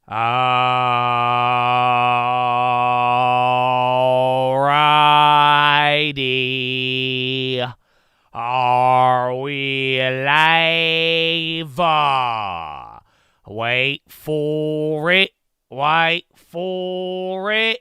Alrighty. Are we live? Wait for it. Wait for it.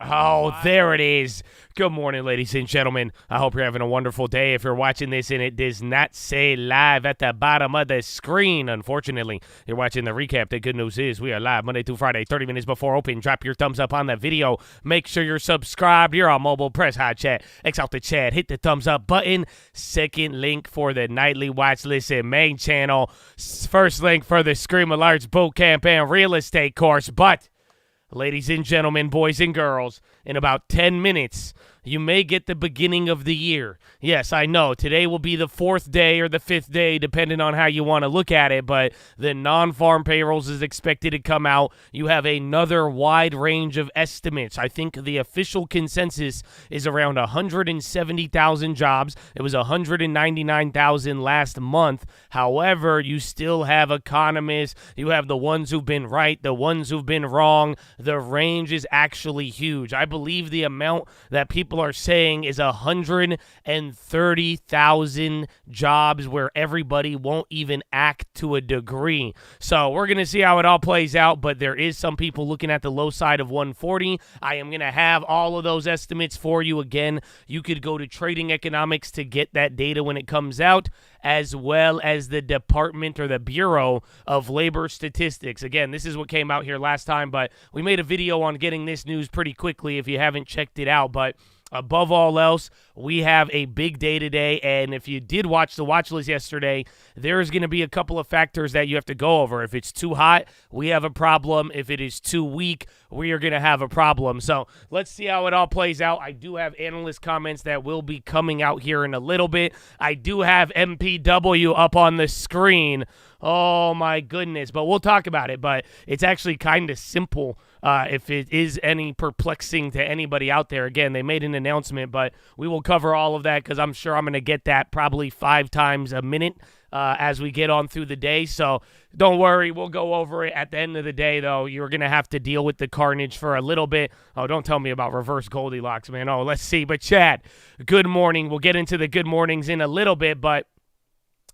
Oh, there it is. Good morning, ladies and gentlemen. I hope you're having a wonderful day. If you're watching this and it does not say live at the bottom of the screen, unfortunately, you're watching the recap. The good news is we are live Monday through Friday, 30 minutes before open. Drop your thumbs up on the video. Make sure you're subscribed. You're on mobile. Press hot chat. X out the chat. Hit the thumbs up button. Second link for the nightly watch list and main channel. First link for the Scream Alerts Bootcamp and real estate course. But ladies and gentlemen, boys and girls, in about 10 minutes, you may get the beginning of the year. Yes, I know. Today will be the fourth day or the fifth day, depending on how you want to look at it, but the non-farm payrolls is expected to come out. You have another wide range of estimates. I think the official consensus is around 170,000 jobs. It was 199,000 last month. However, you still have economists. You have the ones who've been right, the ones who've been wrong. The range is actually huge. I believe the amount that people are saying is 130,000 jobs where everybody won't even act to a degree. So we're going to see how it all plays out, but there is some people looking at the low side of 140. I am going to have all of those estimates for you. Again, you could go to Trading Economics to get that data when it comes out, as well as the Department or the Bureau of Labor Statistics. Again, this is what came out here last time, but we made a video on getting this news pretty quickly if you haven't checked it out. But above all else, we have a big day today, and if you did watch the watch list yesterday, there's going to be a couple of factors that you have to go over. If it's too hot, we have a problem. If it is too weak, we are going to have a problem. So let's see how it all plays out. I do have analyst comments that will be coming out here in a little bit. I do have MPW up on the screen. Oh, my goodness. But we'll talk about it. But it's actually kind of simple if it is any perplexing to anybody out there. Again, they made an announcement, but we will cover all of that because I'm sure I'm going to get that probably 5 times a minute as we get on through the day. So don't worry. We'll go over it. At the end of the day, though, you're going to have to deal with the carnage for a little bit. Oh, don't tell me about reverse Goldilocks, man. Oh, let's see. But Chad, good morning. We'll get into the good mornings in a little bit, but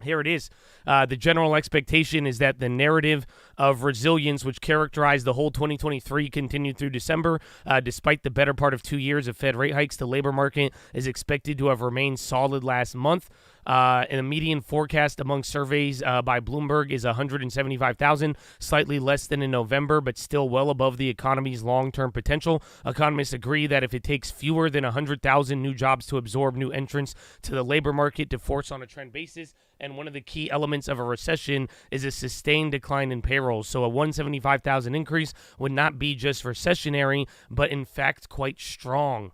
here it is. The general expectation is that the narrative of resilience, which characterized the whole 2023, continued through December. Despite the better part of 2 years of Fed rate hikes, the labor market is expected to have remained solid last month. And the median forecast among surveys by Bloomberg is 175,000, slightly less than in November, but still well above the economy's long-term potential. Economists agree that if it takes fewer than 100,000 new jobs to absorb new entrants to the labor market to force on a trend basis, and one of the key elements of a recession is a sustained decline in payrolls. So a 175,000 increase would not be just recessionary, but in fact quite strong.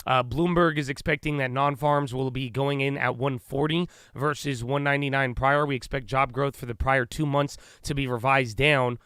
Bloomberg is expecting that non-farms will be going in at 140 versus 199 prior. We expect job growth for the prior 2 months to be revised down.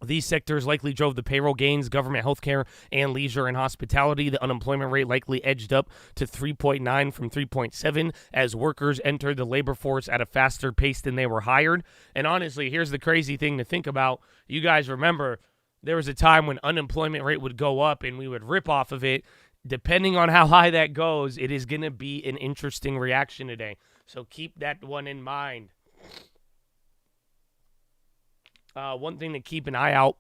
These sectors likely drove the payroll gains, government, healthcare, and leisure and hospitality. The unemployment rate likely edged up to 3.9 from 3.7 as workers entered the labor force at a faster pace than they were hired. And honestly, here's the crazy thing to think about. You guys remember there was a time when unemployment rate would go up and we would rip off of it. Depending on how high that goes, it is going to be an interesting reaction today. So keep that one in mind. One thing to keep an eye out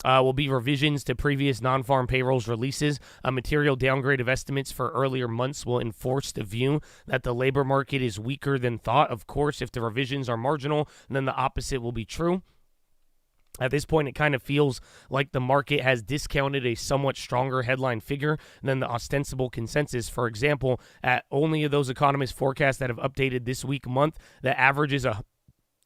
will be revisions to previous non-farm payrolls releases. A material downgrade of estimates for earlier months will enforce the view that the labor market is weaker than thought. Of course, if the revisions are marginal, then the opposite will be true. At this point, it kind of feels like the market has discounted a somewhat stronger headline figure than the ostensible consensus. For example, at only of those economists' forecasts that have updated this week month, the average is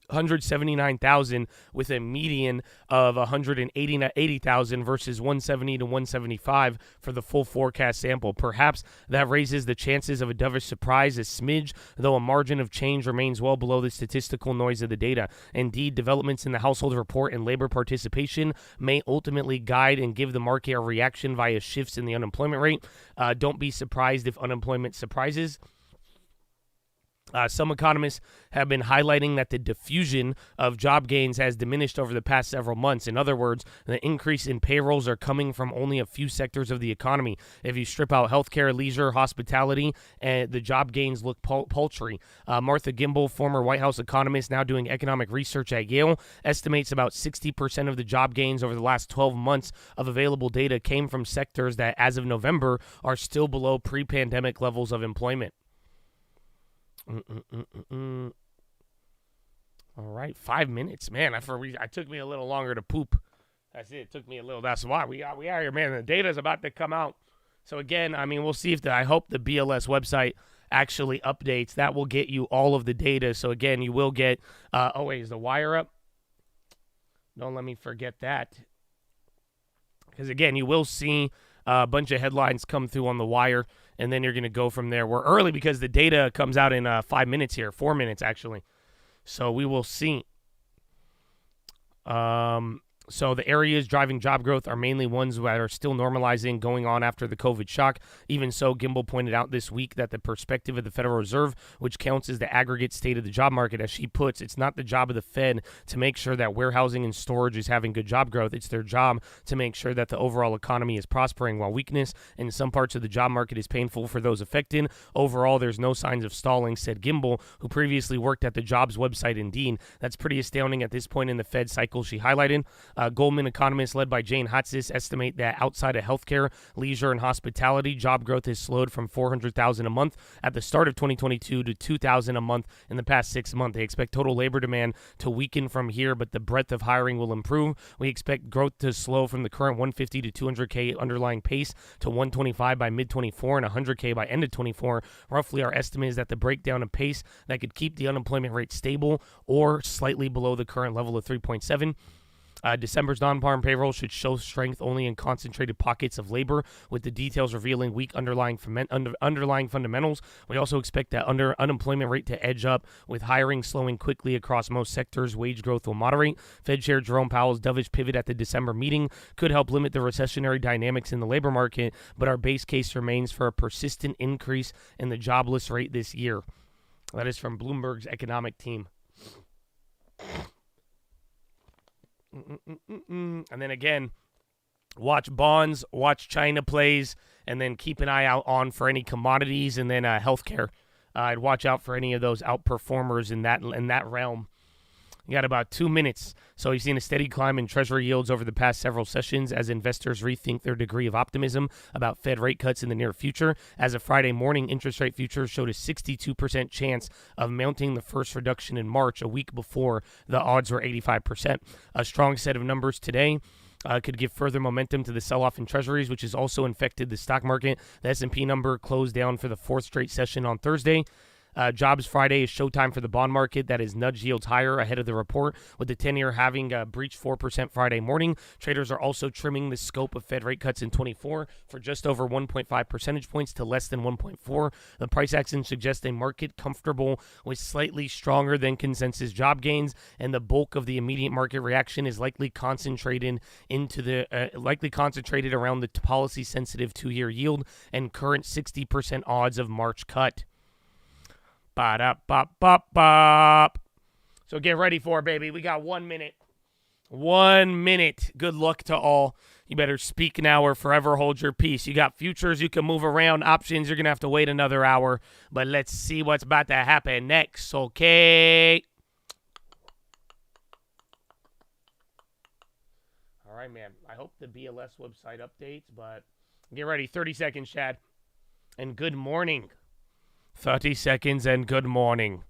179,000 with a median of 180,000 versus 170 to 175 for the full forecast sample. Perhaps that raises the chances of a dovish surprise a smidge, though a margin of change remains well below the statistical noise of the data. Indeed, developments in the household report and labor participation may ultimately guide and give the market a reaction via shifts in the unemployment rate. Don't be surprised if unemployment surprises. Some economists have been highlighting that the diffusion of job gains has diminished over the past several months. In other words, the increase in payrolls are coming from only a few sectors of the economy. If you strip out healthcare, leisure, hospitality, and the job gains look paltry. Martha Gimbel, former White House economist now doing economic research at Yale, estimates about 60% of the job gains over the last 12 months of available data came from sectors that, as of November, are still below pre-pandemic levels of employment. All right, 5 minutes, man. It took me a little longer to poop. That's it. It took me a little. That's why we are here, man. The data's about to come out. So again, I mean, we'll see if I hope the BLS website actually updates. That will get you all of the data. So again, you will get. Is the wire up? Don't let me forget that. Because again, you will see a bunch of headlines come through on the wire, and then you're going to go from there. We're early because the data comes out in 5 minutes here, 4 minutes actually. So we will see. So the areas driving job growth are mainly ones that are still normalizing going on after the COVID shock. Even so, Gimbel pointed out this week that the perspective of the Federal Reserve, which counts as the aggregate state of the job market, as she puts, it's not the job of the Fed to make sure that warehousing and storage is having good job growth. It's their job to make sure that the overall economy is prospering. While weakness in some parts of the job market is painful for those affected, overall there's no signs of stalling, said Gimbel, who previously worked at the jobs website Indeed. That's pretty astounding at this point in the Fed cycle, she highlighted. Goldman economists led by Jane Hotsis estimate that outside of healthcare, leisure, and hospitality, job growth has slowed from 400,000 a month at the start of 2022 to 2,000 a month in the past 6 months. They expect total labor demand to weaken from here, but the breadth of hiring will improve. We expect growth to slow from the current 150 to 200K underlying pace to 125 by mid-24 and 100K by end of 24. Roughly, our estimate is that the breakdown of pace that could keep the unemployment rate stable or slightly below the current level of 3.7. December's non-farm payroll should show strength only in concentrated pockets of labor, with the details revealing weak underlying fundamentals. We also expect that unemployment rate to edge up, with hiring slowing quickly across most sectors. Wage growth will moderate. Fed Chair Jerome Powell's dovish pivot at the December meeting could help limit the recessionary dynamics in the labor market, but our base case remains for a persistent increase in the jobless rate this year. That is from Bloomberg's economic team. And then again, watch bonds, watch China plays, and then keep an eye out on for any commodities, and then healthcare. I'd watch out for any of those outperformers in that realm. You got about 2 minutes. So you've seen a steady climb in Treasury yields over the past several sessions as investors rethink their degree of optimism about Fed rate cuts in the near future. As of Friday morning, interest rate futures showed a 62% chance of mounting the first reduction in March, a week before the odds were 85%. A strong set of numbers today could give further momentum to the sell-off in Treasuries, which has also infected the stock market. The S&P number closed down for the fourth straight session on Thursday. Jobs Friday is showtime for the bond market that has nudged yields higher ahead of the report, with the 10-year having breached 4% Friday morning. Traders are also trimming the scope of Fed rate cuts in 24 for just over 1.5 percentage points to less than 1.4. The price action suggests a market comfortable with slightly stronger than consensus job gains, and the bulk of the immediate market reaction is likely concentrated around the policy-sensitive 2-year yield and current 60% odds of March cut. Ba-da-bop-bop-bop. So get ready for it, baby. We got 1 minute. 1 minute. Good luck to all. You better speak now or forever hold your peace. You got futures you can move around. Options, you're going to have to wait another hour. But let's see what's about to happen next, okay? All right, man. I hope the BLS website updates, but get ready. 30 seconds, Chad. And good morning. 30 seconds and good morning.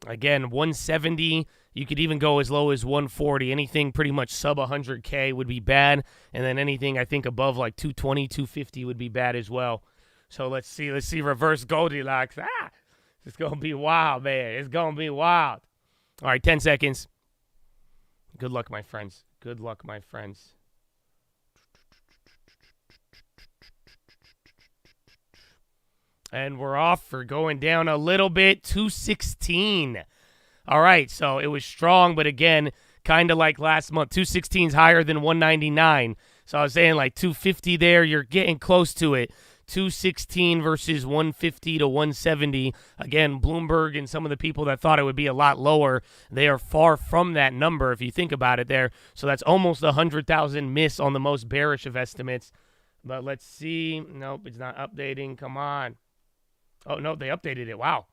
Again, 170. You could even go as low as 140. Anything pretty much sub 100K would be bad. And then anything I think above like 220, 250 would be bad as well. So let's see. Let's see reverse Goldilocks. It's going to be wild, man. It's going to be wild. All right, 10 seconds. Good luck, my friends. Good luck, my friends. And we're off for going down a little bit, 216. All right, so it was strong, but again, kind of like last month. 216 is higher than 199. So I was saying like 250 there. You're getting close to it. 216 versus 150 to 170. Again, Bloomberg and some of the people that thought it would be a lot lower, they are far from that number if you think about it there. So that's almost 100,000 miss on the most bearish of estimates. But let's see. Nope, it's not updating. Come on. Oh, no, they updated it. Wow.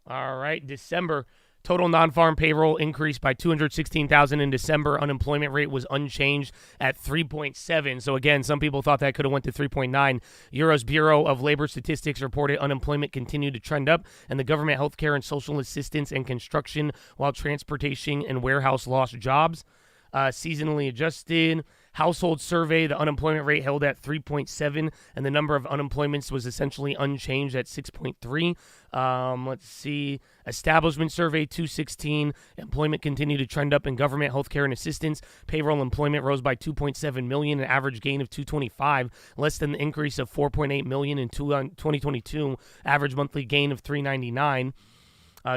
All right, December. Total non-farm payroll increased by 216,000 in December. Unemployment rate was unchanged at 3.7. So again, some people thought that could have went to 3.9. Euro's Bureau of Labor Statistics reported unemployment continued to trend up, and the government, healthcare, and social assistance and construction, while transportation and warehouse lost jobs. Seasonally adjusted household survey, the unemployment rate held at 3.7, and the number of unemployments was essentially unchanged at 6.3. Let's see. Establishment survey 216. Employment continued to trend up in government, healthcare, and assistance. Payroll employment rose by 2.7 million, an average gain of 225, less than the increase of 4.8 million in 2022, average monthly gain of 399.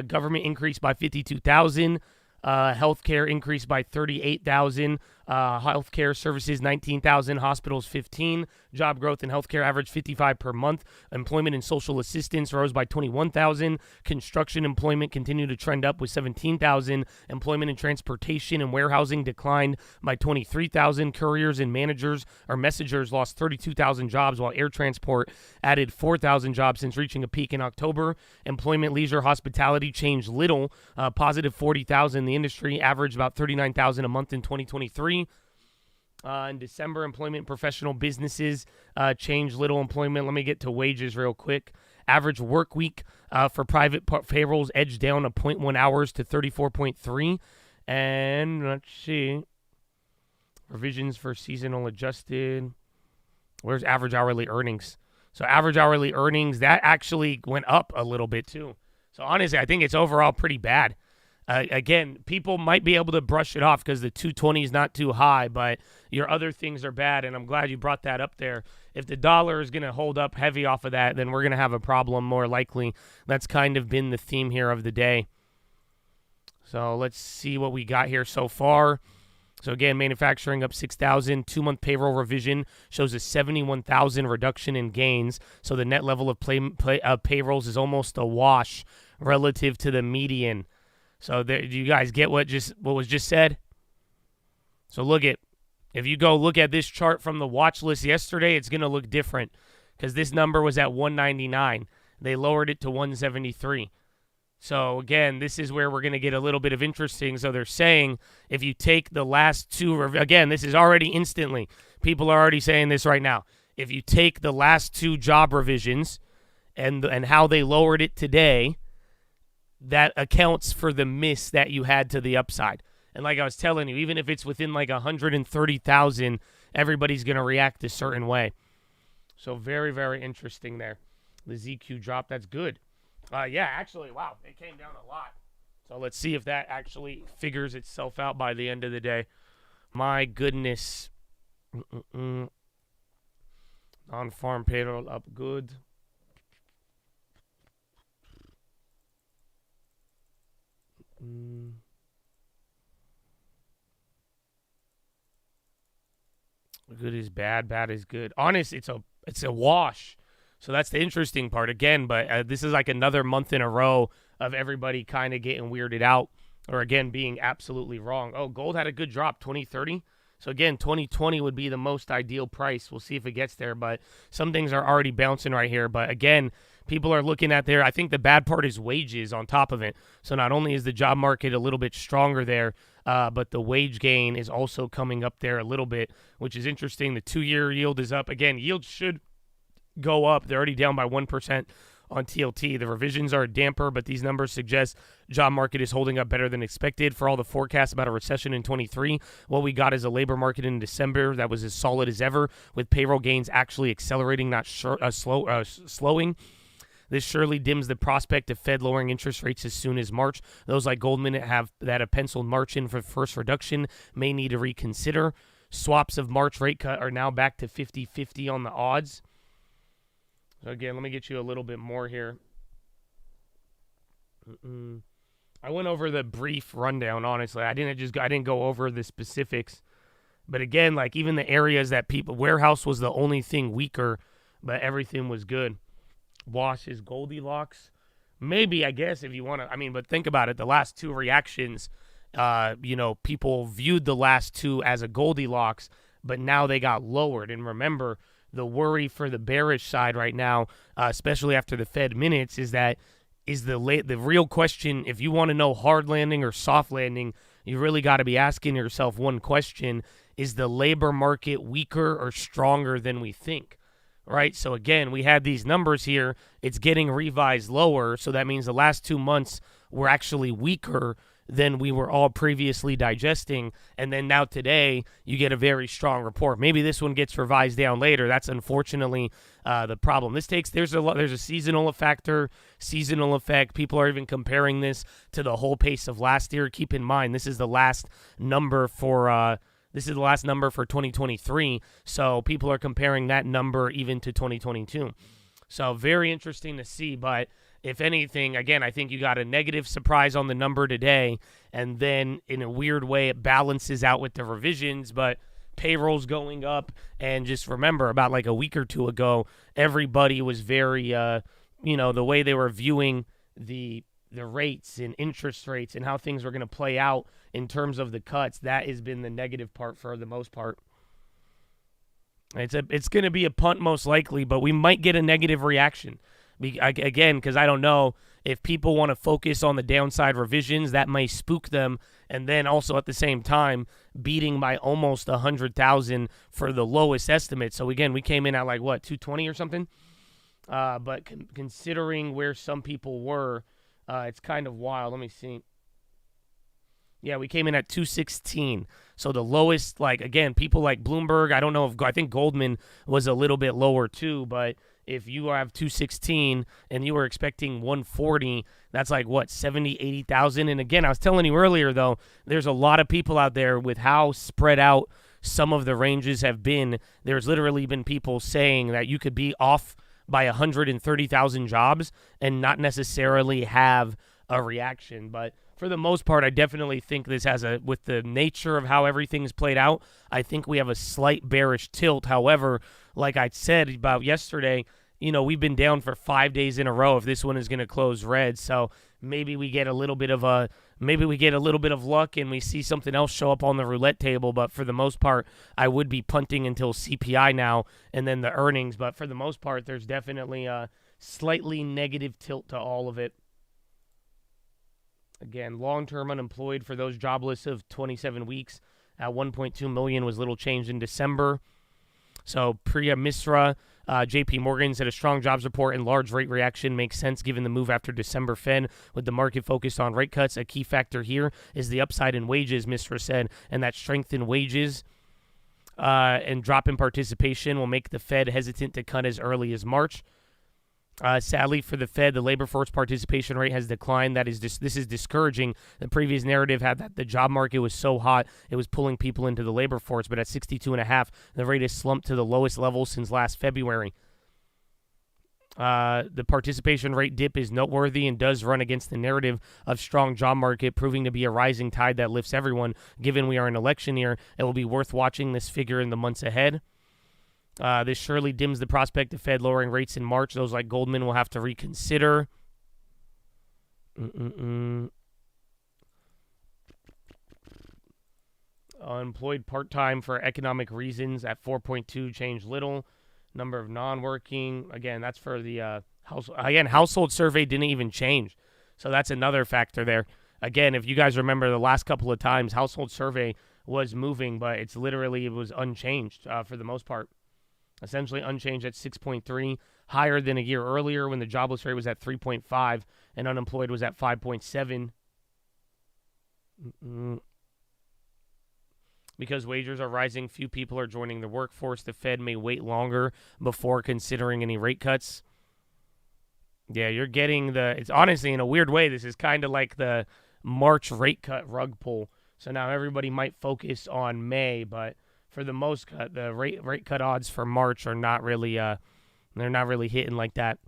Government increased by 52,000. Healthcare increased by 38,000. Healthcare services 19,000. Hospitals 15. Job growth in healthcare averaged 55 per month. Employment and social assistance rose by 21,000. Construction employment continued to trend up with 17,000. Employment in transportation and warehousing declined by 23,000. Couriers and messengers lost 32,000 jobs, while air transport added 4,000 jobs since reaching a peak in October. Employment, leisure, hospitality changed little, positive 40,000. The industry averaged about 39,000 a month in 2023. In December, employment in professional businesses changed little. Employment, let me get to wages real quick. Average work week for private payrolls edged down a 0.1 hours to 34.3. And let's see. Revisions for seasonal adjusted. Where's average hourly earnings? So average hourly earnings, that actually went up a little bit too. So honestly, I think it's overall pretty bad. Again, people might be able to brush it off because the 220 is not too high, but your other things are bad, and I'm glad you brought that up there. If the dollar is going to hold up heavy off of that, then we're going to have a problem more likely. That's kind of been the theme here of the day. So let's see what we got here so far. So again, manufacturing up 6,000. 2-month payroll revision shows a 71,000 reduction in gains. So the net level of payrolls is almost a wash relative to the median. So do you guys get what was just said? So if you go look at this chart from the watch list yesterday, it's going to look different because this number was at 199. They lowered it to 173. So again, this is where we're going to get a little bit of interesting. So they're saying if you take the last two, again, this is already instantly. People are already saying this right now. If you take the last two job revisions and how they lowered it today, that accounts for the miss that you had to the upside. And like I was telling you, even if it's within like 130,000, everybody's going to react a certain way. So very, very interesting there. The ZQ drop, that's good. Yeah, actually, wow, it came down a lot. So let's see if that actually figures itself out by the end of the day. My goodness. Non-farm payroll up good. Good is bad, bad is good. Honest, it's a wash. So that's the interesting part again. But this is like another month in a row of everybody kind of getting weirded out, or again being absolutely wrong. Oh, gold had a good drop, 2030. So again, 2020 would be the most ideal price. We'll see if it gets there, but some things are already bouncing right here. But again, people are looking at there. I think the bad part is wages on top of it. So not only is the job market a little bit stronger there, but the wage gain is also coming up there a little bit, which is interesting. The 2-year yield is up. Again, yield should go up. They're already down by 1% on TLT. The revisions are damper, but these numbers suggest job market is holding up better than expected. For all the forecasts about a recession in 23, what we got is a labor market in December that was as solid as ever, with payroll gains actually accelerating, not slowing. This surely dims the prospect of Fed lowering interest rates as soon as March. Those like Goldman that have penciled March in for first reduction may need to reconsider. Swaps of March rate cut are now back to 50-50 on the odds. So again, let me get you a little bit more here. I went over the brief rundown, honestly. I didn't go over the specifics. But again, like even the areas that warehouse was the only thing weaker but everything was good. Wash is Goldilocks. Maybe, I guess, if you want to. I mean, but think about it. The last two reactions, people viewed the last two as a Goldilocks, but now they got lowered. And remember, the worry for the bearish side right now, especially after the Fed minutes, is the real question. If you want to know hard landing or soft landing, you really got to be asking yourself one question: is the labor market weaker or stronger than we think? Right? So again, we had these numbers here. It's getting revised lower, so that means the last 2 months were actually weaker than we were all previously digesting. And then now today, you get a very strong report. Maybe this one gets revised down later. That's unfortunately the problem. There's a seasonal effect. People are even comparing this to the whole pace of last year. Keep in mind, this is the last number for 2023. So people are comparing that number even to 2022. So very interesting to see. But if anything, again, I think you got a negative surprise on the number today, and then in a weird way it balances out with the revisions, but payrolls going up. And just remember, about like a week or two ago, everybody was very, the way they were viewing the rates and interest rates and how things were going to play out in terms of the cuts, that has been the negative part for the most part. It's going to be a punt most likely, but we might get a negative reaction. Again, because I don't know if people want to focus on the downside revisions, that may spook them. And then also at the same time, beating by almost 100,000 for the lowest estimate. So again, we came in at like, 220 or something? But considering where some people were, it's kind of wild. Let me see. Yeah, we came in at 216. So the lowest, again, people like Bloomberg, I think Goldman was a little bit lower too, but if you have 216 and you were expecting 140, that's 70, 80,000. And again, I was telling you earlier, though, there's a lot of people out there with how spread out some of the ranges have been. There's literally been people saying that you could be off by 130,000 jobs and not necessarily have a reaction. But for the most part, I definitely think this has with the nature of how everything's played out, I think we have a slight bearish tilt. However, like I said about yesterday, we've been down for 5 days in a row if this one is going to close red. So maybe we get a little bit of luck and we see something else show up on the roulette table. But for the most part, I would be punting until CPI now and then the earnings. But for the most part, there's definitely a slightly negative tilt to all of it. Again, long-term unemployed for those jobless of 27 weeks at 1.2 million was little changed in December. So Priya Misra, JP Morgan said a strong jobs report and large rate reaction makes sense given the move after December Fed with the market focused on rate cuts. A key factor here is the upside in wages, Misra said, and that strength in wages and drop in participation will make the Fed hesitant to cut as early as March. Sadly for the Fed, the labor force participation rate has declined. This is discouraging. The previous narrative had that the job market was so hot it was pulling people into the labor force, but at 62.5, the rate has slumped to the lowest level since last February. The participation rate dip is noteworthy and does run against the narrative of strong job market, proving to be a rising tide that lifts everyone. Given we are in election year, it will be worth watching this figure in the months ahead. This surely dims the prospect of Fed lowering rates in March. Those like Goldman will have to reconsider. Unemployed part-time for economic reasons at 4.2 changed little. Number of non-working. Again, that's for the household survey didn't even change. So that's another factor there. Again, if you guys remember the last couple of times, household survey was moving, but it was unchanged for the most part. Essentially unchanged at 6.3, higher than a year earlier when the jobless rate was at 3.5 and unemployed was at 5.7. Because wages are rising, few people are joining the workforce. The Fed may wait longer before considering any rate cuts. Yeah, you're getting it's honestly, in a weird way, this is kind of like the March rate cut rug pull. So now everybody might focus on May, but for the most cut, the rate cut odds for March are not really they're not really hitting like that.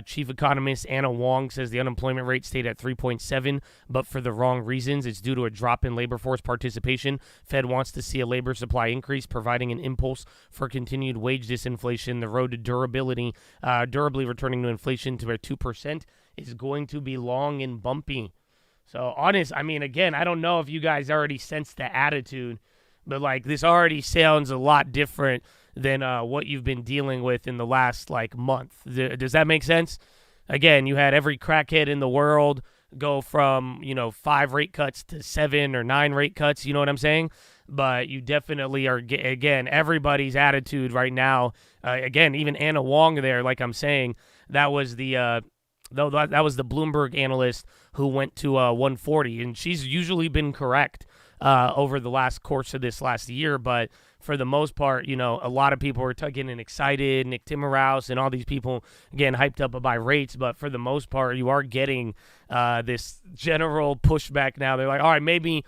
Chief economist Anna Wong says the unemployment rate stayed at 3.7, but for the wrong reasons. It's due to a drop in labor force participation. Fed wants to see a labor supply increase, providing an impulse for continued wage disinflation. The road to durably returning to inflation to 2% is going to be long and bumpy. So, again, I don't know if you guys already sensed the attitude, but, this already sounds a lot different than what you've been dealing with in the last, month. Does that make sense? Again, you had every crackhead in the world go from, 5 rate cuts to 7 or 9 rate cuts, you know what I'm saying? But you definitely are, again, everybody's attitude right now, again, even Anna Wong there, like I'm saying, that was the Bloomberg analyst who went to 140, and she's usually been correct over the last course of this last year, but for the most part, a lot of people were getting excited, Nick Timmerhouse and all these people, again, hyped up by rates, but for the most part, you are getting this general pushback now. They're like, all right, maybe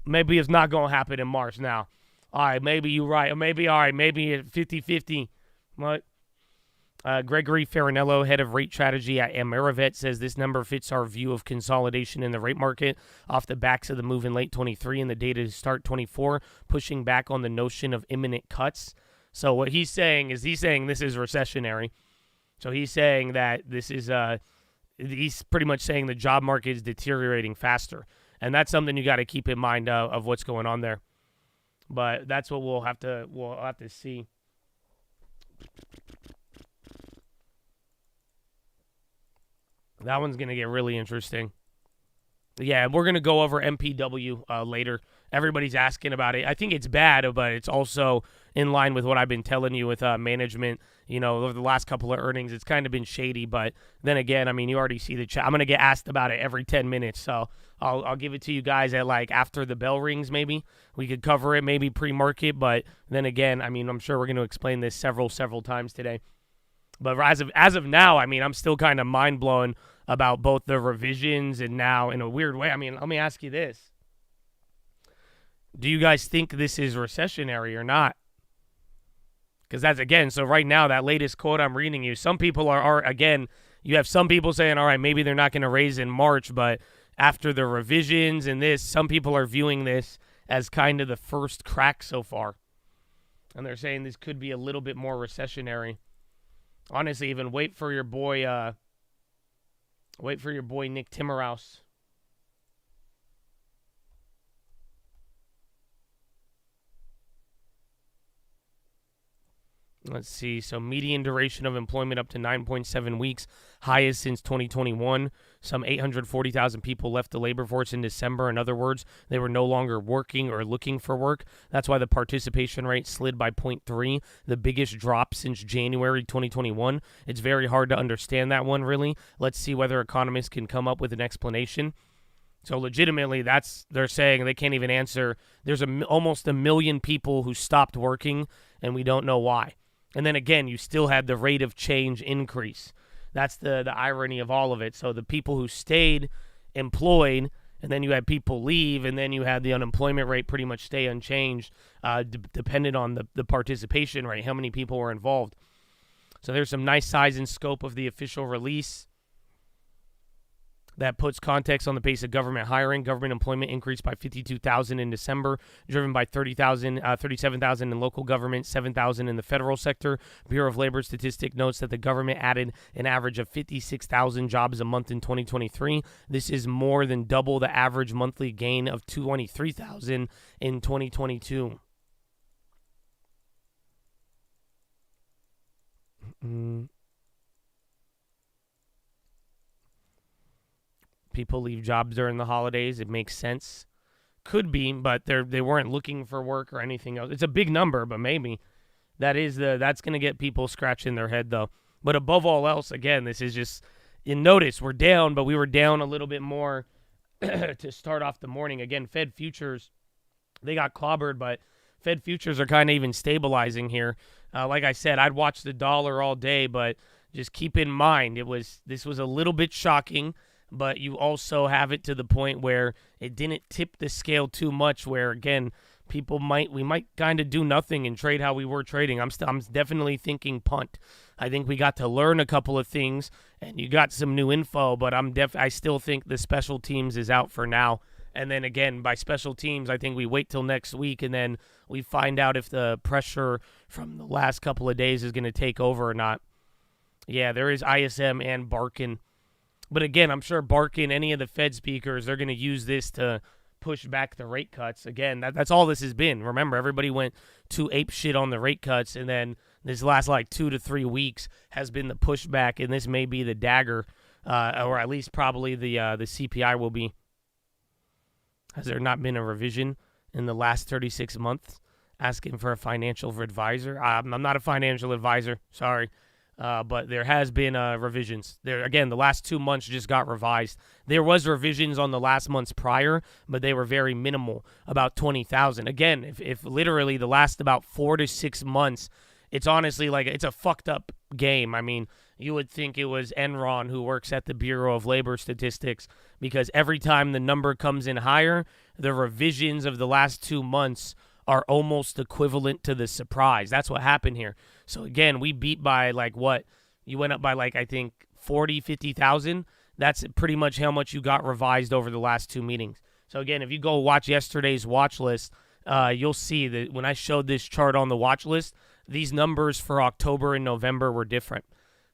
it's not going to happen in March now. All right, maybe you're right. Or maybe 50-50. What? Gregory Farinello, head of rate strategy at Amerivet, says this number fits our view of consolidation in the rate market off the backs of the move in late 23 and the data to start 24, pushing back on the notion of imminent cuts. So what he's saying is this is recessionary. So he's saying that this is he's pretty much saying the job market is deteriorating faster. And that's something you got to keep in mind of what's going on there. But that's what we'll have to see. That one's going to get really interesting. Yeah, we're going to go over MPW later. Everybody's asking about it. I think it's bad, but it's also in line with what I've been telling you with management. Over the last couple of earnings, it's kind of been shady. But then again, you already see the chat. I'm going to get asked about it every 10 minutes. So I'll give it to you guys at after the bell rings maybe. We could cover it maybe pre-market. But then again, I'm sure we're going to explain this several times today. But as of now, I'm still kind of mind-blown about both the revisions and now in a weird way. Let me ask you this. Do you guys think this is recessionary or not? Because that's, again, so right now, that latest quote I'm reading you, some people are again, you have some people saying, all right, maybe they're not going to raise in March, but after the revisions and this, some people are viewing this as kind of the first crack so far. And they're saying this could be a little bit more recessionary. Honestly, even wait for your boy Nick Timmerhouse. Let's see. So median duration of employment up to 9.7 weeks, highest since 2021. Some 840,000 people left the labor force in December. In other words, they were no longer working or looking for work. That's why the participation rate slid by 0.3, the biggest drop since January 2021. It's very hard to understand that one, really. Let's see whether economists can come up with an explanation. So legitimately, they're saying they can't even answer. There's almost 1 million people who stopped working, and we don't know why. And then again, you still had the rate of change increase. That's the irony of all of it. So the people who stayed employed, and then you had people leave, and then you had the unemployment rate pretty much stay unchanged, dependent on the participation rate, how many people were involved. So there's some nice size and scope of the official release. That puts context on the pace of government hiring. Government employment increased by 52,000 in December, driven by 37,000 in local government, 7,000 in the federal sector. Bureau of Labor Statistics notes that the government added an average of 56,000 jobs a month in 2023. This is more than double the average monthly gain of 23,000 in 2022. People leave jobs during the holidays. It makes sense. Could be, but they weren't looking for work or anything else. It's a big number, but maybe that's going to get people scratching their head, though. But above all else, again, this is just, you notice we're down, but we were down a little bit more to start off the morning. Again, Fed futures, they got clobbered, but Fed futures are kind of even stabilizing here. Like I said, I'd watch the dollar all day, but just keep in mind this was a little bit shocking. But you also have it to the point where it didn't tip the scale too much, where, again, we might kind of do nothing and trade how we were trading. I'm definitely thinking punt. I think we got to learn a couple of things, and you got some new info, but I still think the special teams is out for now. And then again, by special teams, I think we wait till next week, and then we find out if the pressure from the last couple of days is going to take over or not. Yeah, there is ISM and Barkin. But again, I'm sure Barkin, any of the Fed speakers, they're going to use this to push back the rate cuts. Again, that's all this has been. Remember, everybody went too ape shit on the rate cuts, and then this last 2 to 3 weeks has been the pushback, and this may be the dagger, or at least probably the CPI will be. Has there not been a revision in the last 36 months asking for a financial advisor? I'm not a financial advisor, sorry. But there has been revisions. There again, the last 2 months just got revised. There was revisions on the last months prior, but they were very minimal, about 20,000. Again, if literally the last about 4 to 6 months, it's honestly it's a fucked up game. I mean, you would think it was Enron who works at the Bureau of Labor Statistics, because every time the number comes in higher, the revisions of the last 2 months are almost equivalent to the surprise. That's what happened here. So again, we beat by what? You went up by I think 40, 50,000. That's pretty much how much you got revised over the last 2 meetings. So again, if you go watch yesterday's watch list, you'll see that when I showed this chart on the watch list, these numbers for October and November were different.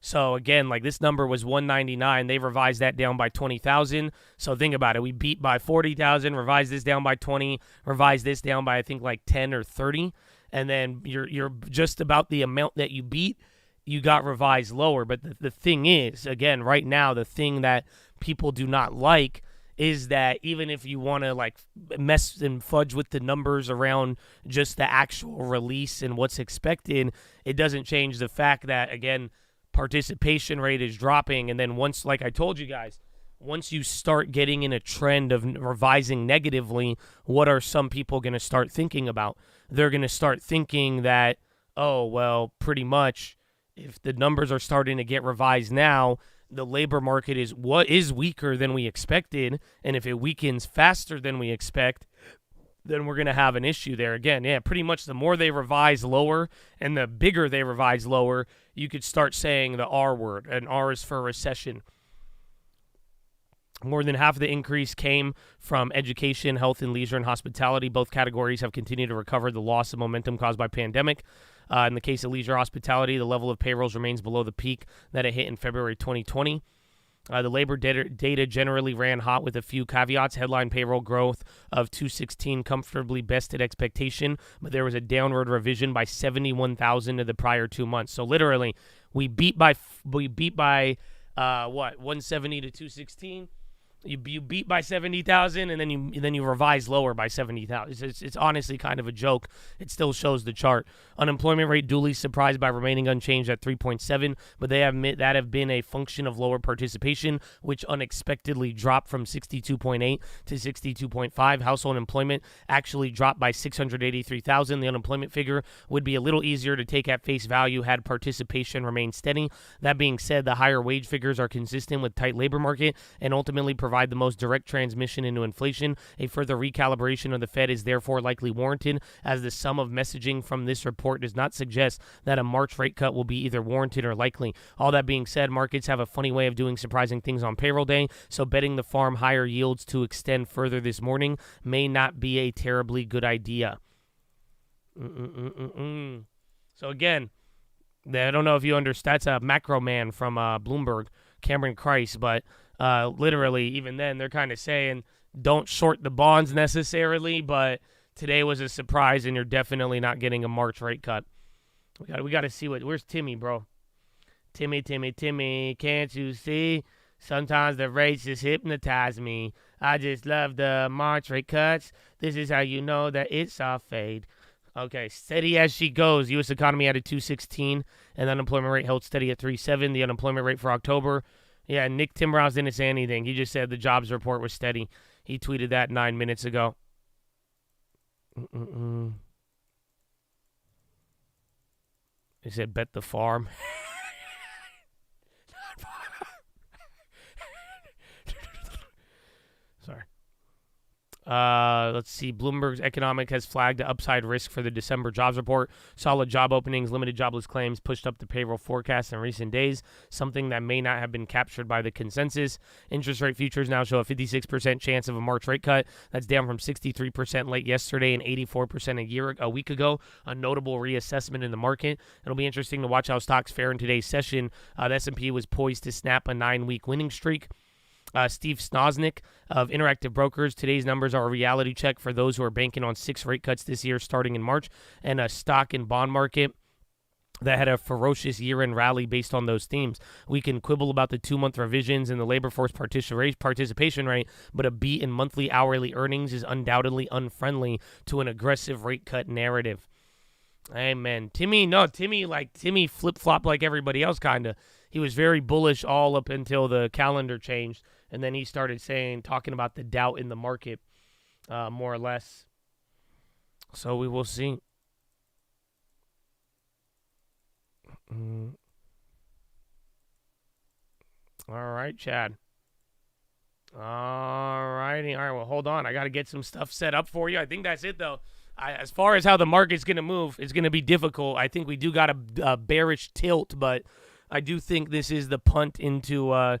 So again, this number was 199. They revised that down by 20,000. So think about it. We beat by 40,000, revised this down by 20, revised this down by I think 10 or 30, and then you're just about the amount that you beat, you got revised lower. But the thing is, again, right now, the thing that people do not like is that even if you want to mess and fudge with the numbers around just the actual release and what's expected, it doesn't change the fact that, again, participation rate is dropping. And then once, like I told you guys, once you start getting in a trend of revising negatively, what are some people going to start thinking about? They're going to start thinking that, oh, well, pretty much if the numbers are starting to get revised now, the labor market is weaker than we expected, and if it weakens faster than we expect, then we're going to have an issue there. Again, yeah, pretty much the more they revise lower and the bigger they revise lower, you could start saying the R word, and R is for recession. More than half of the increase came from education, health and leisure, and hospitality. Both categories have continued to recover the loss of momentum caused by pandemic. In the case of leisure hospitality, the level of payrolls remains below the peak that it hit in February 2020. The labor data generally ran hot with a few caveats. Headline payroll growth of 216 comfortably bested expectation, but there was a downward revision by 71,000 of the prior 2 months. So literally, we beat by 170 to 216. You beat by 70,000, and then you revise lower by 70,000. It's honestly kind of a joke. It still shows the chart. Unemployment rate duly surprised by remaining unchanged at 3.7, but they admit that have been a function of lower participation, which unexpectedly dropped from 62.8 to 62.5. Household employment actually dropped by 683,000. The unemployment figure would be a little easier to take at face value had participation remained steady. That being said, the higher wage figures are consistent with tight labor market and ultimately provide the most direct transmission into inflation. A further recalibration of the Fed is therefore likely warranted, as the sum of messaging from this report does not suggest that a March rate cut will be either warranted or likely. All that being said, markets have a funny way of doing surprising things on payroll day, so betting the farm higher yields to extend further this morning may not be a terribly good idea. So again, I don't know if you understand. That's a macro man from Bloomberg, Cameron Kreis, but literally, even then, they're kind of saying don't short the bonds necessarily, but today was a surprise, and you're definitely not getting a March rate cut. We got to see where's Timmy, bro? Timmy, can't you see? Sometimes the rates just hypnotize me. I just love the March rate cuts. This is how you know that it's a fade. Okay, steady as she goes. U.S. economy at a 216, and the unemployment rate held steady at 3.7. The unemployment rate for October. Yeah, Nick Timbrowse didn't say anything. He just said the jobs report was steady. He tweeted that 9 minutes ago. He said, bet the farm. Sorry. Let's see. Bloomberg's Economic has flagged the upside risk for the December jobs report. Solid job openings, limited jobless claims pushed up the payroll forecast in recent days, something that may not have been captured by the consensus. Interest rate futures now show a 56% chance of a March rate cut. That's down from 63% late yesterday and 84% a week ago. A notable reassessment in the market. It'll be interesting to watch how stocks fare in today's session. The S&P was poised to snap a 9-week winning streak. Steve Snosnik of Interactive Brokers. Today's numbers are a reality check for those who are banking on 6 rate cuts this year starting in March, and a stock and bond market that had a ferocious year-end rally based on those themes. We can quibble about the 2-month revisions in the labor force participation rate, but a beat in monthly hourly earnings is undoubtedly unfriendly to an aggressive rate cut narrative. Amen. Timmy flip-flopped like everybody else, kind of. He was very bullish all up until the calendar changed, and then he started talking about the doubt in the market, more or less. So we will see. All right, Chad. All righty. All right, well, hold on. I got to get some stuff set up for you. I think that's it, though. As far as how the market's going to move, it's going to be difficult. I think we do got a bearish tilt, but I do think this is the punt into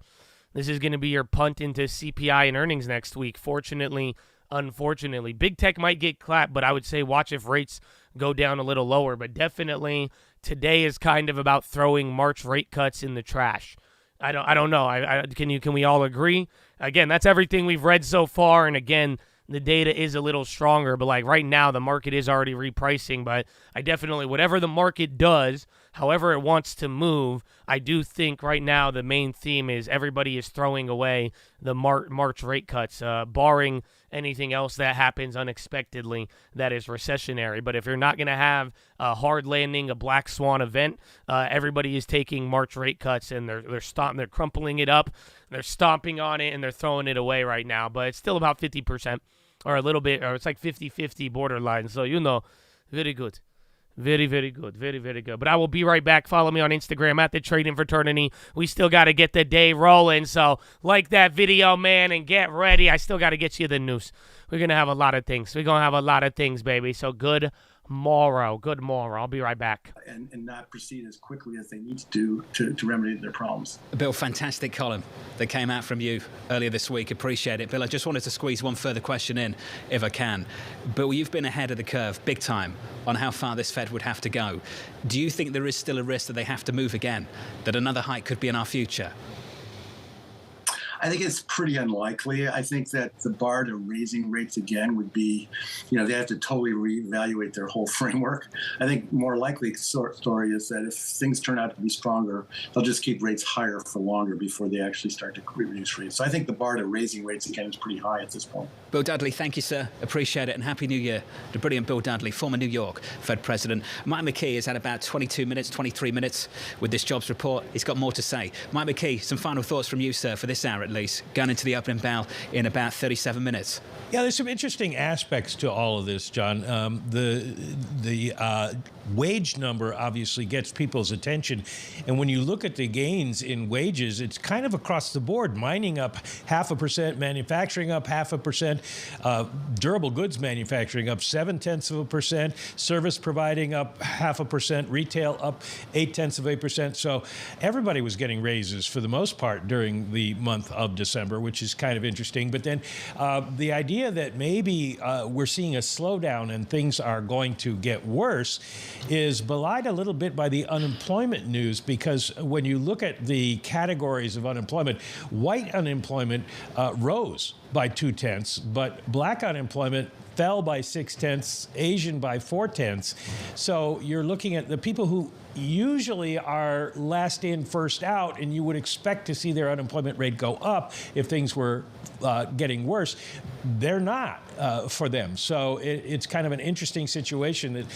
this is going to be your punt into CPI and earnings next week. Fortunately, unfortunately, big tech might get clapped, but I would say watch if rates go down a little lower. But definitely today is kind of about throwing March rate cuts in the trash. I don't know. Can we all agree? Again, that's everything we've read so far, and again, the data is a little stronger, but like right now, the market is already repricing. But I definitely, whatever the market does, however it wants to move, I do think right now the main theme is everybody is throwing away the March rate cuts, barring anything else that happens unexpectedly that is recessionary. But if you're not going to have a hard landing, a black swan event, everybody is taking March rate cuts, and they're crumpling it up, they're stomping on it, and they're throwing it away right now. But it's still about 50%. Or a little bit, or it's like 50-50 borderline. So, very good. Very, very good. Very, very good. But I will be right back. Follow me on Instagram at The Trading Fraternity. We still got to get the day rolling. So, like that video, man, and get ready. I still got to get you the news. We're going to have a lot of things. We're going to have a lot of things, baby. So, good morrow. Good morrow. I'll be right back. And not proceed as quickly as they need to do to remedy their problems. Bill, fantastic column that came out from you earlier this week. Appreciate it. Bill, I just wanted to squeeze one further question in, if I can. Bill, you've been ahead of the curve big time on how far this Fed would have to go. Do you think there is still a risk that they have to move again, that another hike could be in our future? I think it's pretty unlikely. I think that the bar to raising rates again would be, they have to totally reevaluate their whole framework. I think more likely story is that if things turn out to be stronger, they'll just keep rates higher for longer before they actually start to reduce rates. So I think the bar to raising rates again is pretty high at this point. Bill Dudley, thank you, sir. Appreciate it, and Happy New Year to brilliant Bill Dudley, former New York Fed president. Mike McKee has had about 23 minutes with this jobs report. He's got more to say. Mike McKee, some final thoughts from you, sir, for this hour at least, going into the opening bell in about 37 minutes. Yeah, there's some interesting aspects to all of this, John. The wage number obviously gets people's attention. And when you look at the gains in wages, it's kind of across the board. Mining up 0.5%, manufacturing up 0.5%, durable goods manufacturing up 0.7%, service providing up 0.5%, retail up 0.8%. So everybody was getting raises for the most part during the month of December, which is kind of interesting. But then the idea that maybe we're seeing a slowdown and things are going to get worse is belied a little bit by the unemployment news, because when you look at the categories of unemployment, white unemployment rose by 0.2, but black unemployment fell by 0.6, Asian by 0.4. So you're looking at the people who usually are last in, first out, and you would expect to see their unemployment rate go up if things were getting worse. They're not for them. So it's kind of an interesting situation that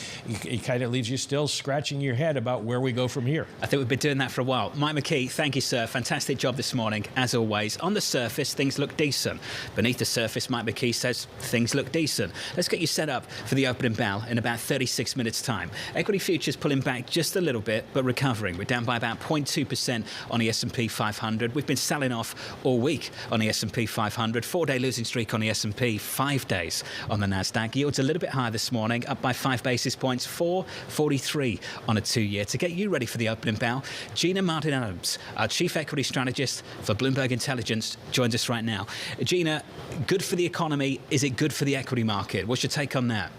it kind of leaves you still scratching your head about where we go from here. I think we've been doing that for a while. Mike McKee, thank you, sir. Fantastic job this morning, as always. On the surface, things look decent. Beneath the surface, Mike McKee says things look decent. Let's get you set up for the opening bell in about 36 minutes' time. Equity futures pulling back just a little little bit, but recovering. We're down by about 0.2% on the S&P 500. We've been selling off all week on the S&P 500. 4-day losing streak on the S&P, 5 days on the NASDAQ. Yields a little bit higher this morning, up by 5 basis points, 4.43 on a 2-year. To get you ready for the opening bell, Gina Martin-Adams, our Chief Equity Strategist for Bloomberg Intelligence, joins us right now. Gina, good for the economy. Is it good for the equity market? What's your take on that?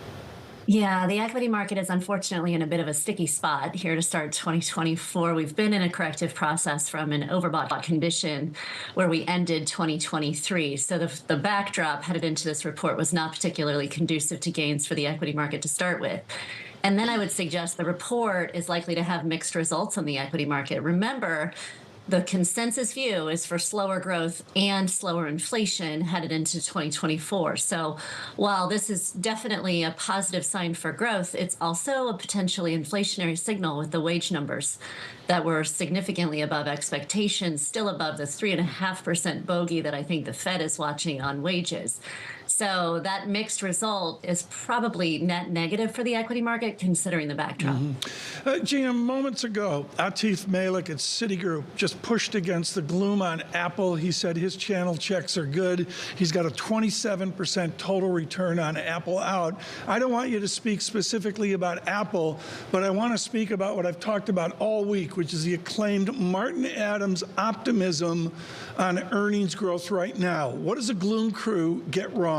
Yeah, the equity market is unfortunately in a bit of a sticky spot here to start 2024. We've been in a corrective process from an overbought condition where we ended 2023. So the backdrop headed into this report was not particularly conducive to gains for the equity market to start with. And then I would suggest the report is likely to have mixed results on the equity market. Remember, the consensus view is for slower growth and slower inflation headed into 2024. So while this is definitely a positive sign for growth, it's also a potentially inflationary signal with the wage numbers that were significantly above expectations, still above the 3.5% bogey that I think the Fed is watching on wages. So that mixed result is probably net negative for the equity market, considering the backdrop. Gina, moments ago, Atif Malik at Citigroup just pushed against the gloom on Apple. He said his channel checks are good. He's got a 27% total return on Apple out. I don't want you to speak specifically about Apple, but I want to speak about what I've talked about all week, which is the acclaimed Martin Adams optimism on earnings growth right now. What does the gloom crew get wrong?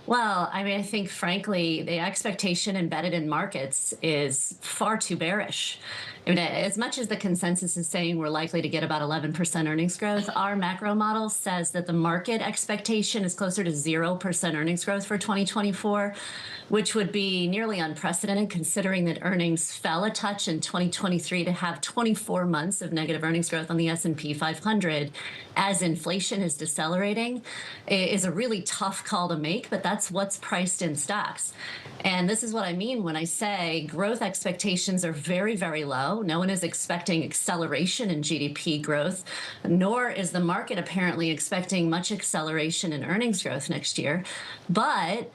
Well, I mean, I think, frankly, the expectation embedded in markets is far too bearish. I mean, as much as the consensus is saying we're likely to get about 11% earnings growth, our macro model says that the market expectation is closer to 0% earnings growth for 2024, which would be nearly unprecedented considering that earnings fell a touch in 2023 to have 24 months of negative earnings growth on the S&P 500 as inflation is decelerating is a really tough call to make, but that's what's priced in stocks. And this is what I mean when I say growth expectations are very, very low. No one is expecting acceleration in GDP growth, nor is the market apparently expecting much acceleration in earnings growth next year. But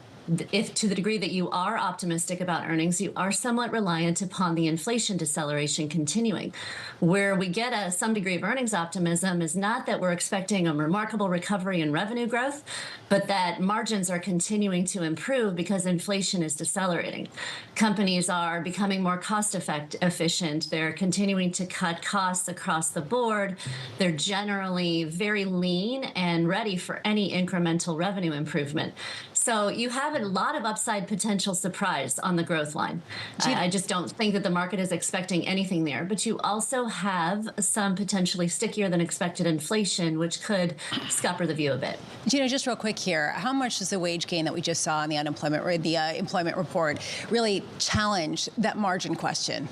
if to the degree that you are optimistic about earnings, you are somewhat reliant upon the inflation deceleration continuing. Where we get some degree of earnings optimism is not that we're expecting a remarkable recovery in revenue growth, but that margins are continuing to improve because inflation is decelerating. Companies are becoming more efficient. They're continuing to cut costs across the board. They're generally very lean and ready for any incremental revenue improvement. So you have a lot of upside potential surprise on the growth line. I just don't think that the market is expecting anything there. But you also have some potentially stickier than expected inflation, which could scupper the view a bit. Gina, just real quick here, how much does the wage gain that we just saw in the employment report really challenge that margin question?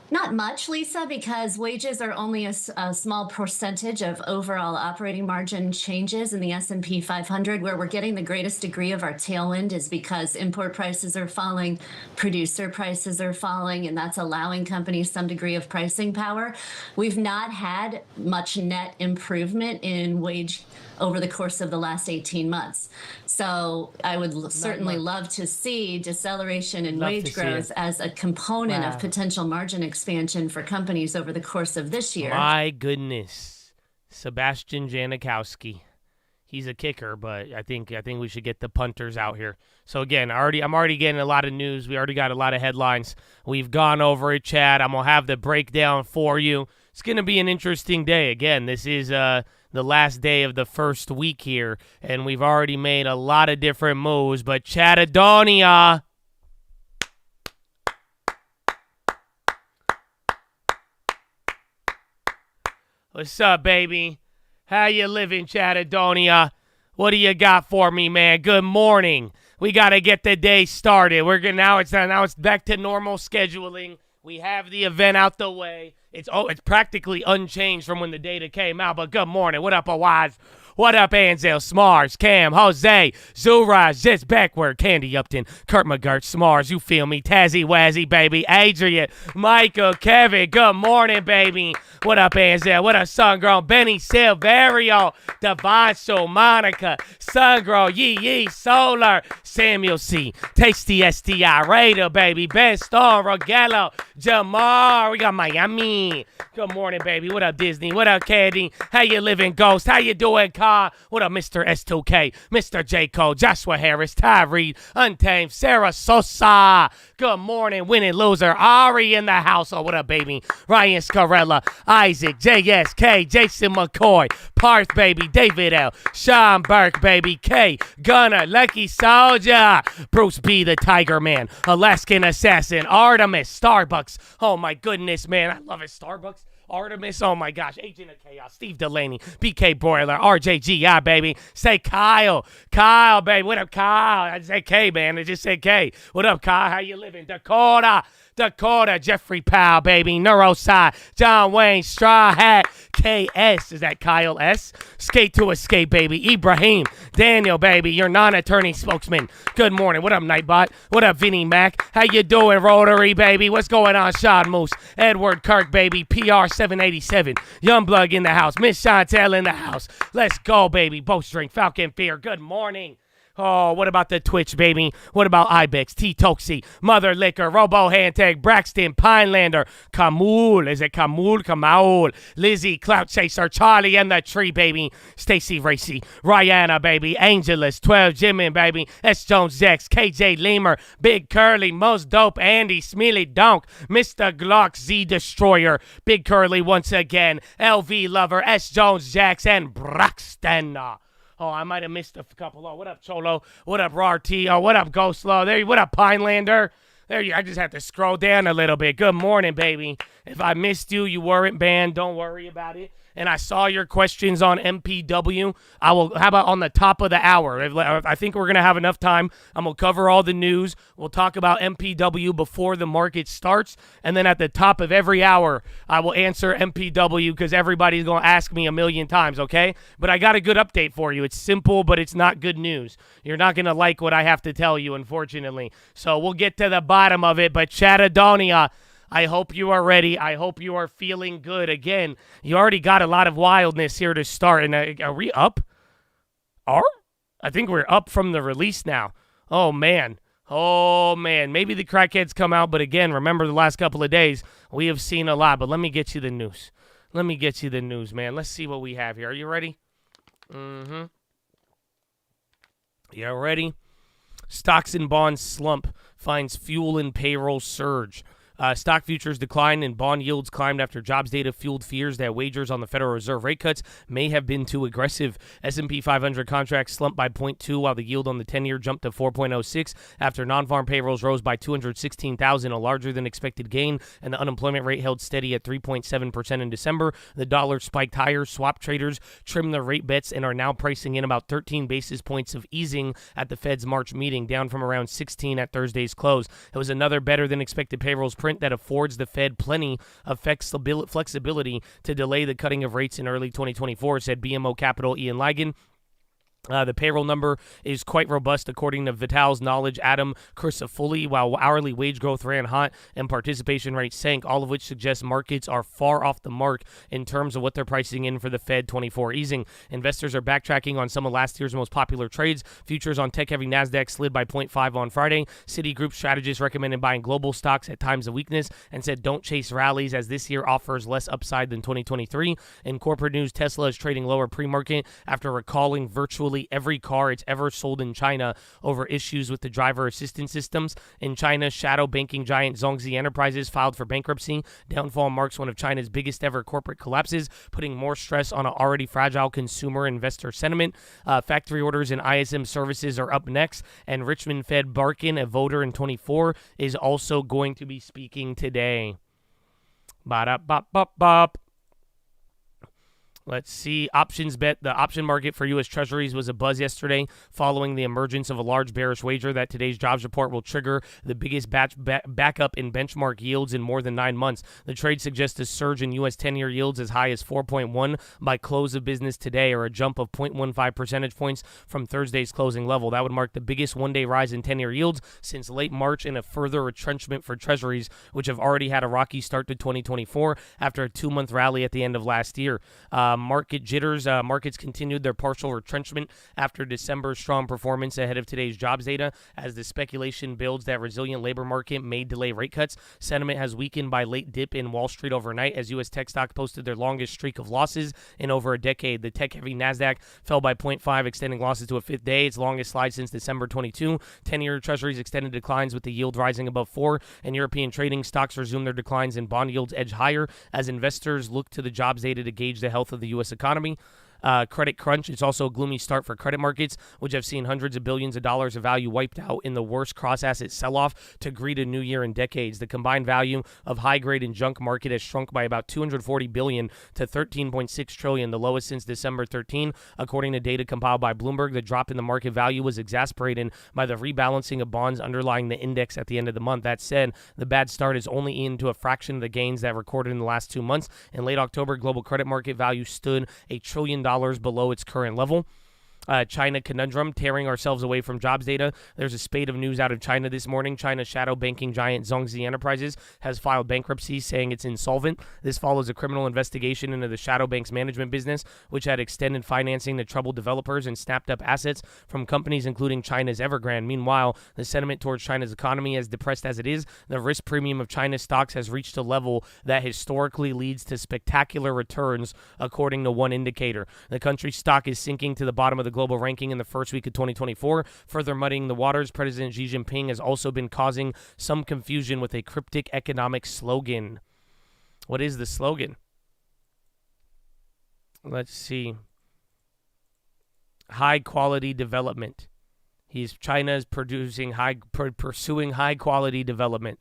Not much, Lisa, because wages are only a small percentage of overall operating margin changes in the S&P 500. Where we're getting the greatest degree of our tailwind is because import prices are falling, producer prices are falling, and that's allowing companies some degree of pricing power. We've not had much net improvement in wage over the course of the last 18 months. So I would certainly love to see deceleration in wage growth as a component of potential margin expansion for companies over the course of this year. My goodness. Sebastian Janikowski. He's a kicker, but I think we should get the punters out here. So again, I'm already getting a lot of news. We already got a lot of headlines. We've gone over it, Chad. I'm going to have the breakdown for you. It's going to be an interesting day. Again, this is the last day of the first week here, and we've already made a lot of different moves. But Chatadonia, what's up, baby? How you living, Chatadonia? What do you got for me, man? Good morning. We got to get the day started. Now it's back to normal scheduling. We have the event out the way. It's practically unchanged from when the data came out. But good morning. What up, Awaz? What up, Ansel, Smars, Cam, Jose, Zuraj, Jets Backward, Candy Upton, Kurt McGirt, Smars, you feel me, Tazzy Wazzy, baby, Adrian, Michael, Kevin, good morning, baby. What up, Ansel? What up, Sungrown, Benny Silverio, Devancho, Monica, Sungrown, Yee, Solar, Samuel C, Tasty STI, Raider, baby, Ben Storm, Rogello, Jamar, we got Miami. Good morning, baby. What up, Disney? What up, Candy? How you living, Ghost? How you doing, Car? What up, Mr. S2K, Mr. J. Cole, Joshua Harris, Ty Reed, Untamed, Sarah Sosa. Good morning, winning loser, Ari in the house. Oh, what up, baby? Ryan Scarella, Isaac, JSK, Jason McCoy, Parth, baby, David L, Sean Burke, baby, K, Gunner, Lucky Soldier, Bruce B, the Tiger Man, Alaskan Assassin, Artemis, Starbucks. Oh, my goodness, man. I love it, Starbucks. Artemis, oh my gosh, Agent of Chaos, Steve Delaney, BK Broiler, RJGI, baby. Say Kyle, baby. What up, Kyle? I say K, man. I just said K. What up, Kyle? How you living? Dakota, Jeffrey Powell, baby. Neurosci, John Wayne, Straw Hat, KS. Is that Kyle S? Skate to Escape, baby. Ibrahim, Daniel, baby. Your non-attorney spokesman. Good morning. What up, Nightbot? What up, Vinny Mac? How you doing, Rotary, baby? What's going on, Sean Moose? Edward Kirk, baby. PR787. Youngblood in the house. Miss Chantel in the house. Let's go, baby. Bowstring, Falcon Fear. Good morning. Oh, what about the Twitch, baby? What about Ibex, T-Toxie, Mother Liquor, Robo Handtag, Braxton, Pinelander, Kamul, is it Kamul? Kamaul, Lizzie, Clout Chaser, Charlie and the Tree, baby, Stacy Racy, Rihanna, baby, Angelus, 12 Jimin, baby, S. Jones X, KJ Lemur, Big Curly, Most Dope, Andy, Smeely Donk, Mr. Glock, Z Destroyer, Big Curly once again, LV Lover, S. Jones Jax, and Braxton. Oh, I might have missed a couple. Oh, what up, Cholo? What up, RT? Oh, what up, Ghostlow? There you. What up, Pinelander? There you. I just have to scroll down a little bit. Good morning, baby. If I missed you, you weren't banned. Don't worry about it. And I saw your questions on MPW. How about on the top of the hour? I think we're going to have enough time. I'm going to cover all the news. We'll talk about MPW before the market starts. And then at the top of every hour, I will answer MPW because everybody's going to ask me a million times, okay? But I got a good update for you. It's simple, but it's not good news. You're not going to like what I have to tell you, unfortunately. So we'll get to the bottom of it. But Chattadonia, I hope you are ready. I hope you are feeling good. Again, you already got a lot of wildness here to start. And are we up? I think we're up from the release now. Oh, man. Maybe the crackheads come out. But again, remember the last couple of days, we have seen a lot. But let me get you the news. Man. Let's see what we have here. Are you ready? Mm-hmm. You ready? Stocks and bonds slump finds fuel and payroll surge. Stock futures declined and bond yields climbed after jobs data fueled fears that wagers on the Federal Reserve rate cuts may have been too aggressive. S&P 500 contracts slumped by 0.2 while the yield on the 10-year jumped to 4.06 after non-farm payrolls rose by 216,000, a larger than expected gain, and the unemployment rate held steady at 3.7% in December. The dollar spiked higher. Swap traders trimmed their rate bets and are now pricing in about 13 basis points of easing at the Fed's March meeting, down from around 16 at Thursday's close. It was another better than expected payrolls print that affords the Fed plenty of flexibility to delay the cutting of rates in early 2024, said BMO Capital Ian Ligon. The payroll number is quite robust, according to Vital's knowledge Adam Crisafulli, while hourly wage growth ran hot and participation rates sank, all of which suggests markets are far off the mark in terms of what they're pricing in for the Fed 24 easing. Investors are backtracking on some of last year's most popular trades. Futures on tech-heavy NASDAQ slid by 0.5 on Friday. Citigroup strategists recommended buying global stocks at times of weakness and said don't chase rallies as this year offers less upside than 2023. In corporate news, Tesla is trading lower pre-market after recalling virtually every car it's ever sold in China over issues with the driver assistance systems. In China, shadow banking giant Zhongzi Enterprises filed for bankruptcy. Downfall marks one of China's biggest ever corporate collapses, putting more stress on an already fragile consumer investor sentiment. Factory orders and ISM services are up next, and Richmond Fed Barkin, a voter in 24, is also going to be speaking today. Ba-da-bop-bop-bop. Let's see. Options bet. The option market for U.S. Treasuries was abuzz yesterday following the emergence of a large bearish wager that today's jobs report will trigger the biggest backup in benchmark yields in more than 9 months. The trade suggests a surge in U.S. 10-year yields as high as 4.1 by close of business today, or a jump of 0.15 percentage points from Thursday's closing level. That would mark the biggest one-day rise in 10-year yields since late March and a further retrenchment for Treasuries, which have already had a rocky start to 2024 after a 2-month rally at the end of last year. Market jitters. Markets continued their partial retrenchment after December's strong performance ahead of today's jobs data, as the speculation builds that resilient labor market may delay rate cuts. Sentiment has weakened by late dip in Wall Street overnight as U.S. tech stocks posted their longest streak of losses in over a decade. The tech-heavy NASDAQ fell by 0.5, extending losses to a fifth day, its longest slide since December 22. 10-year Treasuries extended declines with the yield rising above 4, and European trading stocks resumed their declines and bond yields edge higher as investors look to the jobs data to gauge the health of the U.S. economy. Credit crunch. It's also a gloomy start for credit markets, which have seen hundreds of billions of dollars of value wiped out in the worst cross-asset sell-off to greet a new year in decades. The combined value of high-grade and junk market has shrunk by about $240 billion to $13.6 trillion, the lowest since December 13. According to data compiled by Bloomberg, the drop in the market value was exacerbated by the rebalancing of bonds underlying the index at the end of the month. That said, the bad start is only into a fraction of the gains that recorded in the last 2 months. In late October, global credit market value stood $1 trillion below its current level. China conundrum, tearing ourselves away from jobs data. There's a spate of news out of China this morning. China's shadow banking giant Zhongxi Enterprises has filed bankruptcy, saying it's insolvent. This follows a criminal investigation into the shadow bank's management business, which had extended financing to troubled developers and snapped up assets from companies including China's Evergrande. Meanwhile, the sentiment towards China's economy, as depressed as it is, the risk premium of China's stocks has reached a level that historically leads to spectacular returns, according to one indicator. The country's stock is sinking to the bottom of the global ranking in the first week of 2024. Further muddying the waters, President Xi Jinping has also been causing some confusion with a cryptic economic slogan. What is the slogan? Let's see. High quality development. China's pursuing high quality development.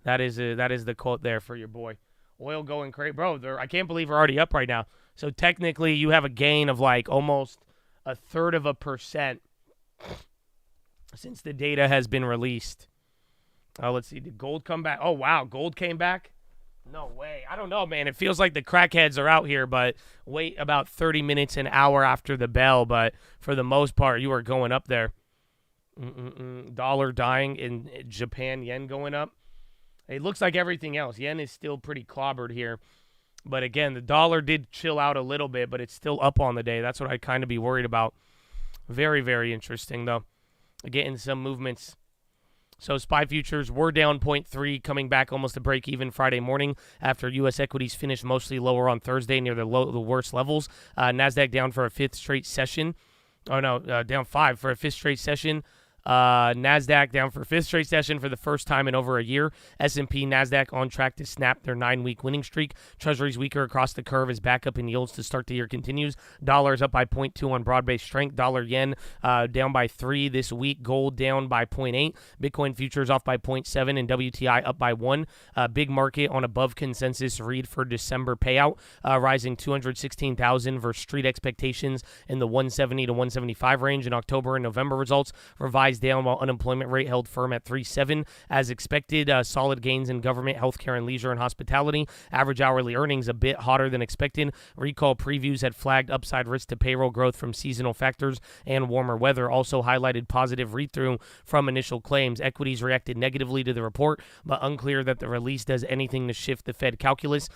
That is the quote there for your boy. Oil going crazy, bro. I can't believe we're already up right now. So technically, you have a gain of like almost 1/3% since the data has been released. Let's see. Did gold come back? Oh, wow. Gold came back? No way. I don't know, man. It feels like the crackheads are out here, but wait about 30 minutes, an hour after the bell. But for the most part, you are going up there. Dollar dying in Japan, yen going up. It looks like everything else. Yen is still pretty clobbered here. But again, the dollar did chill out a little bit, but it's still up on the day. That's what I'd kind of be worried about. Very, very interesting, though. Getting some movements. So SPY futures were down 0.3, coming back almost to break even Friday morning after U.S. equities finished mostly lower on Thursday near the worst levels. NASDAQ down for a fifth straight session. Oh, no, down 5 for a fifth straight session. NASDAQ down for fifth straight session for the first time in over a year. S&P, NASDAQ on track to snap their 9-week winning streak. Treasuries weaker across the curve as backup in yields to start the year continues. Dollars up by 0.2 on broad-based strength. Dollar yen down by 3 this week. Gold down by 0.8. Bitcoin futures off by 0.7 and WTI up by 1. Big market on above consensus read for December payout, rising 216,000 versus street expectations in the 170 to 175 range. In October and November results revised down while unemployment rate held firm at 3.7 as expected. Solid gains in government, healthcare, and leisure and hospitality. Average hourly earnings a bit hotter than expected. Recall previews had flagged upside risk to payroll growth from seasonal factors and warmer weather. Also highlighted positive read-through from initial claims. Equities reacted negatively to the report, but unclear that the release does anything to shift the Fed calculus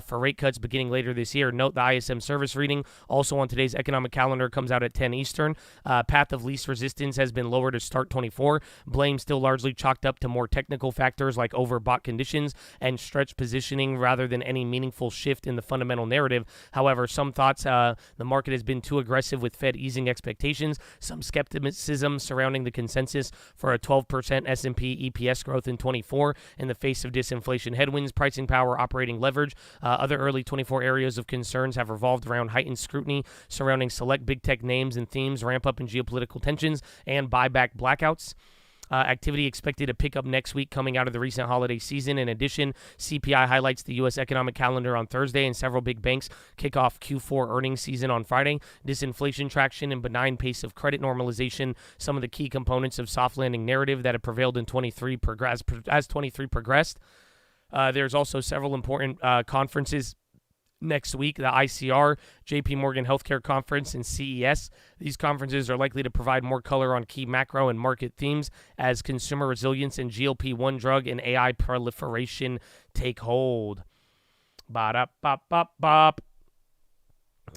for rate cuts beginning later this year. Note the ISM service reading also on today's economic calendar comes out at 10 Eastern. Path of least resistance has been lower to start 24. Blame still largely chalked up to more technical factors like overbought conditions and stretched positioning rather than any meaningful shift in the fundamental narrative. However, some thoughts the market has been too aggressive with Fed easing expectations. Some skepticism surrounding the consensus for a 12% S&P EPS growth in 24 in the face of disinflation headwinds, pricing power, operating leverage. Other early 24 areas of concerns have revolved around heightened scrutiny surrounding select big tech names and themes, ramp up in geopolitical tensions, and buyback blackouts. Activity expected to pick up next week coming out of the recent holiday season. In addition, CPI highlights the U.S. economic calendar on Thursday, and several big banks kick off Q4 earnings season on Friday. Disinflation traction and benign pace of credit normalization, some of the key components of soft landing narrative that have prevailed in 23 as 23 progressed. There's also several important conferences next week, the ICR, JP Morgan Healthcare Conference, and CES. These conferences are likely to provide more color on key macro and market themes as consumer resilience and GLP-1 drug and AI proliferation take hold. Ba-da-bop-bop-bop.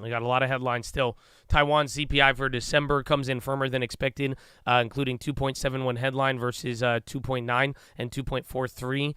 We got a lot of headlines still. Taiwan CPI for December comes in firmer than expected, including 2.71 headline versus 2.9 and 2.43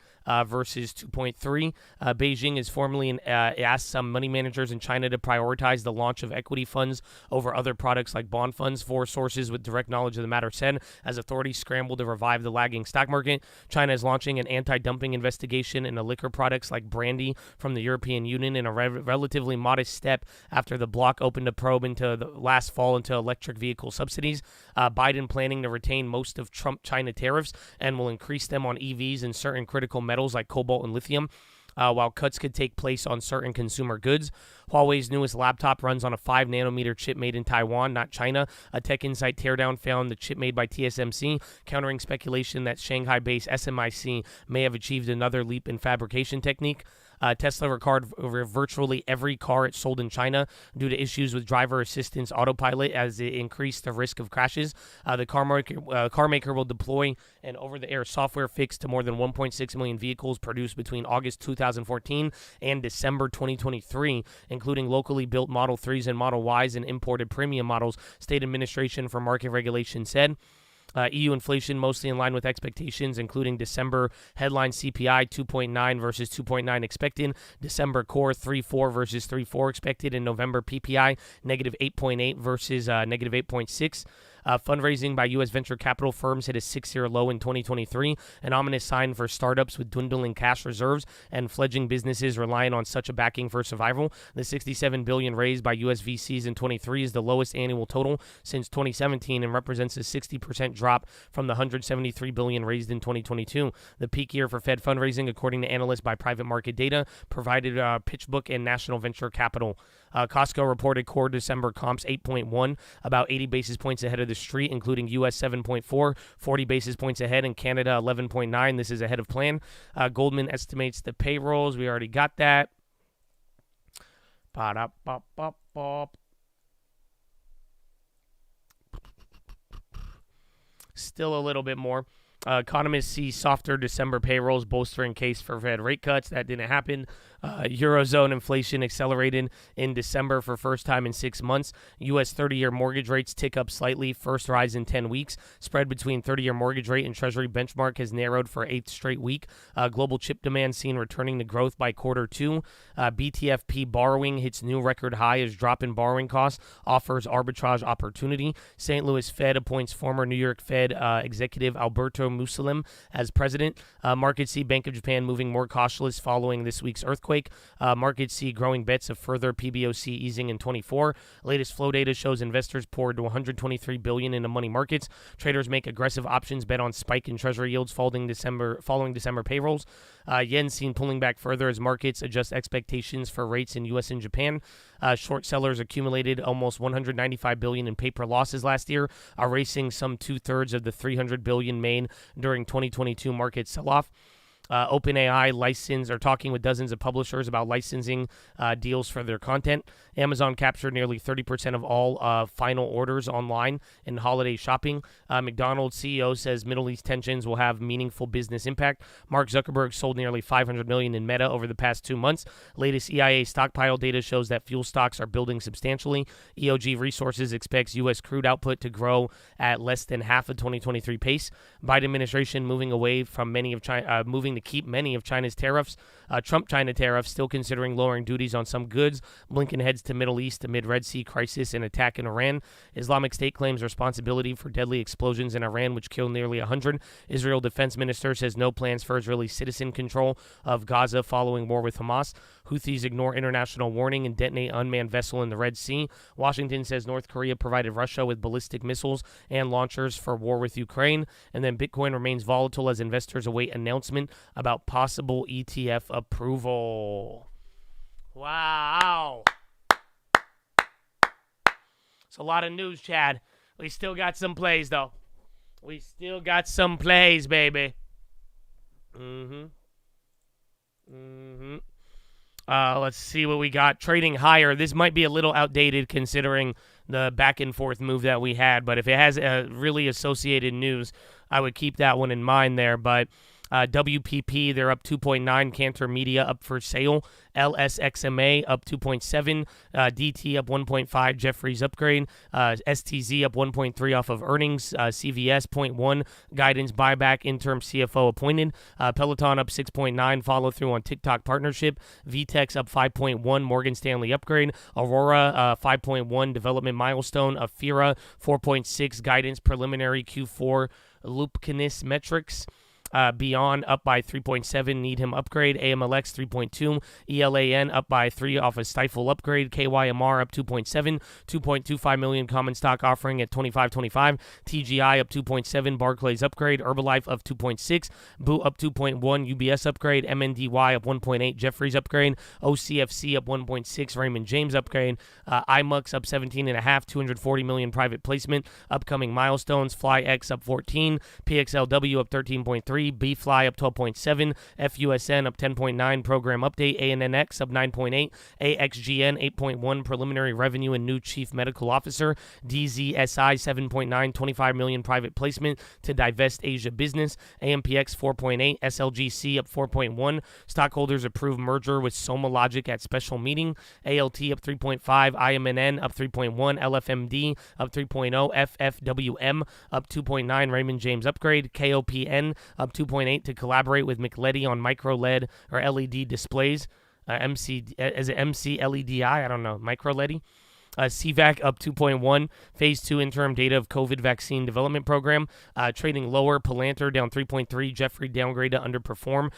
versus 2.3. Beijing is formally asked some money managers in China to prioritize the launch of equity funds over other products like bond funds. Four sources with direct knowledge of the matter said, as authorities scramble to revive the lagging stock market. China is launching an anti-dumping investigation into liquor products like brandy from the European Union in a relatively modest step after the bloc opened a probe into the last fall into electric vehicle subsidies. Biden planning to retain most of Trump-China tariffs and will increase them on EVs and certain critical metals like cobalt and lithium, while cuts could take place on certain consumer goods. Huawei's newest laptop runs on a 5-nanometer chip made in Taiwan, not China. A Tech Insight teardown found the chip made by TSMC, countering speculation that Shanghai-based SMIC may have achieved another leap in fabrication technique. Tesla recalled virtually every car it sold in China due to issues with driver assistance autopilot as it increased the risk of crashes. The car maker will deploy an over-the-air software fix to more than 1.6 million vehicles produced between August 2014 and December 2023, including locally built Model 3s and Model Ys and imported premium models, State Administration for Market Regulation said. EU inflation mostly in line with expectations, including December headline CPI 2.9 versus 2.9 expected, December core 3.4 versus 3.4 expected, and November PPI negative 8.8 versus negative 8.6. Fundraising by U.S. venture capital firms hit a 6-year low in 2023, an ominous sign for startups with dwindling cash reserves and fledgling businesses relying on such a backing for survival. The $67 billion raised by U.S. VCs in 23 is the lowest annual total since 2017 and represents a 60% drop from the $173 billion raised in 2022. The peak year for Fed fundraising, according to analysts by private market data, provided PitchBook and National Venture Capital. Costco reported core December comps 8.1, about 80 basis points ahead of the street, including U.S. 7.4, 40 basis points ahead, and Canada 11.9. This is ahead of plan. Goldman estimates the payrolls. We already got that. Still a little bit more. Economists see softer December payrolls bolstering case for Fed rate cuts. That didn't happen. Eurozone inflation accelerated in December for first time in 6 months. U.S. 30-year mortgage rates tick up slightly, first rise in 10 weeks. Spread between 30-year mortgage rate and Treasury benchmark has narrowed for 8th straight week. Global chip demand seen returning to growth by quarter 2. BTFP borrowing hits new record high as drop in borrowing costs offers arbitrage opportunity. St. Louis Fed appoints former New York Fed executive Alberto Musalem as president. Markets see Bank of Japan moving more cautious following this week's earthquake. Markets see growing bets of further PBOC easing in 24. Latest flow data shows investors poured $123 billion into money markets. Traders make aggressive options bet on spike in Treasury yields following December payrolls. Yen seen pulling back further as markets adjust expectations for rates in U.S. and Japan. Short sellers accumulated almost $195 billion in paper losses last year, erasing some 2/3 of the $300 billion made during 2022 market sell-off. OpenAI are talking with dozens of publishers about licensing deals for their content. Amazon captured nearly 30% of all final orders online in holiday shopping. McDonald's CEO says Middle East tensions will have meaningful business impact. Mark Zuckerberg sold nearly $500 million in Meta over the past 2 months. Latest EIA stockpile data shows that fuel stocks are building substantially. EOG Resources expects U.S. crude output to grow at less than half of 2023 pace. Biden administration moving to keep many of China's tariffs. Trump-China tariffs, still considering lowering duties on some goods. Blinken heads to Middle East amid Red Sea crisis and attack in Iran. Islamic State claims responsibility for deadly explosions in Iran, which killed nearly 100. Israel defense minister says no plans for Israeli citizen control of Gaza following war with Hamas. Houthis ignore international warning and detonate unmanned vessel in the Red Sea. Washington says North Korea provided Russia with ballistic missiles and launchers for war with Ukraine. And then then Bitcoin remains volatile as investors await announcement about possible ETF approval. Wow. It's a lot of news, Chad. We still got some plays, though. We still got some plays, baby. Let's see what we got. Trading higher. This might be a little outdated considering the back and forth move that we had, but if it has really associated news, I would keep that one in mind there. But WPP, they're up 2.9. Cantor Media up for sale. LSXMA up 2.7. DT up 1.5. Jeffries upgrade. STZ up 1.3 off of earnings. CVS 0.1. Guidance buyback. Interim CFO appointed. Peloton up 6.9. Follow through on TikTok partnership. VTEX up 5.1. Morgan Stanley upgrade. Aurora 5.1. Development milestone. Afira 4.6. Guidance preliminary Q4. Lupkiness metrics. Beyond up by 3.7, Needham upgrade. AMLX 3.2, ELAN up by 3 off a Stifle upgrade. KYMR up 2.7, 2.25 million common stock offering at 25.25. TGI up 2.7, Barclays upgrade. Herbalife up 2.6, Boo up 2.1, UBS upgrade. MNDY up 1.8, Jeffries upgrade. OCFC up 1.6, Raymond James upgrade. IMUX up 17.5, 240 million private placement. Upcoming milestones. FlyX up 14, PXLW up 13.3. B-Fly up 12.7, FUSN up 10.9, program update, ANNX up 9.8, AXGN 8.1, preliminary revenue and new chief medical officer, DZSI 7.9, 25 million private placement to divest Asia business, AMPX 4.8, SLGC up 4.1, stockholders approve merger with SomaLogic at special meeting, ALT up 3.5, IMNN up 3.1, LFMD up 3.0, FFWM up 2.9, Raymond James upgrade, KOPN up 2.8 to collaborate with McLED on micro LED or LED displays. Is it MCLEDI? I don't know. Micro LED. CVAC up 2.1. Phase 2 interim data of COVID vaccine development program. Trading lower. Palantir down 3.3. Jeffrey downgrade to underperform.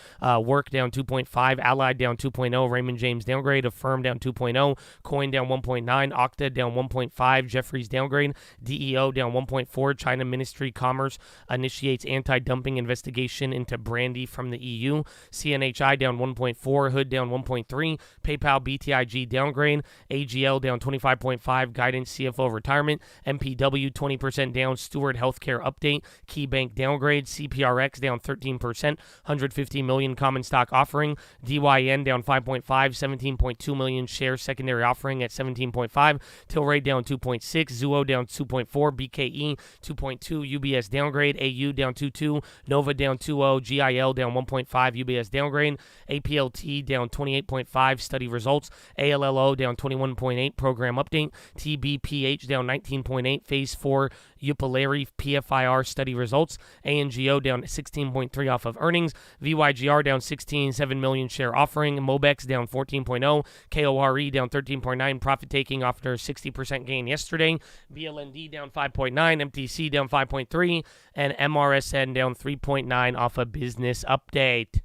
Work down 2.5. Allied down 2.0. Raymond James downgrade. Affirm down 2.0. Coin down 1.9. Okta down 1.5. Jeffries downgrade. DEO down 1.4. China Ministry Commerce initiates anti-dumping investigation into brandy from the EU. CNHI down 1.4. Hood down 1.3. PayPal BTIG downgrade. AGL down 25.5. Guidance CFO retirement. MPW 20% down. Steward Healthcare update. KeyBank downgrade. CPRX down 13%. 150 million common stock offering. DYN down 5.5. 17.2 million shares secondary offering at 17.5. Tilray down 2.6. Zuo down 2.4. BKE 2.2. UBS downgrade. AU down 2.2. Nova down 2.0. GIL down 1.5. UBS downgrade. APLT down 28.5. Study results. ALLO down 21.8. Program update. TBPH down 19.8. Phase 4 Upilari PFIR study results. ANGO down 16.3 off of earnings. VYGR down 16, 7 million share offering. Mobex down 14.0. KORE down 13.9. Profit taking after a 60% gain yesterday. BLND down 5.9. MTC down 5.3. And MRSN down 3.9 off a business update.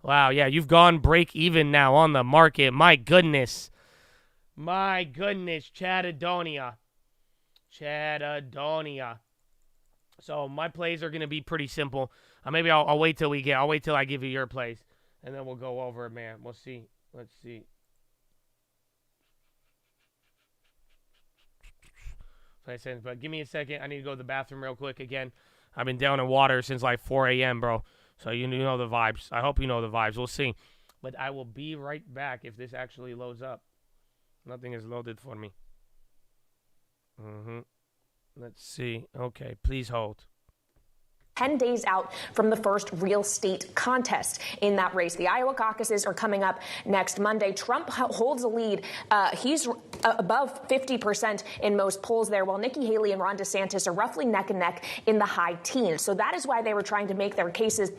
Wow, yeah, you've gone break even now on the market. My goodness. My goodness, Chadadonia. So my plays are going to be pretty simple. Maybe I'll wait till I give you your plays, and then we'll go over it, man. We'll see. Let's see. But give me a second. I need to go to the bathroom real quick again. I've been down in water since like 4 a.m., bro. So you know the vibes. I hope you know the vibes. We'll see. But I will be right back if this actually loads up. Nothing is loaded for me. Let's see. Okay, please hold. 10 days out from the first real state contest in that race. The Iowa caucuses are coming up next Monday. Trump holds a lead. He's above 50% in most polls there, while Nikki Haley and Ron DeSantis are roughly neck and neck in the high teens. So that is why they were trying to make their cases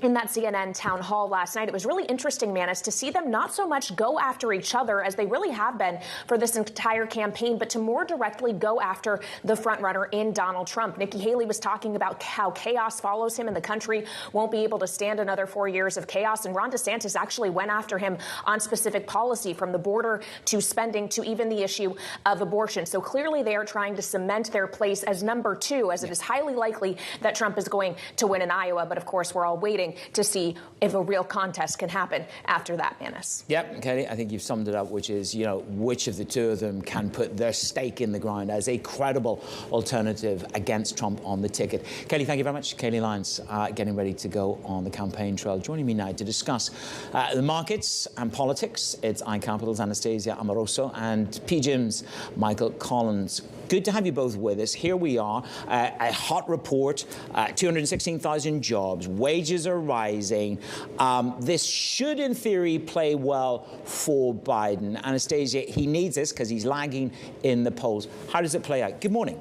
in that CNN town hall last night. It was really interesting, Manis, to see them not so much go after each other as they really have been for this entire campaign, but to more directly go after the frontrunner in Donald Trump. Nikki Haley was talking about how chaos follows him and the country won't be able to stand another 4 years of chaos. And Ron DeSantis actually went after him on specific policy, from the border to spending to even the issue of abortion. So clearly they are trying to cement their place as number two, as it is highly likely that Trump is going to win in Iowa. But of course, we're all waiting to see if a real contest can happen after that, Manis. Yep, Kelly, I think you've summed it up, which is, which of the two of them can put their stake in the ground as a credible alternative against Trump on the ticket. Kelly, thank you very much. Kelly Lyons, getting ready to go on the campaign trail. Joining me now to discuss the markets and politics, it's iCapital's Anastasia Amoroso and PGIM's Michael Collins. Good to have you both with us. Here we are, a hot report, 216,000 jobs, wages are rising. This should, in theory, play well for Biden. Anastasia, he needs this because he's lagging in the polls. How does it play out? Good morning.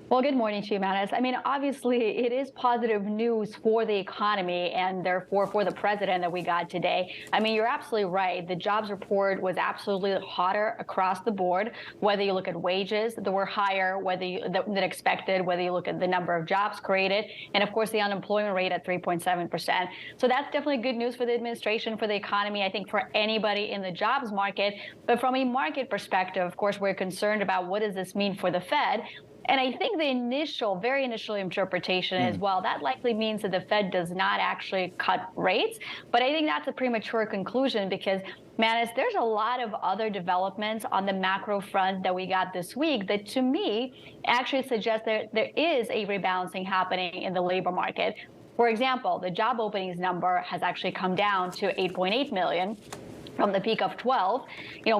Well, good morning to you, Manis. I mean, obviously, it is positive news for the economy and therefore for the president that we got today. I mean, you're absolutely right. The jobs report was absolutely hotter across the board, whether you look at wages that were higher than expected, whether you look at the number of jobs created, and of course, the unemployment rate at 3.7%. So that's definitely good news for the administration, for the economy, I think for anybody in the jobs market. But from a market perspective, of course, we're concerned about what does this mean for the Fed. And I think the very initial interpretation is, well, that likely means that the Fed does not actually cut rates. But I think that's a premature conclusion because, Manis, there's a lot of other developments on the macro front that we got this week that, to me, actually suggest that there is a rebalancing happening in the labor market. For example, the job openings number has actually come down to 8.8 million. From the peak of 12.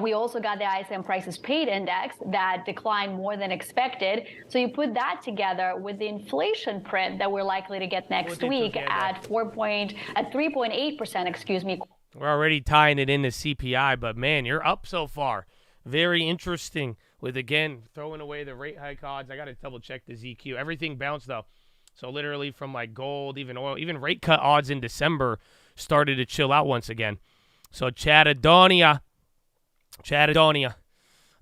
We also got the ISM prices paid index that declined more than expected. So you put that together with the inflation print that we're likely to get next week at 3.8%, excuse me. We're already tying it into CPI, but man, you're up so far. Very interesting with, again, throwing away the rate hike odds. I got to double check the ZQ. Everything bounced though. So literally from like gold, even oil, even rate cut odds in December started to chill out once again. So Chattadonia,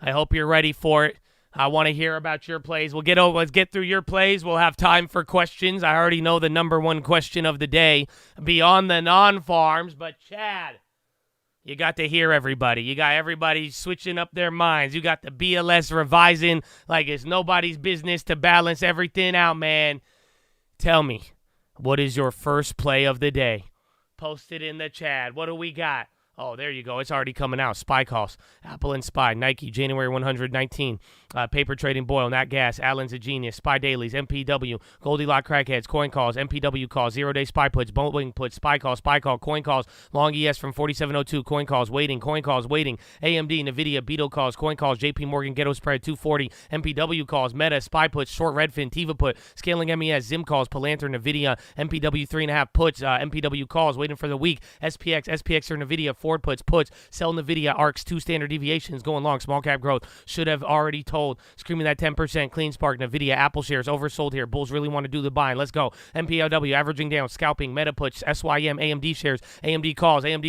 I hope you're ready for it. I want to hear about your plays. Let's get through your plays. We'll have time for questions. I already know the number one question of the day beyond the non-farms, but Chad, you got to hear everybody. You got everybody switching up their minds. You got the BLS revising like it's nobody's business to balance everything out, man. Tell me, what is your first play of the day? Post it in the chat. What do we got? Oh, there you go. It's already coming out. SPY calls. Apple and SPY. Nike, January 119. Paper trading Boyle, Nat Gas, Allen's a Genius, SPY Dailies, MPW, Goldilocks Crackheads, Coin Calls, MPW calls, 0-day SPY puts, Boeing puts, SPY call, Coin Calls, Long ES from 4702, Coin Calls, waiting, AMD, NVIDIA, Beetle calls, Coin Calls, JP Morgan, Ghetto Spread, 240, MPW calls, Meta, SPY puts, Short Redfin, Tiva put, Scaling MES, Zim calls, Palantir, NVIDIA, MPW 3.5 puts, MPW calls, waiting for the week, SPX or NVIDIA, Ford puts, sell NVIDIA, ARCs, 2 standard deviations, going long, small cap growth, should have already told. Screaming that 10%, Clean Spark, NVIDIA, Apple shares, oversold here. Bulls really want to do the buying. Let's go. MPLW, averaging down, scalping, Meta puts, SYM, AMD shares, AMD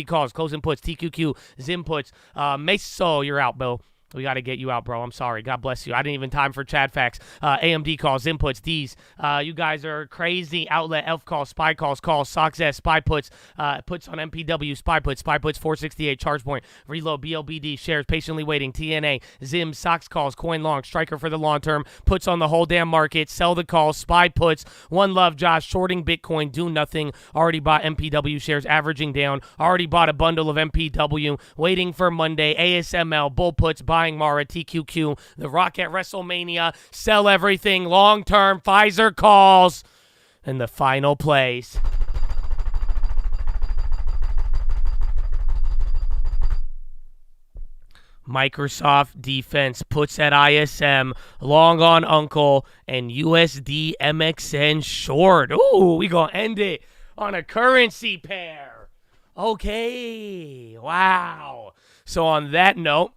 calls, closing puts, TQQ, Zim puts. Meso, you're out, Bill. We got to get you out, bro. I'm sorry. God bless you. I didn't even time for Chad facts. AMD calls, inputs, D's. You guys are crazy. Outlet, ELF calls, SPY calls, Sox S, SPY puts on MPW, SPY puts 468, charge point, reload, BLBD, shares, patiently waiting, TNA, Zim, Sox calls, coin long, striker for the long term, puts on the whole damn market, sell the calls, SPY puts, one love, Josh, shorting Bitcoin, do nothing, already bought MPW shares, averaging down, already bought a bundle of MPW, waiting for Monday, ASML, bull puts, buying Mara, TQQ, The Rock at WrestleMania, sell everything, long-term, Pfizer calls, and the final plays. Microsoft defense puts at ISM, long on Uncle, and USD MXN short. Ooh, we gonna end it on a currency pair. Okay, wow. So on that note,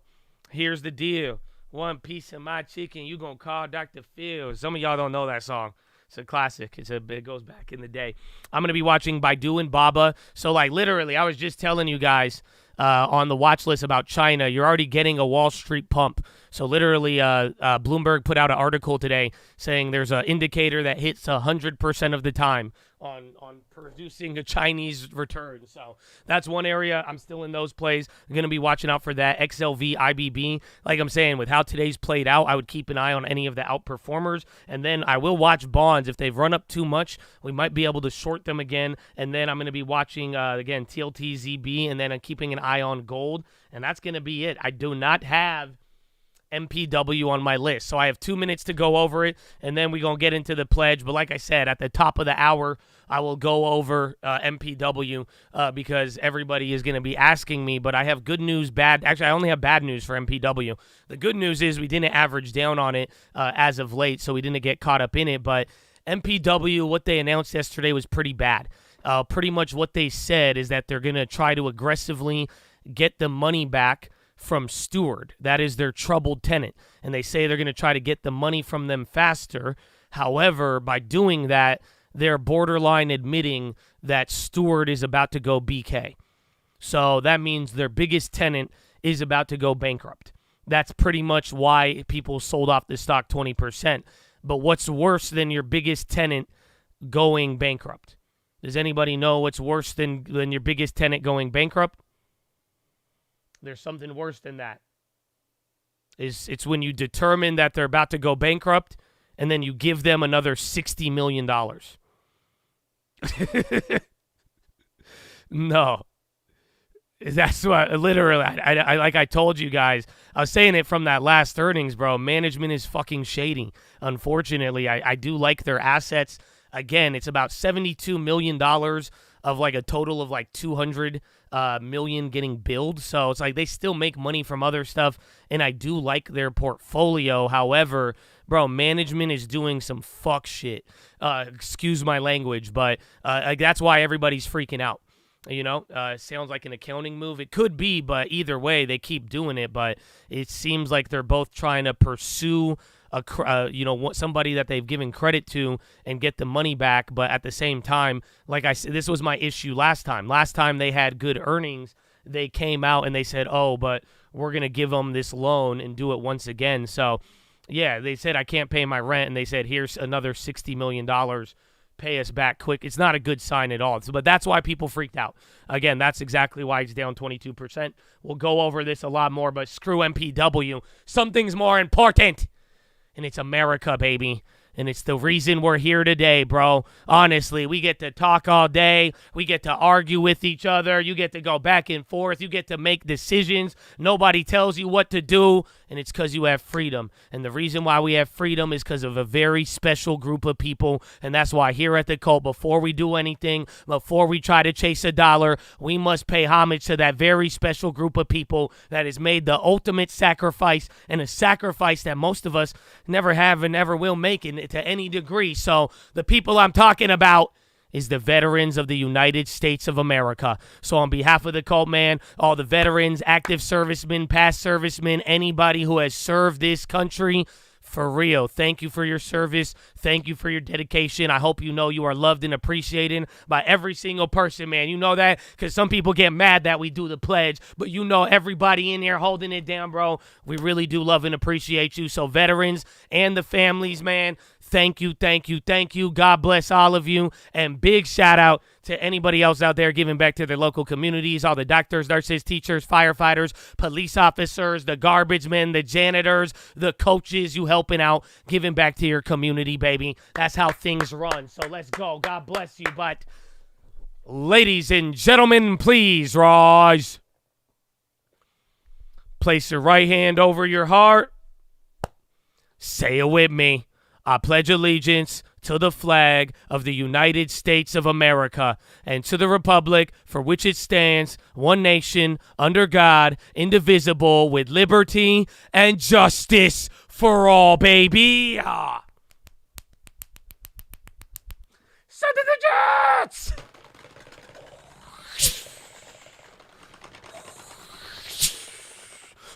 here's the deal. One piece of my chicken, you gonna call Dr. Phil. Some of y'all don't know that song. It's a classic. It goes back in the day. I'm going to be watching Baidu and Baba. So, like, literally, I was just telling you guys on the watch list about China, you're already getting a Wall Street pump. So, literally, Bloomberg put out an article today saying there's an indicator that hits 100% of the time on producing a Chinese return. So that's one area. I'm still in those plays. I'm going to be watching out for that. XLV, IBB. Like I'm saying, with how today's played out, I would keep an eye on any of the outperformers. And then I will watch bonds. If they've run up too much, we might be able to short them again. And then I'm going to be watching, again, TLTZB, and then I'm keeping an eye on gold. And that's going to be it. I do not have MPW on my list. So I have 2 minutes to go over it, and then we're going to get into the pledge. But like I said, at the top of the hour, I will go over MPW because everybody is going to be asking me. But I have good news, bad. Actually, I only have bad news for MPW. The good news is we didn't average down on it as of late, so we didn't get caught up in it. But MPW, what they announced yesterday was pretty bad. Pretty much what they said is that they're going to try to aggressively get the money back from Steward. That is their troubled tenant. And they say they're going to try to get the money from them faster. However, by doing that, they're borderline admitting that Steward is about to go BK. So that means their biggest tenant is about to go bankrupt. That's pretty much why people sold off the stock 20%. But what's worse than your biggest tenant going bankrupt? Does anybody know what's worse than your biggest tenant going bankrupt? There's something worse than that. It's when you determine that they're about to go bankrupt and then you give them another $60 million. No. That's what, literally, I like I told you guys, I was saying it from that last earnings, bro. Management is fucking shady. Unfortunately, I do like their assets. Again, it's about $72 million of like a total of like 200 million getting billed. So it's like they still make money from other stuff, and I do like their portfolio. However, bro, management is doing some fuck shit. Excuse my language, but like that's why everybody's freaking out. You know, sounds like an accounting move. It could be, but either way, they keep doing it. But it seems like they're both trying to pursue somebody that they've given credit to and get the money back. But at the same time, like I said, this was my issue last time. Last time they had good earnings, they came out and they said, oh, but we're going to give them this loan and do it once again. So, yeah, they said I can't pay my rent, and they said here's another $60 million. Pay us back quick. It's not a good sign at all. But that's why people freaked out. Again, that's exactly why it's down 22%. We'll go over this a lot more, but screw MPW. Something's more important. And it's America, baby. And it's the reason we're here today, bro. Honestly, we get to talk all day. We get to argue with each other. You get to go back and forth. You get to make decisions. Nobody tells you what to do. And it's because you have freedom. And the reason why we have freedom is because of a very special group of people. And that's why here at the Cult, before we do anything, before we try to chase a dollar, we must pay homage to that very special group of people that has made the ultimate sacrifice, and a sacrifice that most of us never have and never will make to any degree. So the people I'm talking about is the veterans of the United States of America. So on behalf of the Cult, man, all the veterans, active servicemen, past servicemen, anybody who has served this country, for real, thank you for your service. Thank you for your dedication. I hope you know you are loved and appreciated by every single person, man. You know that? Because some people get mad that we do the pledge, but you know everybody in here holding it down, bro. We really do love and appreciate you. So veterans and the families, man, thank you, thank you, thank you. God bless all of you. And big shout out to anybody else out there giving back to their local communities, all the doctors, nurses, teachers, firefighters, police officers, the garbage men, the janitors, the coaches, you helping out, giving back to your community, baby. That's how things run. So let's go. God bless you. But ladies and gentlemen, please rise. Place your right hand over your heart. Say it with me. I pledge allegiance to the flag of the United States of America and to the republic for which it stands, one nation, under God, indivisible, with liberty and justice for all, baby. Send to the Jets!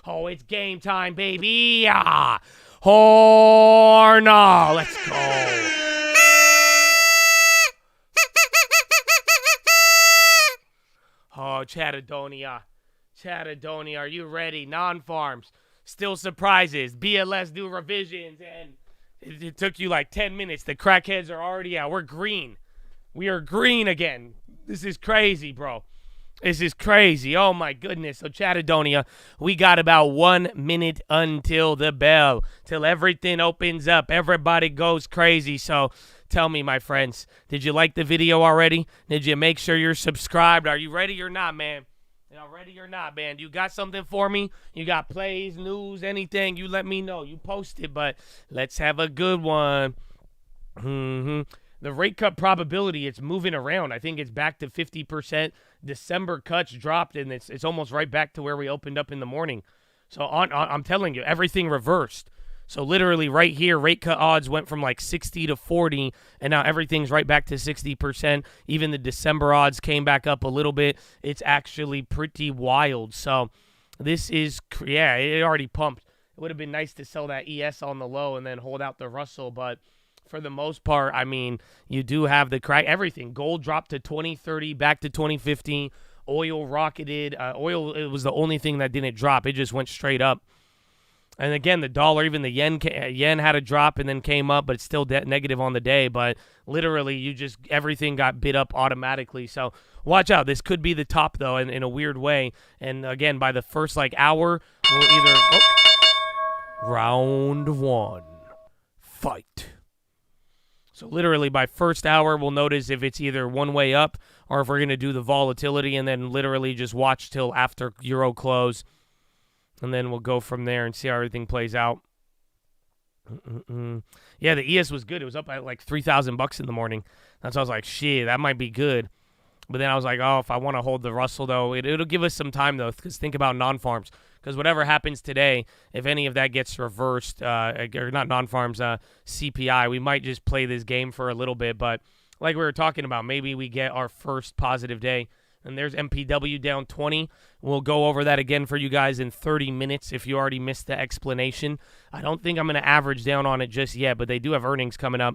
Oh, it's game time, baby. Horn! Let's go. Oh, Chattadonia. Chattadonia, are you ready? Non-farms. Still surprises. BLS do revisions, and it took you like 10 minutes. The crackheads are already out. We're green. We are green again. This is crazy, bro. This is crazy. Oh, my goodness. So, Chattadonia, we got about 1 minute until the bell, till everything opens up. Everybody goes crazy. So, tell me, my friends, did you like the video already? Did you make sure you're subscribed? Are you ready or not, man? Ready or not, man? You got something for me? You got plays, news, anything? You let me know. You post it, but let's have a good one. The rate cut probability, it's moving around. I think it's back to 50%. December cuts dropped, and it's almost right back to where we opened up in the morning. So I'm telling you, everything reversed. So literally right here, rate cut odds went from like 60 to 40, and now everything's right back to 60%. Even the December odds came back up a little bit. It's actually pretty wild. So this is, yeah, it already pumped. It would have been nice to sell that ES on the low and then hold out the Russell, but for the most part, I mean, you do have the crack. Everything. Gold dropped to 2030, back to 2015. Oil rocketed. Oil, it was the only thing that didn't drop. It just went straight up. And again, the dollar, even the yen had a drop and then came up, but it's still negative on the day. But literally, everything got bid up automatically. So watch out. This could be the top, though, in a weird way. And again, by the first hour, we'll either round one, fight. So literally, by first hour, we'll notice if it's either one way up or if we're going to do the volatility, and then literally just watch till after Euro close. And then we'll go from there and see how everything plays out. Yeah, the ES was good. It was up at like $3,000 in the morning. That's why I was like, shit, that might be good. But then I was like, oh, if I want to hold the Russell, though, it'll give us some time, though, because think about non-farms. Because whatever happens today, if any of that gets reversed, or not non-farms, CPI, we might just play this game for a little bit. But like we were talking about, maybe we get our first positive day. And there's MPW down 20. We'll go over that again for you guys in 30 minutes if you already missed the explanation. I don't think I'm going to average down on it just yet, but they do have earnings coming up.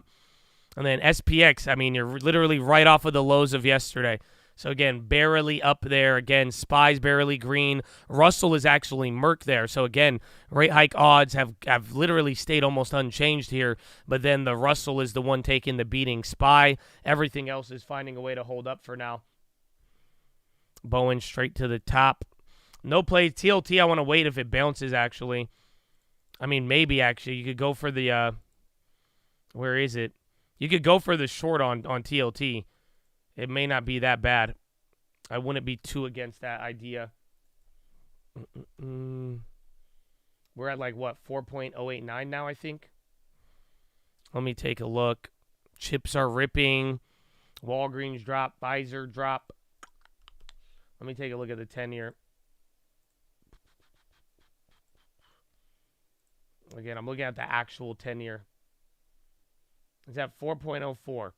And then SPX, I mean, you're literally right off of the lows of yesterday. So, again, barely up there. Again, SPY's barely green. Russell is actually Merc there. So, again, rate hike odds have literally stayed almost unchanged here. But then the Russell is the one taking the beating. SPY, everything else is finding a way to hold up for now. Bowen straight to the top. No play. TLT, I want to wait if it bounces, actually. I mean, maybe, actually. You could go for the, where is it? You could go for the short on TLT. It may not be that bad. I wouldn't be too against that idea. We're at like, what, 4.089 now, I think? Let me take a look. Chips are ripping. Walgreens drop. Pfizer drop. Let me take a look at the 10-year. Again, I'm looking at the actual 10-year. It's at 4.04.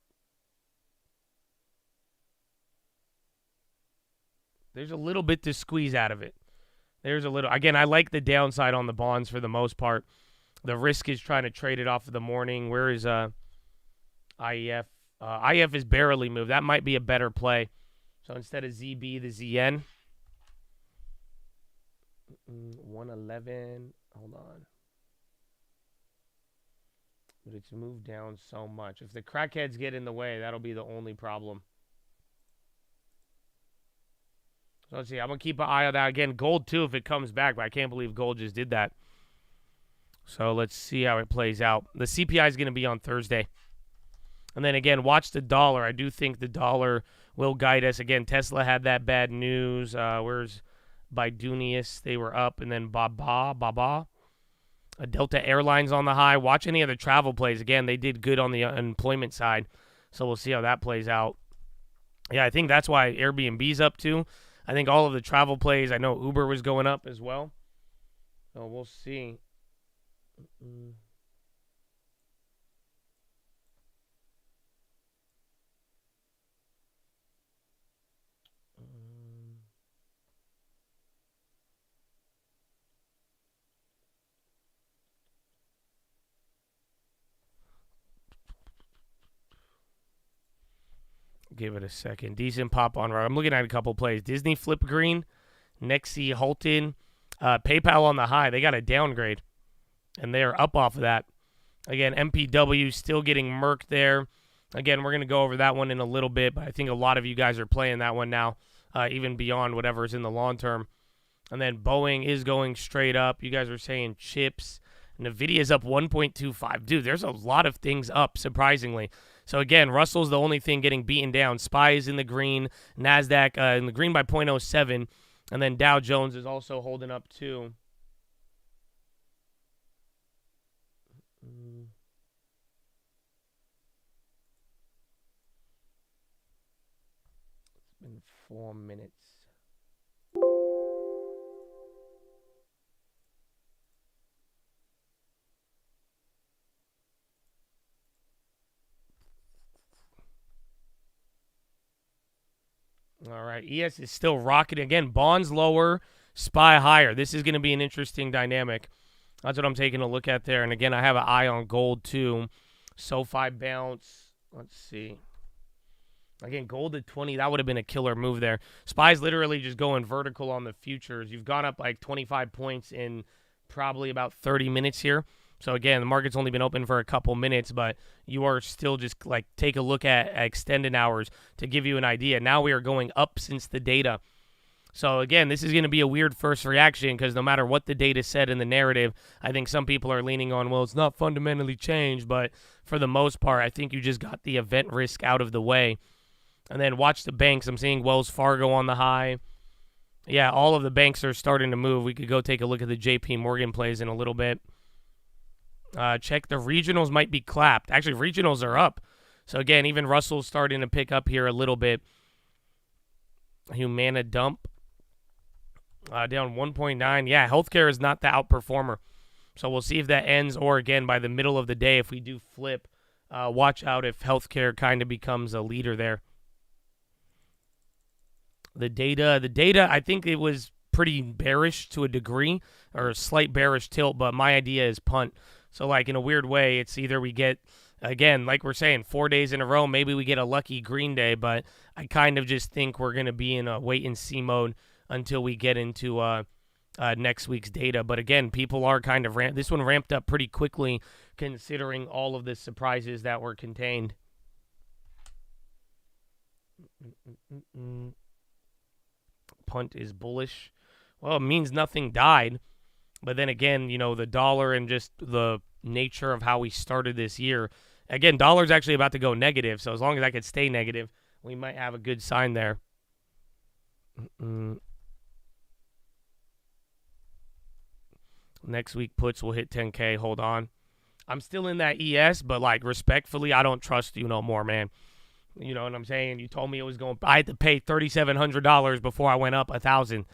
There's a little bit to squeeze out of it. There's a little. Again, I like the downside on the bonds for the most part. The risk is trying to trade it off of the morning. Where is IEF? IEF is barely moved. That might be a better play. So instead of ZB, the ZN. 111. Hold on. But it's moved down so much. If the crackheads get in the way, that'll be the only problem. So let's see. I'm going to keep an eye on that. Again, gold too if it comes back. But I can't believe gold just did that. So let's see how it plays out. The CPI is going to be on Thursday. And then again, watch the dollar. I do think the dollar will guide us. Again, Tesla had that bad news. Where's Bidunius? They were up. And then Baba. Delta Airlines on the high. Watch any other travel plays. Again, they did good on the employment side. So we'll see how that plays out. Yeah, I think that's why Airbnb's up too. I think all of the travel plays, I know Uber was going up as well. So we'll see. Give it a second. Decent pop on. I'm looking at a couple plays. Disney flip green. Nexi Holton. PayPal on the high. They got a downgrade. And they're up off of that. Again, MPW still getting murked there. Again, we're going to go over that one in a little bit, but I think a lot of you guys are playing that one now, even beyond whatever's in the long term. And then Boeing is going straight up. You guys are saying chips. NVIDIA's up 1.25. Dude, there's a lot of things up, surprisingly. So, again, Russell's the only thing getting beaten down. SPY is in the green. NASDAQ in the green by 0.07. And then Dow Jones is also holding up, too. It's been 4 minutes. All right, ES is still rocketing. Again, bonds lower, SPY higher. This is going to be an interesting dynamic. That's what I'm taking a look at there. And again, I have an eye on gold too. SoFi bounce. Let's see. Again, gold at 20. That would have been a killer move there. SPY's literally just going vertical on the futures. You've gone up like 25 points in probably about 30 minutes here. So, again, the market's only been open for a couple minutes, but you are still just, like, take a look at extended hours to give you an idea. Now we are going up since the data. So, again, this is going to be a weird first reaction because no matter what the data said in the narrative, I think some people are leaning on, well, it's not fundamentally changed, but for the most part, I think you just got the event risk out of the way. And then watch the banks. I'm seeing Wells Fargo on the high. Yeah, all of the banks are starting to move. We could go take a look at the JP Morgan plays in a little bit. Check the regionals might be clapped. Actually, regionals are up. So, again, even Russell's starting to pick up here a little bit. Humana dump. Down 1.9. Yeah, healthcare is not the outperformer. So, we'll see if that ends or, again, by the middle of the day, if we do flip, watch out if healthcare kind of becomes a leader there. The data, I think it was pretty bearish to a degree or a slight bearish tilt, but my idea is punt. So, like, in a weird way, it's either we get, again, like we're saying, 4 days in a row, maybe we get a lucky green day, but I kind of just think we're going to be in a wait-and-see mode until we get into next week's data. But, again, people are kind of this one ramped up pretty quickly considering all of the surprises that were contained. Punt is bullish. Well, it means nothing died. But then again, you know, the dollar and just the nature of how we started this year. Again, dollar's actually about to go negative. So as long as I could stay negative, we might have a good sign there. Next week puts will hit 10K. Hold on. I'm still in that ES, but like respectfully, I don't trust you no more, man. You know what I'm saying? You told me it was going. I had to pay $3,700 before I went up $1,000.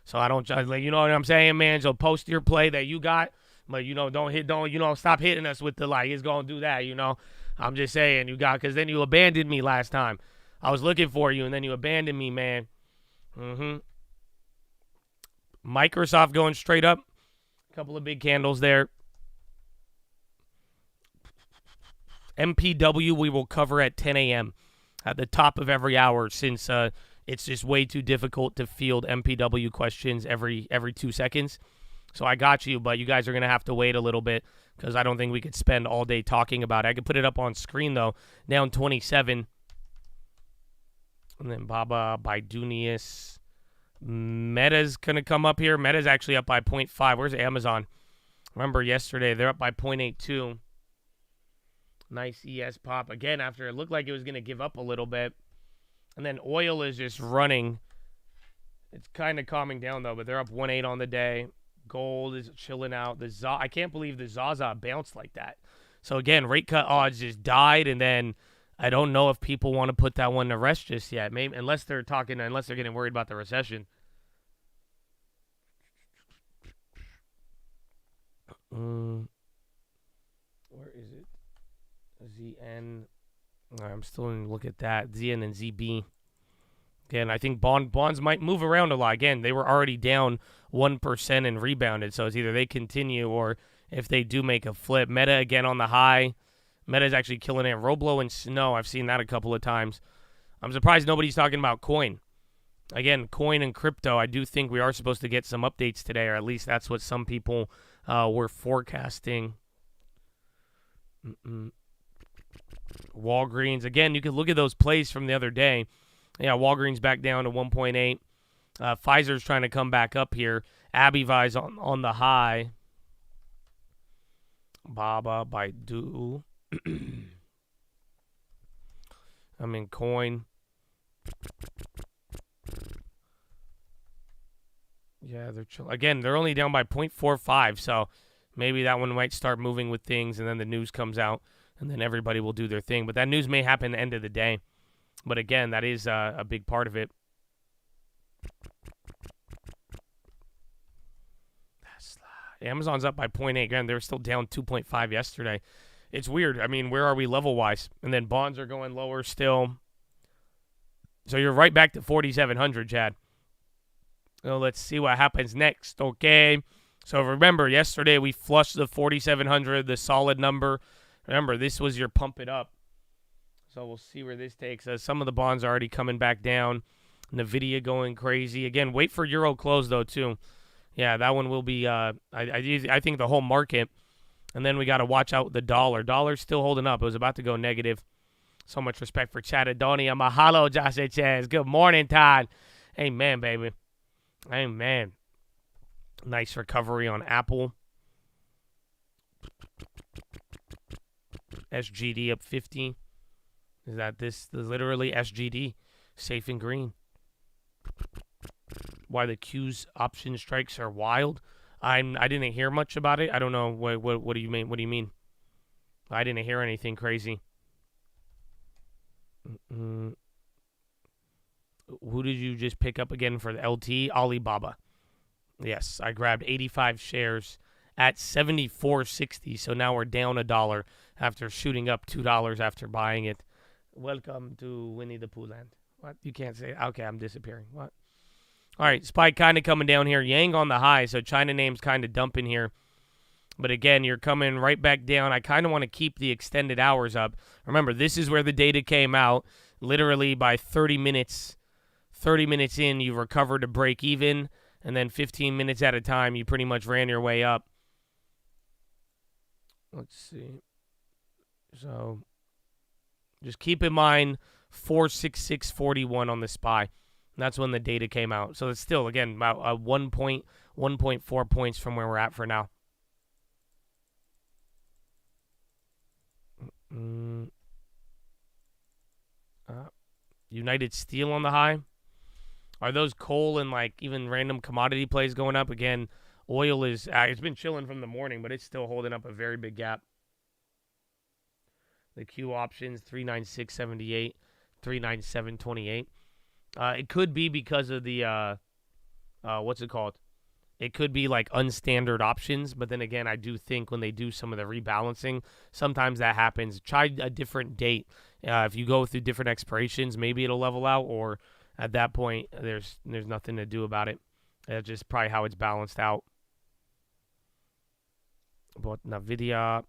So I don't, you know what I'm saying, man? So post your play that you got, but you know, stop hitting us with the like. It's gonna do that, you know. I'm just saying you got, because then you abandoned me last time. I was looking for you, and then you abandoned me, man. Microsoft going straight up. A couple of big candles there. MPW we will cover at 10 a.m. at the top of every hour since it's just way too difficult to field MPW questions every 2 seconds. So I got you, but you guys are going to have to wait a little bit because I don't think we could spend all day talking about it. I could put it up on screen, though, down 27. And then Baba, Baidunius. Meta's going to come up here. Meta's actually up by 0.5. Where's Amazon? Remember yesterday, they're up by 0.82. Nice ES pop. Again, after it looked like it was going to give up a little bit. And then oil is just running. It's kind of calming down, though, but they're up 1.8 on the day. Gold is chilling out. I can't believe the Zaza bounced like that. So, again, rate cut odds just died, and then I don't know if people want to put that one to rest just yet. Maybe unless they're getting worried about the recession. Where is it? ZN. I'm still going to look at that. ZN and ZB. Again, I think bonds might move around a lot. Again, they were already down 1% and rebounded. So it's either they continue or if they do make a flip. Meta again on the high. Meta is actually killing it. Roblo and Snow, I've seen that a couple of times. I'm surprised nobody's talking about coin. Again, coin and crypto, I do think we are supposed to get some updates today, or at least that's what some people were forecasting. Walgreens, again, you can look at those plays from the other day. Yeah, Walgreens back down to 1.8. Pfizer's trying to come back up here. Abivi's on the high. Baba, Baidu. I'm in coin. Yeah, they're chill. Again, they're only down by 0.45, so maybe that one might start moving with things, and then the news comes out, and then everybody will do their thing. But that news may happen at the end of the day. But again, that is a big part of it. Amazon's up by 0.8. Again, they were still down 2.5 yesterday. It's weird. I mean, where are we level-wise? And then bonds are going lower still. So you're right back to 4,700, Chad. So let's see what happens next, okay? So remember, yesterday we flushed the 4,700, the solid number. Remember, this was your pump it up. So we'll see where this takes us. Some of the bonds are already coming back down. NVIDIA going crazy. Again, wait for Euro close, though, too. Yeah, that one will be, I think, the whole market. And then we got to watch out the dollar. Dollar's still holding up. It was about to go negative. So much respect for Chad Adonia. Mahalo, Josh Chaz. Good morning, Todd. Amen, baby. Amen. Nice recovery on Apple. SGD up 50. Is that this? Literally SGD. Safe and green. Why the Q's option strikes are wild. I didn't hear much about it. I don't know. What do you mean? What do you mean? I didn't hear anything crazy. Who did you just pick up again for the LT? Alibaba. Yes, I grabbed 85 shares at 74.60. So now we're down $1 after shooting up $2 after buying it. Welcome to Winnie the Pooh land. What? You can't say it. Okay, I'm disappearing. What? All right, SPY kind of coming down here. Yang on the high, so China name's kind of dumping here. But again, you're coming right back down. I kind of want to keep the extended hours up. Remember, this is where the data came out. Literally by 30 minutes in, you recovered to break even. And then 15 minutes at a time, you pretty much ran your way up. Let's see. So just keep in mind 466.41 on the SPY. That's when the data came out. So it's still, again, about 1.4 points from where we're at for now. United Steel on the high. Are those coal and like even random commodity plays going up? Again, oil is, it's been chilling from the morning, but it's still holding up a very big gap. The Q options, 396.78, 397.28. It could be because of the, what's it called? It could be like unstandard options, but then again, I do think when they do some of the rebalancing, sometimes that happens. Try a different date. If you go through different expirations, maybe it'll level out, or at that point, there's nothing to do about it. That's just probably how it's balanced out. But NVIDIA,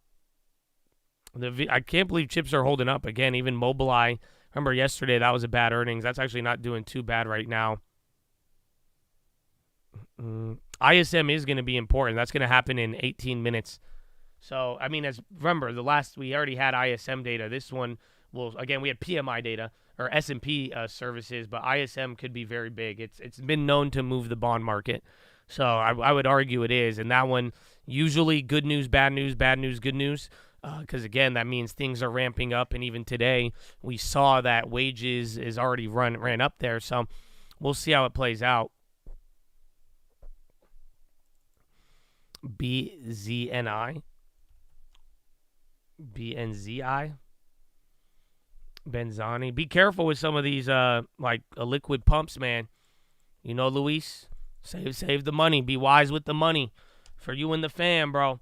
I can't believe chips are holding up. Again, even Mobileye. Remember yesterday, that was a bad earnings. That's actually not doing too bad right now. ISM is going to be important. That's going to happen in 18 minutes. So, I mean, remember, we already had ISM data. This one again, we had PMI data or S&P services, but ISM could be very big. It's been known to move the bond market. So I would argue it is. And that one, usually good news, bad news, good news. Because, again, that means things are ramping up. And even today, we saw that wages is already ran up there. So we'll see how it plays out. BZNI. BNZI. Benzani. Be careful with some of these, like liquid pumps, man. You know, Luis, save the money. Be wise with the money for you and the fam, bro.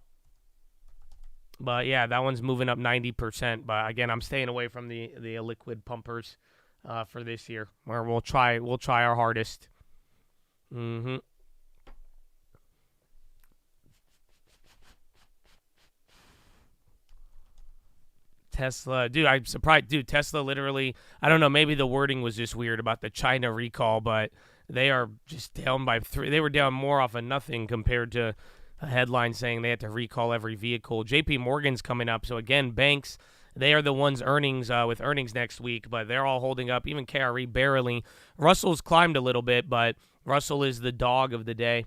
But yeah, that one's moving up 90%. But again, I'm staying away from the liquid pumpers for this year. Where we'll try our hardest. Tesla, dude, I'm surprised. Dude, Tesla literally, I don't know, maybe the wording was just weird about the China recall, but they are just down by 3. They were down more off of nothing compared to a headline saying they had to recall every vehicle. JP Morgan's coming up. So again, banks, they are the ones with earnings next week, but they're all holding up. Even KRE barely. Russell's climbed a little bit, but Russell is the dog of the day.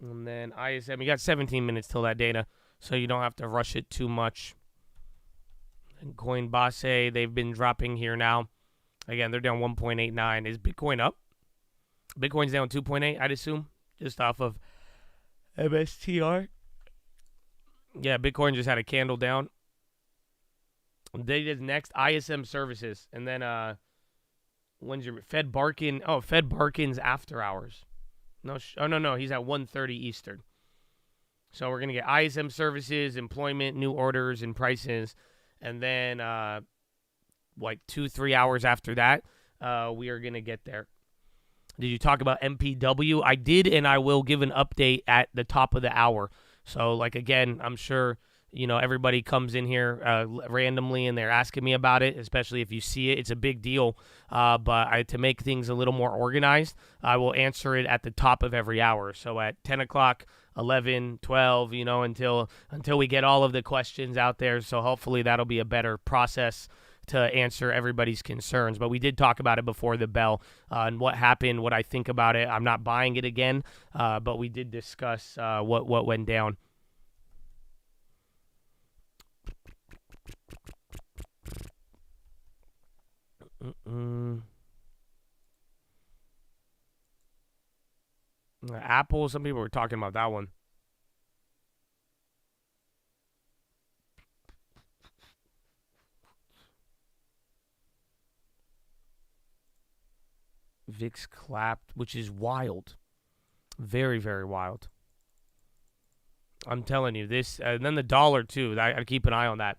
And then ISM, you got 17 minutes till that data, so you don't have to rush it too much. And Coinbase, they've been dropping here now. Again, they're down 1.89. Is Bitcoin up? Bitcoin's down 2.8, I'd assume, just off of MSTR. Yeah, Bitcoin just had a candle down. They did next ISM services, and then when's your Fed Barkin? Oh, Fed Barkin's after hours. No, he's at 1:30 Eastern. So we're gonna get ISM services, employment, new orders, and prices, and then like 2-3 hours after that, we are gonna get there. Did you talk about MPW? I did, and I will give an update at the top of the hour. So, like, again, I'm sure, everybody comes in here randomly and they're asking me about it, especially if you see it. It's a big deal. But to make things a little more organized, I will answer it at the top of every hour. So at 10 o'clock, 11, 12, until we get all of the questions out there. So hopefully that'll be a better process to answer everybody's concerns. But we did talk about it before the bell and what happened, what I think about it. I'm not buying it again, but we did discuss what went down. Apple, some people were talking about that one. VIX clapped, which is wild. Very, very wild. I'm telling you, this, and then the dollar, too. I keep an eye on that.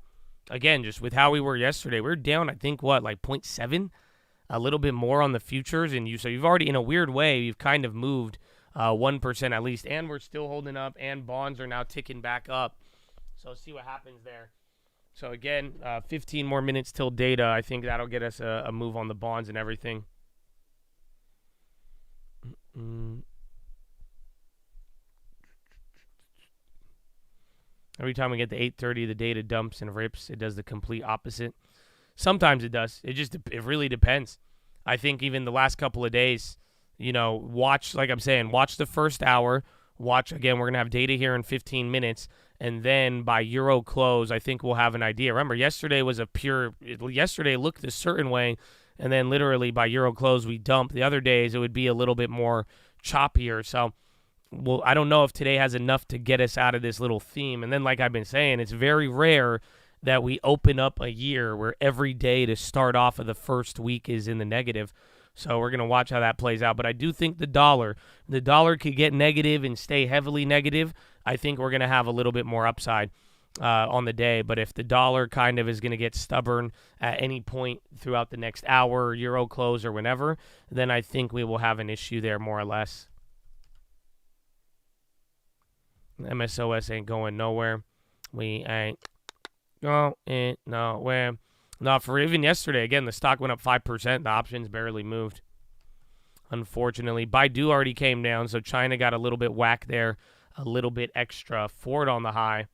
Again, just with how we were yesterday, we were down, I think, like 0.7? A little bit more on the futures. So you've already, in a weird way, you've kind of moved 1% at least. And we're still holding up, and bonds are now ticking back up. So see what happens there. So, again, 15 more minutes till data. I think that'll get us a move on the bonds and everything. Every time we get to 8:30, the data dumps and rips. It does the complete opposite. Sometimes it does. It really depends. I think even the last couple of days, watch, like I'm saying, watch the first hour. Watch, again, we're going to have data here in 15 minutes. And then by Euro close, I think we'll have an idea. Remember, yesterday looked a certain way. And then literally by Euro close, we dump. The other days, it would be a little bit more choppier. So, I don't know if today has enough to get us out of this little theme. And then, like I've been saying, it's very rare that we open up a year where every day to start off of the first week is in the negative. So we're going to watch how that plays out. But I do think the dollar could get negative and stay heavily negative. I think we're going to have a little bit more upside on the day. But if the dollar kind of is going to get stubborn at any point throughout the next hour, Euro close, or whenever, then I think we will have an issue there more or less. MSOS ain't going nowhere. We ain't going nowhere. Not for even yesterday. Again, the stock went up 5%. The options barely moved. Unfortunately, Baidu already came down, so China got a little bit whack there. A little bit extra. Ford on the high.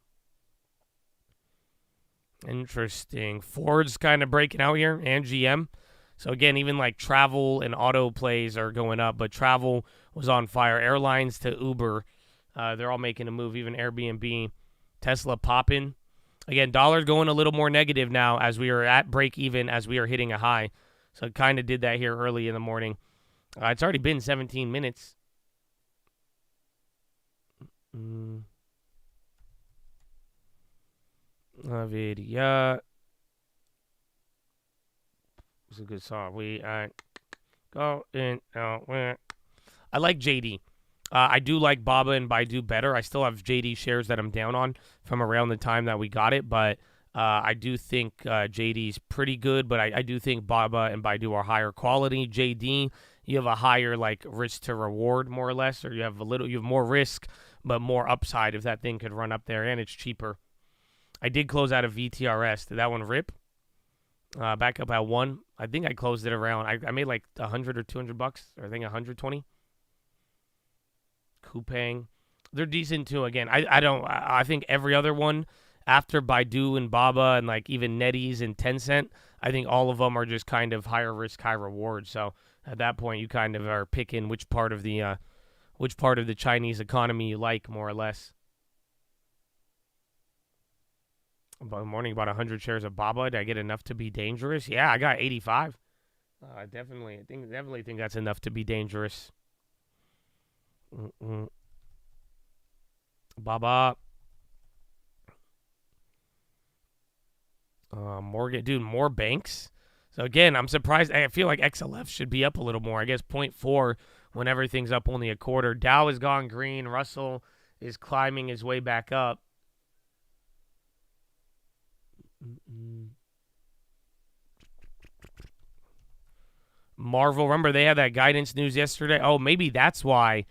Interesting. Ford's kind of breaking out here, and GM. So again, even like travel and auto plays are going up, but travel was on fire. Airlines to Uber. They're all making a move, even Airbnb. Tesla popping. Again, dollar's going a little more negative now as we are at break even, as we are hitting a high. So it kind of did that here early in the morning. It's already been 17 minutes. Video. It's a good song. We ain't going nowhere. I like JD. I do like Baba and Baidu better. I still have JD shares that I'm down on from around the time that we got it, but I do think JD's pretty good, but I do think Baba and Baidu are higher quality. JD, you have a higher risk to reward more or less, or you have more risk, but more upside if that thing could run up there, and it's cheaper. I did close out of VTRS. Did that one rip? Back up at 1. I think I closed it around. I made like 100 or 200 bucks, or I think 120. Coupang. They're decent too. Again, I think every other one after Baidu and Baba and like even NetEase and Tencent, I think all of them are just kind of higher risk, high reward. So at that point, you kind of are picking which part of the Chinese economy you like more or less. Morning, about 100 shares of Baba. Did I get enough to be dangerous? Yeah, I got 85. Definitely think that's enough to be dangerous. Baba. Morgan, dude, more banks. So again, I'm surprised. I feel like XLF should be up a little more. I guess 0.4 when everything's up only a quarter. Dow has gone green. Russell is climbing his way back up. Marvel, remember they had that guidance news yesterday? Oh, maybe that's why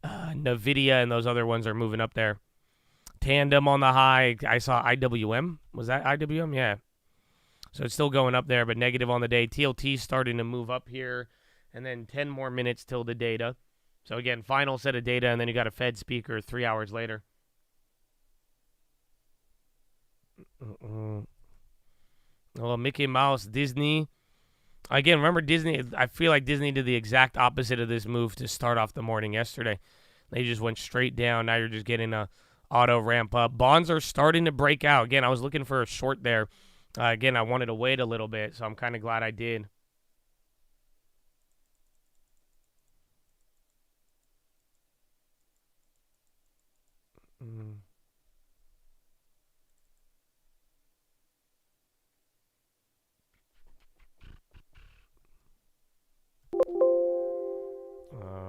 NVIDIA and those other ones are moving up there. Tandem on the high. I saw IWM. Was that IWM? Yeah. So it's still going up there, but negative on the day. TLT starting to move up here. And then 10 more minutes till the data. So again, final set of data, and then you got a Fed speaker 3 hours later. Oh, Mickey Mouse, Disney. Again, remember Disney? I feel like Disney did the exact opposite of this move to start off the morning yesterday. They just went straight down. Now you're just getting a auto ramp up. Bonds are starting to break out. Again, I was looking for a short there. Again, I wanted to wait a little bit, so I'm kind of glad I did.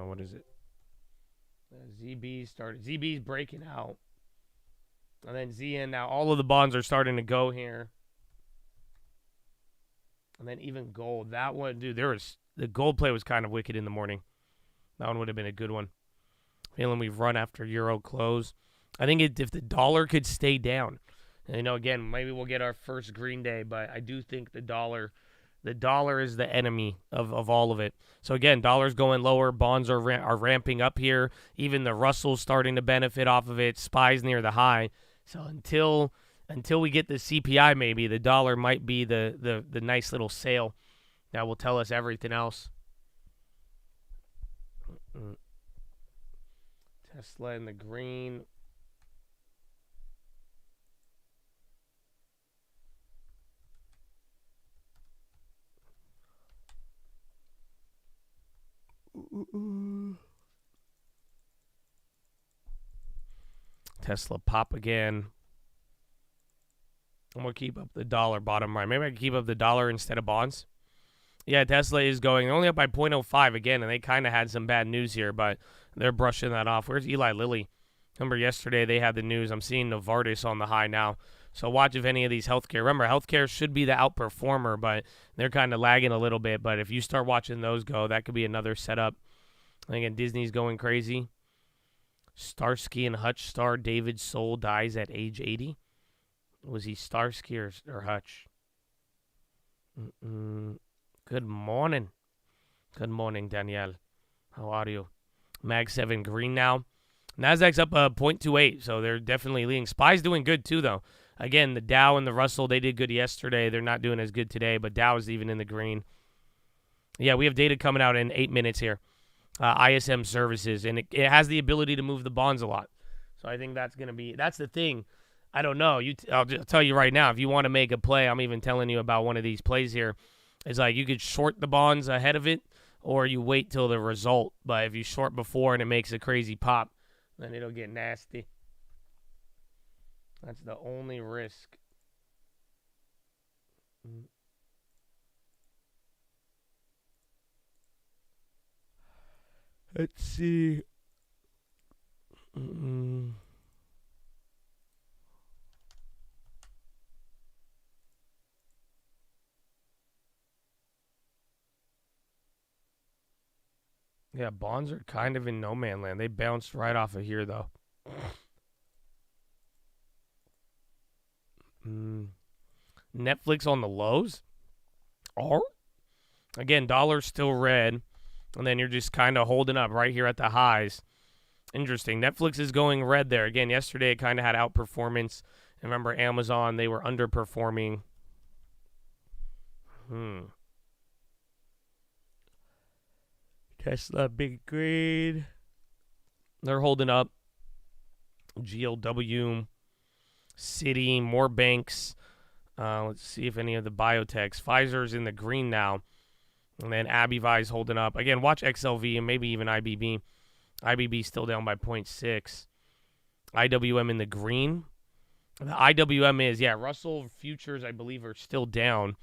What is it? ZB's breaking out. And then ZN, now all of the bonds are starting to go here. And then even gold. That one, dude, the gold play was kind of wicked in the morning. That one would have been a good one. Feeling we've run after Euro close. I think if the dollar could stay down, and again, maybe we'll get our first green day, but I do think the dollar is the enemy of all of it. So again, dollar's going lower, bonds are ramping up here. Even the Russell's starting to benefit off of it. SPY's near the high. So until we get the CPI, maybe the dollar might be the nice little sail that will tell us everything else. Tesla in the green. Tesla pop again. I'm going to keep up the dollar bottom right. Maybe I can keep up the dollar instead of bonds. Yeah, Tesla is going only up by 0.05 again, and they kind of had some bad news here, but they're brushing that off. Where's Eli Lilly? Remember yesterday they had the news. I'm seeing Novartis on the high now. So watch if any of these healthcare. Remember, healthcare should be the outperformer, but they're kind of lagging a little bit. But if you start watching those go, that could be another setup. Again, Disney's going crazy. Starsky and Hutch star David Soul dies at age 80. Was he Starsky or Hutch? Good morning. Good morning, Danielle. How are you? Mag 7 green now. Nasdaq's up 0.28, so they're definitely leading. SPY's doing good too, though. Again, the Dow and the Russell, they did good yesterday. They're not doing as good today, but Dow is even in the green. Yeah, we have data coming out in 8 minutes here. ISM services, and it has the ability to move the bonds a lot. So I think that's the thing. I don't know. I'll just tell you right now, if you want to make a play, I'm even telling you about one of these plays here. It's like you could short the bonds ahead of it, or you wait till the result. But if you short before and it makes a crazy pop, then it'll get nasty. That's the only risk. Let's see. Yeah, bonds are kind of in no man land. They bounced right off of here, though. Netflix on the lows. Or again, dollar's still red, and then you're just kind of holding up right here at the highs. Interesting. Netflix is going red there. Again, yesterday it kind of had outperformance. Remember Amazon, they were underperforming. Tesla, big green. They're holding up. GLW, Citi, more banks. Let's see if any of the biotechs. Pfizer's in the green now. And then Abivi's holding up. Again, watch XLV and maybe even IBB. IBB still down by 0.6. IWM in the green. The IWM is, Russell futures, I believe, are still down.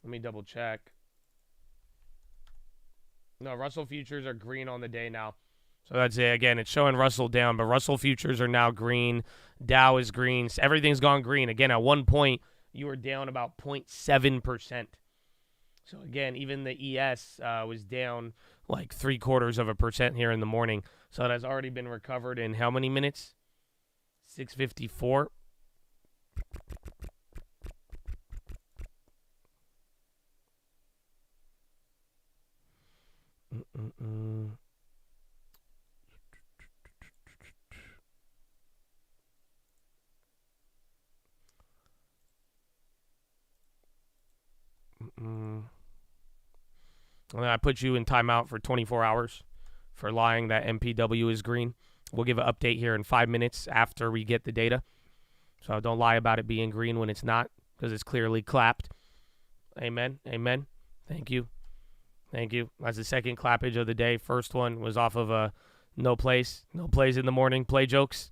Let me double check. No, Russell futures are green on the day now. So that's it. Again, it's showing Russell down, but Russell futures are now green. Dow is green. Everything's gone green. Again, at one point, you were down about 0.7%. So again, even the ES was down like 0.75% here in the morning. So it has already been recovered in how many minutes? 6:54. And then I put you in timeout for 24 hours for lying that MPW is green. We'll give an update here in 5 minutes after we get the data. So don't lie about it being green when it's not, because it's clearly clapped. Amen. Amen. Thank you. Thank you. That's the second clappage of the day. First one was off of a no plays in the morning, play jokes.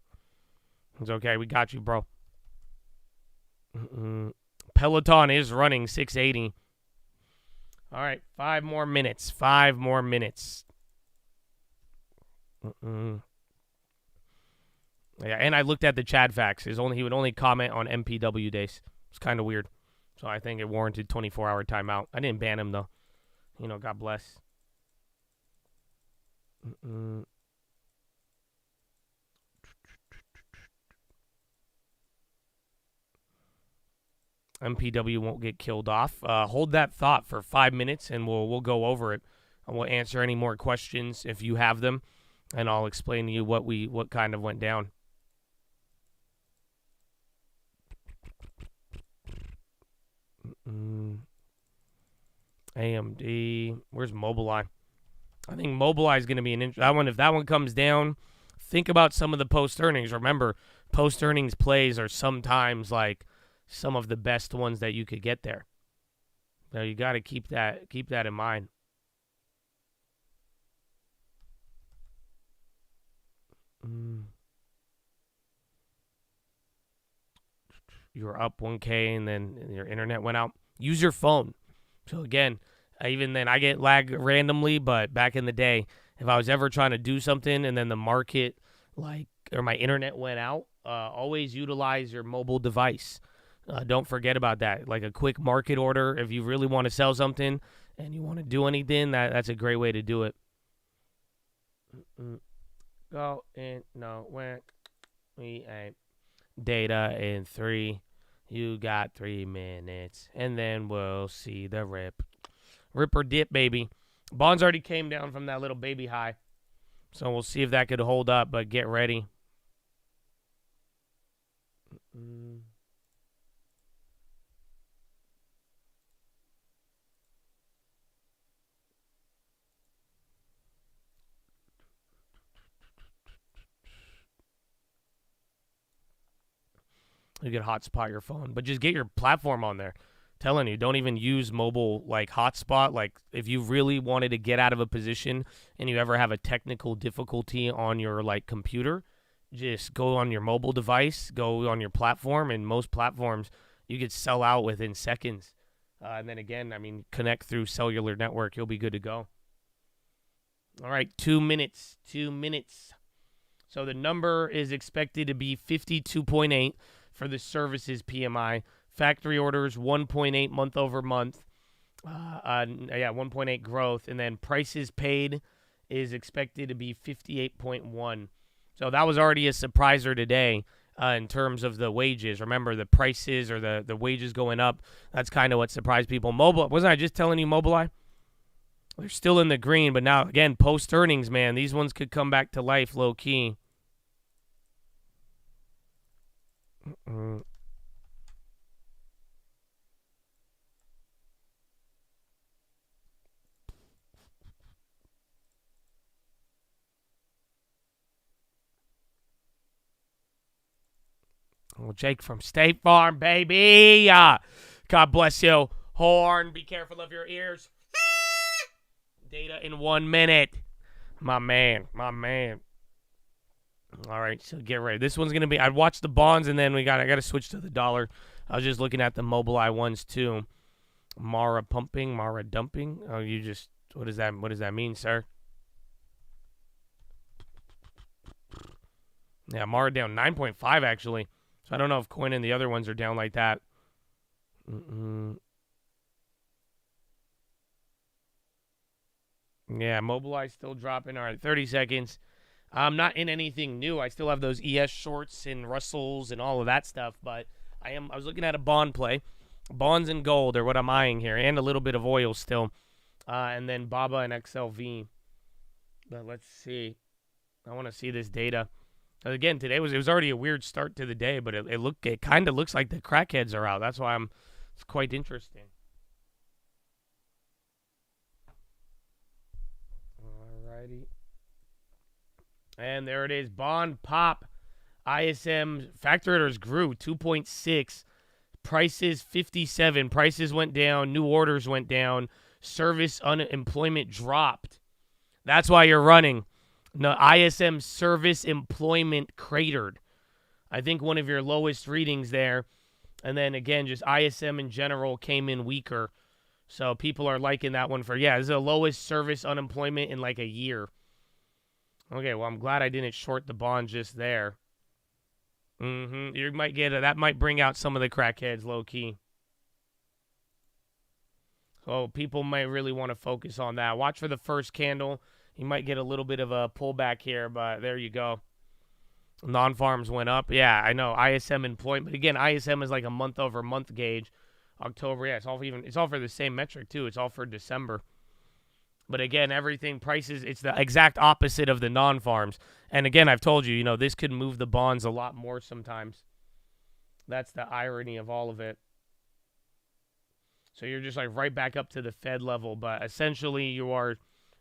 It's okay. We got you, bro. Peloton is running 680. All right, 5 more minutes. 5 more minutes. Yeah, and I looked at the Chad facts. He would only comment on MPW days. It's kind of weird. So I think it warranted 24-hour timeout. I didn't ban him, though. God bless. MPW won't get killed off. Hold that thought for 5 minutes, and we'll go over it. And we'll answer any more questions if you have them, and I'll explain to you what kind of went down. AMD. Where's Mobileye? I think Mobileye is going to be that one. If that one comes down, think about some of the post earnings. Remember, post earnings plays are sometimes like some of the best ones that you could get there. Now you got to keep that in mind. You were up 1K and then your internet went out. Use your phone. So again, even then I get lag randomly, but back in the day, if I was ever trying to do something and then the market or my internet went out, always utilize your mobile device. Don't forget about that. Like a quick market order, if you really want to sell something and you want to do anything, that's a great way to do it. Go in, no, when we ain't data in 3. You got 3 minutes, and then we'll see the rip or dip, baby. Bonds already came down from that little baby high, so we'll see if that could hold up, but get ready. You can hotspot your phone, but just get your platform on there. Telling you, don't even use mobile hotspot. Like if you really wanted to get out of a position and you ever have a technical difficulty on your computer, just go on your mobile device, go on your platform, and most platforms you could sell out within seconds. And then again, connect through cellular network, you'll be good to go. All right, 2 minutes. 2 minutes. So the number is expected to be 52.8. For the services PMI. Factory orders 1.8 month over month. 1.8 growth. And then prices paid is expected to be 58.1. So that was already a surpriser today in terms of the wages. Remember, the prices or the wages going up. That's kind of what surprised people. Wasn't I just telling you Mobileye? They're still in the green, but now, again, post-earnings, man, these ones could come back to life low-key. Oh, Jake from State Farm, baby. God bless you. Horn, be careful of your ears. Data in 1 minute. My man. All right, so get ready. This one's going to be, I'd watch the bonds, and then I got to switch to the dollar. I was just looking at the Mobileye ones, too. Mara pumping, Mara dumping. Oh, what does that mean, sir? Yeah, Mara down 9.5, actually. So I don't know if Coin and the other ones are down like that. Yeah, Mobileye still dropping. All right, 30 seconds. I'm not in anything new. I still have those ES shorts and Russells and all of that stuff, but I was looking at a bond play. Bonds and gold are what I'm eyeing here, and a little bit of oil still. And then BABA and XLV. But let's see. I want to see this data. Again, today it was already a weird start to the day, but it kind of looks like the crackheads are out. That's why it's quite interesting. Alrighty. And there it is. Bond pop. ISM factor orders grew 2.6. Prices 57. Prices went down. New orders went down. Service unemployment dropped. That's why you're running. No, ISM service employment cratered. I think one of your lowest readings there. And then again, just ISM in general came in weaker. So people are liking that one this is the lowest service unemployment in like a year. Okay, well, I'm glad I didn't short the bond just there. You might get that might bring out some of the crackheads low key. So people might really want to focus on that. Watch for the first candle. You might get a little bit of a pullback here, but there you go. Non-farms went up. Yeah, I know. ISM employment. But again, ISM is like a month-over-month gauge. October, it's all for the same metric, too. It's all for December. But again, everything prices, it's the exact opposite of the non-farms. And again, I've told you, this could move the bonds a lot more sometimes. That's the irony of all of it. So you're just like right back up to the Fed level, but essentially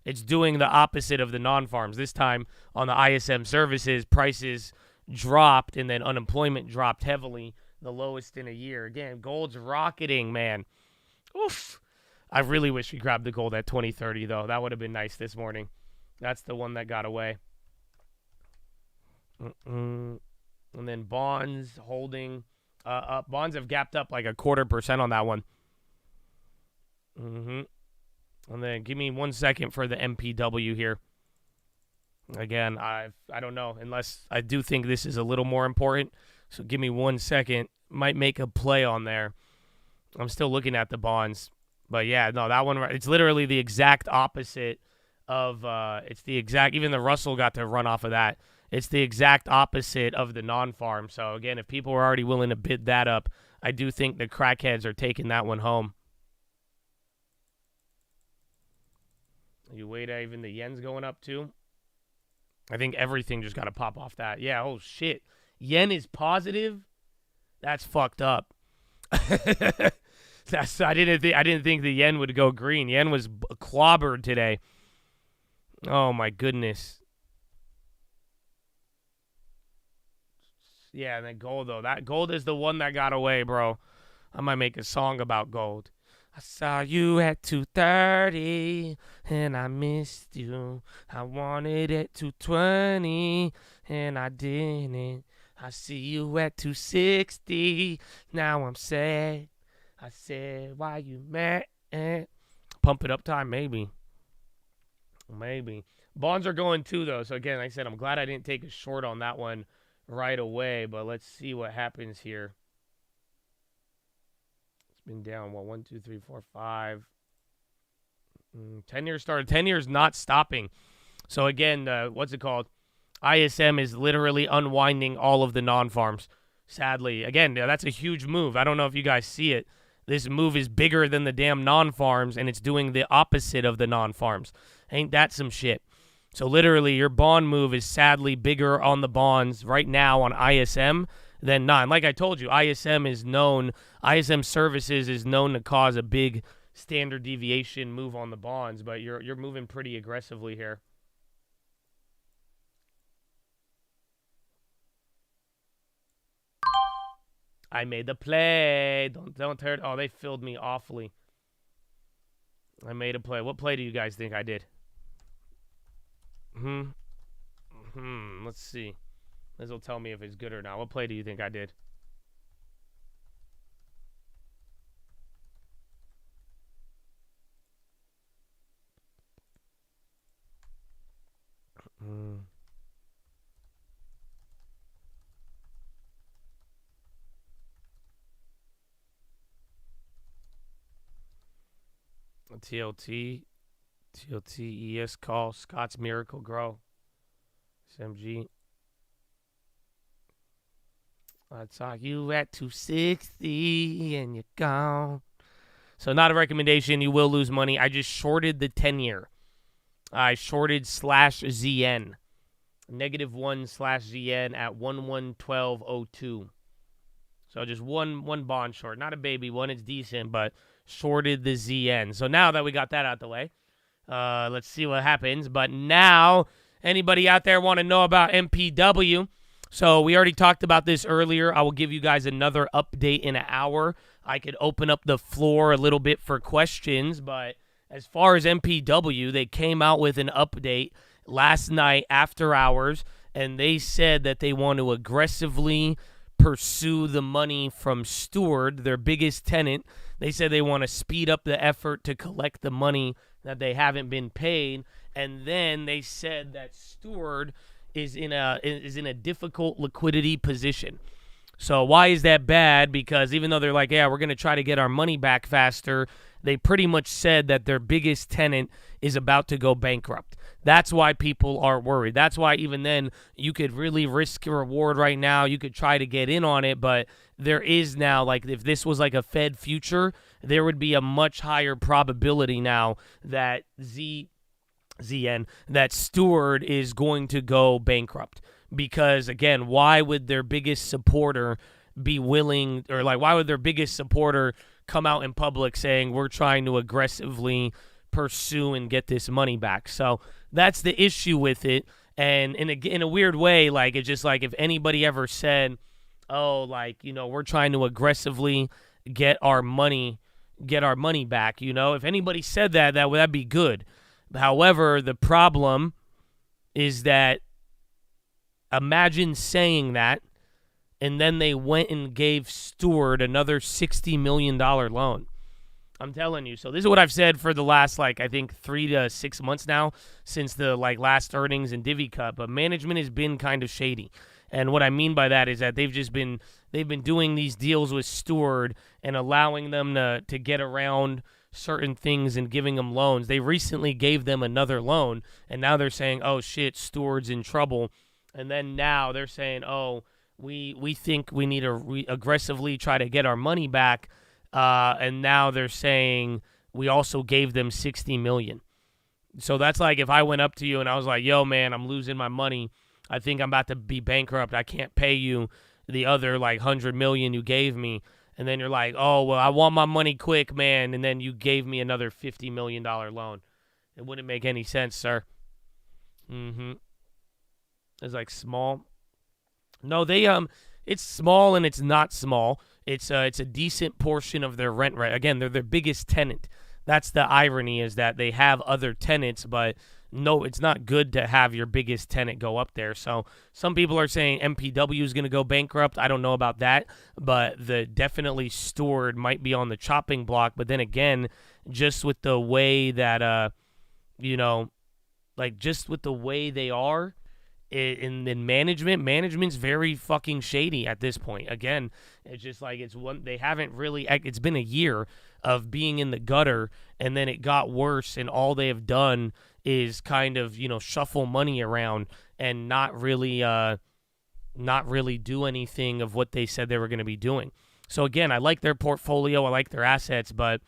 it's doing the opposite of the non-farms. This time on the ISM services, prices dropped and then unemployment dropped heavily, the lowest in a year. Again, gold's rocketing, man. Oof. I really wish we grabbed the gold at 2030, though. That would have been nice this morning. That's the one that got away. And then bonds holding up. Bonds have gapped up like 0.25% on that one. And then give me 1 second for the MPW here. Again, I don't know, unless I do think this is a little more important. So give me 1 second. Might make a play on there. I'm still looking at the bonds. But yeah, no, that one, it's literally the exact opposite of, even the Russell got to run off of that. It's the exact opposite of the non-farm. So again, if people were already willing to bid that up, I do think the crackheads are taking that one home. You wait, even the yen's going up too. I think everything just got to pop off that. Yeah, oh shit. Yen is positive? That's fucked up. I didn't think the yen would go green. Yen was clobbered today. Oh my goodness. Yeah, and then gold though. That gold is the one that got away, bro. I might make a song about gold. I saw you at 2:30 and I missed you. I wanted at 2:20 and I didn't. I see you at 2:60. Now I'm sad. I said, why you mad? Pump it up time, maybe. Maybe. Bonds are going too, though. So, again, like I said, I'm glad I didn't take a short on that one right away. But let's see what happens here. It's been down, 1, 2, 3, 4, 5. 10 years started. 10 years not stopping. So, again, what's it called? ISM is literally unwinding all of the non-farms. Sadly, again, that's a huge move. I don't know if you guys see it. This move is bigger than the damn non-farms, and it's doing the opposite of the non-farms. Ain't that some shit? So literally, your bond move is sadly bigger on the bonds right now on ISM than not. And like I told you, ISM services is known to cause a big standard deviation move on the bonds, but you're moving pretty aggressively here. I made the play. Don't hurt. Oh, they filled me awfully. I made a play. What play do you guys think I did? Let's see. This will tell me if it's good or not. What play do you think I did? TLT, ES call, Scott's Miracle Grow, SMG. I talk you at 260 and you're gone. So not a recommendation. You will lose money. I just shorted the 10-year. I shorted /ZN. -1/ZN at 1112.02. So just one bond short. Not a baby one. It's decent, but shorted the ZN. So now that we got that out the way, let's see what happens. But now, anybody out there want to know about MPW? So we already talked about this earlier. I will give you guys another update in an hour. I could open up the floor a little bit for questions, but as far as MPW, they came out with an update last night after hours, and they said that they want to aggressively pursue the money from Steward, their biggest tenant. They said they want to speed up the effort to collect the money that they haven't been paid, and then they said that Steward is in a difficult liquidity position. So why is that bad? Because even though they're like, yeah, we're going to try to get our money back faster, they pretty much said that their biggest tenant is about to go bankrupt. That's why people are worried. That's why even then you could really risk a reward right now. You could try to get in on it, but there is now, like, if this was like a Fed future, there would be a much higher probability now that ZN, that Steward is going to go bankrupt. Because, again, why would their biggest supporter be willing, or like, why would their biggest supporter come out in public saying we're trying to aggressively pursue and get this money back? So that's the issue with it. And in a weird way, like, it's just like if anybody ever said, oh, like, you know, we're trying to aggressively get our money back, you know, if anybody said that'd be good. However, the problem is that imagine saying that, and then they went and gave Steward another $60 million loan. I'm telling you. So this is what I've said for the last, like, I think 3 to 6 months now, since the, like, last earnings and divvy cut. But management has been kind of shady. And what I mean by that is that they've been doing these deals with Steward and allowing them to get around certain things and giving them loans. They recently gave them another loan, and now they're saying, oh, shit, Steward's in trouble. And then now they're saying, oh, we think we need to aggressively try to get our money back. And now they're saying we also gave them $60 million. So that's like if I went up to you and I was like, yo, man, I'm losing my money. I think I'm about to be bankrupt. I can't pay you the other like $100 million you gave me. And then you're like, oh, well, I want my money quick, man. And then you gave me another $50 million loan. It wouldn't make any sense, sir. It's like small. No, it's small and it's not small. It's a decent portion of their rent rate. Again, they're their biggest tenant. That's the irony, is that they have other tenants, but no, it's not good to have your biggest tenant go up there. So some people are saying MPW is going to go bankrupt. I don't know about that, but definitely Steward might be on the chopping block. But then again, just with the way that, just with the way they are, in management's very fucking shady at this point. Again, it's just like they haven't really, it's been a year of being in the gutter, and then it got worse, and all they have done is kind of, shuffle money around and not really do anything of what they said they were going to be doing. So again, I like their portfolio, I like their assets, but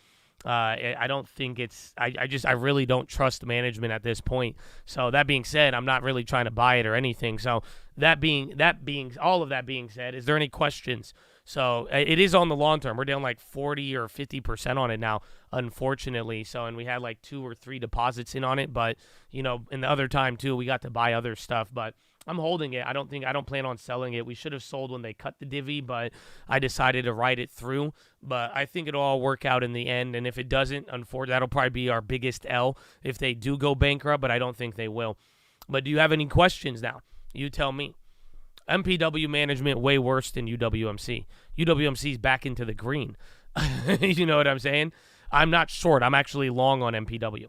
I don't think it's. I really don't trust management at this point. So that being said, I'm not really trying to buy it or anything. So all of that being said, is there any questions? So it is on the long term. We're down like 40 or 50% on it now, unfortunately. So, and we had like 2 or 3 deposits in on it, but in the other time too, we got to buy other stuff, but I'm holding it. I don't plan on selling it. We should have sold when they cut the divvy, but I decided to ride it through. But I think it'll all work out in the end. And if it doesn't, unfortunately, that'll probably be our biggest L if they do go bankrupt, but I don't think they will. But do you have any questions now? You tell me. MPW management way worse than UWMC. UWMC's back into the green. You know what I'm saying? I'm not short. I'm actually long on MPW.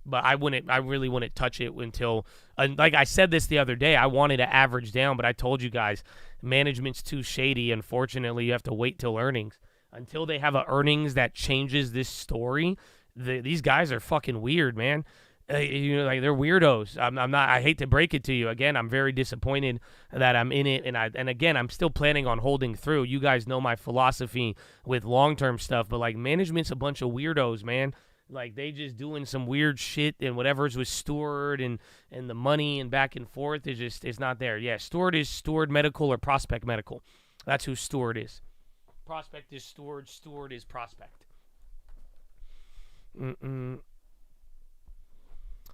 But I really wouldn't touch it until, like I said this the other day, I wanted to average down, but I told you guys, management's too shady. Unfortunately, you have to wait till earnings. Until they have earnings that changes this story, these guys are fucking weird, man. Like they're weirdos. I'm not. I hate to break it to you. Again, I'm very disappointed that I'm in it, and again, I'm still planning on holding through. You guys know my philosophy with long-term stuff, but like management's a bunch of weirdos, man. Like they just doing some weird shit, and whatever's with Steward and the money and back and forth is just it's not there. Yeah, Steward is Steward Medical or Prospect Medical. That's who Steward is. Prospect is Steward. Steward is Prospect.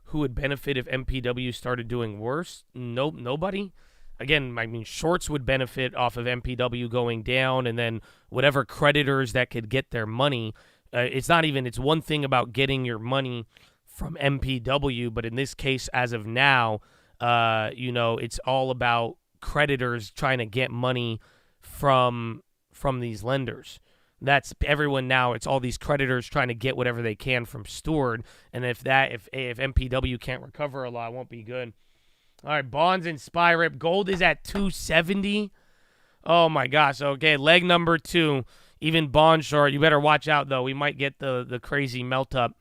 Who would benefit if MPW started doing worse? Nope, nobody. Again, I mean, shorts would benefit off of MPW going down, and then whatever creditors that could get their money. It's one thing about getting your money from MPW, but in this case, as of now, it's all about creditors trying to get money from these lenders. That's everyone now. It's all these creditors trying to get whatever they can from Steward, and if MPW can't recover a lot, it won't be good. All right, bonds and SPY rip. Gold is at 270. Oh my gosh. Okay, leg number 2. Even bond short. You better watch out though. We might get the crazy melt up.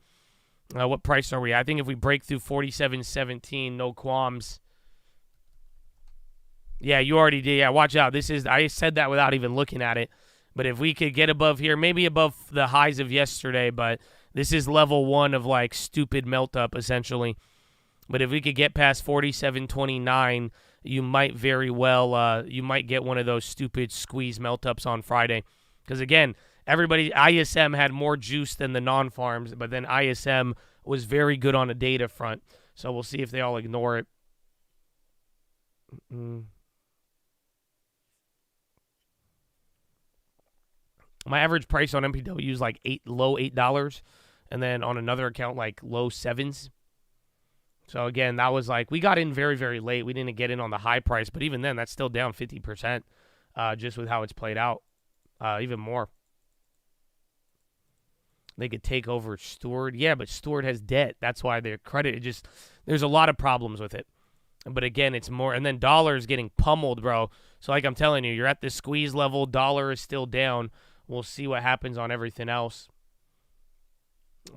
What price are we? I think if we break through 47.17, no qualms. Yeah, you already did. Yeah, watch out. I said that without even looking at it. But if we could get above here, maybe above the highs of yesterday, but this is level 1 of like stupid melt up essentially. But if we could get past 47.29, you might very well you might get one of those stupid squeeze melt ups on Friday. Because again, ISM had more juice than the non-farms, but then ISM was very good on a data front. So we'll see if they all ignore it. My average price on MPW is like low $8, and then on another account like low 7s. So again, that was like we got in very, very late. We didn't get in on the high price, but even then, that's still down 50%, just with how it's played out. Even more. They could take over Steward. Yeah, but Steward has debt. That's why their credit there's a lot of problems with it. But again, it's more, and then dollar is getting pummeled, bro. So like I'm telling you, you're at the squeeze level. Dollar is still down. We'll see what happens on everything else.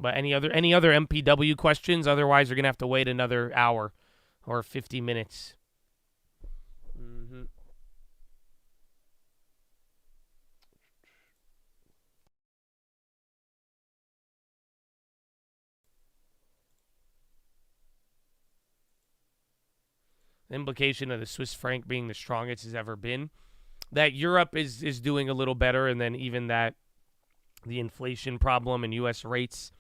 But any other MPW questions? Otherwise, you're gonna have to wait another hour or 50 minutes. The implication of the Swiss franc being the strongest it's ever been, that Europe is doing a little better, and then even that the inflation problem and U.S. rates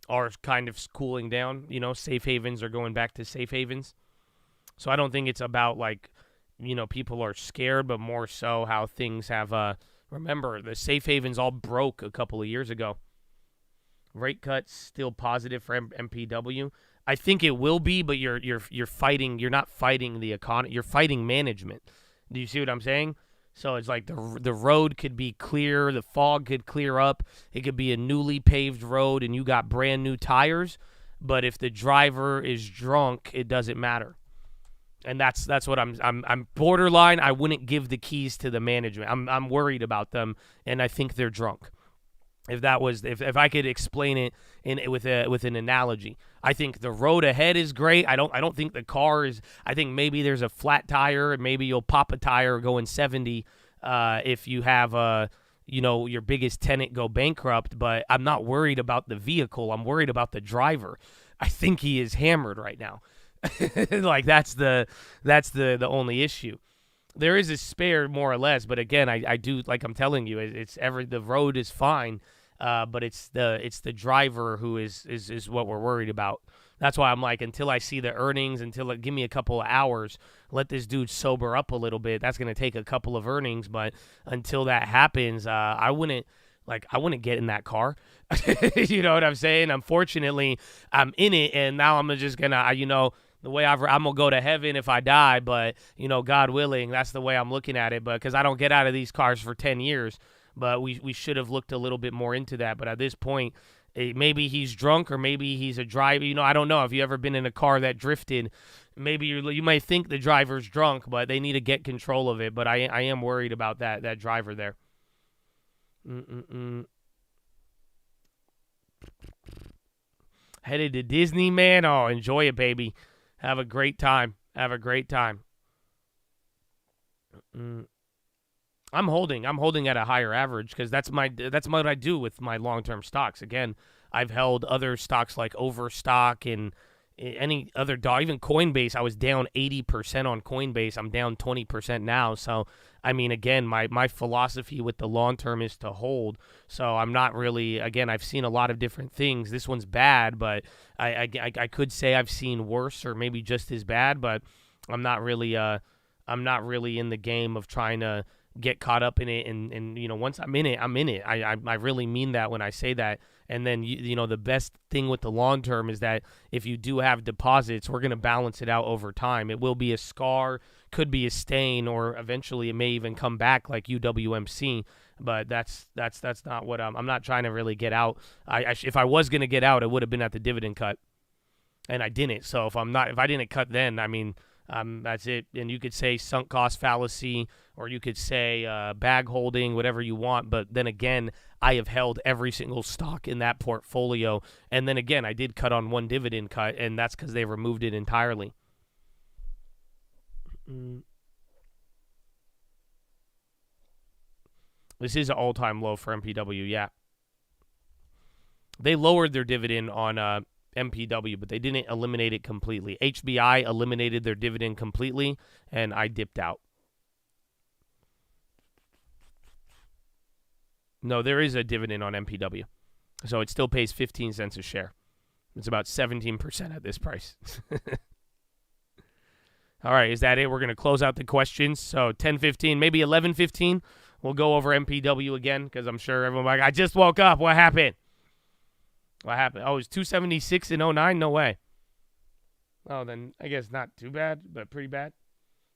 are kind of cooling down. Safe havens are going back to safe havens. So I don't think it's about like, people are scared, but more so how things have. Remember, the safe havens all broke a couple of years ago. Rate cuts still positive for MPW. I think it will be, but you're fighting. You're not fighting the economy. You're fighting management. Do you see what I'm saying? So it's like the road could be clear, the fog could clear up. It could be a newly paved road, and you got brand new tires. But if the driver is drunk, it doesn't matter. And that's what I'm borderline. I wouldn't give the keys to the management. I'm worried about them, and I think they're drunk. If I could explain it with an analogy. I think the road ahead is great. I don't think the car is. I think maybe there's a flat tire, and maybe you'll pop a tire going 70 if you have your biggest tenant go bankrupt. But I'm not worried about the vehicle. I'm worried about the driver. I think he is hammered right now. Like that's the only issue. There is a spare more or less, but again, I do, like I'm telling you, the road is fine. But it's the driver who is what we're worried about. That's why I'm like, until I see the earnings, give me a couple of hours, let this dude sober up a little bit. That's gonna take a couple of earnings, but until that happens, I wouldn't get in that car. You know what I'm saying? Unfortunately, I'm in it, and now I'm just gonna, the way I'm gonna go to heaven if I die. But God willing, that's the way I'm looking at it. But because I don't get out of these cars for 10 years. But we should have looked a little bit more into that. But at this point, maybe he's drunk or maybe he's a driver. I don't know. If you ever been in a car that drifted, maybe you might think the driver's drunk, but they need to get control of it. But I am worried about that driver there. Headed to Disney, man. Oh, enjoy it, baby. Have a great time. I'm holding at a higher average because that's what I do with my long-term stocks. Again, I've held other stocks like Overstock and any other even Coinbase. I was down 80% on Coinbase. I'm down 20% now. So, again, my philosophy with the long-term is to hold. So I'm not really, again, I've seen a lot of different things. This one's bad, but I could say I've seen worse or maybe just as bad, but I'm not really in the game of trying to get caught up in it, and once I'm in it, I really mean that when I say that. And then the best thing with the long term is that if you do have deposits, we're going to balance it out over time. It will be a scar, could be a stain, or eventually it may even come back like UWMC. But that's not what I'm not trying to really get out. If I was going to get out, it would have been at the dividend cut, and I didn't. So if I didn't cut then, that's it. And you could say sunk cost fallacy, or you could say bag holding, whatever you want. But then again, I have held every single stock in that portfolio. And then again, I did cut on one dividend cut, and that's because they removed it entirely. This is an all-time low for MPW, yeah. They lowered their dividend on MPW, but they didn't eliminate it completely. HBI eliminated their dividend completely, and I dipped out. No, there is a dividend on MPW, so it still pays 15 cents a share. It's about 17% at this price. All right, is that it? We're going to close out the questions. So 10:15, maybe 11:15, we'll go over MPW again, because I'm sure everyone like, I just woke up. What happened? Oh, it's 276 in 09? No way. Oh, then I guess not too bad, but pretty bad.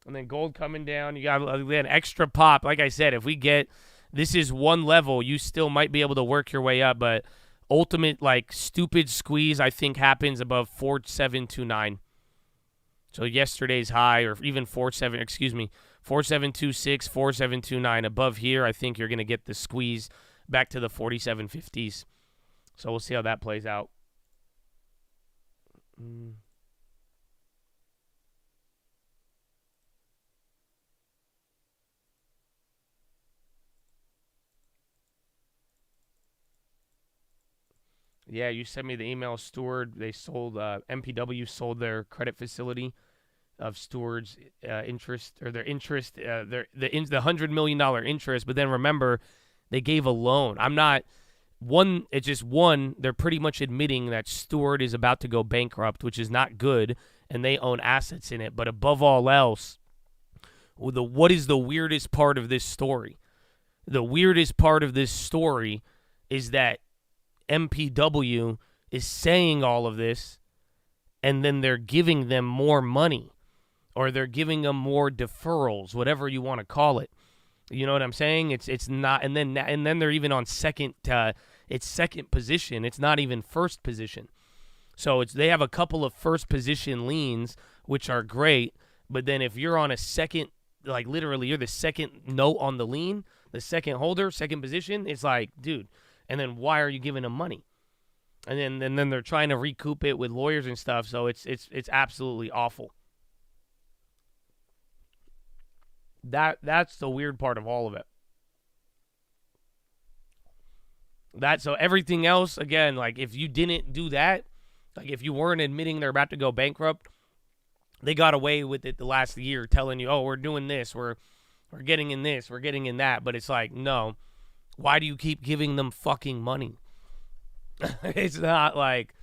And then gold coming down. You got an extra pop. Like I said, if we get, this is one level, you still might be able to work your way up, but ultimate, stupid squeeze, I think, happens above 4729. So yesterday's high, or even 4726, 4729. Above here, I think you're going to get the squeeze back to the 4750s. So we'll see how that plays out. Yeah, you sent me the email, Steward. They sold, MPW sold their credit facility of Steward's interest, or their interest, the $100 million interest. But then remember, they gave a loan. They're pretty much admitting that Steward is about to go bankrupt, which is not good, and they own assets in it. But above all else, what is the weirdest part of this story? The weirdest part of this story is that MPW is saying all of this, and then they're giving them more money, or they're giving them more deferrals, whatever you want to call it. You know what I'm saying? It's not, and then they're even on second. It's second position. It's not even first position. So they have a couple of first position liens, which are great. But then if you're on a second, literally you're the second note on the lien, the second holder, second position, it's like, dude. And then why are you giving them money? And then they're trying to recoup it with lawyers and stuff. So it's absolutely awful. That's the weird part of all of it. So everything else, again, like if you didn't do that, like if you weren't admitting they're about to go bankrupt, they got away with it the last year, telling you, oh, we're doing this, we're getting in this, we're getting in that. But it's like, no, why do you keep giving them fucking money? It's not like,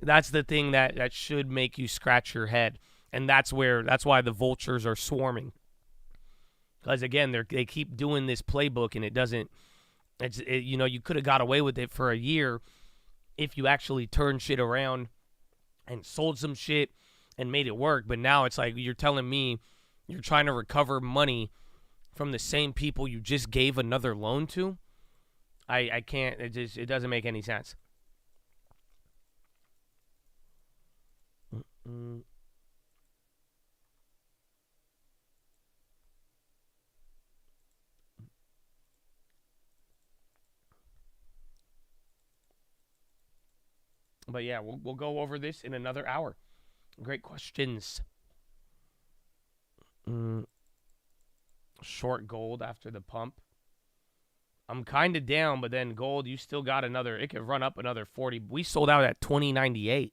that's the thing that should make you scratch your head. And that's why the vultures are swarming. Because again, they keep doing this playbook, and it doesn't. You could have got away with it for a year if you actually turned shit around and sold some shit and made it work. But now it's like you're telling me you're trying to recover money from the same people you just gave another loan to. I can't. It doesn't make any sense. But yeah, we'll go over this in another hour. Great questions. Short gold after the pump. I'm kind of down, but then gold, you still got another. It could run up another 40. We sold out at 20.98.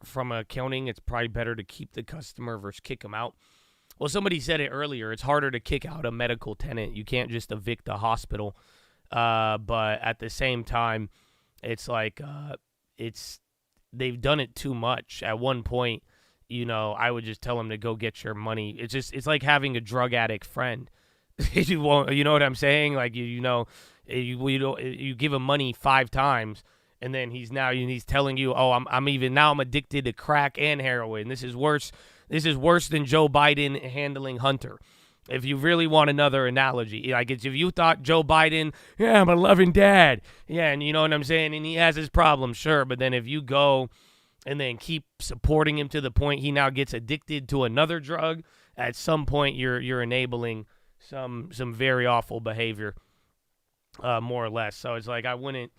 From accounting, it's probably better to keep the customer versus kick them out. Well, somebody said it earlier. It's harder to kick out a medical tenant. You can't just evict a hospital. But at the same time, it's like they've done it too much. At one point, I would just tell them to go get your money. It's like having a drug addict friend. You won't, you know what I'm saying? Like you give him money 5 times, and then he's telling you, oh, I'm addicted to crack and heroin. This is worse. This is worse than Joe Biden handling Hunter. If you really want another analogy, like if you thought Joe Biden, yeah, I'm a loving dad. Yeah, and you know what I'm saying? And he has his problems, sure. But then if you go and then keep supporting him to the point he now gets addicted to another drug, at some point you're enabling some very awful behavior, more or less. So it's like I wouldn't.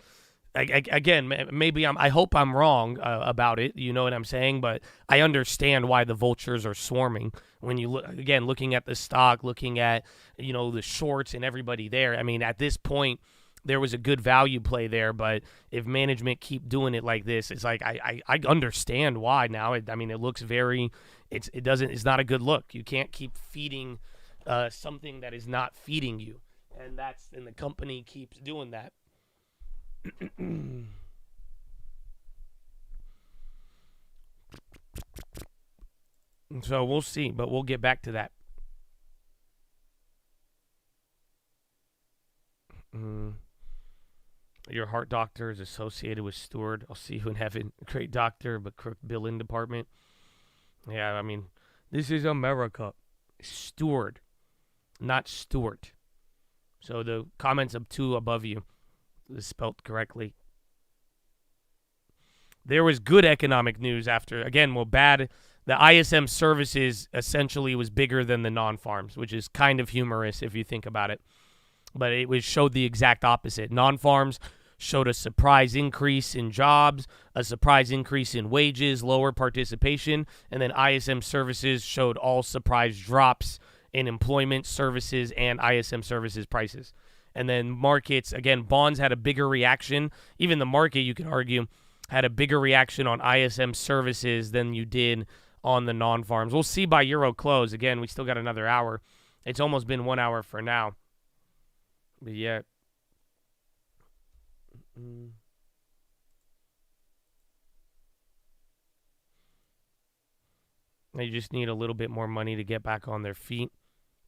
Again, maybe I hope I'm wrong about it. You know what I'm saying? But I understand why the vultures are swarming. When you looking at the stock, looking at the shorts and everybody there. I mean, at this point, there was a good value play there. But if management keep doing it like this, it's like I understand why now. It looks very. It's not a good look. You can't keep feeding something that is not feeding you, and the company keeps doing that. So we'll see, but we'll get back to that. Your heart doctor is associated with Steward. I'll see you in heaven. Great doctor, but crook billing department. Yeah, this is America. Steward, not Stewart. So the comments of 2 above you is spelt correctly. There was good economic news after, bad. The ISM services essentially was bigger than the non-farms, which is kind of humorous if you think about it. But it showed the exact opposite. Non-farms showed a surprise increase in jobs, a surprise increase in wages, lower participation, and then ISM services showed all surprise drops in employment, services, and ISM services prices. And then markets, bonds had a bigger reaction. Even the market, you could argue, had a bigger reaction on ISM services than you did on the non-farms. We'll see by Euro close. Again, we still got another hour. It's almost been 1 hour for now. But yeah. They just need a little bit more money to get back on their feet.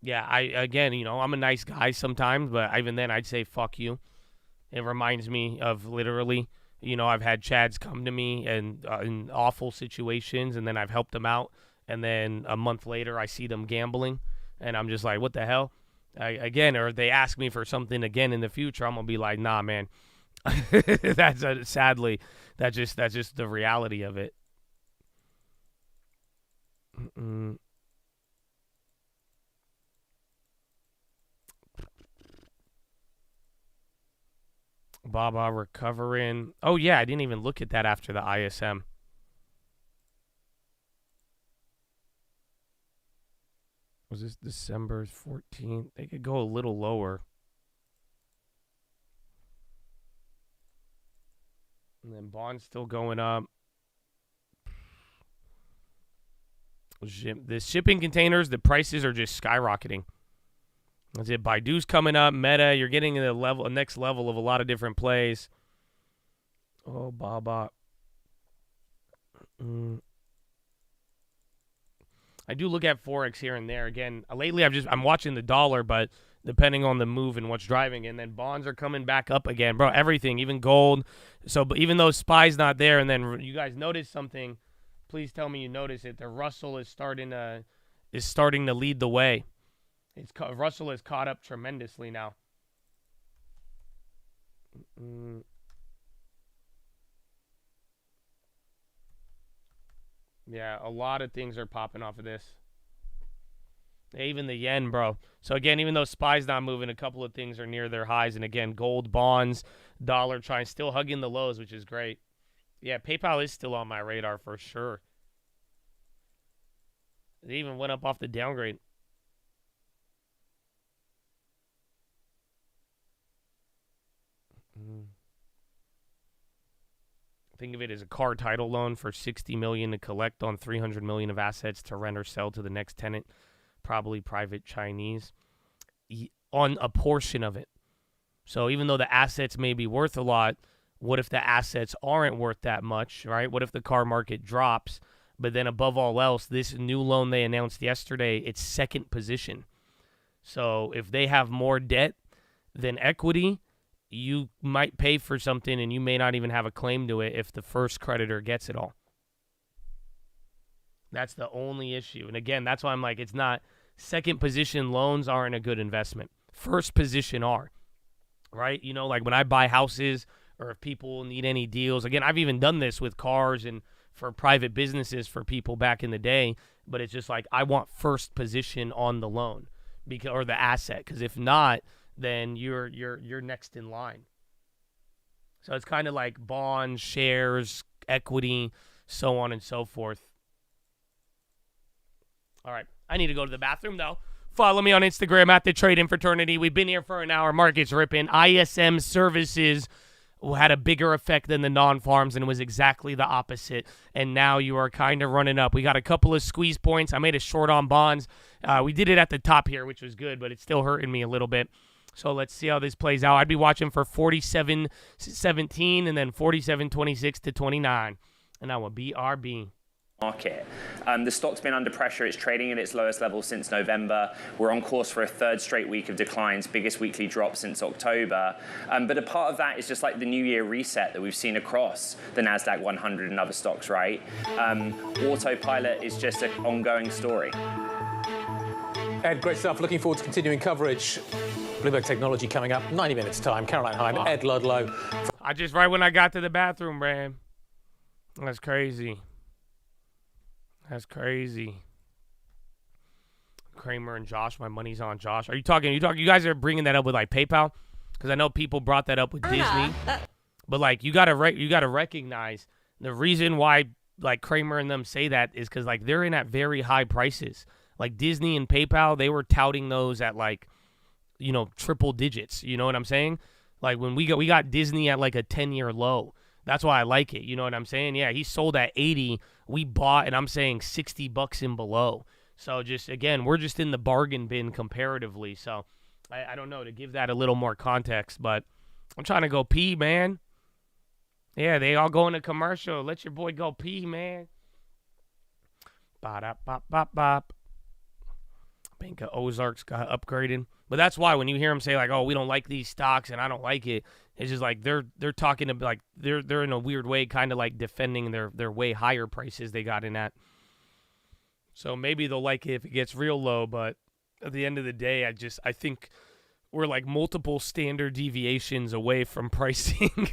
Yeah, I'm a nice guy sometimes, but even then I'd say fuck you. It reminds me of literally, I've had Chads come to me and in awful situations, and then I've helped them out, and then a month later I see them gambling, and I'm just like, what the hell? Or they ask me for something again in the future, I'm gonna be like, nah, man. Sadly, that's just the reality of it. Baba recovering. Oh, yeah, I didn't even look at that after the ISM. Was this December 14th? They could go a little lower. And then bonds still going up. The shipping containers, the prices are just skyrocketing. That's it. Baidu's coming up. Meta, you're getting a next level of a lot of different plays. Oh, Baba. I do look at Forex here and there. Again, lately I'm watching the dollar, but depending on the move and what's driving. And then bonds are coming back up again. Bro, everything, even gold. So but even though SPY's not there, and then you guys notice something, please tell me you notice it. The Russell is starting to lead the way. Russell has caught up tremendously now. Yeah, a lot of things are popping off of this. Even the yen, bro. So again, even though SPY's not moving, a couple of things are near their highs. And again, gold, bonds, dollar still hugging the lows, which is great. Yeah, PayPal is still on my radar for sure. It even went up off the downgrade. Think of it as a car title loan for $60 million to collect on $300 million of assets to rent or sell to the next tenant, probably private Chinese, on a portion of it. So even though the assets may be worth a lot, what if the assets aren't worth that much, right? What if the car market drops? But then above all else, this new loan they announced yesterday, it's second position. So if they have more debt than equity, you might pay for something and you may not even have a claim to it if the first creditor gets it all. That's the only issue. And again, that's why I'm like, it's not, second position loans aren't a good investment. First position are, right? You know, like when I buy houses or if people need any deals. Again, I've even done this with cars and for private businesses for people back in the day. But it's just like, I want first position on the loan or the asset. Because if not, then you're next in line. So it's kind of like bonds, shares, equity, so on and so forth. All right, I need to go to the bathroom, though. Follow me on Instagram at The Trading Fraternity. We've been here for an hour. Market's ripping. ISM services had a bigger effect than the non-farms, and it was exactly the opposite. And now you are kind of running up. We got a couple of squeeze points. I made a short on bonds. We did it at the top here, which was good, but it's still hurting me a little bit. So let's see how this plays out. I'd be watching for 47.17 and then 47.26 to 29. And now a BRB. Market. The stock's been under pressure. It's trading at its lowest level since November. We're on course for a third straight week of declines, biggest weekly drop since October. But a part of that is just like the New Year reset that we've seen across the NASDAQ 100 and other stocks, right? Autopilot is just an ongoing story. Ed, great stuff. Looking forward to continuing coverage. Bloomberg Technology coming up, 90 minutes time. Caroline Heim, Ed Ludlow. Right when I got to the bathroom, man. That's crazy. That's crazy. Kramer and Josh, my money's on Josh. Are you talking? You guys are bringing that up with like PayPal? Because I know people brought that up with Disney. But like you gotta recognize the reason why like Kramer and them say that is because like they're in at very high prices. Like Disney and PayPal, they were touting those at like, you know, triple digits. You know what I'm saying? Like when we got Disney at like a 10-year low. That's why I like it. You know what I'm saying? Yeah, he sold at 80. We bought, and I'm saying $60 and below. So just, again, we're just in the bargain bin comparatively. So I don't know, to give that a little more context. But I'm trying to go pee, man. Yeah, they all go in a commercial. Let your boy go pee, man. Bop. Bank of Ozarks got upgraded. But that's why when you hear them say like, "Oh, we don't like these stocks," and I don't like it, it's just like they're talking about like they're in a weird way, kind of like defending their way higher prices they got in at. So maybe they'll like it if it gets real low, but at the end of the day, I think we're like multiple standard deviations away from pricing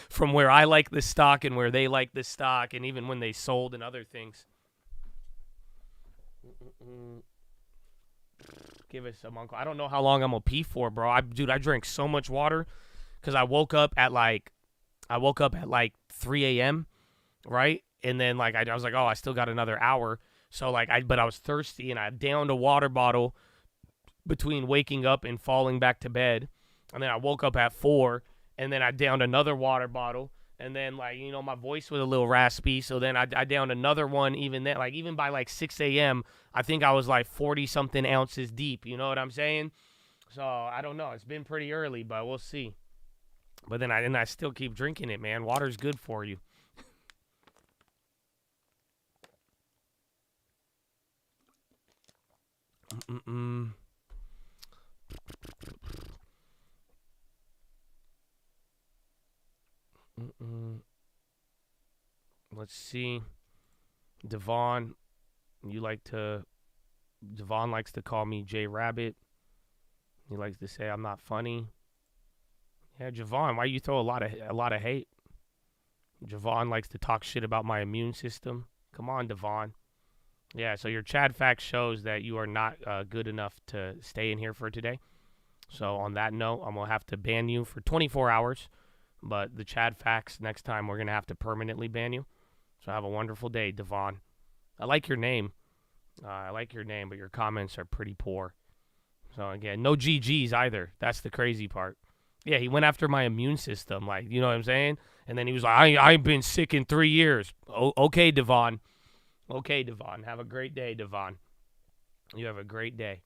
from where I like the stock and where they like the stock, and even when they sold and other things. Give us some uncle. I don't know how long I'm gonna pee for, bro. I drank so much water because I woke up at like 3 a.m., right? And then like I was like, oh, I still got another hour. So like but I was thirsty, and I downed a water bottle between waking up and falling back to bed. And then I woke up at 4, and then I downed another water bottle. And then, like, you know, my voice was a little raspy. So then I downed another one even then. Like, even by, like, 6 a.m., I think I was, like, 40-something ounces deep. You know what I'm saying? So, I don't know. It's been pretty early, but we'll see. But then I still keep drinking it, man. Water's good for you. Let's see. Devon likes to call me J Rabbit. He likes to say I'm not funny. Yeah, Javon, why you throw a lot of hate? Javon likes to talk shit about my immune system. Come on, Devon. Yeah, so your Chad fact shows that you are not good enough to stay in here for today. So on that note, I'm going to have to ban you for 24 hours. But the Chad facts, next time we're going to have to permanently ban you. So have a wonderful day, Devon. I like your name. But your comments are pretty poor. So again, no GGs either. That's the crazy part. Yeah, he went after my immune system, like, you know what I'm saying? And then he was like, I ain't been sick in 3 years. Okay, Devon. Okay, Devon. Have a great day, Devon. You have a great day.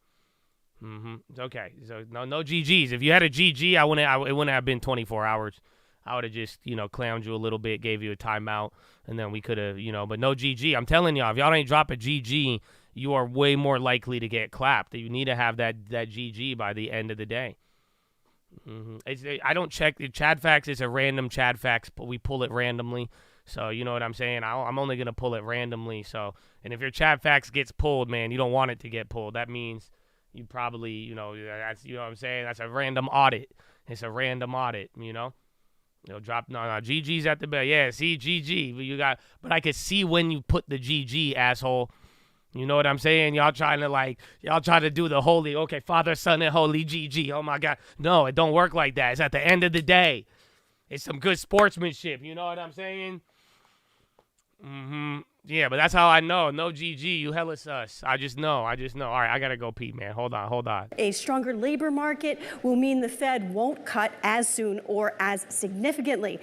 It's okay. So no GGs. If you had a GG, it wouldn't have been 24 hours. I would have just, clowned you a little bit, gave you a timeout, and then we could have, but no GG. I'm telling y'all, if y'all ain't drop a GG, you are way more likely to get clapped. You need to have that GG by the end of the day. I don't check. Chad Facts is a random Chad Facts, but we pull it randomly. So you know what I'm saying? I'm only going to pull it randomly. So, and if your Chad Facts gets pulled, man, you don't want it to get pulled. That means you probably, that's, you know what I'm saying? That's a random audit. It's a random audit, They'll drop no GG's at the bell. Yeah, see GG. But I could see when you put the GG, asshole. You know what I'm saying? Y'all try to do the holy, okay, Father, Son, and Holy GG. Oh my God. No, it don't work like that. It's at the end of the day. It's some good sportsmanship. You know what I'm saying? Yeah, but that's how I know. No GG, you hella sus. I just know. All right, I got to go pee, man. Hold on. A stronger labor market will mean the Fed won't cut as soon or as significantly.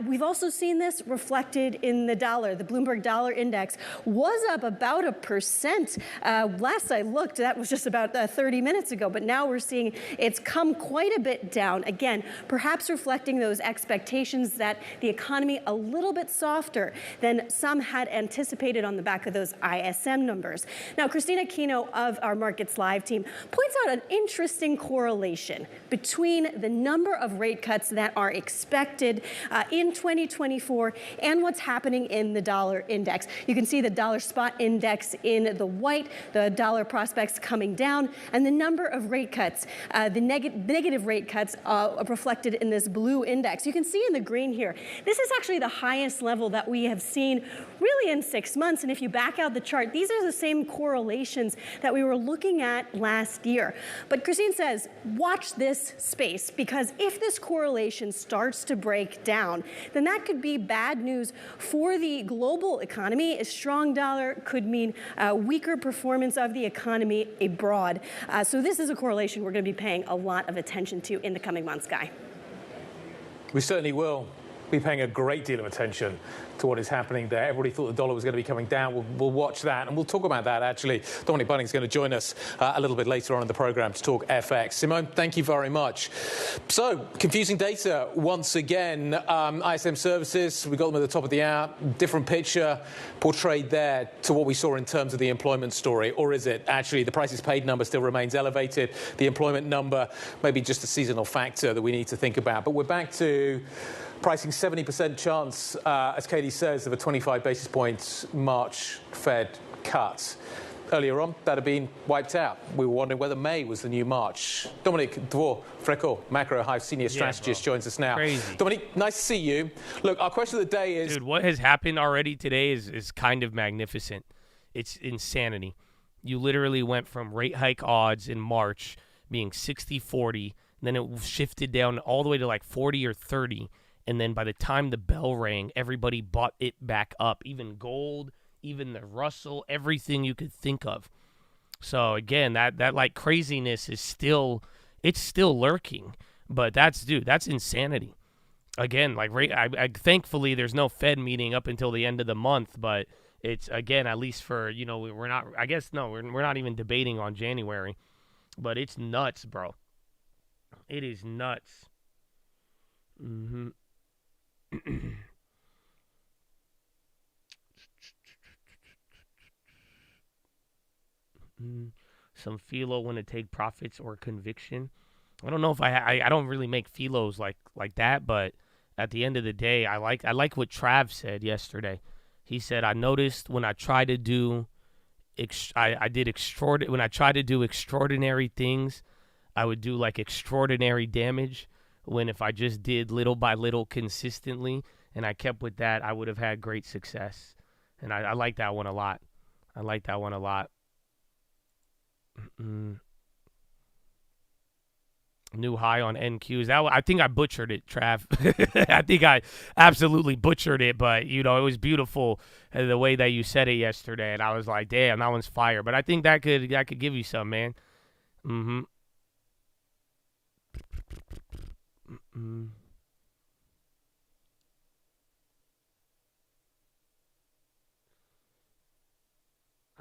We've also seen this reflected in the dollar. The Bloomberg Dollar Index was up about 1%. Last I looked, that was just about 30 minutes ago, but now we're seeing it's come quite a bit down. Again, perhaps reflecting those expectations that the economy a little bit softer than some had anticipated on the back of those ISM numbers. Now, Christina Kino of our Markets Live team points out an interesting correlation between the number of rate cuts that are expected in 2024 and what's happening in the dollar index. You can see the dollar spot index in the white, the dollar prospects coming down, and the number of rate cuts, the negative rate cuts reflected in this blue index. You can see in the green here, this is actually the highest level that we have seen really in 6 months. And if you back out the chart, these are the same correlations that we were looking at last year. But Christine says, watch this space, because if this correlation starts to break down, then that could be bad news for the global economy. A strong dollar could mean weaker performance of the economy abroad. So this is a correlation we're going to be paying a lot of attention to in the coming months, Guy. We certainly will be paying a great deal of attention to what is happening there. Everybody thought the dollar was going to be coming down. We'll watch that, and we'll talk about that, actually. Dominic Bunning's going to join us a little bit later on in the programme to talk FX. Simone, thank you very much. So, confusing data once again. ISM services, we got them at the top of the hour. Different picture portrayed there to what we saw in terms of the employment story. Or is it actually the prices paid number still remains elevated? The employment number, maybe just a seasonal factor that we need to think about. But we're back to pricing 70% chance, as Katie says, of a 25 basis points March Fed cut. Earlier on, that had been wiped out. We were wondering whether May was the new March. Dominic Dvor-Freckle, Macro Hive Senior Strategist, joins us now. Crazy. Dominic, nice to see you. Look, our question of the day is... Dude, what has happened already today is kind of magnificent. It's insanity. You literally went from rate hike odds in March being 60-40 then it shifted down all the way to like 40 or 30. And then by the time the bell rang, everybody bought it back up. Even gold, even the Russell, everything you could think of. So again, that like craziness is still lurking. But that's insanity. Again, like I thankfully there's no Fed meeting up until the end of the month, but it's again, at least for, we're not, I guess, no, we're not even debating on January, but it's nuts, bro. It is nuts. Mm-hmm. Some PHILO when to take profits or conviction. I don't know if I don't really make PHILOs like that, but at the end of the day, I like what Trav said yesterday. He said, I noticed when I try to do when I try to do extraordinary things, I would do like extraordinary damage, when if I just did little by little consistently and I kept with that, I would have had great success. And I like that one a lot. I like that one a lot. New high on NQs. I think I butchered it, Trav. I think I absolutely butchered it, but it was beautiful the way that you said it yesterday, and I was like, damn, that one's fire. But I think that could give you some, man.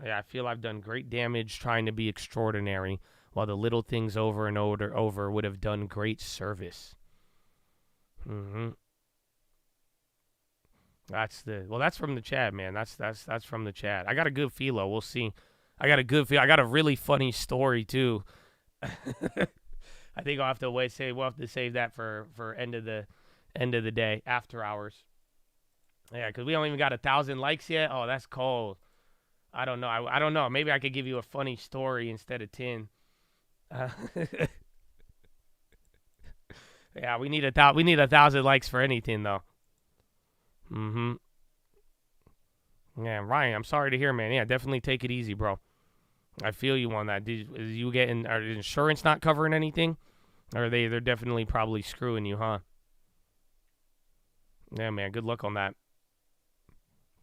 Yeah, I feel I've done great damage trying to be extraordinary, while the little things over and over would have done great service. That's from the chat, man. That's from the chat. I got a good PHILO. We'll see. I got a really funny story too. I think I'll have to we'll have to save that for end of the day, after hours. Yeah, because we don't even got 1,000 likes yet. Oh, that's cold. I don't know. I don't know. Maybe I could give you a funny story instead of 10. Yeah, we need 1,000 likes for anything though. Yeah, Ryan, I'm sorry to hear, man. Yeah, definitely take it easy, bro. I feel you on that. Are insurance not covering anything? Or they're definitely probably screwing you, huh? Yeah, man, good luck on that.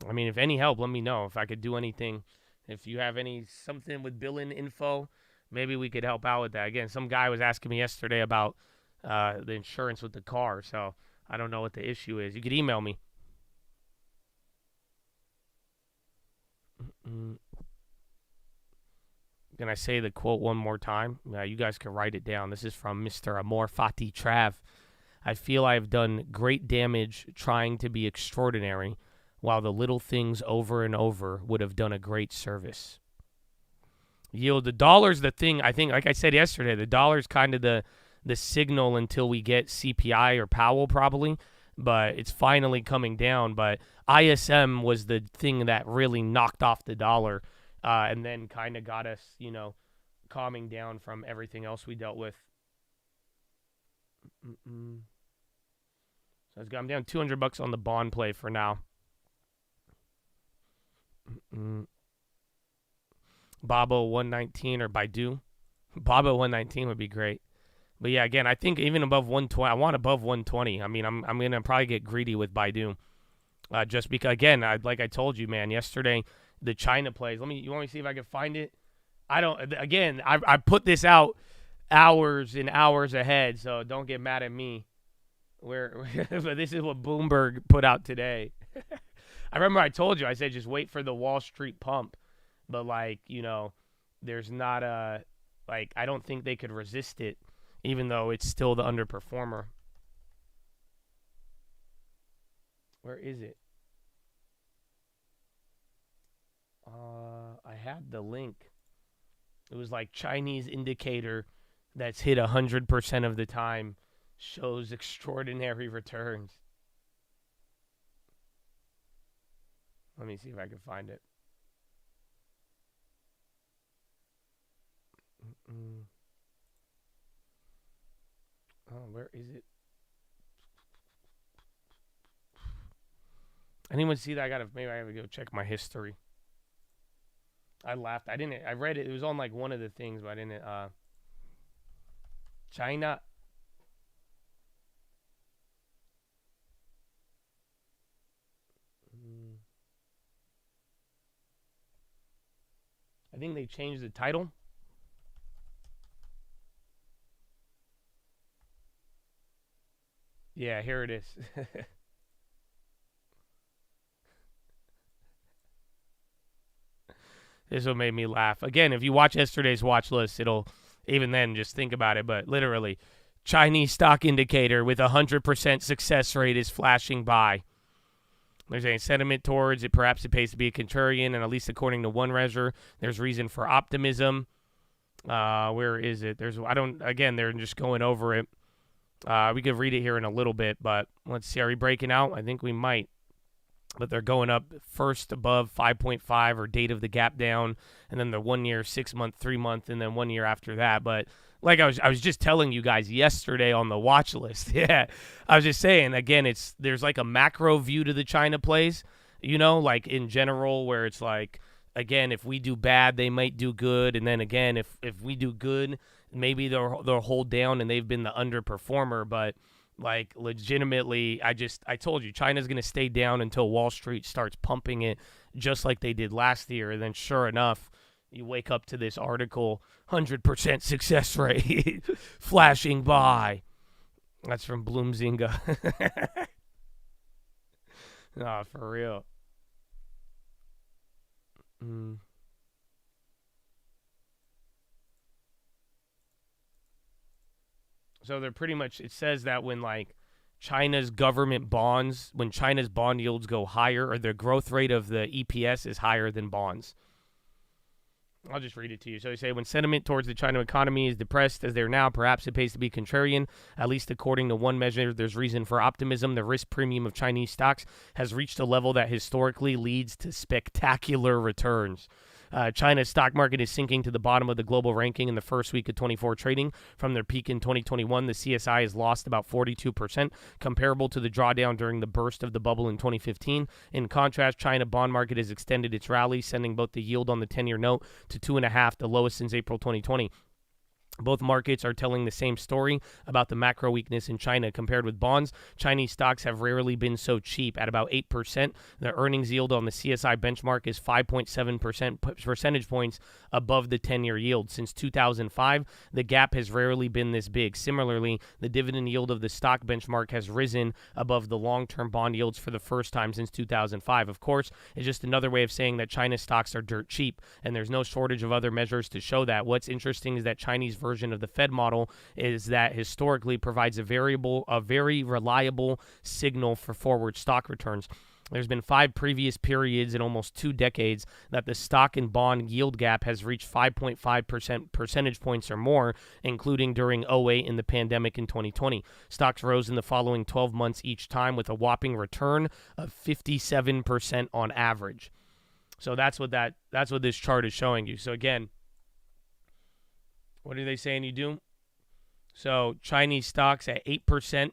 I mean, if any help, let me know. If I could do anything. If you have something with billing info, maybe we could help out with that. Again, some guy was asking me yesterday about the insurance with the car, so I don't know what the issue is. You could email me. Can I say the quote one more time? You guys can write it down. This is from Mr. Amor Fati Trav. I feel I have done great damage trying to be extraordinary, while the little things over and over would have done a great service. The dollar's the thing. I think, like I said yesterday, the dollar's kind of the signal until we get CPI or Powell probably, but it's finally coming down. But ISM was the thing that really knocked off the dollar, and then kind of got us, calming down from everything else we dealt with. So I'm down $200 on the bond play for now. Babo 119 or Baidu. Babo 119 would be great. But yeah, again, I think even above 120, I want above 120. I mean, I'm going to probably get greedy with Baidu. Just because, again, like I told you, man, yesterday, the China plays. You want me to see if I can find it? I put this out hours and hours ahead, so don't get mad at me. But this is what Bloomberg put out today. I remember I told you, I said just wait for the Wall Street pump. But, there's not I don't think they could resist it, even though it's still the underperformer. Where is it? I had the link. It was like Chinese indicator that's hit 100% of the time shows extraordinary returns. Let me see if I can find it. Oh, where is it? Anyone see that? Maybe I have to go check my history. I laughed. I read it. It was on like one of the things, but I didn't. China I think they changed the title. Yeah, here it is. This one made me laugh. Again, if you watch yesterday's watch list, it'll even then just think about it. But literally, Chinese stock indicator with 100% success rate is flashing by. There's a sentiment towards it. Perhaps it pays to be a contrarian, and at least according to one measure, there's reason for optimism. Where is it? Again, they're just going over it. We could read it here in a little bit, but let's see. Are we breaking out? I think we might. But they're going up first above 5.5 or date of the gap down, and then the 1 year, 6 month, 3 month, and then 1 year after that. But like I was just telling you guys yesterday on the watch list. Yeah, I was just saying, again, there's like a macro view to the China plays, like in general, where it's like, again, if we do bad, they might do good. And then again, if we do good, maybe they'll hold down, and they've been the underperformer. But like legitimately, I told you, China's going to stay down until Wall Street starts pumping it just like they did last year. And then sure enough, you wake up to this article, 100% success rate flashing by. That's from Bloomzinga. Nah, for real. So they're pretty much, it says that when like China's government bonds, when China's bond yields go higher, or the growth rate of the EPS is higher than bonds. I'll just read it to you. So they say, when sentiment towards the China economy is depressed as they're now, perhaps it pays to be contrarian. At least according to one measure, there's reason for optimism. The risk premium of Chinese stocks has reached a level that historically leads to spectacular returns. China's stock market is sinking to the bottom of the global ranking in the first week of 24 trading. From their peak in 2021, the CSI has lost about 42%, comparable to the drawdown during the burst of the bubble in 2015. In contrast, China bond market has extended its rally, sending both the yield on the 10-year note to 2.5, the lowest since April 2020. Both markets are telling the same story about the macro weakness in China. Compared with bonds, Chinese stocks have rarely been so cheap. At about 8%, the earnings yield on the CSI benchmark is 5.7% percentage points above the 10-year yield. Since 2005, the gap has rarely been this big. Similarly, the dividend yield of the stock benchmark has risen above the long-term bond yields for the first time since 2005. Of course, it's just another way of saying that China's stocks are dirt cheap, and there's no shortage of other measures to show that. What's interesting is that Chinese version of the Fed model is that historically provides a very reliable signal for forward stock returns. There's been 5 previous periods in almost 2 decades that the stock and bond yield gap has reached 5.5% percentage points or more, including during 2008 and the pandemic in 2020. Stocks rose in the following 12 months each time with a whopping return of 57% on average. So that's what this chart is showing you. So again, what are they saying you do? So Chinese stocks at 8%,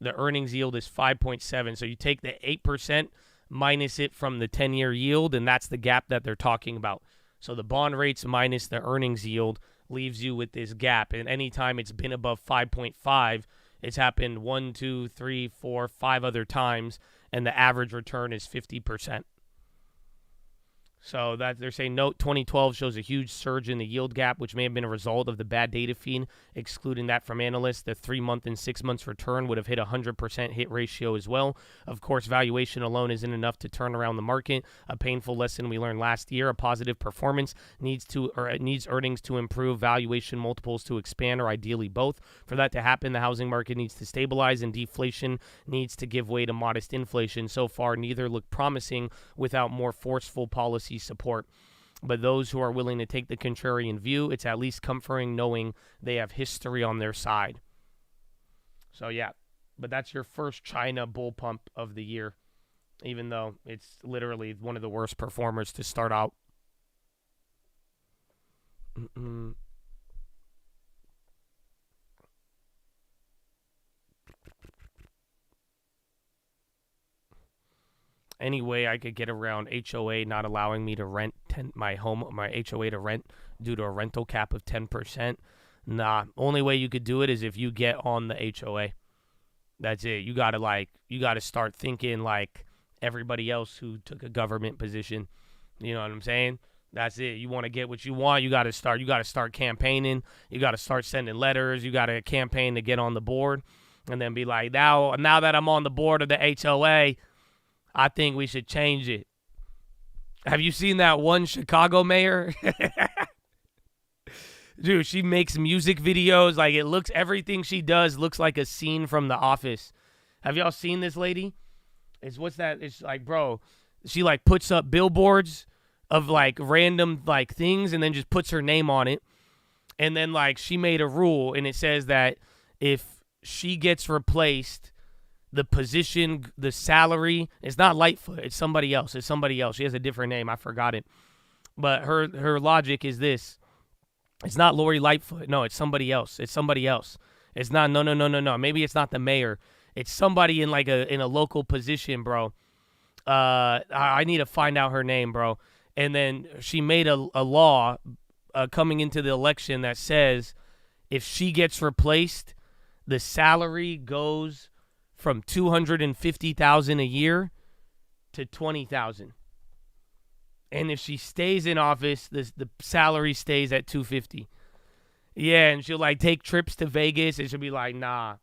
the earnings yield is 5.7. So you take the 8%, minus it from the 10-year yield, and that's the gap that they're talking about. So the bond rates minus the earnings yield leaves you with this gap. And anytime it's been above 5.5, it's happened 1, 2, 3, 4, 5 other times, and the average return is 50%. So that they're saying, note 2012 shows a huge surge in the yield gap, which may have been a result of the bad data feed. Excluding that from analysts, the 3-month and 6 months return would have hit 100% hit ratio as well. Of course, valuation alone isn't enough to turn around the market. A painful lesson we learned last year: a positive performance needs earnings to improve, valuation multiples to expand, or ideally both. For that to happen, the housing market needs to stabilize, and deflation needs to give way to modest inflation. So far, neither look promising without more forceful policy support. But those who are willing to take the contrarian view, it's at least comforting knowing they have history on their side. So yeah, but that's your first China bull pump of the year, even though it's literally one of the worst performers to start out. Any way I could get around HOA not allowing me to rent my HOA to rent due to a rental cap of 10%? Nah. Only way you could do it is if you get on the HOA. That's it. You gotta start thinking like everybody else who took a government position. You know what I'm saying? That's it. You want to get what you want, you got to start campaigning. You got to start sending letters. You got to campaign to get on the board, and then be like, now that I'm on the board of the HOA, I think we should change it. Have you seen that one Chicago mayor? Dude, she makes music videos. Like, everything she does looks like a scene from The Office. Have y'all seen this lady? It's like, bro, she like puts up billboards of like random like things and then just puts her name on it. And then like she made a rule, and it says that if she gets replaced, the position, the salary, it's not Lightfoot, it's somebody else. She has a different name. I forgot it. But her logic is this. It's not Lori Lightfoot. No, it's somebody else. It's not, no. Maybe it's not the mayor. It's somebody in like in a local position, bro. I need to find out her name, bro. And then she made a law coming into the election that says if she gets replaced, the salary goes from $250,000 a year to $20,000. And if she stays in office, the salary stays at $250,000. Yeah, and she'll like take trips to Vegas, and she'll be like, nah,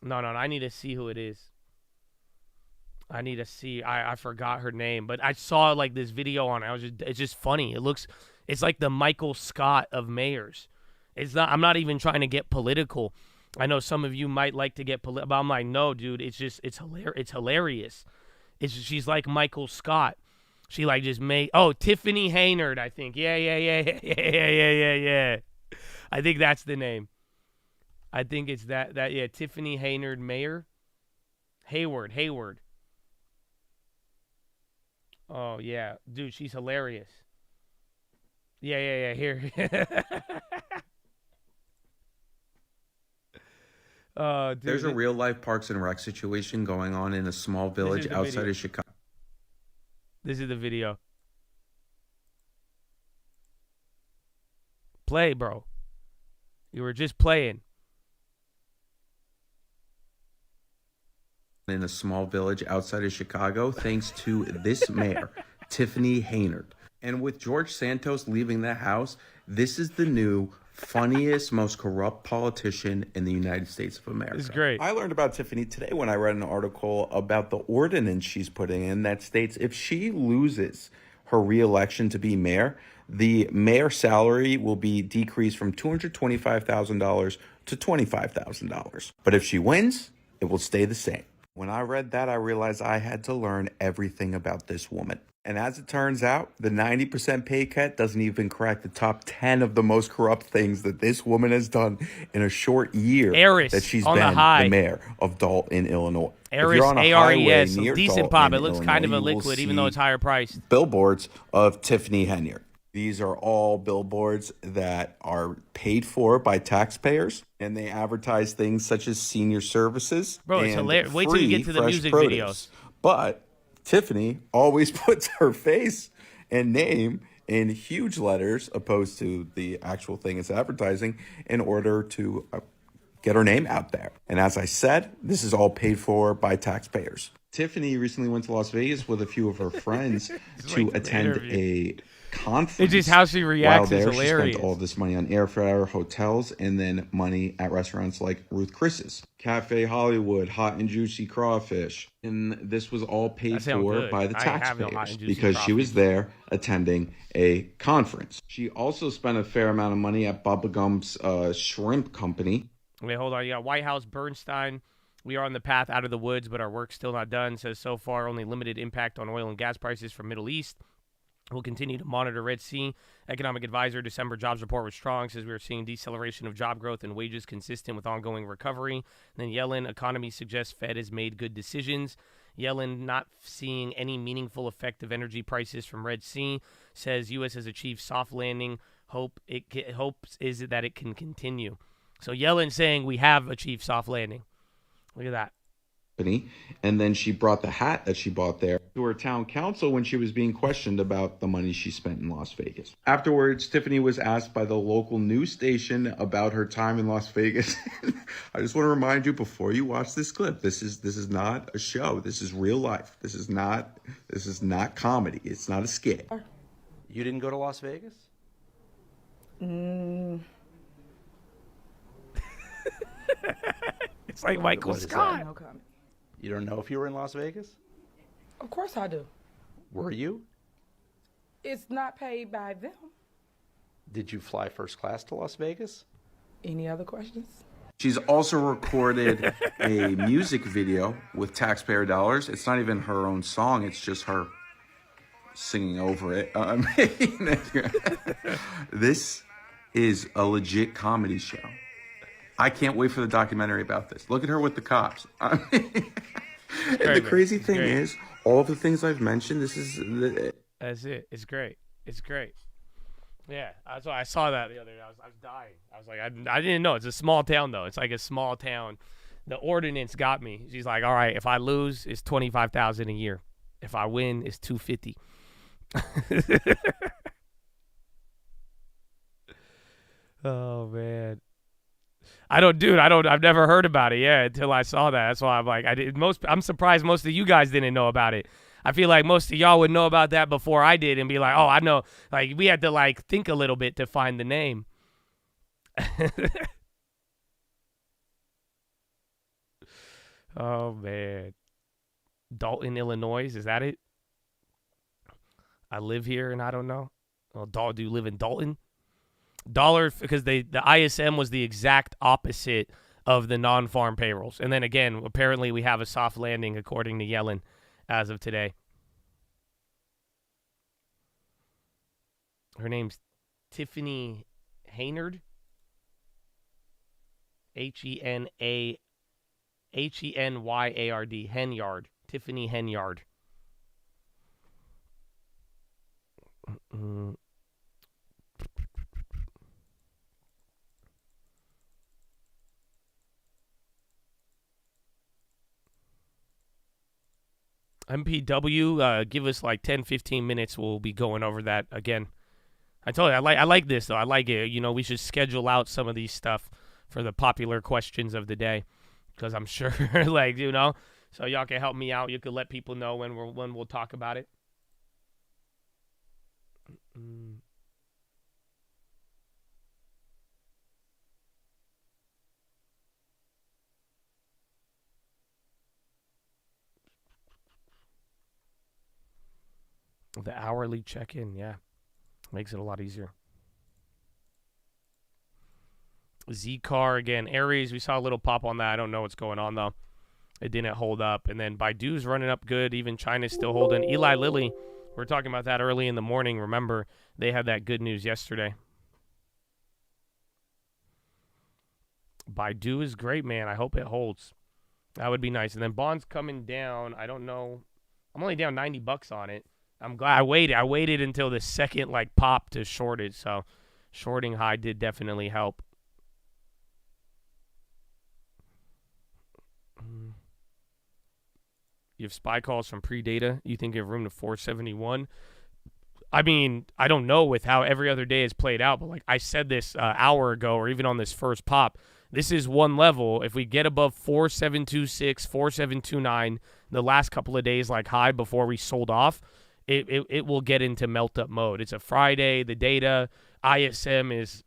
no, I need to see who it is. I forgot her name, but I saw like this video on it. It's just funny. It's like the Michael Scott of mayors. I'm not even trying to get political. I know some of you might like to get political, but I'm like, no, dude, it's hilarious. She's like Michael Scott. She like just made, Tiffany Haynard, I think. Yeah. I think that's the name. I think it's that Tiffany Haynard mayor. Hayward. Oh, yeah. Dude, she's hilarious. Yeah, here. Dude, there's a real-life Parks and Rec situation going on in a small village outside of Chicago. This is the video. Play, bro. You were just playing. In a small village outside of Chicago, thanks to this mayor, Tiffany Haynard. And with George Santos leaving the House, this is the new funniest, most corrupt politician in the United States of America. It's great. I learned about Tiffany today when I read an article about the ordinance she's putting in that states if she loses her re-election to be mayor, the mayor salary will be decreased from $225,000 to $25,000. But if she wins, it will stay the same. When I read that, I realized I had to learn everything about this woman. And as it turns out, the 90% pay cut doesn't even crack the top 10 of the most corrupt things that this woman has done in a short year that she's been the mayor of Dalton, Illinois. Ares, ARES, decent pop. It looks kind of a liquid, even though it's higher priced. Billboards of Tiffany Haynard. These are all billboards that are paid for by taxpayers, and they advertise things such as senior services. Bro, it's hilarious. Wait till you get to the music videos. But Tiffany always puts her face and name in huge letters opposed to the actual thing it's advertising in order to get her name out there. And as I said, this is all paid for by taxpayers. Tiffany recently went to Las Vegas with a few of her friends to attend a conference. It's just how she reacts. While there, is hilarious. She spent all this money on airfare, hotels, and then money at restaurants like Ruth Chris's, Cafe Hollywood, Hot and Juicy Crawfish. And this was all paid for by the taxpayers because she was there attending a conference. She also spent a fair amount of money at Bubba Gump's shrimp company. Wait, hold on. Yeah, White House, Bernstein. We are on the path out of the woods, but our work's still not done. Says so far only limited impact on oil and gas prices from Middle East. We'll continue to monitor Red Sea. Economic advisor December jobs report was strong. Says we are seeing deceleration of job growth and wages consistent with ongoing recovery. And then Yellen, economy suggests Fed has made good decisions. Yellen not seeing any meaningful effect of energy prices from Red Sea. Says U.S. has achieved soft landing. Hopes is that it can continue. So Yellen saying we have achieved soft landing. Look at that. And then she brought the hat that she bought there to her town council when she was being questioned about the money she spent in Las Vegas. Afterwards, Tiffany was asked by the local news station about her time in Las Vegas. I just want to remind you before you watch this clip, this is not a show. This is real life. This is not comedy. It's not a skit. You didn't go to Las Vegas? It's like Michael What is Scott. that? No comment. You don't know if you were in Las Vegas? Of course I do. Were you? It's not paid by them. Did you fly first class to Las Vegas? Any other questions? She's also recorded a music video with taxpayer dollars. It's not even her own song. It's just her singing over it. This is a legit comedy show. I can't wait for the documentary about this. Look at her with the cops. And the crazy thing is, all of the things I've mentioned, this is... That's it. It's great. It's great. Yeah, that's why I saw that the other day. I was dying. I was like, I didn't know. It's a small town, though. It's like a small town. The ordinance got me. She's like, all right, if I lose, it's $25,000 a year. If I win, it's $250,000. Oh man, I've never heard about it until I saw that. That's why I'm like, I'm surprised most of you guys didn't know about it. I feel like most of y'all would know about that before I did and be like, oh, I know. Like, we had to, like, think a little bit to find the name. Oh, man. Dalton, Illinois, is that it? I live here and I don't know. Oh, do you live in Dalton? Dollar, because the ISM was the exact opposite of the non-farm payrolls. And then again, apparently we have a soft landing according to Yellen as of today. Her name's Tiffany Henyard. Henyard. Henyard. Tiffany Henyard. MPW, give us like 10, 15 minutes. We'll be going over that again. I told you, I like this, though. I like it. You know, we should schedule out some of these stuff for the popular questions of the day because I'm sure, like, you know, so y'all can help me out. You can let people know when we'll talk about it. The hourly check-in, yeah. Makes it a lot easier. Z-Car, again. Aries, we saw a little pop on that. I don't know what's going on, though. It didn't hold up. And then Baidu's running up good. Even China's still holding. Eli Lilly, we were talking about that early in the morning. Remember, they had that good news yesterday. Baidu is great, man. I hope it holds. That would be nice. And then bonds coming down. I don't know. I'm only down $90 on it. I'm glad I waited. I waited until the second like pop to short it. So shorting high did definitely help. You have SPY calls from pre-data. You think you have room to 471? I mean, I don't know with how every other day has played out, but like I said this hour ago or even on this first pop, this is one level. If we get above 4726, 4729, the last couple of days like high before we sold off, it will get into melt-up mode. It's a Friday. The data, ISM is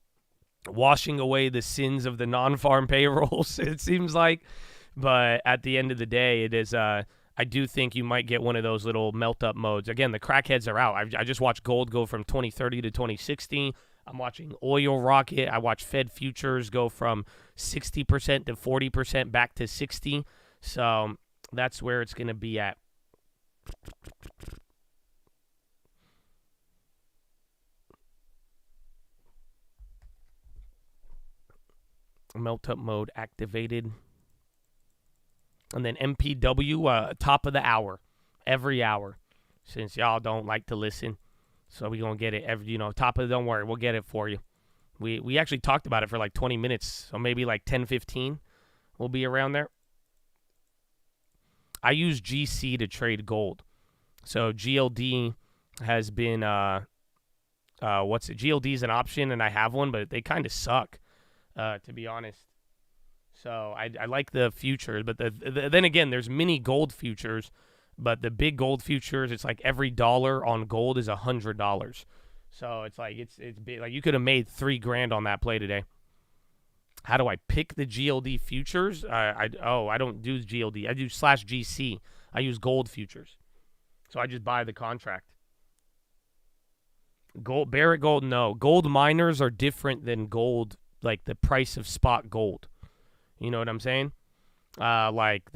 washing away the sins of the non-farm payrolls, it seems like. But at the end of the day, it is I do think you might get one of those little melt-up modes. Again, the crackheads are out. I just watched gold go from 2030 to 2060. I'm watching oil rocket. I watch Fed futures go from 60% to 40% back to 60. So that's where it's going to be at. Melt-up mode activated. And then MPW, top of the hour, every hour, since y'all don't like to listen. So we're going to get it every, top of the, don't worry, we'll get it for you. We actually talked about it for like 20 minutes, so maybe like 10, 15 will be around there. I use GC to trade gold. So GLD has been, GLD is an option, and I have one, but they kind of suck. To be honest. So I like the futures, but then again, there's mini gold futures, but the big gold futures, it's like every dollar on gold is $100. So it's like it's big. Like you could have made $3,000 on that play today. How do I pick the GLD futures? I don't do GLD. I do /GC. I use gold futures. So I just buy the contract. Gold, Barrett Gold, no. Gold miners are different than gold, like the price of spot gold. You know what I'm saying? Like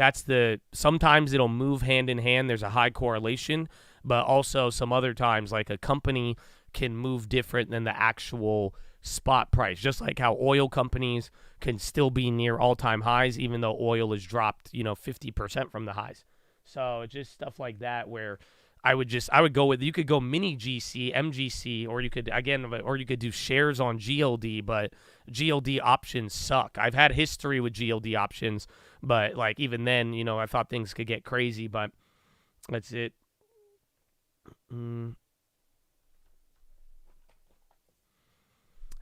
sometimes it'll move hand in hand. There's a high correlation, but also some other times, like a company can move different than the actual spot price. Just like how oil companies can still be near all-time highs, even though oil has dropped, 50% from the highs. So it's just stuff like that where I would go with, you could go mini GC, MGC, or you could do shares on GLD, but GLD options suck. I've had history with GLD options, but like even then, I thought things could get crazy, but that's it.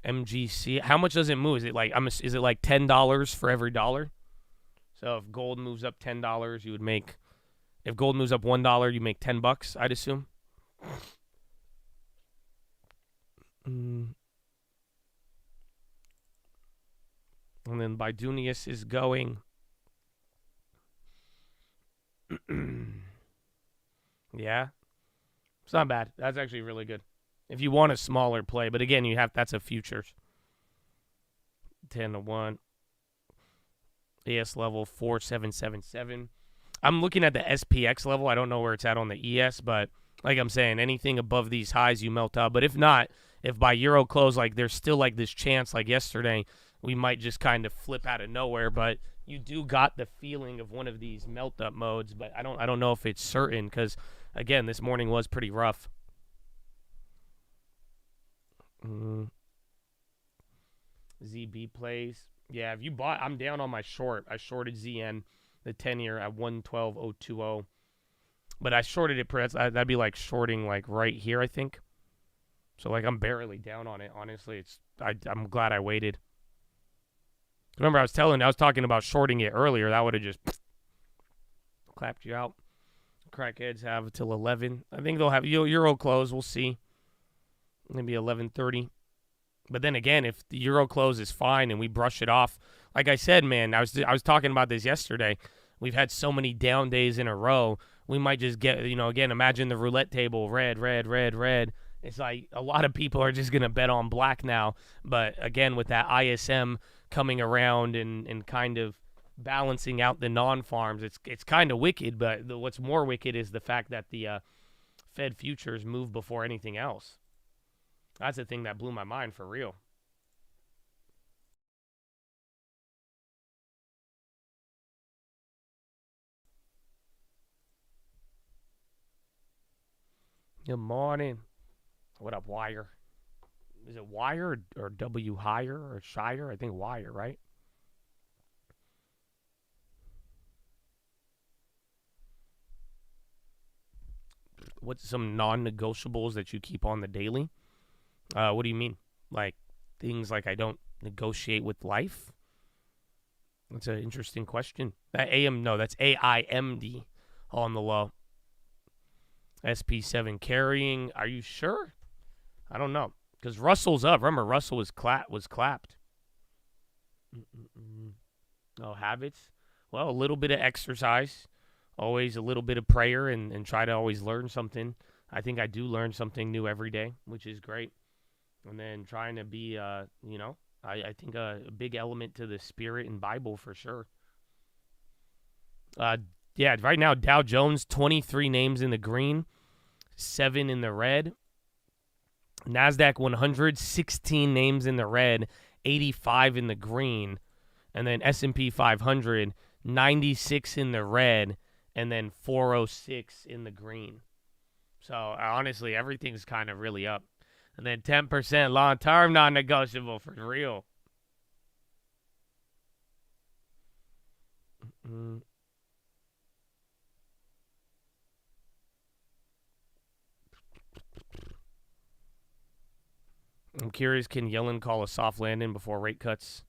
MGC, how much does it move? Is it like $10 for every dollar? So if gold moves up $10, you would make. If gold moves up $1, you make $10, I'd assume. And then Bidunius is going. Yeah. It's not bad. That's actually really good. If you want a smaller play, but again, that's a futures. 10-1. ES level 4777. I'm looking at the SPX level. I don't know where it's at on the ES, but like I'm saying, anything above these highs you melt up. But if not, if by Euro close, like there's still like this chance, like yesterday, we might just kind of flip out of nowhere. But you do got the feeling of one of these melt up modes, but I don't know if it's certain because again, this morning was pretty rough. ZB plays. Yeah, if you bought, I'm down on my short. I shorted ZN. The 10-year at 112.020. But I shorted it, that'd be like shorting like right here, I think. So like I'm barely down on it, honestly. I'm glad I waited. Remember I was talking about shorting it earlier. That would have just clapped you out. Crackheads have till 11. I think they'll have Euro close, we'll see. Maybe 11:30. But then again, if the Euro close is fine and we brush it off, like I said, man, I was talking about this yesterday. We've had so many down days in a row. We might just get, again, imagine the roulette table, red, red, red, red. It's like a lot of people are just going to bet on black now. But again, with that ISM coming around and kind of balancing out the non-farms, it's kind of wicked. But what's more wicked is the fact that the Fed futures move before anything else. That's the thing that blew my mind for real. Good morning. What up, Wire? Is it Wire or W Higher or Shire? I think Wire, right? What's some non-negotiables that you keep on the daily? What do you mean? Like things like I don't negotiate with life? That's an interesting question. That's AIMD on the low. SP7 carrying. Are you sure? I don't know. Because Russell's up. Remember, Russell was clapped. Oh, habits? Well, a little bit of exercise. Always a little bit of prayer and try to always learn something. I think I do learn something new every day, which is great. And then trying to be, I think a big element to the spirit and Bible for sure. Yeah, right now, Dow Jones, 23 names in the green, 7 in the red. NASDAQ 100, 16 names in the red, 85 in the green. And then S&P 500, 96 in the red, and then 406 in the green. So, honestly, everything's kind of really up. And then 10% long-term non-negotiable for real. I'm curious, can Yellen call a soft landing before rate cuts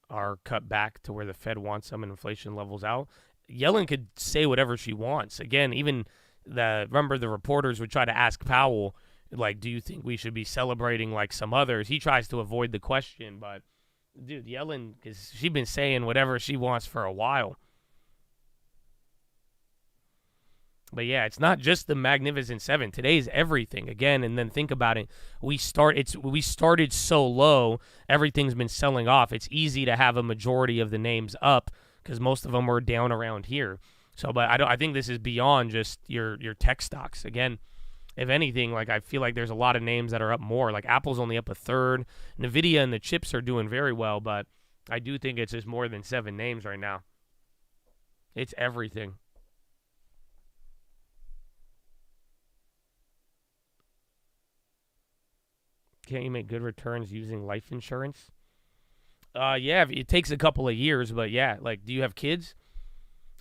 are cut back to where the Fed wants them and inflation levels out? Yellen could say whatever she wants. Again, even remember the reporters would try to ask Powell, Like, do you think we should be celebrating like some others? He tries to avoid the question, but dude, Yellen, because she's been saying whatever she wants for a while. But yeah, it's not just the Magnificent Seven. Today's everything again, and then think about it. We started so low, everything's been selling off. It's easy to have a majority of the names up because most of them were down around here. So, but I think this is beyond just your tech stocks. Again, if anything, like I feel like there's a lot of names that are up more. Like Apple's only up a third. Nvidia and the chips are doing very well, but I do think it's just more than 7 names right now. It's everything. Can't you make good returns using life insurance? Yeah, it takes a couple of years, but yeah, like, do you have kids?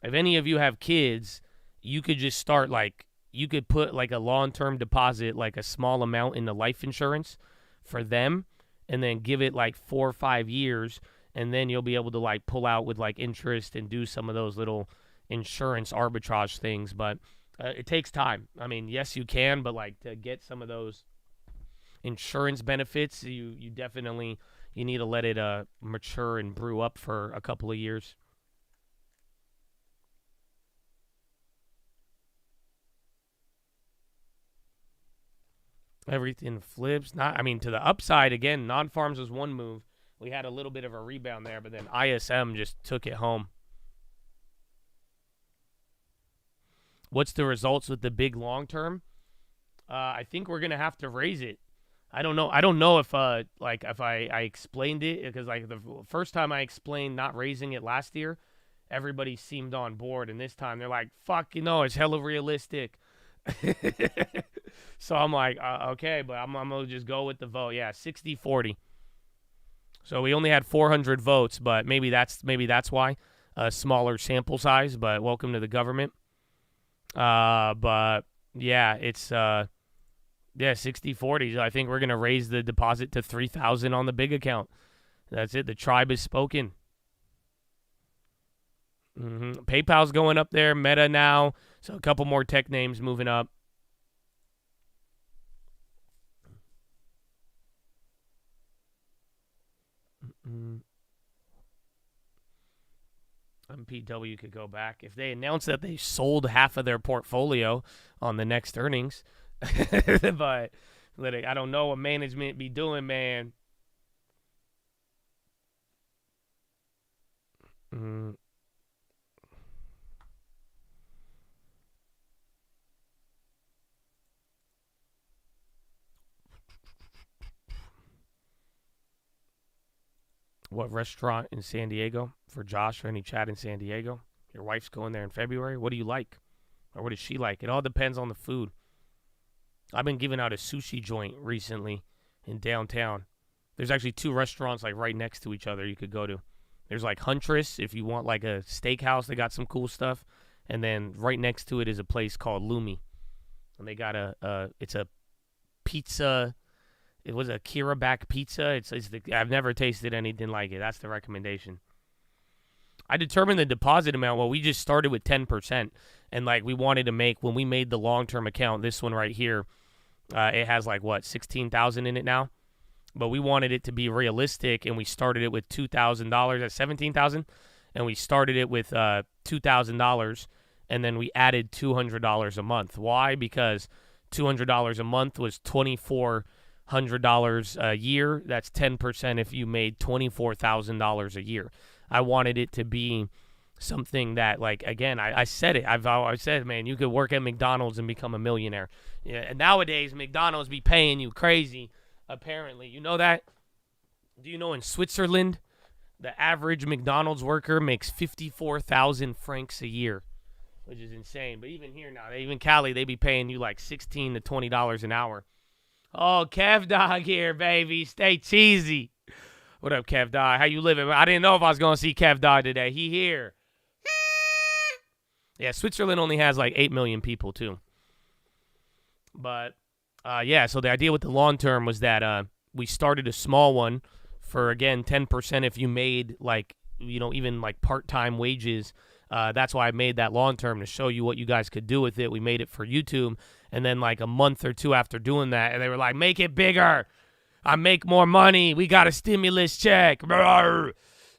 If any of you have kids, you could just start, like, you could put, like, a long-term deposit, like a small amount in the life insurance for them, and then give it, like, 4 or 5 years, and then you'll be able to, like, pull out with, like, interest and do some of those little insurance arbitrage things, but it takes time. I mean, yes, you can, but, like, to get some of those insurance benefits, you definitely, you need to let it mature and brew up for a couple of years. Everything flips. To the upside again. Non-farms was one move. We had a little bit of a rebound there, but then ISM just took it home. What's the results with the big long term? I think we're gonna have to raise it. I don't know if I explained it, because like the first time I explained not raising it last year, everybody seemed on board, and this time they're like, "Fuck, it's hella realistic." So I'm like, okay, but I'm gonna just go with the vote. Yeah, 60-40. So we only had 400 votes, but maybe that's why a smaller sample size. But welcome to the government. But yeah, it's 60-40. I think we're going to raise the deposit to $3,000 on the big account. That's it. The tribe has spoken. PayPal's going up there. Meta now. So a couple more tech names moving up. MPW could go back. If they announce that they sold half of their portfolio on the next earnings. But I don't know what management be doing, man. What restaurant in San Diego for Josh or any chat in San Diego? Your wife's going there in February. What do you like? Or what does she like? It all depends on the food. I've been giving out a sushi joint recently in downtown. There's actually 2 restaurants like right next to each other you could go to. There's like Huntress if you want like a steakhouse. They got some cool stuff. And then right next to it is a place called Lumi. And they got it's a pizza. It was a Kira back pizza. I've never tasted anything like it. That's the recommendation. I determined the deposit amount. Well, we just started with 10%. And like we wanted to make, when we made the long-term account, this one right here, it has like what, 16,000 in it now? But we wanted it to be realistic, and we started it with $2,000 at 17,000, and we started it with $2,000, and then we added $200 a month. Why? Because $200 a month was $2,400 a year. That's 10% if you made $24,000 a year. I wanted it to be something that, like, again, I said it. I said, man, you could work at McDonald's and become a millionaire. Yeah, and nowadays, McDonald's be paying you crazy, apparently. You know that? Do you know in Switzerland, the average McDonald's worker makes 54,000 francs a year, which is insane. But even here now, even Cali, they be paying you like $16 to $20 an hour. Oh, Kev Dog here, baby. Stay cheesy. What up, Kev Dog? How you living? I didn't know if I was going to see Kev Dog today. He here. Yeah, Switzerland only has like 8 million people, too. But, yeah, so the idea with the long term was that we started a small one for, again, 10% if you made, like, you know, even like part-time wages That's why I made that long term, to show you what you guys could do with it. We made it for YouTube. And then like a month or two after doing that, and they were like, make it bigger. I make more money. We got a stimulus check.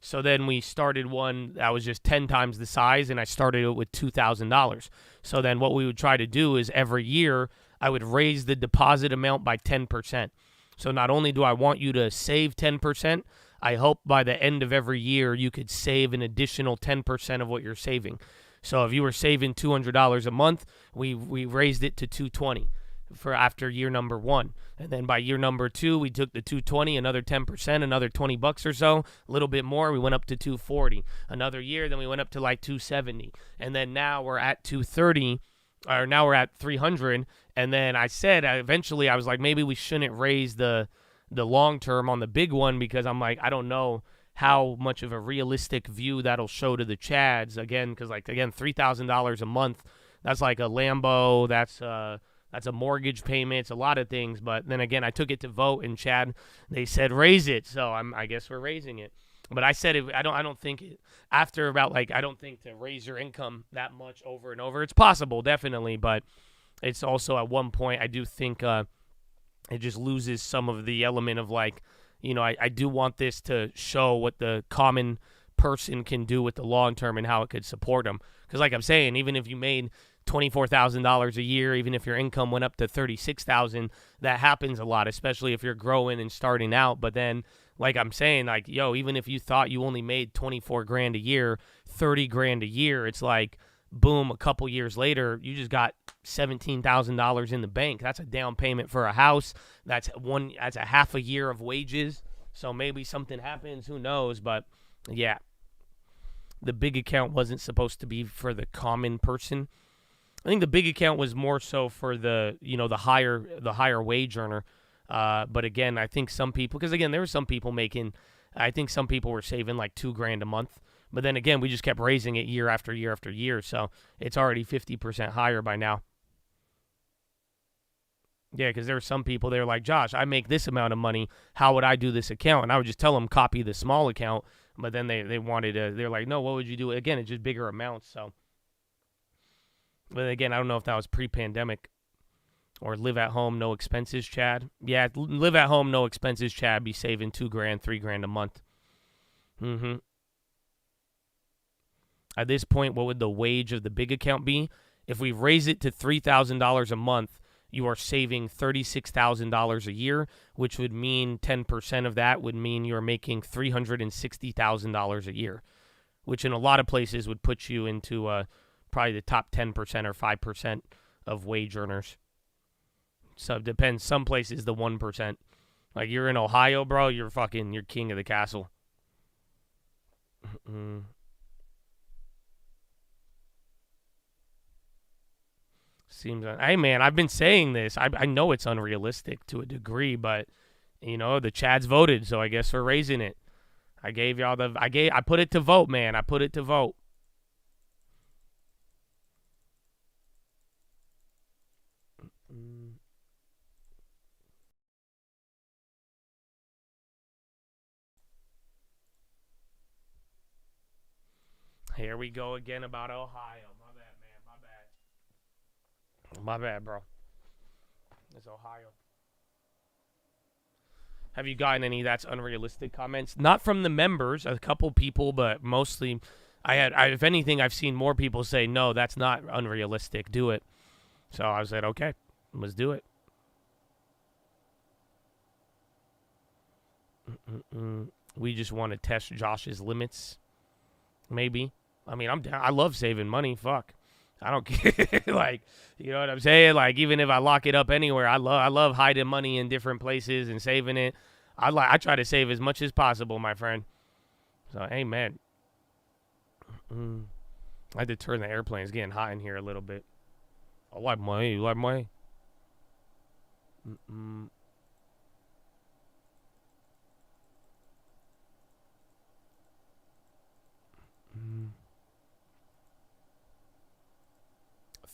So then we started one that was just 10 times the size, and I started it with $2,000. So then what we would try to do is every year I would raise the deposit amount by 10%. So not only do I want you to save 10%, I hope by the end of every year you could save an additional 10% of what you're saving. So if you were saving $200 a month, we raised it to $220 for after year number 1. And then by year number 2, we took the $220, another 10%, another $20 or so, a little bit more. We went up to $240. Another year, then we went up to like $270. And then now we're at $230, or now we're at $300. And then I said, eventually I was like, maybe we shouldn't raise the long term on the big one, because I'm like, I don't know how much of a realistic view that'll show to the Chads. Again, because like, again, $3,000 a month, that's like a Lambo, that's a mortgage payment, it's a lot of things. But then again, I took it to vote, and Chad, they said raise it, so I guess we're raising it. But I said I don't think after about like, I don't think to raise your income that much over and over. It's possible, definitely, but it's also at one point I do think it just loses some of the element of like, you know, I do want this to show what the common person can do with the long term and how it could support them. Because like I'm saying, even if you made $24,000 a year, even if your income went up to $36,000, that happens a lot, especially if you're growing and starting out. But then, like I'm saying, like, yo, even if you thought you only made 24 grand a year, 30 grand a year, it's like, boom, a couple years later, you just got $17,000 in the bank. That's a down payment for a house. That's a half a year of wages. So maybe something happens, who knows? But yeah, the big account wasn't supposed to be for the common person. I think the big account was more so for the, you know, the higher wage earner. But again, I think some people, because again, there were some people making, I think some people were saving like $2,000 a month. But then again, we just kept raising it year after year after year. So it's already 50% higher by now. Yeah, because there were some people, they were like, Josh, I make this amount of money. How would I do this account? And I would just tell them, copy the small account. But then they wanted to, they're like, no, what would you do? Again, it's just bigger amounts. So, but again, I don't know if that was pre-pandemic or live at home, no expenses, Chad. Yeah, live at home, no expenses, Chad. Be saving $2,000, $3,000 a month. Mm-hmm. At this point, what would the wage of the big account be? If we raise it to $3,000 a month, you are saving $36,000 a year, which would mean 10% of that would mean you're making $360,000 a year, which in a lot of places would put you into probably the top 10% or 5% of wage earners. So it depends. Some places, the 1%. Like you're in Ohio, bro, you're king of the castle. Seems, hey man, I've been saying this. I know it's unrealistic to a degree, but you know the Chads voted, so I guess we're raising it. I put it to vote, man. I put it to vote. Here we go again about Ohio. My bad, bro. It's Ohio. Have you gotten any that's unrealistic comments? Not from the members, a couple people, but mostly if anything, I've seen more people say, no, that's not unrealistic. Do it. So I said, okay, let's do it. We just want to test Josh's limits. Maybe. I mean, I'm down. I love saving money. Fuck. I don't care. Like, you know what I'm saying? Like, even if I lock it up anywhere, I love hiding money in different places and saving it. I try to save as much as possible, my friend. So, hey, man. I had to turn the airplane. It's getting hot in here a little bit. I like money. You like money?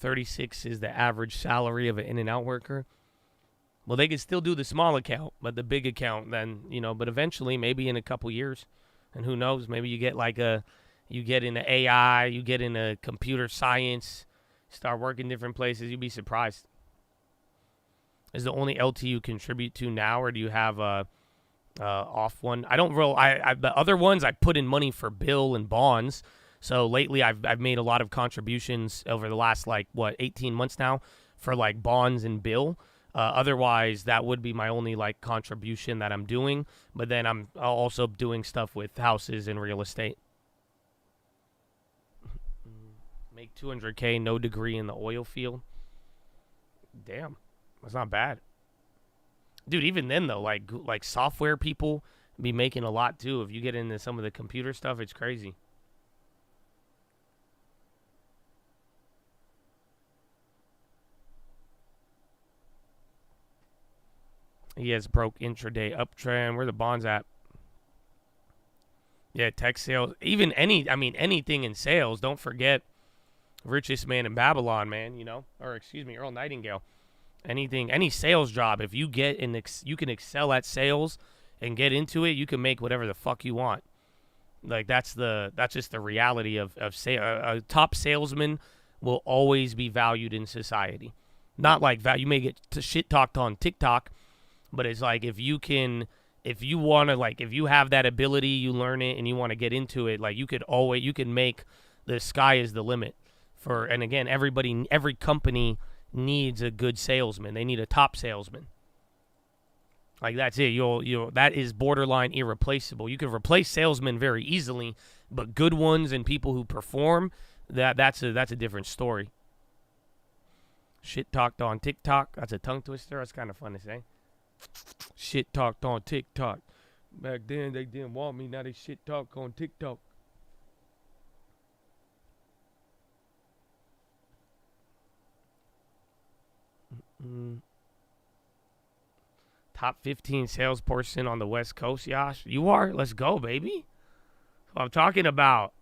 36 is the average salary of an in-and-out worker. Well, they could still do the small account, but the big account then, you know, but eventually, maybe in a couple years, and who knows, maybe you get like a You get into AI, you get into computer science, start working different places, you'd be surprised. Is the only LT you contribute to now, or do you have a off one? I don't roll. The other ones I put in money for bill and bonds. So lately I've made a lot of contributions over the last 18 months now for bonds and bill. Otherwise, that would be my only contribution that I'm doing. But then I'm also doing stuff with houses and real estate. Make $200K, no degree in the oil field. Damn, that's not bad. Dude, even then though, like software people be making a lot too. If you get into some of the computer stuff, it's crazy. He has broke intraday uptrend. Where the bonds at? Yeah, tech sales. Even anything in sales. Don't forget richest man in Babylon, man, or excuse me, Earl Nightingale. Anything, any sales job, if you get you can excel at sales and get into it, you can make whatever the fuck you want. That's just the reality of sale. A top salesman will always be valued in society. Not you may get shit talked on TikTok, but it's if you want to, if you have that ability, you learn it and you want to get into it, you can make the sky is the limit. And again, every company needs a good salesman. They need a top salesman. That's it. That is borderline irreplaceable. You can replace salesmen very easily, but good ones and people who perform, that's a different story. Shit talked on TikTok. That's a tongue twister. That's kind of fun to say. Shit talked on TikTok. Back then they didn't want me. Now they shit talk on TikTok. Top 15 salesperson on the West Coast, Yash. You are? Let's go, baby. That's what I'm talking about.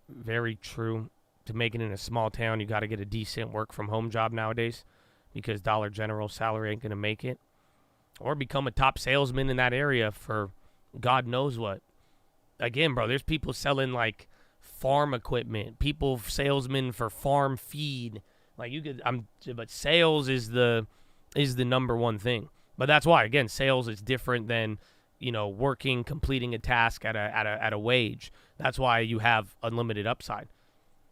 Very true. To make it in a small town, you got to get a decent work from home job nowadays because Dollar General salary ain't going to make it. Or become a top salesman in that area for God knows what. Again, bro, there's people selling farm equipment, salesmen for farm feed. But sales is the number one thing. But that's why, again, sales is different than, completing a task at a wage. That's why you have unlimited upside.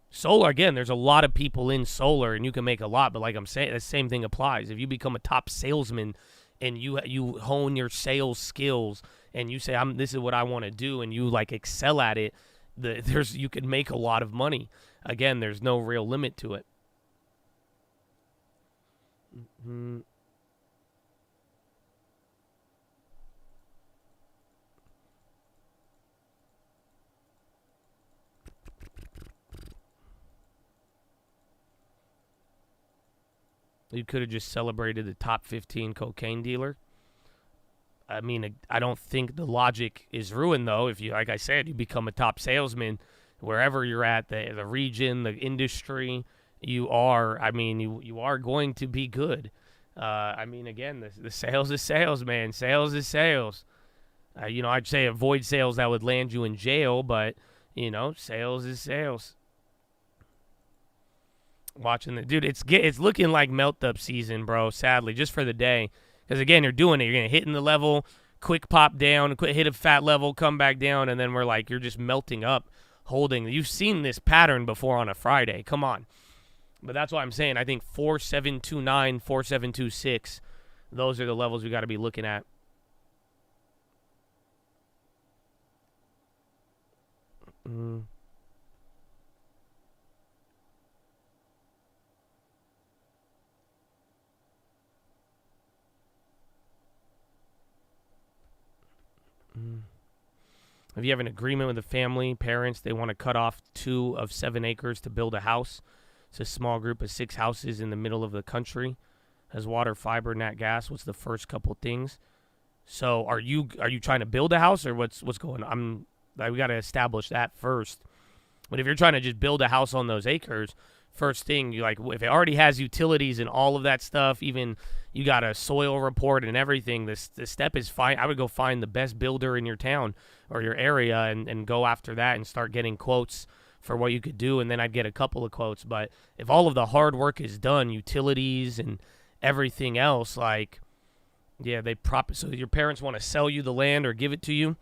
Solar, again, there's a lot of people in solar and you can make a lot, but like I'm saying, the same thing applies. If you become a top salesman and you hone your sales skills and you say, this is what I want to do, and you excel at it, you can make a lot of money. Again, there's no real limit to it. You could have just celebrated the top 15 cocaine dealer. I mean, I don't think the logic is ruined, though. If you, like I said, you become a top salesman, wherever you're at, the region, the industry, you are going to be good. Again, the sales is sales, man. Sales is sales. I'd say avoid sales that would land you in jail, but, sales is sales. Watching dude, it's looking like melt up season, bro. Sadly, just for the day, because again, you're doing it. You're gonna hit in the level, quick pop down, quick hit a fat level, come back down, and then you're just melting up, holding. You've seen this pattern before on a Friday. Come on, but that's why I'm saying I think 4729, 4726, those are the levels we got to be looking at. If you have an agreement with the family, parents, they want to cut off 2 of 7 acres to build a house. It's a small group of 6 houses in the middle of the country. Has water, fiber, nat gas. What's the first couple things? So are you trying to build a house or what's going on? We got to establish that first. But if you're trying to just build a house on those acres, first thing. You like if it already has utilities and all of that stuff, even you got a soil report and everything, this step is fine. I would go find the best builder in your town or your area and go after that and start getting quotes for what you could do, and then I'd get a couple of quotes. But if all of the hard work is done, utilities and everything else, like, yeah, so your parents want to sell you the land or give it to you,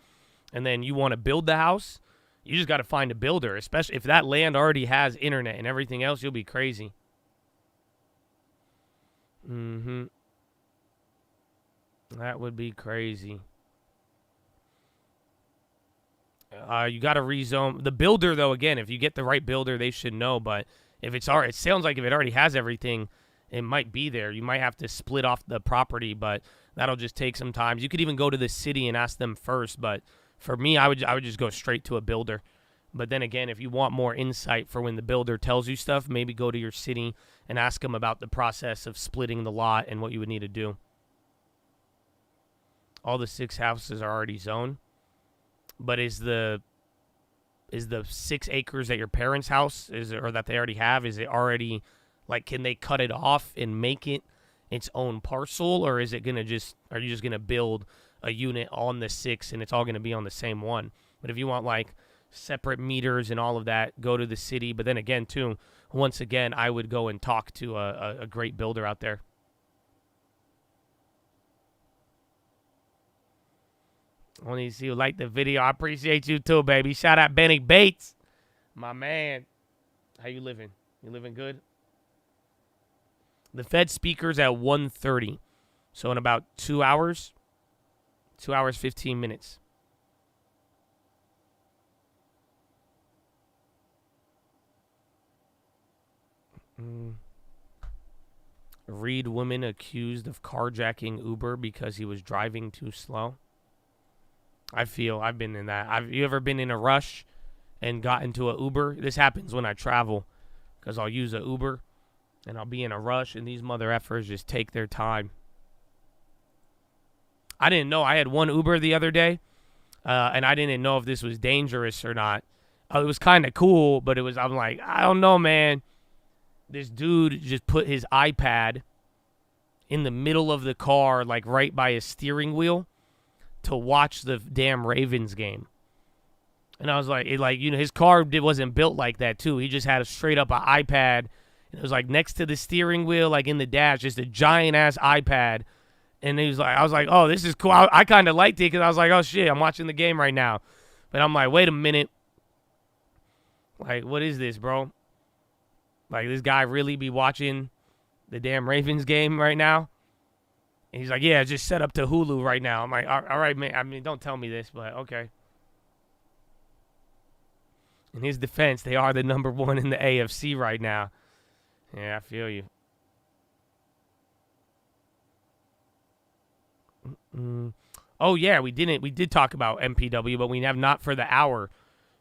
and then you want to build the house, you just got to find a builder, especially if that land already has internet and everything else. You'll be crazy. That would be crazy. You got to rezone. The builder, though, again, if you get the right builder, they should know. But if it sounds like if it already has everything, it might be there. You might have to split off the property, but that'll just take some time. You could even go to the city and ask them first. But for me, I would just go straight to a builder. But then again, if you want more insight for when the builder tells you stuff, maybe go to your city and ask them about the process of splitting the lot and what you would need to do. All the 6 houses are already zoned. But is the 6 acres at your parents' house or that they already have, is it already, like, can they cut it off and make it its own parcel, or are you just gonna build a unit on the 6 and it's all gonna be on the same one? But if you want like separate meters and all of that, go to the city. But then again, too, once again, I would go and talk to a great builder out there. Only see you like the video. I appreciate you too, baby. Shout out Benny Bates, my man. How you living? You living good? The Fed speaker's at 1:30, so in about 2 hours, 2 hours 15 minutes. Reed woman accused of carjacking Uber because he was driving too slow. I've been in that. Have you ever been in a rush and got into a Uber? This happens when I travel because I'll use a Uber and I'll be in a rush and these mother effers just take their time. I didn't know. I had one Uber the other day and I didn't know if this was dangerous or not. It was kind of cool, but I'm like, I don't know, man. This dude just put his iPad in the middle of the car, like right by his steering wheel, to watch the damn Ravens game. And I was like, his car wasn't built like that, too. He just had a straight up iPad. And it was like next to the steering wheel, like in the dash, just a giant ass iPad. And I was like, oh, this is cool. I kind of liked it because I was like, oh shit, I'm watching the game right now. But I'm like, wait a minute. Like, what is this, bro? Like, this guy really be watching the damn Ravens game right now? And he's like, yeah, just set up to Hulu right now. I'm like, all right, man. I mean, don't tell me this, but okay. In his defense, they are the number 1 in the AFC right now. Yeah, I feel you. Oh, yeah, we did talk about MPW, but we have not for the hour.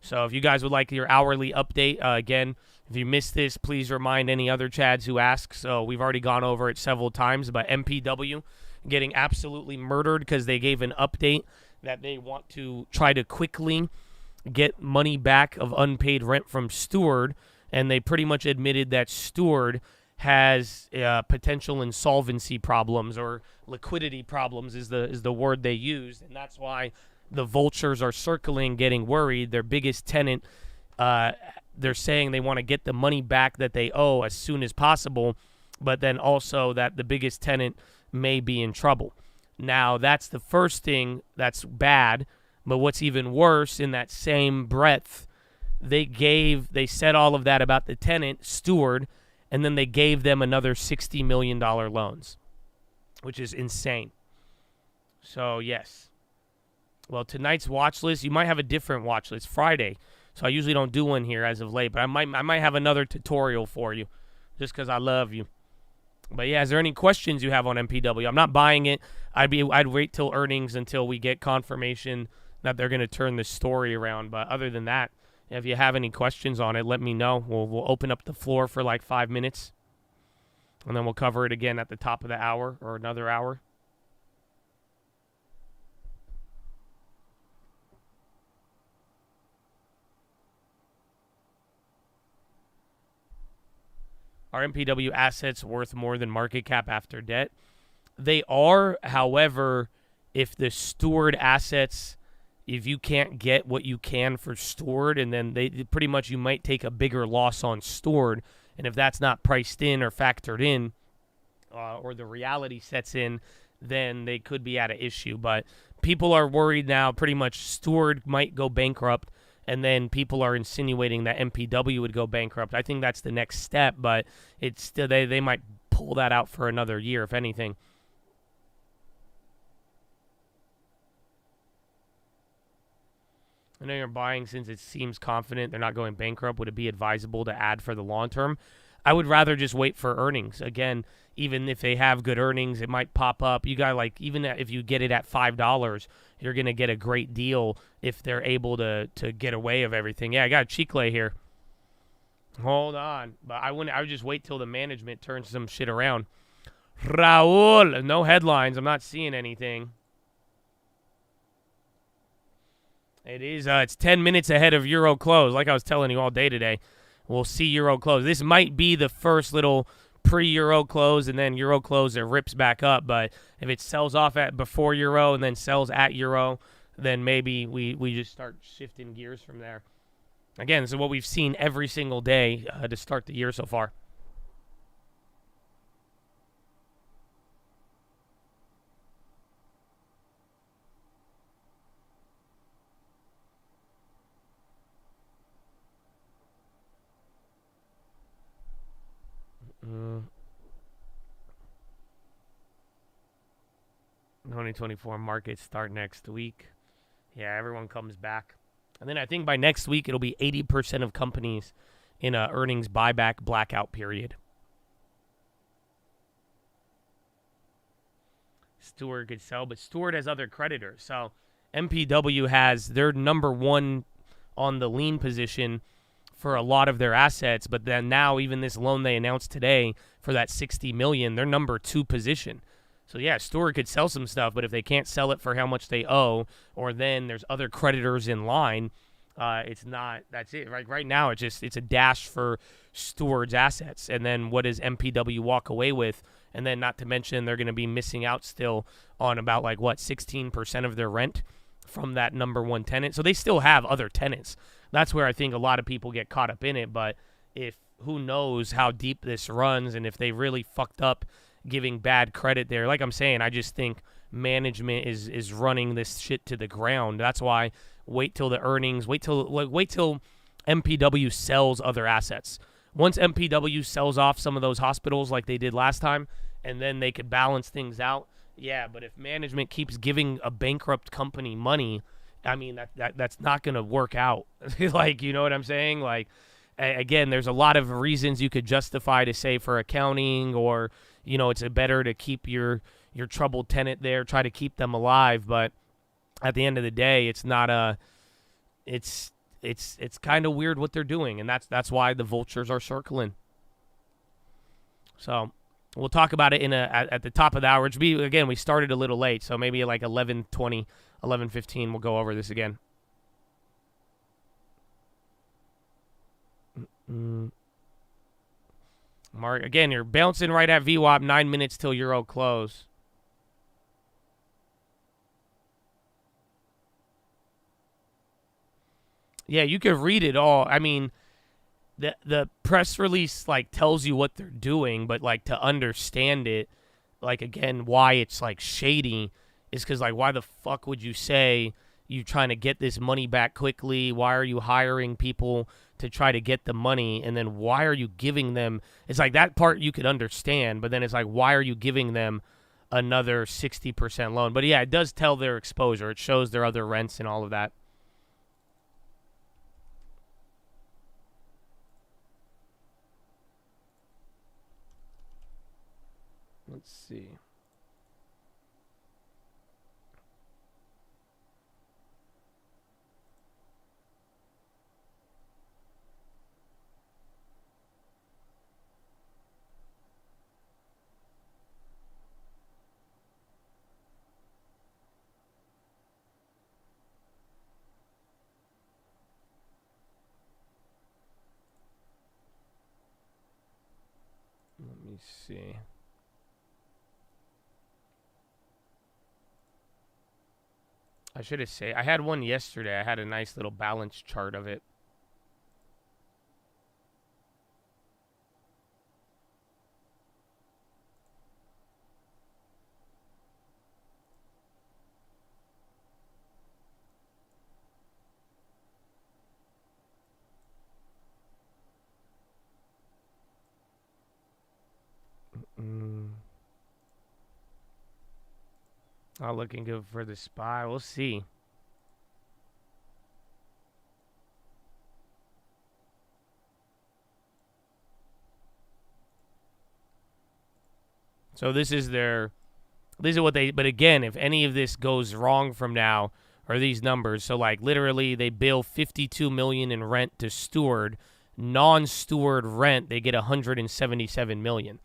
So if you guys would like your hourly update, again, if you missed this, please remind any other Chads who ask. So we've already gone over it several times, but MPW getting absolutely murdered because they gave an update that they want to try to quickly get money back of unpaid rent from Steward, and they pretty much admitted that Steward has potential insolvency problems or liquidity problems is the word they used, and that's why the vultures are circling, getting worried. Their biggest tenant, they're saying they want to get the money back that they owe as soon as possible, but then also that the biggest tenant may be in trouble. Now, that's the first thing that's bad, but what's even worse, in that same breath, they said all of that about the tenant, Steward, and then they gave them another $60 million loans, which is insane. So, yes. Well, tonight's watch list, you might have a different watch list, Friday. So I usually don't do one here as of late, but I might have another tutorial for you just because I love you. But yeah, is there any questions you have on MPW? I'm not buying it. I'd wait till earnings until we get confirmation that they're going to turn this story around. But other than that, if you have any questions on it, let me know. We'll open up the floor for like 5 minutes, and then we'll cover it again at the top of the hour or another hour. Are MPW assets worth more than market cap after debt? They are. However, if the Steward assets, if you can't get what you can for Steward, and then they pretty much you might take a bigger loss on Steward, and if that's not priced in or factored in, or the reality sets in, then they could be at an issue. But people are worried now. Pretty much Steward might go bankrupt, and then people are insinuating that MPW would go bankrupt. I think that's the next step, but it's still they might pull that out for another year, if anything. I know you're buying since it seems confident they're not going bankrupt. Would it be advisable to add for the long term? I would rather just wait for earnings. Again, even if they have good earnings, it might pop up. You got even if you get it at $5, you're going to get a great deal if they're able to get away of everything. Yeah, I got Chicle here. Hold on. But I would just wait till the management turns some shit around. Raul, no headlines. I'm not seeing anything. It is. It's 10 minutes ahead of Euro close, like I was telling you all day today. We'll see Euro close. This might be the first little pre-Euro close, and then Euro close, it rips back up. But if it sells off at before Euro and then sells at Euro, then maybe we just start shifting gears from there. Again, this is what we've seen every single day to start the year so far. Mm. 2024 markets start next week. Yeah, everyone comes back. And then I think by next week, it'll be 80% of companies in a earnings buyback blackout period. Steward could sell, but Steward has other creditors. So MPW has their number one on the lien position for a lot of their assets, but then now even this loan they announced today for that $60 million, their number two position. So yeah, Steward could sell some stuff, but if they can't sell it for how much they owe, or then there's other creditors in line, it's not. That's it. Right now, it's a dash for Steward's assets, and then what does MPW walk away with? And then not to mention they're going to be missing out still on about 16% of their rent from that number one tenant. So they still have other tenants. That's where I think a lot of people get caught up in it. But who knows how deep this runs, and if they really fucked up giving bad credit there. Like I'm saying, I just think management is running this shit to the ground. That's why wait till the earnings, wait till MPW sells other assets. Once MPW sells off some of those hospitals like they did last time, and then they could balance things out. Yeah, but if management keeps giving a bankrupt company money, I mean, that's not going to work out. You know what I'm saying? Again, there's a lot of reasons you could justify to say for accounting, or, it's better to keep your troubled tenant there, try to keep them alive. But at the end of the day, it's not it's kind of weird what they're doing. And that's why the vultures are circling. So we'll talk about it at the top of the hour. Again, we started a little late, so maybe at 11:20, 11:15, we'll go over this again. Mark, again, you're bouncing right at VWAP, 9 minutes till Euro close. Yeah, you could read it all. I mean, the press release tells you what they're doing, but to understand it, again, why it's shady is because why the fuck would you say you trying to get this money back quickly? Why are you hiring people to try to get the money? And then why are you giving them? It's that part you could understand, but then it's why are you giving them another 60% loan? But yeah, it does tell their exposure. It shows their other rents and all of that. Let's see. me see. I should have said I had one yesterday. I had a nice little balance chart of it. Not looking good for the SPY. We'll see. So this is what they, but again, if any of this goes wrong from now, or these numbers, so like literally they bill $52 million in rent to Steward, non-Steward rent, they get $177 million.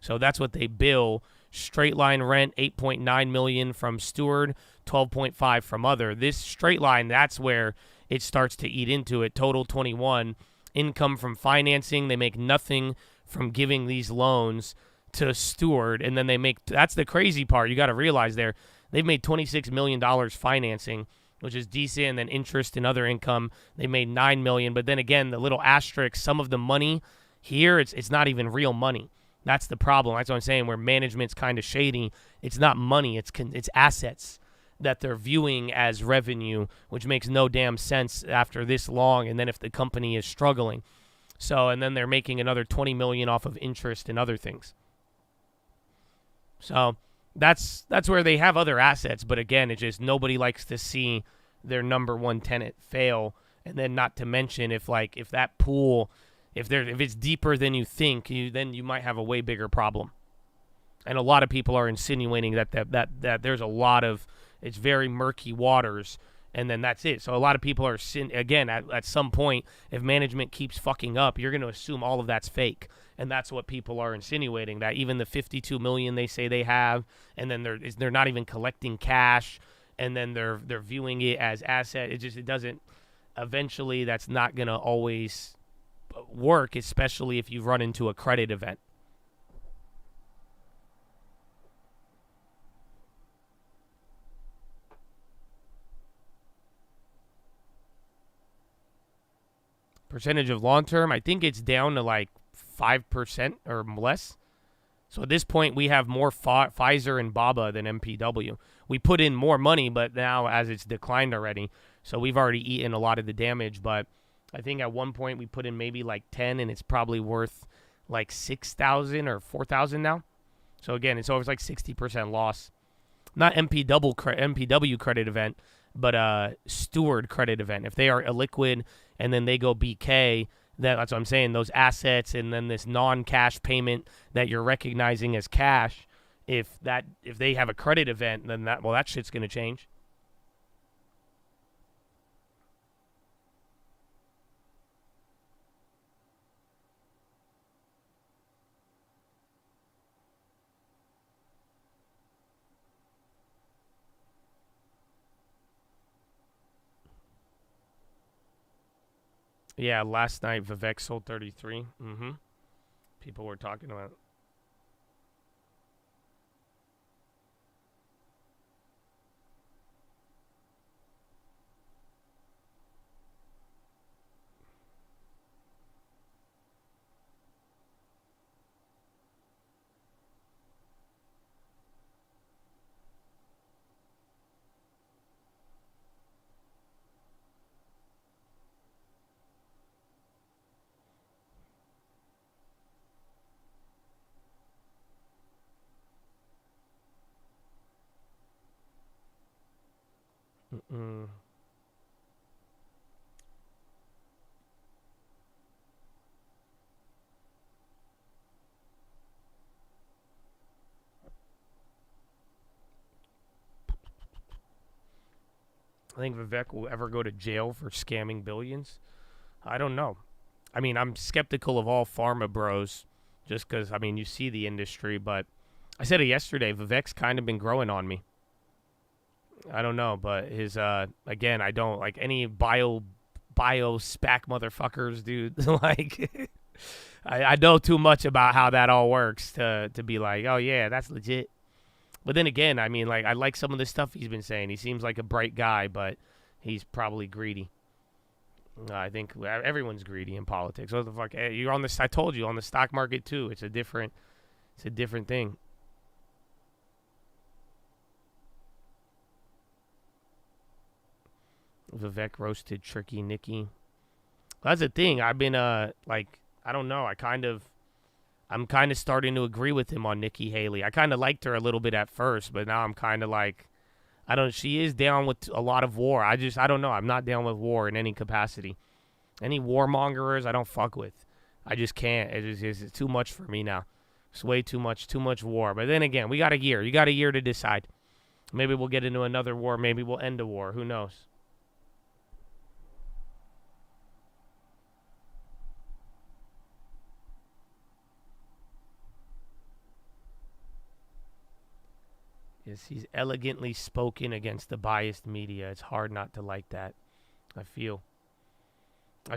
So that's what they bill. Straight line rent, $8.9 million from Steward, $12.5 from other. This straight line, that's where it starts to eat into it. Total 21. Income from financing, they make nothing from giving these loans to Steward, and then they make, that's the crazy part. You got to realize there, they've made $26 million financing, which is decent, and then interest and other income, they made $9 million. But then again, the little asterisk, some of the money here, it's not even real money. That's the problem. That's what I'm saying, where management's kind of shady. It's not money. It's assets that they're viewing as revenue, which makes no damn sense after this long, and then if the company is struggling. So, and then they're making another $20 million off of interest and other things. So that's where they have other assets. But again, it's just nobody likes to see their number one tenant fail. And then not to mention if that pool, if it's deeper than you think, then you might have a way bigger problem. And a lot of people are insinuating that there's a lot of, it's very murky waters, and then that's it. So a lot of people are, again, at some point, if management keeps fucking up, you're going to assume all of that's fake. And that's what people are insinuating, that even the $52 million they say they have, and then they're not even collecting cash, and then they're viewing it as asset. It doesn't, eventually that's not going to always work, especially if you run into a credit event. Percentage of long term, I think it's down to like 5% or less. So at this point, we have more Pfizer and BABA than MPW. We put in more money, but now as it's declined already, so we've already eaten a lot of the damage. But I think at one point we put in maybe like 10, and it's probably worth like 6,000 or 4,000 now. So again, it's always like 60% loss. Not MPW credit event, but Steward credit event. If they are illiquid and then they go BK, that's what I'm saying. Those assets and then this non-cash payment that you're recognizing as cash, if they have a credit event, then that shit's gonna change. Yeah, last night Vivek sold 33. People were talking about it. I think Vivek will ever go to jail for scamming billions. I don't know. I mean, I'm skeptical of all pharma bros just because, I mean, you see the industry, but I said it yesterday, Vivek's kind of been growing on me. I don't know, but his, I don't like any bio SPAC motherfuckers, dude. Like, I know too much about how that all works to be like, oh, yeah, that's legit. But then again, I mean, like, I like some of the stuff he's been saying. He seems like a bright guy, but he's probably greedy. I think everyone's greedy in politics. What the fuck? You're on this. I told you, on the stock market too. It's a different thing. Vivek roasted Tricky Nikki. That's the thing. I've been like, I don't know. I'm kind of starting to agree with him on Nikki Haley. I kind of liked her a little bit at first, but now I'm kind of like, she is down with a lot of war. I don't know. I'm not down with war in any capacity. Any warmongers I don't fuck with. I just can't. It's too much for me now. It's way too much war. But then again, we got a year. You got a year to decide. Maybe we'll get into another war. Maybe we'll end a war. Who knows? Yes, he's elegantly spoken against the biased media. It's hard not to like that. I feel. I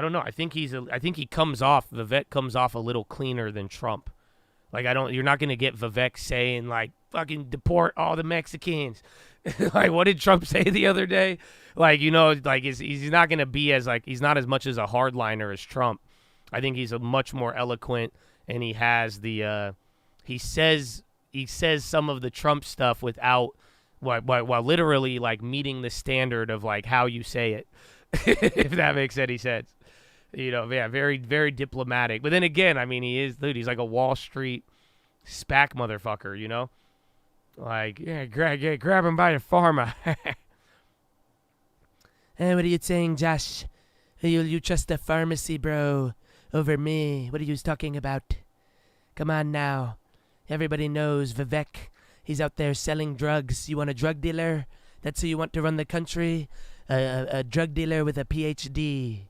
don't know. I think he comes off, Vivek comes off a little cleaner than Trump. Like, you're not going to get Vivek saying, like, fucking deport all the Mexicans. Like, what did Trump say the other day? Like, like, he's not going to be as, like, he's not as much as a hardliner as Trump. I think he's a much more eloquent, and he has the, he says some of the Trump stuff without, while literally, like, meeting the standard of, like, how you say it, if that makes any sense. Yeah, very, very diplomatic. But then again, I mean, he's like a Wall Street SPAC motherfucker, Like, yeah, grab him by the pharma. Hey, what are you saying, Josh? You trust the pharmacy, bro, over me. What are you talking about? Come on now. Everybody knows Vivek. He's out there selling drugs. You want a drug dealer? That's who you want to run the country? A drug dealer with a PhD.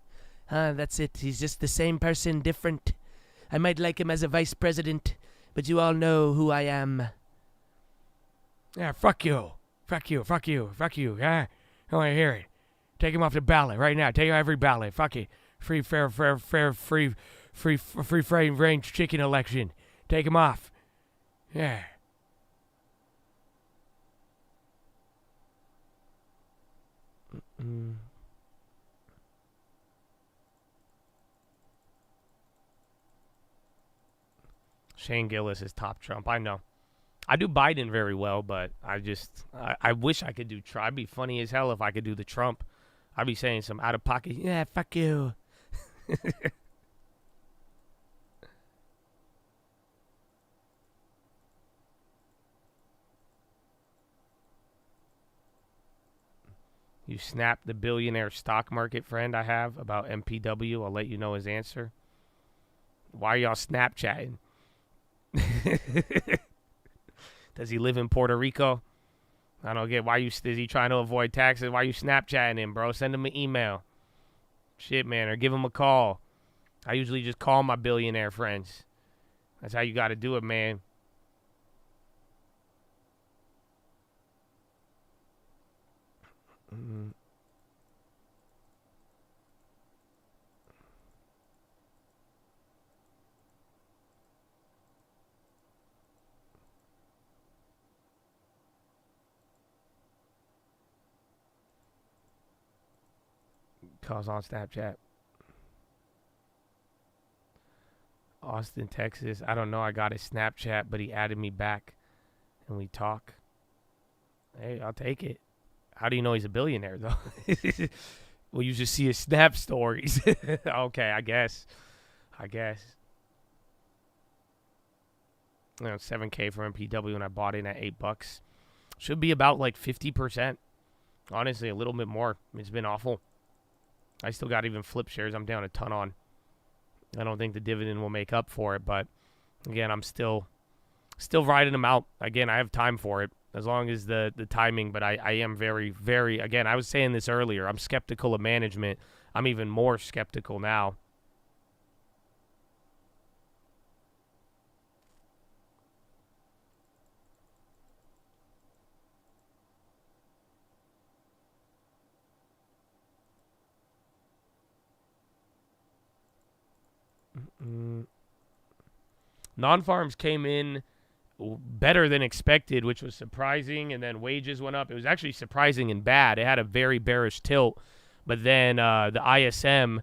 That's it. He's just the same person, different. I might like him as a vice president, but you all know who I am. Yeah, fuck you. Yeah, I want to hear it. Take him off the ballot right now. Take every ballot. Fuck it. Free range chicken election. Take him off. Yeah. Shane Gillis is top Trump. I know. I do Biden very well, but I wish I could do Trump. I'd be funny as hell if I could do the Trump. I'd be saying some out of pocket, yeah, fuck you. You snap the billionaire stock market friend I have about MPW. I'll let you know his answer. Why are y'all Snapchatting? Does he live in Puerto Rico? I don't get is he trying to avoid taxes? Why you Snapchatting him, bro? Send him an email. Shit, man, or give him a call. I usually just call my billionaire friends. That's how you got to do it, man. Calls on Snapchat. Austin, Texas. I don't know. I got his Snapchat, but he added me back and we talk. Hey, I'll take it. How do you know he's a billionaire, though? Well, you just see his Snap stories. Okay, I guess. You know, $7K for MPW and I bought in at $8. Should be about like 50%. Honestly, a little bit more. It's been awful. I still got even flip shares I'm down a ton on. I don't think the dividend will make up for it, but again, I'm still riding them out. Again, I have time for it as long as the timing, but I am very, very, again, I was saying this earlier, I'm skeptical of management. I'm even more skeptical now. Non-farms came in better than expected, which was surprising, and then wages went up. It was actually surprising and bad. It had a very bearish tilt, but then the ISM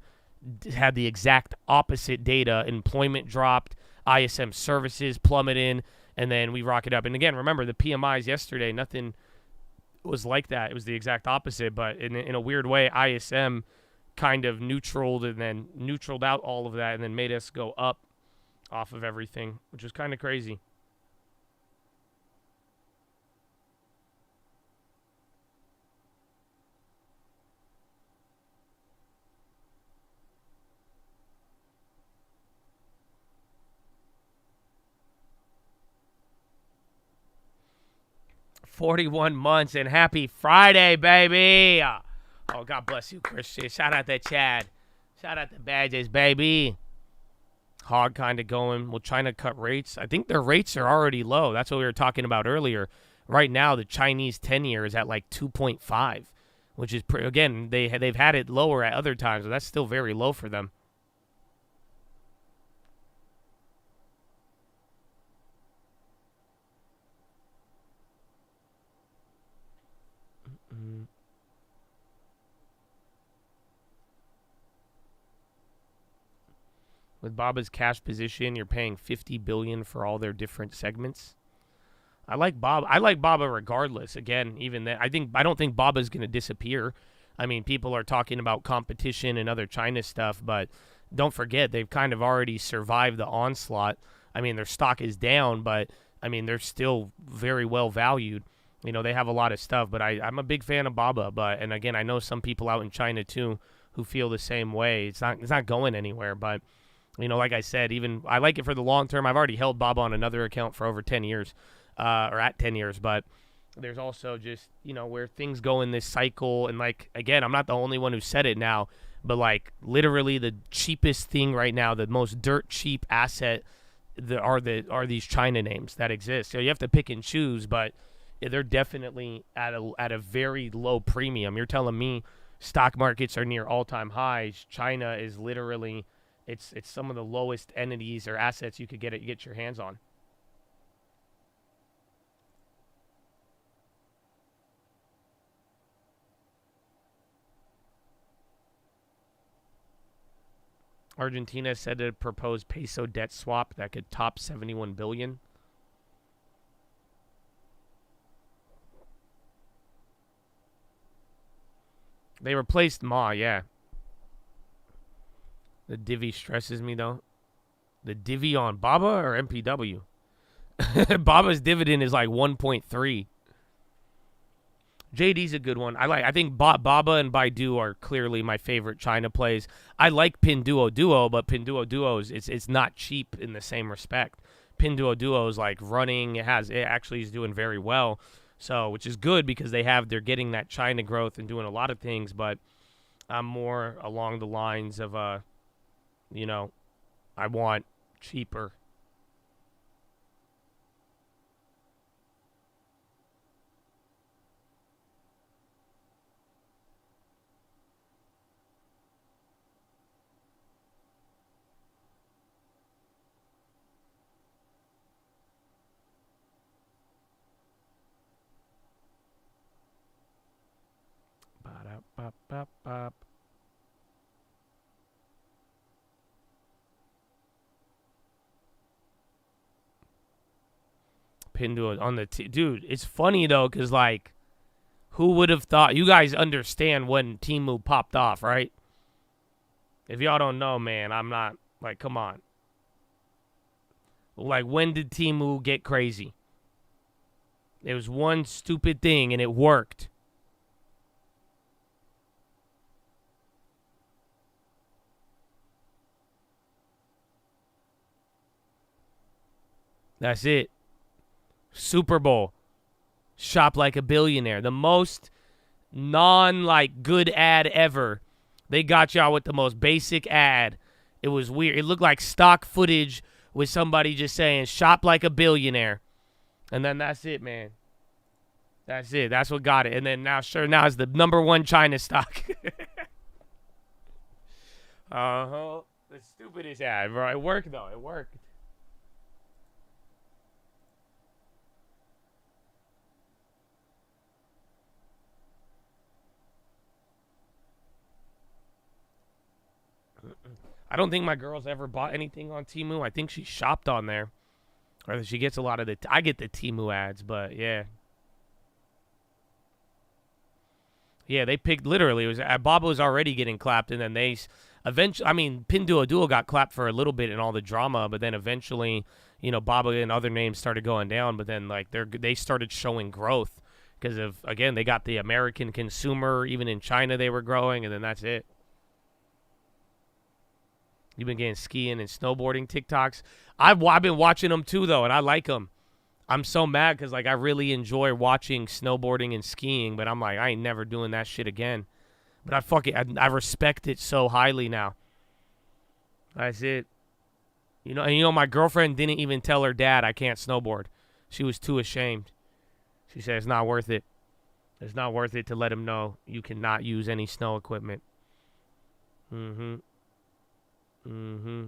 had the exact opposite data. Employment dropped, ISM services plummeted, and then we rocket up. And again, remember the PMIs yesterday, nothing was like that. It was the exact opposite, but in a weird way, ISM kind of neutraled and then neutraled out all of that and then made us go up off of everything, which was kind of crazy. $41 months and happy Friday, baby. Oh, God bless you, Christian. Shout out to Chad. Shout out to Badges, baby. Hog kind of going. Will China cut rates? I think their rates are already low. That's what we were talking about earlier. Right now, the Chinese 10-year is at like 2.5, which is, again, they've had it lower at other times, but that's still very low for them. With Baba's cash position, you're paying $50 billion for all their different segments. I like Baba regardless. Again, even then, I don't think Baba's going to disappear. I mean, people are talking about competition and other China stuff, but don't forget they've kind of already survived the onslaught. I mean, their stock is down, but I mean they're still very well valued. You know, they have a lot of stuff, but I'm a big fan of Baba. And again, I know some people out in China too who feel the same way. It's not going anywhere, but. You know, like I said, even I like it for the long term. I've already held Baba on another account for over 10 years, or at 10 years. But there's also just, you know, where things go in this cycle. And, like, again, I'm not the only one who said it now. But, like, literally the cheapest thing right now, the most dirt cheap asset are these China names that exist. So you have to pick and choose. But they're definitely at a very low premium. You're telling me stock markets are near all-time highs. China is literally... It's some of the lowest entities or assets you could get your hands on. Argentina said to propose peso debt swap that could top $71 billion. They replaced Ma, yeah. The divvy stresses me, though. The divvy on Baba or MPW? Baba's dividend is like 1.3. JD's a good one. I think Baba and Baidu are clearly my favorite China plays. I like Pinduoduo, but Pinduoduo it's not cheap in the same respect. Pinduoduo is like running. It actually is doing very well. So, which is good because they're getting that China growth and doing a lot of things, but I'm more along the lines of you know, I want cheaper. Ba-da-ba-ba-ba. Pinduo on the dude. It's funny though, cause like, who would have thought? You guys understand when Temu popped off, right? If y'all don't know, man, I'm not like, come on. Like, when did Temu get crazy? It was one stupid thing and it worked. That's it. Super Bowl. Shop like a billionaire. The most good ad ever. They got y'all with the most basic ad. It was weird. It looked like stock footage with somebody just saying, shop like a billionaire. And then that's it, man. That's it. That's what got it. And then now it's the #1 China stock. The stupidest ad, bro. It worked, though. It worked. I don't think my girl's ever bought anything on Temu. I think she shopped on there. Or she gets a lot of the... I get the Temu ads, but yeah. Yeah, they picked... Literally, it was Baba was already getting clapped, and then they... Eventually, I mean, Pinduoduo got clapped for a little bit in all the drama, but then eventually, you know, Baba and other names started going down, but then, like, they started showing growth because of, again, they got the American consumer. Even in China, they were growing, and then that's it. You've been getting skiing and snowboarding TikToks. I've been watching them too, though, and I like them. I'm so mad because, like, I really enjoy watching snowboarding and skiing, but I'm like, I ain't never doing that shit again. But I respect it so highly now. That's it. You know, my girlfriend didn't even tell her dad I can't snowboard. She was too ashamed. She said it's not worth it. It's not worth it to let him know you cannot use any snow equipment. Mm-hmm. Mm-hmm.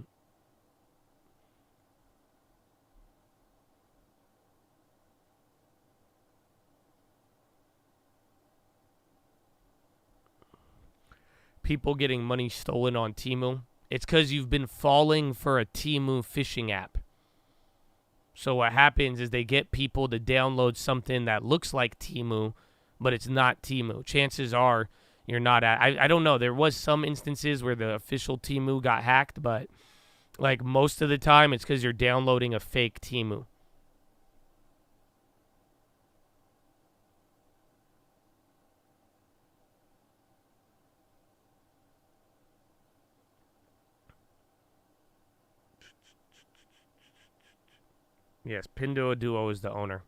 People getting money stolen on Temu. It's because you've been falling for a Temu phishing app. So what happens is they get people to download something that looks like Temu, but it's not Temu. Chances are you're not at... I don't know. There was some instances where the official Temu got hacked, but like most of the time it's because you're downloading a fake Temu. Yes, Pinduoduo is the owner.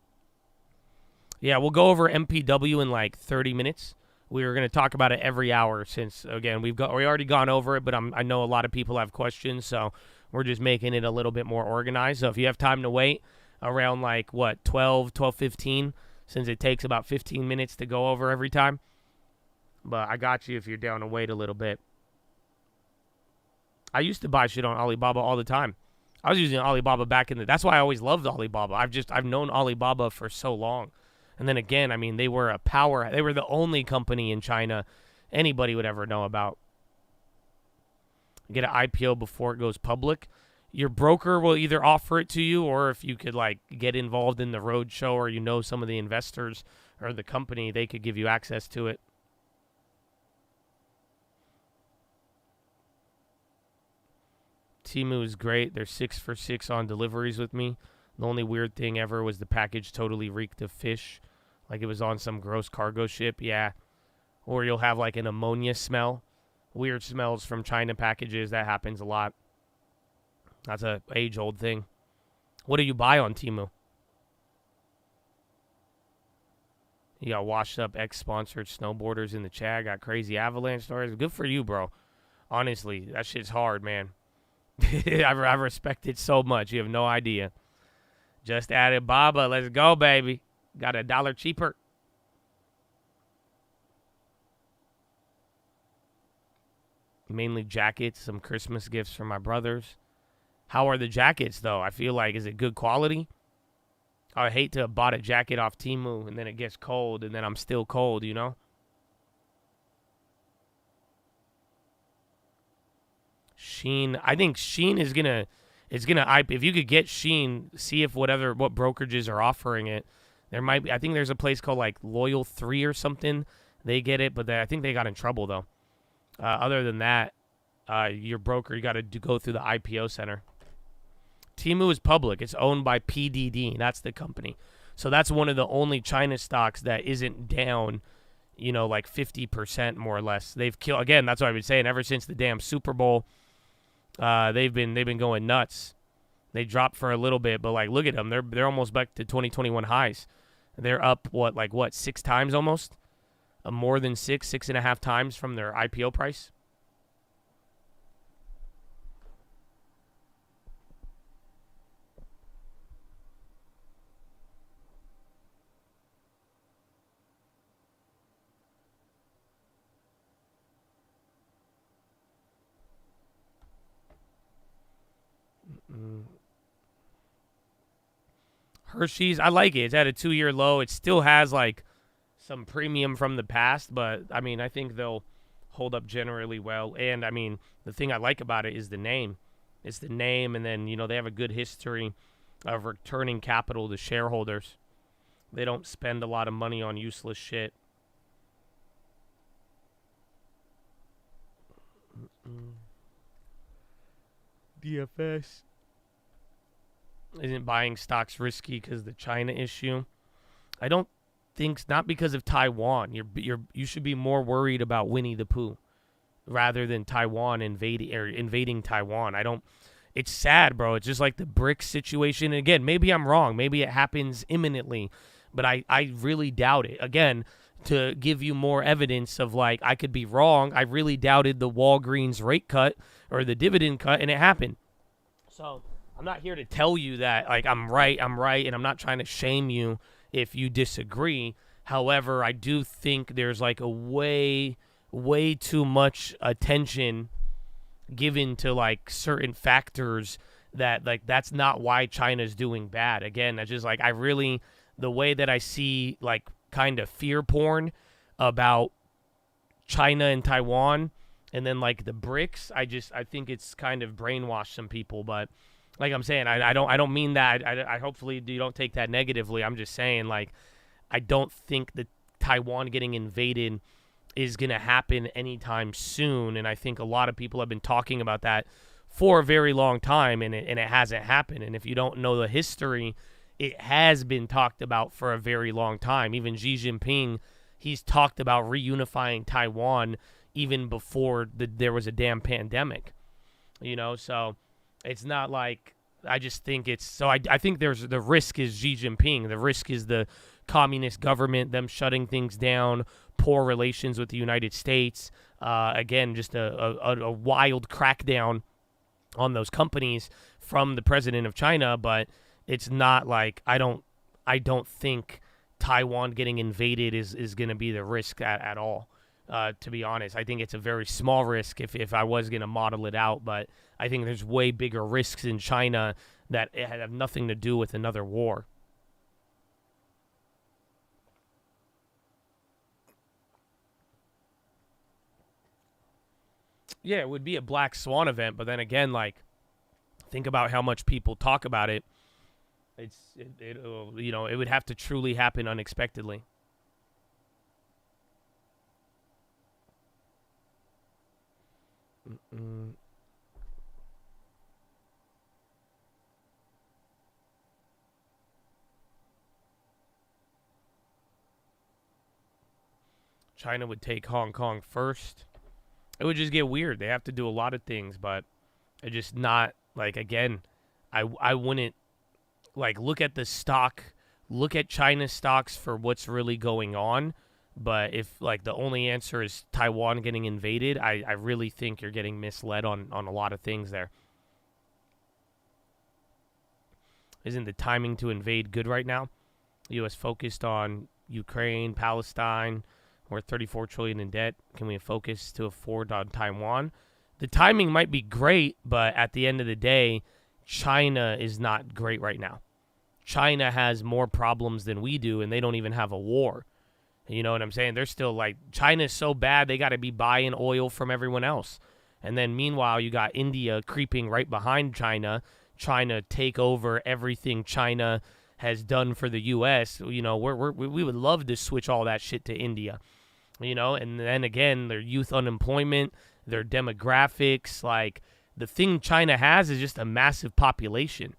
Yeah, we'll go over MPW in like 30 minutes. We were going to talk about it every hour since, again, we already gone over it, but I know a lot of people have questions, so we're just making it a little bit more organized. So if you have time to wait around like, 12:15, since it takes about 15 minutes to go over every time. But I got you if you're down to wait a little bit. I used to buy shit on Alibaba all the time. I was using Alibaba back in the... That's why I always loved Alibaba. I've known Alibaba for so long. And then again, I mean, they were a power... They were the only company in China anybody would ever know about. Get an IPO before it goes public. Your broker will either offer it to you, or if you could, like, get involved in the roadshow, or you know some of the investors or the company, they could give you access to it. Temu is great. They're 6 for 6 on deliveries with me. The only weird thing ever was the package totally reeked of fish. Like it was on some gross cargo ship. Yeah. Or you'll have like an ammonia smell. Weird smells from China packages. That happens a lot. That's a age-old thing. What do you buy on Temu? You got washed up ex-sponsored snowboarders in the chat. Got crazy avalanche stories. Good for you, bro. Honestly, that shit's hard, man. I respect it so much. You have no idea. Just added Baba. Let's go, baby. Got $1 cheaper. Mainly jackets, some Christmas gifts for my brothers. How are the jackets, though? I feel like, is it good quality? I hate to have bought a jacket off Temu and then it gets cold and then I'm still cold, you know? Shein, I think Shein is gonna if you could get Shein, see if what brokerages are offering it. There might be, I think there's a place called like Loyal 3 or something. They get it, but I think they got in trouble though. Other than that, your broker, you got to go through the IPO center. Temu is public. It's owned by PDD. That's the company. So that's one of the only China stocks that isn't down, you know, like 50% more or less. They've killed, again, that's what I've been saying ever since the damn Super Bowl. They've been going nuts. They dropped for a little bit, but like look at them. They're almost back to 2021 highs. They're up 6 times almost? More than 6.5 times from their IPO price. Hershey's, I like it. It's at a 2-year low. It still has like some premium from the past, but I mean, I think they'll hold up generally well. And, I mean, the thing I like about it is the name. It's the name, and then, they have a good history of returning capital to shareholders. They don't spend a lot of money on useless shit. DFS. Isn't buying stocks risky because of the China issue? I don't think, not because of Taiwan. You should be more worried about Winnie the Pooh rather than Taiwan invading Taiwan. It's sad, bro. It's just like the BRICS situation. And again, maybe I'm wrong. Maybe it happens imminently, but I really doubt it. Again, to give you more evidence of like I could be wrong, I really doubted the Walgreens rate cut or the dividend cut, and it happened. So I'm not here to tell you that like I'm right, and I'm not trying to shame you if you disagree. However, I do think there's like a way too much attention given to like certain factors that like that's not why China's doing bad. Again, that's just like the way that I see like kind of fear porn about China and Taiwan and then like the BRICS, I think it's kind of brainwashed some people. But like I'm saying, I don't mean that. I hopefully you don't take that negatively. I'm just saying like I don't think that Taiwan getting invaded is going to happen anytime soon. And I think a lot of people have been talking about that for a very long time, and it hasn't happened. And if you don't know the history, it has been talked about for a very long time. Even Xi Jinping, he's talked about reunifying Taiwan even before there was a damn pandemic. So it's not like I just think it's so I think there's the risk is Xi Jinping. The risk is the communist government, them shutting things down, poor relations with the United States. Again, just a wild crackdown on those companies from the president of China. But it's not like I don't think Taiwan getting invaded is going to be the risk at all. To be honest, I think it's a very small risk if I was going to model it out. But I think there's way bigger risks in China that have nothing to do with another war. Yeah, it would be a black swan event, but then again, like, think about how much people talk about it. It would have to truly happen unexpectedly. China would take Hong Kong first. It would just get weird. They have to do a lot of things, but it's just not, like, again, I wouldn't, like, look at the stock, look at China's stocks for what's really going on. But if, like, the only answer is Taiwan getting invaded, I really think you're getting misled on a lot of things there. Isn't the timing to invade good right now? The U.S. focused on Ukraine, Palestine. We're $34 trillion in debt. Can we focus to afford on Taiwan? The timing might be great, but at the end of the day, China is not great right now. China has more problems than we do, and they don't even have a war. You know what I'm saying? They're still like, China's so bad, they got to be buying oil from everyone else. And then meanwhile, you got India creeping right behind China, trying to take over everything China has done for the U.S. We would love to switch all that shit to India. And then again, their youth unemployment, their demographics, like the thing China has is just a massive population.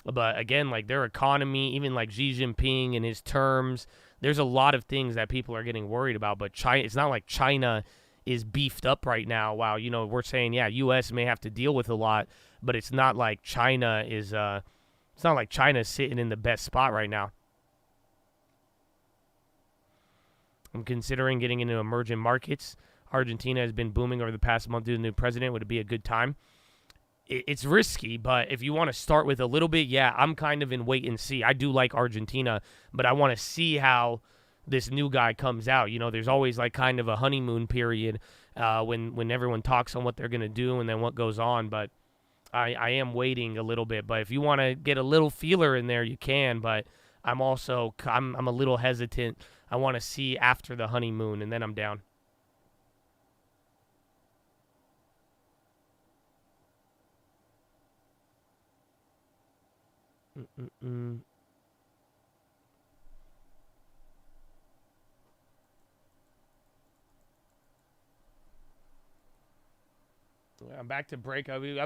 But again, like their economy, even like Xi Jinping and his terms, there's a lot of things that people are getting worried about. But China, it's not like China is beefed up right now. While, we're saying, yeah, U.S. may have to deal with a lot, but it's not like China is, it's not like China's sitting in the best spot right now. I'm considering getting into emerging markets. Argentina has been booming over the past month due to the new president. Would it be a good time? It's risky, but if you want to start with a little bit, yeah, I'm kind of in wait and see. I do like Argentina, but I want to see how this new guy comes out. There's always like kind of a honeymoon period when everyone talks on what they're going to do and then what goes on. But I am waiting a little bit. But if you want to get a little feeler in there, you can. But I'm a little hesitant. I want to see after the honeymoon, and then I'm down. I'm back to break. I'm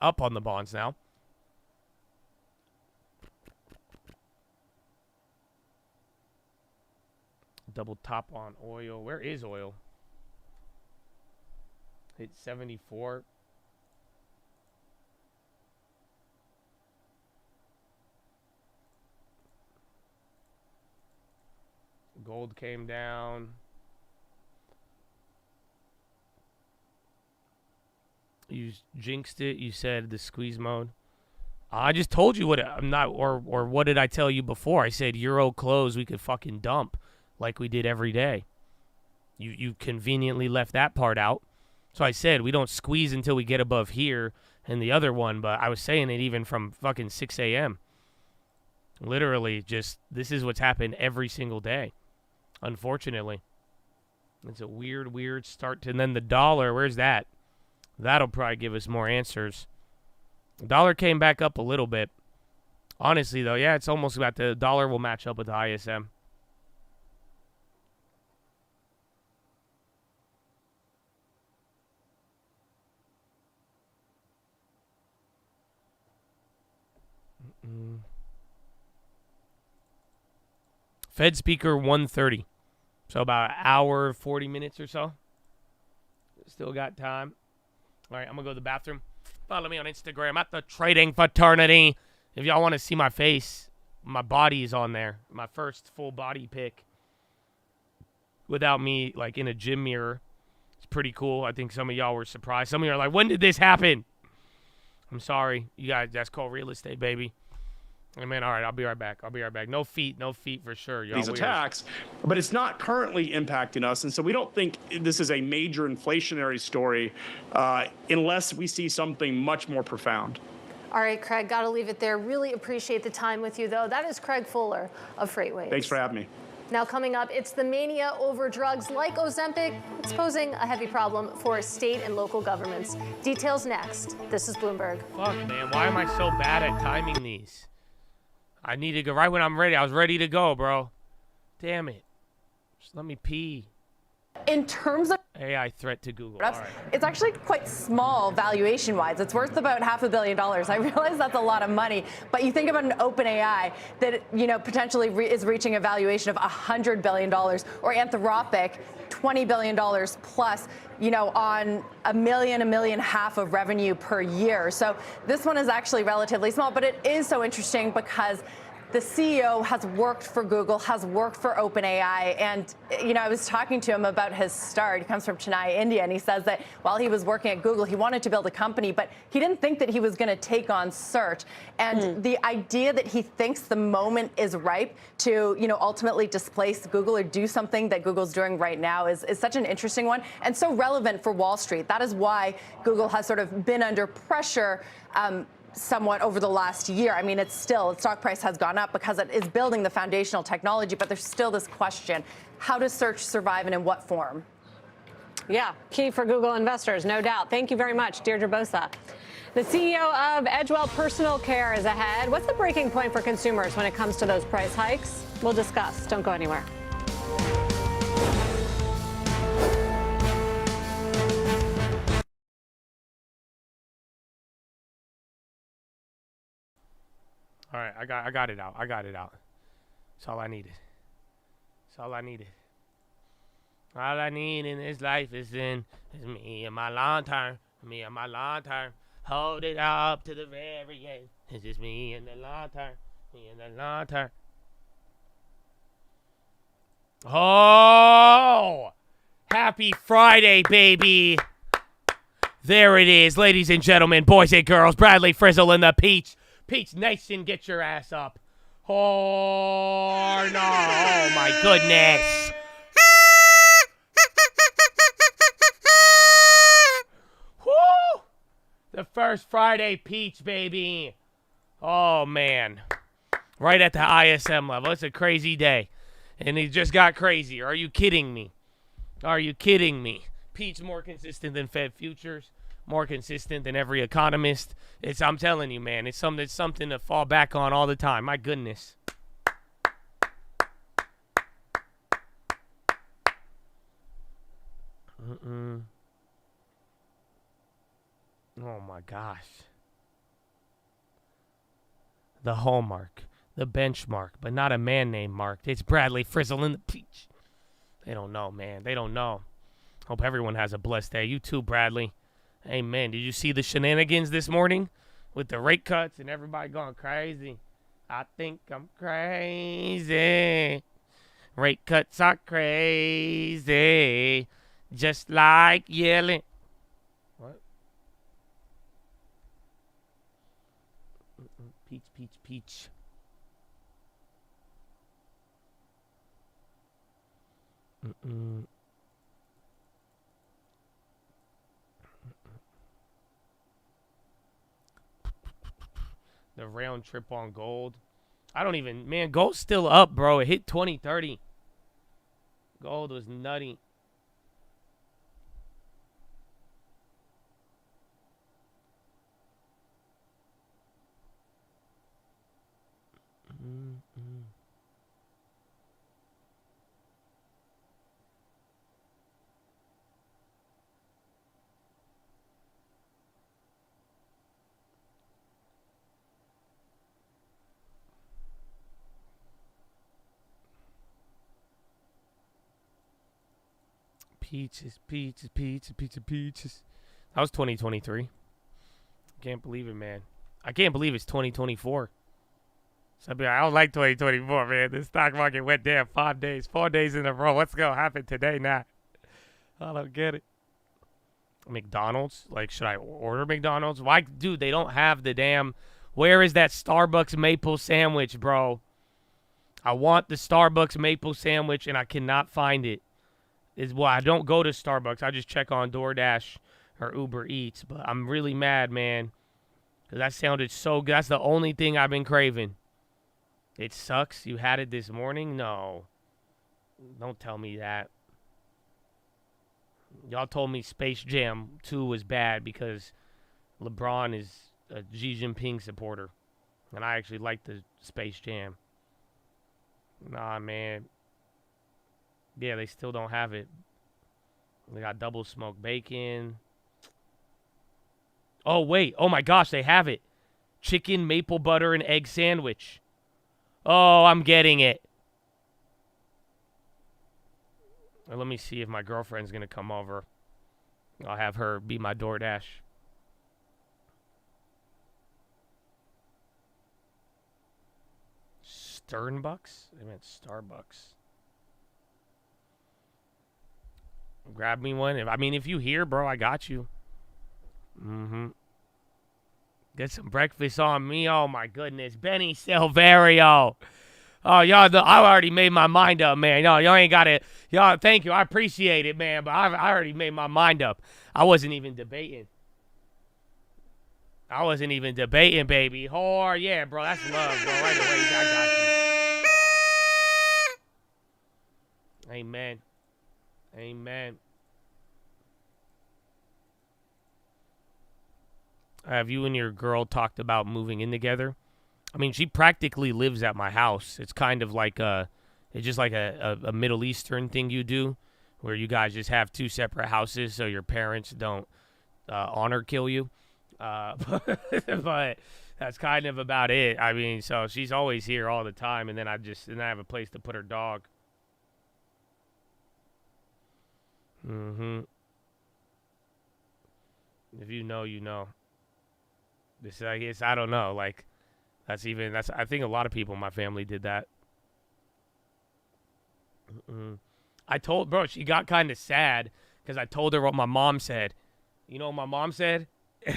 up on the bonds now. Double top on oil. Where is oil? Hit 74. Gold came down. You jinxed it. You said the squeeze mode. I just told you what I'm not, or what did I tell you before? I said Euro close we could fucking dump like we did every day. You conveniently left that part out. So I said we don't squeeze until we get above here and the other one, but I was saying it even from fucking 6 a.m. Literally just this is what's happened every single day. Unfortunately. It's a weird start to, and then the dollar, where's that? That'll probably give us more answers. The dollar came back up a little bit. Honestly, though, yeah, it's almost about the dollar will match up with the ISM. Fed speaker 1:30. So about an hour, 40 minutes or so. Still got time. All right, I'm going to go to the bathroom. Follow me on Instagram at the Trading Fraternity. If y'all want to see my face, my body is on there. My first full body pic without me, like, in a gym mirror. It's pretty cool. I think some of y'all were surprised. Some of you are like, when did this happen? I'm sorry. You guys, that's called real estate, baby. I mean, all right, I'll be right back. No feet for sure. Y'all these attacks, but it's not currently impacting us. And so we don't think this is a major inflationary story unless we see something much more profound. All right, Craig, got to leave it there. Really appreciate the time with you, though. That is Craig Fuller of FreightWaves. Thanks for having me. Now coming up, it's the mania over drugs like Ozempic. It's posing a heavy problem for state and local governments. Details next. This is Bloomberg. Fuck, man. Why am I so bad at timing these? I need to go right when I'm ready. I was ready to go, bro. Damn it. Just let me pee. In terms of AI threat to Google. All right. It's actually quite small valuation-wise. It's worth about $500 million. I realize that's a lot of money, but you think about an OpenAI that potentially is reaching a valuation of $100 billion, or Anthropic, $20 billion plus, on $1.5 million of revenue per year. So this one is actually relatively small, but it is so interesting because the CEO has worked for Google, has worked for OpenAI, and I was talking to him about his start. He comes from Chennai, India, and he says that while he was working at Google, he wanted to build a company, but he didn't think that he was going to take on search. And the idea that he thinks the moment is ripe to, ultimately displace Google or do something that Google's doing right now is such an interesting one and so relevant for Wall Street. That is why Google has sort of been under pressure somewhat over the last year. I mean, its stock price has gone up because it is building the foundational technology, but there's still this question: how does search survive and in what form? Yeah, key for Google investors, no doubt. Thank you very much, Deirdre Bosa. The CEO of Edgewell Personal Care is ahead. What's the breaking point for consumers when it comes to those price hikes? We'll discuss. Don't go anywhere. All right, I got it out. That's all I needed. All I need in this life is me and my lantern. Hold it up to the very end. It's just me and the lantern. Oh! Happy Friday, baby. There it is, ladies and gentlemen, boys and girls. Bradley Frizzle and the Peach Nation, get your ass up. Oh, no. Oh, my goodness. Woo! The first Friday Peach, baby. Oh, man. Right at the ISM level. It's a crazy day. And it just got crazier. Are you kidding me? Peach more consistent than Fed futures. more consistent than every economist. I'm telling you, man, it's something to fall back on all the time. My goodness. Oh my gosh. The hallmark, the benchmark, but not a man named Mark. It's Bradley Frizzle in the peach. They don't know, man. They don't know. Hope everyone has a blessed day. You too, Bradley. Amen. Did you see the shenanigans this morning with the rate cuts and everybody going crazy? I think I'm crazy. Rate cuts are crazy. Just like yelling. What? Peach, peach, peach. The round trip on gold. I don't even, man, gold's still up, bro. It hit 2030. Gold was nutty. Peaches, peaches, peaches, peaches, peaches. That was 2023. Can't believe it, man. I can't believe it's 2024. So I'd be like, I don't like 2024, man. The stock market went down 5 days, 4 days in a row. What's going to happen today now? I don't get it. McDonald's? Like, should I order McDonald's? Why? Dude, they don't have the damn... Where is that Starbucks maple sandwich, bro? I want the Starbucks maple sandwich, and I cannot find it. Well, I don't go to Starbucks. I just check on DoorDash or Uber Eats. But I'm really mad, man. Because that sounded so good. That's the only thing I've been craving. It sucks. You had it this morning? No. Don't tell me that. Y'all told me Space Jam 2 was bad because LeBron is a Xi Jinping supporter. And I actually like the Space Jam. Nah, man. Yeah, they still don't have it. They got double smoked bacon. Oh, wait. Oh, my gosh, they have it. Chicken, maple butter, and egg sandwich. Oh, I'm getting it. Well, let me see if my girlfriend's going to come over. I'll have her be my DoorDash. Sternbucks? They meant Starbucks. Grab me one. If you here, bro, I got you. Get some breakfast on me. Oh, my goodness. Benny Silverio. Oh, y'all, I already made my mind up, man. Y'all ain't got it. Y'all, thank you. I appreciate it, man. But I already made my mind up. I wasn't even debating. Baby. Oh, yeah, bro. That's love, bro. Right away, I got you. Amen. Amen. Have you and your girl talked about moving in together? I mean, she practically lives at my house. It's kind of like it's just like a Middle Eastern thing you do, where you guys just have two separate houses so your parents don't honor kill you. But that's kind of about it. I mean, so she's always here all the time, and then I have a place to put her dog. If you know, you know. This, I guess, I don't know. Like, I think a lot of people in my family did that. I told, bro, she got kind of sad because I told her what my mom said. You know what my mom said? Wait,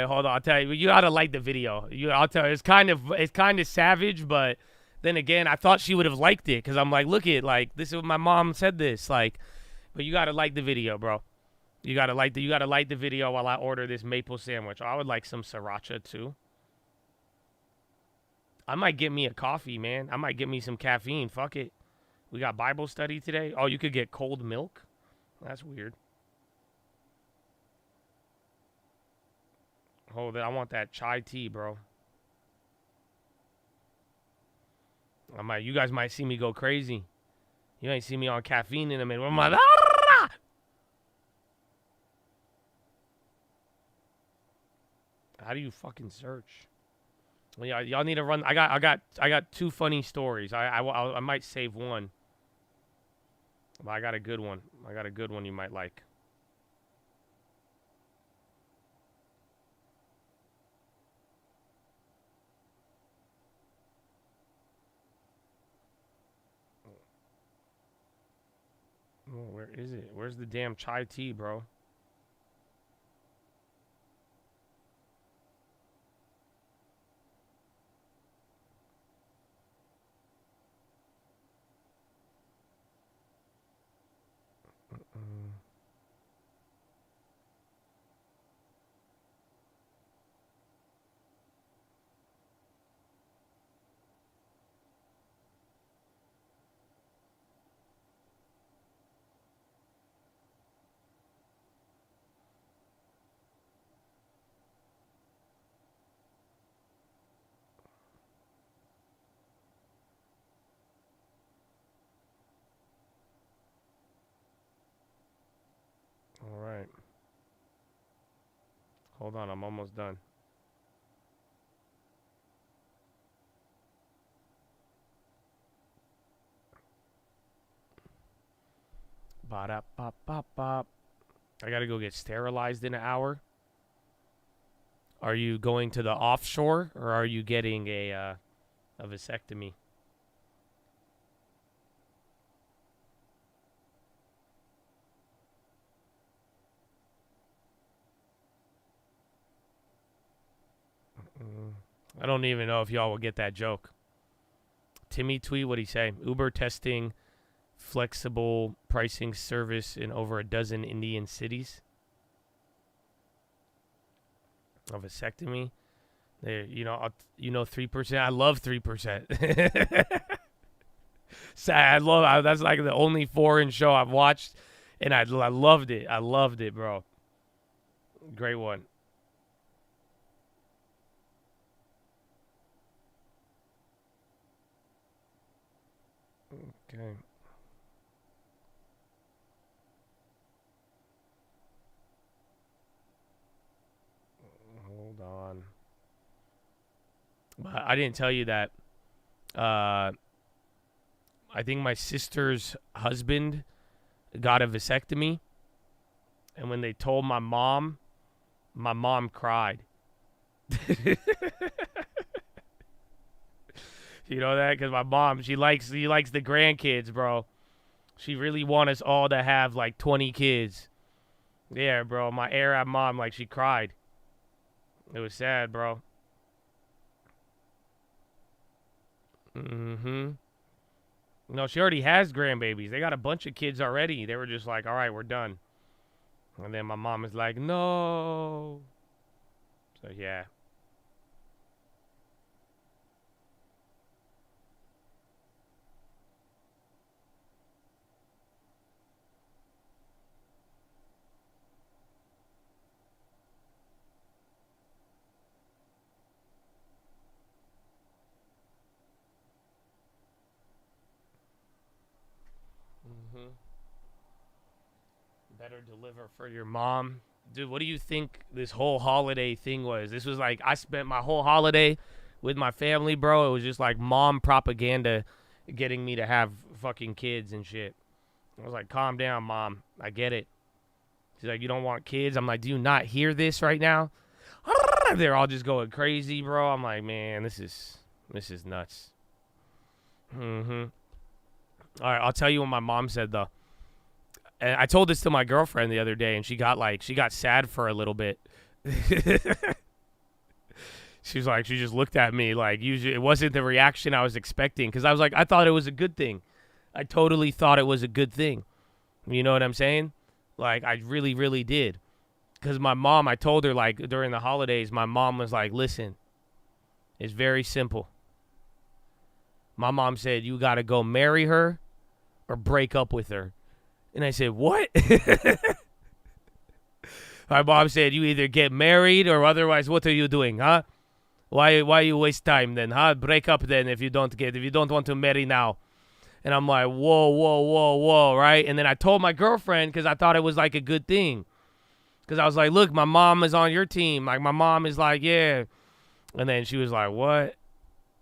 hold on. I'll tell you. You gotta like the video. I'll tell you. It's kind of savage, but then again, I thought she would have liked it because I'm like, look at, like, this is what my mom said this, like, but you gotta like the video, bro. You gotta like the video while I order this maple sandwich. I would like some sriracha too. I might get me a coffee, man. I might get me some caffeine. Fuck it. We got Bible study today. Oh, you could get cold milk? That's weird. Hold it. I want that chai tea, bro. You guys might see me go crazy. You ain't see me on caffeine in a minute. I'm like, ah! How do you fucking search? Well, y'all need to run. I got 2 funny stories. I might save one. But I got a good one. I got a good one you might like. Oh, where is it? Where's the damn chai tea, bro? All right. Hold on, I'm almost done. Ba-da-ba-ba-ba. I gotta go get sterilized in an hour. Are you going to the offshore, or are you getting a vasectomy? I don't even know if y'all will get that joke. Timmy tweet, what'd he say? Uber testing flexible pricing service in over a dozen Indian cities. A vasectomy. There, 3%. I love 3%. That's like the only foreign show I've watched, and I loved it. I loved it, bro. Great one. Okay. Hold on. I didn't tell you that. I think my sister's husband got a vasectomy. And when they told my mom cried. You know that? Because my mom, she likes the grandkids, bro. She really wants us all to have like 20 kids. Yeah, bro. My Arab mom, like, she cried. It was sad, bro. Mm-hmm. No, she already has grandbabies. They got a bunch of kids already. They were just like, all right, we're done. And then my mom is like, no. So, yeah. Better deliver for your mom. Dude, what do you think this whole holiday thing was? This was like, I spent my whole holiday with my family, bro. It was just like mom propaganda getting me to have fucking kids and shit. I was like, calm down, mom. I get it. She's like, you don't want kids? I'm like, do you not hear this right now? They're all just going crazy, bro. I'm like, man, this is nuts. Mm-hmm. All right, I'll tell you what my mom said, though. And I told this to my girlfriend the other day, and she got sad for a little bit. She just looked at me like, usually it wasn't the reaction I was expecting. Because I was like, I thought it was a good thing. I totally thought it was a good thing. You know what I'm saying? Like, I really, really did. Because my mom, I told her, like, during the holidays, my mom was like, listen, it's very simple. My mom said, you got to go marry her or break up with her. And I said, what? My mom said, you either get married or otherwise what are you doing, huh? Why you waste time then, huh? Break up then if you don't want to marry now. And I'm like, whoa, right? And then I told my girlfriend because I thought it was like a good thing. Because I was like, look, my mom is on your team. Like, my mom is like, yeah. And then she was like, what?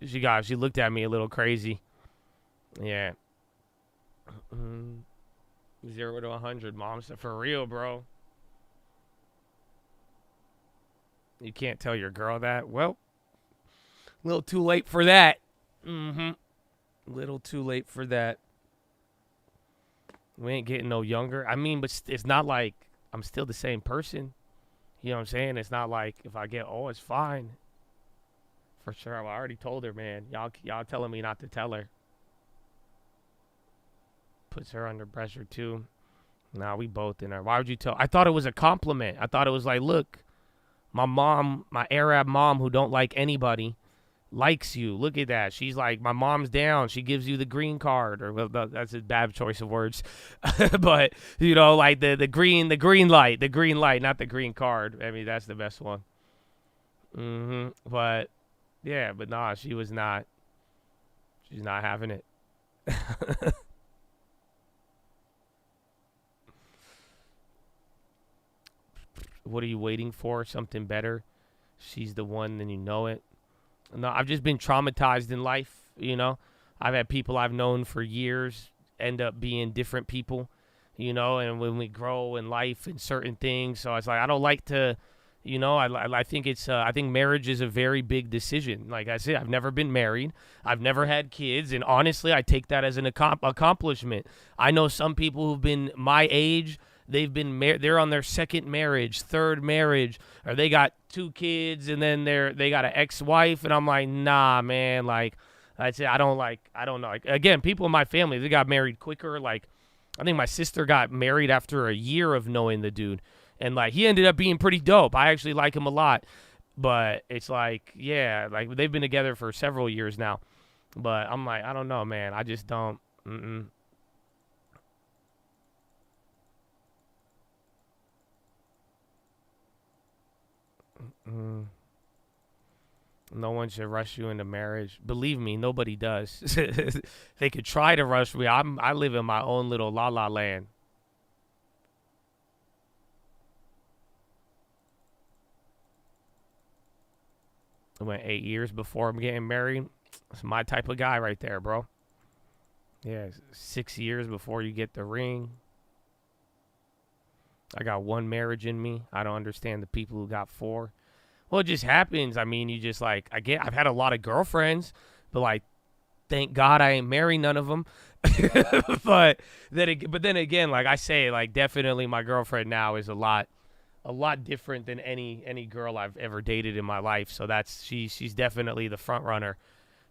She looked at me a little crazy. Yeah. 0 to 100, Mom said, for real, bro. You can't tell your girl that? Well, a little too late for that. Little too late for that. We ain't getting no younger. I mean, but it's not like I'm still the same person. You know what I'm saying? It's not like if I get old, it's fine. For sure. I already told her, man. Y'all telling me not to tell her. Puts her under pressure, too. Nah, we both in her. Why would you tell? I thought it was a compliment. I thought it was like, look, my mom, my Arab mom who don't like anybody, likes you. Look at that. She's like, my mom's down. She gives you the green card. Or well, that's a bad choice of words. But, you know, like the green light, not the green card. I mean, that's the best one. But, yeah, but nah, she's not having it. What are you waiting for? Something better? She's the one, then you know it. No, I've just been traumatized in life, you know. I've had people I've known for years end up being different people, you know, and when we grow in life and certain things. So it's like, I don't like to, you know, I think I think marriage is a very big decision. Like I said, I've never been married. I've never had kids. And honestly, I take that as an accomplishment. I know some people who've been my age. They've been they're on their second marriage, third marriage, or they got 2 kids and then they got an ex-wife, and I'm like, nah, man. Like I said, I don't know. Like, again, people in my family, they got married quicker. Like I think my sister got married after a year of knowing the dude, and like he ended up being pretty dope. I actually like him a lot, but it's like, yeah, like they've been together for several years now, but I'm like, I don't know, man. I just don't. No one should rush you into marriage. Believe me, nobody does. They could try to rush me. I live in my own little la-la land. I went 8 years before I'm getting married. It's my type of guy right there, bro. Yeah, 6 years before you get the ring. I got 1 marriage in me. I don't understand the people who got 4. Well, it just happens. I mean, you just like, I've had a lot of girlfriends, but like, thank God I ain't married none of them. But then again, like I say, like definitely my girlfriend now is a lot different than any girl I've ever dated in my life. So she's definitely the front runner.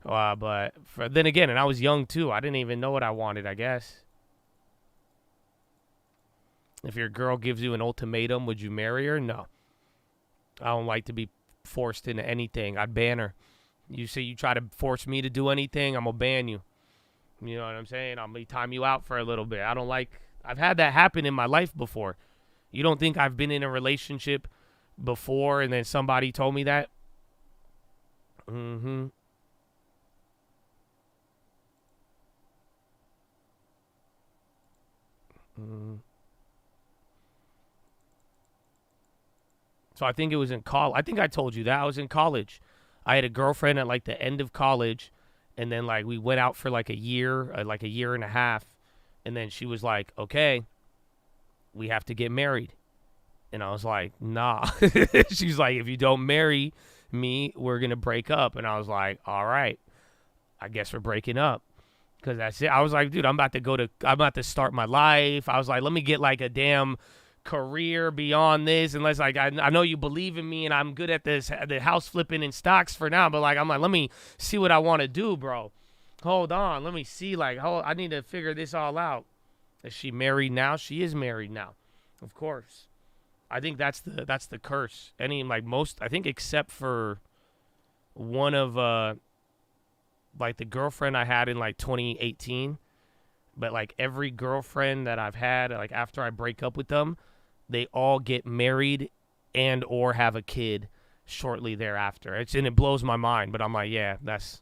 But then again, and I was young too. I didn't even know what I wanted, I guess. If your girl gives you an ultimatum, would you marry her? No. I don't like to be forced into anything. I'd ban her. You say you try to force me to do anything, I'm going to ban you. You know what I'm saying? I'm going to time you out for a little bit. I've had that happen in my life before. You don't think I've been in a relationship before and then somebody told me that? So I think it was in college. I think I told you that. I was in college. I had a girlfriend at like the end of college, and then like we went out for like a year and a half, and then she was like, okay, we have to get married. And I was like, nah. She's like, if you don't marry me, we're going to break up. And I was like, all right, I guess we're breaking up. Because that's it. I was like, dude, I'm about to start my life. I was like, let me get like a damn career beyond this, unless like I know you believe in me and I'm good at this, the house flipping and stocks for now, but like I'm like, let me see what I want to do, bro. Hold on, let me see, like, I need to figure this all out. Is she married now? She is married now, of course. I think that's the curse. I think except for one of like the girlfriend I had in like 2018, but like every girlfriend that I've had, like after I break up with them, they all get married and or have a kid shortly thereafter. And it blows my mind, but I'm like, yeah, that's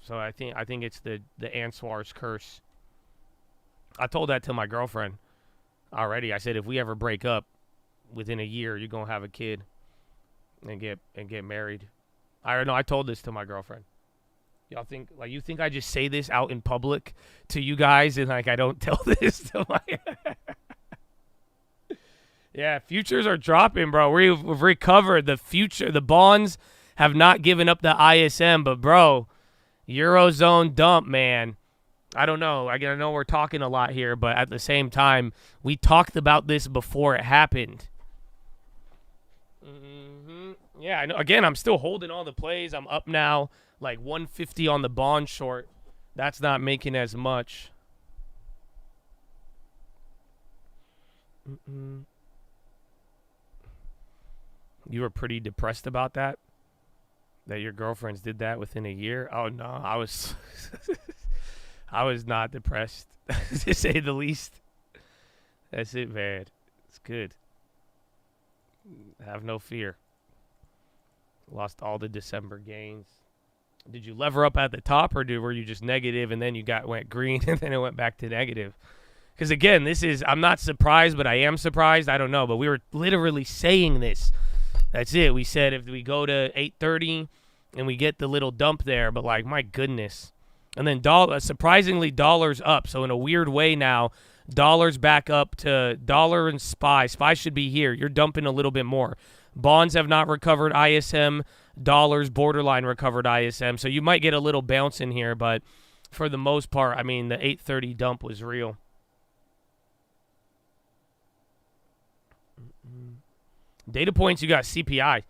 so I think it's the Answar's curse. I told that to my girlfriend already. I said, if we ever break up within a year, you're gonna have a kid and get married. I don't know. I told this to my girlfriend. Y'all think you think I just say this out in public to you guys and I don't tell this to my Yeah, futures are dropping, bro. We've recovered. The bonds have not given up the ISM, but bro, Eurozone dump, man. I don't know. I know we're talking a lot here, but at the same time, we talked about this before it happened. Yeah, I know. Again, I'm still holding all the plays. I'm up now, like 150 on the bond short. That's not making as much. You were pretty depressed about that? That your girlfriends did that within a year? Oh, no. I was I was not depressed, to say the least. That's it, man. It's good. Have no fear. Lost all the December gains. Did you lever up at the top, or were you just negative and then you went green and then it went back to negative? Because, again, I'm not surprised, but I am surprised. I don't know, but we were literally saying this. That's it. We said if we go to 830 and we get the little dump there, but, like, my goodness. And then surprisingly, dollar's up. So in a weird way now, dollar's back up to dollar and SPY. SPY should be here. You're dumping a little bit more. Bonds have not recovered ISM. Dollars borderline recovered ISM. So you might get a little bounce in here, but for the most part, I mean, the 830 dump was real. Data points, you got CPI.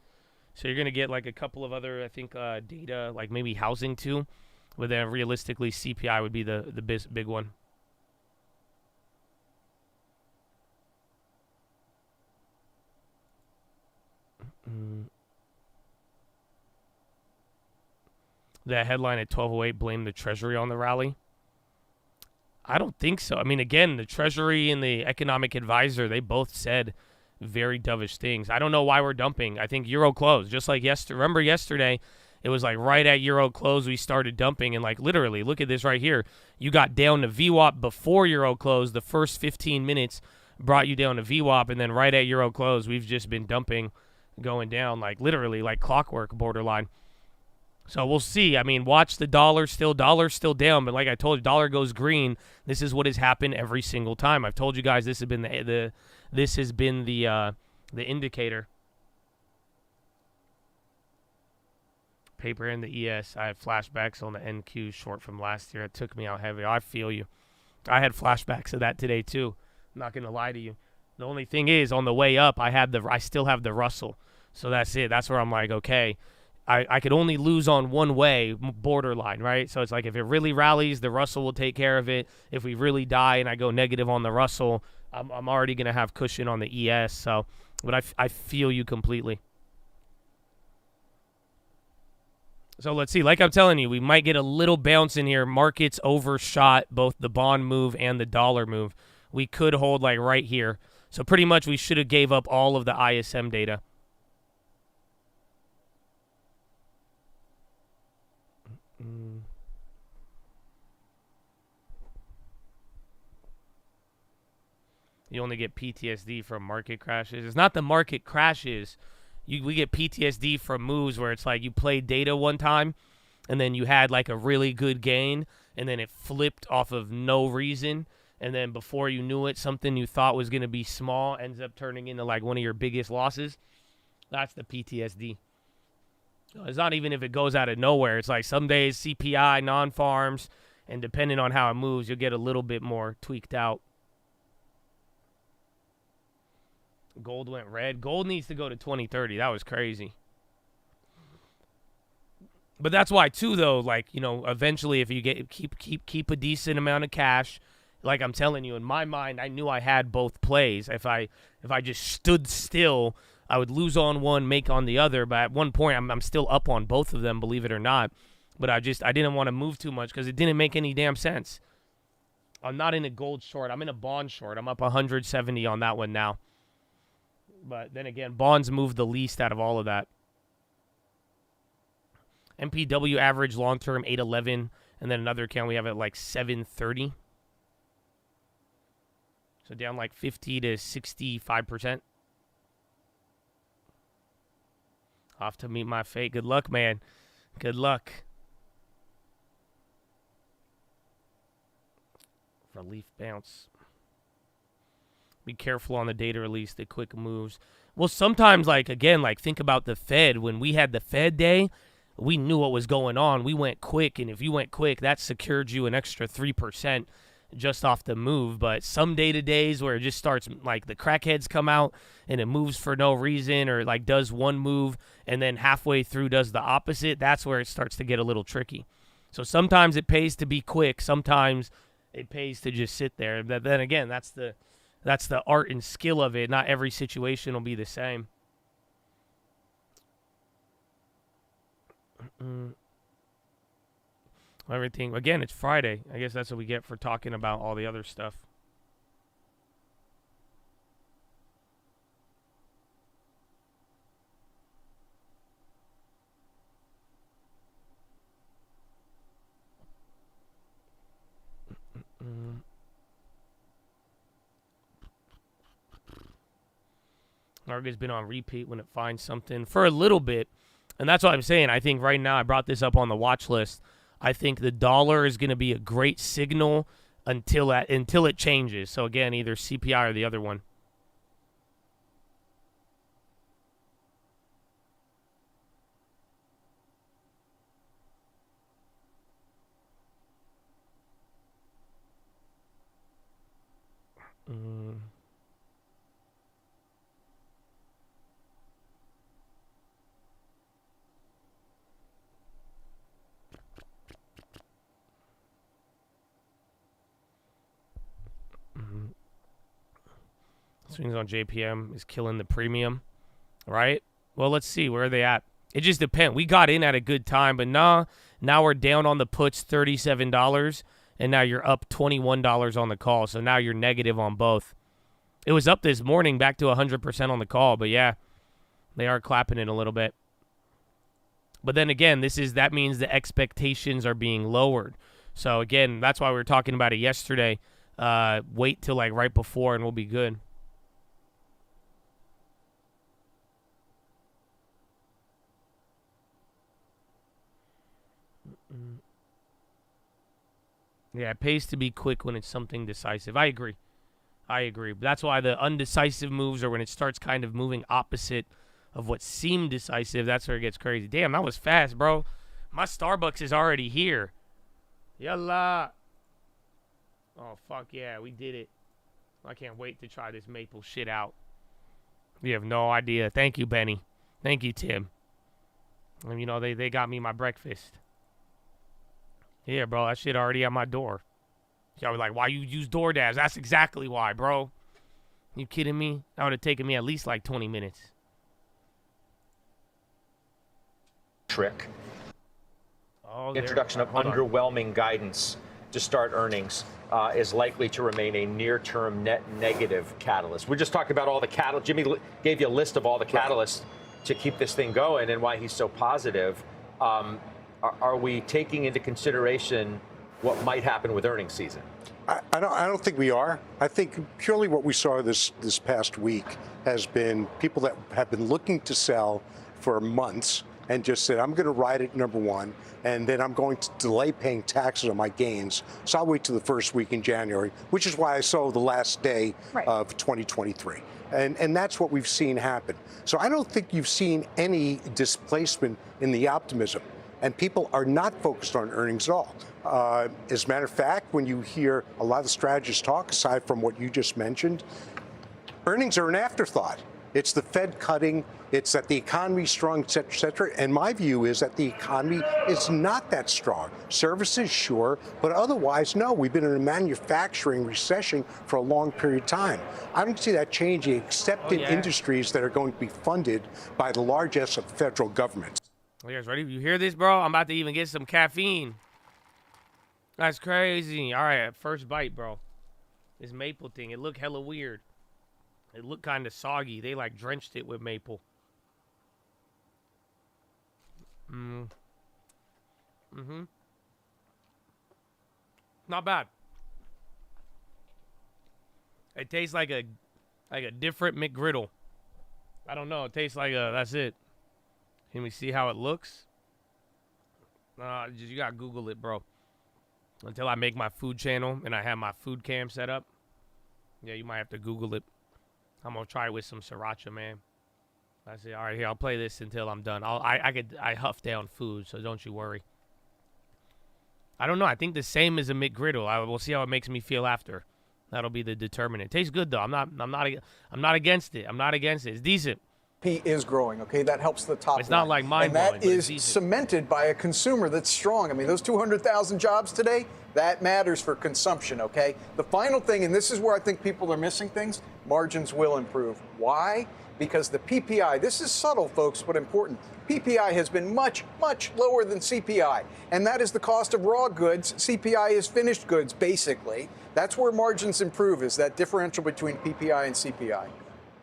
So you're going to get like a couple of other, I think, data, like maybe housing too. But then realistically, CPI would be the big one. That headline at 1208 blamed the Treasury on the rally. I don't think so. I mean, again, the Treasury and the economic advisor, they both said very dovish things. I don't know why we're dumping. I think Euro closed. Just like yesterday. Remember yesterday, it was like right at Euro close we started dumping. And like literally, look at this right here. You got down to VWAP before Euro close. The first 15 minutes brought you down to VWAP. And then right at Euro close, we've just been dumping, going down like literally like clockwork borderline. So we'll see. I mean, watch the dollar's still down, but like I told you, dollar goes green. This is what has happened every single time. I've told you guys this has been the indicator. Paper and the ES. I have flashbacks on the NQ short from last year. It took me out heavy. I feel you. I had flashbacks of that today too. I'm not gonna lie to you. The only thing is, on the way up, I still have the Russell. So that's it. That's where I'm like, okay. I could only lose on one way, borderline, right? So it's like if it really rallies, the Russell will take care of it. If we really die and I go negative on the Russell, I'm already going to have cushion on the ES. So, but I feel you completely. So let's see. Like I'm telling you, we might get a little bounce in here. Markets overshot both the bond move and the dollar move. We could hold like right here. So pretty much we should have gave up all of the ISM data. You only get PTSD from market crashes. It's not the market crashes. We get PTSD from moves where it's like you played data one time and then you had like a really good gain and then it flipped off of no reason. And then before you knew it, something you thought was going to be small ends up turning into like one of your biggest losses. That's the PTSD. It's not even if it goes out of nowhere. It's like some days CPI, non-farms, and depending on how it moves, you'll get a little bit more tweaked out. Gold went red. Gold needs to go to 2030. That was crazy. But that's why too, though. Like, you know, eventually, if you keep a decent amount of cash, like I'm telling you, in my mind, I knew I had both plays. If I just stood still, I would lose on one, make on the other. But at one point, I'm still up on both of them, believe it or not. But I didn't want to move too much because it didn't make any damn sense. I'm not in a gold short. I'm in a bond short. I'm up 170 on that one now. But then again, bonds move the least out of all of that. MPW average long-term 811, and then another account we have at like 730. So down like 50 to 65%. Off to meet my fate. Good luck, man. Good luck. Relief bounce. Be careful on the data release, the quick moves. Well, sometimes, like, again, like, think about the Fed. When we had the Fed day, we knew what was going on. We went quick, and if you went quick, that secured you an extra 3% just off the move. But some day-to-days where it just starts, like, the crackheads come out, and it moves for no reason, or, like, does one move, and then halfway through does the opposite, that's where it starts to get a little tricky. So sometimes it pays to be quick. Sometimes it pays to just sit there. But then again, that's the art and skill of it. Not every situation will be the same. Everything, again, it's Friday. I guess that's what we get for talking about all the other stuff. Market's been on repeat when it finds something for a little bit. And that's what I'm saying. I think right now, I brought this up on the watch list. I think the dollar is going to be a great signal until it changes. So again, either CPI or the other one. Swings on JPM is killing the premium, right? Well, let's see. Where are they at? It just depends. We got in at a good time, but now we're down on the puts $37, and now you're up $21 on the call. So now you're negative on both. It was up this morning back to 100% on the call, but yeah, they are clapping it a little bit. But then again, that means the expectations are being lowered. So again, that's why we were talking about it yesterday. Wait till like right before, and we'll be good. Yeah, it pays to be quick when it's something decisive. I agree. But that's why the undecisive moves, or when it starts kind of moving opposite of what seemed decisive, that's where it gets crazy. Damn, that was fast, bro. My Starbucks is already here. Yalla. Oh, fuck yeah, we did it. I can't wait to try this maple shit out. You have no idea. Thank you, Benny. Thank you, Tim. And, you know, they got me my breakfast. Yeah, bro, that shit already at my door. Y'all be like, why you use DoorDash? That's exactly why, bro. You kidding me? That would have taken me at least like 20 minutes. Trick. Oh, introduction of underwhelming guidance to start earnings is likely to remain a near-term net negative catalyst. We're just talking about all the catalysts. Jimmy gave you a list of all the catalysts to keep this thing going and why he's so positive. Are we taking into consideration what might happen with earnings season? I don't think we are. I think purely what we saw this past week has been people that have been looking to sell for months and just said, I'm going to ride it, number one, and then I'm going to delay paying taxes on my gains. So I'll wait till the first week in January, which is why I sold the last day of 2023. And that's what we've seen happen. So I don't think you've seen any displacement in the optimism. And people are not focused on earnings at all. As a matter of fact, when you hear a lot of the strategists talk, aside from what you just mentioned, earnings are an afterthought. It's the Fed cutting, it's that the economy is strong, et cetera, et cetera. And my view is that the economy is not that strong. Services, sure, but otherwise, no. We've been in a manufacturing recession for a long period of time. I don't see that changing except in industries that are going to be funded by the largest of federal governments. You guys ready? You hear this, bro? I'm about to even get some caffeine. That's crazy. All right, first bite, bro. This maple thing, it looked hella weird. It looked kind of soggy. They like drenched it with maple. Not bad. It tastes like a different McGriddle. I don't know. It tastes like a. That's it. Can we see how it looks? You gotta Google it, bro. Until I make my food channel and I have my food cam set up. Yeah, you might have to Google it. I'm gonna try it with some sriracha, man. I say, all right, here, I'll play this until I'm done. I huff down food, so don't you worry. I don't know. I think the same as a McGriddle. We'll see how it makes me feel after. That'll be the determinant. It tastes good though. I'm not against it. I'm not against it. It's decent. Is growing, okay? That helps the top It's line. not like mind-blowing, And that but it's is decent. cemented by a consumer that's strong. I mean, those 200,000 jobs today, that matters for consumption, okay? The final thing, and this is where I think people are missing things, margins will improve. Why? Because the PPI, this is subtle, folks, but important. PPI has been much, much lower than CPI, and that is the cost of raw goods. CPI is finished goods, basically. That's where margins improve, is that differential between PPI and CPI.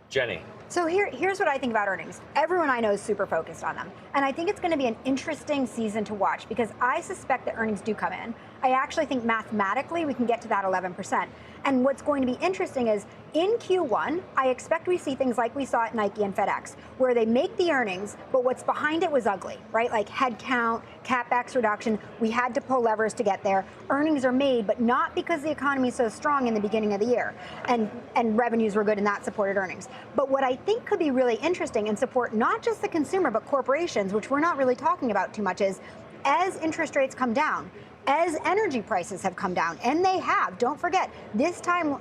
Jenny. So here's what I think about earnings. Everyone I know is super focused on them. And I think it's going to be an interesting season to watch because I suspect that earnings do come in. I actually think mathematically we can get to that 11%. And what's going to be interesting is in Q1, I expect we see things like we saw at Nike and FedEx, where they make the earnings, but what's behind it was ugly, right? Like headcount, CapEx reduction. We had to pull levers to get there. Earnings are made, but not because the economy is so strong in the beginning of the year and revenues were good and that supported earnings. But what I think could be really interesting and support not just the consumer, but corporations, which we're not really talking about too much, is as interest rates come down, as energy prices have come down, and they have, don't forget, this time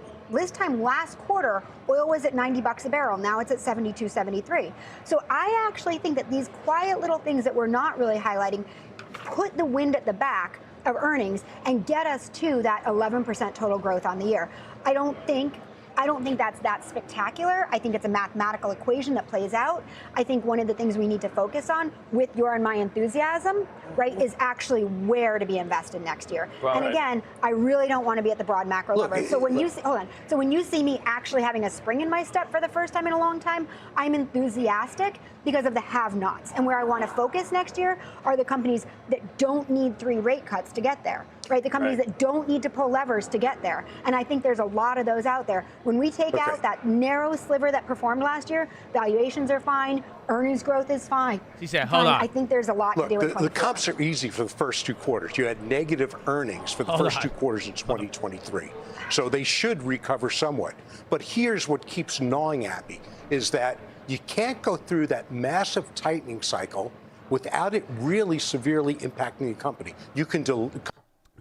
last quarter, oil was at $90 a barrel. Now it's at 72, 73. So I actually think that these quiet little things that we're not really highlighting put the wind at the back of earnings and get us to that 11% total growth on the year. I don't think that's that spectacular. I think it's a mathematical equation that plays out. I think one of the things we need to focus on with your and my enthusiasm, right, is actually where to be invested next year. Well, and again, I really don't want to be at the broad macro level. So when you see, So when you see me actually having a spring in my step for the first time in a long time, I'm enthusiastic because of the have-nots. And where I want to focus next year are the companies that don't need 3 rate cuts to get there, right? The companies that don't need to pull levers to get there. And I think there's a lot of those out there. When we take out that narrow sliver that performed last year, valuations are fine, earnings growth is fine. She said, hold on. I think there's a lot to do with the comps are easy for the first 2 quarters. You had negative earnings for the first 2 quarters in 2023. So they should recover somewhat. But here's what keeps gnawing at me, is that you can't go through that massive tightening cycle without it really severely impacting the company. You can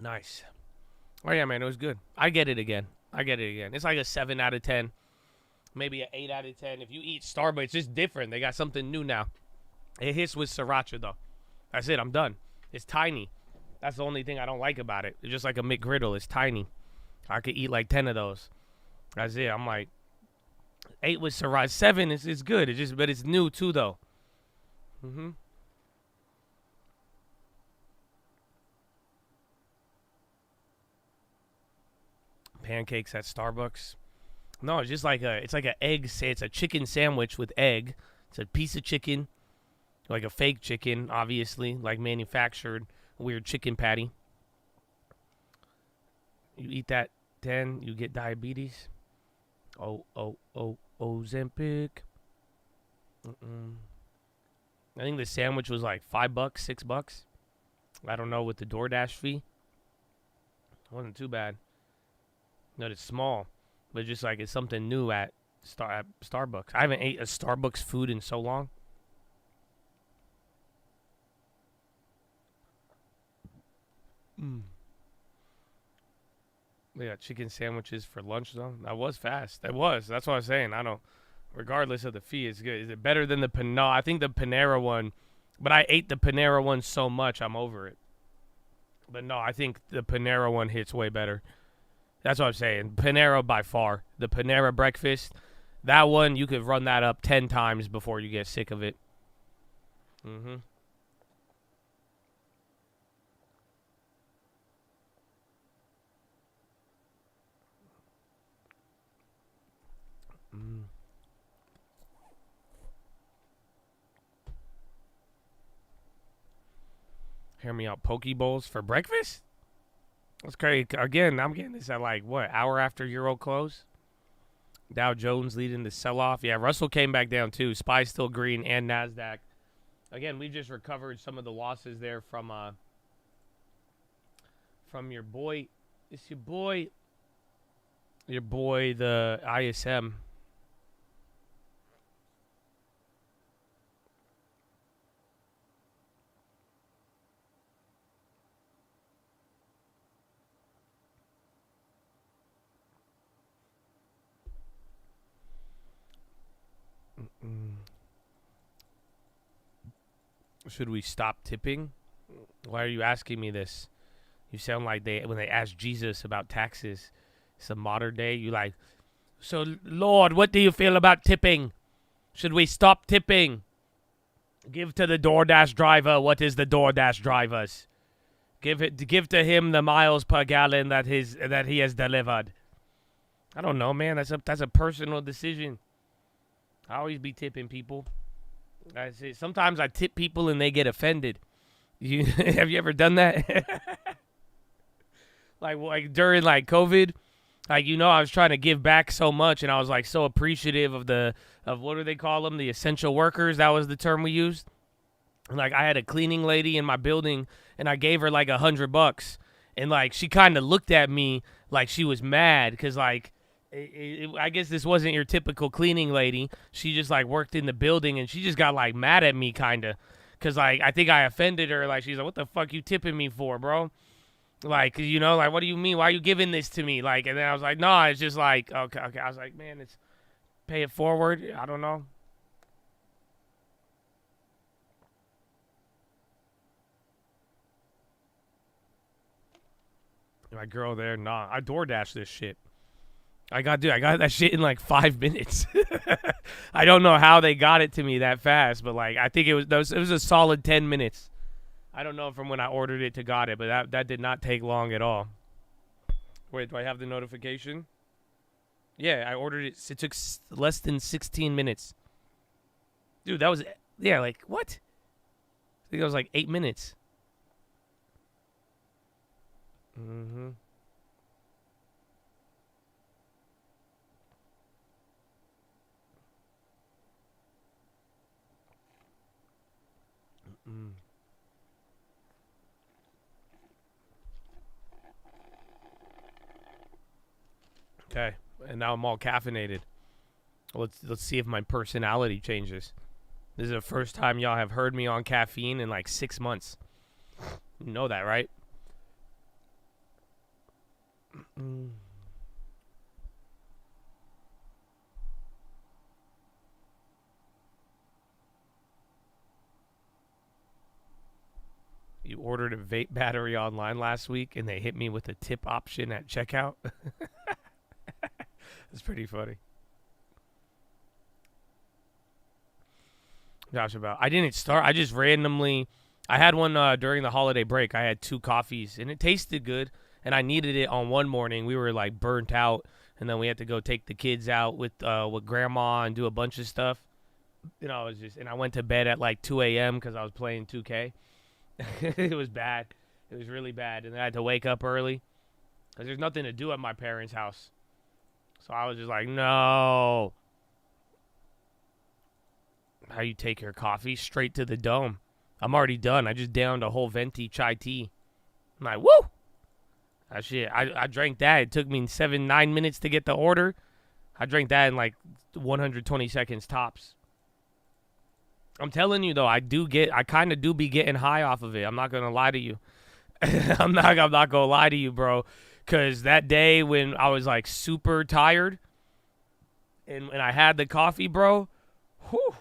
Nice. Oh, yeah, man, it was good. I get it again. It's like a 7 out of 10, maybe an 8 out of 10. If you eat Starbucks, it's just different. They got something new now. It hits with sriracha, though. That's it. I'm done. It's tiny. That's the only thing I don't like about it. It's just like a McGriddle. It's tiny. I could eat like 10 of those. That's it. I'm like, 8 with sriracha. 7 is good. But it's new, too, though. Pancakes at Starbucks. No, it's just like it's like an egg. It's a chicken sandwich with egg. It's a piece of chicken, like a fake chicken, obviously, like manufactured weird chicken patty. You eat that, then you get diabetes. Ozempic. I think the sandwich was like $5, $6. I don't know, with the DoorDash fee. It wasn't too bad. No, it's small, but just like it's something new at Starbucks. I haven't ate a Starbucks food in so long. They got chicken sandwiches for lunch, though. That was fast. That was. That's what I was saying. I don't. Regardless of the fee, it's good. Is it better than the Panera? No, I think the Panera one. But I ate the Panera one so much, I'm over it. But no, I think the Panera one hits way better. That's what I'm saying. Panera by far. The Panera breakfast, that one, you could run that up 10 times before you get sick of it. Hear me out. Poke bowls for breakfast? That's crazy. Again, I'm getting this at like, what, hour after Euro close? Dow Jones leading the sell-off. Yeah, Russell came back down too. SPY still green and NASDAQ. Again, we just recovered some of the losses there from your boy. It's your boy, the ISM. Should we stop tipping? Why are you asking me this? You sound like when they asked Jesus about taxes, some modern day. You like, so Lord, what do you feel about tipping? Should we stop tipping? Give to the DoorDash driver what is the DoorDash driver's. Give to him the miles per gallon that he has delivered. I don't know, man. That's a personal decision. I always be tipping people. I say sometimes I tip people and they get offended. Have you ever done that? like during like COVID, like I was trying to give back so much and I was like so appreciative of what do they call them? The essential workers. That was the term we used. And like I had a cleaning lady in my building and I gave her like $100 and like she kind of looked at me like she was mad because like I guess this wasn't your typical cleaning lady. She just like worked in the building and she just got like mad at me kind of because like I think I offended her. Like she's like, what the fuck you tipping me for, bro? Like, like what do you mean? Why are you giving this to me? Like, and then I was like, no, it's just like, okay. I was like, man, it's pay it forward. I don't know. My girl there, nah, I DoorDash this shit. I got that shit in like 5 minutes. I don't know how they got it to me that fast, but like I think it was a solid 10 minutes. I don't know from when I ordered it to got it, but that did not take long at all. Wait, do I have the notification? Yeah, I ordered it. It took less than 16 minutes. Dude, that was like what? I think it was like 8 minutes. Mm-hmm. Okay, and now I'm all caffeinated. Let's see if my personality changes. This is the first time y'all have heard me on caffeine in like 6 months. You know that, right? You ordered a vape battery online last week and they hit me with a tip option at checkout. It's pretty funny. Josh, I didn't start. I just randomly, I had one during the holiday break. I had 2 coffees and it tasted good and I needed it on one morning. We were like burnt out and then we had to go take the kids out with grandma and do a bunch of stuff. And I went to bed at like 2 a.m. because I was playing 2K. It was bad. It was really bad. And then I had to wake up early because there's nothing to do at my parents' house. So I was just like, no. How you take your coffee? Straight to the dome. I'm already done. I just downed a whole venti chai tea. I'm like, woo! That shit. I drank that. It took me 9 minutes to get the order. I drank that in like 120 seconds tops. I'm telling you though, I kind of do be getting high off of it. I'm not gonna lie to you. I'm not gonna lie to you, bro. Cause that day when I was like super tired, and I had the coffee, bro, whew,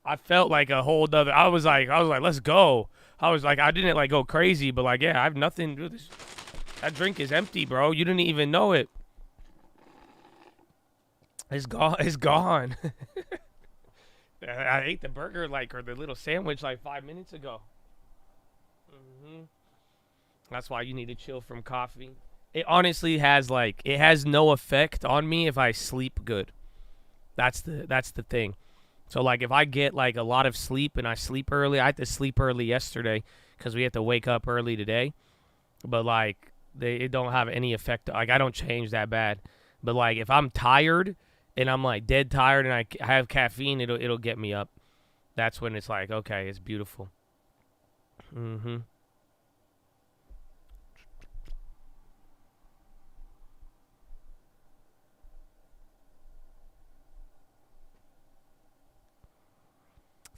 I felt like a whole other. I was like, let's go. I was like, I didn't like go crazy, but like, yeah, I have nothing to do this. That drink is empty, bro. You didn't even know it. It's gone. It's gone. I ate the burger or the little sandwich like 5 minutes ago. That's why you need to chill from coffee. It honestly has no effect on me if I sleep good. That's the thing. So like if I get like a lot of sleep and I sleep early, I had to sleep early yesterday because we have to wake up early today. But, like, it don't have any effect. Like, I don't change that bad. But, like, if I'm tired and I'm, like, dead tired and I have caffeine, it'll get me up. That's when it's like, okay, it's beautiful. Mm-hmm.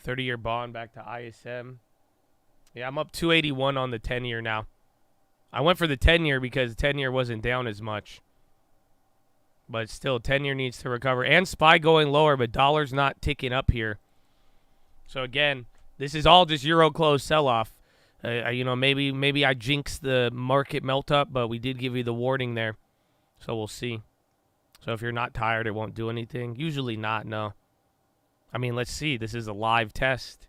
$30-year bond back to ISM. Yeah, I'm up 281 on the 10-year now. I went for the 10-year because the 10-year wasn't down as much. But still, 10-year needs to recover. And SPY going lower, but dollar's not ticking up here. So, again, this is all just Euro close sell-off. Maybe I jinxed the market melt-up, but we did give you the warning there. So we'll see. So if you're not tired, it won't do anything. Usually not, no. I mean, let's see. This is a live test.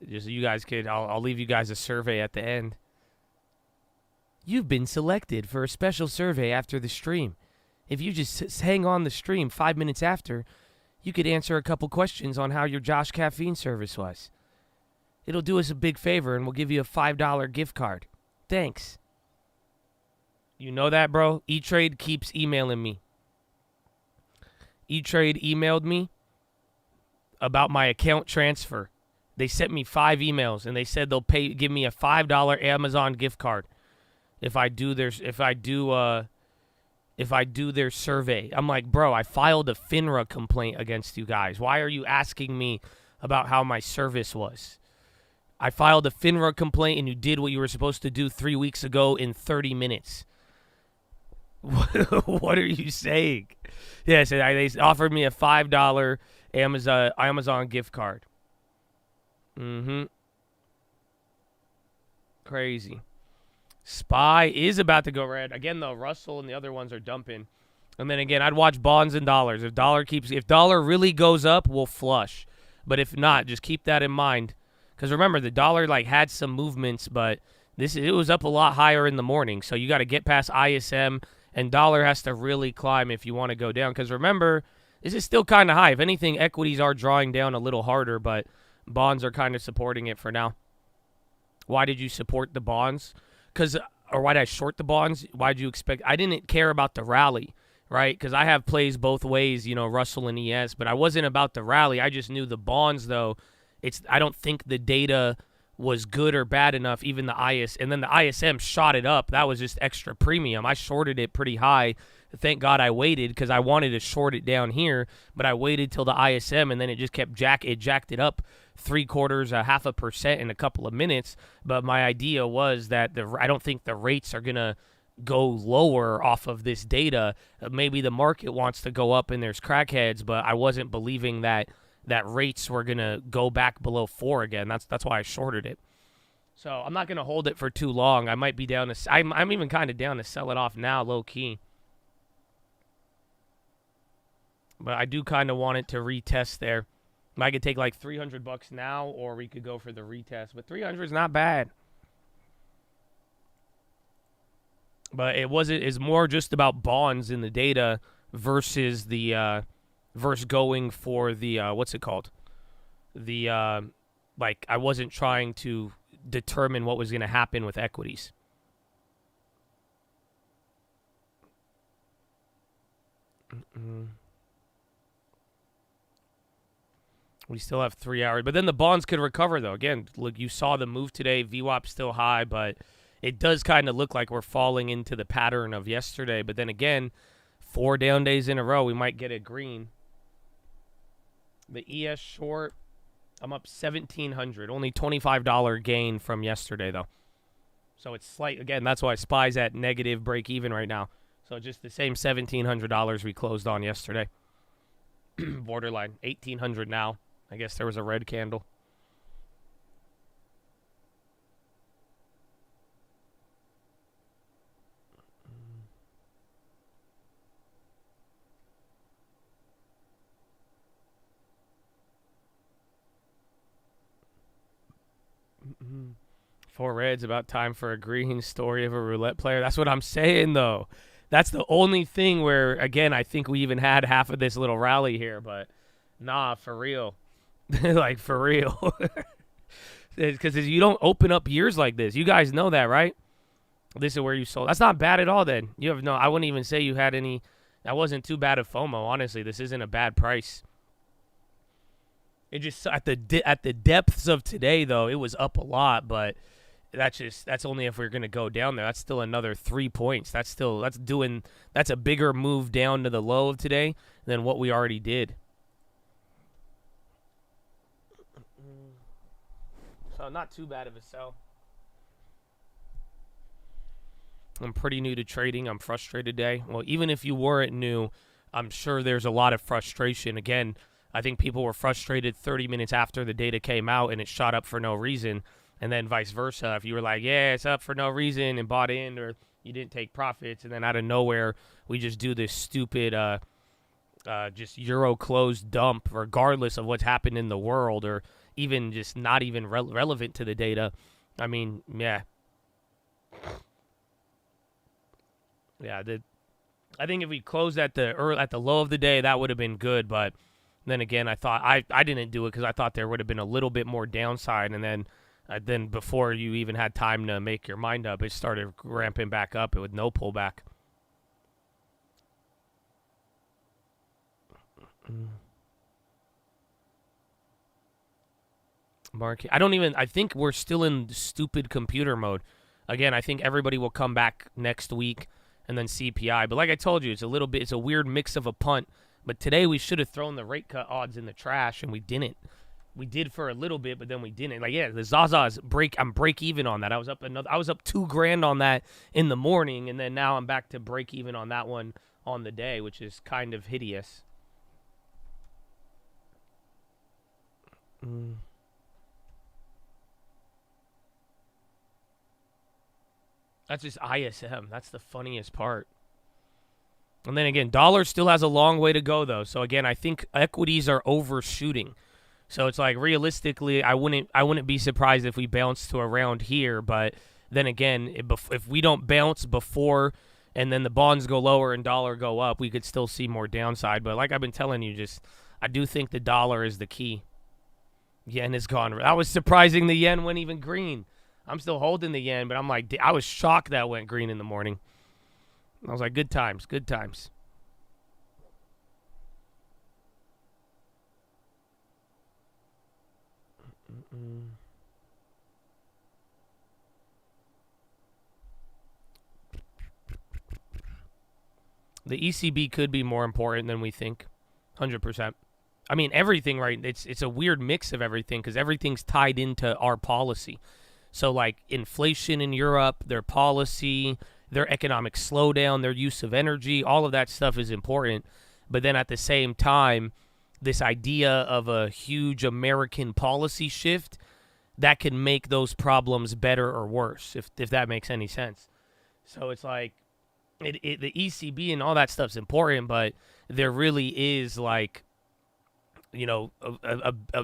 Just you guys could, I'll leave you guys a survey at the end. You've been selected for a special survey after the stream. If you just hang on the stream 5 minutes after, you could answer a couple questions on how your Josh Caffeine service was. It'll do us a big favor, and we'll give you a $5 gift card. Thanks. You know that, bro? E-Trade keeps emailing me. E-Trade emailed me about my account transfer. They sent me 5 emails, and they said they'll give me a $5 Amazon gift card if I do their survey. I'm like, bro, I filed a FINRA complaint against you guys. Why are you asking me about how my service was? I filed a FINRA complaint, and you did what you were supposed to do 3 weeks ago in 30 minutes. What are you saying? Yes, they offered me a $5 Amazon gift card. Mm-hmm. Crazy. SPY is about to go red. Again, though, Russell and the other ones are dumping. And then again, I'd watch bonds and dollars. If dollar really goes up, we'll flush. But if not, just keep that in mind. Because remember, the dollar had some movements, but it was up a lot higher in the morning. So you got to get past ISM, and dollar has to really climb if you want to go down. Because remember, this is still kind of high. If anything, equities are drawing down a little harder, but bonds are kind of supporting it for now. Why did you support the bonds? Or why did I short the bonds? Why did you expect? I didn't care about the rally, right? Because I have plays both ways, Russell and ES, but I wasn't about the rally. I just knew the bonds, though. I don't think the data was good or bad enough, even the and then the ISM shot it up. That was just extra premium. I shorted it pretty high. Thank God I waited because I wanted to short it down here, but I waited till the ISM, and then it just kept jacked it up 0.75%, 0.5% in a couple of minutes. But my idea was that I don't think the rates are going to go lower off of this data. Maybe the market wants to go up and there's crackheads, but I wasn't believing that rates were going to go back below 4 again. That's why I shorted it. So I'm not going to hold it for too long. I might be down to I'm even kind of down to sell it off now, low key. But I do kind of want it to retest there. I could take like $300 now, or we could go for the retest. But 300 is not bad. But it's more just about bonds in the data versus going for the what's it called? I wasn't trying to determine what was going to happen with equities. We still have 3 hours. But then the bonds could recover, though. Again, look, you saw the move today. VWAP's still high, but it does kind of look like we're falling into the pattern of yesterday. But then again, 4 down days in a row, we might get a green. The ES short, I'm up 1,700. Only $25 gain from yesterday, though. So it's slight. Again, that's why SPY's at negative break even right now. So just the same $1,700 we closed on yesterday. Borderline. 1,800 now. I guess there was a red candle. Four reds, about time for a green. Story of a roulette player. That's what I'm saying, though. That's the only thing where, again, I think we even had half of this little rally here, but nah, for real. Like, for real. Because you don't open up years like this. You guys know that, right? This is where you sold. That's not bad at all, then. You have no, I wouldn't even say you had any. That wasn't too bad of FOMO, honestly. This isn't a bad price. It just, at the depths of today, though, it was up a lot, but that's only if we're going to go down there. That's still another 3 points. That's a bigger move down to the low of today than what we already did. So not too bad of a sell. I'm pretty new to trading. I'm frustrated today. Well, even if you weren't new, I'm sure there's a lot of frustration. Again, I think people were frustrated 30 minutes after the data came out and it shot up for no reason. And then vice versa. If you were like, yeah, it's up for no reason and bought in, or you didn't take profits, and then out of nowhere, we just do this stupid just euro close dump regardless of what's happened in the world, or even just not even relevant to the data. I mean, yeah. Yeah, I think if we closed at the low of the day, that would have been good. But then again, I thought I didn't do it because I thought there would have been a little bit more downside. And then before you even had time to make your mind up, it started ramping back up with no pullback. Market. I think we're still in stupid computer mode. Again, I think everybody will come back next week. And then CPI. But like I told you, it's a weird mix of a punt. But today we should have thrown the rate cut odds in the trash, and we didn't. We did for a little bit, but then we didn't. Like, yeah, the Zaza's I'm break even on that. I was up $2,000 on that in the morning, and then now I'm back to break even on that one on the day, which is kind of hideous. That's just ISM. That's the funniest part. And then again, dollar still has a long way to go, though. So again, I think equities are overshooting. So it's like realistically, I wouldn't be surprised if we bounce to around here. But then again, if we don't bounce before, and then the bonds go lower and dollar go up, we could still see more downside. But like I've been telling you, I do think the dollar is the key. Yen is gone. That was surprising. The yen went even green. I'm still holding the yen, but I'm like, I was shocked that went green in the morning. I was like, good times, good times. The ECB could be more important than we think, 100%. I mean, everything, right? It's a weird mix of everything because everything's tied into our policy. So, like, inflation in Europe, their policy, their economic slowdown, their use of energy, all of that stuff is important. But then at the same time, this idea of a huge American policy shift, that can make those problems better or worse, if that makes any sense. So it's like, the ECB and all that stuff's important, but there really is, like, you know,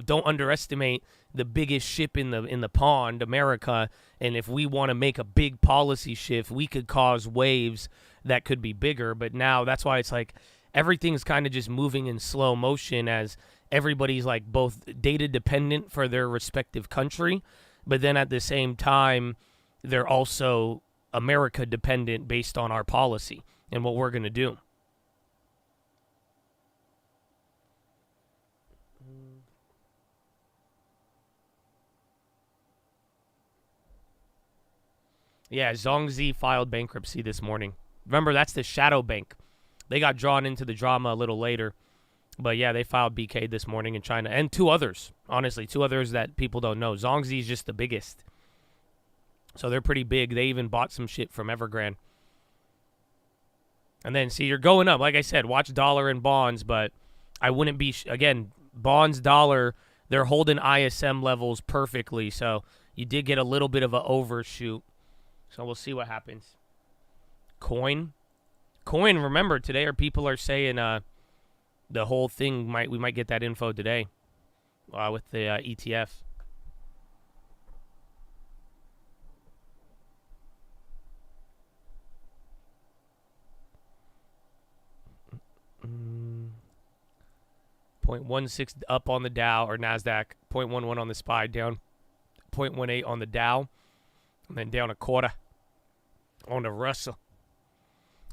don't underestimate the biggest ship in the pond, America. And if we want to make a big policy shift, we could cause waves that could be bigger. But now that's why it's like everything's kind of just moving in slow motion as everybody's like both data dependent for their respective country, but then at the same time, they're also America dependent based on our policy and what we're going to do. Yeah, Zhongzi filed bankruptcy this morning. Remember, that's the shadow bank. They got drawn into the drama a little later. But yeah, they filed BK this morning in China. And two others, honestly, two others that people don't know. Zhongzi is just the biggest. So they're pretty big. They even bought some shit from Evergrande. And then, see, you're going up. Like I said, watch dollar and bonds. But I wouldn't be, again, bonds, dollar, they're holding ISM levels perfectly. So you did get a little bit of an overshoot. So we'll see what happens. Coin, remember, today people are saying the whole thing, we might get that info today with the ETF. Mm. 0.16 up on the Dow or NASDAQ, 0.11 on the SPY, down 0.18 on the Dow, and then down a quarter on the Russell.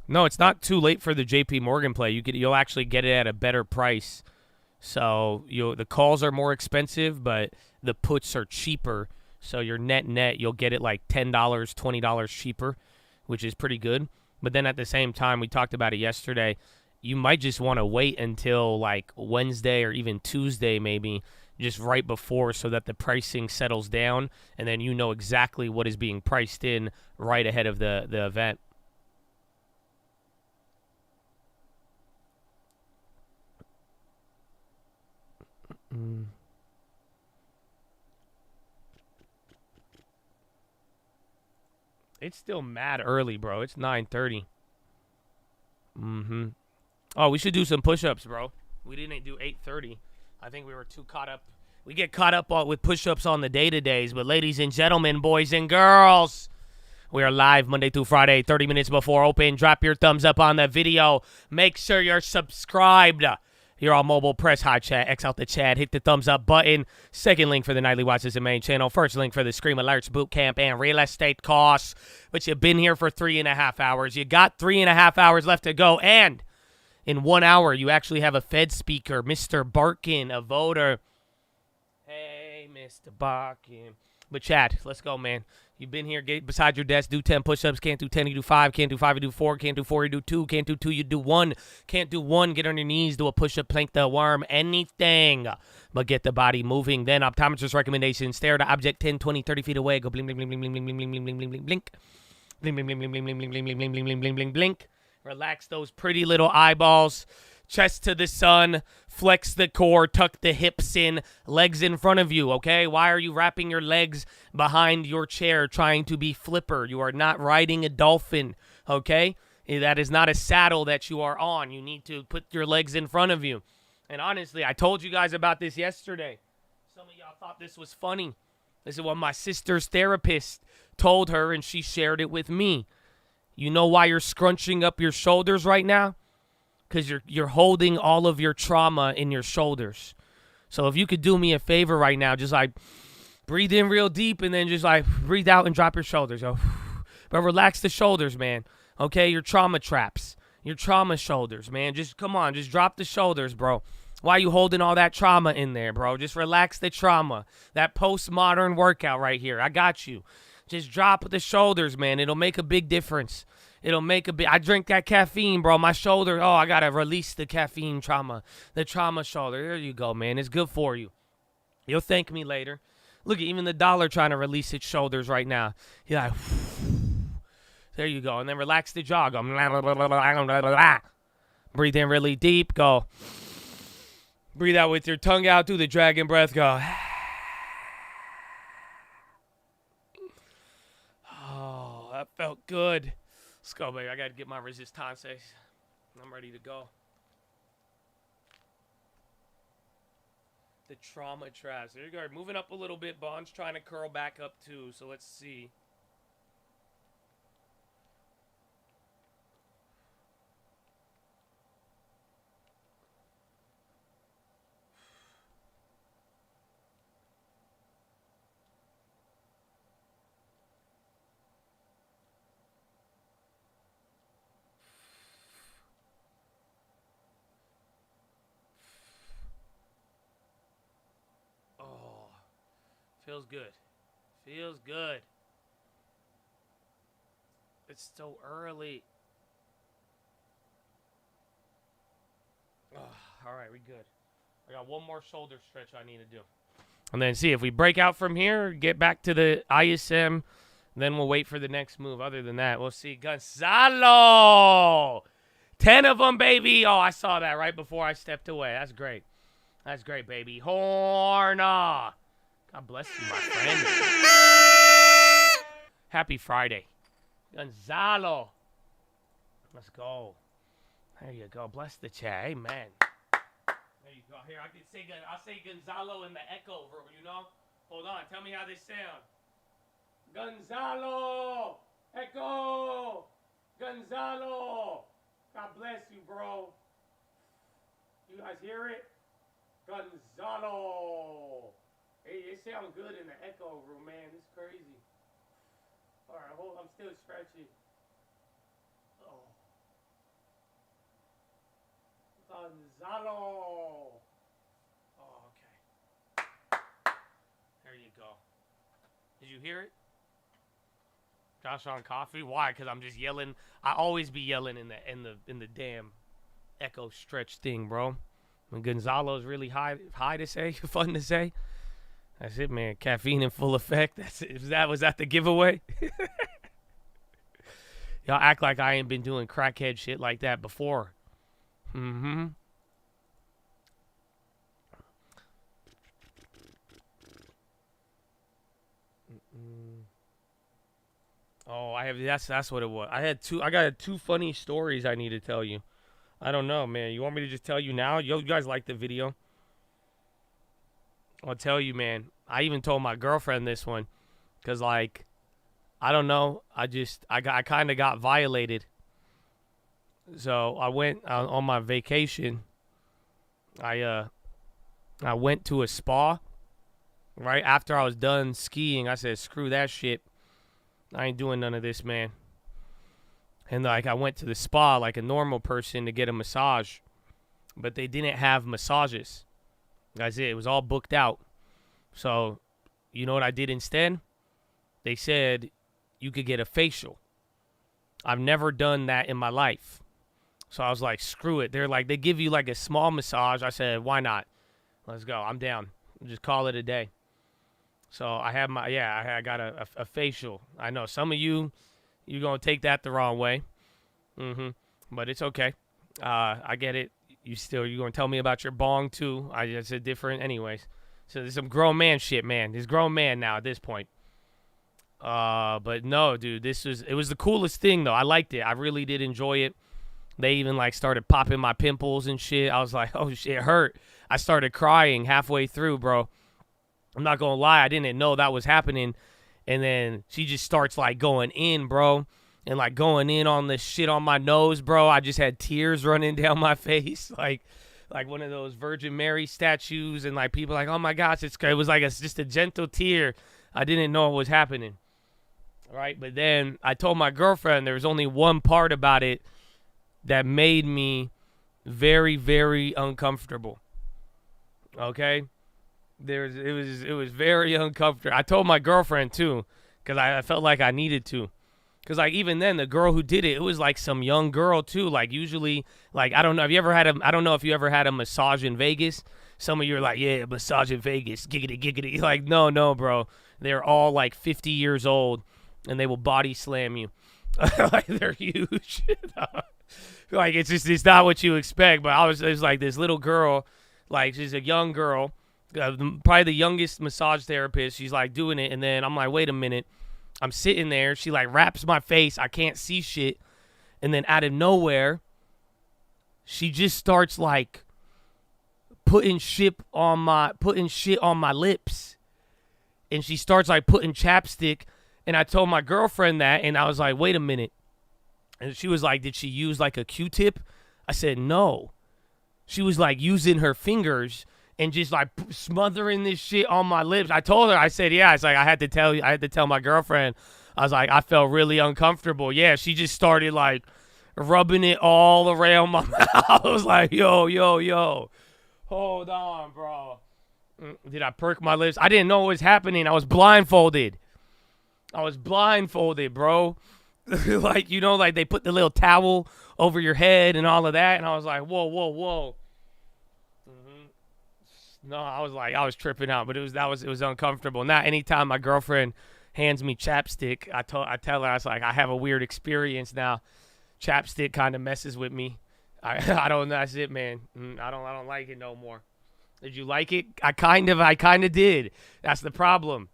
No, it's not too late for the JP Morgan play. You'll actually get it at a better price. So the calls are more expensive, but the puts are cheaper. So your net, you'll get it like $10, $20 cheaper, which is pretty good. But then at the same time, we talked about it yesterday, you might just want to wait until like Wednesday or even Tuesday maybe, just right before, so that the pricing settles down, and then you know exactly what is being priced in right ahead of the event. It's still mad early, bro. It's 9:30. Oh, we should do some push-ups, bro. We didn't do 8:30. I think we were too caught up. We get caught up with push-ups on the day-to-days. But ladies and gentlemen, boys and girls, we are live Monday through Friday, 30 minutes before open. Drop your thumbs up on the video. Make sure you're subscribed. You're on mobile. Press hot chat. X out the chat. Hit the thumbs up button. Second link for the Nightly Watch is the main channel. First link for the Scream Alerts Bootcamp and real estate costs. But you've been here for 3.5 hours. You got 3.5 hours left to go. And in 1 hour, you actually have a Fed speaker, Mr. Barkin, a voter. Hey, Mr. Barkin. But chat, let's go, man. You've been here, get beside your desk, do 10 push-ups. Can't do 10, you do 5. Can't do 5, you do 4. Can't do 4, you do 2. Can't do 2, you do 1. Can't do 1, get on your knees, do a push-up, plank the worm, anything. But get the body moving. Then optometrist recommendation, stare at the object 10, 20, 30 feet away. Go blink, blink, blink, blink, blink, blink, blink, blink, blink, blink, blink, blink. Blink, blink, blink, blink, blink, blink, blink, blink, blink, blink, blink, blink, blink, blink. Relax those pretty little eyeballs. Chest to the sun, flex the core, tuck the hips in, legs in front of you, okay? Why are you wrapping your legs behind your chair trying to be flipper? You are not riding a dolphin, okay? That is not a saddle that you are on. You need to put your legs in front of you. And honestly, I told you guys about this yesterday. Some of y'all thought this was funny. This is what my sister's therapist told her, and she shared it with me. You know why you're scrunching up your shoulders right now? Because you're holding all of your trauma in your shoulders. So if you could do me a favor right now, just like breathe in real deep and then just like breathe out and drop your shoulders. But relax the shoulders, man. Okay, your trauma traps. Your trauma shoulders, man. Just come on, just drop the shoulders, bro. Why are you holding all that trauma in there, bro? Just relax the trauma. That postmodern workout right here. I got you. Just drop the shoulders, man. It'll make a big difference. It'll make a big... I drink that caffeine, bro. My shoulder... Oh, I got to release the caffeine trauma. The trauma shoulder. There you go, man. It's good for you. You'll thank me later. Look, even the dollar trying to release its shoulders right now. You're like... There you go. And then relax the jaw. Go... Breathe in really deep. Go... Breathe out with your tongue out. Do the dragon breath. Go... Oh, that felt good. Let's go, baby. I got to get my resistances. I'm ready to go. The trauma traps. There you go. Moving up a little bit. Bond's trying to curl back up too. So let's see. Feels good. Feels good. It's so early. Oh, all right, we good. I got one more shoulder stretch I need to do. And then see if we break out from here, get back to the ISM, then we'll wait for the next move. Other than that, we'll see. Gonzalo! 10 of them, baby. Oh, I saw that right before I stepped away. That's great. That's great, baby. Horna! God bless you, my friend. Happy Friday. Gonzalo. Let's go. There you go. Bless the chat. Amen. There you go. Here, I'll say Gonzalo in the echo, you know? Hold on. Tell me how they sound. Gonzalo. Echo. Gonzalo. God bless you, bro. You guys hear it? Gonzalo. Hey, it sounds good in the echo room, man. It's crazy. All right, hold on. I'm still scratching. Oh. Gonzalo. Oh, okay. There you go. Did you hear it? Josh on coffee? Why? Because I'm just yelling. I always be yelling in the damn echo stretch thing, bro. When Gonzalo's really high to say, fun to say. That's it, man. Caffeine in full effect. That's it. Was that the giveaway? Y'all act like I ain't been doing crackhead shit like that before. Mm-hmm. Oh, I have that's what it was. I got two funny stories I need to tell you. I don't know, man. You want me to just tell you now? You guys like the video? I'll tell you, man. I even told my girlfriend this one. Because, like, I don't know. I kind of got violated. So, I went on my vacation. I went to a spa. Right after I was done skiing, I said, screw that shit. I ain't doing none of this, man. And, like, I went to the spa like a normal person to get a massage. But they didn't have massages. That's it. It was all booked out. So, you know what I did instead? They said you could get a facial. I've never done that in my life. So I was like, screw it. They're like, they give you like a small massage. I said, why not? Let's go. I'm down. Just call it a day. So I have I got a facial. I know some of you're going to take that the wrong way. But it's okay. I get it. You're going to tell me about your bong too. It's a different anyways. So there's some grown man shit, man. There's grown man now at this point. But no, dude, it was the coolest thing though. I liked it. I really did enjoy it. They even like started popping my pimples and shit. I was like, oh shit, it hurt. I started crying halfway through, bro. I'm not gonna lie, I didn't know that was happening. And then she just starts like going in, bro. And like going in on this shit on my nose, bro. I just had tears running down my face. Like one of those Virgin Mary statues. And like people like, oh my gosh, it was like just a gentle tear. I didn't know what was happening. Right? But then I told my girlfriend there was only one part about it that made me very, very uncomfortable. Okay? It was very uncomfortable. I told my girlfriend too, because I felt like I needed to. Because like even then, the girl who did it was like some young girl too. Like usually, like I don't know if you ever had a massage in Vegas. Some of you are like, yeah, massage in Vegas, giggity giggity. Like no, bro. They're all like 50 years old, and they will body slam you. Like they're huge. Like it's not what you expect. But it was like this little girl, like she's a young girl. Probably the youngest massage therapist. She's like doing it, and then I'm like, wait a minute. I'm sitting there. She like wraps my face. I can't see shit, and then out of nowhere, she just starts like putting shit on my lips, and she starts like putting chapstick. And I told my girlfriend that, and I was like, wait a minute. And she was like, did she use like a Q-tip? I said no. She was like using her fingers and just like smothering this shit on my lips. I told her, I said, yeah. It's like I had to tell my girlfriend. I was like, I felt really uncomfortable. Yeah, she just started like rubbing it all around my mouth. I was like, yo. Hold on, bro. Did I perk my lips? I didn't know what was happening. I was blindfolded, bro. Like, you know, like they put the little towel over your head and all of that. And I was like, whoa. No, I was tripping out, but it was uncomfortable. Now, anytime my girlfriend hands me chapstick, I tell her, I was like, I have a weird experience now. Chapstick kind of messes with me. I don't. That's it, man. I don't like it no more. Did you like it? I kind of did. That's the problem.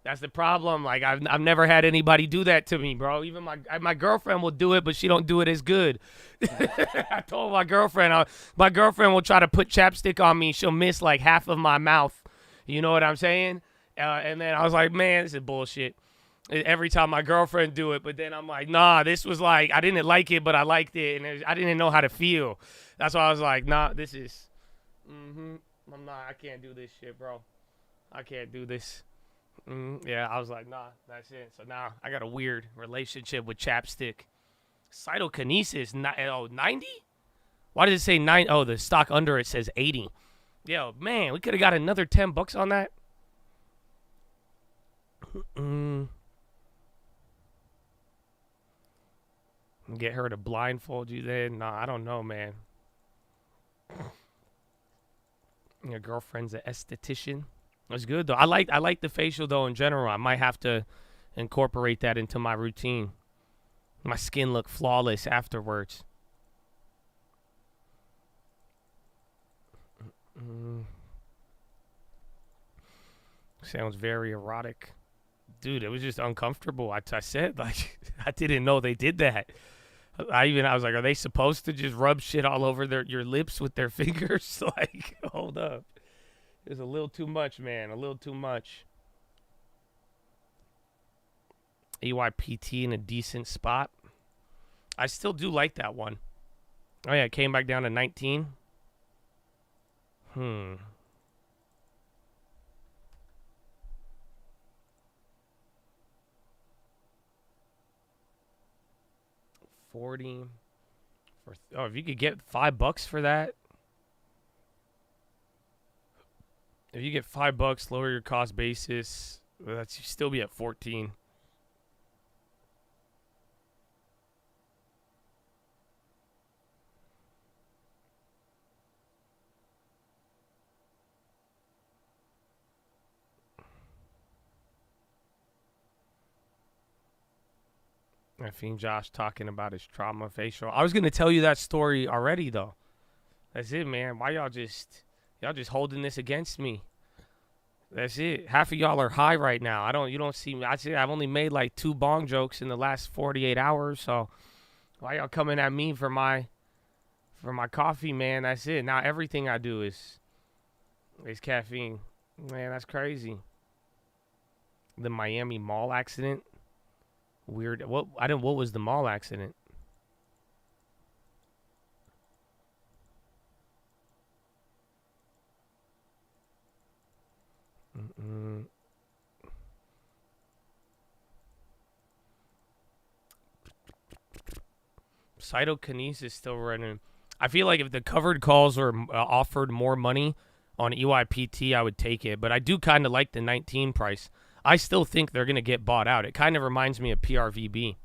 Like I've never had anybody do that to me, bro. Even my girlfriend will do it, but she don't do it as good. I told my girlfriend will try to put chapstick on me. She'll miss like half of my mouth. You know what I'm saying? And then I was like, man, this is bullshit. Every time my girlfriend do it, but then I'm like, nah, this was like, I didn't like it, but I liked it, and I didn't know how to feel. That's why I was like, nah, this is, I can't do this shit, bro. I can't do this. Yeah, I was like, nah, that's it. So now I got a weird relationship with chapstick. Cytokinesis, 90? Why does it say 9? Oh, the stock under it says 80. Yo, man, we could have got another $10 on that. Get her to blindfold you then? Nah, I don't know, man. Your girlfriend's an esthetician. That's good though. I like the facial though in general. I might have to incorporate that into my routine. My skin look flawless afterwards. Sounds very erotic. Dude, it was just uncomfortable. I said, like, I didn't know they did that. I was like, are they supposed to just rub shit all over your lips with their fingers? Like, hold up. It's a little too much, man. A little too much. EYPT in a decent spot. I still do like that one. Oh, yeah, it came back down to 19. 40 for if you could get $5 for that. If you get $5, lower your cost basis, that's you still be at 14. I've seen Josh talking about his trauma facial. I was going to tell you that story already, though. That's it, man. Why y'all just holding this against me? That's it. Half of y'all are high right now. You don't see me. I've only made like 2 bong jokes in the last 48 hours. So why y'all coming at me for my coffee, man? That's it. Now everything I do is caffeine. Man, that's crazy. The Miami mall accident. Weird. What was the mall accident? Cytokinesis is still running. I feel like if the covered calls are offered more money on EYPT, I would take it. But I do kind of like the 19 price. I still think they're going to get bought out. It kind of reminds me of PRVB.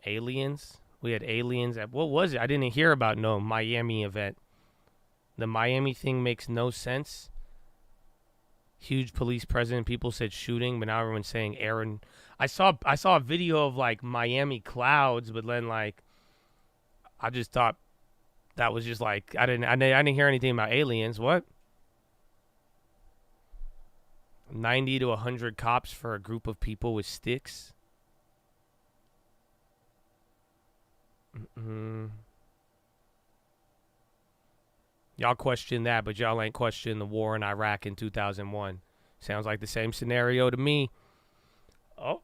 Aliens? We had aliens at, what was it? I didn't hear about no Miami event. The Miami thing makes no sense. Huge police presence. People said shooting, but now everyone's saying Aaron. I saw a video of like Miami clouds, but then like I just thought that was just like I didn't hear anything about aliens. What? 90 to 100 cops for a group of people with sticks. Y'all question that, but y'all ain't question the war in Iraq in 2001. Sounds like the same scenario to me. Oh.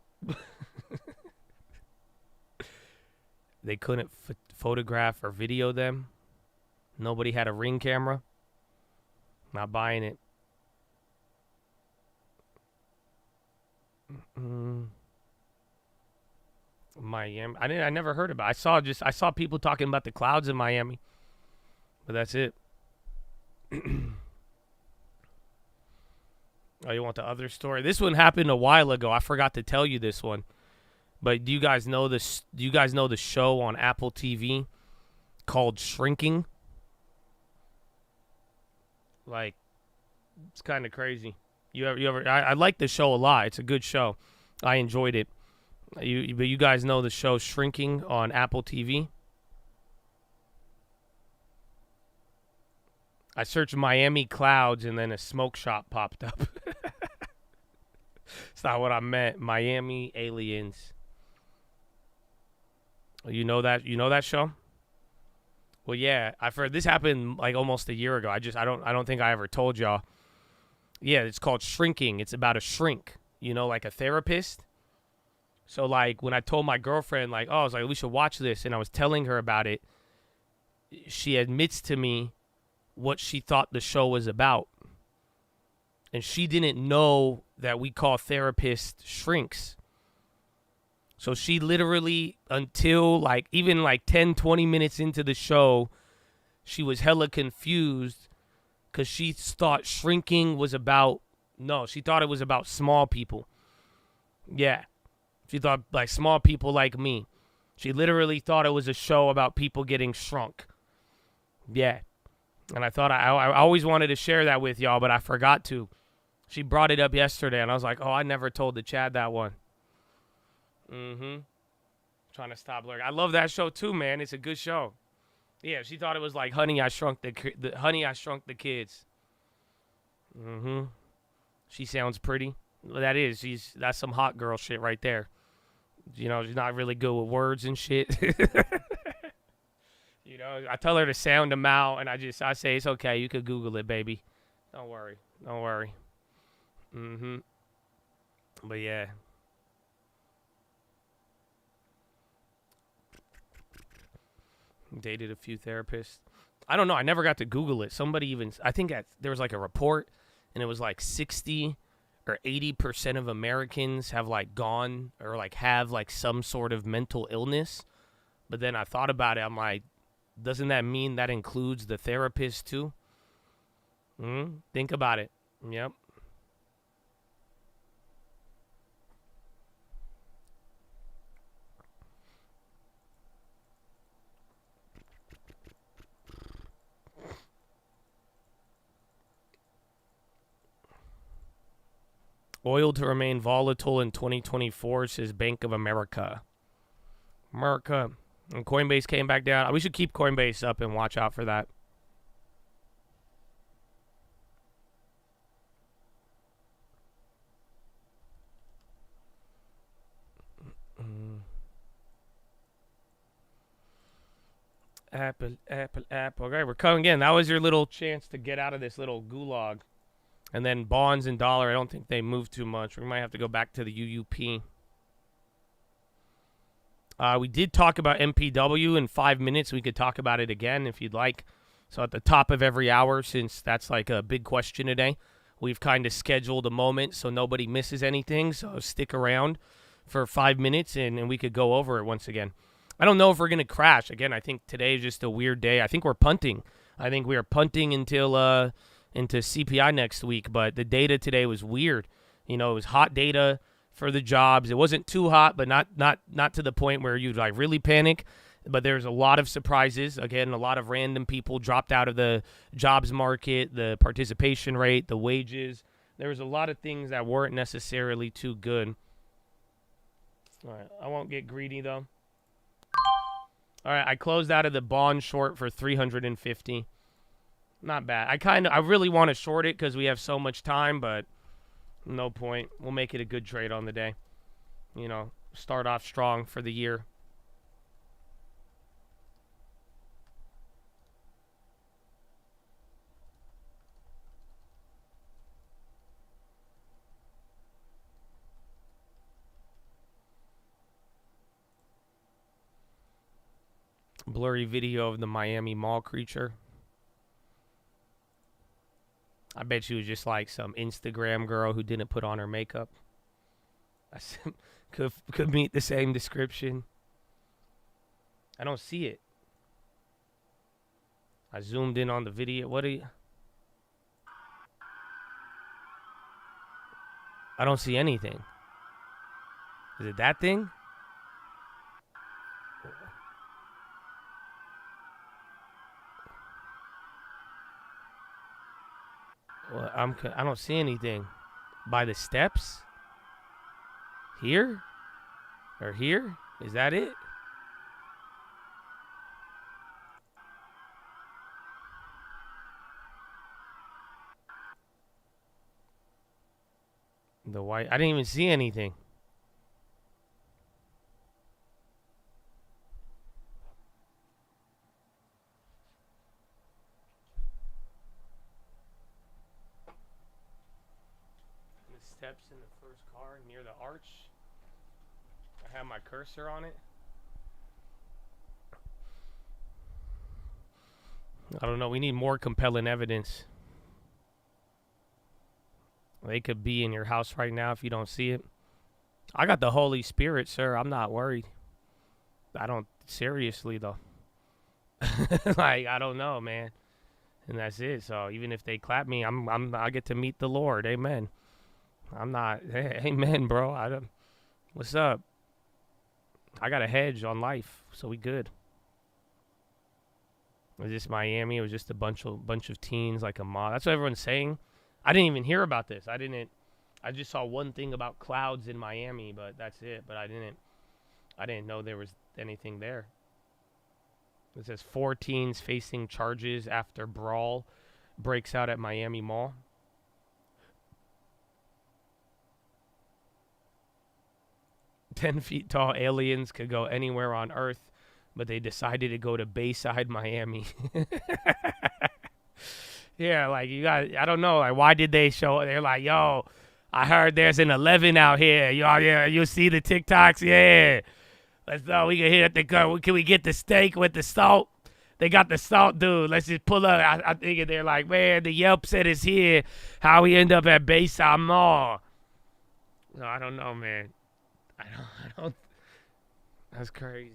They couldn't photograph or video them. Nobody had a Ring camera. Not buying it. Miami. I never heard about it. I saw people talking about the clouds in Miami. But that's it. Oh, you want the other story? This one happened a while ago. I forgot to tell you this one. But do you guys know this? Do you guys know the show on Apple TV called Shrinking? Like, it's kind of crazy. I like the show a lot. It's a good show. I enjoyed it. But you guys know the show Shrinking on Apple TV? I searched Miami clouds and then a smoke shop popped up. It's not what I meant. Miami aliens. You know that show? Well, yeah. I've heard this happened like almost a year ago. I don't think I ever told y'all. Yeah, it's called Shrinking. It's about a shrink, like a therapist. So like when I told my girlfriend, like, oh, I was like, we should watch this, and I was telling her about it, she admits to me what she thought the show was about. And she didn't know that we call therapists shrinks. So she literally, until like even like 10, 20 minutes into the show, she was hella confused because she thought shrinking was about, no, she thought it was about small people. Yeah. She thought like small people like me. She literally thought it was a show about people getting shrunk. Yeah. And I thought I always wanted to share that with y'all, but I forgot to. She brought it up yesterday, and I was like, oh, I never told the Chad that one. Trying to stop lurking. I love that show too, man. It's a good show. Yeah, she thought it was like Honey, I Shrunk the Honey, I Shrunk the Kids. She sounds pretty. That is, that's some hot girl shit right there. You know, she's not really good with words and shit. You know, I tell her to sound them out, and I say it's okay. You could Google it, baby. Don't worry. But yeah. Dated a few therapists. I don't know. I never got to Google it. Somebody even, I think there was like a report, and it was like 60 or 80% of Americans have like gone or like have like some sort of mental illness. But then I thought about it. I'm like, doesn't that mean that includes the therapist too? Think about it. Yep. Oil to remain volatile in 2024, says Bank of America. And Coinbase came back down. We should keep Coinbase up and watch out for that. Apple. Okay, we're coming again. That was your little chance to get out of this little gulag. And then bonds and dollar, I don't think they move too much. We might have to go back to the UUP. We did talk about MPW in 5 minutes. We could talk about it again if you'd like. So at the top of every hour, since that's like a big question today, we've kind of scheduled a moment so nobody misses anything. So stick around for 5 minutes and we could go over it once again. I don't know if we're going to crash. Again, I think today is just a weird day. I think we're punting. I think we are punting until into CPI next week. But the data today was weird. You know, it was hot data for the jobs. It wasn't too hot, but not to the point where you'd like really panic. But there's a lot of surprises. Again, a lot of random people dropped out of the jobs market, the participation rate, the wages. There was a lot of things that weren't necessarily too good. All right, I won't get greedy though. All right, I closed out of the bond short for 350. Not bad. I really want to short it because we have so much time, but no point. We'll make it a good trade on the day. You know, start off strong for the year. Blurry video of the Miami Mall creature. I bet she was just like some Instagram girl who didn't put on her makeup. Could meet the same description. I don't see it. I zoomed in on the video. What are you? I don't see anything. Is it that thing? Well, I don't see anything. By the steps? Here? Or here? Is that it? The white. I didn't even see anything. Steps in the first car near the arch. I have my cursor on it. I don't know. We need more compelling evidence. They could be in your house right now if you don't see it. I got the Holy Spirit, sir. I'm not worried. I don't, seriously, though. Like, I don't know, man. And that's it. So even if they clap me, I get to meet the Lord. Amen. I'm not, hey, amen, bro. What's up? I got a hedge on life, so we good. Was this Miami? It was just a bunch of teens, like a mob. That's what everyone's saying. I didn't even hear about this. I just saw one thing about clouds in Miami, but that's it. But I didn't know there was anything there. It says 4 teens facing charges after brawl breaks out at Miami Mall. "10 feet tall aliens could go anywhere on Earth, but they decided to go to Bayside, Miami." Yeah, like I don't know, like why did they show? They're like, yo, I heard there's an 11 out here. Yo, yeah, you see the TikToks? Yeah, let's go. We can hit the gun. Can we get the steak with the salt? They got the salt, dude. Let's just pull up. I think they're like, man, the Yelp said it's here. How we end up at Bayside Mall? No, I don't know, man. I don't. That's crazy.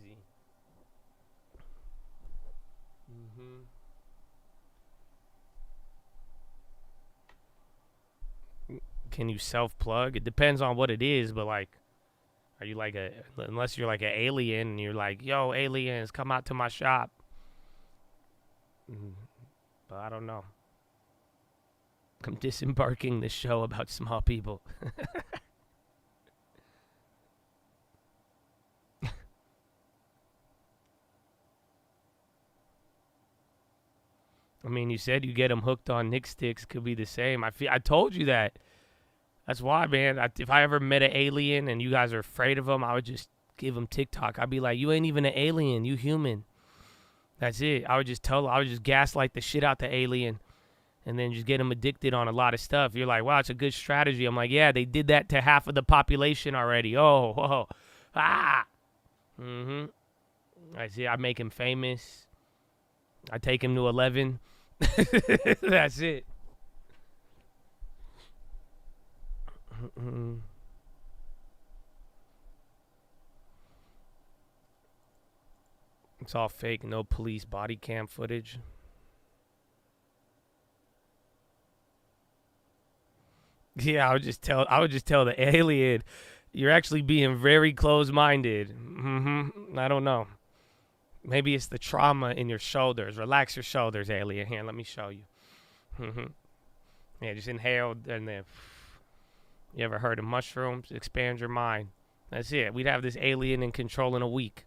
Can you self-plug? It depends on what it is, but like, are you like unless you're like an alien and you're like, yo, aliens, come out to my shop. But I don't know. I'm disembarking this show about small people. I mean, you said you get them hooked on Nick sticks. Could be the same. I told you that. That's why, man. If I ever met an alien and you guys are afraid of them, I would just give them TikTok. I'd be like, you ain't even an alien. You human. That's it. I would just gaslight the shit out the alien and then just get them addicted on a lot of stuff. You're like, wow, it's a good strategy. I'm like, yeah, they did that to half of the population already. Oh, whoa. Ah. I see. I make him famous. I take him to 11. That's it. It's all fake. No police body cam footage. Yeah, I would just tell the alien, you're actually being very close-minded. I don't know. Maybe it's the trauma in your shoulders. Relax your shoulders, alien. Here, let me show you. Yeah, just inhale and then. You ever heard of mushrooms? Expand your mind. That's it. We'd have this alien in control in a week.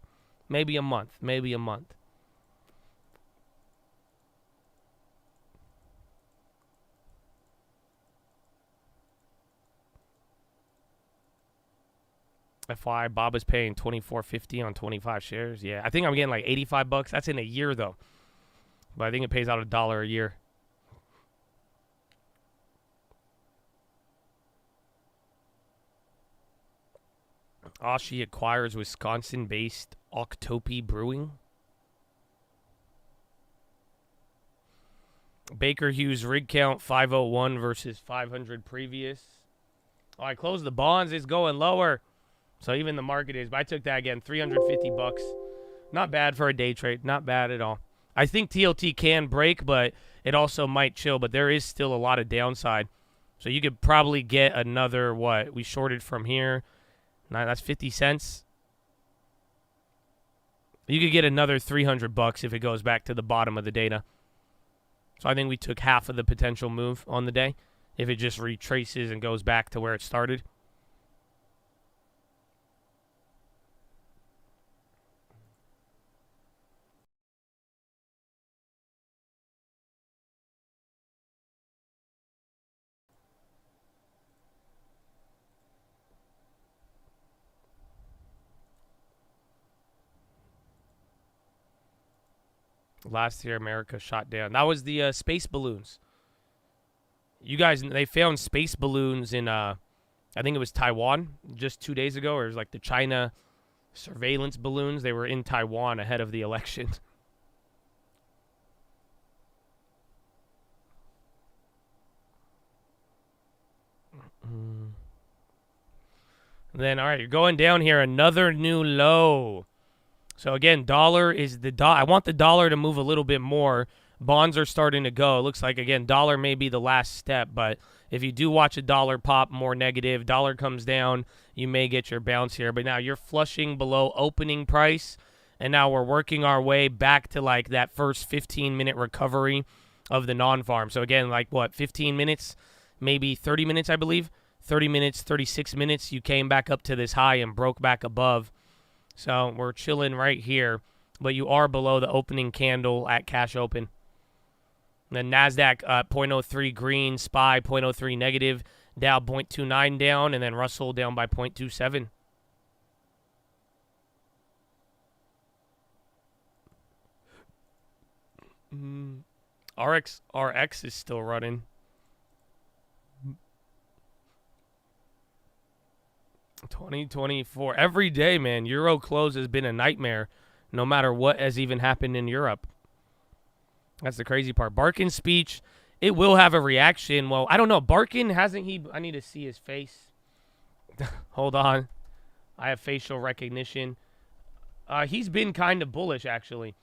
Maybe a month. Maybe a month. FYI, Bob is paying $24.50 on 25 shares. Yeah, I think I'm getting like $85. That's in a year, though. But I think it pays out $1 a year. She acquires Wisconsin-based Octopi Brewing. Baker Hughes rig count 501 versus 500 previous. Oh, I closed the bonds. It's going lower. So even the market is. But I took that again, $350. Not bad for a day trade. Not bad at all. I think TLT can break, but it also might chill. But there is still a lot of downside. So you could probably get another, what? We shorted from here. That's 50 cents. You could get another $300 if it goes back to the bottom of the data. So I think we took half of the potential move on the day if it just retraces and goes back to where it started. Last year, America shot down. That was the space balloons. You guys, they found space balloons in, I think it was Taiwan just 2 days ago. Or it was like the China surveillance balloons. They were in Taiwan ahead of the election. Then, all right, you're going down here, another new low. So, again, dollar is the I want the dollar to move a little bit more. Bonds are starting to go. It looks like, again, dollar may be the last step, but if you do watch a dollar pop more negative, dollar comes down, you may get your bounce here. But now you're flushing below opening price, and now we're working our way back to, like, that first 15-minute recovery of the non-farm. So, again, like, what, 15 minutes, maybe 30 minutes, I believe? 30 minutes, 36 minutes, you came back up to this high and broke back above. So we're chilling right here, but you are below the opening candle at cash open. Then NASDAQ 0.03 green, SPY 0.03 negative, Dow 0.29 down, and then Russell down by 0.27. RX is still running. 2024. Every day, man, Euro close has been a nightmare, no matter what has even happened in Europe. That's the crazy part. Barkin's speech, it will have a reaction. Well, I don't know. Barkin, hasn't he? I need to see his face. Hold on. I have facial recognition. He's been kind of bullish, actually.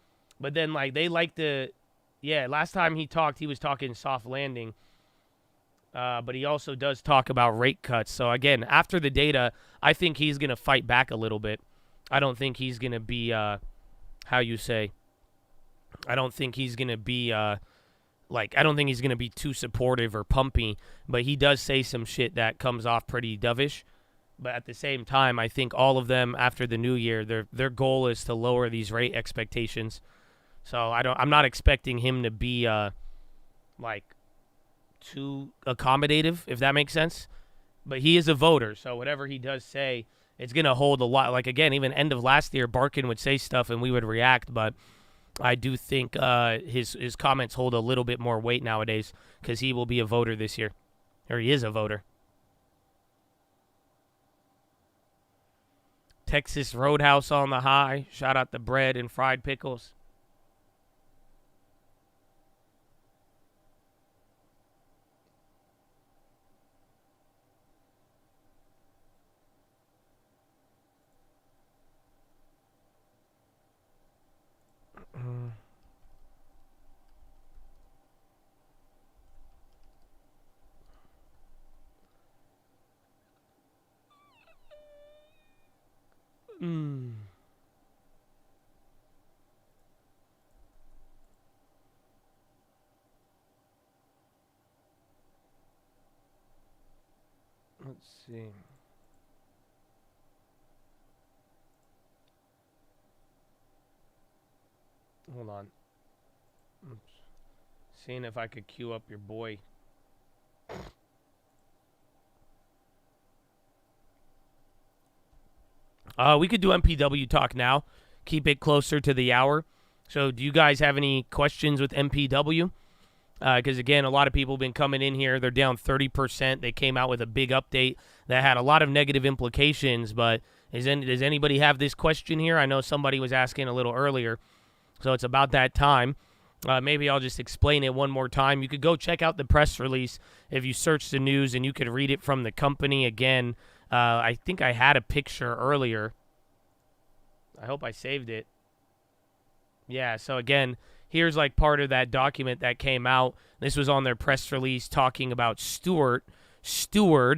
But then, like, they like to, yeah, last time he talked, he was talking soft landing. But he also does talk about rate cuts. So, again, after the data, I think he's going to fight back a little bit. I don't think he's going to be, I don't think he's going to be, I don't think he's going to be too supportive or pumpy. But he does say some shit that comes off pretty dovish. But at the same time, I think all of them after the new year, their goal is to lower these rate expectations. So, I'm not expecting him to be, too accommodative, if that makes sense. But he is a voter, so whatever he does say, it's going to hold a lot. Like, again, even end of last year, Barkin would say stuff and we would react, but I do think his comments hold a little bit more weight nowadays because he will be a voter this year, or he is a voter. Texas Roadhouse on the high. Shout out the bread and fried pickles. Let's see. Hold on. Oops. Seeing if I could queue up your boy. We could do MPW talk now. Keep it closer to the hour. So do you guys have any questions with MPW? Because, again, a lot of people have been coming in here. They're down 30%. They came out with a big update that had a lot of negative implications. But does anybody have this question here? I know somebody was asking a little earlier. So it's about that time. Maybe I'll just explain it one more time. You could go check out the press release if you search the news, and you could read it from the company. Again, I think I had a picture earlier. I hope I saved it. Yeah, so again, here's like part of that document that came out. This was on their press release talking about Steward,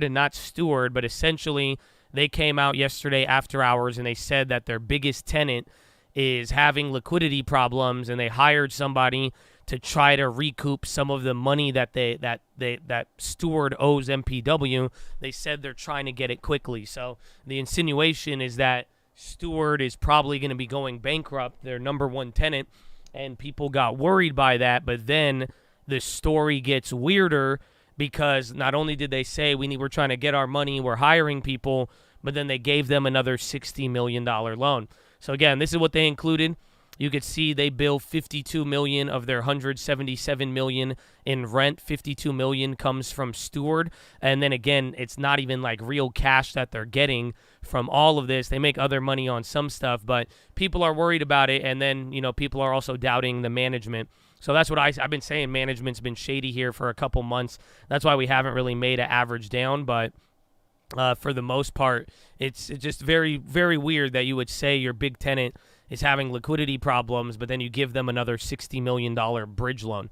and not Steward, but essentially they came out yesterday after hours and they said that their biggest tenant is having liquidity problems, and they hired somebody to try to recoup some of the money that Steward owes MPW. They said they're trying to get it quickly. So the insinuation is that Steward is probably going to be going bankrupt, their number one tenant, and people got worried by that. But then the story gets weirder because not only did they say we're trying to get our money, we're hiring people, but then they gave them another $60 million loan. So again, this is what they included. You could see they bill $52 million of their $177 million in rent. $52 million comes from Steward. And then again, it's not even like real cash that they're getting from all of this. They make other money on some stuff, but people are worried about it. And then, people are also doubting the management. So that's what I've been saying. Management's been shady here for a couple months. That's why we haven't really made an average down, but for the most part, it's just very, very weird that you would say your big tenant is having liquidity problems, but then you give them another $60 million bridge loan.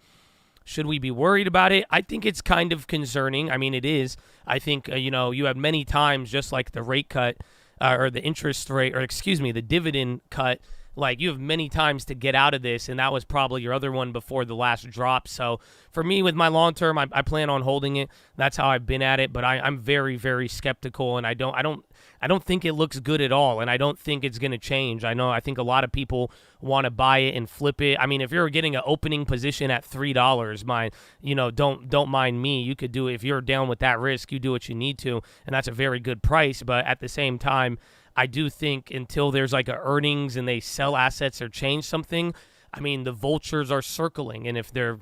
Should we be worried about it? I think it's kind of concerning. I mean, it is. I think, you have many times, just like the rate cut or the interest rate, or the dividend cut, like you have many times to get out of this, and that was probably your other one before the last drop. So for me, with my long term, I plan on holding it. That's how I've been at it, but I'm very, very skeptical, and I don't think it looks good at all, and I don't think it's going to change. I think a lot of people want to buy it and flip it. I mean, if you're getting an opening position at $3, don't mind me. You could do it if you're down with that risk. You do what you need to, and that's a very good price. But at the same time, I do think until there's like a earnings and they sell assets or change something, I mean, the vultures are circling. And if their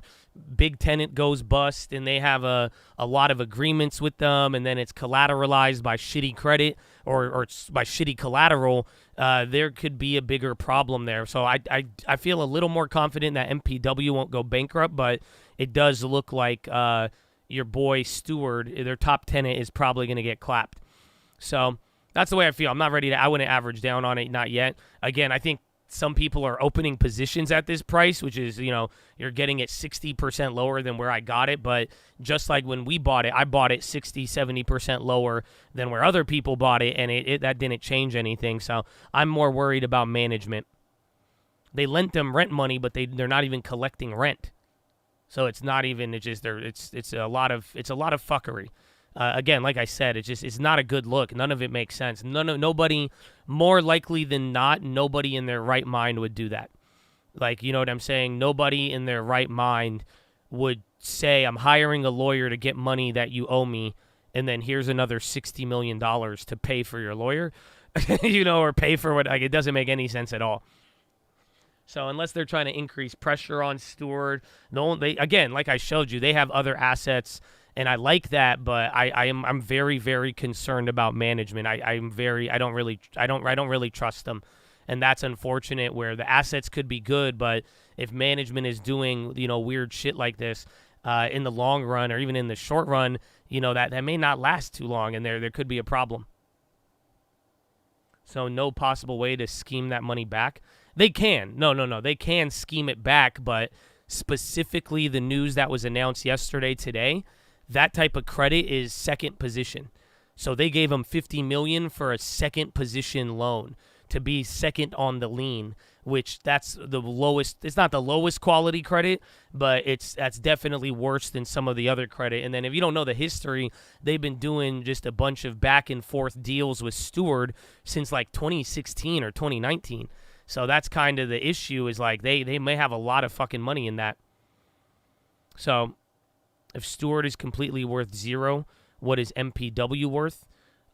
big tenant goes bust and they have a lot of agreements with them, and then it's collateralized by shitty credit or by shitty collateral, there could be a bigger problem there. So I feel a little more confident that MPW won't go bankrupt, but it does look like your boy Steward, their top tenant, is probably going to get clapped. So that's the way I feel. I'm not ready to. I wouldn't average down on it, not yet. Again, I think some people are opening positions at this price, which is, you're getting it 60% lower than where I got it. But just like when we bought it, I bought it 60, 70% lower than where other people bought it, and that didn't change anything. So I'm more worried about management. They lent them rent money, but they're not even collecting rent. So it's not even. It's just it's a lot of fuckery. Again, like I said, it's not a good look. None of it makes sense. Nobody, more likely than not, nobody in their right mind would do that. Like, you know what I'm saying? Nobody in their right mind would say, I'm hiring a lawyer to get money that you owe me, and then here's another $60 million to pay for your lawyer, or pay for what, like, it doesn't make any sense at all. So unless they're trying to increase pressure on Steward, again, like I showed you, they have other assets. And I like that, but I'm very, very concerned about management. I don't really trust them, and that's unfortunate. Where the assets could be good, but if management is doing weird shit like this in the long run or even in the short run, that may not last too long, and there could be a problem. So no possible way to scheme that money back. They can. No. They can scheme it back, but specifically the news that was announced today. That type of credit is second position. So they gave him $50 million for a second position loan to be second on the lien, which that's the lowest. It's not the lowest quality credit, but that's definitely worse than some of the other credit. And then if you don't know the history, they've been doing just a bunch of back and forth deals with Steward since like 2016 or 2019. So that's kind of the issue, is like they may have a lot of fucking money in that. So if Steward is completely worth zero, what is MPW worth?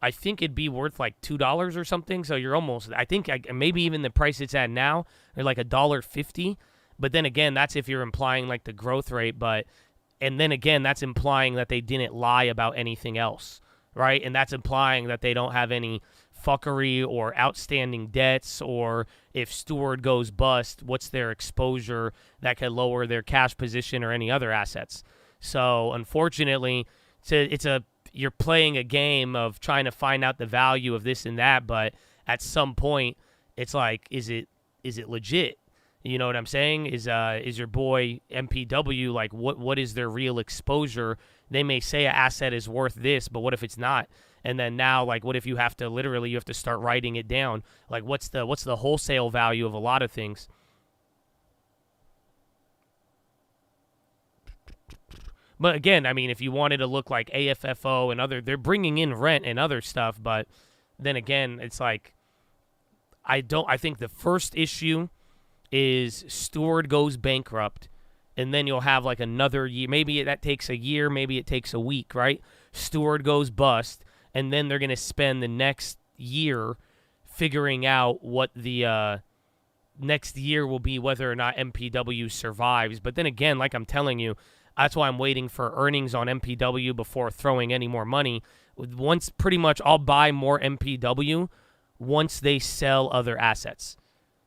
I think it'd be worth like $2 or something. So you're almost, I think maybe even the price it's at now, they're like $1.50. But then again, that's if you're implying like the growth rate. And then again, that's implying that they didn't lie about anything else, right? And that's implying that they don't have any fuckery or outstanding debts, or if Steward goes bust, what's their exposure that could lower their cash position or any other assets. So unfortunately, you're playing a game of trying to find out the value of this and that, but at some point, it's like, is it legit? You know what I'm saying? Is your boy MPW, like, what is their real exposure? They may say an asset is worth this, but what if it's not? And then now, like, what if you have to start writing it down? Like, what's the wholesale value of a lot of things? But again, I mean, if you wanted to look like AFFO and they're bringing in rent and other stuff. But then again, it's like, I think the first issue is Steward goes bankrupt, and then you'll have like another year. Maybe that takes a year, maybe it takes a week, right? Steward goes bust, and then they're going to spend the next year figuring out what the next year will be whether or not MPW survives. But then again, like I'm telling you, that's why I'm waiting for earnings on MPW before throwing any more money. Once pretty much I'll buy more MPW once they sell other assets.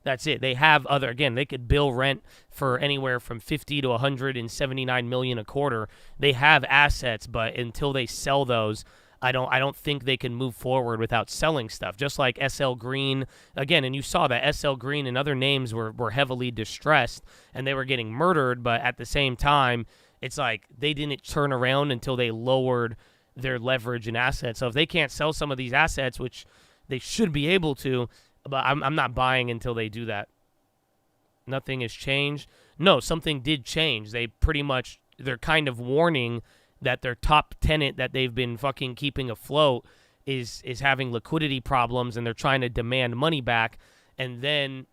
That's it. They have other, again, they could bill rent for anywhere from 50 to 179 million a quarter. They have assets, but until they sell those, I don't think they can move forward without selling stuff. Just like SL Green, again, and you saw that SL Green and other names were heavily distressed and they were getting murdered, but at the same time, it's like they didn't turn around until they lowered their leverage and assets. So if they can't sell some of these assets, which they should be able to, but I'm not buying until they do that. Nothing has changed. No, something did change. They're kind of warning that their top tenant that they've been fucking keeping afloat is having liquidity problems, and they're trying to demand money back, and then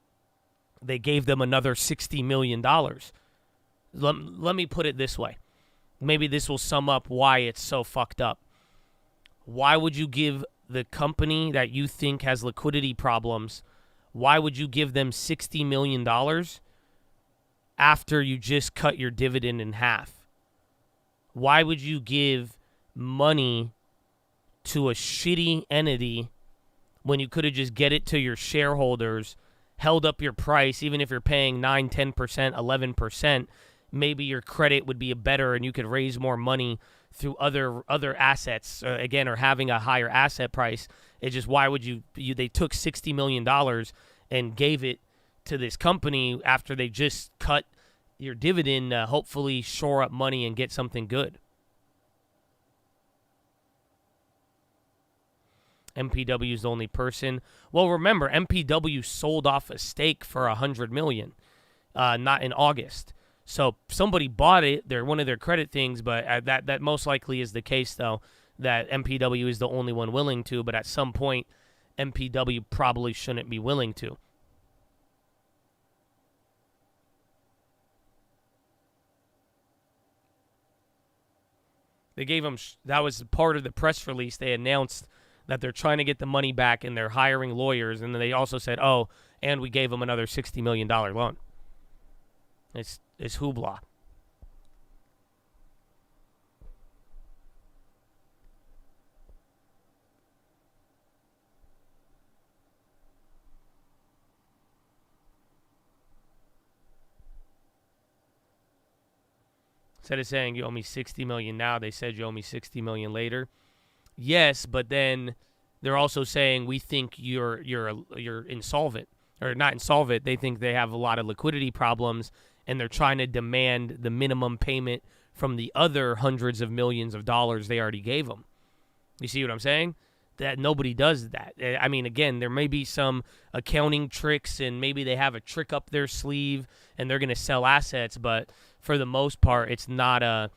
they gave them another $60 million. Let me put it this way. Maybe this will sum up why it's so fucked up. Why would you give the company that you think has liquidity problems, why would you give them $60 million after you just cut your dividend in half? Why would you give money to a shitty entity when you could have just get it to your shareholders, held up your price, even if you're paying 9, 10%, 11%, maybe your credit would be better and you could raise more money through other assets, again, or having a higher asset price. It's just, why would they took $60 million and gave it to this company after they just cut your dividend, hopefully shore up money and get something good. MPW is the only person. Well, remember, MPW sold off a stake for $100 million, not in August. So somebody bought it. They're one of their credit things, but that most likely is the case, though, that MPW is the only one willing to. But at some point, MPW probably shouldn't be willing to. They gave them, that was part of the press release. They announced that they're trying to get the money back and they're hiring lawyers. And then they also said, oh, and we gave them another $60 million loan. It's hoopla. Instead of saying you owe me $60 million now, they said you owe me $60 million later. Yes, but then they're also saying we think you're insolvent, or not insolvent. They think they have a lot of liquidity problems, and they're trying to demand the minimum payment from the other hundreds of millions of dollars they already gave them. You see what I'm saying? That nobody does that. I mean, again, there may be some accounting tricks, and maybe they have a trick up their sleeve, and they're going to sell assets, but for the most part, it's not a.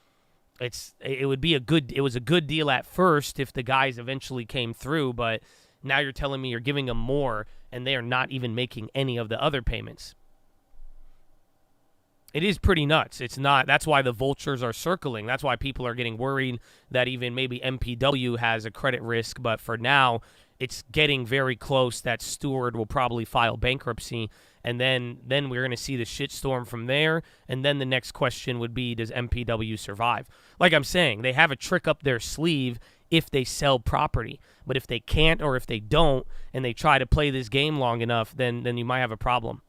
It was a good deal at first if the guys eventually came through, but now you're telling me you're giving them more, and they are not even making any of the other payments. It is pretty nuts. It's not. That's why the vultures are circling. That's why people are getting worried that even maybe MPW has a credit risk. But for now, it's getting very close that Steward will probably file bankruptcy. And then we're going to see the shitstorm from there. And then the next question would be, does MPW survive? Like I'm saying, they have a trick up their sleeve if they sell property. But if they can't, or if they don't, and they try to play this game long enough, then you might have a problem.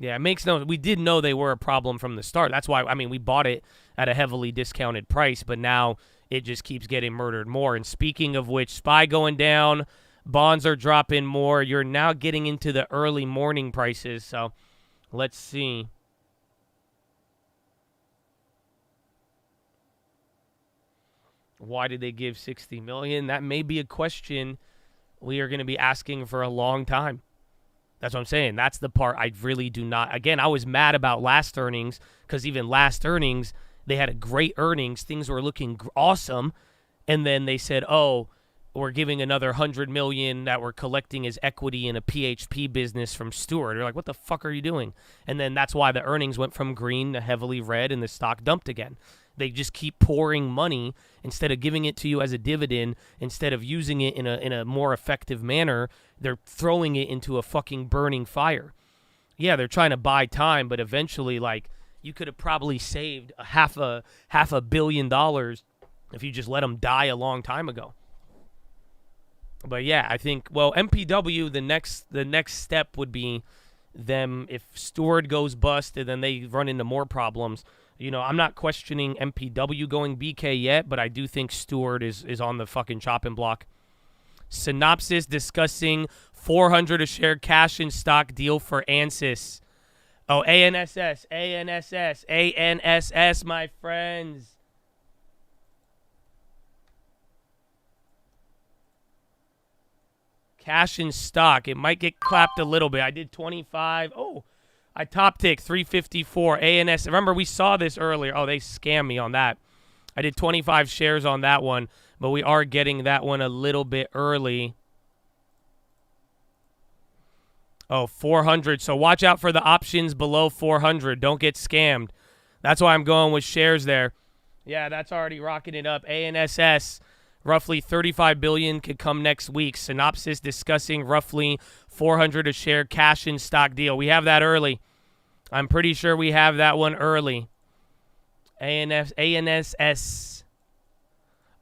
Yeah, it makes no. We did know they were a problem from the start. That's why, I mean, we bought it at a heavily discounted price, but now it just keeps getting murdered more. And speaking of which, SPY going down, bonds are dropping more. You're now getting into the early morning prices. So let's see. Why did they give $60 million? That may be a question we are going to be asking for a long time. That's what I'm saying. That's the part I really do not. Again, I was mad about last earnings because even last earnings, they had a great earnings. Things were looking awesome. And then they said, oh, we're giving another $100 million that we're collecting as equity in a PHP business from Steward. You're like, what the fuck are you doing? And then that's why the earnings went from green to heavily red and the stock dumped again. They just keep pouring money instead of giving it to you as a dividend, instead of using it in a more effective manner. They're throwing it into a fucking burning fire. Yeah, they're trying to buy time, but eventually, like, you could have probably saved half a $1 billion if you just let them die a long time ago. But yeah, I think, well, MPW, the next step would be them, if Stewart goes bust and then they run into more problems. You know, I'm not questioning MPW going BK yet, but I do think Stewart is on the fucking chopping block. Synopsis discussing 400 a share cash in stock deal for ANSYS. Oh, ANSS, my friends. Cash in stock. It might get clapped a little bit. I did 25. Oh, I top tick 354. ANS. Remember, we saw this earlier. Oh, they scammed me on that. I did 25 shares on that one, but we are getting that one a little bit early. Oh, 400. So watch out for the options below 400. Don't get scammed. That's why I'm going with shares there. Yeah, that's already rocking it up. ANSS. Roughly $35 billion could come next week. Synopsis discussing roughly 400 a share cash in stock deal. We have that early. I'm pretty sure we have that one early. ANSS.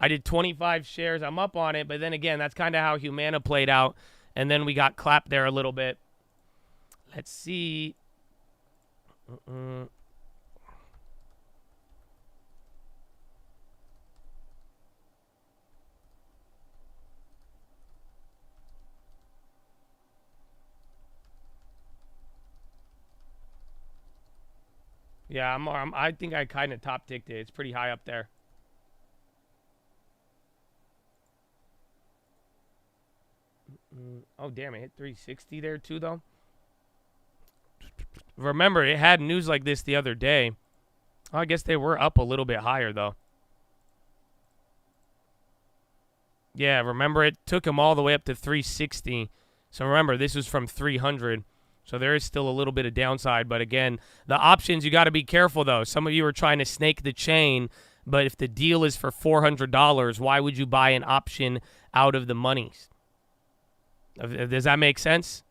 I did 25 shares. I'm up on it, but then again, that's kind of how Humana played out. And then we got clapped there a little bit. Let's see. Yeah, I think I kind of top ticked it. It's pretty high up there. Oh, damn, it hit 360 there too, though. Remember, it had news like this the other day. Oh, I guess they were up a little bit higher, though. Yeah, remember, it took them all the way up to 360. So remember, this was from 300. So there is still a little bit of downside. But again, the options, you got to be careful, though. Some of you are trying to snake the chain. But if the deal is for $400, why would you buy an option out of the monies? Does that make sense?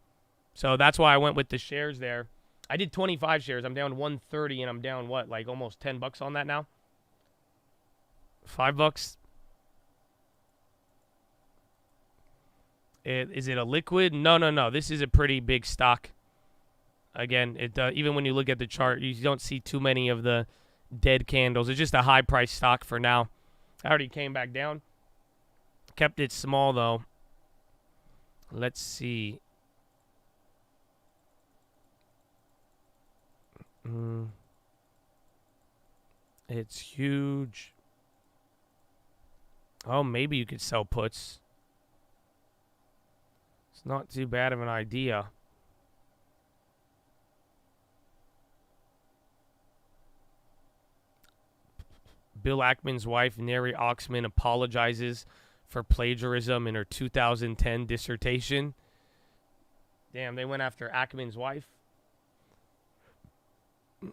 So that's why I went with the shares there. I did 25 shares. I'm down 130, and I'm down, what, like almost $10 on that now? $5? Is it a liquid? No. This is a pretty big stock. Again, even when you look at the chart, you don't see too many of the dead candles. It's just a high-priced stock for now. I already came back down. Kept it small, though. Let's see. It's huge. Oh, maybe you could sell puts. It's not too bad of an idea. Bill Ackman's wife, Neri Oxman, apologizes for plagiarism in her 2010 dissertation. Damn, they went after Ackman's wife.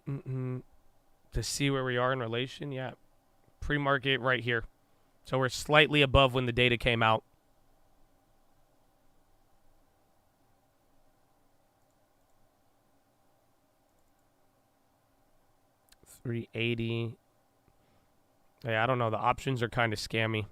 To see where we are in relation, yeah. Pre-market right here. So we're slightly above when the data came out. $380. Yeah, I don't know. The options are kind of scammy.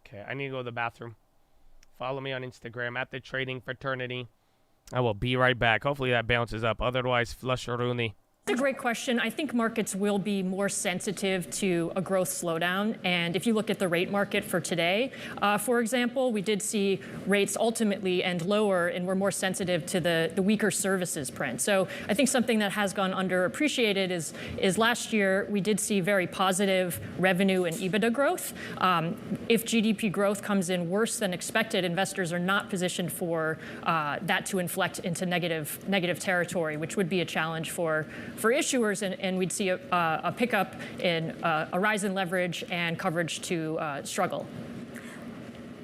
Okay, I need to go to the bathroom. Follow me on Instagram at The Trading Fraternity. I will be right back. Hopefully that bounces up. Otherwise, flush Rooney. It's a great question. I think markets will be more sensitive to a growth slowdown. And if you look at the rate market for today, for example, we did see rates ultimately end lower and we're more sensitive to the weaker services print. So I think something that has gone underappreciated is last year we did see very positive revenue and EBITDA growth. If GDP growth comes in worse than expected, investors are not positioned for that to inflect into negative territory, which would be a challenge for for issuers, and we'd see a pickup in a rise in leverage and coverage to struggle.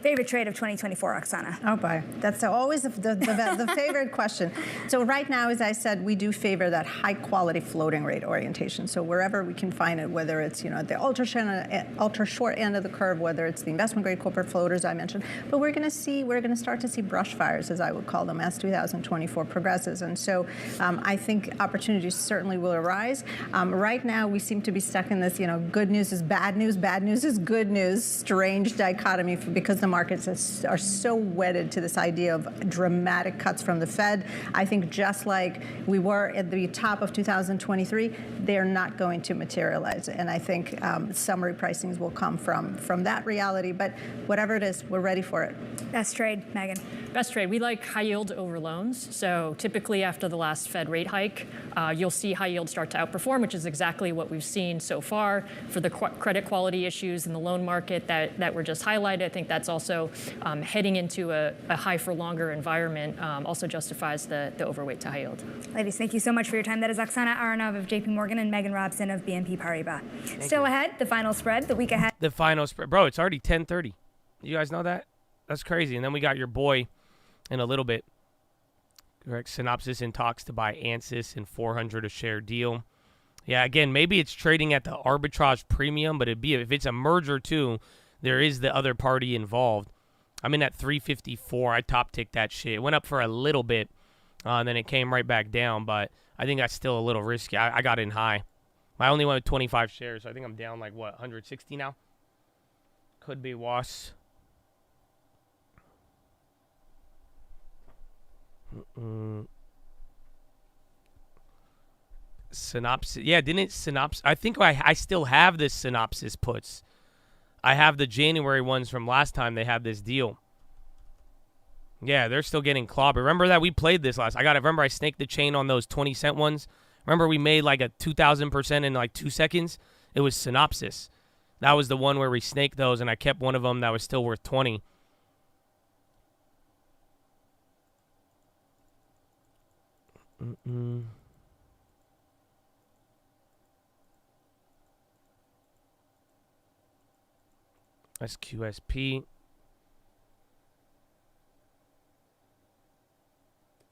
Favorite trade of 2024, Oksana? Oh boy, that's always the favorite question. So right now, as I said, we do favor that high quality floating rate orientation. So wherever we can find it, whether it's at the ultra short end of the curve, whether it's the investment grade corporate floaters I mentioned, but we're going to start to see brush fires, as I would call them, as 2024 progresses. And so I think opportunities certainly will arise. Right now, we seem to be stuck in this, good news is bad news is good news, strange dichotomy because the markets are so wedded to this idea of dramatic cuts from the Fed. I think just like we were at the top of 2023, they're not going to materialize. And I think summary pricings will come from that reality. But whatever it is, we're ready for it. Best trade, Megan? Best trade. We like high yield over loans. So typically after the last Fed rate hike, you'll see high yield start to outperform, which is exactly what we've seen so far for the credit quality issues in the loan market that were just highlighted. I think that's also heading into a high for longer environment also justifies the overweight to high yield. Ladies, thank you so much for your time. That is Oksana Aronov of JP Morgan and Megan Robson of BNP Paribas. Still ahead, the final spread, the week ahead. The final spread. Bro, it's already 10:30. You guys know that? That's crazy. And then we got your boy in a little bit. Correct. Synopsis in talks to buy Ansys in $400 a share deal. Yeah, again, maybe it's trading at the arbitrage premium, but if it's a merger too, there is the other party involved. I'm in at 354. I top ticked that shit. It went up for a little bit, and then it came right back down, but I think that's still a little risky. I got in high. I only went with 25 shares, so I think I'm down like, 160 now? Could be worse. Synopsis. Yeah, didn't it synopsis? I think I still have this synopsis puts. I have the January ones from last time they had this deal. Yeah, they're still getting clobbered. Remember that we played this last. Remember I snaked the chain on those 20-cent ones. Remember we made like a 2,000% in like 2 seconds? It was synopsis. That was the one where we snaked those, and I kept one of them that was still worth 20. SQSP.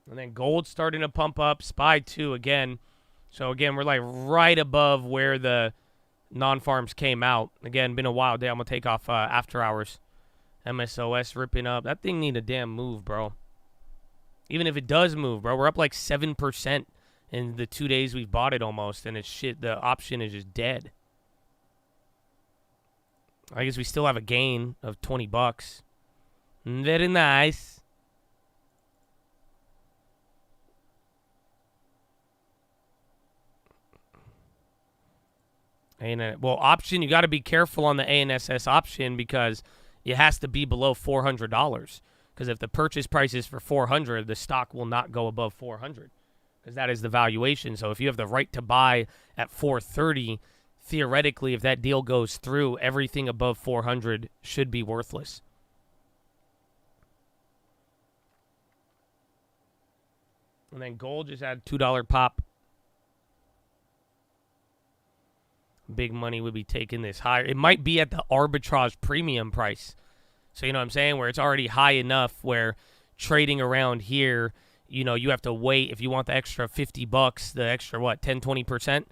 And then gold starting to pump up. SPY 2 again. So again, we're like right above where the non-farms came out. Again, been a wild day. I'm going to take off after hours. MSOS ripping up. That thing need a damn move, bro. Even if it does move, bro, we're up like 7% in the 2 days we've bought it almost. And it's shit. The option is just dead. I guess we still have a gain of $20. Very nice. Well, option, you got to be careful on the ANSS option because it has to be below $400. Because if the purchase price is for $400, the stock will not go above $400 because that is the valuation. So if you have the right to buy at $430, theoretically, if that deal goes through, everything above 400 should be worthless. And then gold just had $2 pop. Big money would be taking this higher. It might be at the arbitrage premium price. So, you know what I'm saying? Where it's already high enough where trading around here, you have to wait. If you want the extra $50, the extra, 10, 20%?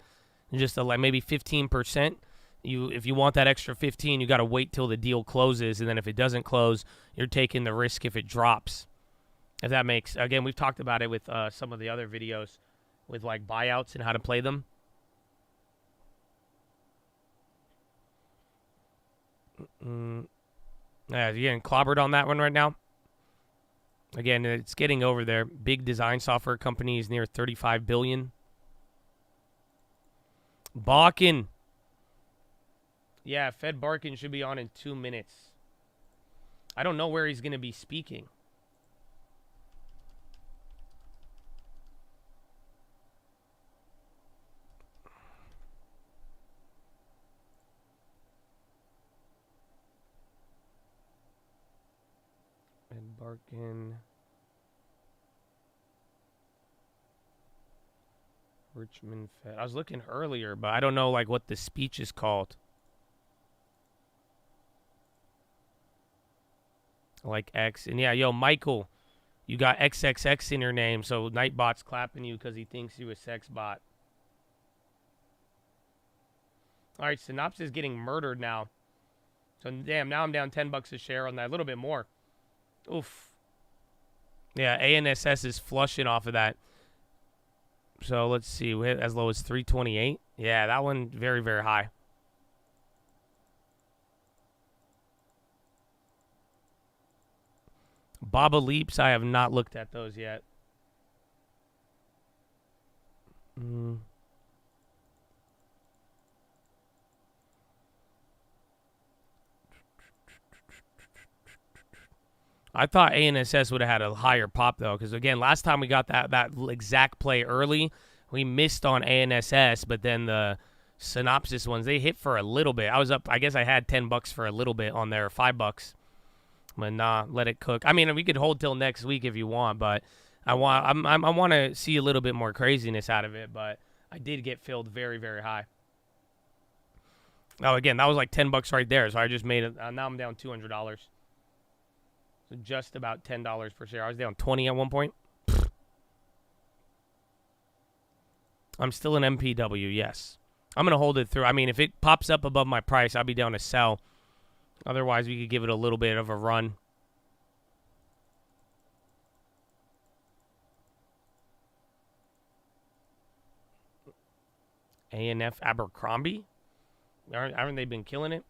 Just like maybe 15%. If you want that extra 15, you got to wait till the deal closes, and then if it doesn't close, you're taking the risk if it drops. If that makes again, we've talked about it with some of the other videos with like buyouts and how to play them. Yeah, you're getting clobbered on that one right now. Again, it's getting over there. Big design software companies near $35 billion. Barkin. Yeah, Fed Barkin should be on in 2 minutes. I don't know where he's going to be speaking. Fed Barkin. Richmond Fed. I was looking earlier, but I don't know like what the speech is called. Like X. And yeah, yo, Michael, you got XXX in your name, so Nightbot's clapping you because he thinks you a sex bot. All right, Synopsys getting murdered now. So damn, now I'm down $10 a share on that, a little bit more. Oof. Yeah, ANSS is flushing off of that. So let's see, we hit as low as 328. Yeah, that one very, very high. Baba Leaps, I have not looked at those yet. I thought ANSS would have had a higher pop, though, because, again, last time we got that exact play early, we missed on ANSS, but then the Synopsys ones, they hit for a little bit. I was up, I guess I had $10 for a little bit on there, $5. But nah, let it cook. I mean, we could hold till next week if you want, but I want to see a little bit more craziness out of it, but I did get filled very, very high. Oh, again, that was like $10 right there, so I just made it. Now I'm down $200. So just about $10 per share. I was down 20 at one point. I'm still an MPW, yes. I'm going to hold it through. I mean, if it pops up above my price, I'll be down to sell. Otherwise, we could give it a little bit of a run. ANF Abercrombie? Haven't they been killing it?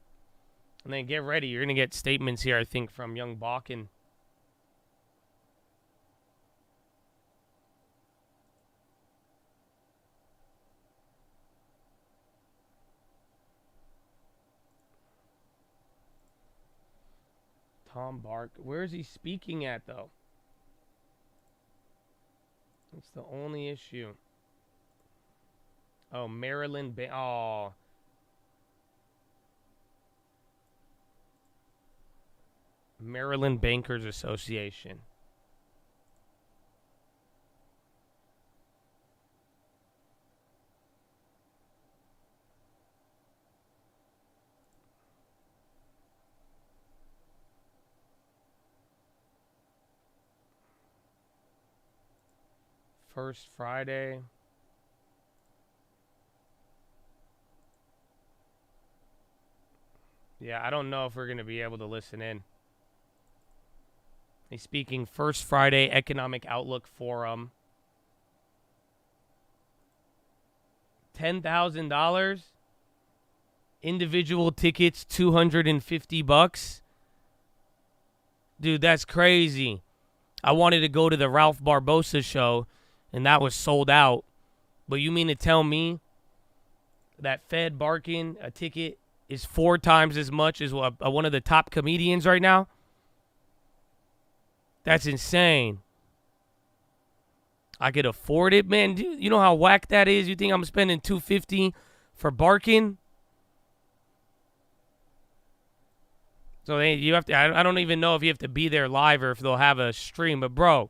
And then get ready. You're going to get statements here, I think, from Young Balkan. Tom Bark. Where is he speaking at, though? That's the only issue. Oh, Maryland. Oh. Maryland Bankers Association. First Friday. Yeah, I don't know if we're going to be able to listen in. He's speaking First Friday Economic Outlook Forum. $10,000. Individual tickets, $250. Dude, that's crazy. I wanted to go to the Ralph Barbosa show, and that was sold out. But you mean to tell me that Fed Barkin, a ticket, is 4 times as much as one of the top comedians right now? That's insane. I could afford it, man. Dude, you know how whack that is? You think I'm spending $250 for Barkin? So you have to. I don't even know if you have to be there live or if they'll have a stream. But bro,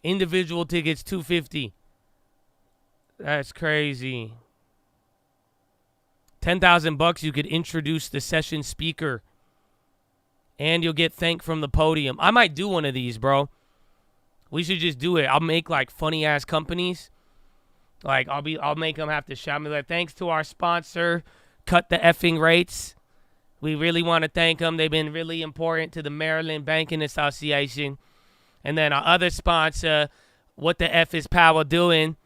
individual tickets $250. That's crazy. $10,000 you could introduce the session speaker, and you'll get thanked from the podium. I might do one of these, bro. We should just do it. I'll make like funny ass companies. Like I'll make them have to shout me like, thanks to our sponsor, Cut the Effing Rates. We really want to thank them. They've been really important to the Maryland Banking Association. And then our other sponsor, What the F is Powell Doing?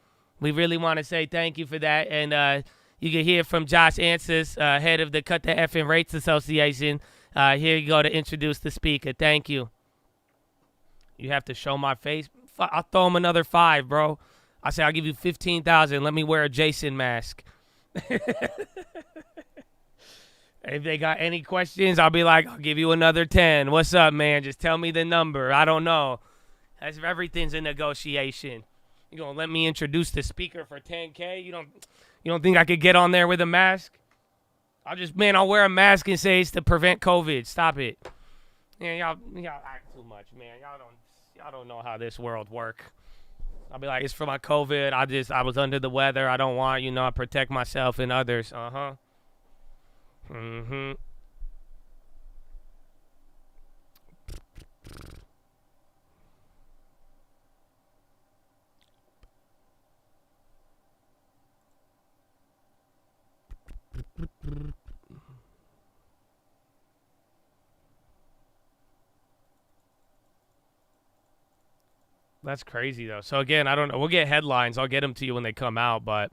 We really want to say thank you for that. And you can hear from Josh Answers, head of the Cut the Effing Rates Association. Here you go to introduce the speaker. Thank you. You have to show my face. I'll throw him another 5, bro. I say I'll give you $15,000. Let me wear a Jason mask. If they got any questions, I'll be like, I'll give you another 10. What's up, man? Just tell me the number. I don't know. Everything's a negotiation. You gonna let me introduce the speaker for $10K? You don't think I could get on there with a mask? I'll wear a mask and say it's to prevent COVID. Stop it. Yeah, y'all act too much, man. Y'all don't know how this world work. I'll be like, it's for my COVID. I was under the weather. I don't want, I protect myself and others. Mm-hmm. That's crazy, though. So, again, I don't know. We'll get headlines. I'll get them to you when they come out, but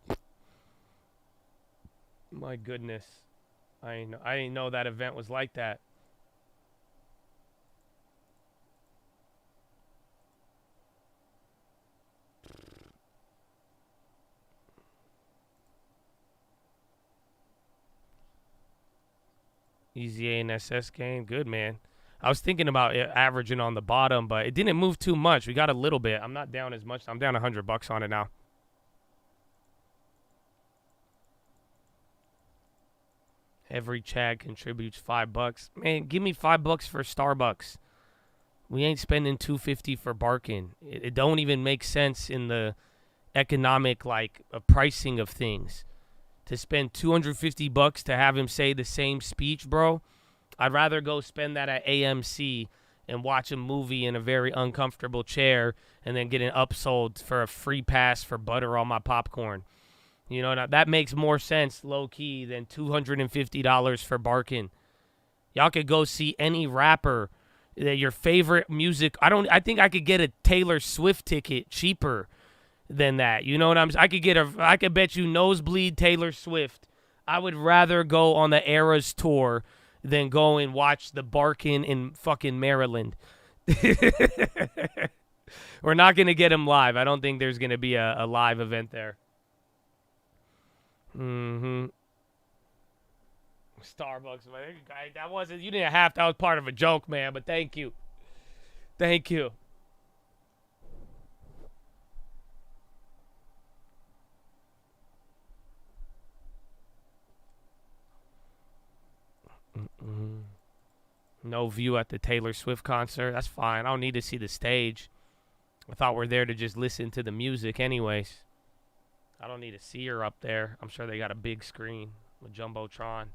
my goodness. I didn't know that event was like that. Easy A and SS gain. Good, man. I was thinking about averaging on the bottom, but it didn't move too much. We got a little bit. I'm not down as much. I'm down $100 on it now. Every Chad contributes $5. Man, give me $5 for Starbucks. We ain't spending $2.50 for Barkin. It don't even make sense in the economic pricing of things. To spend $250 to have him say the same speech, bro. I'd rather go spend that at AMC and watch a movie in a very uncomfortable chair and then get an upsold for a free pass for butter on my popcorn. That makes more sense, low-key, than $250 for Barkin. Y'all could go see any rapper, your favorite music. I think I could get a Taylor Swift ticket cheaper than that. You know what I'm saying? I could bet you nosebleed Taylor Swift. I would rather go on the Eras tour than go and watch the Barkin in fucking Maryland. We're not going to get him live. I don't think there's going to be a live event there. Mm-hmm. Starbucks, man. That wasn't, you didn't have to. That was part of a joke, man, but thank you. Thank you. No view at the Taylor Swift concert. That's fine. I don't need to see the stage. I thought we're there to just listen to the music anyways. I don't need to see her up there. I'm sure they got a big screen with Jumbotron.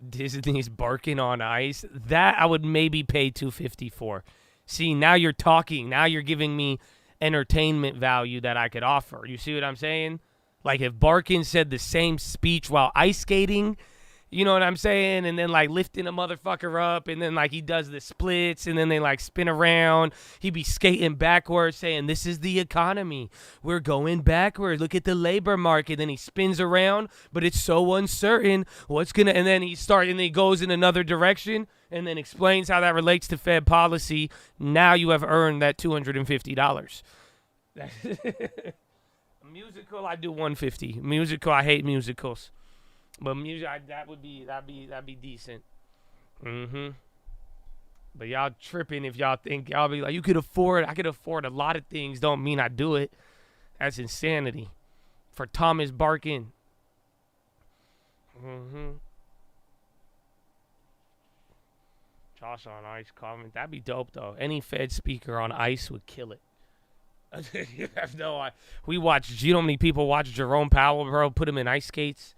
Disney's Barking on Ice. That I would maybe pay $250 for. See, now you're talking. Now you're giving me entertainment value that I could offer. You see what I'm saying? Like if Barkin said the same speech while ice skating, you know what I'm saying? And then lifting a motherfucker up, and then he does the splits, and then they spin around. He'd be skating backwards saying, this is the economy. We're going backwards. Look at the labor market. Then he spins around, but it's so uncertain. And then he goes in another direction and then explains how that relates to Fed policy. Now you have earned that $250. Musical, I do $150. Musical, I hate musicals. But music, that'd be decent. But y'all tripping if y'all think y'all be like, I could afford a lot of things. Don't mean I do it. That's insanity. For Thomas Barkin. Josh on Ice comment. That'd be dope though. Any Fed speaker on Ice would kill it. You have no idea. You know how many people watch Jerome Powell, bro? Put him in ice skates.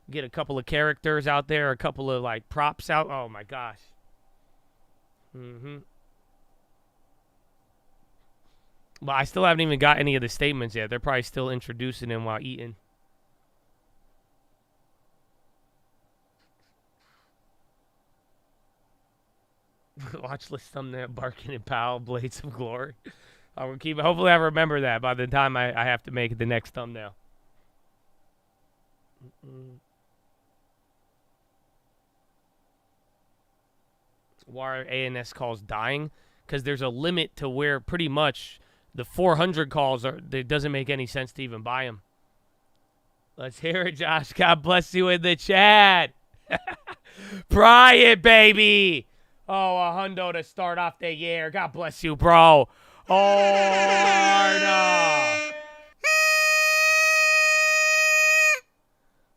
Get a couple of characters out there, a couple of props out. Oh my gosh. But I still haven't even got any of the statements yet. They're probably still introducing him while eating. Watchlist thumbnail, Barkin and Powell, Blades of Glory. I will keep. Hopefully I remember that by the time I have to make the next thumbnail. Why are ANS calls dying? Because there's a limit to where pretty much the 400 calls it doesn't make any sense to even buy them. Let's hear it, Josh. God bless you in the chat. Pry it, baby. Oh, a hundo to start off the year. God bless you, bro. Oh, no.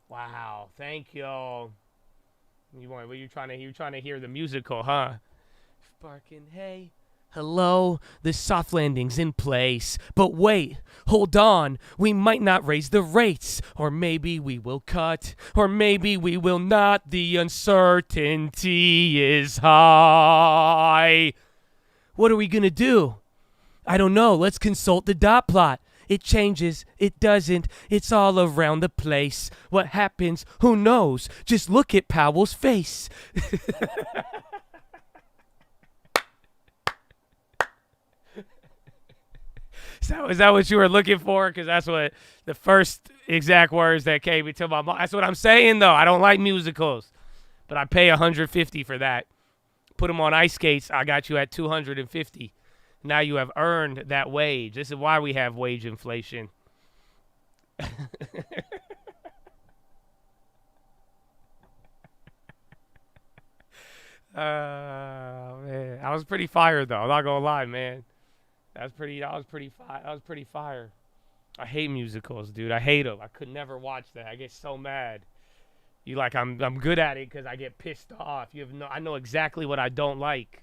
Wow. Thank you. You trying to hear the musical, huh? Barking, hey. Hello, the soft landing's in place. But wait, hold on, we might not raise the rates. Or maybe we will cut, or maybe we will not. The uncertainty is high. What are we gonna do? I don't know, let's consult the dot plot. It changes, it doesn't, it's all around the place. What happens, who knows? Just look at Powell's face. So is that what you were looking for? Because that's what the first exact words that came into my mind. That's what I'm saying, though. I don't like musicals, but I pay $150 for that. Put them on ice skates. I got you at $250. Now you have earned that wage. This is why we have wage inflation. Man, I was pretty fired though. I'm not gonna lie, man. That was pretty fire. I hate musicals, dude. I hate them. I could never watch that. I get so mad. I'm good at it because I get pissed off. I know exactly what I don't like.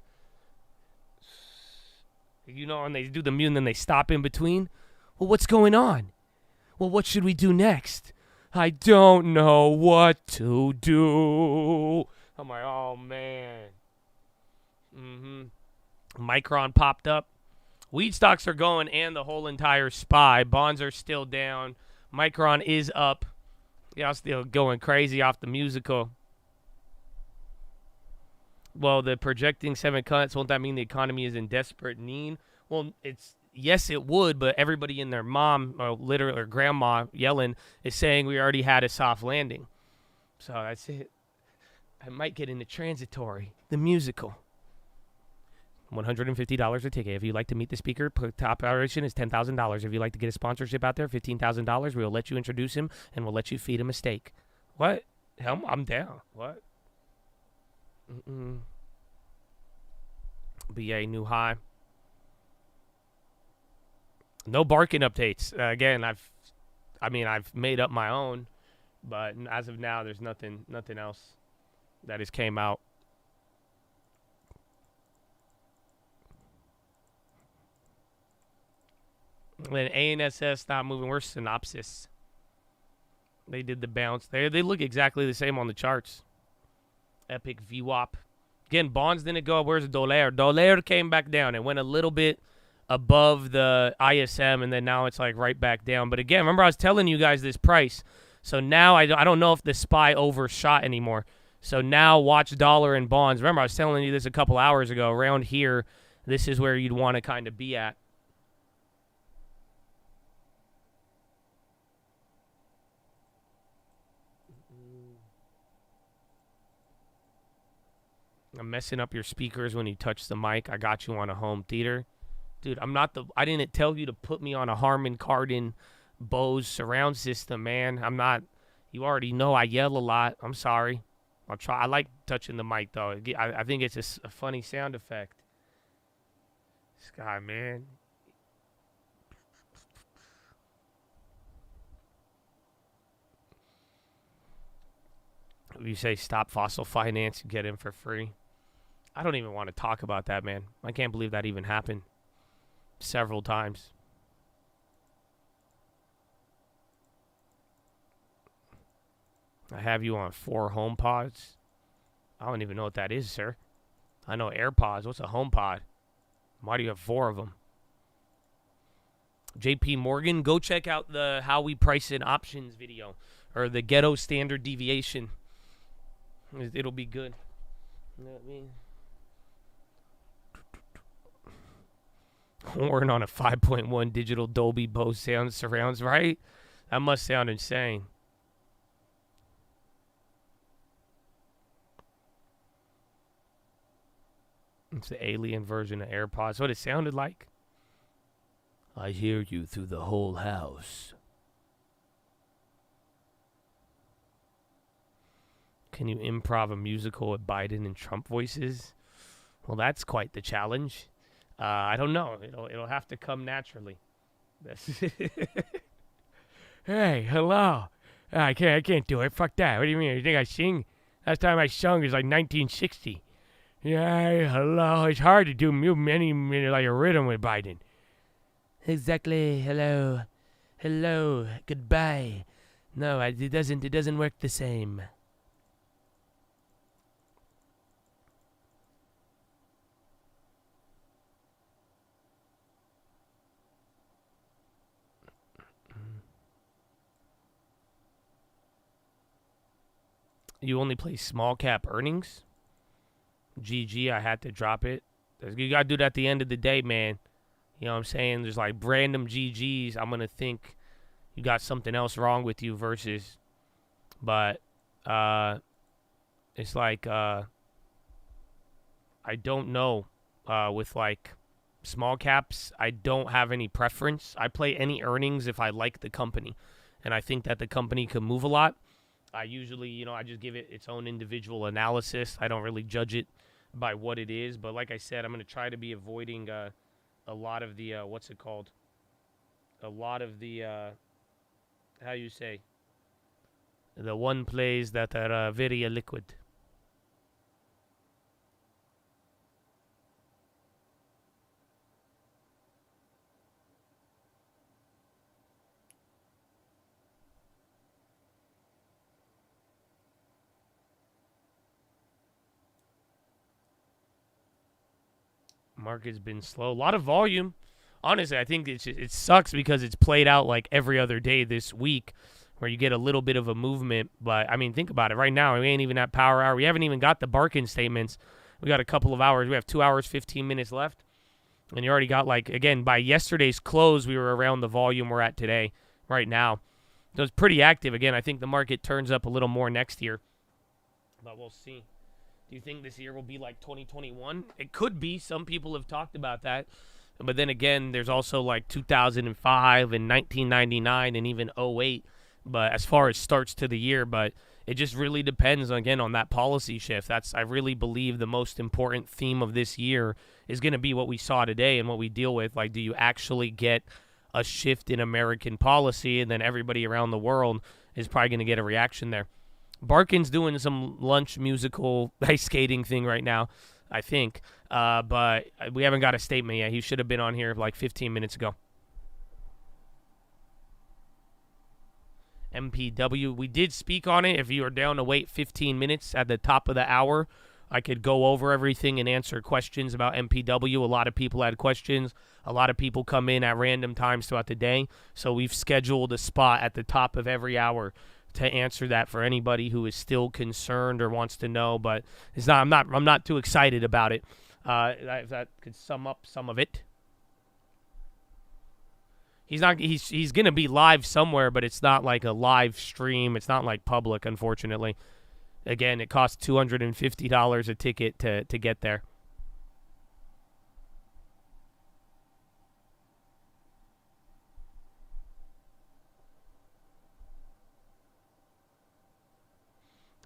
And they do the mute and then they stop in between. Well, what's going on? Well, what should we do next? I don't know what to do. I'm like, oh, man. Micron popped up. Weed stocks are going and the whole entire SPY. Bonds are still down. Micron is up. Y'all still going crazy off the musical. Well, the projecting 7 cuts, won't that mean the economy is in desperate need? Well, yes, it would, but everybody and their mom, or literally, or grandma yelling, is saying we already had a soft landing. So that's it. I might get into transitory, the musical. $150 a ticket. If you'd like to meet the speaker, top operation is $10,000. If you'd like to get a sponsorship out there, $15,000. We'll let you introduce him, and we'll let you feed him a steak. What? Hell, I'm down. What? BA new high. No barking updates. Again, I've made up my own, but as of now, there's nothing else that has came out. When ANSS not moving, we're synopsis. They did the bounce. They look exactly the same on the charts. Epic VWAP. Again, bonds didn't go up. Where's the dollar? Dollar came back down. It went a little bit above the ISM, and then now it's like right back down. But again, remember I was telling you guys this price. So now I don't know if the SPY overshot anymore. So now watch dollar and bonds. Remember I was telling you this a couple hours ago. Around here, this is where you'd want to kind of be at. I'm messing up your speakers when you touch the mic. I got you on a home theater. Dude, I didn't tell you to put me on a Harman Kardon Bose surround system, man. I'm not. You already know I yell a lot. I'm sorry. I'll try. I like touching the mic, though. I think it's a funny sound effect. This guy, man. You say stop fossil finance, you get in for free. I don't even want to talk about that, man. I can't believe that even happened several times. I have you on 4 HomePods. I don't even know what that is, sir. I know AirPods. What's a HomePod? Why do you have 4 of them? JP Morgan, go check out the How We Price in Options video, or the Ghetto Standard Deviation. It'll be good. You know what I mean? Horn on a 5.1 digital Dolby Bose sound surrounds, right? That must sound insane. It's the alien version of AirPods. What it sounded like. I hear you through the whole house. Can you improv a musical with Biden and Trump voices? Well, that's quite the challenge. I don't know. It'll have to come naturally. Hey, hello. I can't do it. Fuck that. What do you mean? You think I sing? Last time I sung was like 1960. Yeah, hello. It's hard to do many like a rhythm with Biden. Exactly. Hello. Hello. Goodbye. No, it doesn't work the same. You only play small cap earnings? GG, I had to drop it. You got to do that at the end of the day, man. You know what I'm saying? There's like random GGs. I'm going to think you got something else wrong with you versus. But it's like I don't know. With like small caps, I don't have any preference. I play any earnings if I like the company. And I think that the company can move a lot. I usually, I just give it its own individual analysis. I don't really judge it by what it is. But like I said, I'm going to try to be avoiding a lot of the, what's it called? A lot of the, how you say? The one plays that are very liquid. Market's been slow. A lot of volume. Honestly, I think it sucks because it's played out like every other day this week where you get a little bit of a movement. But, I mean, think about it. Right now, we ain't even at power hour. We haven't even got the Barkin statements. We got a couple of hours. We have 2 hours, 15 minutes left. And you already got, like, again, by yesterday's close, we were around the volume we're at today, right now. So it's pretty active. Again, I think the market turns up a little more next year. But we'll see. Do you think this year will be like 2021? It could be. Some people have talked about that. But then again, there's also like 2005 and 1999 and even 08. But as far as starts to the year, but it just really depends, again, on that policy shift. I really believe the most important theme of this year is going to be what we saw today and what we deal with. Like, do you actually get a shift in American policy? And then everybody around the world is probably going to get a reaction there. Barkin's doing some lunch musical ice skating thing right now, I think. But we haven't got a statement yet. He should have been on here like 15 minutes ago. MPW, we did speak on it. If you are down to wait 15 minutes at the top of the hour, I could go over everything and answer questions about MPW. A lot of people had questions. A lot of people come in at random times throughout the day. So we've scheduled a spot at the top of every hour to answer that for anybody who is still concerned or wants to know, but it's not. I'm not too excited about it. If that could sum up some of it. He's gonna be live somewhere, but it's not like a live stream. It's not like public, unfortunately. Again, it costs $250 a ticket to get there.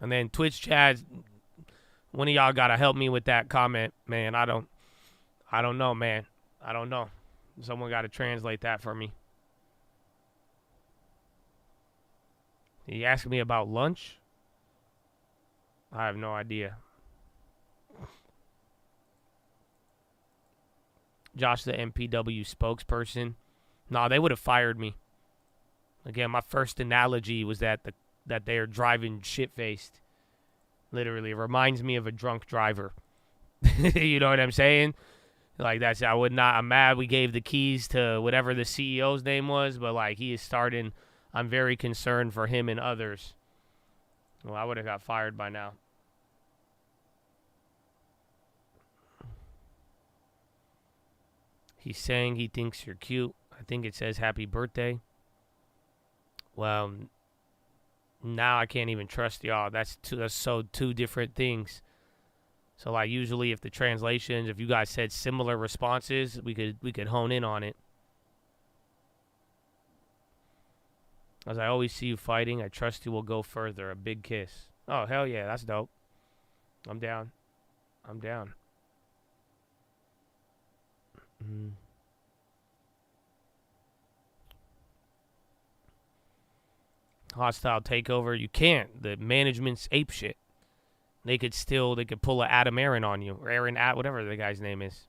And then Twitch chat, one of y'all gotta help me with that comment, man. I don't know, man. I don't know. Someone gotta translate that for me. He asked me about lunch? I have no idea. Josh, the MPW spokesperson. No, they would have fired me. Again, my first analogy was that they are driving shit-faced. Literally, it reminds me of a drunk driver. You know what I'm saying? Like, I'm mad we gave the keys to whatever the CEO's name was, but, like, he is starting. I'm very concerned for him and others. Well, I would have got fired by now. He's saying he thinks you're cute. I think it says happy birthday. Well, now I can't even trust y'all. That's two different things. So, like, usually if the translations, if you guys said similar responses, we could hone in on it. As I always see you fighting, I trust you will go further. A big kiss. Oh, hell yeah, that's dope. I'm down. Hostile takeover. You can't. The management's ape shit. They could pull a Adam Aaron on you. Or Aaron, whatever the guy's name is.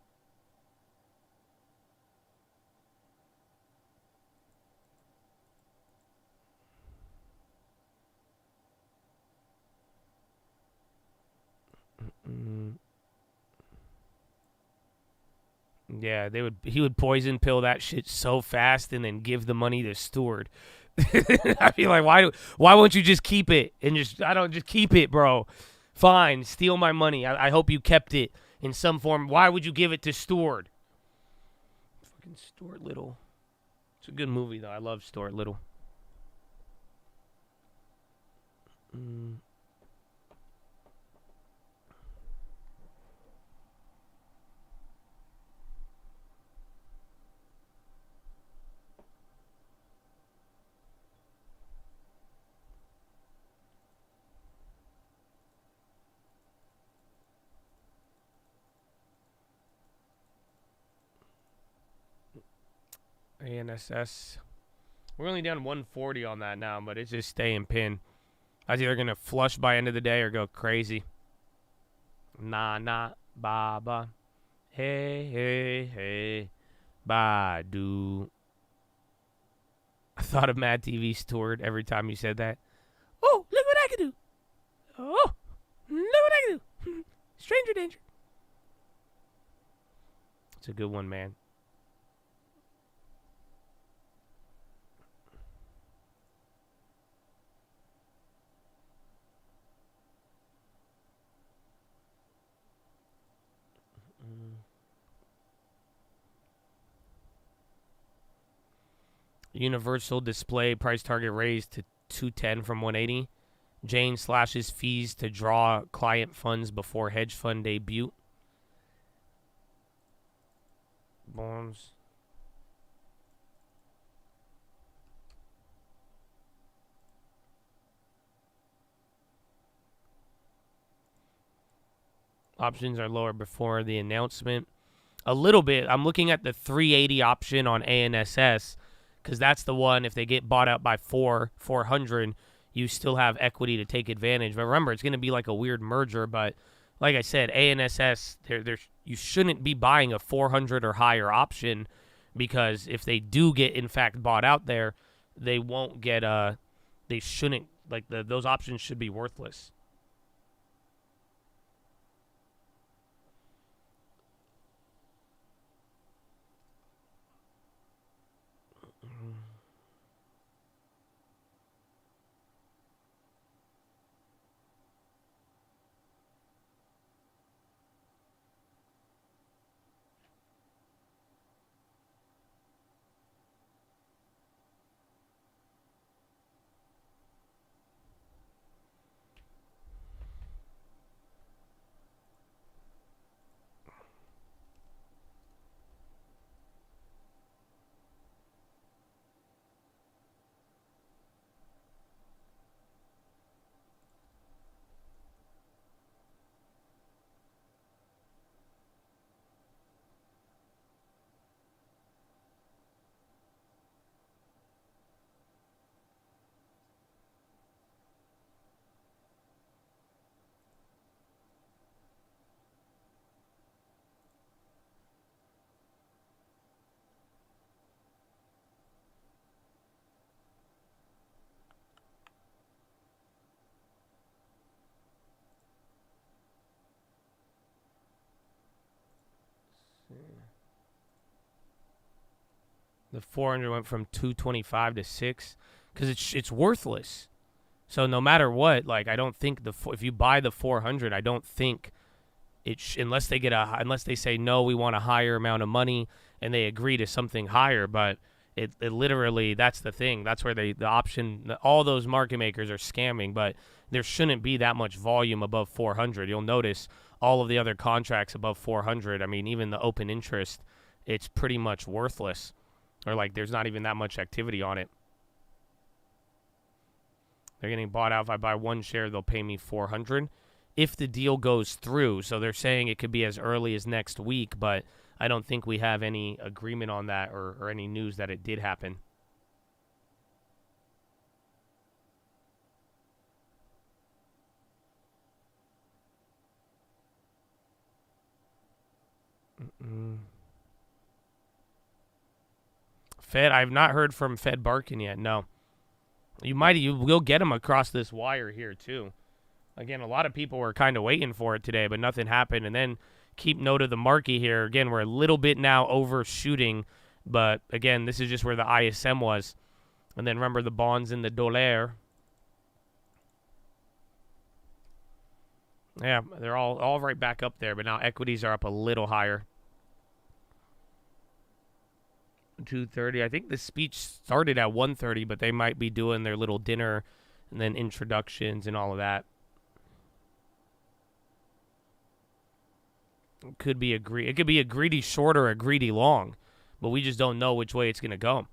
Yeah, he would poison pill that shit so fast and then give the money to Stewart. I feel like why won't you just keep it and just keep it, bro. Fine, steal my money. I hope you kept it in some form. Why would you give it to Stewart? Fucking Stuart Little. It's a good movie though. I love Stuart Little. ANSS. We're only down 140 on that now, but it's just staying pinned. I was either going to flush by end of the day or go crazy. Nah, baba. Hey, hey, hey. Badu. I thought of Mad TV Stewart every time you said that. Oh, look what I can do. Oh, look what I can do. Stranger danger. It's a good one, man. Universal display price target raised to 210 from 180. Jane slashes fees to draw client funds before hedge fund debut. Bonds. Options are lower before the announcement. A little bit. I'm looking at the 380 option on ANSS. Because that's the one, if they get bought out by 400, you still have equity to take advantage. But remember, it's going to be like a weird merger. But like I said, ANSS, you shouldn't be buying a 400 or higher option because if they do get, in fact, bought out there, they won't get they shouldn't, like those options should be worthless. The 400 went from 225 to 6 because it's worthless. So no matter what, like I don't think if you buy the 400, I don't think unless they say no, we want a higher amount of money and they agree to something higher. But it literally, that's the thing. That's where the option. All those market makers are scamming. But there shouldn't be that much volume above 400. You'll notice all of the other contracts above 400. I mean, even the open interest, it's pretty much worthless. Or like there's not even that much activity on it. They're getting bought out. If I buy one share, they'll pay me 400 if the deal goes through. So they're saying it could be as early as next week, but I don't think we have any agreement on that or any news that it did happen. Fed, I've not heard from Fed Barkin yet. No. You will get them across this wire here too. Again, a lot of people were kind of waiting for it today, but nothing happened. And then keep note of the market here. Again, we're a little bit now overshooting, but again, this is just where the ISM was. And then remember the bonds in the dollar. Yeah, they're all right back up there, but now equities are up a little higher. 2:30. I think the speech started at 1:30, but they might be doing their little dinner and then introductions and all of that. It could be a greedy short or a greedy long, but we just don't know which way it's going to go.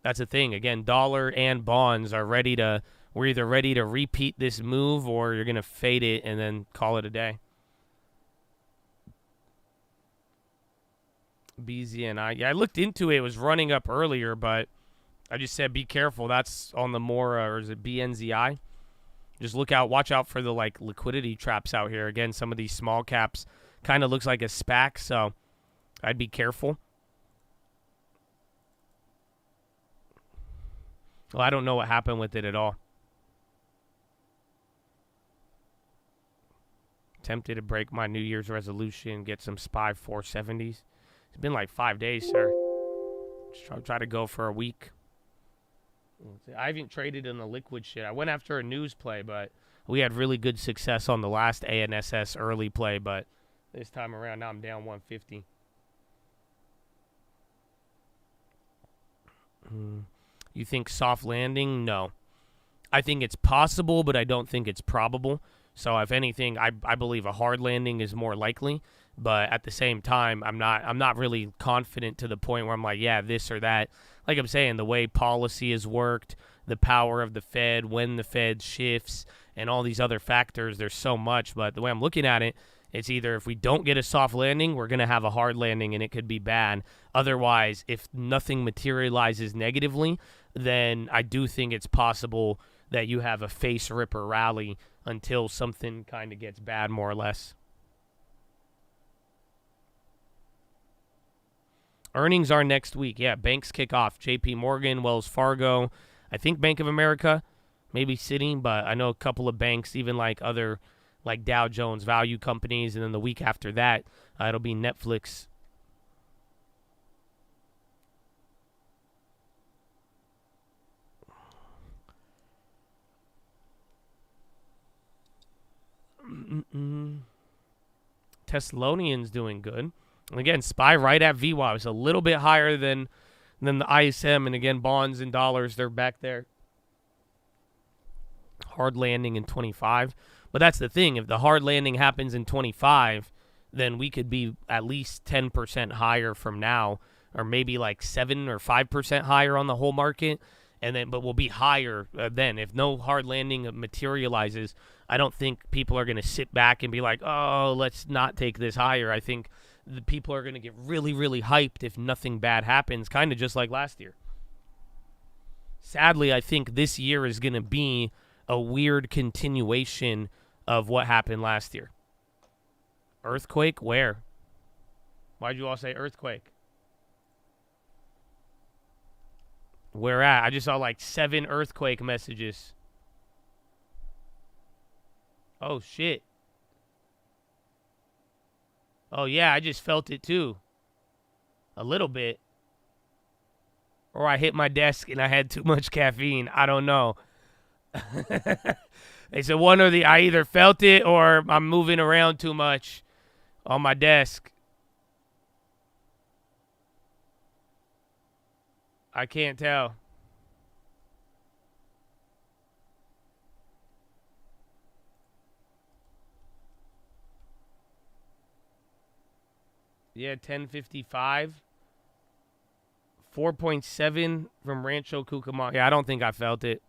That's the thing. Again, dollar and bonds are we're either ready to repeat this move or you're going to fade it and then call it a day. BZNI. Yeah, I looked into it. It was running up earlier, but I just said be careful. That's on the more, or is it BNZI? Just watch out for the liquidity traps out here. Again, some of these small caps kind of looks like a SPAC, so I'd be careful. Well, I don't know what happened with it at all. Tempted to break my New Year's resolution, get some SPY 470s. It's been like 5 days, sir. Just try to go for a week. I haven't traded in the liquid shit. I went after a news play, but we had really good success on the last ANSS early play, but this time around, now I'm down 150. You think soft landing? No. I think it's possible, but I don't think it's probable. So if anything, I believe a hard landing is more likely. But at the same time, I'm not really confident to the point where I'm like, yeah, this or that. Like I'm saying, the way policy has worked, the power of the Fed, when the Fed shifts, and all these other factors, there's so much. But the way I'm looking at it, it's either if we don't get a soft landing, we're going to have a hard landing and it could be bad. Otherwise, if nothing materializes negatively, then I do think it's possible that you have a face ripper rally until something kind of gets bad, more or less. Earnings are next week. Yeah, banks kick off. JP Morgan, Wells Fargo, I think Bank of America, maybe Citi, but I know a couple of banks, even like other like Dow Jones value companies, and then the week after that, it'll be Netflix. Thessalonians doing good. And again, SPY right at VWAP. It's a little bit higher than the ISM. And again, bonds and dollars, they're back there. Hard landing in 25. But that's the thing. If the hard landing happens in 25, then we could be at least 10% higher from now, or maybe like 7 or 5% higher on the whole market. But we'll be higher then. If no hard landing materializes, I don't think people are going to sit back and be like, oh, let's not take this higher. I think the people are going to get really, really hyped if nothing bad happens, kind of just like last year. Sadly, I think this year is going to be a weird continuation of what happened last year. Earthquake? Where? Why'd you all say earthquake? Where at? I just saw like 7 earthquake messages. Oh, shit. Oh, yeah, I just felt it too. A little bit. Or I hit my desk and I had too much caffeine. I don't know. They said one or the I either felt it or I'm moving around too much on my desk. I can't tell. Yeah, 1055. 4.7 from Rancho Cucamonga. Yeah, I don't think I felt it.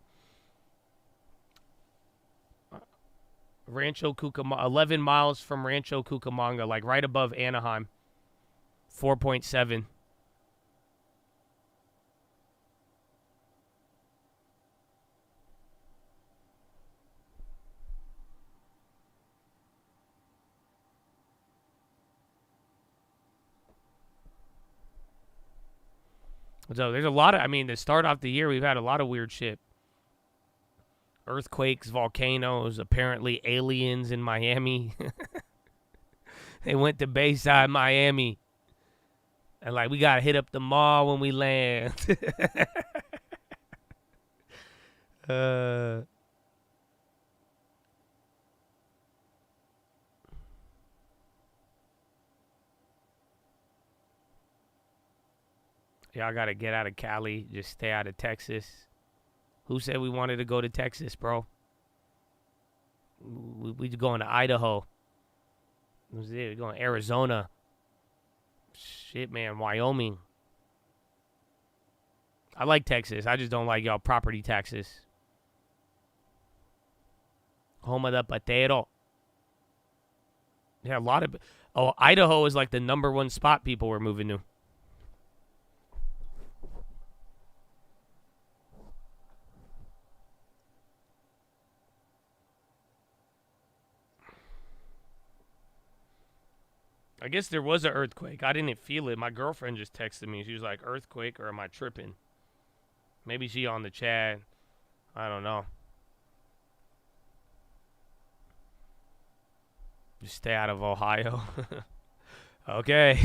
Rancho Cucamonga, 11 miles from Rancho Cucamonga, like right above Anaheim. 4.7. So there's a lot of, I mean, to start off the year, we've had a lot of weird shit. Earthquakes, volcanoes, apparently aliens in Miami. They went to Bayside, Miami. And, like, we got to hit up the mall when we land. Y'all got to get out of Cali. Just stay out of Texas. Who said we wanted to go to Texas, bro? We going to Idaho. We're going to Arizona. Shit, man. Wyoming. I like Texas. I just don't like y'all property taxes. Home of the potato. Yeah, a lot of... Oh, Idaho is like the #1 spot people were moving to. I guess there was an earthquake. I didn't feel it. My girlfriend just texted me. She was like, earthquake, or am I tripping? Maybe she on the chat. I don't know. Just stay out of Ohio. Okay.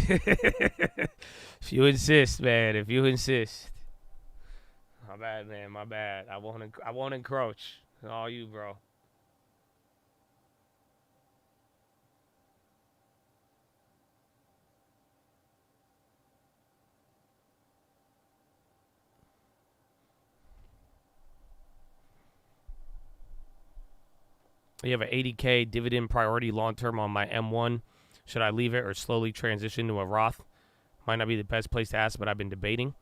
If you insist, man. If you insist. My bad, man. My bad. I won't encroach. It's all you, bro. You have an 80K dividend priority long-term on my M1. Should I leave it or slowly transition to a Roth? Might not be the best place to ask, but I've been debating.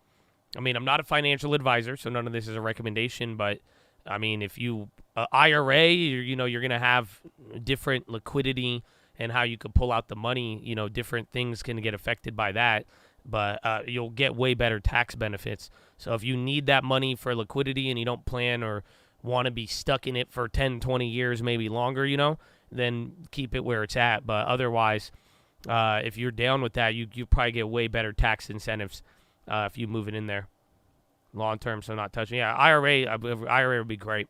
I mean, I'm not a financial advisor, so none of this is a recommendation, but I mean, if you IRA, you're going to have different liquidity and how you could pull out the money, different things can get affected by that, but you'll get way better tax benefits. So if you need that money for liquidity and you don't plan or want to be stuck in it for 10, 20 years, maybe longer, then keep it where it's at. But otherwise, if you're down with that, you probably get way better tax incentives if you move it in there long term. So not touching. Yeah, IRA would be great.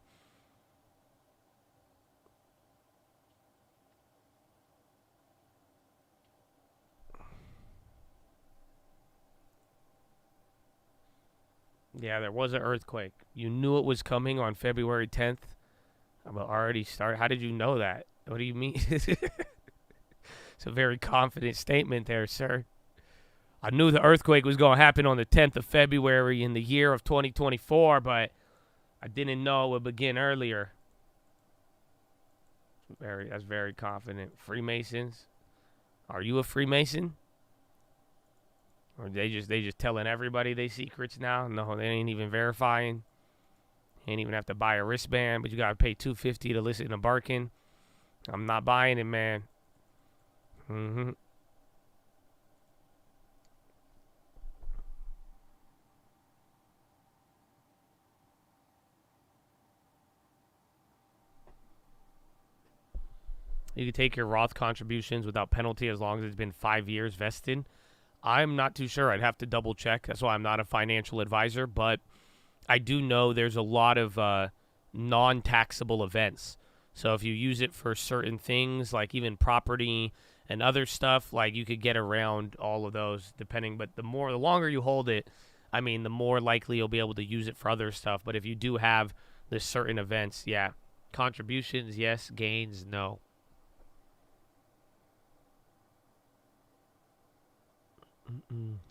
Yeah, there was an earthquake. You knew it was coming on February 10th. I'm already started. How did you know that? What do you mean? It's a very confident statement there, sir. I knew the earthquake was going to happen on the 10th of February in the year of 2024, but I didn't know it would begin earlier. That's very confident. Freemasons? Are you a Freemason? Or they just telling everybody they secrets now? No, they ain't even verifying. Ain't even have to buy a wristband, but you gotta pay $250 to listen to barking. I'm not buying it, man. You can take your Roth contributions without penalty as long as it's been 5 years vested. I'm not too sure. I'd have to double check. That's why I'm not a financial advisor, but I do know there's a lot of non-taxable events. So if you use it for certain things, like even property and other stuff, like you could get around all of those depending. But the longer you hold it, I mean, the more likely you'll be able to use it for other stuff. But if you do have this certain events, yeah. Contributions, yes. Gains, no.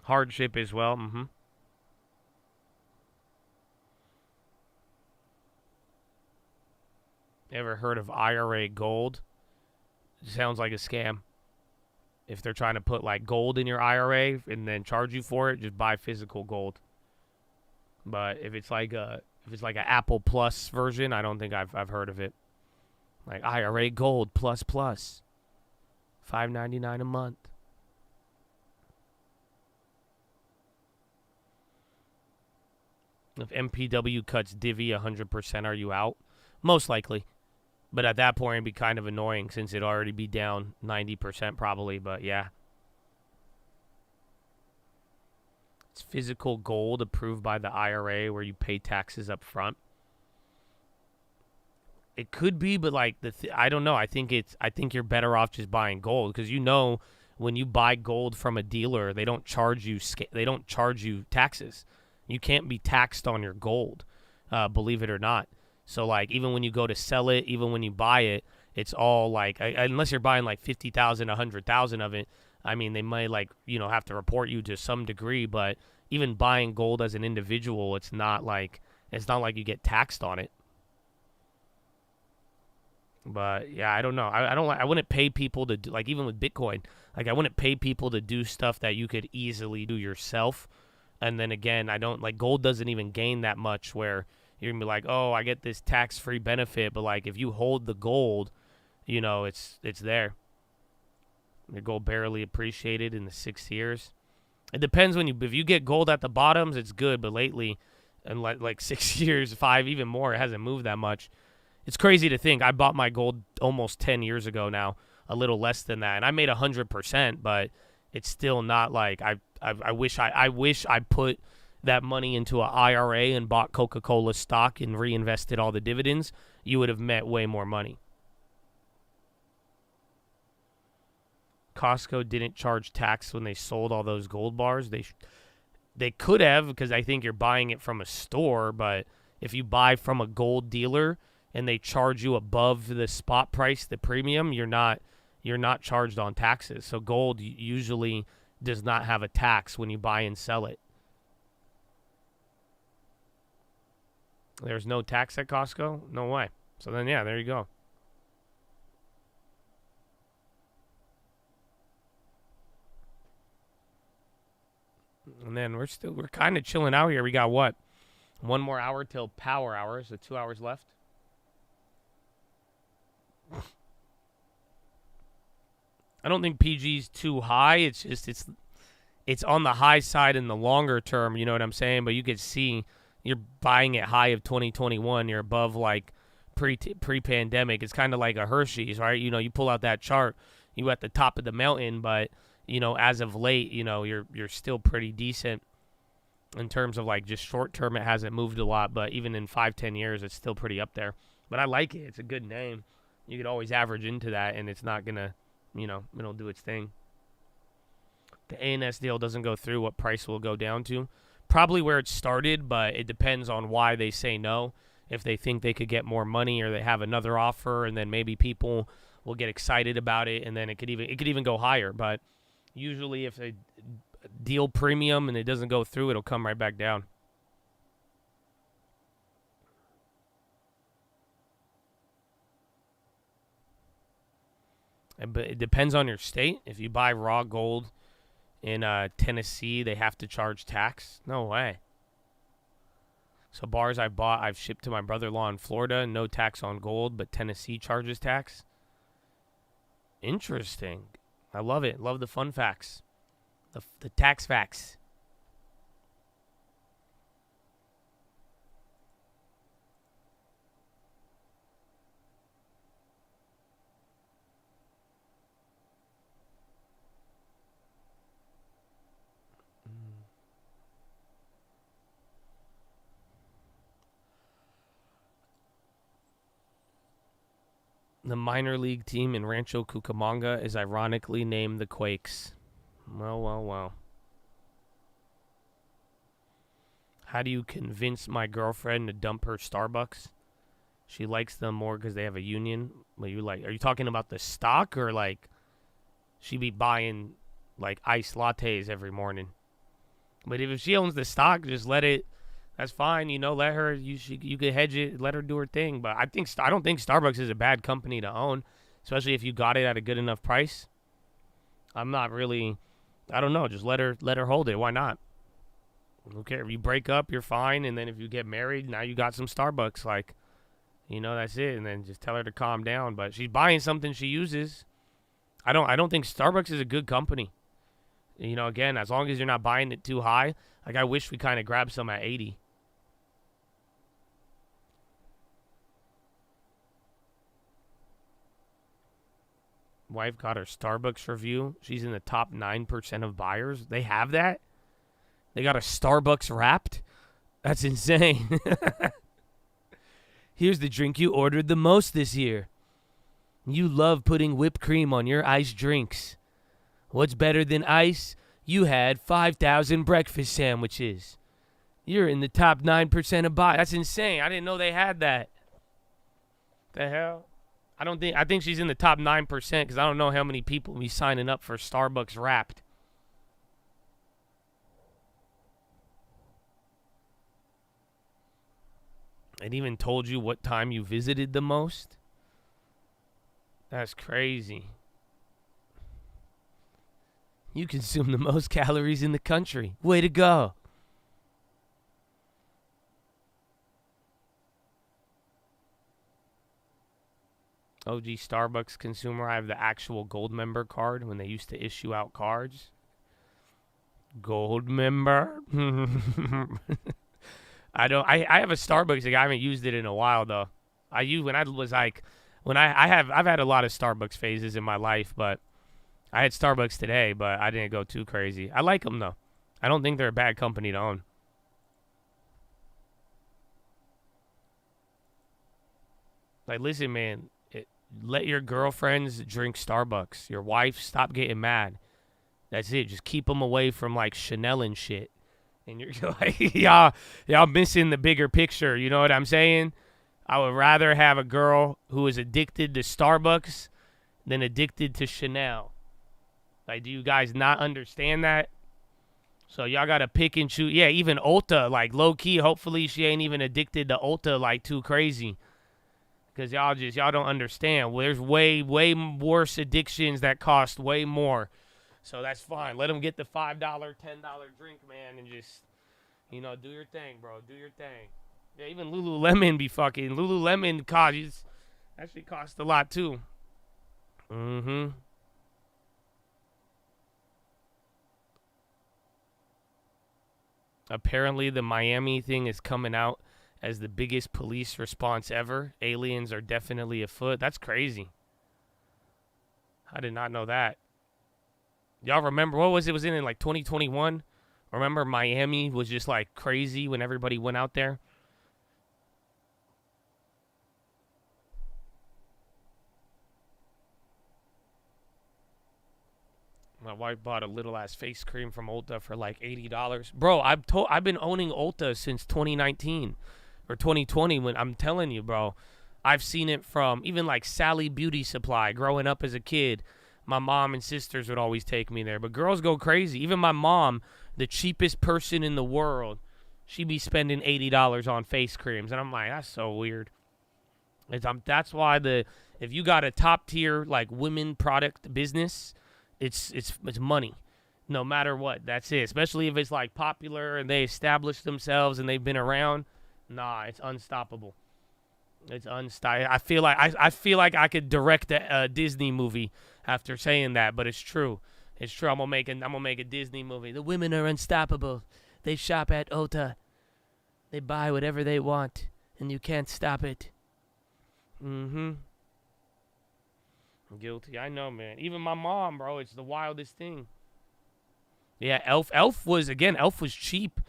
Hardship as well. Ever heard of IRA gold? It sounds like a scam. If they're trying to put like gold in your IRA and then charge you for it, just buy physical gold. But if it's like an Apple Plus version, I don't think I've heard of it. Like IRA gold plus $5.99 a month. If MPW cuts divvy 100%, are you out? Most likely. But at that point, it'd be kind of annoying since it'd already be down 90% probably, but yeah. It's physical gold approved by the IRA where you pay taxes up front. It could be, but like I don't know. I think you're better off just buying gold because when you buy gold from a dealer, they don't charge you taxes. You can't be taxed on your gold, believe it or not. So like even when you go to sell it, even when you buy it, it's all like unless you're buying like 50,000, 100,000 of it. I mean, they might have to report you to some degree, but even buying gold as an individual, it's not like you get taxed on it. But yeah, I don't know. I wouldn't pay people to do, like even with Bitcoin, like I wouldn't pay people to do stuff that you could easily do yourself. And then again, I don't like gold doesn't even gain that much where you're gonna be like, oh, I get this tax-free benefit, but like if you hold the gold, it's there. Your gold barely appreciated in the 6 years. It depends if you get gold at the bottoms, it's good. But lately, in like 6 years, 5, even more, it hasn't moved that much. It's crazy to think. I bought my gold almost 10 years ago now, a little less than that, and I made 100%. But it's still not like I wish I put that money into an IRA and bought Coca-Cola stock and reinvested all the dividends. You would have met way more money. Costco didn't charge tax when they sold all those gold bars. They could have because I think you're buying it from a store, but if you buy from a gold dealer and they charge you above the spot price, the premium, you're not charged on taxes. So gold usually does not have a tax when you buy and sell it. There's no tax at Costco? No way. So then yeah, there you go. And then we're kind of chilling out here. We got what? 1 more hour till power hour, so 2 hours left. I don't think PG's too high. It's just it's on the high side in the longer term, you know what I'm saying? But you could see you're buying it high of 2021. You're above like pre-pandemic. It's kind of like a Hershey's, right? You pull out that chart, you at the top of the mountain, but as of late, you're still pretty decent in terms of like just short term. It hasn't moved a lot, but even in 5-10 years, it's still pretty up there. But I like it. It's a good name. You could always average into that, and it's not gonna, it'll do its thing. The ANS deal doesn't go through. What price will it go down to? Probably where it started, but it depends on why they say no. If they think they could get more money, or they have another offer, and then maybe people will get excited about it, and then it could even go higher, but. Usually if a deal premium and it doesn't go through, it'll come right back down. But it depends on your state. If you buy raw gold in Tennessee, they have to charge tax. No way. So bars I've shipped to my brother-in-law in Florida, no tax on gold, but Tennessee charges tax. Interesting. I love it. Love the fun facts. The tax facts. The minor league team in Rancho Cucamonga is ironically named the Quakes. Well. How do you convince my girlfriend to dump her Starbucks? She likes them more because they have a union. Are you talking about the stock, or like she be buying like iced lattes every morning? But if she owns the stock, just let it. That's fine, let her, you could hedge it, let her do her thing. But I don't think Starbucks is a bad company to own, especially if you got it at a good enough price. I'm not really, I don't know, just let her hold it. Why not? Who cares? If you break up, you're fine. And then if you get married, now you got some Starbucks. Like, that's it. And then just tell her to calm down. But she's buying something she uses. I don't think Starbucks is a good company. Again, as long as you're not buying it too high. Like, I wish we kind of grabbed some at 80. Wife got her Starbucks review. She's in the top 9% of buyers. They have that? They got a Starbucks Wrapped? That's insane. Here's the drink you ordered the most this year. You love putting whipped cream on your iced drinks. What's better than ice? You had 5,000 breakfast sandwiches. You're in the top 9% of buy. That's insane. I didn't know they had that. The hell? I think she's in the top 9% because I don't know how many people be signing up for Starbucks Wrapped. It even told you what time you visited the most. That's crazy. You consume the most calories in the country. Way to go. OG Starbucks consumer. I have the actual gold member card when they used to issue out cards. Gold member. I have a Starbucks. Like, I haven't used it in a while though. I've had a lot of Starbucks phases in my life, but I had Starbucks today, but I didn't go too crazy. I like them though. I don't think they're a bad company to own. Like, listen, man. Let your girlfriends drink Starbucks. Your wife, stop getting mad. That's it. Just keep them away from like Chanel and shit. And you're like, y'all missing the bigger picture. You know what I'm saying? I would rather have a girl who is addicted to Starbucks than addicted to Chanel. Like, do you guys not understand that? So y'all got to pick and choose. Yeah, even Ulta, like low key, hopefully she ain't even addicted to Ulta like too crazy. Because y'all don't understand. Well, there's way worse addictions that cost way more. So that's fine. Let them get the $5, $10 drink, man, and just, do your thing, bro. Do your thing. Yeah, even Lululemon be fucking. Lululemon actually cost a lot, too. Mm-hmm. Apparently, the Miami thing is coming out as the biggest police response ever. Aliens are definitely afoot. That's crazy. I did not know that. Y'all remember, what was it? Was it in like 2021? Remember Miami was just like crazy when everybody went out there? My wife bought a little ass face cream from Ulta for like $80. Bro, I've been owning Ulta since 2019. Or 2020, when I'm telling you, bro, I've seen it from even like Sally Beauty Supply. Growing up as a kid, my mom and sisters would always take me there. But girls go crazy. Even my mom, the cheapest person in the world, she'd be spending $80 on face creams. And I'm like, that's so weird. That's why if you got a top tier like women product business, it's money. No matter what. That's it. Especially if it's like popular and they established themselves and they've been around. Nah, it's unstoppable. It's unstoppable. I feel like I could direct a Disney movie after saying that, but it's true. It's true. I'm gonna make a Disney movie. The women are unstoppable. They shop at Ulta. They buy whatever they want, and you can't stop it. Mm-hmm. Guilty. I know, man. Even my mom, bro. It's the wildest thing. Yeah, Elf was cheap.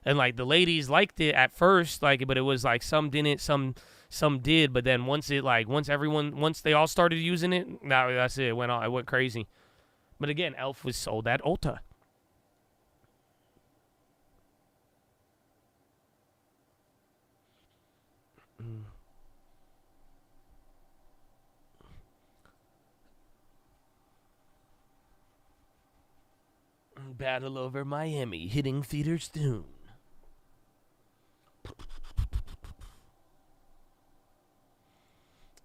And like the ladies liked it at first, like, but it was like some didn't, some did. But then once they all started using it, now that's it. It went crazy. But again, Elf was sold at Ulta. Battle over Miami hitting theaters soon.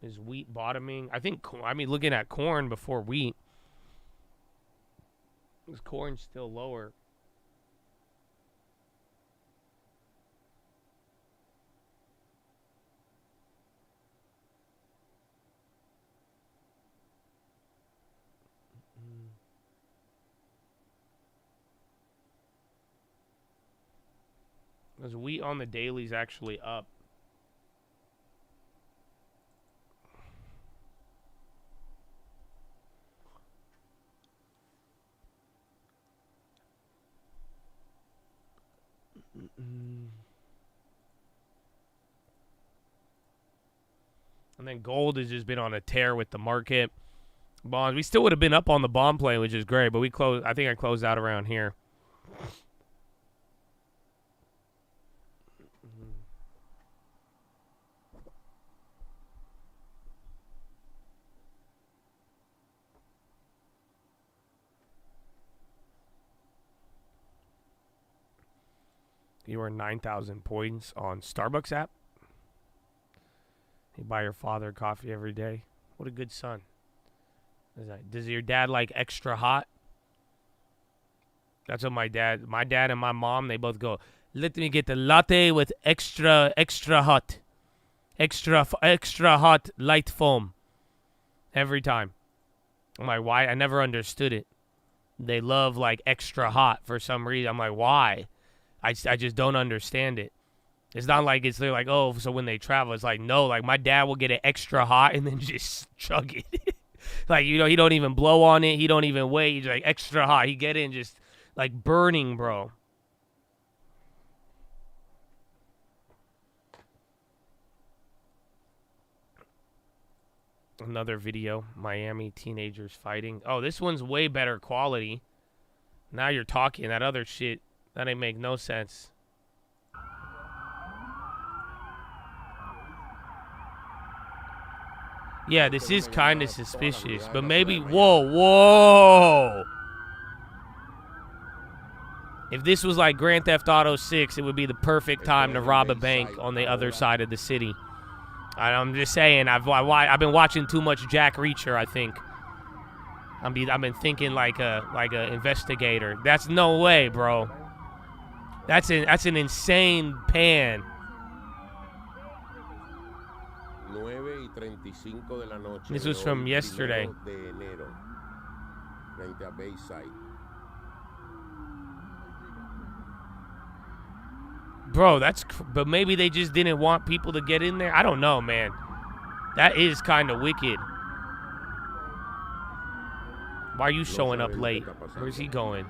Is wheat bottoming? Looking at corn before wheat. Is corn still lower? Is wheat on the dailies actually up? And then gold has just been on a tear with the market. Bonds, we still would have been up on the bond play, which is great, but we closed. I think I closed out around here. You earn 9,000 points on Starbucks app. You buy your father coffee every day. What a good son. Does your dad like extra hot? That's what my dad and my mom, they both go, let me get the latte with extra hot. Extra hot light foam. Every time. I'm like, why? I never understood it. They love like extra hot for some reason. I'm like, why? I just don't understand it. It's not like they're like, oh, so when they travel, it's like, no, like my dad will get it extra hot and then just chug it. Like, you know, he don't even blow on it. He don't even wait. He's like extra hot. He get it and just like burning, bro. Another video, Miami teenagers fighting. Oh, this one's way better quality. Now you're talking. That other shit, that ain't make no sense. Yeah, this is kind of suspicious, but maybe... Whoa. If this was like Grand Theft Auto 6, it would be the perfect time to rob a bank on the other side of the city. I'm just saying, I've been watching too much Jack Reacher, I think. I've been thinking like a investigator. That's no way, bro. That's an insane pan. This was from yesterday. Bro, but maybe they just didn't want people to get in there. I don't know, man. That is kind of wicked. Why are you showing up late? Where's he going?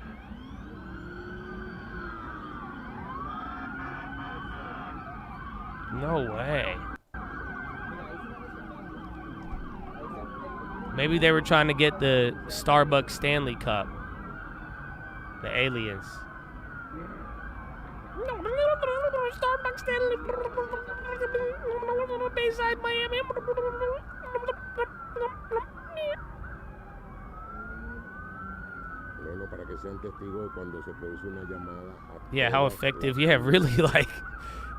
No way. Maybe they were trying to get the Starbucks Stanley Cup. The aliens. Starbucks Stanley. Bayside, Miami. Yeah, how effective? Yeah, really, like,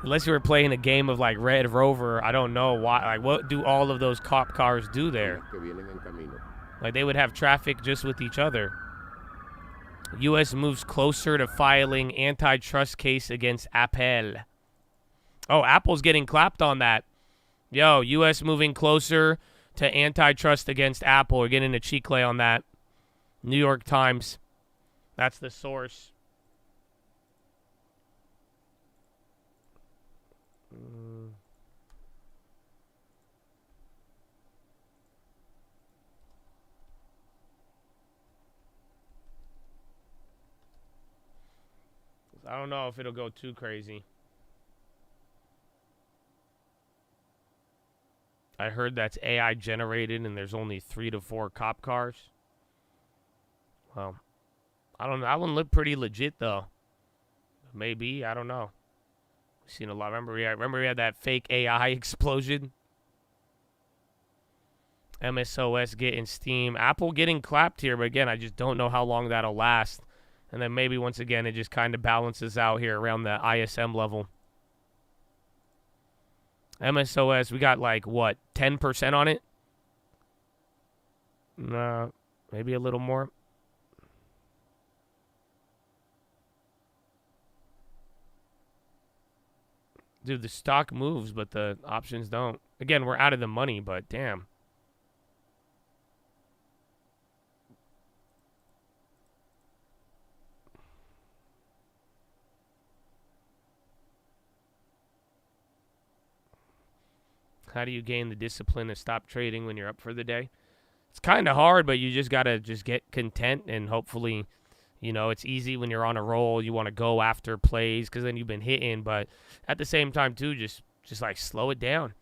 unless you were playing a game of like Red Rover, I don't know why. Like, what do all of those cop cars do there? Like, they would have traffic just with each other. U.S. moves closer to filing antitrust case against Apple. Oh, Apple's getting clapped on that. Yo, U.S. moving closer to antitrust against Apple. We're getting a chicle on that. New York Times. That's the source. I don't know if it'll go too crazy. I heard that's AI generated and there's only 3 to 4 cop cars. Well, I don't know. That one looked pretty legit though. Maybe, I don't know. We've seen a lot. Remember we had that fake AI explosion. MSOS getting steam. Apple getting clapped here, but again, I just don't know how long that'll last. And then maybe once again, it just kind of balances out here around the ISM level. MSOS, we got like, what, 10% on it? No, maybe a little more. Dude, the stock moves, but the options don't. Again, we're out of the money, but damn. How do you gain the discipline to stop trading when you're up for the day? It's kind of hard, but you just got to just get content and hopefully, You know, it's easy when you're on a roll. You want to go after plays because then you've been hitting. But at the same time, too, just like slow it down.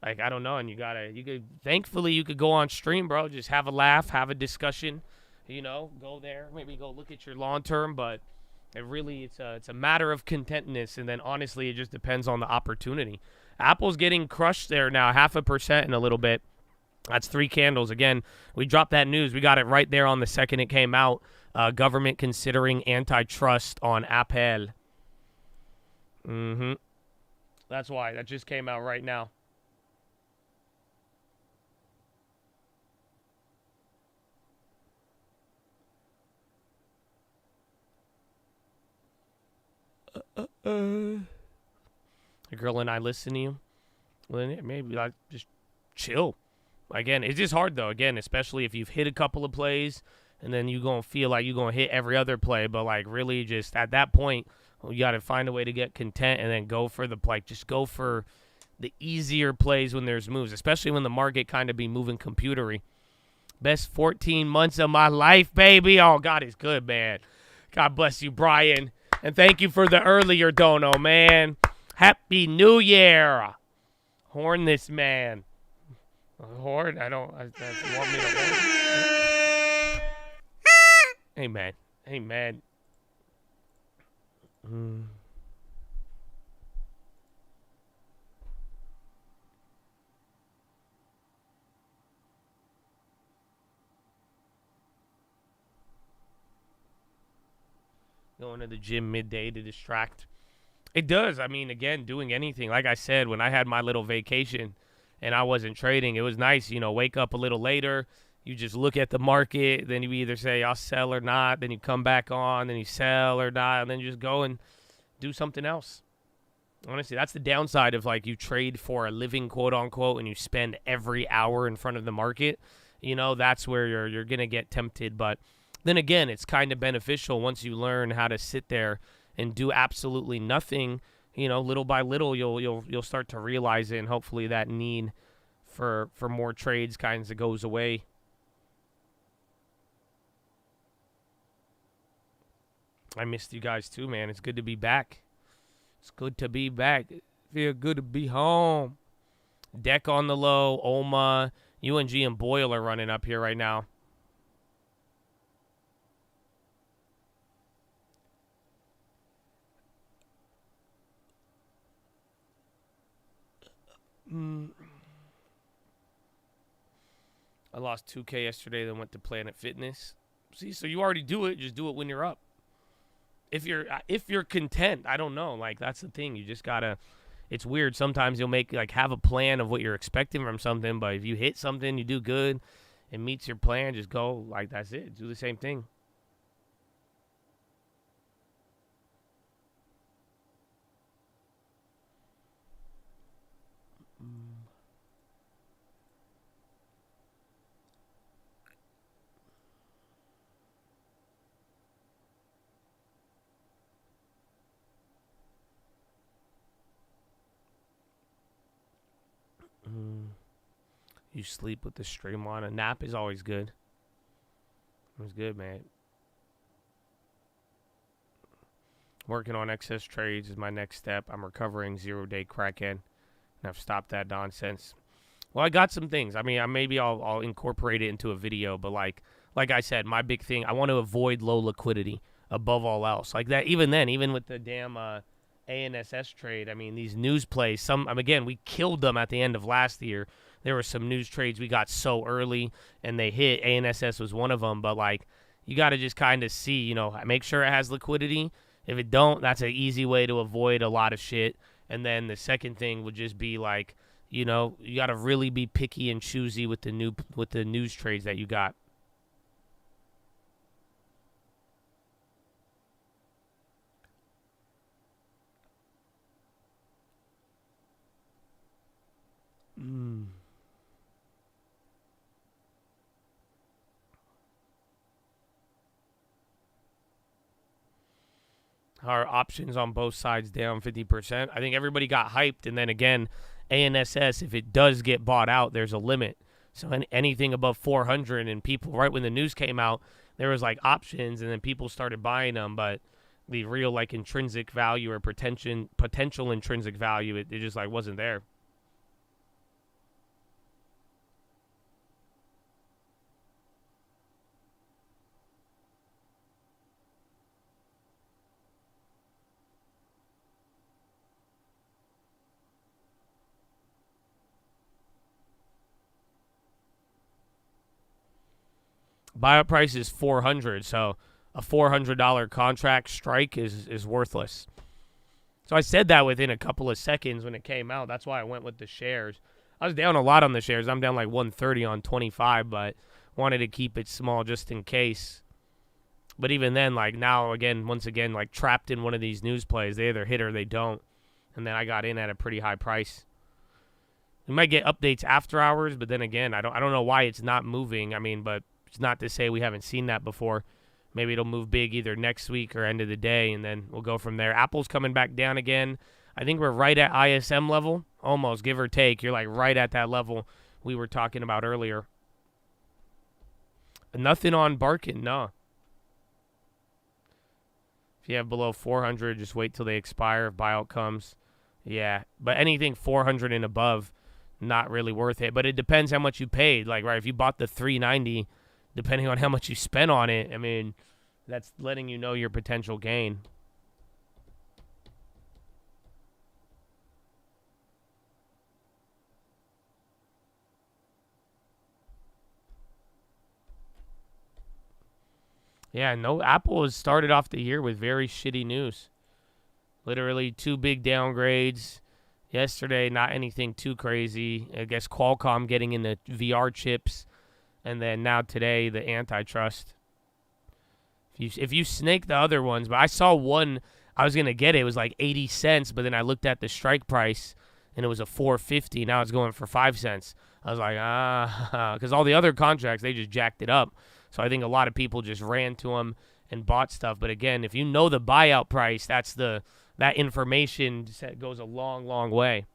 Like, I don't know. And thankfully, you could go on stream, bro. Just have a laugh, have a discussion. You know, go there, maybe go look at your long term. But it's a matter of contentness. And then, honestly, it just depends on the opportunity. Apple's getting crushed there now, 0.5% in a little bit. That's 3 candles. Again, we dropped that news. We got it right there on the second it came out. Government considering antitrust on Apple. That's why. That just came out right now. The girl and I listen to you. Well, then maybe like just chill. Again, it's just hard though. Again, especially if you've hit a couple of plays and then you're going to feel like you're going to hit every other play. But like really just at that point, you got to find a way to get content and then go for just go for the easier plays when there's moves, especially when the market kind of be moving computery. Best 14 months of my life, baby. Oh, God is good, man. God bless you, Brian. And thank you for the earlier dono, man. Happy New Year. Horn this man. Horn? I want me to horn. Amen. Amen. Going to the gym midday to distract. It does. I mean, again, doing anything. Like I said, when I had my little vacation and I wasn't trading, it was nice, wake up a little later. You just look at the market. Then you either say, I'll sell or not. Then you come back on. Then you sell or not. And then you just go and do something else. Honestly, that's the downside of, like, you trade for a living, quote unquote, and you spend every hour in front of the market. That's where you're going to get tempted. But then again, it's kind of beneficial once you learn how to sit there and do absolutely nothing. Little by little, you'll start to realize it, and hopefully that need for more trades kinds of goes away. I missed you guys too, man. It's good to be back. It's good to be back. Feel good to be home. Deck on the low, Oma, UNG, and Boyle are running up here right now. I lost 2K yesterday, then went to Planet Fitness. See, so you already do it. Just do it when you're up. If you're content, I don't know. Like, that's the thing. You just gotta. It's weird. Sometimes you'll have a plan of what you're expecting from something, but if you hit something, you do good, it meets your plan. Just go like that's it. Do the same thing. You sleep with the stream on. A nap is always good. It was good, man. Working on excess trades is my next step. I'm recovering 0-day Kraken, and I've stopped that nonsense. Well, I got some things. I mean, maybe I'll incorporate it into a video, but like I said, my big thing, I want to avoid low liquidity above all else. Like that, even with the damn ANSS trade, I mean, these news plays, again, we killed them at the end of last year. There were some news trades we got so early, and they hit. ANSS was one of them, but, like, you got to just kind of see, make sure it has liquidity. If it don't, that's an easy way to avoid a lot of shit. And then the second thing would just be, like, you got to really be picky and choosy with the news trades that you got. Our options on both sides down 50%. I think everybody got hyped, and then again, ANSS, if it does get bought out, there's a limit. So anything above 400, and people, right when the news came out, there was like options, and then people started buying them, but the real like intrinsic value or potential intrinsic value, it just like wasn't there. Buyout price is 400, so a $400 contract strike is worthless. So I said that within a couple of seconds when it came out. That's why I went with the shares. I was down a lot on the shares. I'm down like 130 on 25, but wanted to keep it small just in case. But even then, like now, once again, like trapped in one of these news plays. They either hit or they don't. And then I got in at a pretty high price. We might get updates after hours, but then again, I don't know why it's not moving. I mean, but it's not to say we haven't seen that before. Maybe it'll move big either next week or end of the day, and then we'll go from there. Apple's coming back down again. I think we're right at ISM level, almost, give or take. You're like right at that level we were talking about earlier. Nothing on Barkin, no. If you have below 400, just wait till they expire if buyout comes. Yeah, but anything 400 and above, not really worth it. But it depends how much you paid. Like, right, if you bought the 390, depending on how much you spent on it, I mean, that's letting you know your potential gain. Yeah, no, Apple has started off the year with very shitty news. Literally 2 big downgrades. Yesterday, not anything too crazy. I guess Qualcomm getting into VR chips. And then now today, the antitrust. If you snake the other ones, but I saw one, I was going to get it. It was like 80 cents, but then I looked at the strike price, and it was a $4.50. Now it's going for 5 cents. I was like, because all the other contracts, they just jacked it up. So I think a lot of people just ran to them and bought stuff. But again, if you know the buyout price, that information goes a long, long way.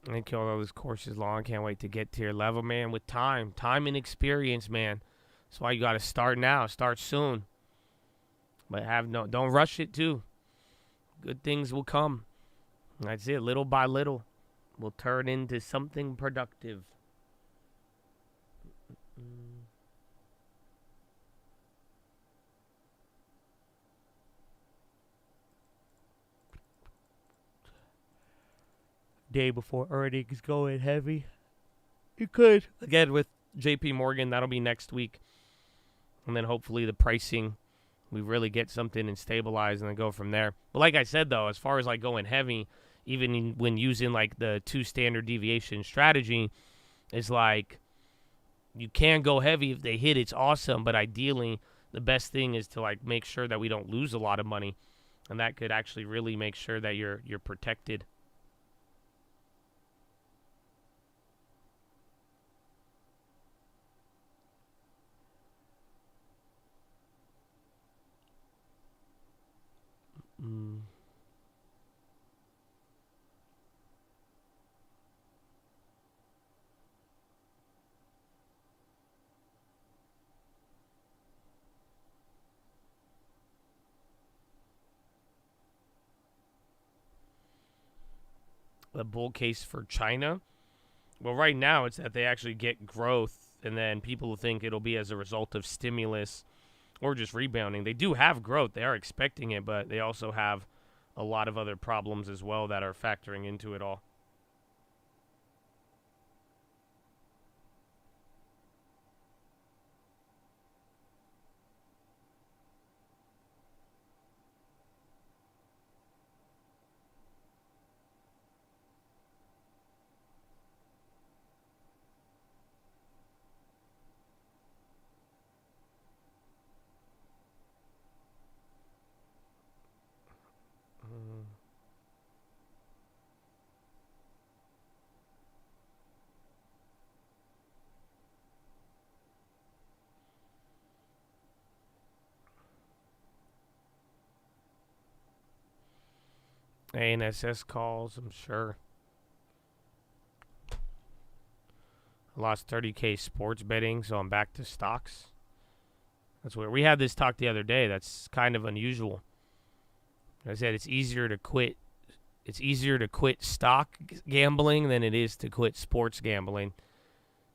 I think although this course is long, I can't wait to get to your level, man. With time and experience, man. That's why you got to start now. Start soon. But don't rush it too. Good things will come. That's it. Little by little, will turn into something productive. Day before earnings going heavy. You could. Again, with JP Morgan, that'll be next week. And then hopefully the pricing, we really get something and stabilize and then go from there. But like I said, though, as far as like going heavy, even when using like the 2 standard deviation strategy, is like you can go heavy if they hit. It's awesome. But ideally, the best thing is to like make sure that we don't lose a lot of money. And that could actually really make sure that you're protected. The bull case for China? Well, right now it's that they actually get growth, and then people think it'll be as a result of stimulus or just rebounding. They do have growth. They are expecting it, but they also have a lot of other problems as well that are factoring into it all. ANSS calls, I'm sure. I lost 30K sports betting, so I'm back to stocks. That's weird. We had this talk the other day. That's kind of unusual. I said it's easier to quit. It's easier to quit stock gambling than it is to quit sports gambling,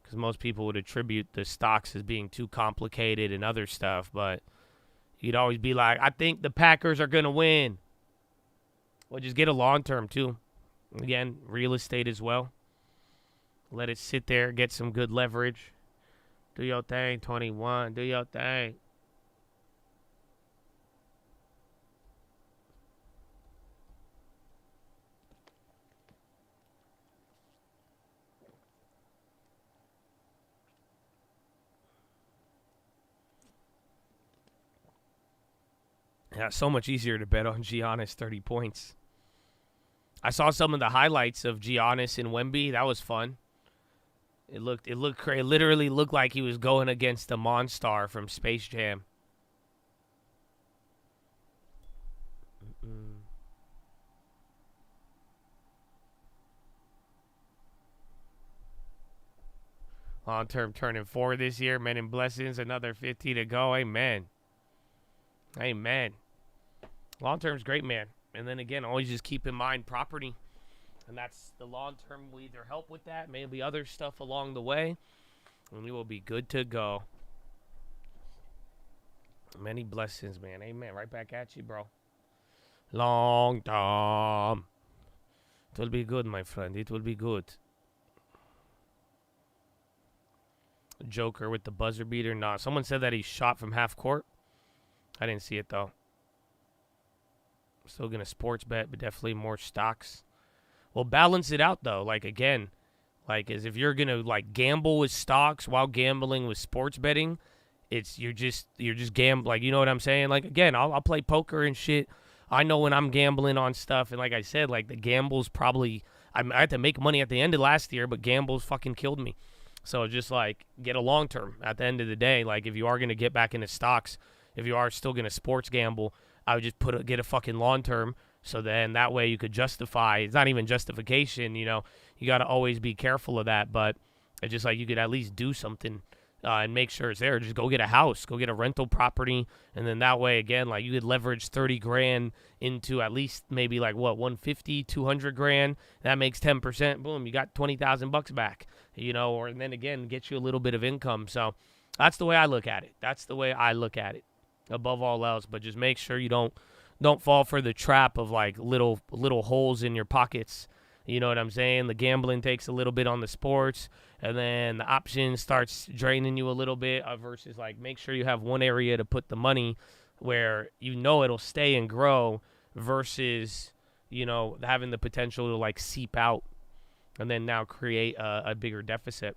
because most people would attribute the stocks as being too complicated and other stuff. But you'd always be like, I think the Packers are gonna win. Well, just get a long term too. Again, real estate as well. Let it sit there, get some good leverage. Do your thing, 21. Do your thing. Yeah, so much easier to bet on Giannis 30 points. I saw some of the highlights of Giannis and Wemby. That was fun. It literally looked like he was going against a Monstar from Space Jam. Long term turning 4 this year. Men and blessings. Another 50 to go. Amen. Amen. Long term's great, man. And then again, always just keep in mind property. And that's the long term. Will either help with that, maybe other stuff along the way, and we will be good to go. Many blessings, man. Amen. Right back at you, bro. Long term. It will be good, my friend. It will be good. Joker with the buzzer beater. Nah, someone said that he shot from half court. I didn't see it, though. Still going to sports bet, but definitely more stocks. Well, balance it out, though. Like, again, like, as if you're going to, like, gamble with stocks while gambling with sports betting, you're just gambling. Like, you know what I'm saying? Like, again, I'll play poker and shit. I know when I'm gambling on stuff. And like I said, like, the gambles probably, I had to make money at the end of last year, but gambles fucking killed me. So just, like, get a long term at the end of the day. Like, if you are going to get back into stocks, if you are still going to sports gamble, I would just get a fucking long term. So then that way you could justify. It's not even justification, you know. You got to always be careful of that. But it's just like you could at least do something and make sure it's there. Just go get a house. Go get a rental property. And then that way, again, like you could leverage 30 grand into at least maybe like, what, 150, 200 grand. That makes 10%. Boom, you got 20,000 bucks back, you know. Or and then, again, get you a little bit of income. So that's the way I look at it. That's the way I look at it above all else. But just make sure you don't fall for the trap of like little holes in your pockets. You know what I'm saying? The gambling takes a little bit on the sports, and then the option starts draining you a little bit versus like make sure you have one area to put the money where you know it'll stay and grow versus, you know, having the potential to like seep out and then now create a bigger deficit.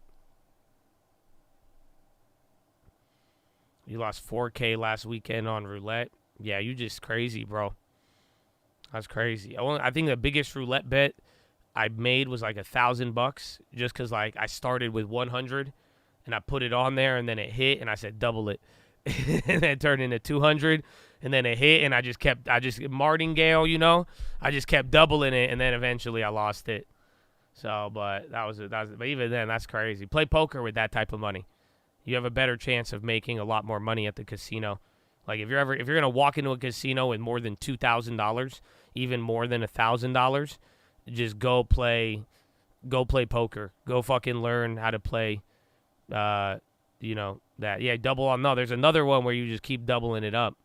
You lost 4K last weekend on roulette. Yeah, you just crazy, bro. That's crazy. I think the biggest roulette bet I made was like $1,000 just because like I started with 100 and I put it on there and then it hit and I said double it. And then it turned into 200 and then it hit and I just martingale, you know, I just kept doubling it and then eventually I lost it. So, but but even then, that's crazy. Play poker with that type of money. You have a better chance of making a lot more money at the casino. Like if you're gonna walk into a casino with more than $2,000, even more than $1,000, just go play poker. Go fucking learn how to play. You know that. Yeah, double on. No, there's another one where you just keep doubling it up.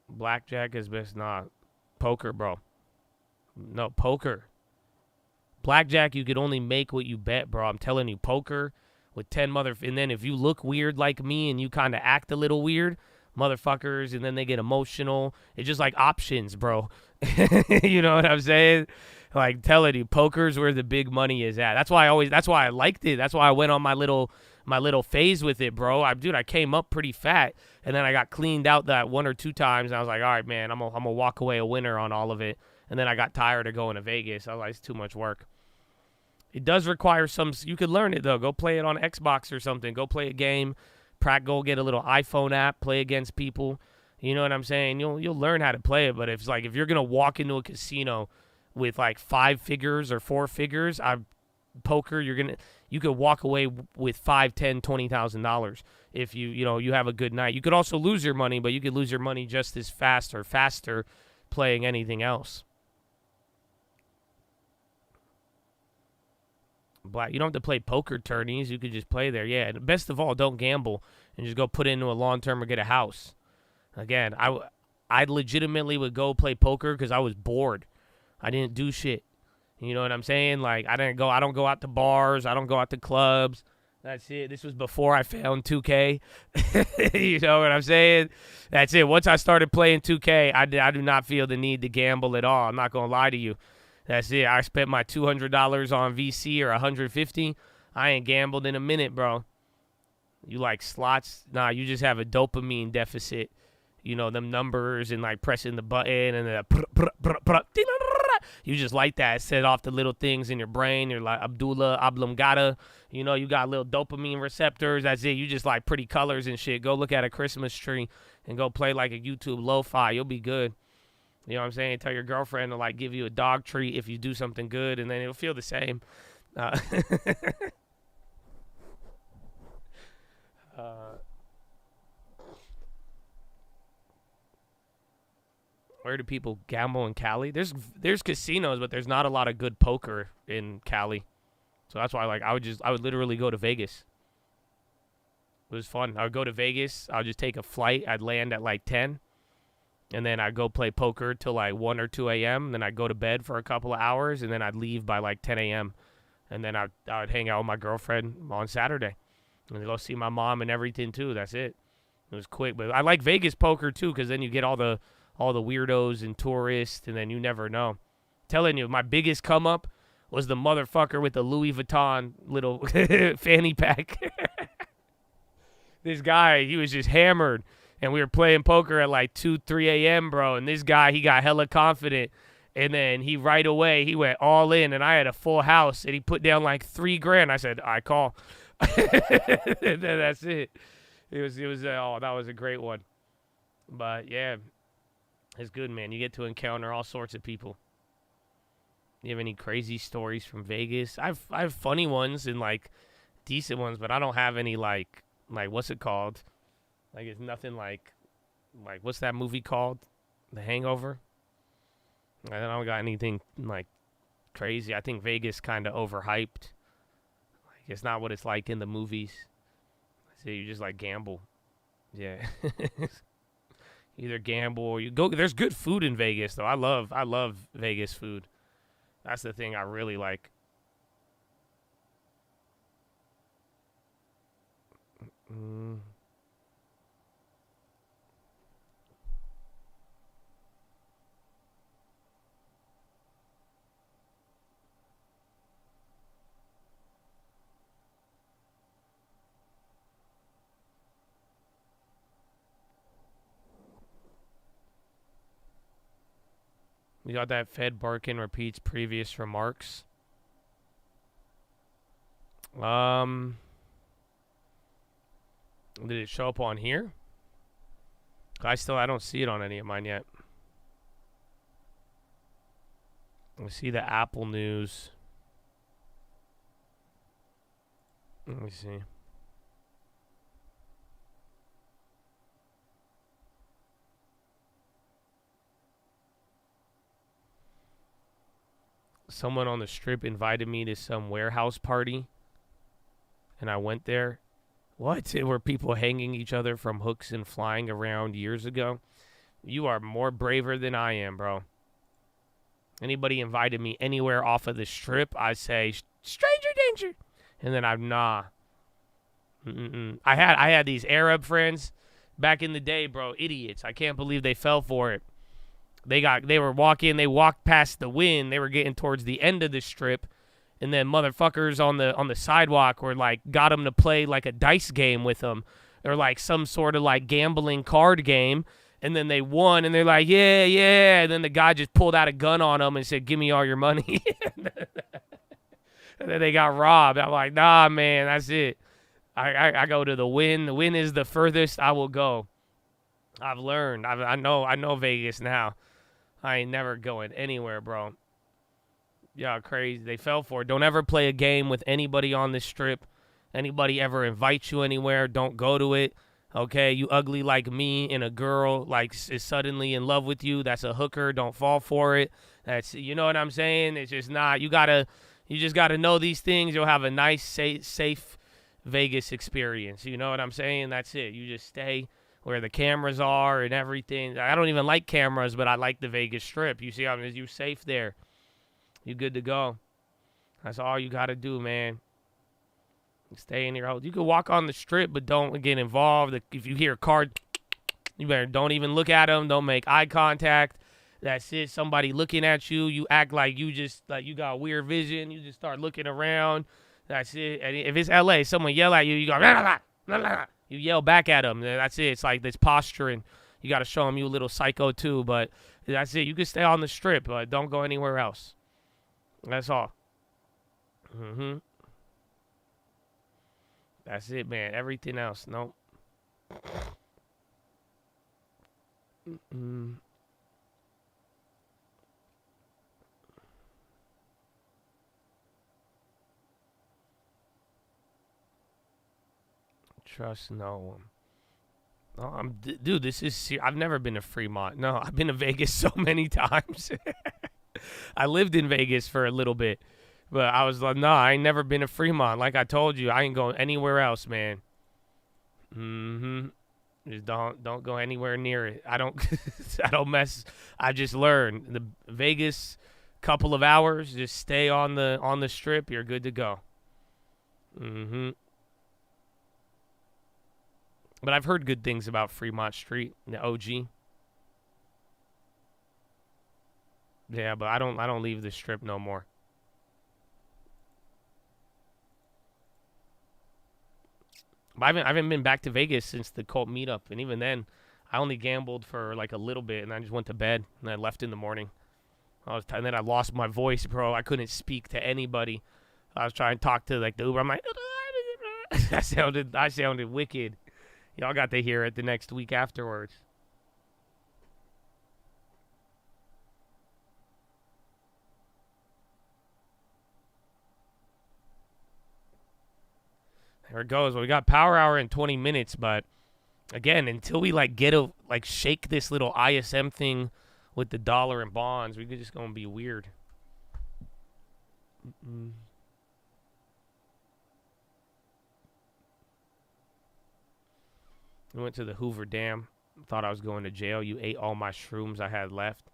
Blackjack is best. Nah, poker, bro. No, poker. Blackjack, you could only make what you bet, bro. I'm telling you, poker with 10 and then if you look weird like me and you kind of act a little weird, motherfuckers, and then they get emotional. It's just like options, bro. You know what I'm saying? Like telling you, poker's where the big money is at. That's why I liked it. That's why I went on my little phase with it, bro. I came up pretty fat, and then I got cleaned out that 1 or 2 times, and I was like, all right, man, I'm gonna walk away a winner on all of it. And then I got tired of going to Vegas. I was like, it's too much work. It does require you could learn it, though. Go play it on Xbox or something. Go play a game. go get a little iPhone app, play against people. You know what I'm saying? You'll learn how to play it. But if you're gonna walk into a casino with like 5 figures or 4 figures, poker, you could walk away with $5,000, $10,000, $20,000 if you have a good night. You could also lose your money, but you could lose your money just as fast or faster playing anything else. You don't have to play poker tourneys. You could just play there. Yeah, and best of all, don't gamble and just go put into a long term or get a house. Again, I legitimately would go play poker because I was bored. I didn't do shit. You know what I'm saying? Like, I don't go out to bars. I don't go out to clubs. That's it. This was before I found 2K. You know what I'm saying? That's it. Once I started playing 2K, I do not feel the need to gamble at all. I'm not going to lie to you. That's it. I spent my $200 on VC or $150. I ain't gambled in a minute, bro. You like slots? Nah, you just have a dopamine deficit. You know, them numbers and like pressing the button and you just like that. Set off the little things in your brain. You're like Abdullah Oblongata. You know, you got little dopamine receptors. That's it. You just like pretty colors and shit. Go look at a Christmas tree and go play like a YouTube lo-fi. You'll be good. You know what I'm saying? Tell your girlfriend to like give you a dog treat if you do something good, and then it'll feel the same. Where do people gamble in Cali? There's casinos, but there's not a lot of good poker in Cali. So that's why I would literally go to Vegas. It was fun. I would go to Vegas. I would just take a flight. I'd land at like 10. And then I'd go play poker till like 1 or 2 a.m. Then I'd go to bed for a couple of hours. And then I'd leave by like 10 a.m. And then I'd hang out with my girlfriend on Saturday. And go see my mom and everything too. That's it. It was quick. But I like Vegas poker too because then you get all the weirdos and tourists. And then you never know. Telling you, my biggest come up was the motherfucker with the Louis Vuitton little fanny pack. This guy, he was just hammered. And we were playing poker at like 2, 3 a.m., bro. And this guy, he got hella confident. And then he right away, he went all in. And I had a full house. And he put down like $3,000. I said, I call. That's it. That was a great one. But, yeah, it's good, man. You get to encounter all sorts of people. You have any crazy stories from Vegas? I have funny ones and, like, decent ones. But I don't have any, like what's it called? Like, it's nothing like, what's that movie called? The Hangover? I don't got anything, like, crazy. I think Vegas kind of overhyped. Like, it's not what it's like in the movies. So you just, like, gamble. Yeah. Either gamble or you go. There's good food in Vegas, though. I love Vegas food. That's the thing I really like. You got that Fed Barkin repeats previous remarks. Did it show up on here? I don't see it on any of mine yet. I see the Apple News. Let me see. Someone on the Strip invited me to some warehouse party, and I went there. What? Were people hanging each other from hooks and flying around years ago? You are more braver than I am, bro. Anybody invited me anywhere off of the Strip, I say, stranger danger. And then I'm, nah. I had these Arab friends back in the day, bro. Idiots. I can't believe they fell for it. They walked past the wind. They were getting towards the end of the Strip. And then motherfuckers on the sidewalk were like, got them to play like a dice game with them. Or like some sort of like gambling card game. And then they won and they're like, yeah, yeah. And then the guy just pulled out a gun on them and said, give me all your money. And then they got robbed. I'm like, nah, man, that's it. I go to the Wynn. The Wynn is the furthest I will go. I've learned. I know Vegas now. I ain't never going anywhere, bro. Y'all crazy. They fell for it. Don't ever play a game with anybody on the strip. Anybody ever invites you anywhere, don't go to it. Okay, you ugly like me and a girl like is suddenly in love with you. That's a hooker. Don't fall for it. That's, you know what I'm saying? It's just not. You just gotta know these things. You'll have a nice, safe Vegas experience. You know what I'm saying? That's it. You just stay where the cameras are and everything. I don't even like cameras, but I like the Vegas Strip. You see how you're safe there. You good to go. That's all you gotta do, man. Stay in your house. You can walk on the strip, but don't get involved. If you hear a car, you better don't even look at them. Don't make eye contact. That's it. Somebody looking at you, you act like you got weird vision. You just start looking around. That's it. And if it's LA, someone yell at you, you go, blah, blah, blah, blah. You yell back at them. That's it. It's like this posturing. You got to show them you a little psycho too, but that's it. You can stay on the strip, but don't go anywhere else. That's all. That's it, man. Everything else, nope. Trust no one. No, dude, this is I've never been to Fremont. No, I've been to Vegas so many times. I lived in Vegas for a little bit. But I was like, no, I ain't never been to Fremont. Like I told you, I ain't going anywhere else, man. Just don't go anywhere near it. I don't mess. I just learned the Vegas couple of hours. Just stay on the strip. You're good to go. But I've heard good things about Fremont Street, the OG. Yeah, but I don't leave the strip no more. I haven't been back to Vegas since the cult meetup, and even then, I only gambled for like a little bit, and I just went to bed, and I left in the morning. And then I lost my voice, bro. I couldn't speak to anybody. I was trying to talk to like the Uber. I'm like, I sounded wicked. Y'all got to hear it the next week afterwards. There it goes. Well, we got Power Hour in 20 minutes, but again, until we shake this little ISM thing with the dollar and bonds, we're just gonna be weird. We went to the Hoover Dam. Thought I was going to jail. You ate all my shrooms I had left.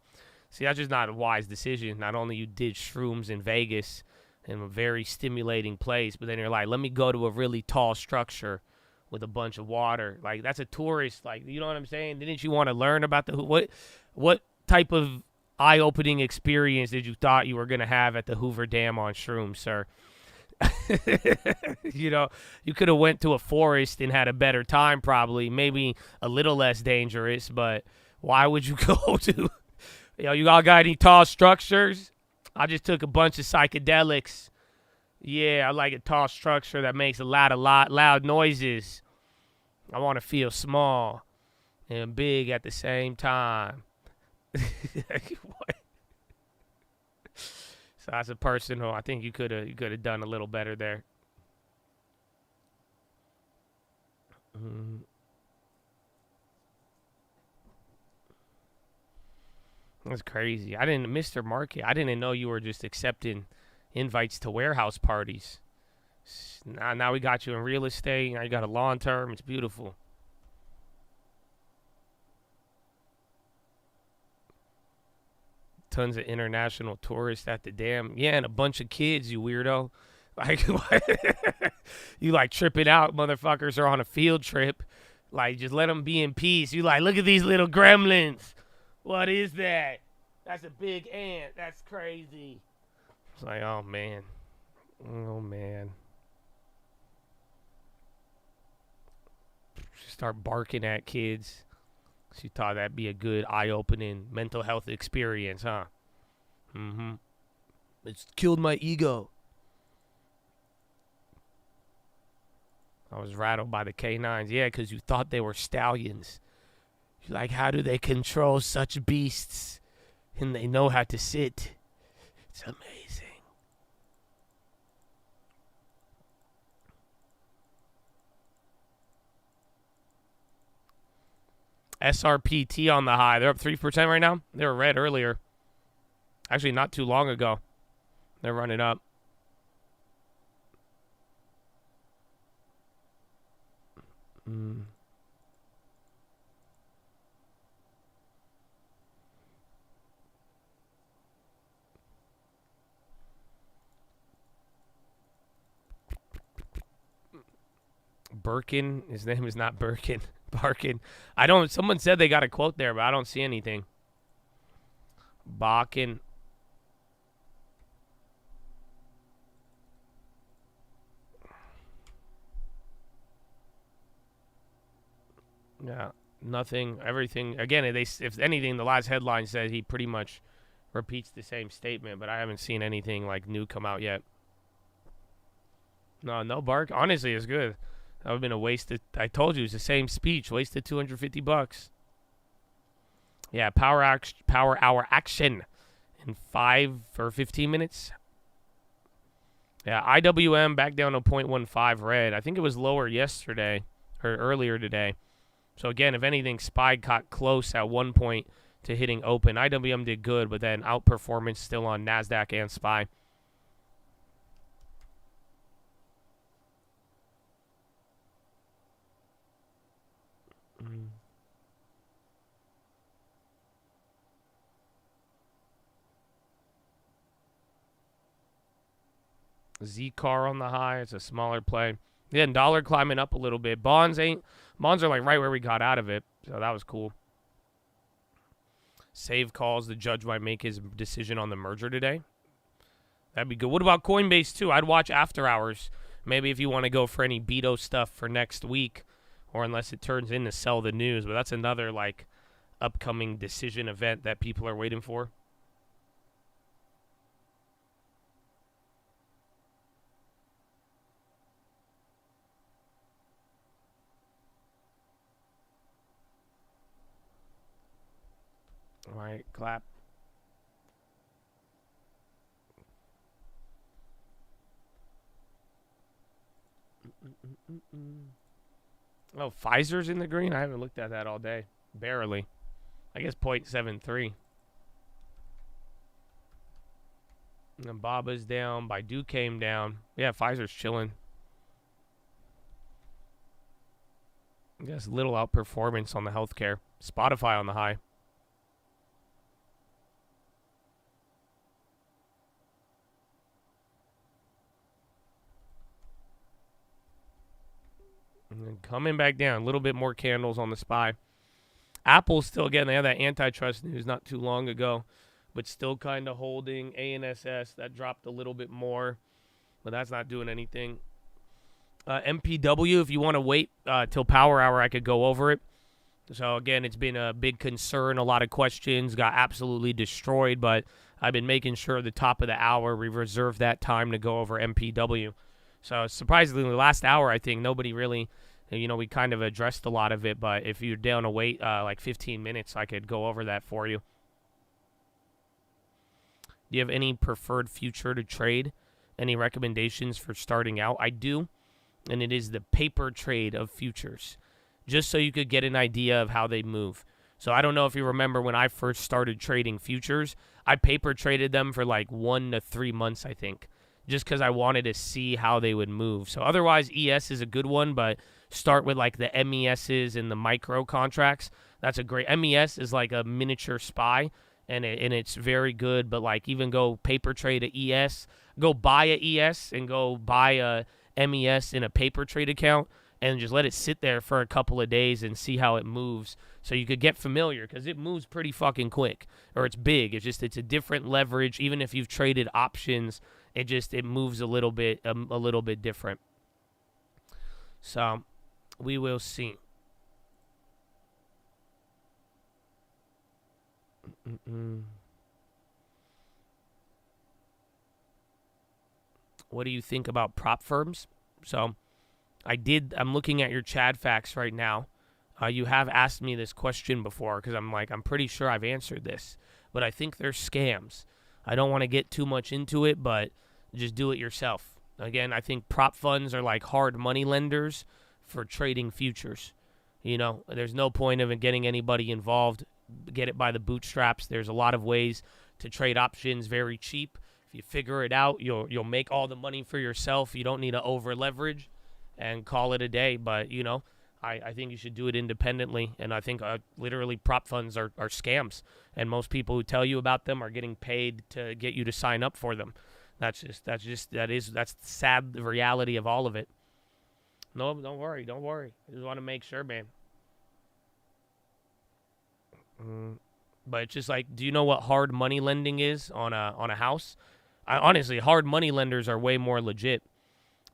See, that's just not a wise decision. Not only you did shrooms in Vegas, in a very stimulating place, but then you're like, let me go to a really tall structure with a bunch of water. Like, that's a tourist. Like, you know what I'm saying? Didn't you want to learn about what type of eye-opening experience did you thought you were going to have at the Hoover Dam on shrooms, sir? You know, you could have went to a forest and had a better time, probably, maybe a little less dangerous, but why would you go to, you all got any tall structures? I just took a bunch of psychedelics. Yeah, I like a tall structure that makes a lot of loud noises. I want to feel small and big at the same time. What? So that's a personal. I think you could have done a little better there. That's crazy. Mr. Market, I didn't know you were just accepting invites to warehouse parties. Now we got you in real estate. Now you got a long term. It's beautiful. Tons of international tourists at the dam. Yeah, and a bunch of kids, you weirdo. Like, you like tripping out. Motherfuckers are on a field trip. Like, just let them be in peace. You like, look at these little gremlins. What is that? That's a big ant. That's crazy. It's like, oh, man. Oh, man. Start barking at kids. She thought that'd be a good eye-opening mental health experience, huh? It's killed my ego. I was rattled by the K9s. Yeah, because you thought they were stallions. You're like, how do they control such beasts? And they know how to sit. It's amazing. SRPT on the high. They're up 3% right now. They were red earlier. Actually, not too long ago. They're running up. Birkin. His name is not Birkin. Barkin. Someone said they got a quote there, but I don't see anything. Bakken. Yeah, nothing. Everything. Again, if anything, the last headline said he pretty much repeats the same statement, but I haven't seen anything like new come out yet. No bark. Honestly, it's good. That would have been a wasted. I told you it's the same speech. Wasted $250. Yeah, power hour action in 5 or 15 minutes. Yeah, IWM back down to 0.15 red. I think it was lower yesterday or earlier today. So again, if anything, SPY got close at one point to hitting open. IWM did good, but then outperformance still on NASDAQ and SPY. Z-Car on the high. It's a smaller play. Then dollar climbing up a little bit. Bonds are like right where we got out of it. So that was cool. Save calls. The judge might make his decision on the merger today. That'd be good. What about Coinbase too? I'd watch after hours. Maybe if you want to go for any Beto stuff for next week, or unless it turns in to sell the news. But that's another like upcoming decision event that people are waiting for. All right, clap. Oh, Pfizer's in the green? I haven't looked at that all day. Barely. I guess 0.73. And then Baba's down. Baidu came down. Yeah, Pfizer's chilling. I guess little outperformance on the healthcare. Spotify on the high. And then coming back down, a little bit more candles on the SPY. Apple still, again, they had that antitrust news not too long ago, but still kind of holding. ANSS, that dropped a little bit more, but that's not doing anything. MPW, if you want to wait till power hour, I could go over it. So, again, it's been a big concern. A lot of questions got absolutely destroyed, but I've been making sure at the top of the hour we reserve that time to go over MPW. So, surprisingly, the last hour, I think nobody really, we kind of addressed a lot of it, but if you're down to wait like 15 minutes, I could go over that for you. Do you have any preferred future to trade? Any recommendations for starting out? I do, and it is the paper trade of futures, just so you could get an idea of how they move. So I don't know if you remember when I first started trading futures, I paper traded them for like 1 to 3 months, I think, just because I wanted to see how they would move. So otherwise, ES is a good one, but start with like the MESs and the micro contracts. That's a great, MES is like a miniature SPY, and it's very good, but like even go paper trade a ES, go buy a ES and go buy a MES in a paper trade account and just let it sit there for a couple of days and see how it moves so you could get familiar, because it moves pretty fucking quick, or it's big. It's a different leverage. Even if you've traded options, it moves a little bit different. So we will see. What do you think about prop firms? So I'm looking at your Chad facts right now. You have asked me this question before because I'm pretty sure I've answered this, but I think they're scams. I don't want to get too much into it, but just do it yourself. Again, I think prop funds are like hard money lenders for trading futures. You know, there's no point of getting anybody involved. Get it by the bootstraps. There's a lot of ways to trade options very cheap. If you figure it out, you'll make all the money for yourself. You don't need to over leverage and call it a day. But, you know, I think you should do it independently. And I think literally prop funds are scams. And most people who tell you about them are getting paid to get you to sign up for them. That's the sad reality of all of it. No, don't worry. I just want to make sure, man. But it's just like, do you know what hard money lending is on a house? Honestly, hard money lenders are way more legit.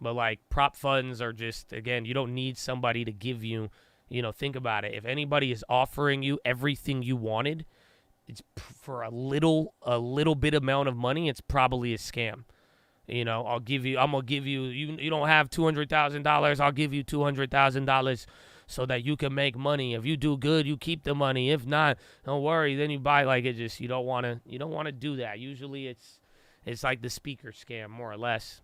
But like prop funds are just, again, you don't need somebody to give you, you know, think about it. If anybody is offering you everything you wanted, it's for a little bit amount of money, it's probably a scam. You know, I'm going to give you, you don't have $200,000, I'll give you $200,000 so that you can make money. If you do good, you keep the money. If not, don't worry, then you buy. Like, it just, you don't want to do that. Usually it's like the speaker scam, more or less.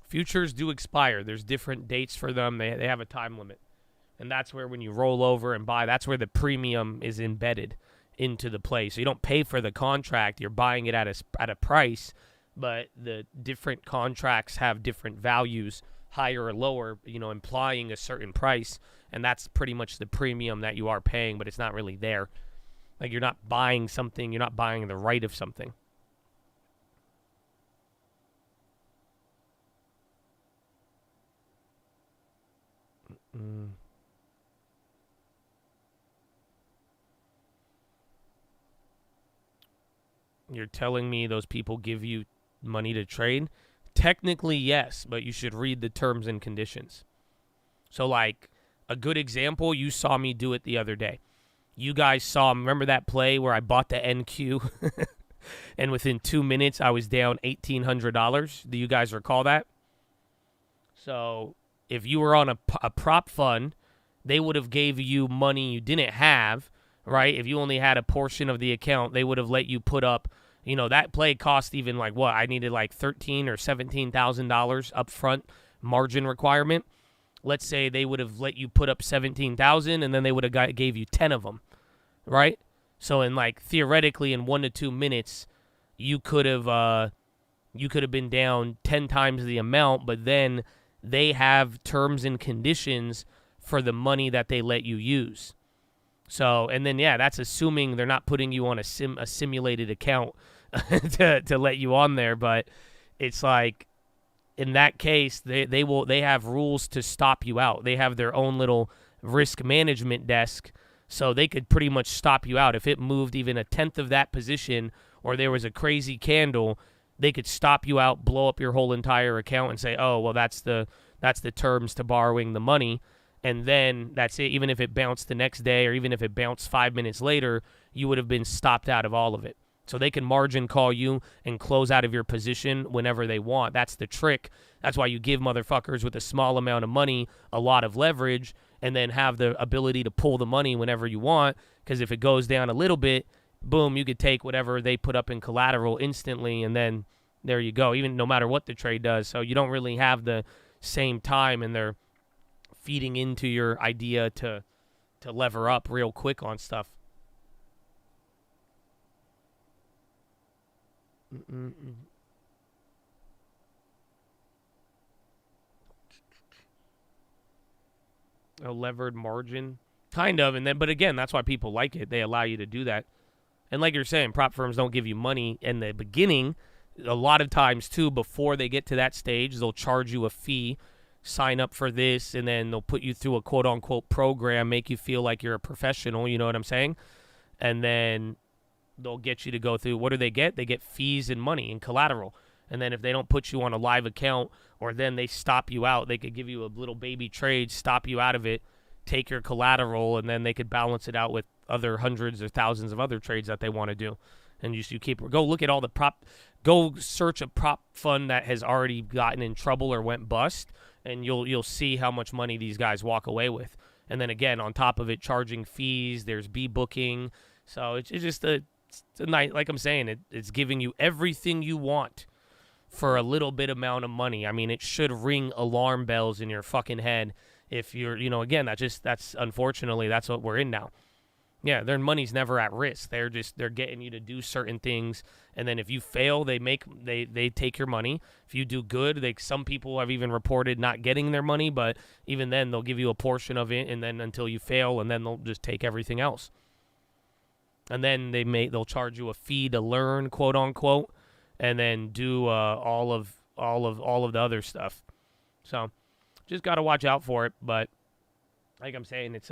Futures do expire. There's different dates for them. They have a time limit. And that's where when you roll over and buy, that's where the premium is embedded into the play. So you don't pay for the contract. You're buying it at a price, but the different contracts have different values, higher or lower, you know, implying a certain price. And that's pretty much the premium that you are paying, but it's not really there. Like, you're not buying something. You're not buying the right of something. You're telling me those people give you money to trade? Technically, yes, but you should read the terms and conditions. So, like, a good example, you saw me do it the other day. You guys saw, remember that play where I bought the NQ? And within 2 minutes, I was down $1,800. Do you guys recall that? So, if you were on a prop fund, they would have gave you money you didn't have, right? If you only had a portion of the account, they would have let you put up, you know, that play cost even like what? I needed like $13,000 or $17,000 upfront margin requirement. Let's say they would have let you put up $17,000 and then they would have gave you 10 of them, right? So in like theoretically in 1 to 2 minutes, you could have been down 10 times the amount, but then they have terms and conditions for the money that they let you use. So, and then, yeah, that's assuming they're not putting you on a simulated account to let you on there. But it's like, in that case, they have rules to stop you out. They have their own little risk management desk, so they could pretty much stop you out. If it moved even a tenth of that position or there was a crazy candle, they could stop you out, blow up your whole entire account and say, oh, well, that's the terms to borrowing the money. And then that's it. Even if it bounced the next day or even if it bounced 5 minutes later, you would have been stopped out of all of it. So they can margin call you and close out of your position whenever they want. That's the trick. That's why you give motherfuckers with a small amount of money a lot of leverage and then have the ability to pull the money whenever you want. Because if it goes down a little bit, boom, you could take whatever they put up in collateral instantly, and then there you go, even no matter what the trade does. So you don't really have the same time, and they're feeding into your idea to lever up real quick on stuff. A levered margin, kind of, and then, but again, that's why people like it. They allow you to do that. And like you're saying, prop firms don't give you money in the beginning. A lot of times too, before they get to that stage, they'll charge you a fee, sign up for this, and then they'll put you through a quote unquote program, make you feel like you're a professional, you know what I'm saying? And then they'll get you to go through. What do they get? They get fees and money and collateral. And then if they don't put you on a live account, or then they stop you out, they could give you a little baby trade, stop you out of it, take your collateral, and then they could balance it out with other hundreds or thousands of other trades that they want to do. And you keep go look at all the go search a prop fund that has already gotten in trouble or went bust, and you'll see how much money these guys walk away with. And then again, on top of it, charging fees. There's booking. So it's just it's a night, like I'm saying, it's giving you everything you want for a little bit amount of money. I mean, it should ring alarm bells in your fucking head if you're, again, that's unfortunately, that's what we're in now. Yeah, their money's never at risk. They're getting you to do certain things, and then if you fail, they take your money. If you do good, some people have even reported not getting their money, but even then they'll give you a portion of it, and then until you fail, and then they'll just take everything else. And then they'll charge you a fee to learn, quote unquote, and then do all of the other stuff. So just got to watch out for it. But like I'm saying, it's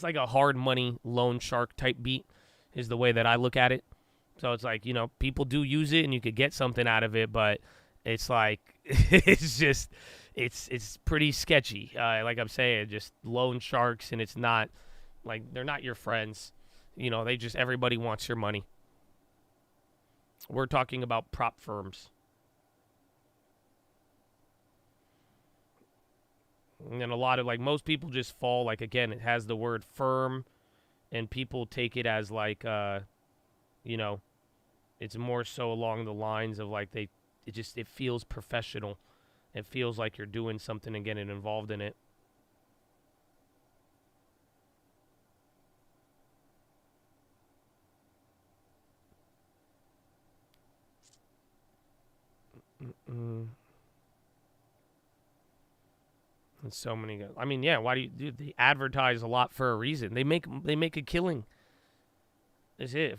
like a hard money loan shark type beat is the way that I look at it. So it's like, people do use it and you could get something out of it, but it's like, it's pretty sketchy. Like I'm saying, just loan sharks, and it's not like, they're not your friends. Everybody wants your money. We're talking about prop firms. And a lot of, most people just fall, again, it has the word firm, and people take it as, it's more so along the lines of, it feels professional. It feels like you're doing something and getting involved in it. And so many. I mean, yeah. Why do they advertise a lot for a reason? They make a killing. That's it.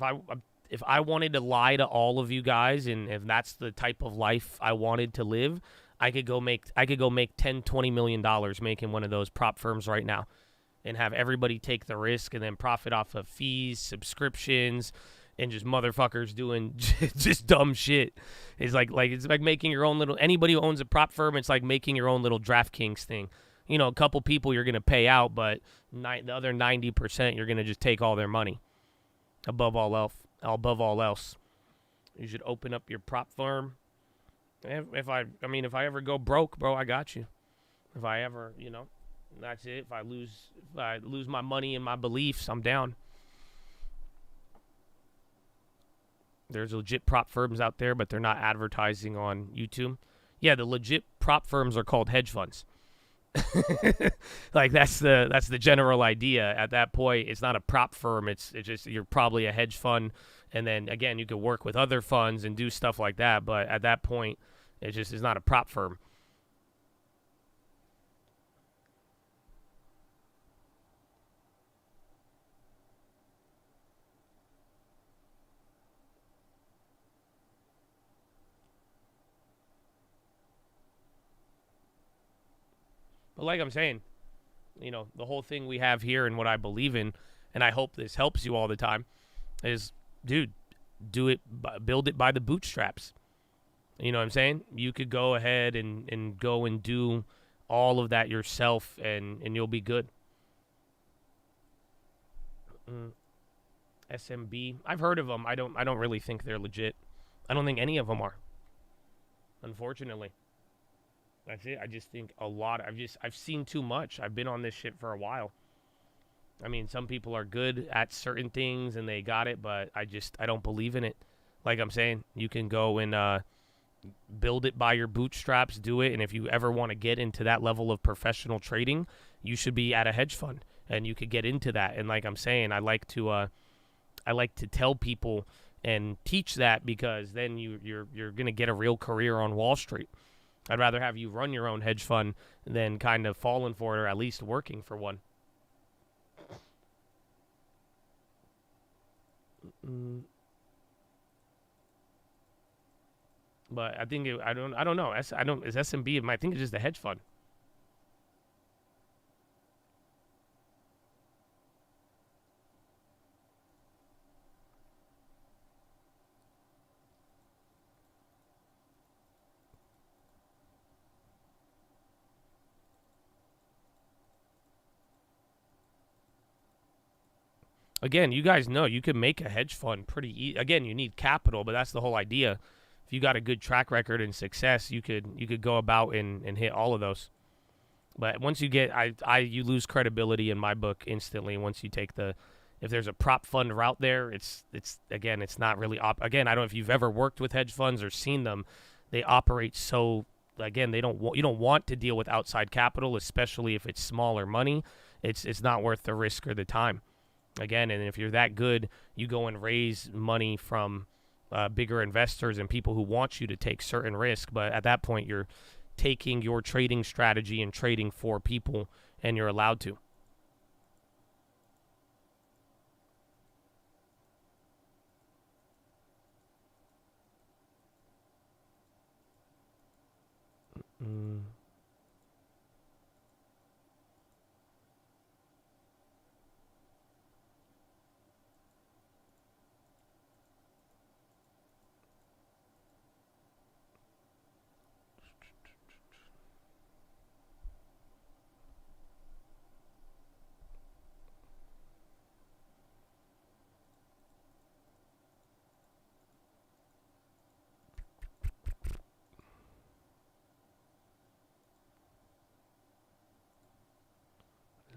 If I wanted to lie to all of you guys, and if that's the type of life I wanted to live, I could go make $10-20 million making one of those prop firms right now, and have everybody take the risk and then profit off of fees, subscriptions, and just motherfuckers doing just dumb shit. It's like making your own little. Anybody who owns a prop firm, it's like making your own little DraftKings thing. A couple people you're gonna pay out, but the other 90% you're gonna just take all their money. Above all else, you should open up your prop firm. If I ever go broke, bro, I got you. If I ever, that's it. If I lose my money and my beliefs, I'm down. There's legit prop firms out there, but they're not advertising on YouTube. Yeah, the legit prop firms are called hedge funds. That's the general idea. At that point, it's not a prop firm. It's just you're probably a hedge fund, and then again, you could work with other funds and do stuff like that. But at that point, it's not a prop firm. But like I'm saying, the whole thing we have here and what I believe in, and I hope this helps you all the time, is, dude, build it by the bootstraps. You know what I'm saying? You could go ahead and go and do all of that yourself, and you'll be good. SMB, I've heard of them. I don't really think they're legit. I don't think any of them are, unfortunately. That's it. I just think a lot. I've seen too much. I've been on this shit for a while. I mean, some people are good at certain things and they got it, but I don't believe in it. Like I'm saying, you can go and build it by your bootstraps, do it, and if you ever want to get into that level of professional trading, you should be at a hedge fund, and you could get into that. And like I'm saying, I like to tell people and teach that, because then you're gonna get a real career on Wall Street. I'd rather have you run your own hedge fund than kind of falling for it, or at least working for one. But I think I don't know. Is SMB? I think it's just a hedge fund. again, you guys know you can make a hedge fund pretty again, you need capital, but that's the whole idea. If you got a good track record and success, you could go about and hit all of those. But once you get, you lose credibility in my book instantly. Once you take if there's a prop fund route there, it's not really again. I don't know if you've ever worked with hedge funds or seen them. They operate so, again, you don't want to deal with outside capital, especially if it's smaller money. It's not worth the risk or the time. Again, and if you're that good, you go and raise money from bigger investors and people who want you to take certain risk. But at that point, you're taking your trading strategy and trading for people, and you're allowed to.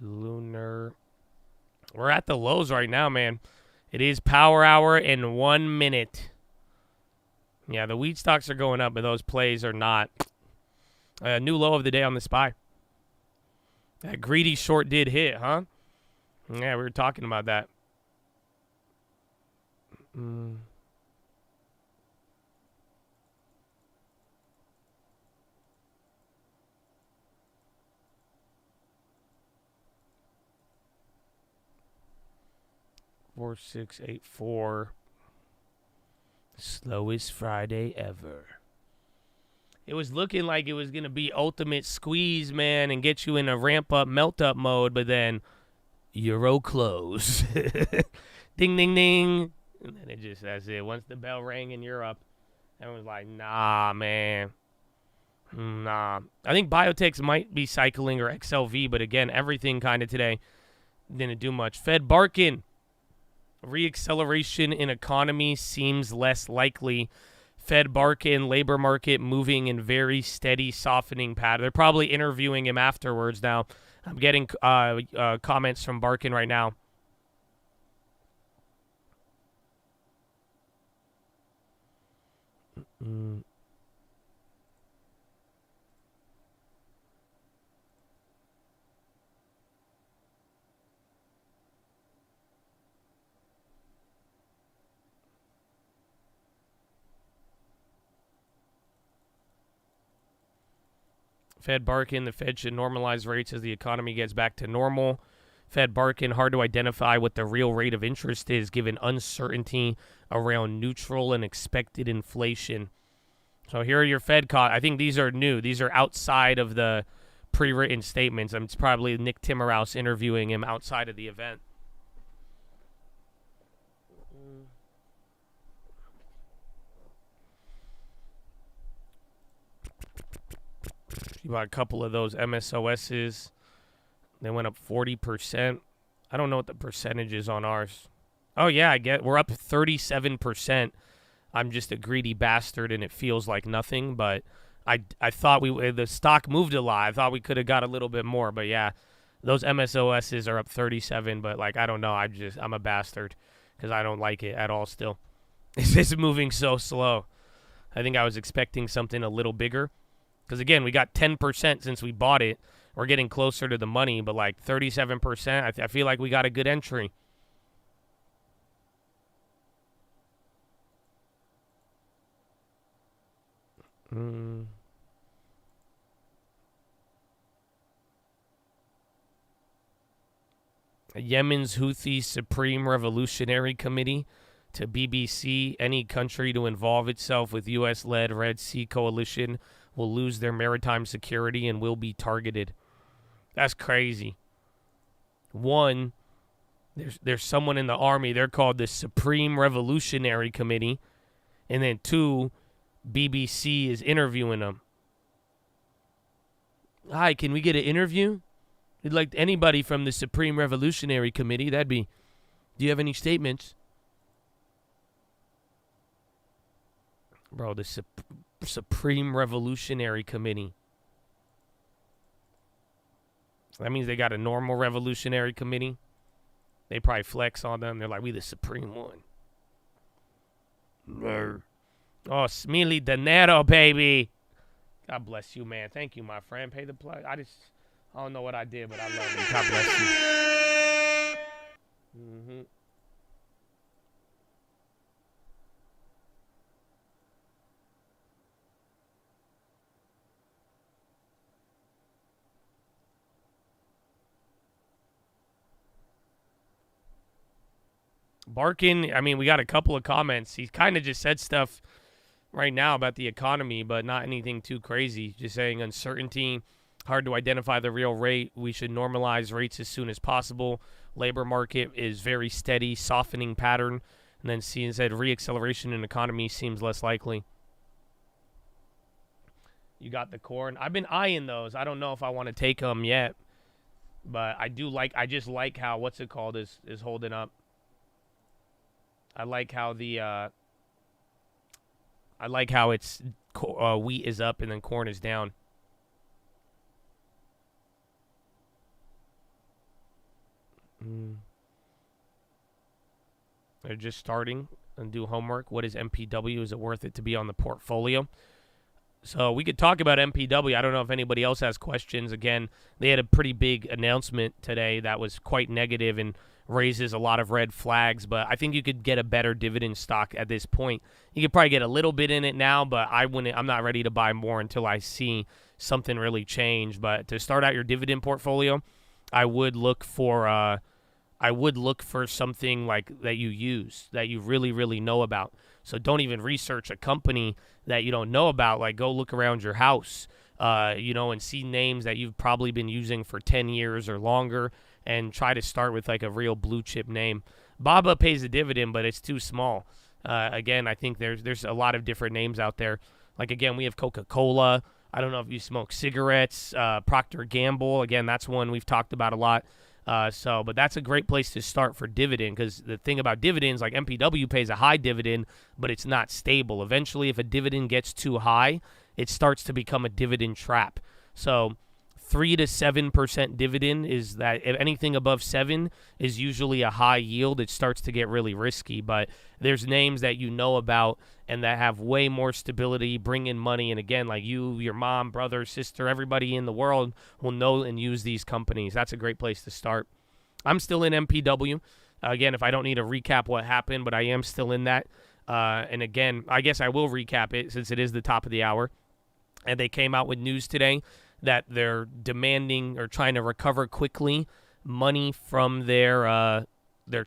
Lunar. We're at the lows right now, man. It is power hour in 1 minute. Yeah, the wheat stocks are going up, but those plays are not. New low of the day on the SPY. That greedy short did hit, huh? Yeah, we were talking about that. 4684. Slowest Friday ever. It was looking like it was going to be ultimate squeeze, man, and get you in a ramp-up, melt-up mode, but then Euro close. Ding, ding, ding. And then that's it. Once the bell rang in Europe, everyone was like, nah, man. Nah. I think biotechs might be cycling, or XLV, but again, everything kind of today didn't do much. Fed barking. Reacceleration in economy seems less likely. Fed barking, labor market moving in very steady softening pattern. They're probably interviewing him afterwards now. I'm getting comments from Barkin right now. Fed barking, the Fed should normalize rates as the economy gets back to normal. Fed barking, hard to identify what the real rate of interest is given uncertainty around neutral and expected inflation. So here are your Fed I think these are new. These are outside of the pre-written statements. It's probably Nick Timmerhouse interviewing him outside of the event. You bought a couple of those MSOSs. They went up 40%. I don't know what the percentage is on ours. Oh, yeah, we're up 37%. I'm just a greedy bastard, and it feels like nothing. But I thought the stock moved a lot. I thought we could have got a little bit more. But, yeah, those MSOSs are up 37. But, I don't know. I'm a bastard because I don't like it at all still. It's just moving so slow. I think I was expecting something a little bigger. Because, again, we got 10% since we bought it. We're getting closer to the money, but 37%, I feel like we got a good entry. Yemen's Houthi Supreme Revolutionary Committee to BBC, any country to involve itself with U.S.-led Red Sea coalition will lose their maritime security and will be targeted. That's crazy. One, there's someone in the army. They're called the Supreme Revolutionary Committee. And then two, BBC is interviewing them. Hi, can we get an interview? We'd like anybody from the Supreme Revolutionary Committee. That'd be Do you have any statements? Bro, the Supreme Revolutionary Committee. That means they got a normal Revolutionary Committee. They probably flex on them. They're like, we the Supreme one. Oh, Smiley Dinero, baby. God bless you, man. Thank you, my friend. Pay the plug. I don't know what I did, but I love you. God bless you. Mm-hmm. Barkin, I mean, we got a couple of comments. He kind of just said stuff right now about the economy, but not anything too crazy. Just saying uncertainty, hard to identify the real rate. We should normalize rates as soon as possible. Labor market is very steady, softening pattern. And then he said reacceleration in economy seems less likely. You got the corn. I've been eyeing those. I don't know if I want to take them yet, but I just like how, what's it called, is holding up. I like how it's wheat is up and then corn is down. They're just starting and do homework. What is MPW? Is it worth it to be on the portfolio? So we could talk about MPW. I don't know if anybody else has questions. Again, they had a pretty big announcement today that was quite negative and raises a lot of red flags, but I think you could get a better dividend stock at this point. You could probably get a little bit in it now, but I'm not ready to buy more until I see something really change. But to start out your dividend portfolio, I would look for something like that you use, that you really, really know about. So don't even research a company that you don't know about. Like, go look around your house, and see names that you've probably been using for 10 years or longer, and try to start with like a real blue chip name. Baba pays a dividend, but it's too small. Again, I think there's a lot of different names out there. Like, again, we have Coca-Cola. I don't know if you smoke cigarettes. Procter & Gamble. Again, that's one we've talked about a lot. But that's a great place to start for dividend, because the thing about dividends, like MPW pays a high dividend, but it's not stable. Eventually, if a dividend gets too high, it starts to become a dividend trap. So 3 to 7% dividend is that. If anything above 7 is usually a high yield. It starts to get really risky, but there's names that you know about and that have way more stability, bring in money. And again, like you, your mom, brother, sister, everybody in the world will know and use these companies. That's a great place to start. I'm still in MPW. Again, if I don't need to recap what happened, but I am still in that. And again, I guess I will recap it since it is the top of the hour. And they came out with news today that they're demanding or trying to recover quickly money from their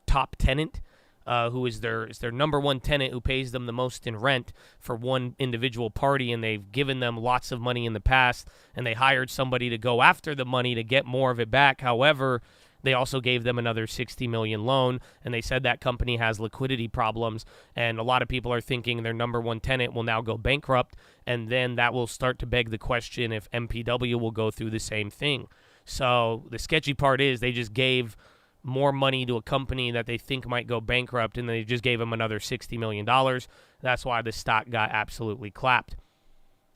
top tenant, who is their number one tenant, who pays them the most in rent for one individual party, and they've given them lots of money in the past, and they hired somebody to go after the money to get more of it back. However, they also gave them another $60 million loan, and they said that company has liquidity problems, and a lot of people are thinking their number one tenant will now go bankrupt, and then that will start to beg the question if MPW will go through the same thing. So the sketchy part is they just gave more money to a company that they think might go bankrupt, and they just gave them another $60 million. That's why the stock got absolutely clapped.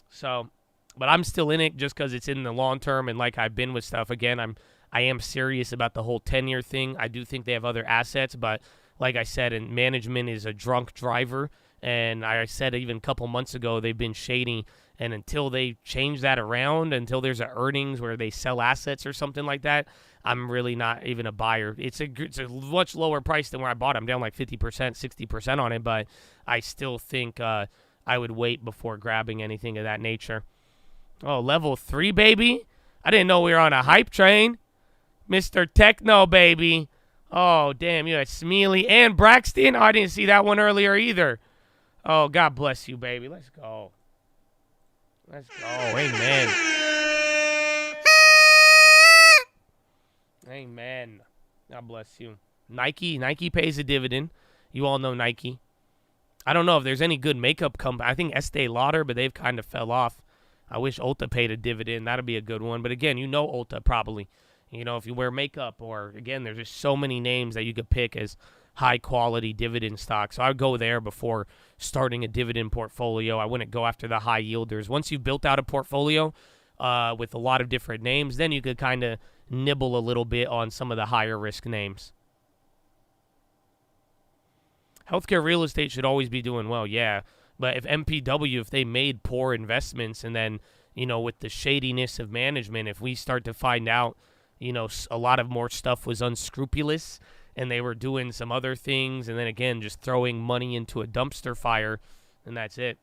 So, but I'm still in it just because it's in the long term, and like I've been with stuff, again, I am serious about the whole 10-year thing. I do think they have other assets, but like I said, and management is a drunk driver, and I said even a couple months ago they've been shady, and until they change that around, until there's a earnings where they sell assets or something like that, I'm really not even a buyer. It's a much lower price than where I bought it. I'm down like 50%, 60% on it, but I still think I would wait before grabbing anything of that nature. Oh, level 3, baby? I didn't know we were on a hype train. Mr. Techno, baby. Oh, damn, you had Smealy and Braxton? Oh, I didn't see that one earlier either. Oh, God bless you, baby. Let's go. Let's go. Amen. Amen. God bless you. Nike pays a dividend. You all know Nike. I don't know if there's any good makeup company. I think Estee Lauder, but they've kind of fell off. I wish Ulta paid a dividend. That'd be a good one. But again, you know Ulta probably. You know, if you wear makeup, or again, there's just so many names that you could pick as high-quality dividend stock. So I would go there before starting a dividend portfolio. I wouldn't go after the high yielders. Once you've built out a portfolio with a lot of different names, then you could kind of nibble a little bit on some of the higher risk names. Healthcare real estate should always be doing well, yeah. But if MPW, if they made poor investments and then, with the shadiness of management, if we start to find out, a lot of more stuff was unscrupulous and they were doing some other things and then again just throwing money into a dumpster fire, and that's it.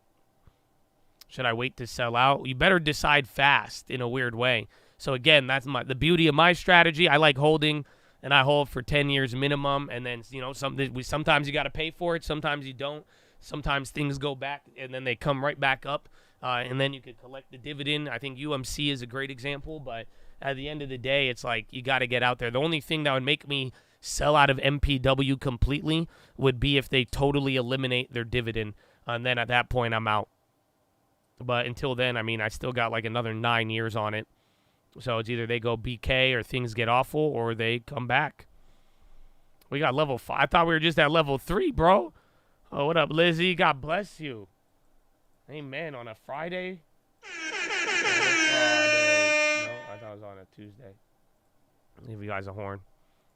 Should I wait to sell out? You better decide fast in a weird way. So again, that's the beauty of my strategy. I like holding, and I hold for 10 years minimum, and then sometimes you got to pay for it, sometimes you don't. Sometimes things go back and then they come right back up, and then you could collect the dividend. I think UMC is a great example, but at the end of the day, it's like you got to get out there. The only thing that would make me sell out of MPW completely would be if they totally eliminate their dividend, and then at that point I'm out. But until then, I still got like another 9 years on it. So it's either they go BK or things get awful or they come back. We got level 5. I thought we were just at level 3, bro. Oh, what up, Lizzie? God bless you. Amen. On a Friday? No, I thought it was on a Tuesday. I'll give you guys a horn.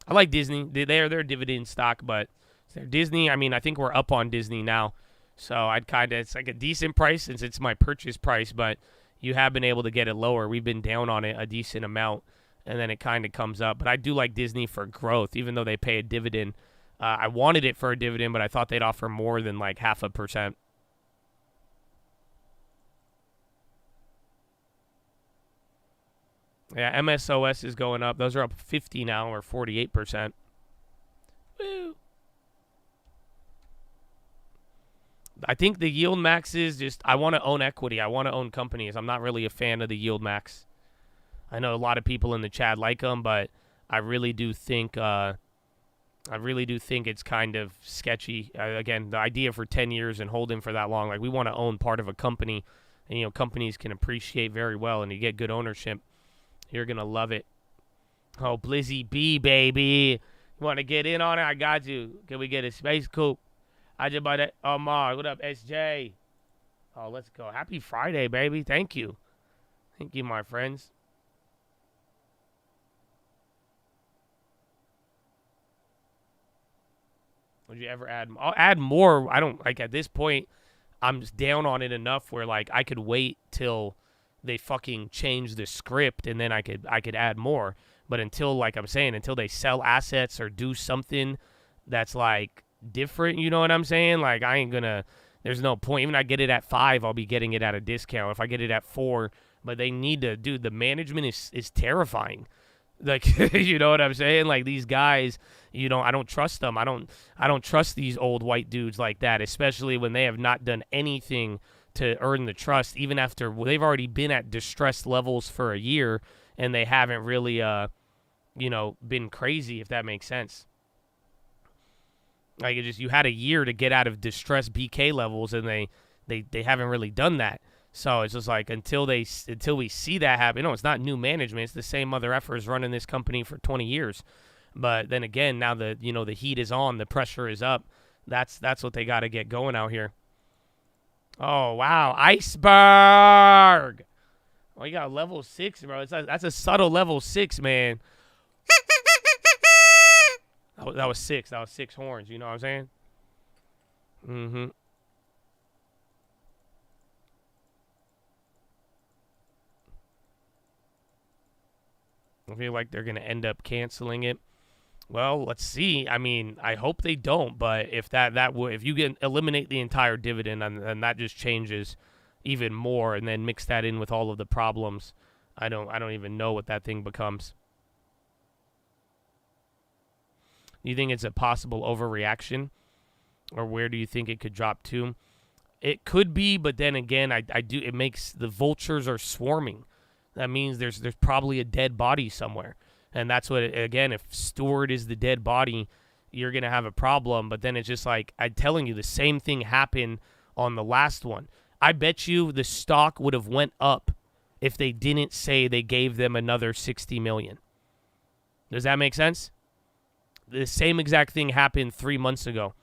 I like Disney. They're dividend stock, but they're Disney. I think we're up on Disney now. So it's like a decent price since it's my purchase price, but you have been able to get it lower. We've been down on it a decent amount, and then it kind of comes up. But I do like Disney for growth, even though they pay a dividend. I wanted it for a dividend, but I thought they'd offer more than like 0.5%. Yeah, MSOS is going up. Those are up 50 now, or 48%. Woo. I think the yield max is just, I want to own equity. I want to own companies. I'm not really a fan of the yield max. I know a lot of people in the chat like them, but I really do think it's kind of sketchy. Again, the idea for 10 years and holding for that long, like we want to own part of a company, and companies can appreciate very well, and you get good ownership. You're gonna love it. Oh, Blizzy B, baby, you want to get in on it? I got you. Can we get a space coupe? I just bought that. Oh, Mar, what up, SJ? Oh, let's go. Happy Friday, baby. Thank you. Thank you, my friends. Would you ever add? I'll add more. I don't like at this point. I'm just down on it enough where like I could wait till they fucking change the script and then I could add more. But until, like I'm saying, until they sell assets or do something that's like different, you know what I'm saying? Like I ain't gonna. There's no point. Even if I get it at 5, I'll be getting it at a discount. If I get it at 4, but they need to, dude. The management is terrifying. Like, you know what I'm saying? Like these guys, I don't trust them. I don't trust these old white dudes like that, especially when they have not done anything to earn the trust, even after they've already been at distressed levels for a year and they haven't really, been crazy, if that makes sense. Like you had a year to get out of distressed BK levels and they haven't really done that. So it's just like until we see that happen, it's not new management. It's the same mother effers running this company for 20 years. But then again, now the heat is on, the pressure is up. That's what they got to get going out here. Oh wow, iceberg! Oh, you got level 6, bro. That's a subtle level 6, man. That was 6. That was 6 horns. You know what I'm saying? Mm-hmm. I feel like they're going to end up canceling it. Well, let's see. I hope they don't, but if if you can eliminate the entire dividend and that just changes even more and then mix that in with all of the problems, I don't even know what that thing becomes. Do you think it's a possible overreaction, or where do you think it could drop to? It could be, but then again, it makes the vultures are swarming. That means there's probably a dead body somewhere. And that's what, again, if Stewart is the dead body, you're going to have a problem. But then it's just like, I'm telling you, the same thing happened on the last one. I bet you the stock would have went up if they didn't say they gave them another $60 million. Does that make sense? the same exact thing happened 3 months ago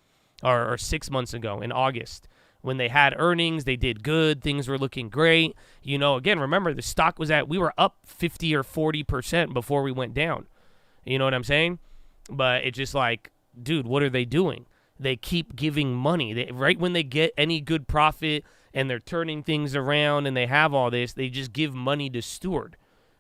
or 6 months ago in August. When they had earnings, they did good. Things were looking great. You know, again, remember, the stock was we were up 50 or 40% before we went down. You know what I'm saying? But it's just like, dude, what are they doing? They keep giving money. Right when they get any good profit and they're turning things around and they have all this, they just give money to steward.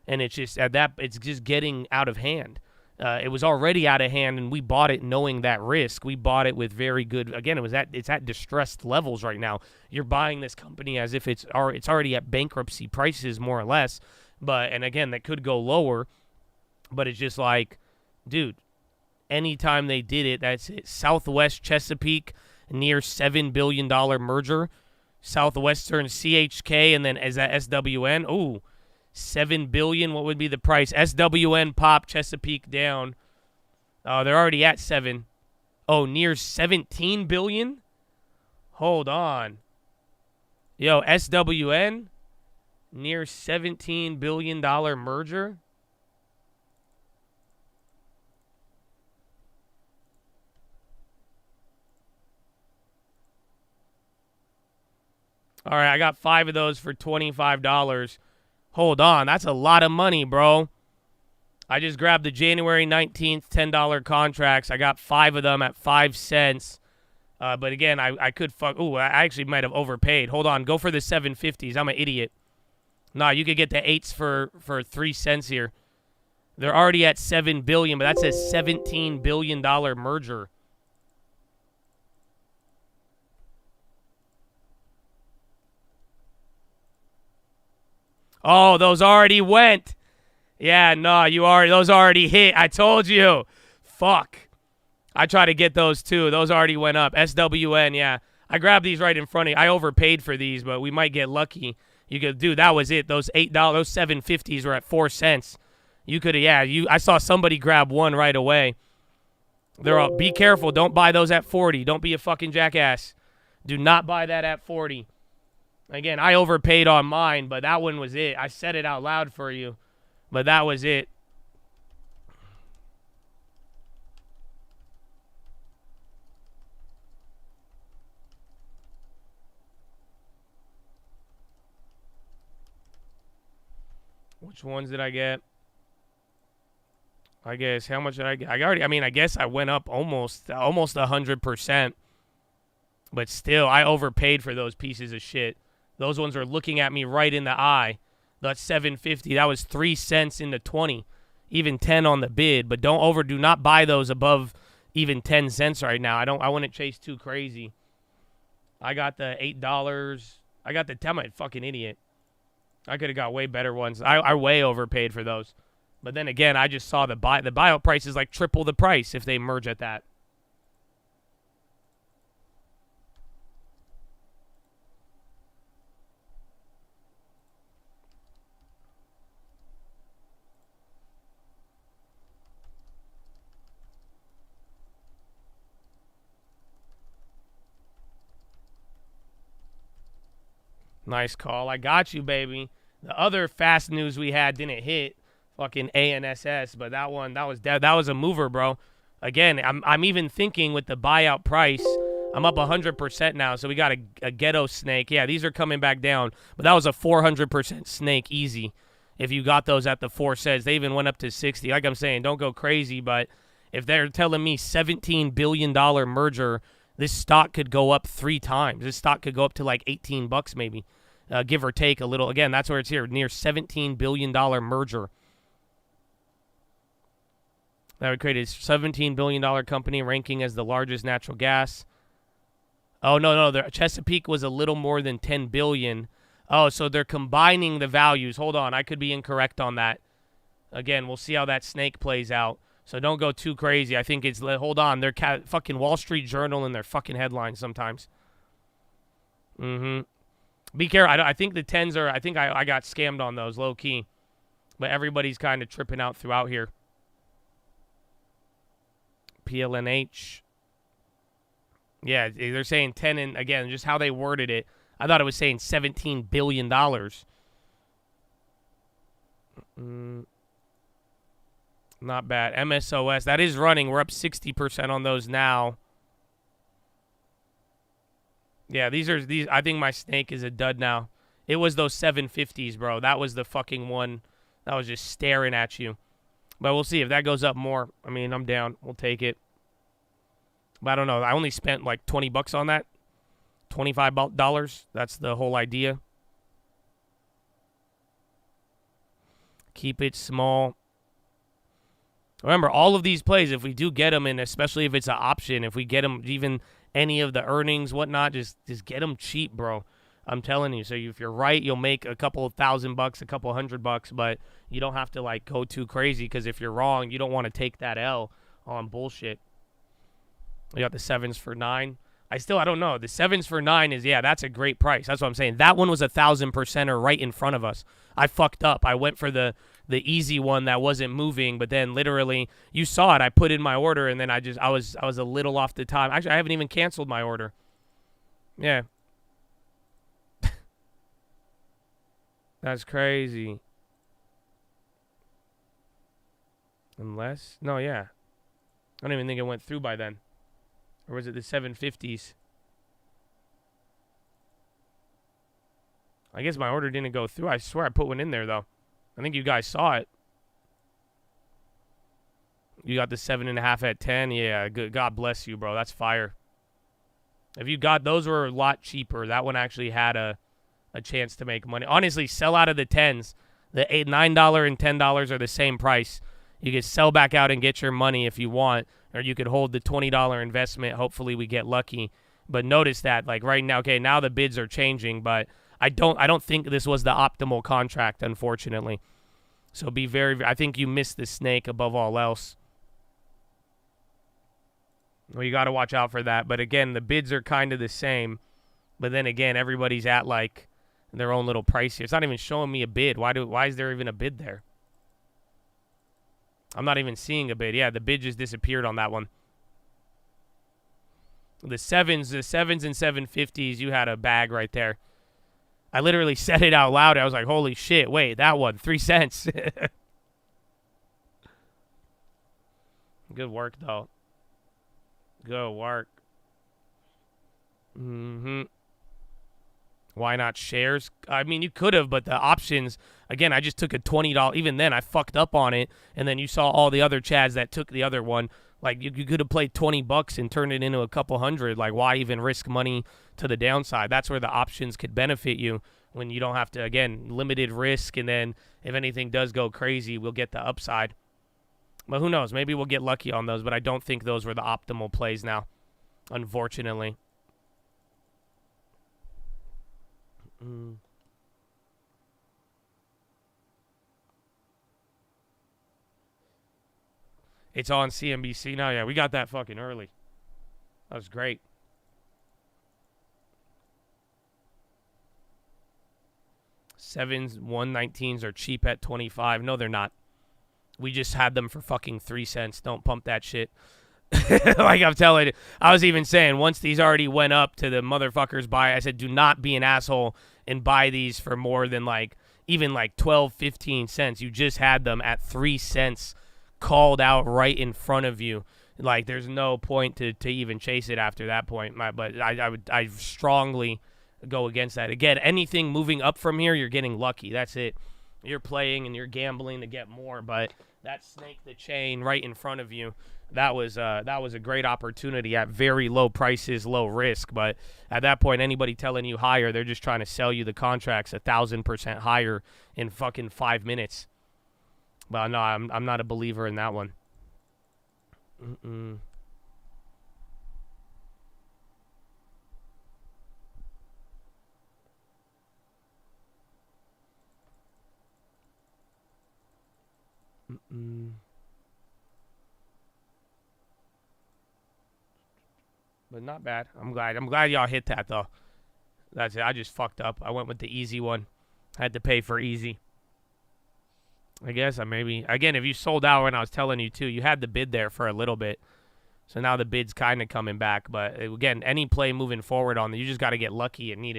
And it's just it's just getting out of hand. It was already out of hand, and we bought it knowing that risk. We bought it with very good. Again, it's at distressed levels right now. You're buying this company as if it's already at bankruptcy prices, more or less. And again, that could go lower. But it's just like, dude, anytime they did it, that's it. Southwest Chesapeake, near $7 billion merger. Southwestern CHK, and then as that SWN. Ooh. $7 billion, what would be the price? SWN pop, Chesapeake down. Oh, they're already at 7. Oh, near $17 billion? Hold on. Yo, SWN, near $17 billion merger? All right, I got 5 of those for $25. Hold on, that's a lot of money, bro. I just grabbed the January 19th $10 contracts. I got 5 of them at 5 cents. But again, I could fuck. Ooh, I actually might have overpaid. Hold on, go for the 750s. I'm an idiot. Nah, you could get the 8s for 3 cents here. They're already at $7 billion, but that's a $17 billion merger. Oh, those already went. Yeah, no, those already hit. I told you. Fuck. I tried to get those too. Those already went up. SWN, yeah. I grabbed these right in front of you. I overpaid for these, but we might get lucky. You could, dude, that was it. Those $8, those 750s were at 4 cents. You could, yeah. I saw somebody grab one right away. They're all, be careful. Don't buy those at 40. Don't be a fucking jackass. Do not buy that at 40. Again, I overpaid on mine, but that one was it. I said it out loud for you, but that was it. Which ones did I get? I guess, how much did I get? I guess I went up almost 100%, but still, I overpaid for those pieces of shit. Those ones are looking at me right in the eye. That's 750. That was 3 cents into 20, even 10 on the bid. But do not buy those above even 10 cents right now. I wouldn't chase too crazy. I got the $8. I got the 10. I'm a fucking idiot. I could have got way better ones. I way overpaid for those. But then again, I just saw the buyout price is like triple the price if they merge at that. Nice call. I got you, baby. The other fast news we had didn't hit, fucking ANSS, but that was a mover, bro. Again, I'm even thinking with the buyout price, I'm up 100% now, so we got a ghetto snake. Yeah, these are coming back down, but that was a 400% snake easy. If you got those at the 4 cents, they even went up to 60. Like I'm saying, don't go crazy, but if they're telling me $17 billion merger, this stock could go up 3 times. This stock could go up to like $18 maybe. Give or take a little. Again, that's where it's here, near $17 billion merger. That would create a $17 billion company ranking as the largest natural gas. Oh, no, the Chesapeake was a little more than $10 billion. Oh, so they're combining the values. Hold on, I could be incorrect on that. Again, we'll see how that snake plays out. So don't go too crazy. I think it's, hold on, they're fucking Wall Street Journal in their fucking headlines sometimes. Be careful. I think the 10s are, I got scammed on those, low key. But everybody's kind of tripping out throughout here. PLNH. Yeah, they're saying 10, and again, just how they worded it. I thought it was saying $17 billion. Not bad. MSOS, that is running. We're up 60% on those now. Yeah, these. I think my snake is a dud now. It was those 750s, bro. That was the fucking one that was just staring at you. But we'll see if that goes up more. I mean, I'm down. We'll take it. But I don't know. I only spent like $20 on that. $25. That's the whole idea. Keep it small. Remember, all of these plays, if we do get them, and especially if it's an option, if we get them, even any of the earnings, whatnot, just get them cheap, bro. I'm telling you. So if you're right, you'll make a couple of $1,000, a couple $100, but you don't have to like go too crazy, because if you're wrong, you don't want to take that L on bullshit. We got the 7s for 9. I don't know. The 7s for 9 is, yeah, that's a great price. That's what I'm saying. That one was 1,000%er right in front of us. I fucked up. I went for the easy one that wasn't moving, but then literally, you saw it. I put in my order, and then I was a little off the time. Actually, I haven't even canceled my order. Yeah. That's crazy. Unless, no, yeah. I don't even think it went through by then. Or was it the 750s? I guess my order didn't go through. I swear I put one in there, though. I think you guys saw it. You got the 7.5 at 10. Yeah, good. God bless you, bro. That's fire. If you got, those were a lot cheaper. That one actually had a chance to make money. Honestly, sell out of the 10s. The $9 and $10 are the same price. You can sell back out and get your money if you want, or you could hold the $20 investment. Hopefully we get lucky. But notice that, like right now, okay, now the bids are changing, but I don't think this was the optimal contract, unfortunately. So be very, I think you missed the snake above all else. Well, you got to watch out for that. But again, the bids are kind of the same. But then again, everybody's at like their own little price here. It's not even showing me a bid. Why is there even a bid there? I'm not even seeing a bid. Yeah, the bid just disappeared on that one. The 7s and 750s, you had a bag right there. I literally said it out loud. I was like, holy shit, wait, that one, 3 cents. Good work, though. Good work. Why not shares? I mean, you could have, but the options, again, I just took a $20. Even then, I fucked up on it. And then you saw all the other Chads that took the other one. Like, you could have played $20 and turned it into a couple hundred. Like, why even risk money to the downside? That's where the options could benefit you when you don't have to, again, limited risk. And then if anything does go crazy, we'll get the upside. But who knows? Maybe we'll get lucky on those. But I don't think those were the optimal plays now, unfortunately. It's on CNBC now. Yeah, we got that fucking early. That was great. Sevens, 119s are cheap at 25. No, they're not. We just had them for fucking 3 cents. Don't pump that shit. Like I'm telling you, I was even saying once these already went up to the motherfuckers buy, I said, do not be an asshole and buy these for more than like even like 12, 15 cents. You just had them at 3 cents called out right in front of you. Like there's no point to even chase it after that point. But I strongly go against that. Again, anything moving up from here, you're getting lucky. That's it. You're playing and you're gambling to get more, but that snake the chain right in front of you, that was a great opportunity at very low prices, low risk. But at that point, anybody telling you higher, they're just trying to sell you the contracts 1,000% higher in fucking 5 minutes. But no, I'm not a believer in that one. But not bad. I'm glad y'all hit that though. That's it. I just fucked up. I went with the easy one. I had to pay for easy. I guess again, if you sold out when I was telling you to, you had the bid there for a little bit. So now the bid's kind of coming back. But again, any play moving forward on, you just got to get lucky and you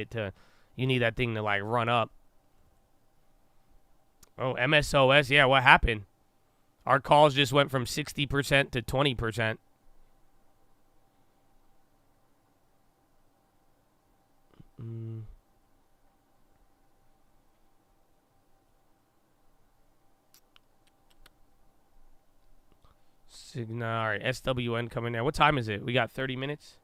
need that thing to like run up. Oh, MSOS. Yeah, what happened? Our calls just went from 60% to 20%. Signal. All right, SWN coming there. What time is it? We got 30 minutes.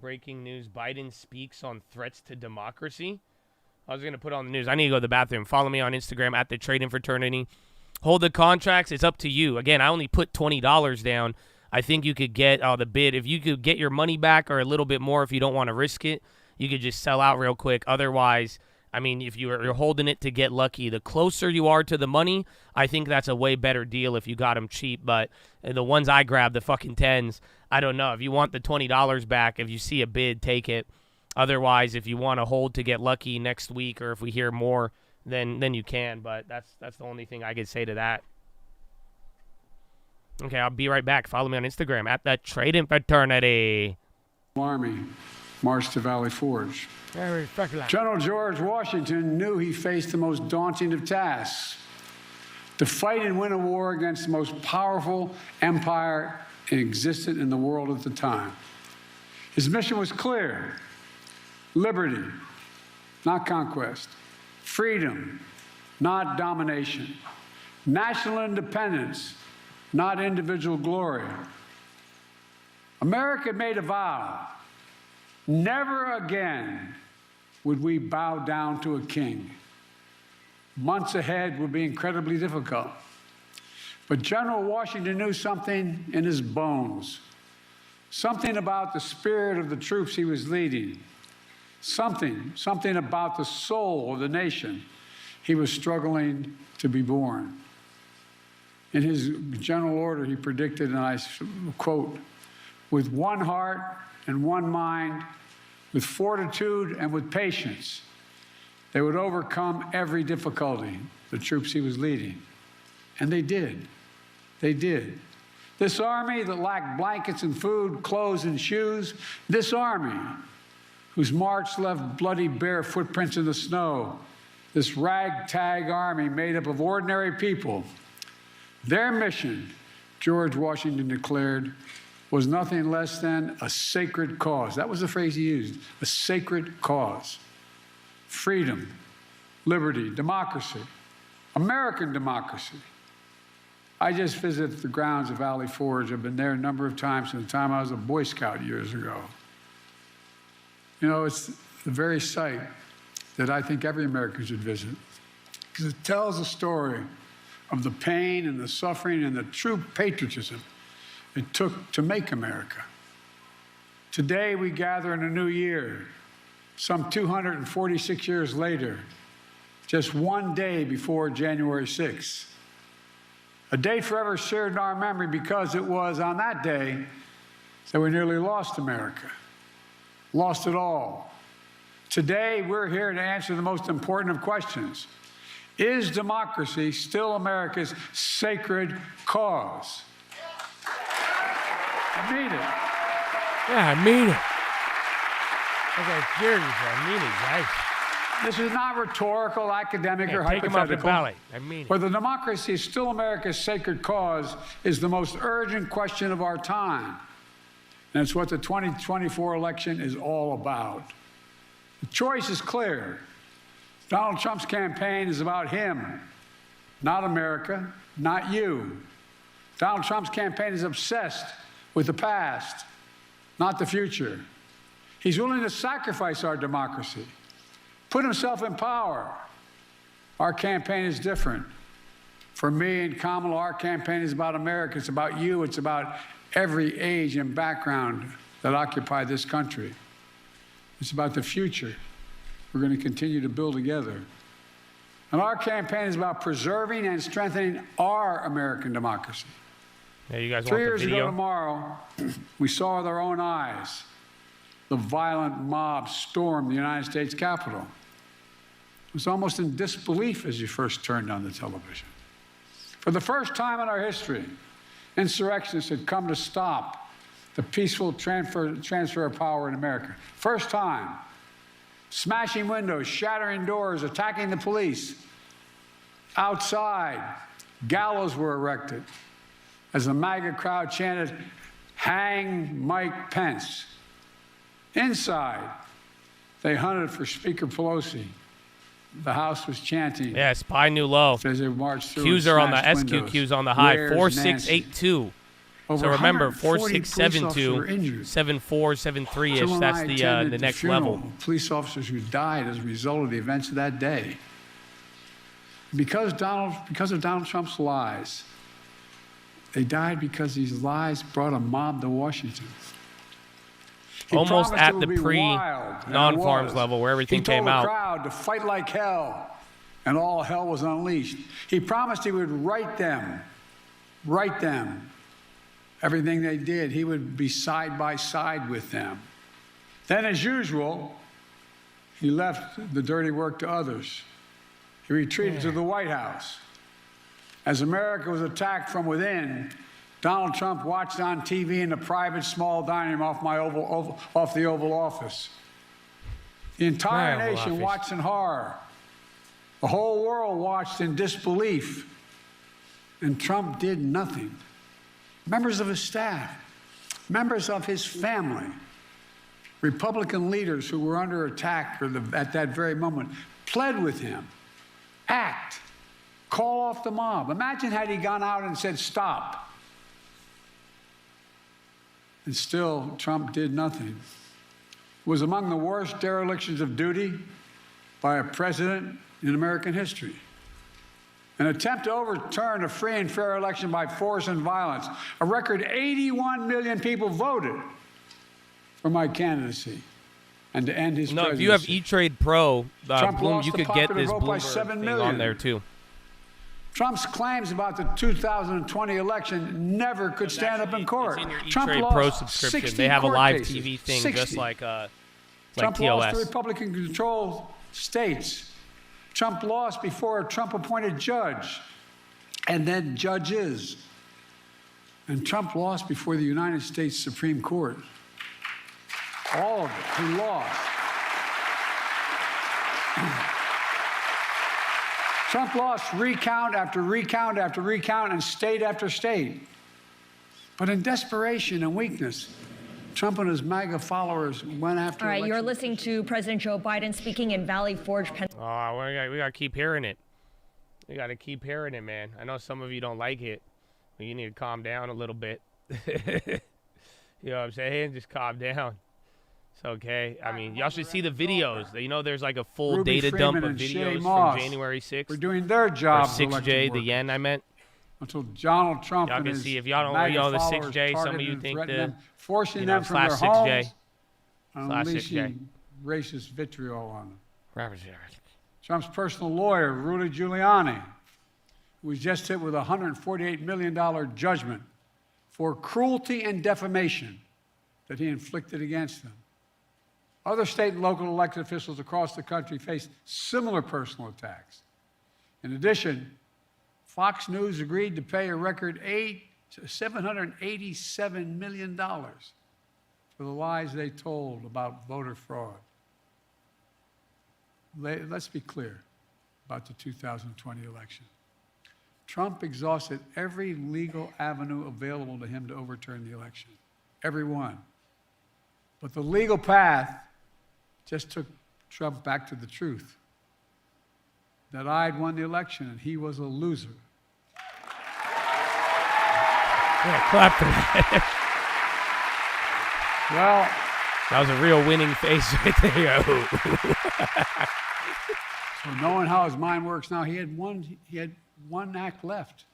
Breaking news. Biden speaks on threats to democracy. I was going to put on the news. I need to go to the bathroom. Follow me on Instagram at the Trading Fraternity. Hold the contracts. It's up to you. Again, I only put $20 down. I think you could get the bid. If you could get your money back or a little bit more if you don't want to risk it, you could just sell out real quick. Otherwise, I mean, if you're holding it to get lucky, the closer you are to the money, I think that's a way better deal if you got them cheap. But the ones I grabbed, the fucking 10s, I don't know. If you want the $20 back, if you see a bid, take it. Otherwise, if you want to hold to get lucky next week or if we hear more, then you can. But that's the only thing I could say to that. Okay, I'll be right back. Follow me on Instagram at the Trading Fraternity. Army marched to Valley Forge. General George Washington knew he faced the most daunting of tasks: to fight and win a war against the most powerful empire existent in the world at the time. His mission was clear: liberty, not conquest; freedom, not domination; national independence, not individual glory. America made a vow: never again would we bow down to a king. Months ahead would be incredibly difficult. But General Washington knew something in his bones, something about the spirit of the troops he was leading, something about the soul of the nation he was struggling to be born. In his general order, he predicted, and I quote, "With one heart and one mind, with fortitude and with patience, they would overcome every difficulty," the troops he was leading. And they did. They did. This army that lacked blankets and food, clothes and shoes, this army whose march left bloody bare footprints in the snow, this ragtag army made up of ordinary people, their mission, George Washington declared, was nothing less than a sacred cause. That was the phrase he used, a sacred cause. Freedom, liberty, democracy, American democracy. I just visited the grounds of Valley Forge. I've been there a number of times since the time I was a Boy Scout years ago. You know, it's the very site that I think every American should visit, because it tells a story of the pain and the suffering and the true patriotism it took to make America. Today, we gather in a new year, some 246 years later, just one day before January 6th. A date forever shared in our memory because it was on that day that we nearly lost America, lost it all. Today, we're here to answer the most important of questions. Is democracy still America's sacred cause? I mean it. Yeah, I mean it. Okay, serious. I mean it, guys. This is not rhetorical, academic, or take 'em off the hypothetical. ballot. I mean it. Whether democracy is still America's sacred cause is the most urgent question of our time. And it's what the 2024 election is all about. The choice is clear. Donald Trump's campaign is about him, not America, not you. Donald Trump's campaign is obsessed with the past, not the future. He's willing to sacrifice our democracy, put himself in power. Our campaign is different. For me and Kamala, our campaign is about America. It's about you. It's about every age and background that occupy this country. It's about the future we're going to continue to build together. And our campaign is about preserving and strengthening our American democracy. Yeah, you guys 3 want the years video? ago tomorrow, we saw with our own eyes the violent mob storm the United States Capitol. It was almost in disbelief as you first turned on the television. For the first time in our history, insurrectionists had come to stop the peaceful transfer of power in America. First time. Smashing windows, shattering doors, attacking the police. Outside, gallows were erected as the MAGA crowd chanted, "Hang Mike Pence." Inside, they hunted for Speaker Pelosi. The House was chanting. Yeah, SPY new low. As they marched through. Qs are on the windows. SQQs on the high. Where's 4682. Over So remember, 140 police officers were 4672, injured. 7473 ish. Someone That's I the attended next funeral level. of police officers who died as a result of the events of that day. Because of Donald Trump's lies, they died because these lies brought a mob to Washington. He Almost promised at it would the be wild, and it non-farms was. level where everything he told came the out. crowd to fight like hell, and all hell was unleashed. He promised he would write them. Everything they did, he would be side by side with them. Then, as usual, he left the dirty work to others. He retreated to the White House. As America was attacked from within, Donald Trump watched on TV in a private small dining room off the Oval Office. The entire nation watched in horror. The whole world watched in disbelief. And Trump did nothing. Members of his staff, members of his family, Republican leaders who were under attack at that very moment pled with him. Act. Call off the mob. Imagine had he gone out and said, stop. And still, Trump did nothing. It was among the worst derelictions of duty by a president in American history. An attempt to overturn a free and fair election by force and violence. A record 81 million people voted for my candidacy and to end his presidency. If you have E-Trade Pro, Trump Bloom, lost you the could get popular this vote by Bloomberg 7 thing million. on there too. Trump's claims about the 2020 election never could stand up in court. It's in your Trump E-Trade lost Pro subscription. 60 They have a court live cases. TV thing 60. just like Trump TOS. lost to Republican-controlled states. Trump lost before a Trump-appointed judge, and then judges. And Trump lost before the United States Supreme Court. All of it, he lost. Trump lost recount after recount after recount and state after state. But in desperation and weakness, Trump and his MAGA followers went after All right, election. you're listening to President Joe Biden speaking in Valley Forge, Pennsylvania. Oh, we got to keep hearing it. We got to keep hearing it, man. I know some of you don't like it, but you need to calm down a little bit. You know what I'm saying? Just calm down. It's okay. I mean, y'all should see the videos. You know, there's like a full Ruby data Freeman dump of and Shay videos Moss from January 6th. We're doing their job. Or 6J, the yen, I meant. Until Donald Trump Y'all and can his see if y'all don't MAGA know the followers 6J, some of targeted you and think threatened the them, forcing you know, them from their /6J. homes, /6J. unleashing racist vitriol on them. Trump's personal lawyer, Rudy Giuliani, who was just hit with a $148 million judgment for cruelty and defamation that he inflicted against them. Other state and local elected officials across the country faced similar personal attacks. In addition, Fox News agreed to pay a record $787 million for the lies they told about voter fraud. Let's be clear about the 2020 election. Trump exhausted every legal avenue available to him to overturn the election, every one. But the legal path just took Trump back to the truth, that I'd won the election and he was a loser. Yeah, clap for that. Well, that was a real winning face right there. So knowing how his mind works now, he had one act left.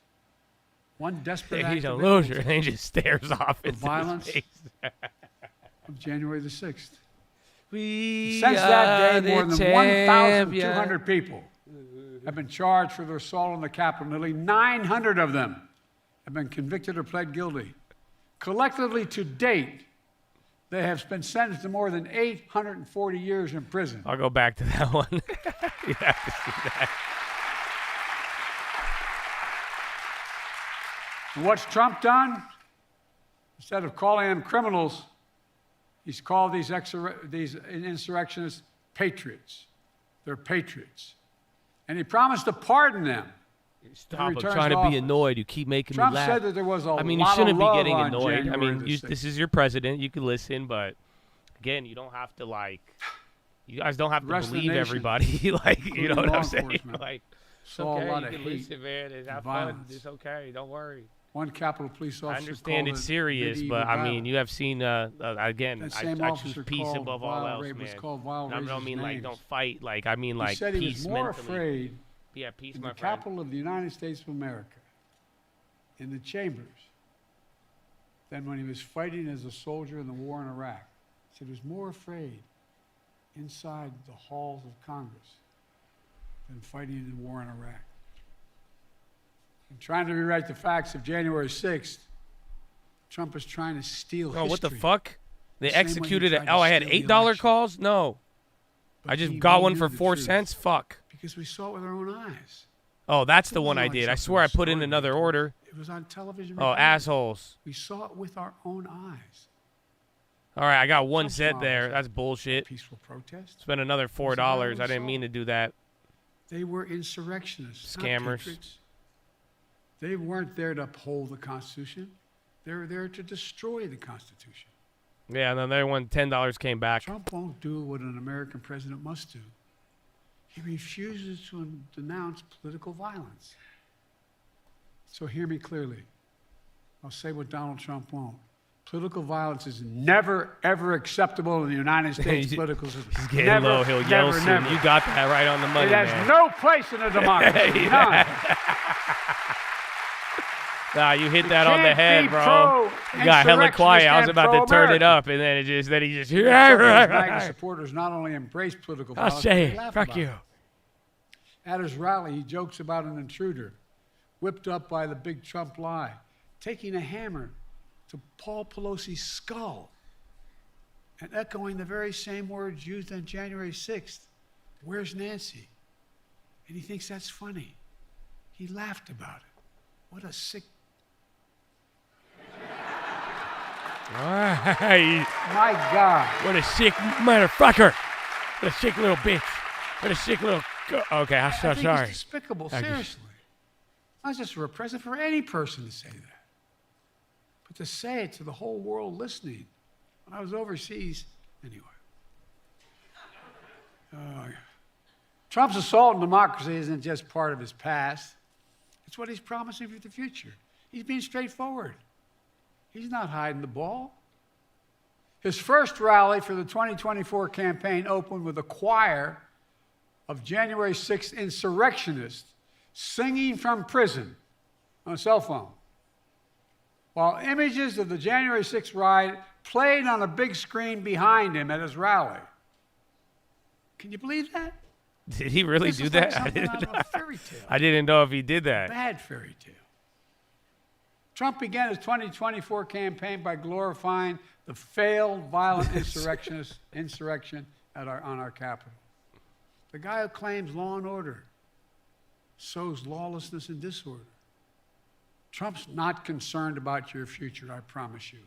One desperate act. He's a of loser, violence. and he just stares off The into violence his face. of January the 6th. We Since that day, more are the than 1,200 people have been charged for their assault on the Capitol. Nearly 900 of them have been convicted or pled guilty. Collectively, to date, they have been sentenced to more than 840 years in prison. I'll go back to that one. You have to see that. And what's Trump done? Instead of calling them criminals, he's called these insurrectionists patriots. They're patriots. And he promised to pardon them. Stop! I'm trying to be annoyed. You keep making Trump me laugh. said that there was a I mean, lot you shouldn't of be love getting on annoyed. I January mean, the 6th. this is your president. You can listen, but again, you don't have to like. You guys don't have to rest of the believe nation, everybody. Like, you know including what law I'm saying? enforcement, Like, it's saw a okay. lot You of can hate listen, man. It's have and fun. violence. It's okay. Don't worry. One Capitol Police officer I understand called it's it serious, medieval but I battle. mean, you have seen again. That I same choose officer peace called above all vile else, rape- was man. called vile I don't racist mean like names. don't fight. Like I mean He like said he peace was more mentally. afraid Yeah, peace, in my the friend. capital of the United States of America, in the chambers, than when he was fighting as a soldier in the war in Iraq. He said he was more afraid inside the halls of Congress than fighting in the war in Iraq. And trying to rewrite the facts of January 6th, Trump is trying to steal history. Oh, what the fuck? They The same way he executed it. tried to Oh, I had steal the $8 election. calls? No. But I just he got one knew for the 4 truth. cents? Fuck. Because we saw it with our own eyes. Oh, that's It the one wasn't I like did. I something swear I put in story another written. order. It was on television. Oh, recorded. assholes. We saw it with our own eyes. All right, I got one Trump's set mom there. was That's bullshit. Peaceful protest. Spent another $4. I didn't mean to do that. They were insurrectionists, not Scammers. patriots. They weren't there to uphold the Constitution. They were there to destroy the Constitution. Yeah, and then there when $10 came back. Trump won't do what an American president must do. He refuses to denounce political violence. So hear me clearly. I'll say what Donald Trump won't. Political violence is never, ever acceptable in the United States political system. He's getting never, low. He'll yell never, soon. never. You got that right on the money, It has man. no place in a democracy. None. Nah, you hit that on the can't head, be bro. You got hella quiet. I was and about to turn it pro-American. up, and then he just. MAGA supporters not only embrace political I'll violence, say they it. laugh Fuck about you. it. At his rally, he jokes about an intruder, whipped up by the big Trump lie, taking a hammer to Paul Pelosi's skull, and echoing the very same words used on January 6th. Where's Nancy? And he thinks that's funny. He laughed about it. What a sick. All right. My God. What a sick motherfucker. What a sick little bitch. What a sick little. Okay, I'm so I think sorry. It's despicable, I just- seriously. Not just for a president, for any person to say that. But to say it to the whole world listening. When I was overseas, anyway. Trump's assault on democracy isn't just part of his past. It's what he's promising for the future. He's being straightforward. He's not hiding the ball. His first rally for the 2024 campaign opened with a choir of January 6th insurrectionists singing from prison on a cell phone, while images of the January 6th riot played on a big screen behind him at his rally. Can you believe that? Did he really This do is that? like something out of a fairy tale. I didn't know if he did that. Bad fairy tale. Trump began his 2024 campaign by glorifying the failed violent insurrection on our Capitol. The guy who claims law and order sows lawlessness and disorder. Trump's not concerned about your future, I promise you.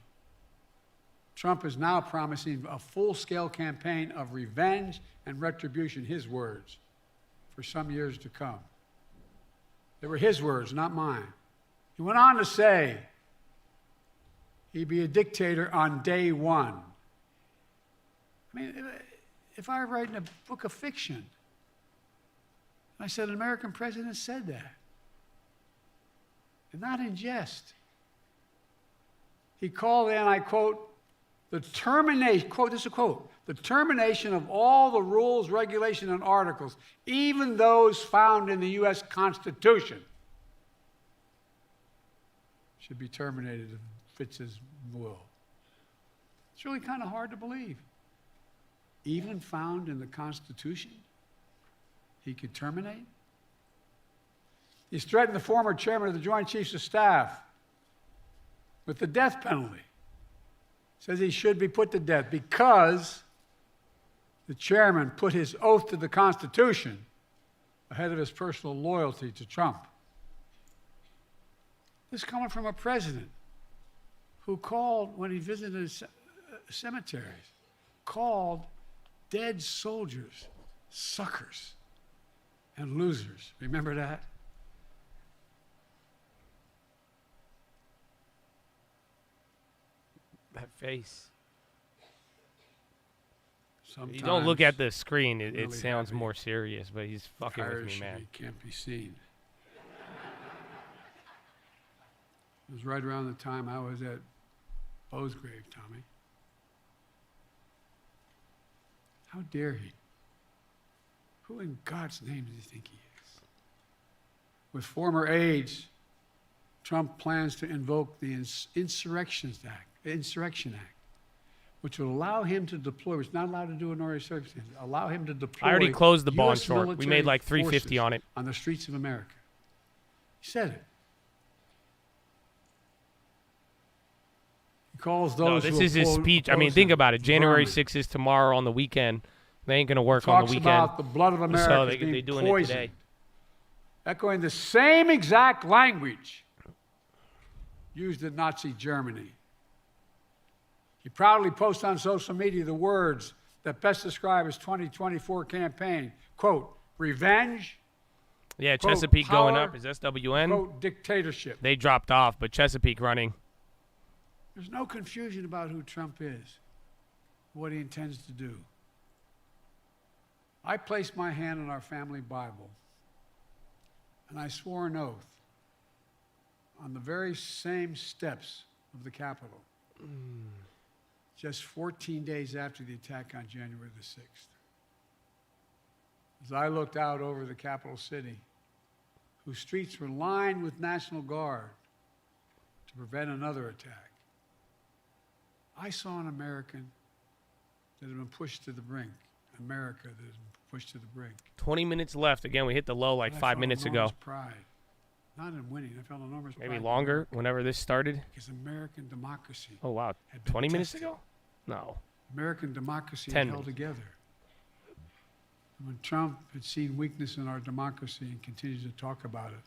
Trump is now promising a full-scale campaign of revenge and retribution, his words, for some years to come. They were his words, not mine. He went on to say he'd be a dictator on day one. I mean, if I were writing a book of fiction, I said an American president said that, and not in jest. He called in, I quote, the termination, quote, this is a quote, the termination of all the rules, regulations, and articles, even those found in the U.S. Constitution, should be terminated if it fits his will. It's really kind of hard to believe. Even found in the Constitution, he could terminate? He's threatened the former chairman of the Joint Chiefs of Staff with the death penalty. Says he should be put to death because the chairman put his oath to the Constitution ahead of his personal loyalty to Trump. This is coming from a president who called, when he visited cemeteries, called dead soldiers suckers and losers. Remember that? That face. Sometimes you don't look at the screen, it really sounds happy. more serious, but he's fucking with me, man. Can't be seen. It was right around the time I was at Bo's grave, Tommy. How dare he? Who in God's name does he think he is? With former aides, Trump plans to invoke the Insurrection Act, which will allow him to deploy, which is not allowed to do in ordinary circumstances, allow him to deploy. I already closed the bond US short. We made like military $350 forces on it. On the streets of America. He said it. He calls those No, this who is his oppose- speech. I mean, oppose think him about it. January vermin. 6th is tomorrow on the weekend. They ain't going to work on Talks the weekend. about the blood of America so is they being doing poisoned. it today. Echoing the same exact language used in Nazi Germany. He proudly posts on social media the words that best describe his 2024 campaign. Quote, revenge. Yeah, quote, Chesapeake going power, up. Is SWN? quote, dictatorship. They dropped off, but Chesapeake running. There's no confusion about who Trump is, what he intends to do. I placed my hand on our family Bible, and I swore an oath on the very same steps of the Capitol, just 14 days after the attack on January the 6th. As I looked out over the capital city, whose streets were lined with National Guard to prevent another attack, I saw an American that had been pushed to the brink. America that has been pushed to the brink. 20 minutes left. Again, we hit the low like And I 5 felt minutes enormous ago. Pride. Not in winning. I felt enormous pride. Maybe longer, whenever this started. Because American democracy. Oh, wow. had been 20 minutes tested. ago? No. American democracy 10 had held minutes. together. When Trump had seen weakness in our democracy and continues to talk about it,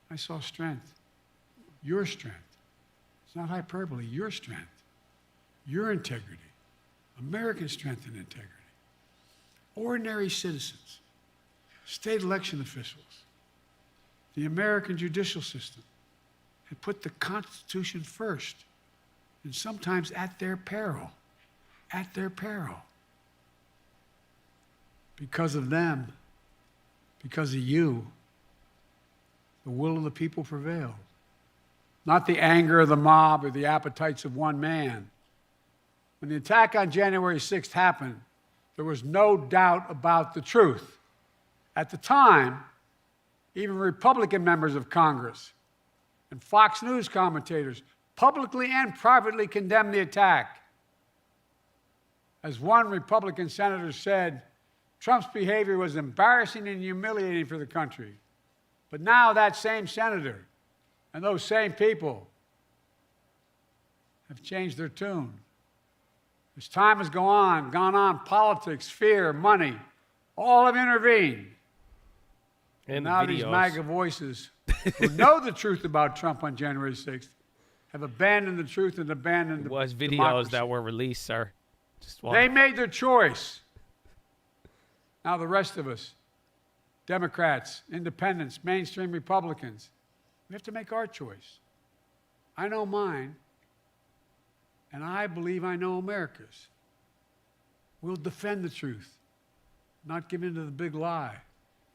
I saw strength. Your strength. It's not hyperbole. Your strength. Your integrity. American strength and integrity. Ordinary citizens. State election officials. The American judicial system had put the Constitution first, and sometimes at their peril. At their peril. Because of them, because of you, the will of the people prevailed. Not the anger of the mob or the appetites of one man. When the attack on January 6th happened, there was no doubt about the truth. At the time, even Republican members of Congress and Fox News commentators publicly and privately condemned the attack. As one Republican senator said, Trump's behavior was embarrassing and humiliating for the country. But now that same senator and those same people have changed their tune. As time has gone on, politics, fear, money, all have intervened. And now the these videos. MAGA voices who know the truth about Trump on January 6th have abandoned the truth and abandoned It was videos democracy. that were released, sir. Just They made their choice. Now the rest of us, Democrats, independents, mainstream Republicans, we have to make our choice. I know mine, and I believe I know America's. We'll defend the truth, not give in to the big lie.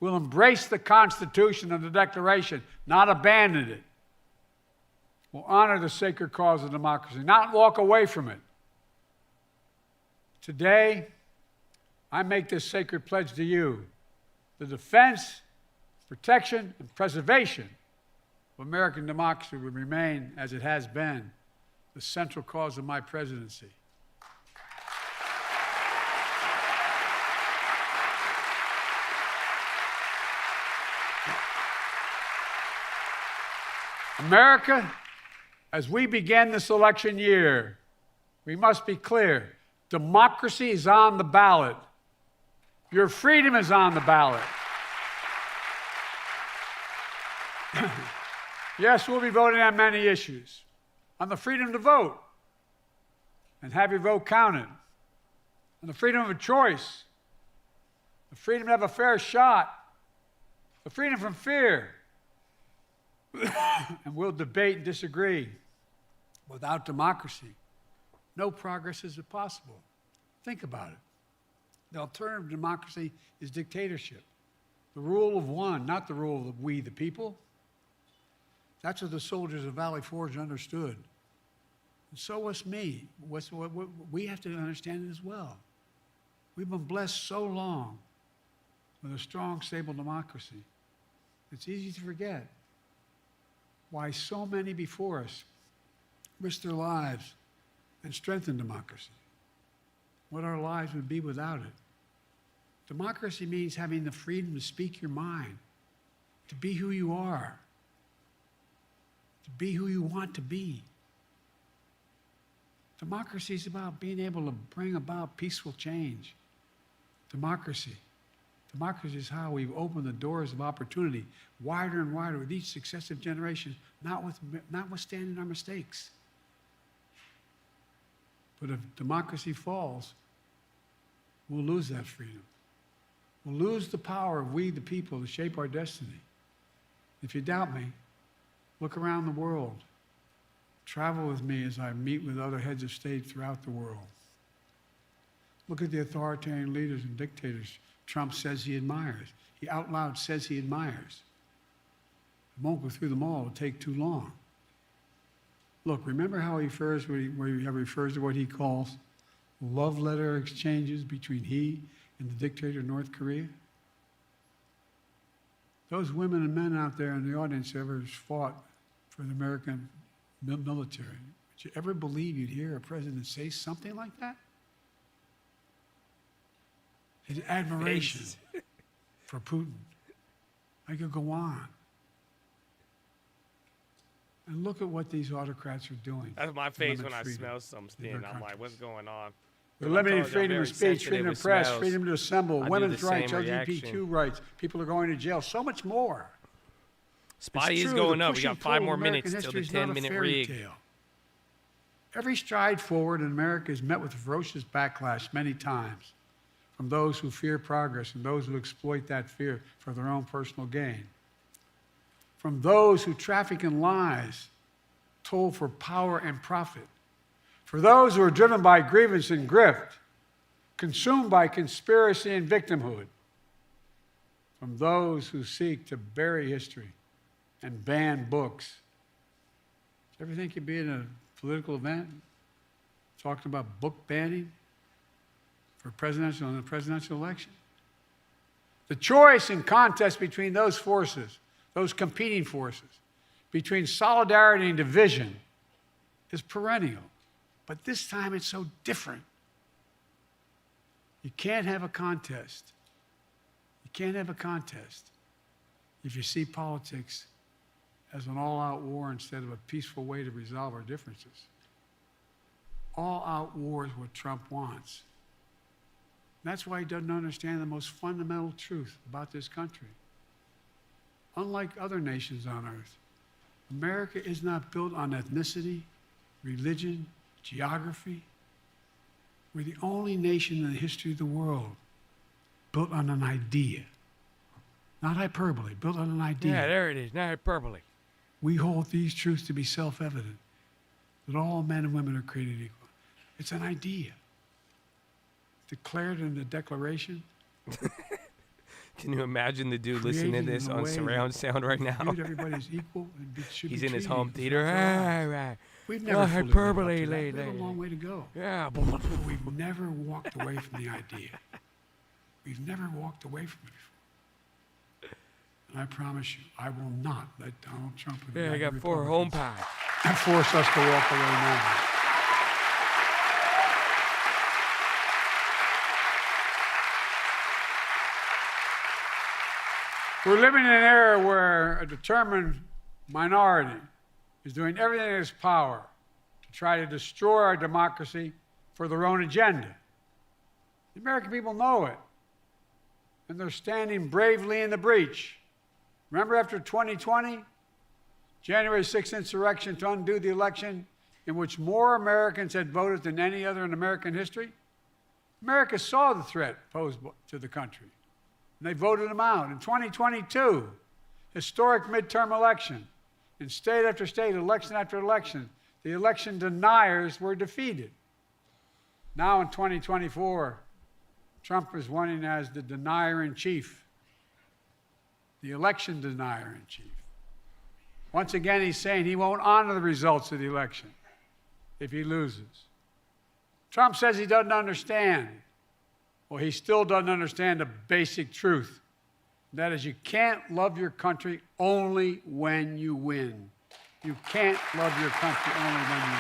We'll embrace the Constitution and the Declaration, not abandon it. We'll honor the sacred cause of democracy, not walk away from it. Today, I make this sacred pledge to you, the defense, protection, and preservation of American democracy will remain, as it has been, the central cause of my presidency. America, as we begin this election year, we must be clear. Democracy is on the ballot. Your freedom is on the ballot. Yes, we'll be voting on many issues. On the freedom to vote, and have your vote counted, and the freedom of choice, the freedom to have a fair shot, the freedom from fear. And we'll debate and disagree. Without democracy, no progress is possible. Think about it. The alternative to democracy is dictatorship. The rule of one, not the rule of we, the people. That's what the soldiers of Valley Forge understood. And so was me. We have to understand it as well. We've been blessed so long with a strong, stable democracy. It's easy to forget why so many before us risked their lives and strengthened democracy. What our lives would be without it. Democracy means having the freedom to speak your mind, to be who you are, to be who you want to be. Democracy is about being able to bring about peaceful change. Democracy is how we've opened the doors of opportunity wider and wider with each successive generation, notwithstanding our mistakes. But if democracy falls, we'll lose that freedom. We'll lose the power of we, the people, to shape our destiny. If you doubt me, look around the world. Travel with me as I meet with other heads of state throughout the world. Look at the authoritarian leaders and dictators Trump says he admires. He out loud says he admires. I won't go through them all. It'll take too long. Look, remember how he refers to what he calls love letter exchanges between he and the dictator of North Korea? Those women and men out there in the audience ever fought for the American military. Would you ever believe you'd hear a president say something like that? His admiration for Putin. I could go on. And look at what these autocrats are doing. That's my face when I smell something. I'm like, what's going on? They're limiting freedom of speech, freedom of press, freedom to assemble, women's rights, LGBTQ rights. People are going to jail. So much more. Spotty is going up. We got 5 more minutes till the 10-minute rig. Every stride forward in America is met with ferocious backlash many times from those who fear progress and those who exploit that fear for their own personal gain. From those who traffic in lies, told for power and profit. For those who are driven by grievance and grift, consumed by conspiracy and victimhood. From those who seek to bury history and ban books. Do you ever think you'd be in a political event talking about book banning for in the presidential election? The choice and contest between those forces, those competing forces, between solidarity and division is perennial. But this time it's so different. You can't have a contest. You can't have a contest if you see politics as an all-out war instead of a peaceful way to resolve our differences. All-out war is what Trump wants. And that's why he doesn't understand the most fundamental truth about this country. Unlike other nations on earth, America is not built on ethnicity, religion, geography. We're the only nation in the history of the world built on an idea. Not hyperbole, built on an idea. Yeah, there it is, not hyperbole. We hold these truths to be self-evident, that all men and women are created equal. It's an idea. Declared in the Declaration. Can you imagine the dude listening to this on surround sound right now? Everybody's equal and he's in his home theater. We've never hyperbole lately. We have a long way to go. Yeah. But we've never walked away from the idea. We've never walked away from it before. And I promise you, I will not let Donald Trump and I got 4 home pies. Force us to walk away now. We're living in an era where a determined minority is doing everything in its power to try to destroy our democracy for their own agenda. The American people know it, and they're standing bravely in the breach. Remember after 2020, January 6th insurrection to undo the election, in which more Americans had voted than any other in American history, America saw the threat posed to the country, and they voted them out. In 2022, historic midterm election, in state after state, election after election, the election deniers were defeated. Now in 2024, Trump is running as the denier-in-chief, the election denier-in-chief. Once again, he's saying he won't honor the results of the election if he loses. Trump says he doesn't understand. Well, he still doesn't understand the basic truth. That is, you can't love your country only when you win. You can't love your country only when you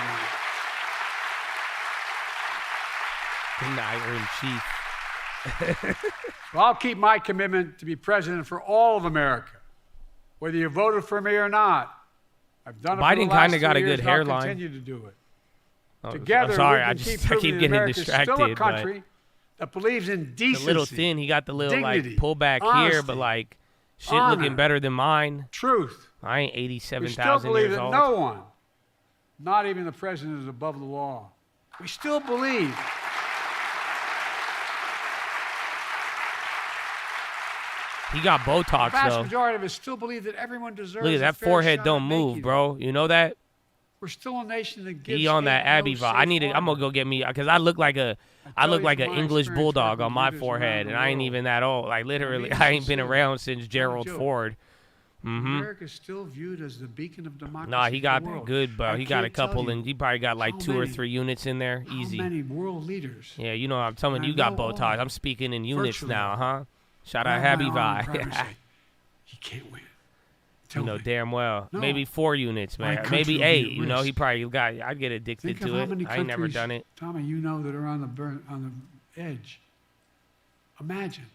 win. Denier-in-chief. So I'll keep my commitment to be president for all of America, whether you voted for me or not. I've done it for the Biden last kind of got a 2 years, good and I'll hairline. continue to do it. Oh, Together, I'm sorry, we I can keep proving that getting America's distracted. still a but country that believes in decency, the little thin, he got the little dignity, like pull back honesty, here, but like shit honor, looking better than mine. Truth. I ain't We still 87,000 believe years that old. no one, not even the president, is above the law. We still believe He got Botox the vast though. majority of us still believe that everyone deserves Look at a that fair forehead shot don't at move, making bro. You know that? it. We're still a nation that gives He on that hate Abby no vibe. I need to. safe I'm gonna go get me because I look like an tell you from my English experience bulldog working on my leaders around forehead, the and I ain't world. even that old. Like literally, leaders I are ain't been still- around since Gerald joke. Ford. America is still viewed as the beacon of democracy. Nah, he got in the that world. good, bro. I He got a can't tell couple, you and he probably got like how 2 or many- 3 units in there, how easy. many world leaders. Yeah, you know, I'm telling And you, I got know all of Botox. them. I'm speaking in units Virtually now, all. huh? Shout Grab out my Happy arm and grab Vibe. and say, he can't win. You know damn well. No. Maybe 4 units, My man. country Maybe will be 8. at You know, he risk. probably got. I'd get addicted Think of to how it. many I ain't never countries, done it. Tommy, you know that are on the edge. Imagine.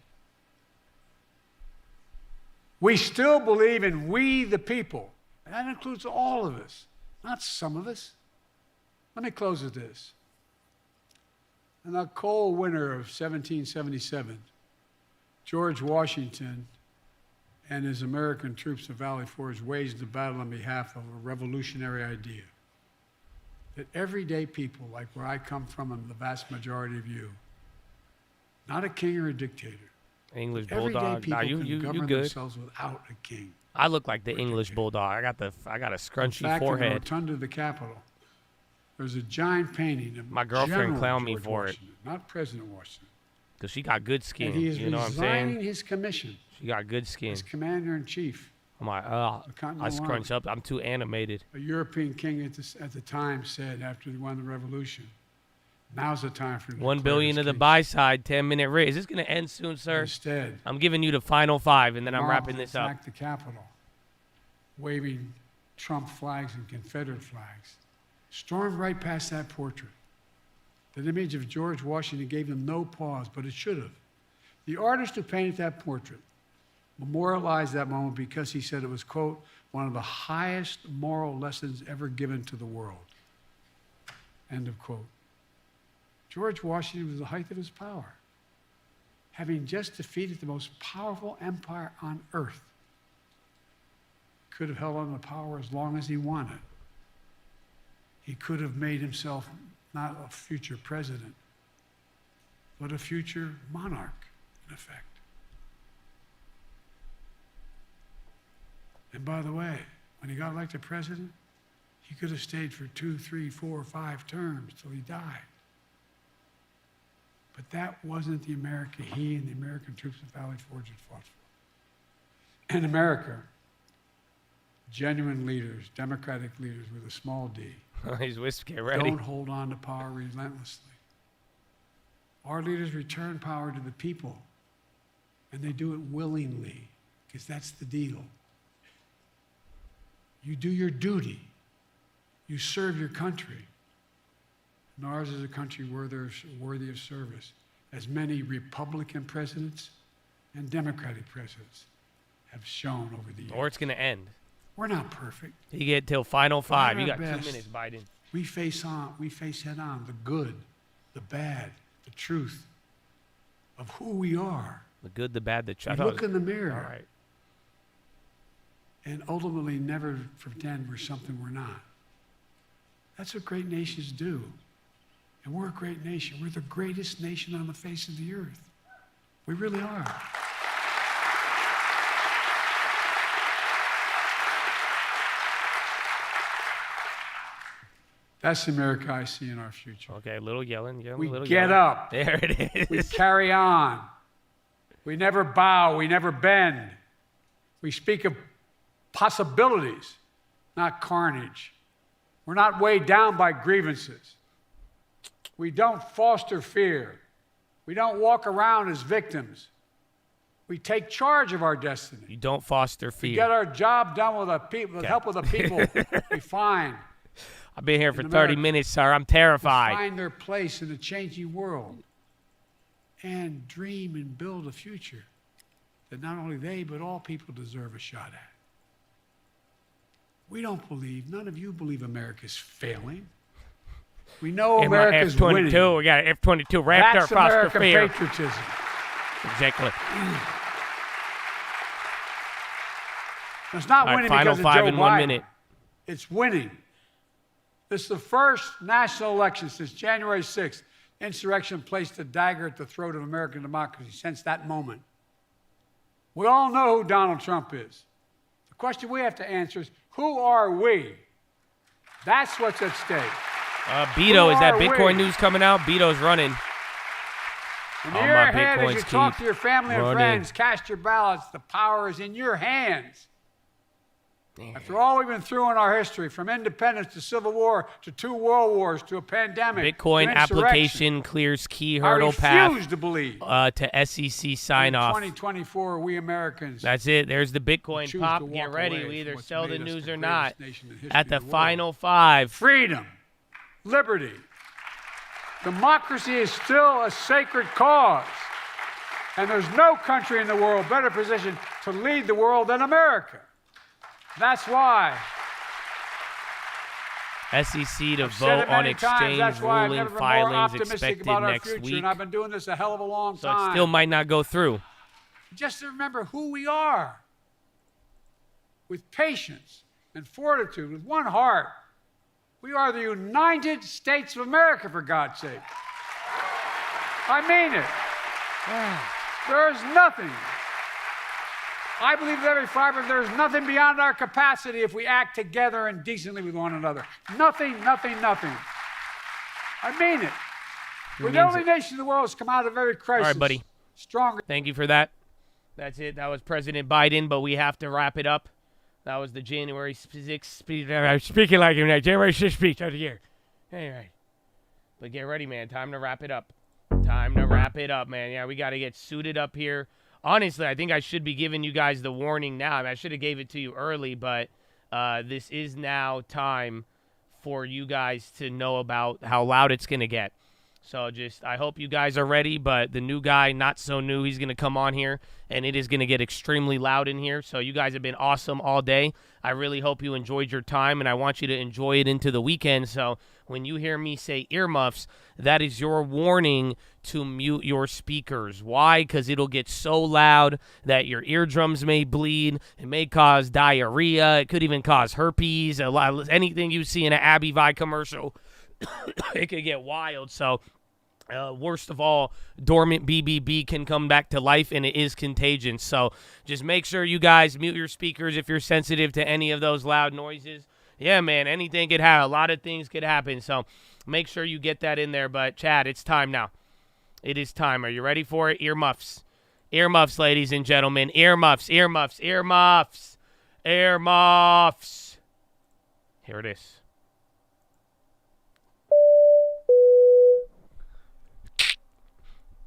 We still believe in we the people. And that includes all of us, not some of us. Let me close with this. In the cold winter of 1777, George Washington and his American troops of Valley Forge waged a battle on behalf of a revolutionary idea. That everyday people, like where I come from and the vast majority of you, not a king or a dictator, English everyday bulldog. people Nah, can you govern good. themselves without a king. I look like the English bulldog. I got a scrunchy In fact, in the forehead. rotunda of the Capitol, there's a giant painting of My girlfriend General clowned me George for it. Washington, not President Washington. Cause she got good skin. And he is You know what I'm resigning saying? his commission She got good skin. as commander-in-chief. I'm like, the I Continental scrunch Army. up. I'm too animated. A European king at the time said after they won the revolution, now's the time for him to 1 declare billion his to the king. buy side. 10-minute race. Is this gonna end soon, sir? Instead, I'm giving you the final 5, and then I'm mob wrapping this up. attacked the Capitol, waving Trump flags and Confederate flags, stormed right past that portrait. That image of George Washington gave them no pause, but it should have. The artist who painted that portrait memorialized that moment because he said it was, quote, one of the highest moral lessons ever given to the world, end of quote. George Washington was the height of his power, having just defeated the most powerful empire on earth. Could have held on to power as long as he wanted. He could have made himself not a future president, but a future monarch, in effect. And by the way, when he got elected president, he could have stayed for 2, 3, 4, 5 terms till he died. But that wasn't the America he and the American troops at Valley Forge had fought for. In America, genuine leaders, democratic leaders with a small d, He's whiskey. Get ready. don't hold on to power relentlessly. Our leaders return power to the people, and they do it willingly, because that's the deal. You do your duty. You serve your country. And ours is a country worthy of service, as many Republican presidents and Democratic presidents have shown over the years. Or it's gonna end. We're not perfect. You get till final 5. Try You our got 2 best. minutes, Biden. We face head on the good, the bad, the truth of who we are. The good, the bad, the We true. look in the mirror. All right. And ultimately never pretend we're something we're not. That's what great nations do. And we're a great nation. We're the greatest nation on the face of the earth. We really are. That's the America I see in our future. Okay, a little yelling. We little get yelling. up. There it is. We carry on. We never bow. We never bend. We speak of possibilities, not carnage. We're not weighed down by grievances. We don't foster fear. We don't walk around as victims. We take charge of our destiny. You don't foster fear. We get our job done with the help of the people we find. I've been here for 30 minutes, sir. I'm terrified. Find their place in a changing world and dream and build a future that not only they, but all people deserve a shot at. We don't believe, none of you believe America's failing. We know America's F-22, winning. we got an F-22 Raptor That's across the American field. patriotism. Exactly. It's not All right, winning final because of five Joe in Biden. 1 minute. It's winning. This is the first national election since January 6th. Insurrection placed a dagger at the throat of American democracy since that moment. We all know who Donald Trump is. The question we have to answer is, who are we? That's what's at stake. Beto, is that Who are Bitcoin we? news coming out? Beto's running. In All the my year ahead, as Bitcoins you talk to keep your family and running. friends, cast your ballots. The power is in your hands. After all we've been through in our history, from independence to civil war to 2 world wars to a pandemic, Bitcoin to application clears key I hurdle path refuse to believe to SEC sign in off. 2024, we Americans. That's it. There's the Bitcoin choose pop. to Get walk ready. away We from either what's sell the made us news the or not. greatest nation in the history At the of the world. final 5. Freedom, liberty, democracy is still a sacred cause. And there's no country in the world better positioned to lead the world than America. That's why. SEC to I've said vote it on many times, exchange that's why I've ruling never been more filings optimistic expected about our next future, week. and I've been doing this a hell of a long So time. it still might not go through. Just to remember who we are. With patience and fortitude, with one heart. We are the United States of America, for God's sake. I mean it. There is nothing. I believe with every fiber there is nothing beyond our capacity if we act together and decently with one another. Nothing, nothing, nothing. I mean it. We're the only nation in the world that's come out of every crisis. All right, buddy. Stronger. Thank you for that. That's it. That was President Biden, but we have to wrap it up. That was the January 6th speech. I'm speaking like him now. January 6th speech of the year. All right. But get ready, man. Time to wrap it up. Time to wrap it up, man. Yeah, we got to get suited up here. Honestly, I think I should be giving you guys the warning now. I mean, I should have gave it to you early, but this is now time for you guys to know about how loud it's going to get. So I hope you guys are ready, but the new guy, not so new, he's going to come on here, and it is going to get extremely loud in here. So you guys have been awesome all day. I really hope you enjoyed your time, and I want you to enjoy it into the weekend. So when you hear me say earmuffs, that is your warning to mute your speakers. Why? Because it'll get so loud that your eardrums may bleed. It may cause diarrhea. It could even cause herpes. Anything you see in an Abby Vi commercial, it could get wild. So worst of all, dormant BBB can come back to life, and it is contagious. So just make sure you guys mute your speakers if you're sensitive to any of those loud noises. Yeah, man, anything could happen. A lot of things could happen. So make sure you get that in there. But, Chad, it's time now. It is time. Are you ready for it? Earmuffs. Earmuffs, ladies and gentlemen. Earmuffs, earmuffs, earmuffs, earmuffs. Here it is.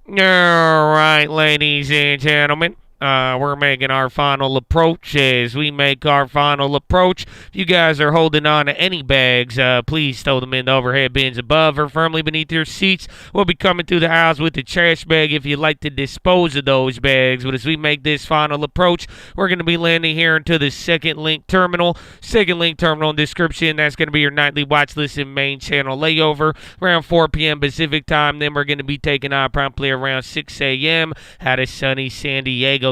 All right, ladies and gentlemen. We're making our final approach. As we make our final approach, if you guys are holding on to any bags, please stow them in the overhead bins above or firmly beneath your seats. We'll be coming through the house with the trash bag if you'd like to dispose of those bags. But as we make this final approach, we're going to be landing here into the second link terminal. Second link terminal in description. That's going to be your nightly watch list and main channel layover around 4 p.m. Pacific time. Then we're going to be taking on promptly around 6 a.m. out of sunny San Diego.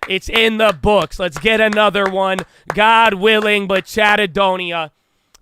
It's in the books. Let's get another one. God willing, but Chattadonia,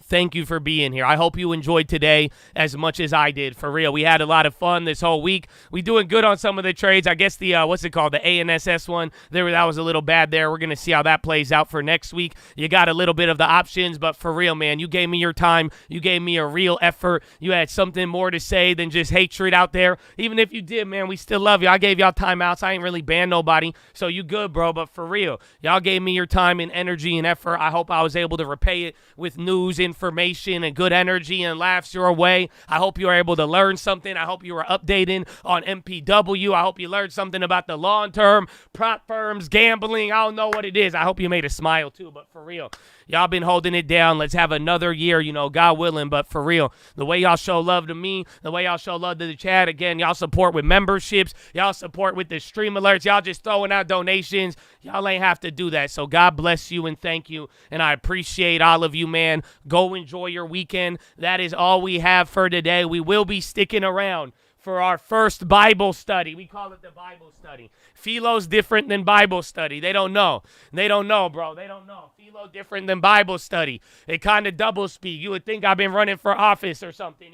thank you for being here. I hope you enjoyed today as much as I did. For real, we had a lot of fun this whole week. We doing good on some of the trades. I guess the, what's it called, the ANSS one, that was a little bad there. We're going to see how that plays out for next week. You got a little bit of the options, but for real, man, you gave me your time. You gave me a real effort. You had something more to say than just hatred out there. Even if you did, man, we still love you. I gave y'all timeouts. I ain't really banned nobody, so you good, bro. But for real, y'all gave me your time and energy and effort. I hope I was able to repay it with news, information, and good energy and laughs your way. I hope you were able to learn something. I hope you were updating on MPW. I hope you learned something about the long-term prop firms, gambling. I don't know what it is. I hope you made a smile too, but for real, y'all been holding it down. Let's have another year, God willing, but for real, the way y'all show love to me, the way y'all show love to the chat, again, y'all support with memberships, y'all support with the stream alerts, y'all just throwing out donations. Y'all ain't have to do that, so God bless you and thank you, and I appreciate all of you, man. Go enjoy your weekend. That is all we have for today. We will be sticking around for our first Bible study. We call it the Bible study. PHILO's different than Bible study. They don't know. They don't know, bro. They don't know. PHILO different than Bible study. It kind of double speak. You would think I've been running for office or something,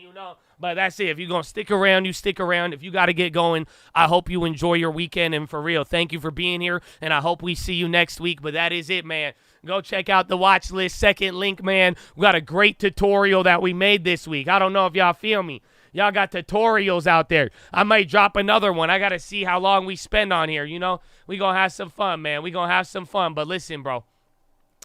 But that's it. If you're going to stick around, you stick around. If you got to get going, I hope you enjoy your weekend. And for real, thank you for being here. And I hope we see you next week. But that is it, man. Go check out the watch list. Second link, man. We got a great tutorial that we made this week. I don't know if y'all feel me. Y'all got tutorials out there. I might drop another one. I got to see how long we spend on here, We going to have some fun, man. We going to have some fun. But listen, bro.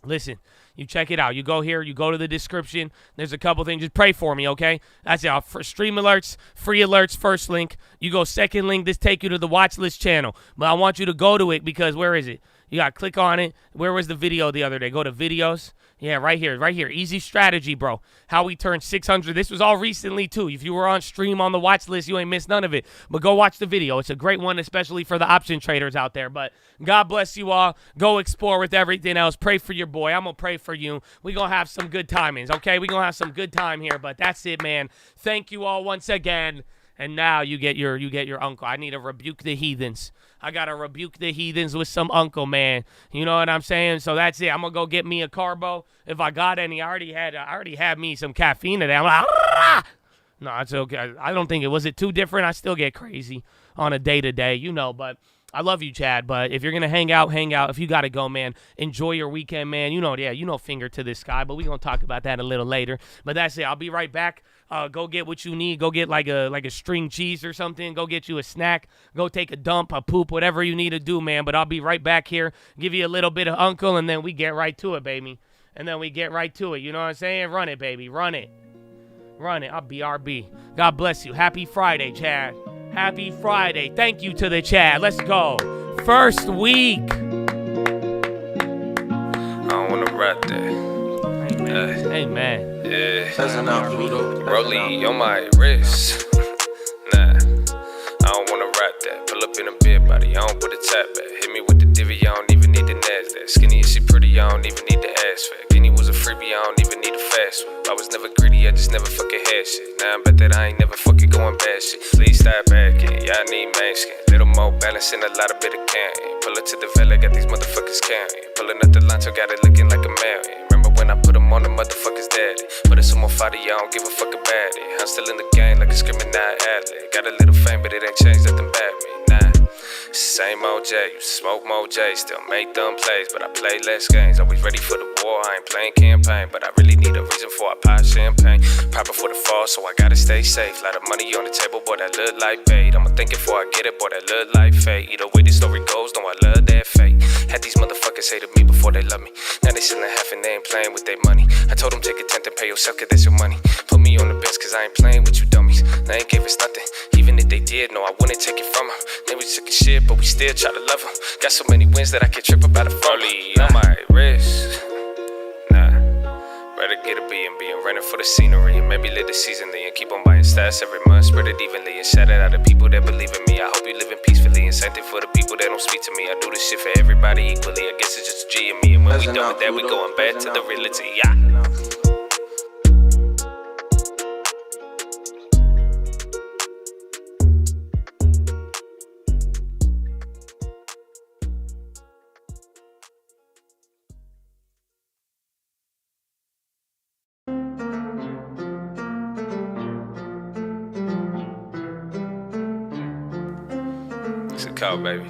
Listen. You check it out. You go here. You go to the description. There's a couple things. Just pray for me, okay? That's it. For stream alerts, free alerts, first link. You go second link. This take you to the watch list channel. But I want you to go to it because where is it? You got to click on it. Where was the video the other day? Go to videos. Yeah, right here. Right here. Easy strategy, bro. How we turned 600. This was all recently, too. If you were on stream on the watch list, you ain't missed none of it. But go watch the video. It's a great one, especially for the option traders out there. But God bless you all. Go explore with everything else. Pray for your boy. I'm going to pray for you. We're going to have some good timings, okay? We're going to have some good time here. But that's it, man. Thank you all once again. And now you get your uncle. I need to rebuke the heathens. I got to rebuke the heathens with some uncle, man. You know what I'm saying? So that's it. I'm going to go get me a carbo. If I got any, I already had me some caffeine today. I'm like, ah! No, it's okay. I don't think was it too different? I still get crazy on a day-to-day, but I love you, Chad. But if you're going to hang out. If you got to go, man, enjoy your weekend, man. Finger to the sky. But we're going to talk about that a little later. But that's it. I'll be right back. Go get what you need. Go get like a string cheese or something. Go get you a snack. Go take a dump, a poop, whatever you need to do, man. But I'll be right back here. Give you a little bit of uncle, and then we get right to it, baby. And then we get right to it. You know what I'm saying? Run it, baby. Run it. Run it. I'll BRB. God bless you. Happy Friday, Chad. Happy Friday. Thank you to the chat. Let's go. First week. I don't want to rap that. Amen. Yeah. Rollie on my wrist. Nah. I don't want to rap that. Pull up in a bed body. I don't put a tap back. Hit me with the divvy. I don't even need the NASDAQ. Skinny and she pretty. I don't even need the ass fat. Guinea was a freebie. I don't even need a fast one. I was never greedy. I just never fucking had shit. Now I bet that I ain't never fucking going bad shit. Please stop backing. Y'all need man skin. Little more balance and a lot of bit of counting. Pull up to the villa. Got these motherfuckers counting. Pulling up the Lancho. Got it looking like a mountain. When I put them on the motherfuckers daddy. But it's some more fighter, I don't give a fuck about it. I'm still in the game like a screaming athlete. Got a little fame, but it ain't changed nothing about me. Nah, same old J, you smoke more J, still make dumb plays, but I play less games. Always ready for the war, I ain't playing campaign, but I really need a reason for I pop champagne. Proper for the fall, so I gotta stay safe. Lot of money on the table, boy, that look like bait. I'ma think it before I get it, boy, that look like fate. Either way the story goes, no, I love that fate. Had these motherfuckers hated me before they love me. Now they selling half and they ain't playing with their money. I told them take a tenth and pay yourself, cause that's your money. Put me on the bench, cause I ain't playing with you dummies. They ain't gave us nothing, even if they did, no, I wouldn't take it from her. They was took a shit, but we still try to love her. Got so many wins that I can't trip about a Rollie on my wrist. Nah, rather get a B&B and rent it for the scenery. And maybe live the season then keep on buying stats every month, spread it evenly. And shout out to the people that believe in me. I hope you living peacefully. And same thing for the people that don't speak to me. I do this shit for everybody equally. I guess it's just a G and me. And when we done with that, we going back to the reality. Yeah. Mexico, baby.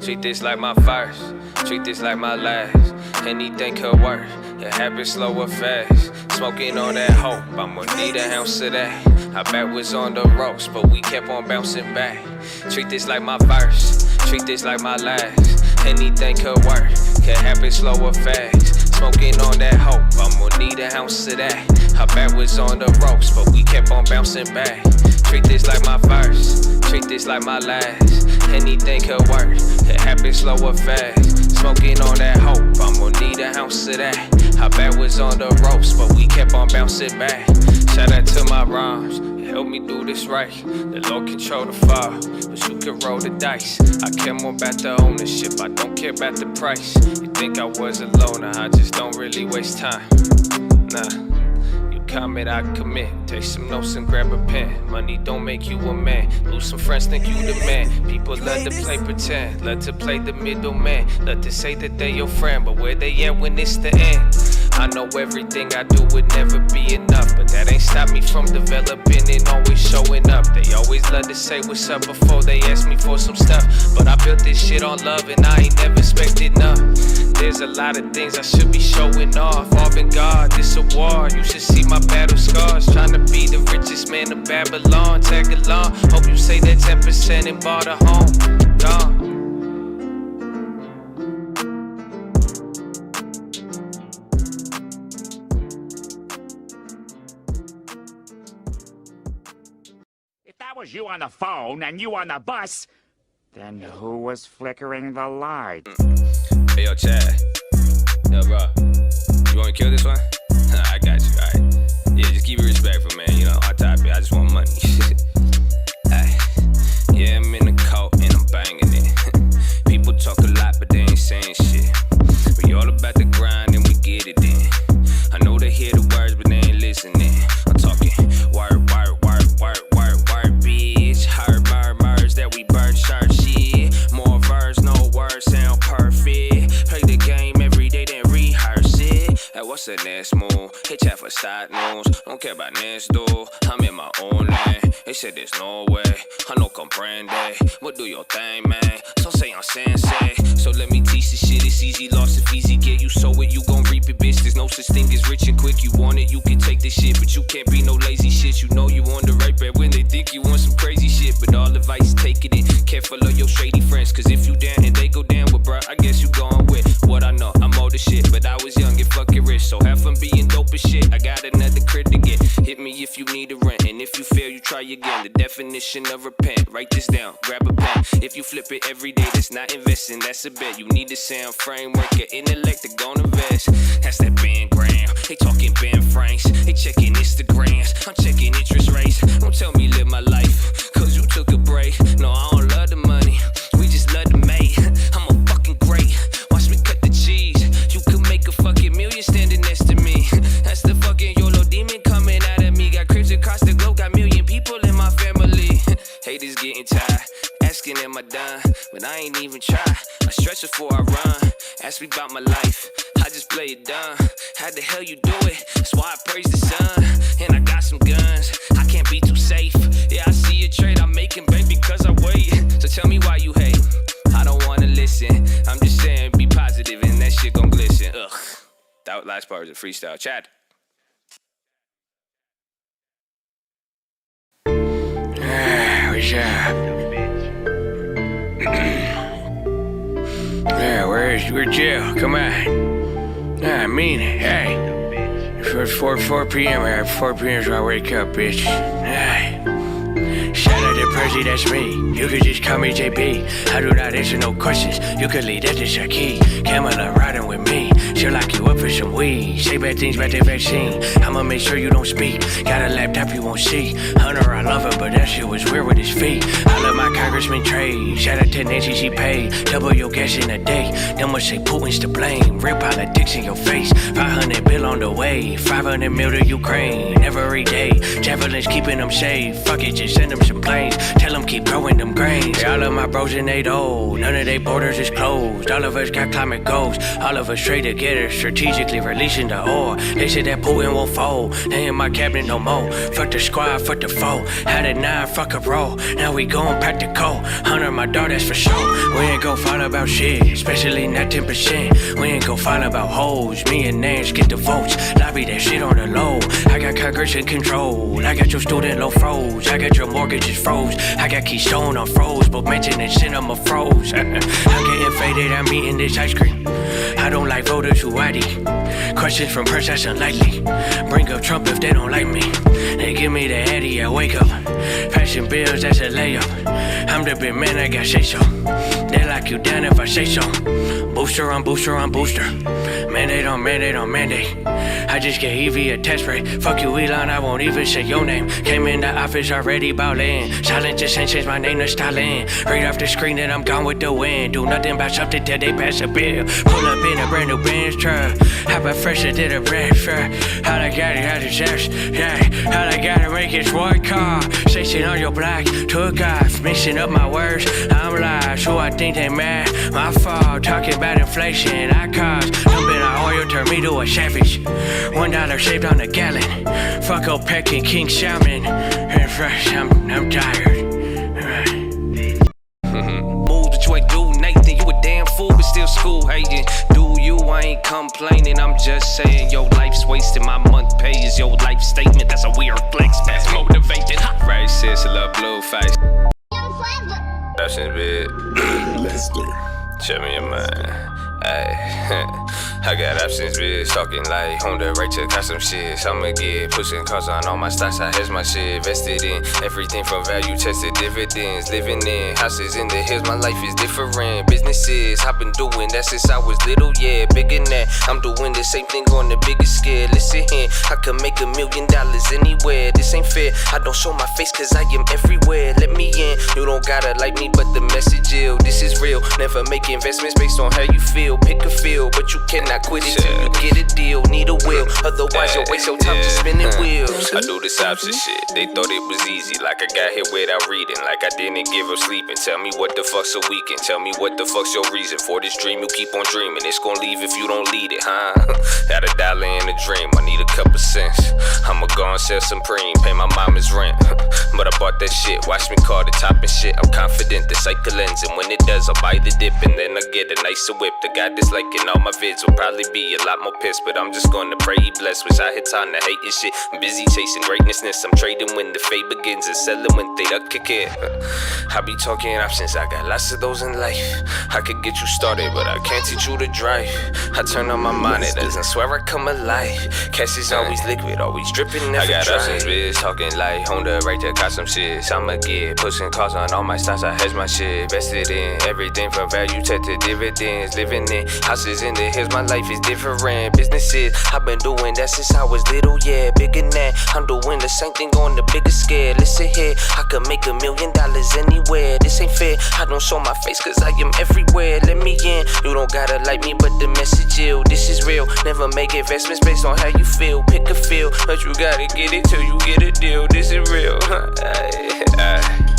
Treat this like my first, treat this like my last. Anything could work, it happens slow or fast. Smoking on that hope, I'ma need an ounce of that. Our back was on the ropes, but we kept on bouncing back. Treat this like my first, treat this like my last. Anything could work, could happen slow or fast. Smoking on that hope, I'ma need an ounce of that. Our back was on the ropes, but we kept on bouncing back. Treat this like my first, treat this like my last. Anything could work, it happens slow or fast. Smoking on that hope, I'ma need an ounce of that. Our back was on the ropes, but we kept on bouncing back. Shout out to my rhymes, it helped me do this right. The Lord control the fire, but you can roll the dice. I care more about the ownership, I don't care about the price. You think I was a loner, I just don't really waste time. Nah. Comment, I commit. Take some notes and grab a pen. Money don't make you a man. Lose some friends, think you the man. People love to play pretend, love to play the middleman, love to say that they your friend, but where they at when it's the end? I know everything I do would never be enough, but that ain't stopped me from developing and always showing up. They always love to say what's up before they ask me for some stuff, but I built this shit on love and I ain't never expected none. There's a lot of things I should be showing off. Avant-garde, this a war, you should see my battle scars. Trying to be the richest man of Babylon. Tag along, hope you say that 10% and bought a home. Gone. If that was you on the phone and you on the bus, then who was flickering the light? Hey, yo, Chad. Yo, bro. You want to kill this one? I got you, alright. Yeah, just keep it respectful, man. You know, hot topic. I just want money. Ay. Yeah, I'm in the coat and I'm banging it. People talk a lot, but they ain't saying shit. We all about the grind and we get it in. I know they hear the words, but they ain't listening. I'm talking word, bitch. Heard murmurs that we bird shirt shit. More verse, no words, sound perfect. Play the game every day, then rehearse it. Hey, what's the next move? Hit chat for side news. Don't care about next door. I'm in my own lane. They said there's no way. I no comprende. But do your thing, man. So say I'm sensei. So let me teach this shit. It's easy loss if easy get. You sow it, you gon' reap it, bitch. There's no such thing as rich and quick. You want it, you can take this shit, but you can't be no lazy shit. You know you on the right path when they think you want some crazy shit. But all advice, take it in. Careful of your shady friends, cause if you down and they go down with bruh, I guess you going with what I know. I'm older shit, but I was young and fucking rich. So have fun being dope as shit. I got another crit to get. Hit me if you need a rent, and if you fail, you try again. The definition of repent. Write this down, grab a pen. If you flip it every day, that's not investing, that's a bet. You need a sound framework, your intellect to go invest. That's that Ben Graham. They talking Ben Franks. They checking Instagrams. I'm checking interest rates. Don't tell me live my life, cause you took a break. No, I don't love the money. We just love the mate. I'm a fucking great. Watch me cut the cheese. You could make a fucking million standing next to me. That's the fucking YOLO demon coming out of me. Got cribs across the globe, got million people in my family. Haters getting tired, asking am I done? But I ain't even try. I stretch before I run. Ask me about my life, I just play it dumb. How the hell you do it? That's why I praise the sun. And I got some guns, I can't be too safe. Yeah, I see a trade, I'm making bank because I wait. So tell me why you hate. I don't wanna listen. I'm just saying be positive and that shit gon' glisten. Ugh. That last part was a freestyle. Chad. What's up? Yeah, where's jail? Come on. I mean it. Hey. It's 4 p.m. 4 p.m. is when I wake up, bitch. Hey. Shout out to Percy, that's me. You could just call me JP. I do not answer no questions. You could leave that to a key. Kamala riding with me. She'll lock you up for some weed. Say bad things about the vaccine. I'ma make sure you don't speak. Got a laptop you won't see. Hunter, I love her, but that shit was weird with his feet. I love my Congressman trade. Shout out to Nancy, she paid. Double your gas in a day. Them must say Putin's to blame. Real politics in your face. 500 bill on the way. 500 mil to Ukraine. Every day. Travel ambulance keeping them safe. Fuck it, just send them some planes. Tell them keep growing them grains. All of my bros and they old. None of they borders is closed. All of us got climate goals. All of us trade together, strategically releasing the ore. They said that Putin won't fold. They in my cabinet no more. Fuck the squad, fuck the foe. Had a 9, fuck a roll. Now we going practical. 100 my daughter, that's for sure. We ain't gon' fight about shit, especially not 10%. We ain't gon' fight about hoes. Me and Nance get the votes. Lobby that shit on the low. I got Congress in control. I got your student loan froze. I got your mortgages froze. I got Keystone on froze, but mentioning cinema froze. I'm getting faded, I'm eating this ice cream. I don't like voters who ID. Questions from press, that's unlikely. Bring up Trump if they don't like me. They give me the Eddie, I wake up. Passing bills, that's a layup. I'm the big man, I got say so. They lock you down if I say so. Booster on booster on booster. Mandate on mandate on mandate. I just get Evie a test rate. Fuck you, Elon, I won't even say your name. Came in the office already ballin'. Silent just ain't changed my name to Stalin. Right off the screen, then I'm gone with the wind. Do nothing about something till they pass a bill. Pull up in a brand new Benz truck. Hop up fresher than a bread truck. How I got it, how to chest. Yeah, how I gotta make it one car. Station on your block, took off. Mixing up my words, I'm live. So I think they mad. My fault, talking about inflation. I caused dumping our oil, turned me to a savage. $1 saved on a gallon. Fuck OPEC and King Salmon. And fresh, I'm tired. Move that you ain't do Nathan, you a damn fool, but still school hating. Do you? I ain't complaining, I'm just saying your life's wasted. My month pay is your life statement. That's a weird flex, that's motivated. Right, sis, a little blue face. That's in bed. Lester. Show me your mind. I got options, bitch. Talking like Honda, right to got some shit. I'ma get pushing cars on all my stocks. I has my shit vested in everything from value tested dividends. Living in houses in the hills, my life is different. Businesses I've been doing that since I was little, yeah. Bigger than that, I'm doing the same thing on the biggest scale. Listen here, I could make $1 million anywhere. This ain't fair, I don't show my face cause I am everywhere. Let me in, you don't gotta like me, but the message ill. This is real, never make investments based on how you feel. Pick a field, but you cannot quit it till you get a deal. Need a will, otherwise you'll waste your time just spinning wheels. I do this opposite shit. They thought it was easy, like I got here without reading, like I didn't give up sleeping. Tell me what the fuck's a weekend. Tell me what the fuck's your reason for this dream. You keep on dreaming, it's gonna leave if you don't lead it, huh? Got $1 in a dream, I need a couple cents. I'ma go and sell some preem, pay my mama's rent. But I bought that shit, watch me call the top and shit. I'm confident the cycle ends, and when it does, I'll buy the dip and then I get a nicer whip. The guy that's like in all my vids will probably be a lot more pissed, but I'm just gonna pray he blessed. Wish I had time to hate this shit. I'm busy chasing greatnessness. I'm trading when the fade begins and selling when they don't kick it. I be talking options, I got lots of those in life. I could get you started, but I can't teach you to drive. I turn on my monitors and swear I come alive. Cash is always liquid, always dripping, never dry. I got options, bitch, talking like Honda, right there, got some shit. I'ma get pushing cars on all my stocks. I hedge my shit, vested in everything from value tech to dividends. Living in houses in the hills, my life is different. Businesses, I've been doing that since I was little, yeah. Bigger than that, I'm doing the same thing on the biggest scale. Listen here, I could make $1 million anywhere. This ain't fair, I don't show my face cause I am everywhere. Let me in, you don't gotta like me, but the message ill. This is real, never make investments based on how you feel. Pick a field, but you gotta get it till you get a deal. This is real.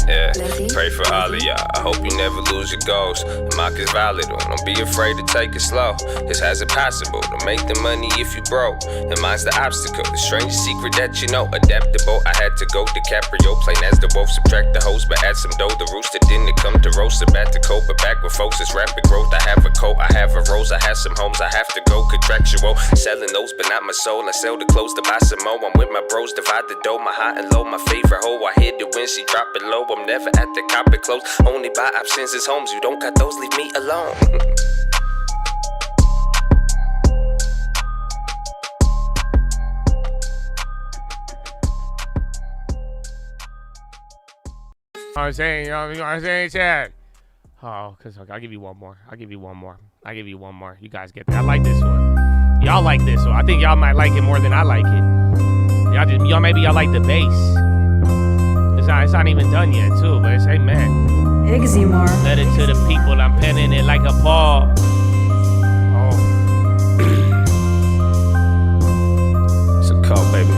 Yeah, pray for all of y'all. I hope you never lose your goals. The mock is valid, don't be afraid to take it slow. It's as it possible to make the money if you broke. And mine's the obstacle, the strangest secret that you know. Adaptable, I had to go DiCaprio, plain as the wolf, subtract the host, but add some dough. The rooster didn't come to roast, about to cope, but back with folks, it's rapid growth. I have a coat, I have a rose, I have some homes, I have to go contractual. Selling those, but not my soul. I sell the clothes to buy some more. I'm with my bros, divide the dough, my high and low, my favorite hoe. I hit it when she drop it low. I'm never at the cop it close. Only buy options as homes. You don't got those, leave me alone. I'm saying, Chad. Oh, because I'll give you one more. You guys get that. I like this one. Y'all like this one. I think y'all might like it more than I like it. Maybe y'all like the bass. It's not even done yet, too, but it's amen. Eximor. Let it to the people. I'm penning it like a ball. Oh. It's a call, baby.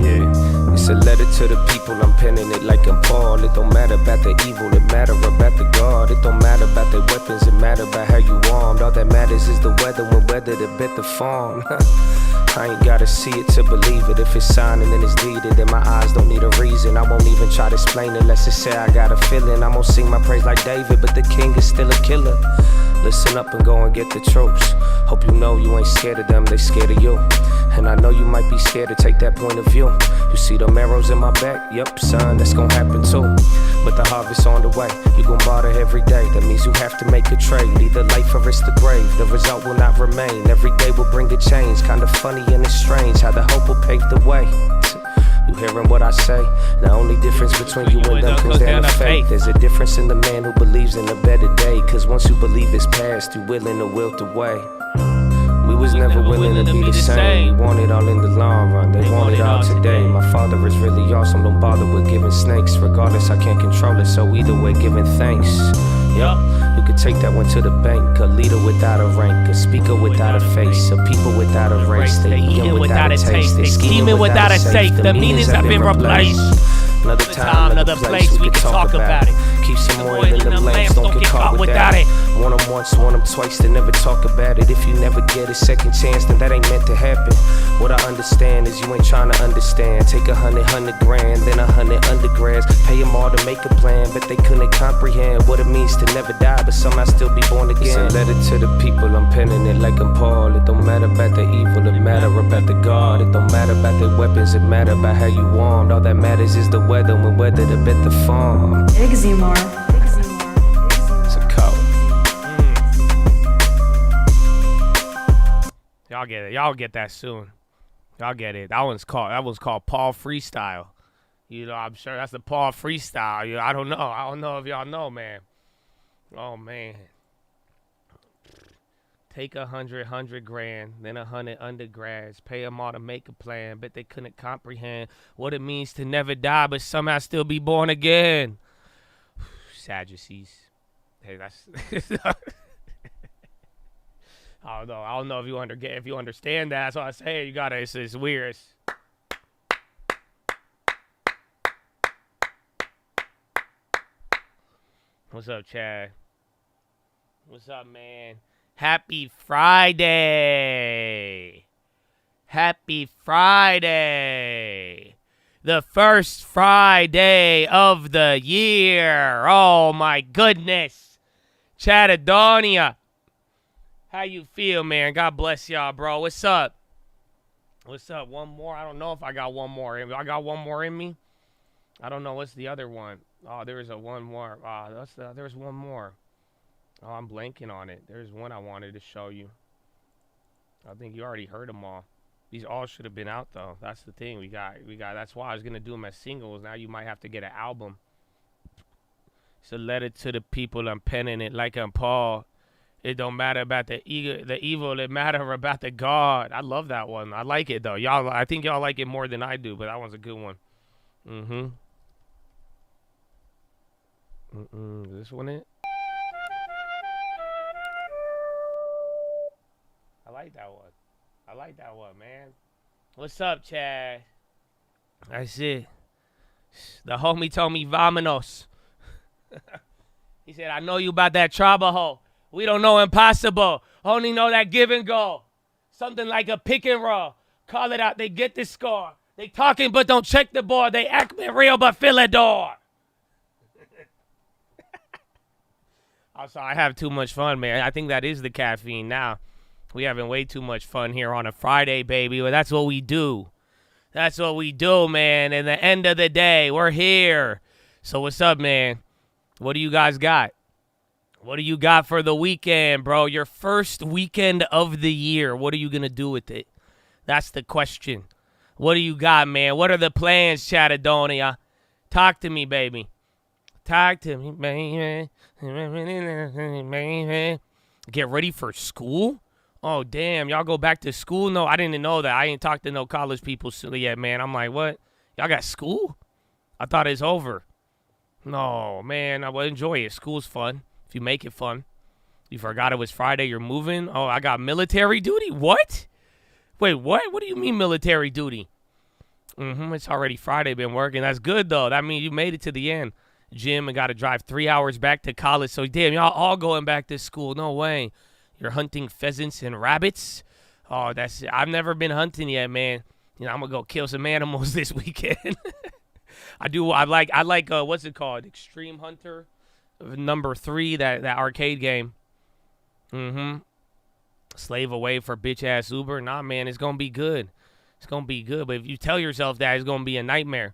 Yeah. a letter to the people, I'm penning it like I'm Paul. It don't matter about the evil, it matter about the God. It don't matter about the weapons, it matter about how you armed. All that matters is the weather, when weather to bet the farm. I ain't gotta see it to believe it. If it's signed and then it's deeded, then my eyes don't need a reason. I won't even try to explain it, let's just say I got a feeling. I'm gonna sing my praise like David, but the king is still a killer. Listen up and go and get the troops. Hope you know you ain't scared of them, they scared of you. And I know you might be scared to take that point of view. You see them arrows in my back? Yep, son, that's gonna happen too. But the harvest on the way, you gon' barter every day. That means you have to make a trade, either life or it's the grave. The result will not remain, every day will bring a change. Kinda funny and it's strange how the hope will pave the way. You hearing what I say? The only difference between you and them comes down to faith. There's a difference in the man who believes in a better day. Cause once you believe it's past, you willing to wilt away. We was never willing to be the same. We want it all in the long run, they want it all today. My father is really awesome, don't bother with giving snakes. Regardless, I can't control it, so either way, giving thanks. Yup, you could take that one to the bank. A leader without a rank, a speaker without a face, a people without a race. They eating without a taste, they scheming without a safe. The meanings have been replaced. Another time, another place, we can talk about it. Keep some oil in them lamps, don't get caught without it. Want them once, want them twice, they never talk about it. If you never get a second chance, then that ain't meant to happen. What I understand is you ain't trying to understand. Take 100 grand, then 100 undergrads. Pay them all to make a plan, but they couldn't comprehend what it means to never die, but somehow still be born again. It's a letter to the people, I'm penning it like I'm Paul. It don't matter about the evil, it matter about the God. It don't matter about the weapons, it matter about how you armed. All that matters is the weather, when weather to bet the farm. Eximor. It's a code. Y'all get it. Y'all get that soon. Y'all get it. That one's called Paul Freestyle. You know, I'm sure that's the Paul Freestyle. You know, I don't know if y'all know, man. Oh man. Take 100 grand, then 100 undergrads, pay them all to make a plan, but they couldn't comprehend what it means to never die, but somehow still be born again. Sadducees. Hey, that's. I don't know if you understand that. That's what I say. You gotta. It's weird. What's up, Chad? What's up, man? Happy Friday. Happy Friday. The first Friday of the year. Oh, my goodness. Chattadonia. How you feel, man? God bless y'all, bro. What's up? What's up? One more? I don't know if I got one more in me. I got one more in me? I don't know. What's the other one? Oh, there's one more. There's one more. Oh, I'm blanking on it. There's one I wanted to show you. I think you already heard them all. These all should have been out, though. That's the thing. We got. That's why I was going to do them as singles. Now you might have to get an album. It's a letter to the people. I'm penning it like I'm Paul. It don't matter about the evil. It matter about the God. I love that one. I like it, though. I think y'all like it more than I do, but that one's a good one. Is this one it? I like that one, man. What's up, Chad? That's it. The homie told me vamonos. He said, I know you about that trabajo. We don't know impossible. Only know that give and go. Something like a pick and roll. Call it out. They get the score. They talking but don't check the board. They act real but fill a door. I'm sorry, I have too much fun, man. I think that is the caffeine now. We having way too much fun here on a Friday, baby. Well, that's what we do. That's what we do, man. And the end of the day, we're here. So what's up, man? What do you guys got? What do you got for the weekend, bro? Your first weekend of the year. What are you going to do with it? That's the question. What do you got, man? What are the plans, Chattadonia? Talk to me, baby. Talk to me, baby. Get ready for school? Oh, damn. Y'all go back to school? No, I didn't know that. I ain't talked to no college people yet, man. I'm like, what? Y'all got school? I thought it's over. No, man. I will enjoy it. School's fun. If you make it fun. You forgot it was Friday. You're moving? Oh, I got military duty? What? Wait, what? What do you mean military duty? It's already Friday. Been working. That's good, though. That means you made it to the end. Gym and got to drive 3 hours back to college. So, damn, y'all all going back to school. No way. You're hunting pheasants and rabbits? Oh, that's I've never been hunting yet, man. You know, I'm going to go kill some animals this weekend. I like what's it called? Extreme Hunter number 3, that arcade game. Slave away for bitch-ass Uber. Nah, man, it's going to be good. It's going to be good. But if you tell yourself that, it's going to be a nightmare.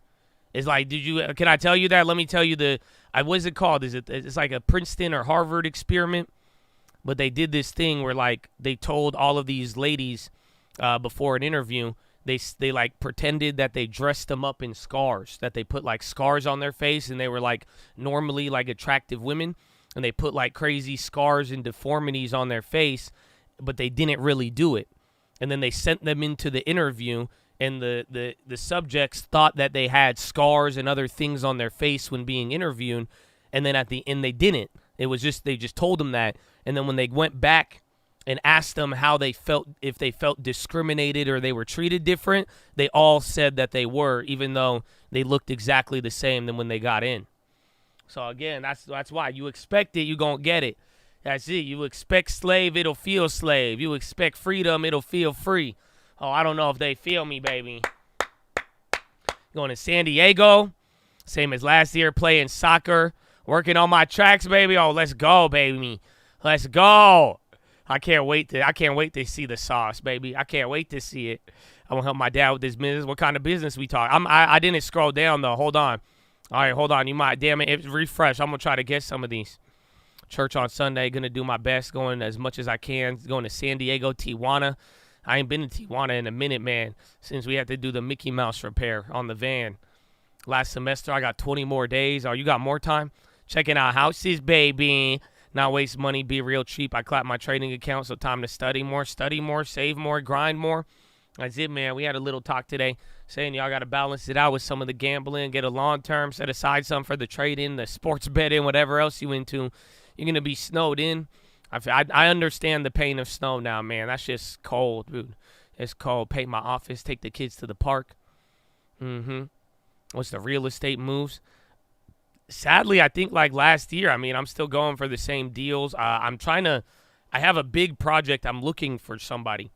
It's like, can I tell you that? Let me tell you what's it called? It's like a Princeton or Harvard experiment. But they did this thing where, like, they told all of these ladies before an interview, they like pretended that they dressed them up in scars, that they put like scars on their face, and they were like normally like attractive women, and they put like crazy scars and deformities on their face, but they didn't really do it. And then they sent them into the interview, and the subjects thought that they had scars and other things on their face when being interviewed, and then at the end they didn't. It was just, they just told them that, and then when they went back and asked them how they felt, if they felt discriminated or they were treated different, they all said that they were, even though they looked exactly the same than when they got in. So again, that's why you expect it, you gonna get it. That's it. You expect slave, it'll feel slave. You expect freedom, it'll feel free. Oh, I don't know if they feel me, baby. Going to San Diego, same as last year, playing soccer, working on my tracks, baby. Oh, let's go, baby. Let's go. I can't wait to see the sauce, baby. I can't wait to see it. I want to help my dad with this business. What kind of business we talk? I didn't scroll down though. Hold on. All right, hold on. You might, damn it, refresh. I'm gonna try to get some of these. Church on Sunday. Gonna do my best. Going as much as I can. Going to San Diego, Tijuana. I ain't been to Tijuana in a minute, man. Since we had to do the Mickey Mouse repair on the van last semester. I got 20 more days. Oh, you got more time? Checking out houses, baby. Not waste money, be real cheap. I clapped my trading account, so time to study more, save more, grind more. That's it, man. We had a little talk today saying y'all got to balance it out with some of the gambling, get a long term, set aside some for the trading, the sports betting, whatever else you into. You're going to be snowed in. I understand the pain of snow now, man. That's just cold, dude. It's cold. Pay my office, take the kids to the park. What's the real estate moves? Sadly, I think like last year, I mean, I'm still going for the same deals. I have a big project. I'm looking for somebody.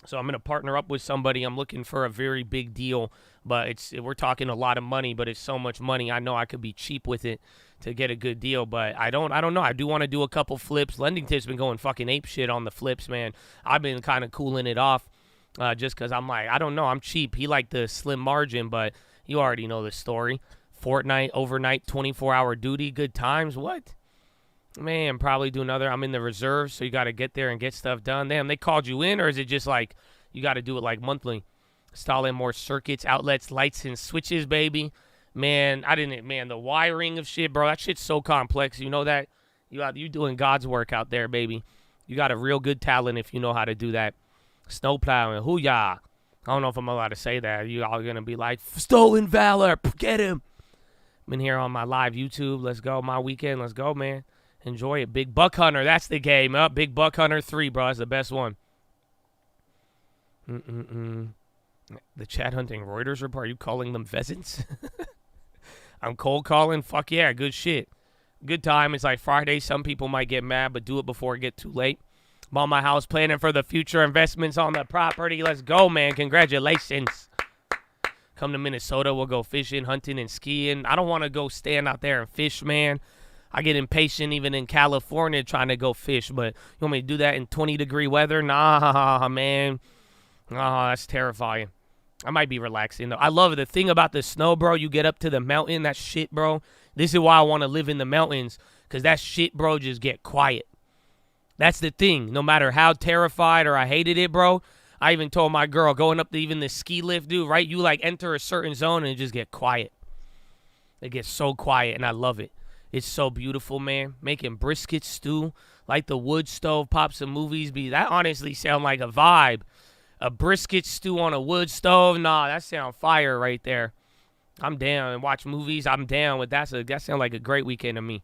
So I'm going to partner up with somebody. I'm looking for a very big deal, but we're talking a lot of money, but it's so much money. I know I could be cheap with it to get a good deal, but I don't know. I do want to do a couple flips. Lendington's been going fucking ape shit on the flips, man. I've been kind of cooling it off just because I'm like, I don't know. I'm cheap. He liked the slim margin, but you already know the story. Fortnite, overnight, 24-hour duty, good times. What? Man, probably do another. I'm in the reserves, so you got to get there and get stuff done. Damn, they called you in, or is it just like you got to do it like monthly? Installing more circuits, outlets, lights, and switches, baby. Man, the wiring of shit, bro, that shit's so complex. You know that? You doing God's work out there, baby. You got a real good talent if you know how to do that. Snow plowing, hoo-yah. I don't know if I'm allowed to say that. You all going to be like, stolen valor, get him. Been here on my live YouTube. Let's go. My weekend. Let's go, man. Enjoy it. Big Buck Hunter. That's the game. Up. Big Buck Hunter 3, bro. That's the best one. The Chad Hunting Reuters report. Are you calling them pheasants? I'm cold calling. Fuck yeah. Good shit. Good time. It's like Friday. Some people might get mad, but do it before it get too late. I'm on my house planning for the future investments on the property. Let's go, man. Congratulations. Come to Minnesota, we'll go fishing, hunting, and skiing. I don't want to go stand out there and fish, man. I get impatient even in California trying to go fish, but you want me to do that in 20-degree weather? Nah, man. Oh, that's terrifying. I might be relaxing, though. I love it. The thing about the snow, bro, you get up to the mountain, that shit, bro. This is why I want to live in the mountains, because that shit, bro, just get quiet. That's the thing. No matter how terrified or I hated it, bro, I even told my girl going up to even the ski lift, dude, right? You like enter a certain zone and it just get quiet. It gets so quiet and I love it. It's so beautiful, man. Making brisket stew, like the wood stove, pop some movies. That honestly sound like a vibe. A brisket stew on a wood stove. Nah, that sound fire right there. I'm down. And watch movies. I'm down with that. So that sound like a great weekend to me.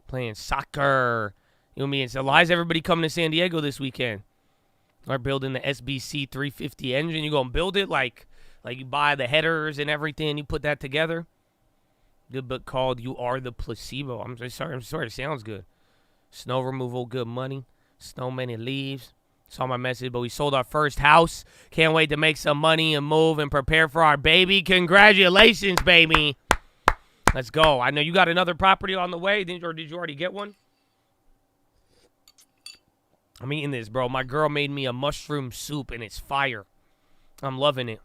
Playing soccer. You know what I mean? So why is everybody coming to San Diego this weekend? Or building the SBC 350 engine. You gonna build it like you buy the headers and everything. You put that together. Good book called "You Are the Placebo." I'm sorry. It sounds good. Snow removal, good money. Snowman and leaves. Saw my message, but we sold our first house. Can't wait to make some money and move and prepare for our baby. Congratulations, baby. Let's go. I know you got another property on the way. Or did you already get one? I'm eating this, bro. My girl made me a mushroom soup, and it's fire. I'm loving it.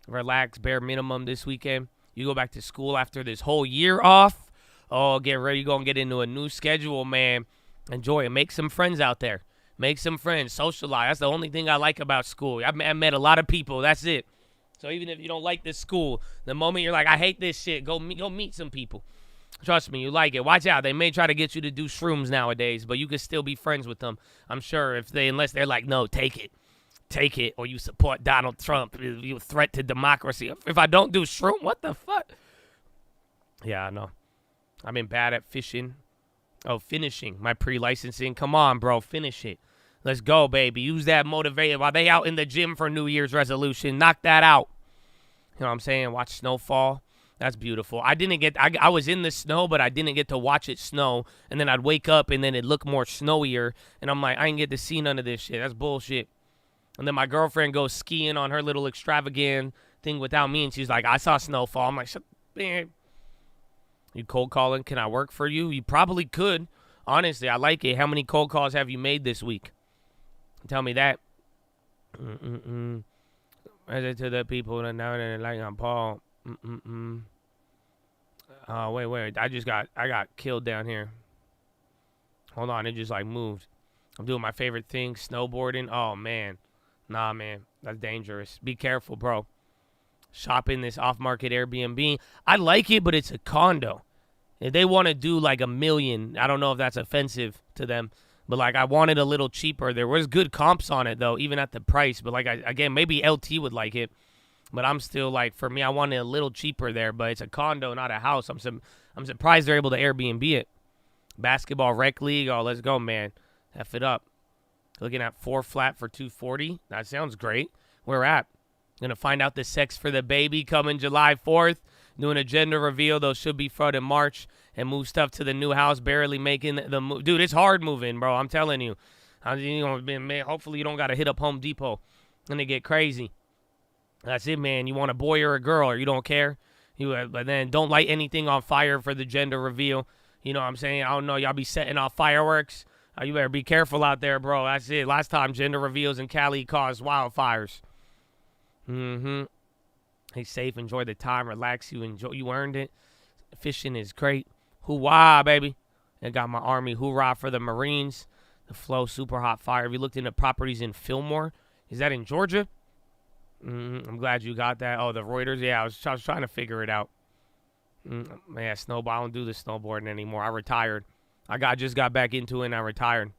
Relax, bare minimum this weekend. You go back to school after this whole year off. Oh, get ready. You're going to get into a new schedule, man. Enjoy it. Make some friends out there. Make some friends. Socialize. That's the only thing I like about school. I met a lot of people. That's it. So even if you don't like this school, the moment you're like, I hate this shit, go meet some people. Trust me, you like it. Watch out. They may try to get you to do shrooms nowadays, but you can still be friends with them. I'm sure unless they're like, no, take it. Take it, or you support Donald Trump. You a threat to democracy. If I don't do shroom, what the fuck? Yeah, I know. I've been bad at fishing. Oh, finishing my pre-licensing. Come on, bro. Finish it. Let's go, baby. Use that motivator. While they out in the gym for New Year's resolution, knock that out. You know what I'm saying? Watch snowfall. That's beautiful. I was in the snow, but I didn't get to watch it snow. And then I'd wake up, and then it'd look more snowier. And I'm like, I didn't get to see none of this shit. That's bullshit. And then my girlfriend goes skiing on her little extravagant thing without me, and she's like, I saw snowfall. I'm like, shut man. You cold calling? Can I work for you? You probably could. Honestly, I like it. How many cold calls have you made this week? Tell me that. As it to the people that now that like I'm Paul. Oh, wait. I got killed down here. Hold on, it just like moved. I'm doing my favorite thing, snowboarding. Oh, man. Nah, man, that's dangerous. Be careful, bro. Shopping this off-market Airbnb. I like it, but it's a condo. If they want to do like $1 million, I don't know if that's offensive to them, but like I want it a little cheaper. There was good comps on it though, even at the price. But like again, maybe LT would like it, but I'm still like, for me, I want it a little cheaper there. But it's a condo, not a house. I'm surprised they're able to Airbnb it. Basketball rec league. Oh, let's go, man. F it up. Looking at 4 flat for 240. That sounds great. Where at? Gonna find out the sex for the baby coming July 4th. Doing a gender reveal. Those should be for in March. And move stuff to the new house. Barely making the move. Dude, it's hard moving, bro. I'm telling you. Hopefully you don't got to hit up Home Depot. And they get crazy. That's it, man. You want a boy or a girl, or you don't care. But then don't light anything on fire for the gender reveal. You know what I'm saying? I don't know. Y'all be setting off fireworks. You better be careful out there, bro. That's it. Last time gender reveals in Cali caused wildfires. Stay safe. Enjoy the time. Relax. You earned it. Fishing is great. Hoorah, baby. I got my army. Hoorah for the Marines. The flow, super hot fire. Have you looked into properties in Fillmore? Is that in Georgia? I'm glad you got that. Oh, the Reuters. Yeah, I was trying to figure it out. Man, snowball. I don't do the snowboarding anymore. I retired. Just got back into it and I retired.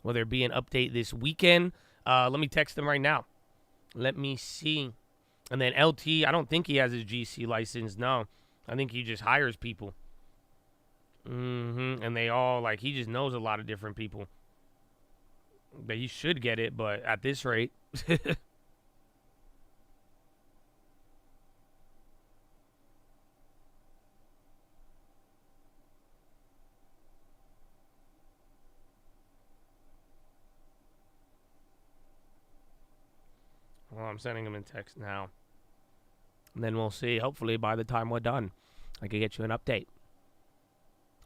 Will there be an update this weekend? Let me text him right now. Let me see. And then LT, I don't think he has his GC license. No. I think he just hires people. And they all, like, he just knows a lot of different people. But he should get it, but at this rate. Well, I'm sending him a text now. And then we'll see. Hopefully, by the time we're done, I can get you an update.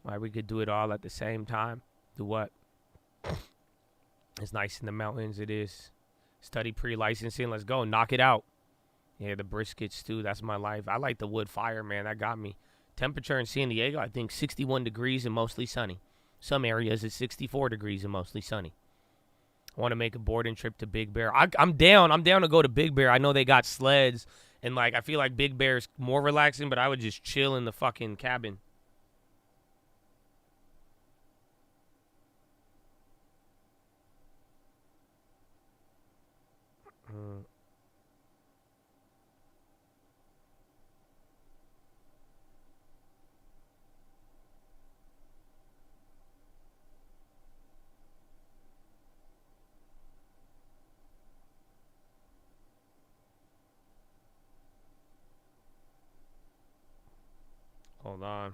Why we could do it all at the same time. Do what? It's nice in the mountains. It is. Study pre-licensing. Let's go. Knock it out. Yeah, the brisket stew. That's my life. I like the wood fire, man. That got me. Temperature in San Diego, I think 61 degrees and mostly sunny. Some areas it's 64 degrees and mostly sunny. I want to make a boarding trip to Big Bear. I'm down. I'm down to go to Big Bear. I know they got sleds. And, like, I feel like Big Bear's more relaxing, but I would just chill in the fucking cabin. Hold on.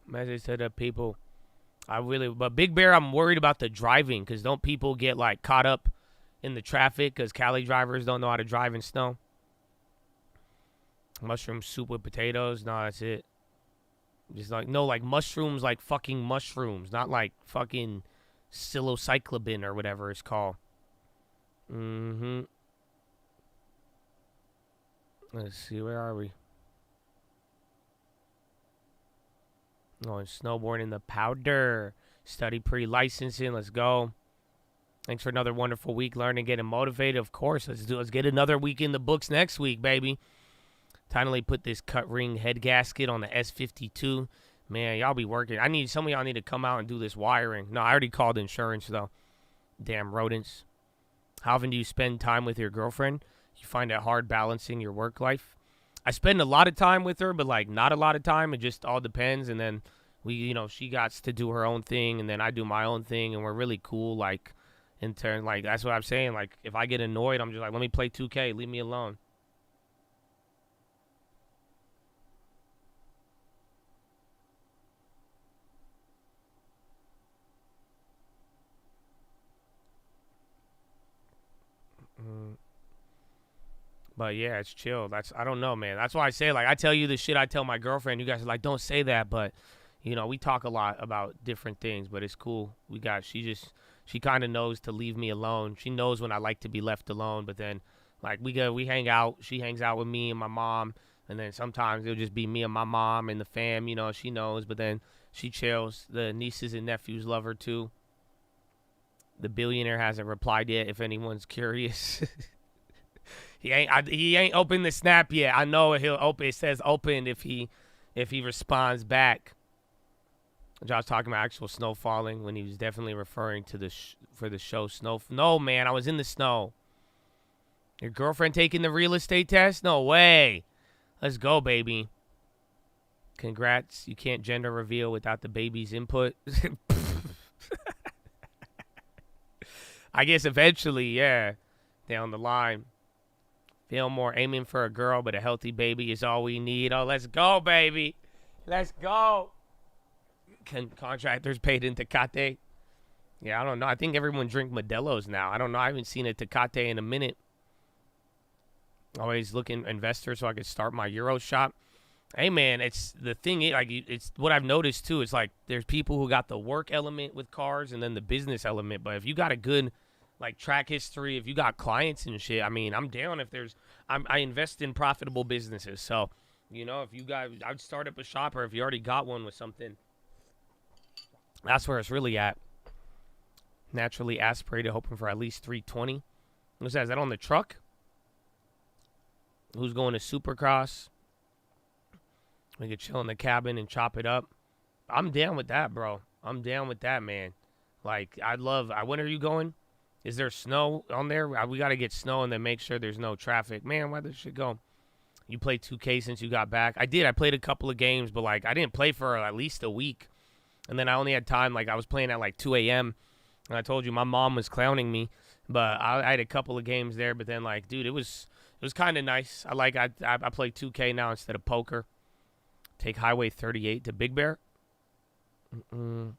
Message to the people. But Big Bear, I'm worried about the driving because don't people get like caught up in the traffic because Cali drivers don't know how to drive in snow? Mushroom soup with potatoes. No, that's it. Just like, no, like mushrooms, like fucking mushrooms, not like fucking psilocybin or whatever it's called. Let's see, where are we? Oh, and snowboarding in the powder. Study pre-licensing. Let's go. Thanks for another wonderful week learning, getting motivated. Of course, let's get another week in the books next week, baby. Finally put this cut ring head gasket on the S52. Man, y'all be working. Some of y'all need to come out and do this wiring. No, I already called insurance, though. Damn rodents. How often do you spend time with your girlfriend? You find it hard balancing your work life? I spend a lot of time with her, but, like, not a lot of time. It just all depends. And then she got to do her own thing, and then I do my own thing, and we're really cool, like, in turn. Like, that's what I'm saying. Like, if I get annoyed, I'm just like, let me play 2K. Leave me alone. But yeah, it's chill. I don't know, man. That's why I say, like, I tell you the shit I tell my girlfriend. You guys are like, don't say that. But, we talk a lot about different things, but it's cool. She kind of knows to leave me alone. She knows when I like to be left alone. But then, like, we hang out. She hangs out with me and my mom. And then sometimes it'll just be me and my mom and the fam, she knows. But then she chills. The nieces and nephews love her too. The billionaire hasn't replied yet, if anyone's curious. He ain't opened the snap yet. I know he'll open. It says opened if he responds back. Josh talking about actual snow falling when he was definitely referring to for the show Snow. No, man, I was in the snow. Your girlfriend taking the real estate test? No way. Let's go, baby. Congrats. You can't gender reveal without the baby's input. I guess eventually, yeah, down the line. Feel more aiming for a girl, but a healthy baby is all we need. Oh, let's go, baby. Let's go. Contractors paid in Tecate. Yeah, I don't know. I think everyone drink Modelo's now. I don't know. I haven't seen a Tecate in a minute. Always looking investor so I could start my Euro shop. Hey, man, it's the thing. It's what I've noticed, too. It's like there's people who got the work element with cars and then the business element. But if you got a good track history, if you got clients and shit, I mean, I'm down if I invest in profitable businesses. So, if you guys, I'd start up a shop, or if you already got one with something, that's where it's really at. Naturally aspirated, hoping for at least 320. What's that? Is that on the truck? Who's going to Supercross? We could chill in the cabin and chop it up. I'm down with that, bro. I'm down with that, man. Like, when are you going? Is there snow on there? We got to get snow and then make sure there's no traffic. Man, where this shit go? You played 2K since you got back? I did. I played a couple of games, but, I didn't play for at least a week. And then I only had time. I was playing at, 2 a.m. And I told you my mom was clowning me. But I had a couple of games there. But then, dude, it was kind of nice. I play 2K now instead of poker. Take Highway 38 to Big Bear. Coming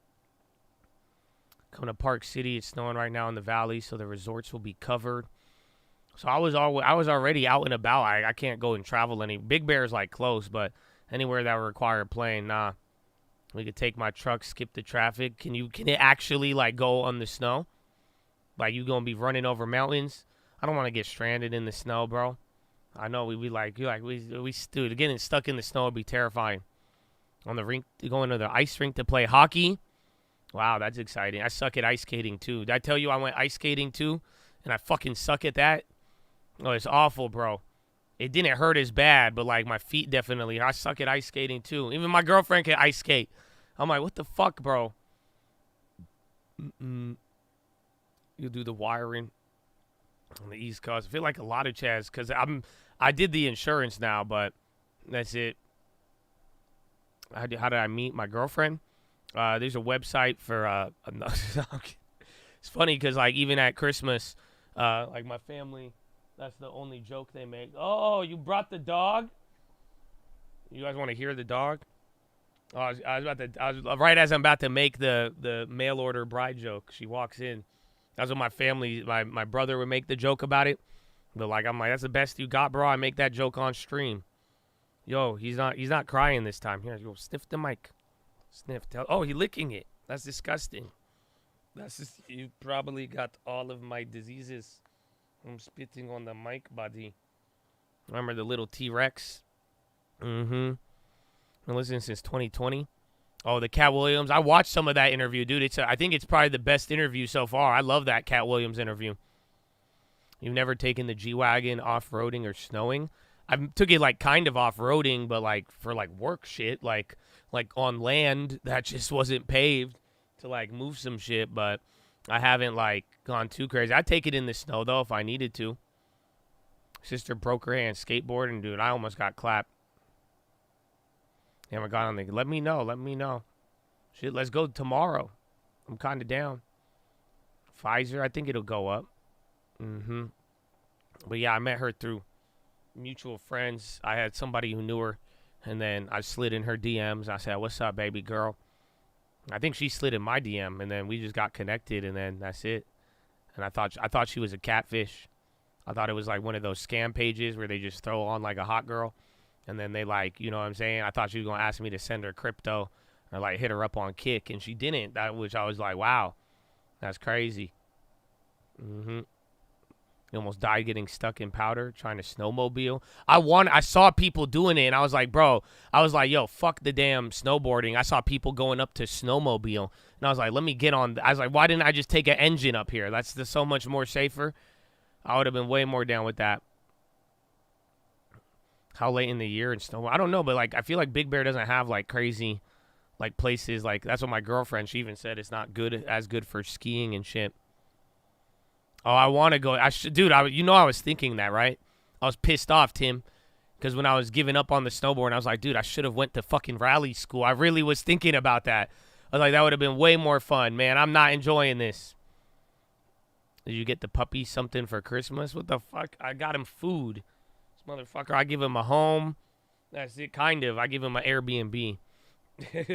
to Park City. It's snowing right now in the valley, so the resorts will be covered. So I was already out and about. I can't go and travel any. Big Bear is close, but anywhere that would require a plane, nah. We could take my truck, skip the traffic. Can it actually go on the snow? You gonna be running over mountains? I don't want to get stranded in the snow, bro. I know we dude, getting stuck in the snow would be terrifying. On the rink, going to the ice rink to play hockey. Wow, that's exciting. I suck at ice skating, too. Did I tell you I went ice skating, too? And I fucking suck at that? Oh, it's awful, bro. It didn't hurt as bad, but, my feet definitely. I suck at ice skating, too. Even my girlfriend can ice skate. I'm like, what the fuck, bro? You do the wiring on the East Coast. I feel like a lot of Chaz, because I did the insurance now, but that's it. How did I meet my girlfriend? There's a website for It's funny because, like, even at Christmas, like, my family, that's the only joke they make. Oh, you brought the dog? You guys want to hear the dog? Oh, I was right as I'm about to make the mail order bride joke. She walks in. That's what my family, my brother would make the joke about it. But, like, I'm like, that's the best you got, bro. I make that joke on stream. Yo, he's not crying this time. Here, go sniff the mic. Sniff. Oh, he's licking it. That's disgusting. You probably got all of my diseases from spitting on the mic, buddy. Remember the little T-Rex? Mm-hmm. Been listening since 2020. Oh, the Cat Williams. I watched some of that interview, dude. I think it's probably the best interview so far. I love that Cat Williams interview. You've never taken the G-Wagon off-roading or snowing? I took it, like, kind of off-roading, but, like, for, like, work shit, like on land that just wasn't paved to, like, move some shit, but I haven't, like, gone too crazy. I'd take it in the snow, though, if I needed to. Sister broke her hand skateboarding, dude. I almost got clapped. Yeah, I got on the. Let me know. Shit, let's go tomorrow. I'm kind of down. Pfizer, I think it'll go up. Mm-hmm. But yeah, I met her through mutual friends. I had somebody who knew her, and then I slid in her DMs. I said, "What's up, baby girl?" I think she slid in my DM, and then we just got connected, and then that's it. And I thought she was a catfish. I thought it was like one of those scam pages where they just throw on like a hot girl. And then they, like, you know what I'm saying? I thought she was going to ask me to send her crypto or, like, hit her up on Kick. And she didn't, which I was like, wow, that's crazy. Mm-hmm. You almost died getting stuck in powder trying to snowmobile. I saw people doing it, and I was like, bro, yo, fuck the damn snowboarding. I saw people going up to snowmobile. And I was like, let me get on. I was like, why didn't I just take an engine up here? That's so much more safer. I would have been way more down with that. How late in the year and snow? I don't know, but, like, I feel like Big Bear doesn't have, like, crazy, like, places. Like, that's what my girlfriend, she even said it's not as good for skiing and shit. Oh, I want to go. Dude, I was thinking that, right? I was pissed off, Tim, because when I was giving up on the snowboard, I was like, dude, I should have went to fucking rally school. I really was thinking about that. I was like, that would have been way more fun, man. I'm not enjoying this. Did you get the puppy something for Christmas? What the fuck? I got him food. Motherfucker, I give him a home. That's it, kind of. I give him an Airbnb.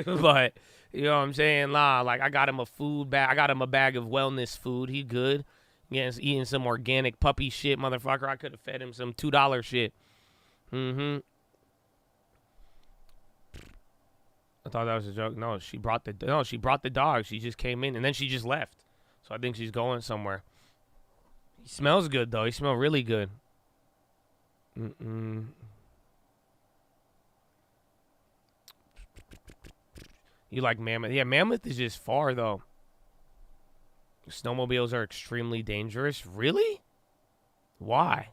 But, you know what I'm saying? Like, I got him a food bag. I got him a bag of wellness food. He good. He's eating some organic puppy shit, motherfucker. I could have fed him some $2 shit. Mm-hmm. I thought that was a joke. No, she brought the dog. She just came in, and then she just left. So I think she's going somewhere. He smells good, though. He smells really good. Mm-mm. You like Mammoth? Yeah, Mammoth is just far, though. Snowmobiles are extremely dangerous. Really? Why?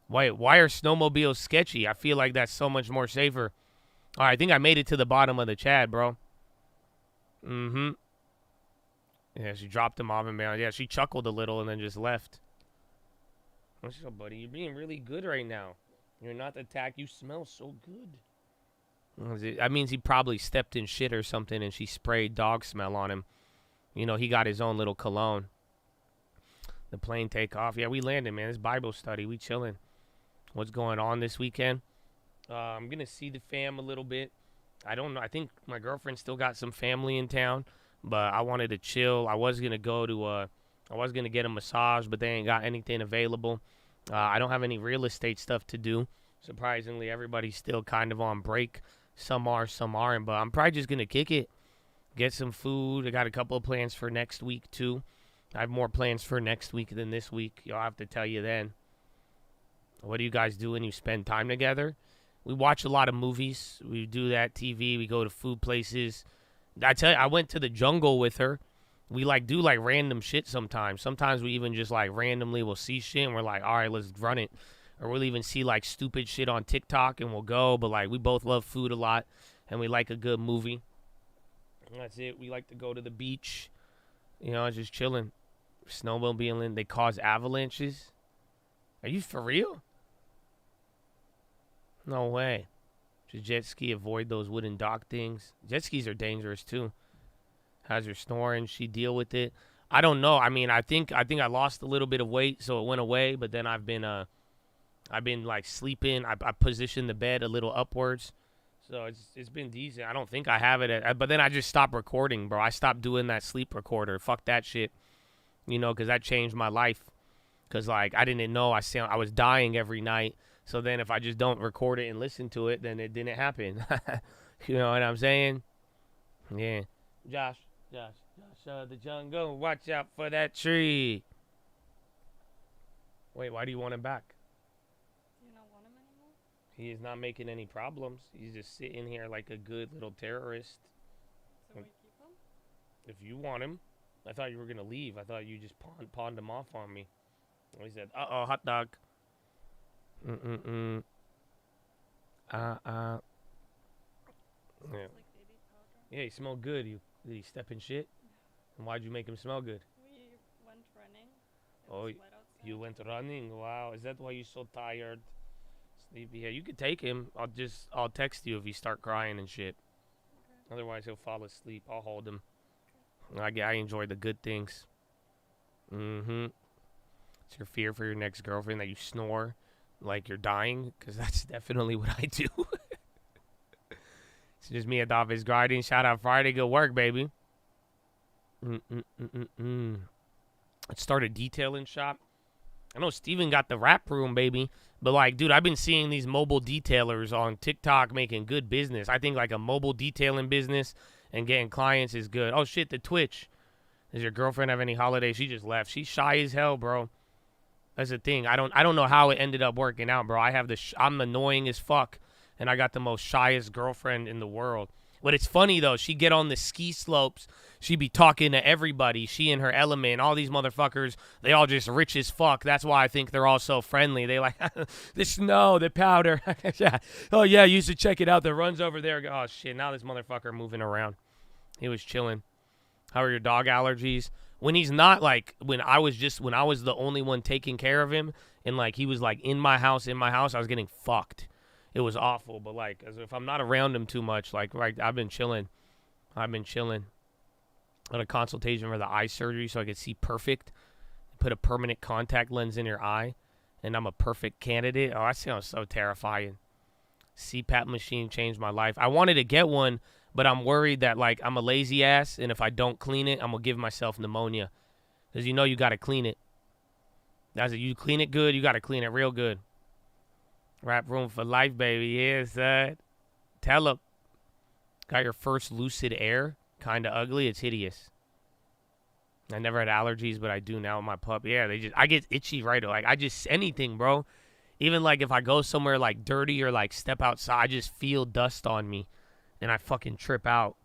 Why are snowmobiles sketchy? I feel like that's so much more safer. All right, I think I made it to the bottom of the chat, bro. Mm-hmm. Yeah, she dropped him off and man. Yeah, she chuckled a little and then just left. What's up, buddy? You're being really good right now. You're not attacked. You smell so good. That means he probably stepped in shit or something and she sprayed dog smell on him. You know, he got his own little cologne. The plane take off. Yeah, we landed, man. It's Bible study. We chilling. What's going on this weekend? I'm going to see the fam a little bit. I don't know. I think my girlfriend still got some family in town, but I wanted to chill. I was going to go to I was going to get a massage, but they ain't got anything available. I don't have any real estate stuff to do. Surprisingly, everybody's still kind of on break. Some are, some aren't. But I'm probably just going to kick it, get some food. I got a couple of plans for next week, too. I have more plans for next week than this week. I'll have to tell you then. What do you guys do when you spend time together? We watch a lot of movies. We do that TV. We go to food places. I tell you, I went to the jungle with her. We do random shit sometimes. Sometimes we even just randomly will see shit and we're like, all right, let's run it. Or we'll even see stupid shit on TikTok and we'll go. But we both love food a lot and we like a good movie. And that's it. We like to go to the beach. Just chilling. Snowmobiling. They cause avalanches. Are you for real? No way. Should jet ski avoid those wooden dock things? Jet skis are dangerous too. How's your snoring? She deal with it? I don't know. I mean, I think I lost a little bit of weight, so it went away. But then I've been like sleeping. I positioned the bed a little upwards, so it's been decent. I don't think I have it. But then I just stopped recording, bro. I stopped doing that sleep recorder. Fuck that shit. You know, because that changed my life. Because like I didn't know I was dying every night. So then if I just don't record it and listen to it, then it didn't happen. You know what I'm saying? Yeah. Josh, the jungle, watch out for that tree. Wait, why do you want him back? Do you not want him anymore? He is not making any problems. He's just sitting here like a good little terrorist. So we keep him? If you want him. I thought you were going to leave. I thought you just pawned him off on me. He said, uh-oh, hot dog. Yeah. Yeah, he smelled good. Did he step in shit? And why'd you make him smell good? We went running. Oh, you went running? Wow. Is that why you're so tired? Sleepy. Yeah, you could take him. I'll text you if he start crying and shit. Okay. Otherwise, he'll fall asleep. I'll hold him. Okay. I enjoy the good things. Mm-hmm. It's your fear for your next girlfriend that you snore like you're dying? Because that's definitely what I do. It's just me at the office grinding. Shout out Friday. Good work, baby. Let's start a detailing shop. I know Steven got the wrap room, baby. But, like, dude, I've been seeing these mobile detailers on TikTok making good business. I think, like, a mobile detailing business and getting clients is good. Oh, shit, the Twitch. Does your girlfriend have any holidays? She just left. She's shy as hell, bro. That's the thing. I don't know how it ended up working out, bro. I'm annoying as fuck, and I got the most shyest girlfriend in the world. But it's funny, though. She get on the ski slopes. She be talking to everybody. She in her element. All these motherfuckers, they all just rich as fuck. That's why I think they're all so friendly. They like, the snow, the powder. Yeah. Oh, yeah, you should check it out. The run's over there. Oh, shit, now this motherfucker moving around. He was chilling. How are your dog allergies? When he's not, like, when I was the only one taking care of him, and, like, he was, like, in my house, I was getting fucked. It was awful, but, like, as if I'm not around him too much, like, right, I've been chilling. I had a consultation for the eye surgery so I could see perfect. Put a permanent contact lens in your eye, and I'm a perfect candidate. Oh, that sounds so terrifying. CPAP machine changed my life. I wanted to get one, but I'm worried that, like, I'm a lazy ass, and if I don't clean it, I'm going to give myself pneumonia. Because you know you got to clean it. You clean it good, you got to clean it real good. Rap room for life, baby. Yeah, son. Tell him. Got your first Lucid Air. Kind of ugly. It's hideous. I never had allergies, but I do now with my pup. Yeah, I get itchy right away. Like, anything, bro. Even, like, if I go somewhere, like, dirty or, like, step outside, I just feel dust on me. And I fucking trip out.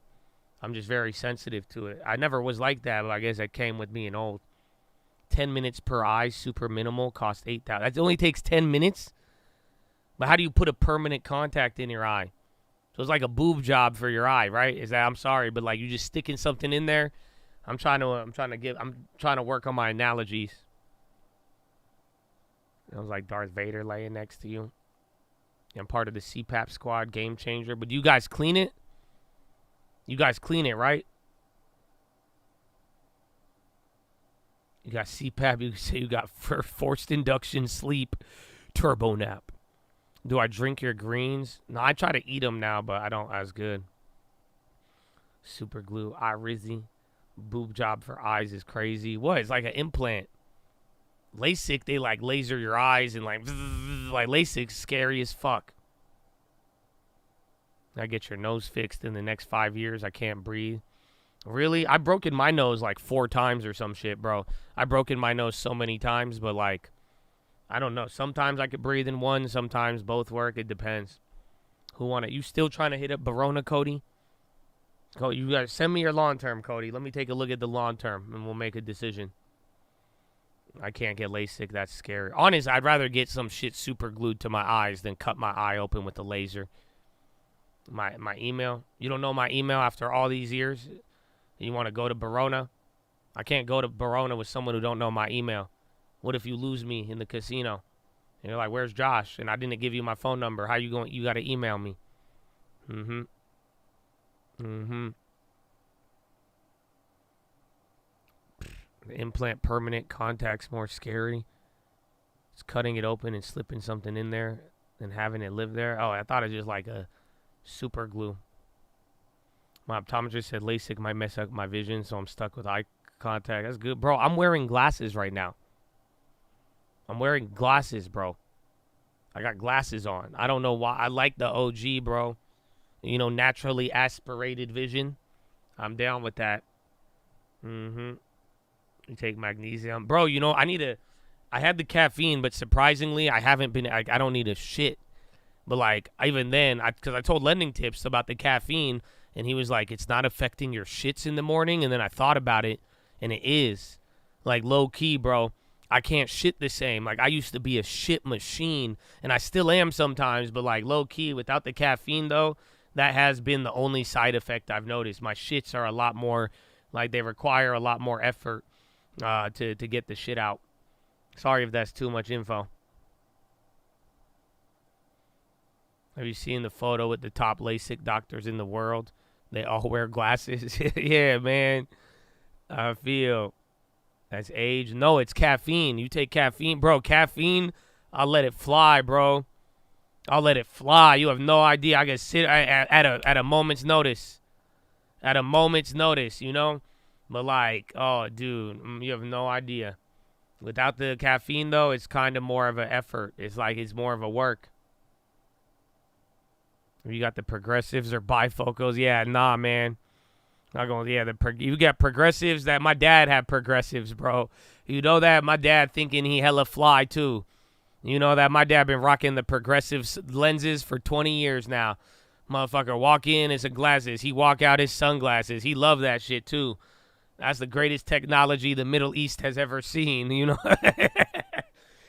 I'm just very sensitive to it. I never was like that, but I guess that came with being old. 10 minutes per eye, super minimal, cost $8,000. That only takes 10 minutes? But how do you put a permanent contact in your eye? So it's like a boob job for your eye, right? I'm sorry, but like you just sticking something in there. I'm trying to work on my analogies. It was like Darth Vader laying next to you. I'm part of the CPAP squad, game changer. But do you guys clean it? You guys clean it, right? You got CPAP. You say you got forced induction sleep, turbo nap. Do I drink your greens? No, I try to eat them now, but I don't as good. Super glue, eye rizzy. Boob job for eyes is crazy. What? It's like an implant. LASIK, they like laser your eyes and like LASIK's scary as fuck. I get your nose fixed in the next 5 years. I can't breathe. Really? I've broken my nose like 4 times or some shit, bro. I've broken my nose so many times, but like, I don't know. Sometimes I could breathe in one. Sometimes both work. It depends. Who want it? You still trying to hit up Barona, Cody? Cody, you guys send me your long term, Cody. Let me take a look at the long term, and we'll make a decision. I can't get LASIK. That's scary. Honestly, I'd rather get some shit super glued to my eyes than cut my eye open with a laser. My email. You don't know my email after all these years? You want to go to Barona? I can't go to Barona with someone who don't know my email. What if you lose me in the casino? And you're like, where's Josh? And I didn't give you my phone number. How you going? You got to email me. Implant permanent contacts more scary. It's cutting it open and slipping something in there and having it live there. Oh, I thought it was just like a super glue. My optometrist said LASIK might mess up my vision, so I'm stuck with eye contact. That's good. Bro, I'm wearing glasses right now. I'm wearing glasses, bro. I got glasses on. I don't know why. I like the OG, bro. You know, naturally aspirated vision. I'm down with that. You take magnesium. Bro, you know, I had the caffeine, but surprisingly, I haven't been, I don't need a shit. But like, even then, because I told Lending Tips about the caffeine, and he was like, it's not affecting your shits in the morning. And then I thought about it, and it is. Like, low key, bro. I can't shit the same. Like, I used to be a shit machine, and I still am sometimes, but like, low key, without the caffeine, though, that has been the only side effect I've noticed. My shits are a lot more, like, they require a lot more effort to get the shit out. Sorry if that's too much info. Have you seen the photo with the top LASIK doctors in the world? They all wear glasses. Yeah, man. I feel that's age. No, it's caffeine. You take caffeine. Bro, caffeine, I'll let it fly, bro. I'll let it fly. You have no idea. I can sit at a moment's notice. At a moment's notice, you know? But like, oh, dude, you have no idea. Without the caffeine, though, it's kind of more of an effort. It's like it's more of a work. You got the progressives or bifocals. Yeah, nah, man. Not going. Yeah, you got progressives. That my dad had progressives, bro. You know that my dad thinking he hella fly too. You know that my dad been rocking the progressive lenses for 20 years now. Motherfucker walk in, it's a glasses. He walk out, his sunglasses. He love that shit too. That's the greatest technology the Middle East has ever seen. You know.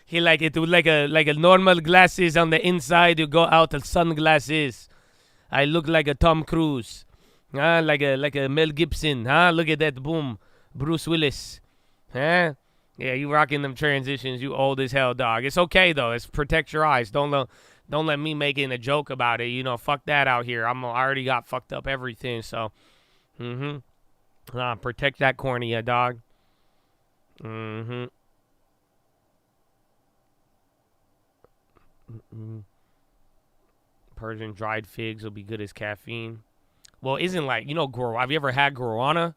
He like it with like a normal glasses on the inside. You go out of sunglasses. I look like a Tom Cruise, like a Mel Gibson, Look at that, boom, Bruce Willis, Yeah, you rocking them transitions. You old as hell, dog. It's okay though. It's protect your eyes. Don't let me making a joke about it. You know, fuck that out here. I already got fucked up everything. So, protect that cornea, dog. Persian dried figs will be good as caffeine. Well, isn't like, you know, have you ever had guarana?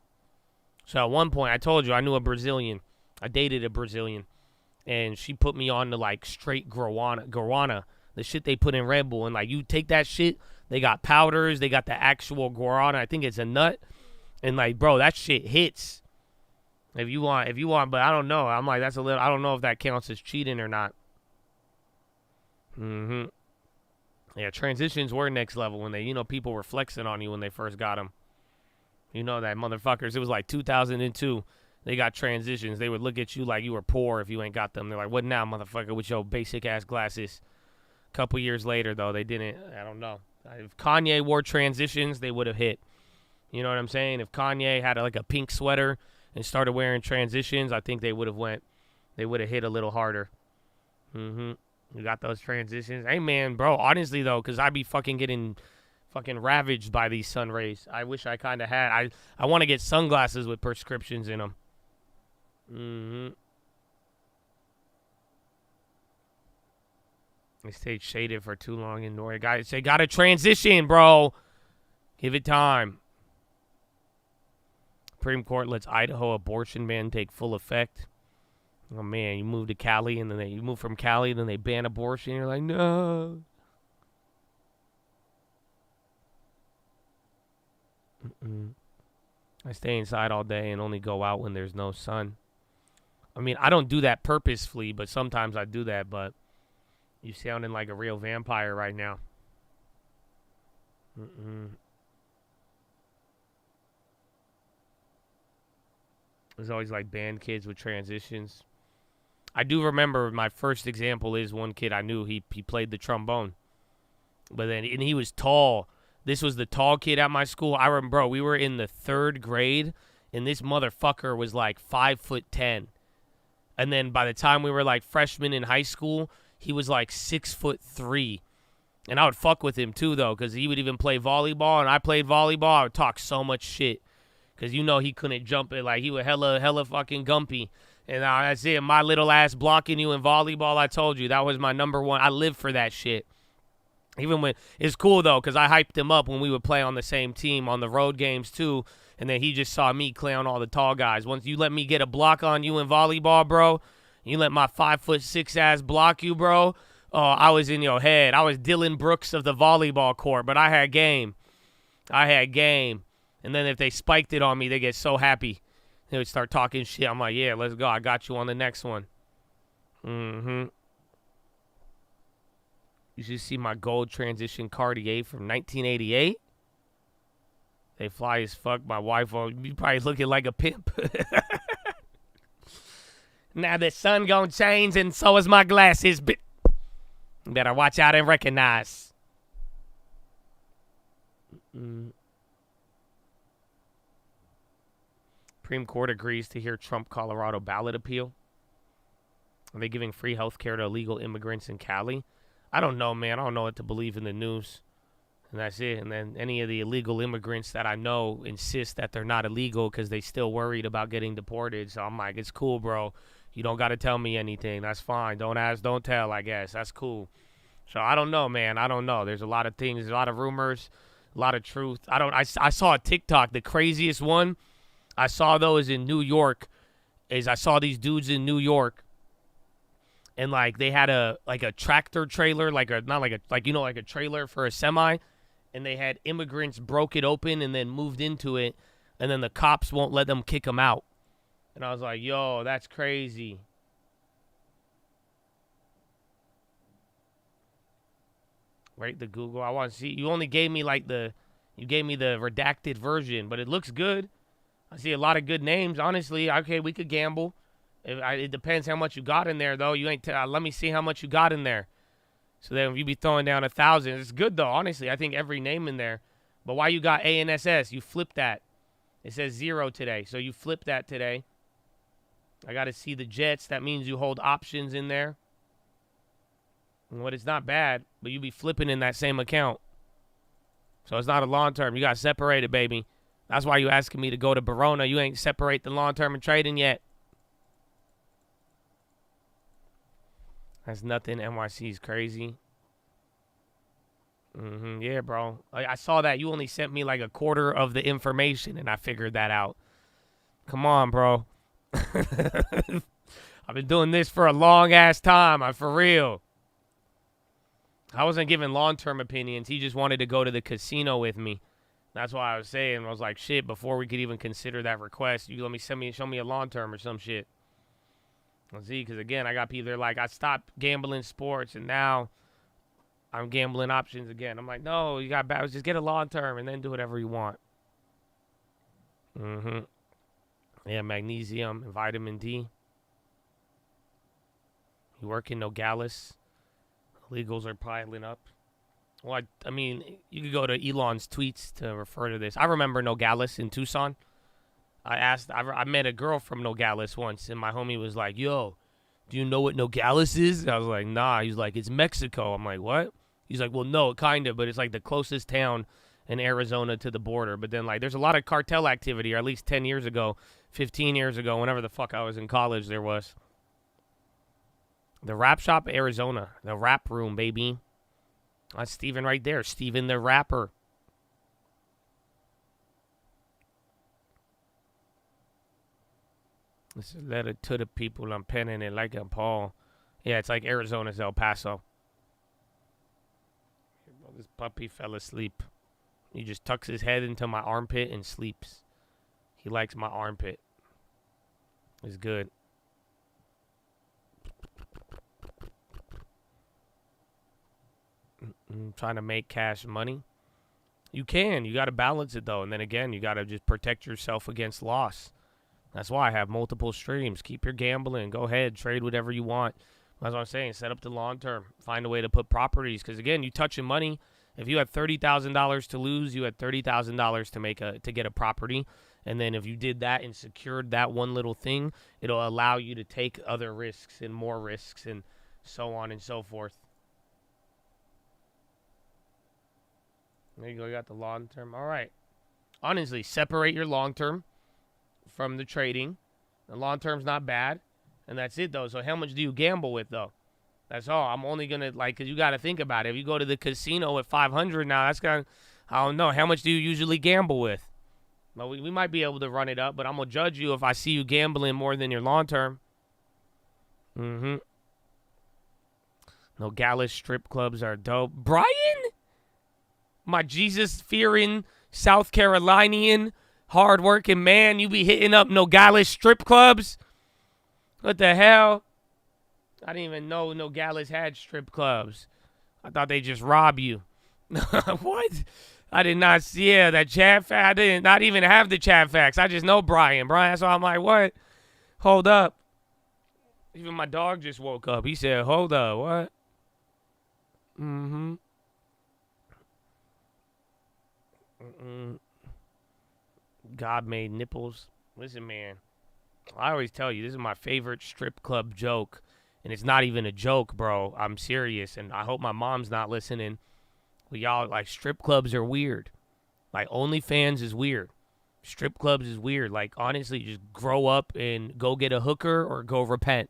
So at one point, I told you I knew a Brazilian. I dated a Brazilian. And she put me on to like straight guarana. The shit they put in Red Bull. And like, you take that shit, they got powders, they got the actual guarana. I think it's a nut. And like, bro, that shit hits. If you want, but I don't know. I'm like, that's a little, I don't know if that counts as cheating or not. Yeah, transitions were next level when they, you know, people were flexing on you when they first got them. You know that, motherfuckers. It was like 2002. They got transitions. They would look at you like you were poor if you ain't got them. They're like, what now, motherfucker, with your basic-ass glasses? A couple years later, though, they didn't. I don't know. If Kanye wore transitions, they would have hit. You know what I'm saying? If Kanye had like a pink sweater and started wearing transitions, I think they would have hit a little harder. You got those transitions. Hey, man, bro, honestly, though, because I be fucking getting fucking ravaged by these sun rays. I wish I kind of had. I want to get sunglasses with prescriptions in them. They stayed shaded for too long in Norway. Guys say, got to transition, bro. Give it time. Supreme Court lets Idaho abortion ban take full effect. Oh, man, you move to Cali, and then you move from Cali, then they ban abortion. You're like, no. I stay inside all day and only go out when there's no sun. I mean, I don't do that purposefully, but sometimes I do that. But you sounding like a real vampire right now. There's always like band kids with transitions. I do remember my first example is one kid I knew. He played the trombone, but then and he was tall. This was the tall kid at my school. I remember, bro, we were in the 3rd grade, and this motherfucker was like 5'10". And then by the time we were like freshmen in high school, he was like 6'3". And I would fuck with him too, though, because he would even play volleyball, and I played volleyball. I would talk so much shit because you know he couldn't jump it. Like, he was hella fucking gumpy. And that's it. My little ass blocking you in volleyball, I told you, that was my number one. I live for that shit. Even when it's cool, though, because I hyped him up when we would play on the same team on the road games, too. And then he just saw me clown all the tall guys. Once you let me get a block on you in volleyball, bro, you let my 5'6" ass block you, bro. Oh, I was in your head. I was Dylan Brooks of the volleyball court, but I had game. And then if they spiked it on me, they get so happy. They would start talking shit. I'm like, yeah, let's go. I got you on the next one. You should see my gold transition Cartier from 1988. They fly as fuck. My wife will be probably looking like a pimp. Now the sun gonna change and so is my glasses. Better watch out and recognize. Supreme Court agrees to hear Trump Colorado ballot appeal. Are they giving free health care to illegal immigrants in Cali? I don't know, man. I don't know what to believe in the news. And that's it. And then any of the illegal immigrants that I know insist that they're not illegal because they still worried about getting deported. So I'm like, it's cool, bro. You don't got to tell me anything. That's fine. Don't ask, don't tell, I guess. That's cool. So I don't know, man. I don't know. There's a lot of things, a lot of rumors, a lot of truth. I saw a TikTok, the craziest one I saw, though, is in New York. I saw these dudes in New York, and like they had a tractor trailer, like a trailer for a semi, and they had immigrants broke it open and then moved into it, and then the cops won't let them kick them out. And I was like, yo, that's crazy. Right, the Google. I want to see. You only gave me you gave me the redacted version, but it looks good. I see a lot of good names. Honestly, okay, we could gamble. It depends how much you got in there, though. You ain't. Let me see how much you got in there. So then, if you be throwing down 1,000, it's good though. Honestly, I think every name in there. But why you got A and SS? You flipped that. It says 0 today, so you flipped that today. I got to see the Jets. That means you hold options in there. But it's not bad, but you be flipping in that same account. So it's not a long term. You got separated, baby. That's why you asking me to go to Barona. You ain't separate the long term and trading yet. That's nothing. NYC is crazy. Yeah, bro. I saw that. You only sent me like a quarter of the information, and I figured that out. Come on, bro. I've been doing this for a long-ass time. For real. I wasn't giving long-term opinions. He just wanted to go to the casino with me. That's why I was saying. I was like, shit, before we could even consider that request, you let me show me a long-term or some shit. Let's see, because again, I got people that are like, I stopped gambling sports, and now I'm gambling options again. I'm like, no, you got bad. Just get a long-term and then do whatever you want. Yeah, magnesium and vitamin D. You work in Nogales. Illegals are piling up. Well, I mean, you could go to Elon's tweets to refer to this. I remember Nogales in Tucson. I met a girl from Nogales once, and my homie was like, yo, do you know what Nogales is? And I was like, nah. He's like, it's Mexico. I'm like, what? He's like, well, no, kind of, but it's like the closest town in Arizona to the border. But then, like, there's a lot of cartel activity, or at least 10 years ago, 15 years ago, whenever the fuck I was in college, there was. The Rap Shop, Arizona. The Rap Room, baby. That's Steven right there. Steven the Rapper. This is a letter to the people. I'm penning it like a Paul. Yeah, it's like Arizona's El Paso. This puppy fell asleep. He just tucks his head into my armpit and sleeps. He likes my armpit. It's good. Trying to make cash money. You can. You got to balance it, though. And then again, you got to just protect yourself against loss. That's why I have multiple streams. Keep your gambling. Go ahead. Trade whatever you want. That's what I'm saying. Set up the long term. Find a way to put properties. Because, again, you touching money. If you had $30,000 to lose, you had $30,000 to get a property. And then if you did that and secured that one little thing, it'll allow you to take other risks and more risks and so on and so forth. There you go. You got the long term. All right. Honestly, separate your long term. from the trading. The long term's not bad. And that's it, though. So how much do you gamble with, though? That's all. I'm only going to, like, because you got to think about it. If you go to the casino at 500 now, that's going to, I don't know. How much do you usually gamble with? Well, we might be able to run it up, but I'm going to judge you if I see you gambling more than your long term. Mm-hmm. No Gallus strip clubs are dope. Brian? My Jesus-fearing, South Carolinian, hard-working man, you be hitting up Nogales strip clubs? What the hell? I didn't even know Nogales had strip clubs. I thought they just rob you. What? I did not see that chat fact. I did not even have the chat facts. I just know Brian. So I'm like, what? Hold up. Even my dog just woke up. He said, hold up, what? Mm-hmm. God made nipples. Listen, man. I always tell you, this is my favorite strip club joke. And it's not even a joke, bro. I'm serious. And I hope my mom's not listening. But y'all, like, strip clubs are weird. Like, OnlyFans is weird. Strip clubs is weird. Like, honestly, just grow up and go get a hooker or go repent.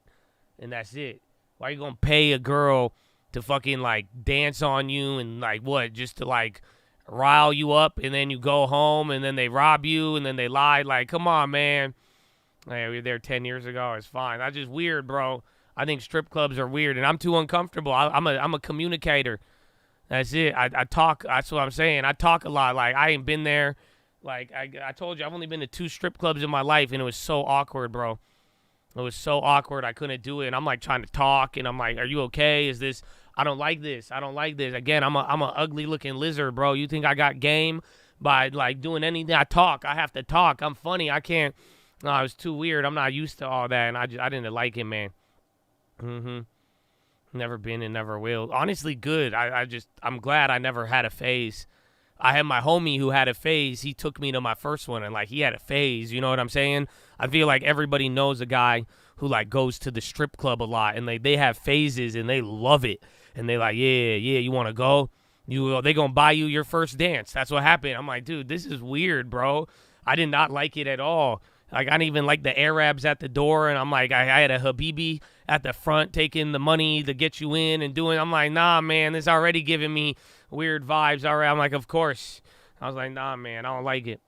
And that's it. Why are you going to pay a girl to fucking, like, dance on you and, like, what? Just to, like, rile you up and then you go home and then they rob you and then they lie. Like, come on, man. Hey, we were there 10 years ago. It's fine. That's just weird, bro. I think strip clubs are weird, and I'm too uncomfortable. I'm a communicator. That's it. I talk. That's what I'm saying. I talk a lot. Like, I ain't been there. Like, I told you, I've only been to 2 strip clubs in my life, and it was so awkward, bro. It was so awkward. I couldn't do it, and I'm, like, trying to talk, and I'm like, are you okay? Is this – I don't like this. I don't like this. Again, I'm a ugly-looking lizard, bro. You think I got game by, like, doing anything? I talk. I have to talk. I'm funny. I can't – no, it was too weird. I'm not used to all that, and I didn't like it, man. Mm-hmm. Never been and never will. Honestly, good. I'm glad I never had a phase. I had my homie who had a phase. He took me to my first one, and, like, he had a phase. You know what I'm saying? I feel like everybody knows a guy who, like, goes to the strip club a lot, and they have phases, and they love it. And they like, yeah, you want to go? They going to buy you your first dance. That's what happened. I'm like, dude, this is weird, bro. I did not like it at all. Like, I didn't even like the Arabs at the door, and I'm like, I had a Habibi at the front taking the money to get you in and doing. I'm like, nah, man, this already giving me weird vibes. All right, I'm like, of course. I was like, nah, man, I don't like it.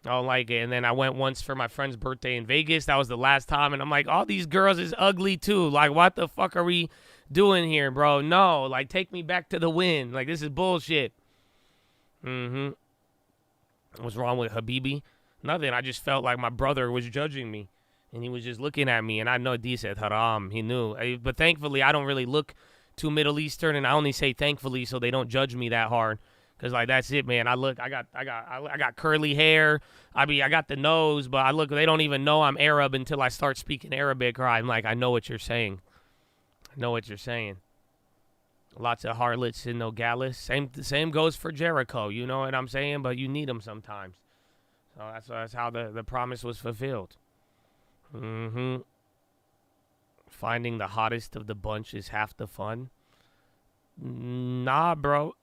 I don't like it. And then I went once for my friend's birthday in Vegas. That was the last time, and I'm like, all these girls is ugly too. Like, what the fuck are we doing here, bro? No, like, take me back to the win. Like, this is bullshit. Mm-hmm. What's wrong with Habibi? Nothing. I just felt like my brother was judging me, and he was just looking at me, and I know D said haram. He knew. But thankfully, I don't really look too Middle Eastern, and I only say thankfully so they don't judge me that hard. Cause like that's it, man. I got curly hair. I got the nose, but they don't even know I'm Arab until I start speaking Arabic, or I'm like, I know what you're saying. I know what you're saying. Lots of harlots in Nogales. Same goes for Jericho. You know what I'm saying? But you need them sometimes. So that's how the promise was fulfilled. Mm-hmm. Finding the hottest of the bunch is half the fun. Nah, bro.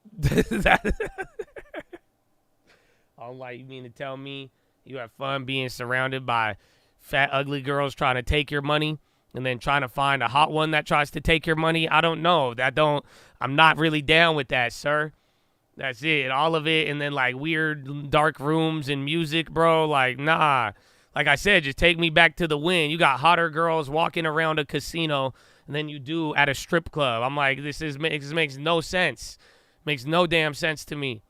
I'm like, you mean to tell me you have fun being surrounded by fat, ugly girls trying to take your money and then trying to find a hot one that tries to take your money? I don't know. I'm not really down with that, sir. That's it. All of it. And then, like, weird dark rooms and music, bro. Like, nah. Like I said, just take me back to the win. You got hotter girls walking around a casino than you do at a strip club. I'm like, this makes no sense. Makes no damn sense to me.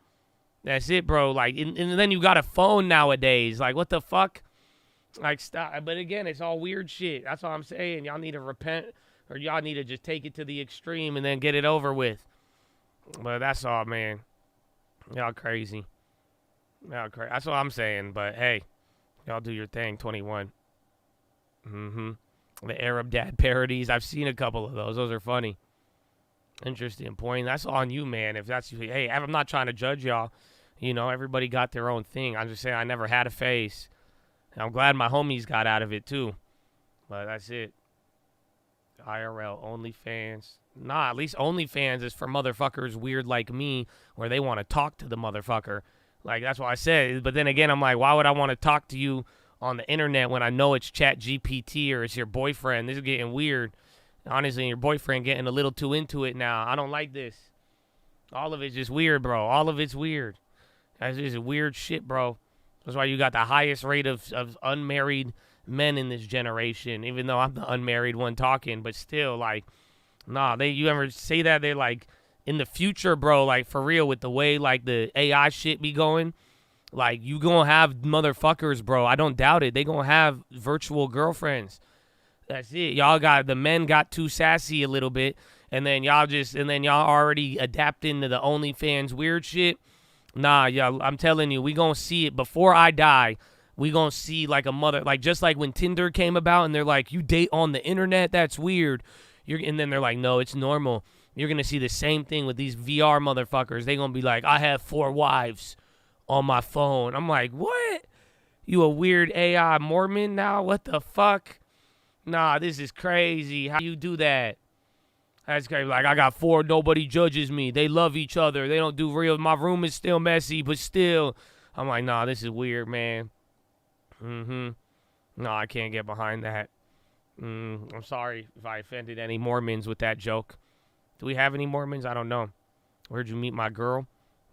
That's it, bro. Like, and then you got a phone nowadays. Like, what the fuck? Like, stop. But again, it's all weird shit. That's all I'm saying. Y'all need to repent, or y'all need to just take it to the extreme and then get it over with. But that's all, man. Y'all crazy. That's what I'm saying. But hey, y'all do your thing. 21. Mm-hmm. The Arab dad parodies. I've seen a couple of those. Those are funny. Interesting point. That's on you, man. If that's you, hey, I'm not trying to judge y'all. You know, everybody got their own thing. I'm just saying I never had a face. And I'm glad my homies got out of it too. But that's it. IRL OnlyFans. Nah, at least OnlyFans is for motherfuckers weird like me, where they want to talk to the motherfucker. Like, that's what I said. But then again, I'm like, why would I want to talk to you on the internet when I know it's Chat GPT or it's your boyfriend. This is getting weird. Honestly, your boyfriend getting a little too into it now. I don't like this. All of it's just weird, bro. All of it's weird. That's just weird shit, bro. That's why you got the highest rate of unmarried men in this generation, even though I'm the unmarried one talking. But still, like, nah, you ever say that? They're like, in the future, bro, like, for real, with the way, like, the AI shit be going, like, you gonna have motherfuckers, bro. I don't doubt it. They gonna have virtual girlfriends. That's it. The men got too sassy a little bit, and then y'all already adapting to the OnlyFans weird shit. Nah, y'all, I'm telling you, we gonna see it before I die. We gonna see like a mother, like just like when Tinder came about, and they're like, you date on the internet, that's weird. And then they're like, no, it's normal. You're gonna see the same thing with these VR motherfuckers. They gonna be like, I have 4 wives on my phone. I'm like, what? You a weird AI Mormon now? What the fuck? Nah, this is crazy. How you do that? That's crazy. Like, I got 4, nobody judges me. They love each other. They don't do real. My room is still messy, but still. I'm like, nah, this is weird, man. No, I can't get behind that. I'm sorry if I offended any Mormons with that joke. Do we have any Mormons? I don't know. Where'd you meet my girl?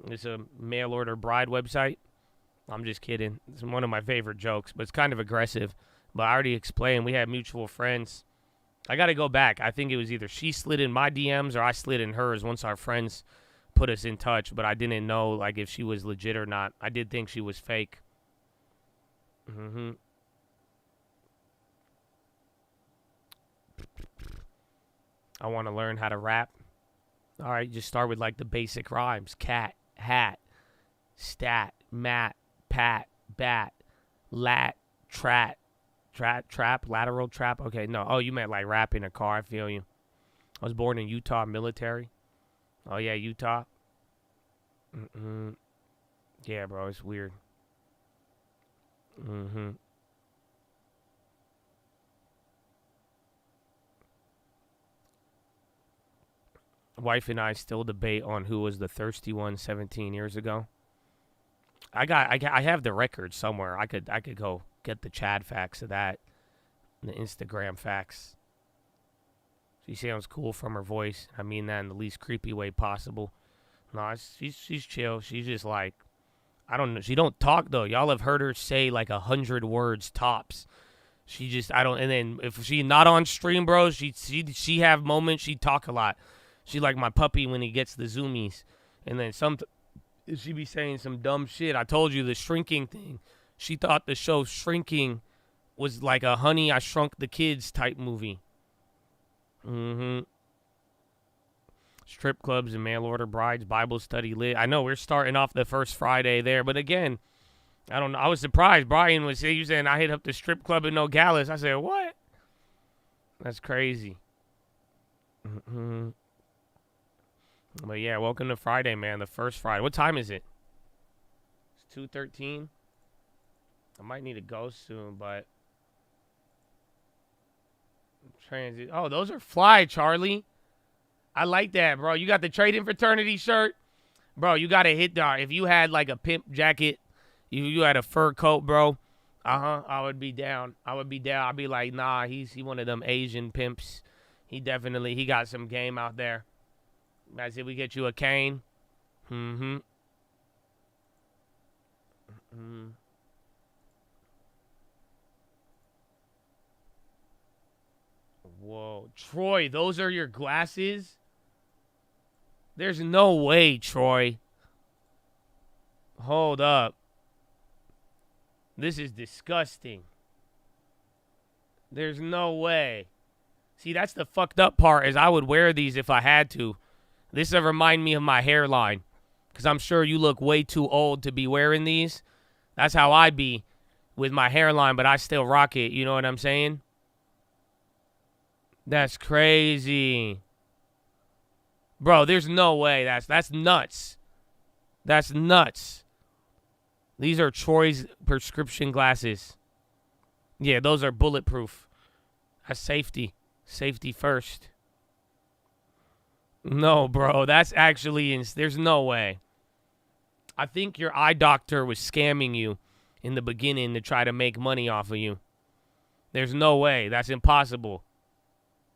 It's a mail-order bride website. I'm just kidding. It's one of my favorite jokes, but it's kind of aggressive. But I already explained. We had mutual friends. I got to go back. I think it was either she slid in my DMs or I slid in hers once our friends put us in touch. But I didn't know, like, if she was legit or not. I did think she was fake. I want to learn how to rap. All right, just start with, like, the basic rhymes. Cat, hat, stat, mat, pat, bat, lat, trap, lateral trap. Okay, no. Oh, you meant like rap in a car. I feel you. I was born in Utah, military. Oh, yeah, Utah. Yeah, bro, it's weird. Wife and I still debate on who was the thirsty one 17 years ago. I have the record somewhere. I could go get the Chad facts of that, and the Instagram facts. She sounds cool from her voice. I mean that in the least creepy way possible. No, she's chill. She's just like, I don't know. She don't talk though. Y'all have heard her say like 100 words tops. She just, I don't. And then if she not on stream, bro, she have moments. She talk a lot. She like my puppy when he gets the zoomies. And then she be saying some dumb shit. I told you the shrinking thing. She thought the show Shrinking was like a Honey, I Shrunk the Kids type movie. Strip clubs and mail order brides, Bible study lit. I know we're starting off the first Friday there, but again, I don't know. I was surprised. Brian was saying I hit up the strip club in Nogales. I said, what? That's crazy. But yeah, welcome to Friday, man. The first Friday. What time is it? It's 2:13. I might need to go soon, but transit. Oh, those are fly, Charlie. I like that, bro. You got the trading fraternity shirt, bro. You gotta hit that. If you had like a pimp jacket, you had a fur coat, bro. I would be down. I'd be like, nah, he one of them Asian pimps. He got some game out there. I said, we get you a cane. Whoa. Troy, those are your glasses? There's no way, Troy. Hold up. This is disgusting. There's no way. See, that's the fucked up part is I would wear these if I had to. This will remind me of my hairline. Because I'm sure you look way too old to be wearing these. That's how I be with my hairline, but I still rock it. You know what I'm saying? That's crazy. Bro, there's no way. That's nuts. That's nuts. These are Troy's prescription glasses. Yeah, those are bulletproof. That's safety. Safety first. No, bro. That's actually... there's no way. I think your eye doctor was scamming you in the beginning to try to make money off of you. There's no way. That's impossible.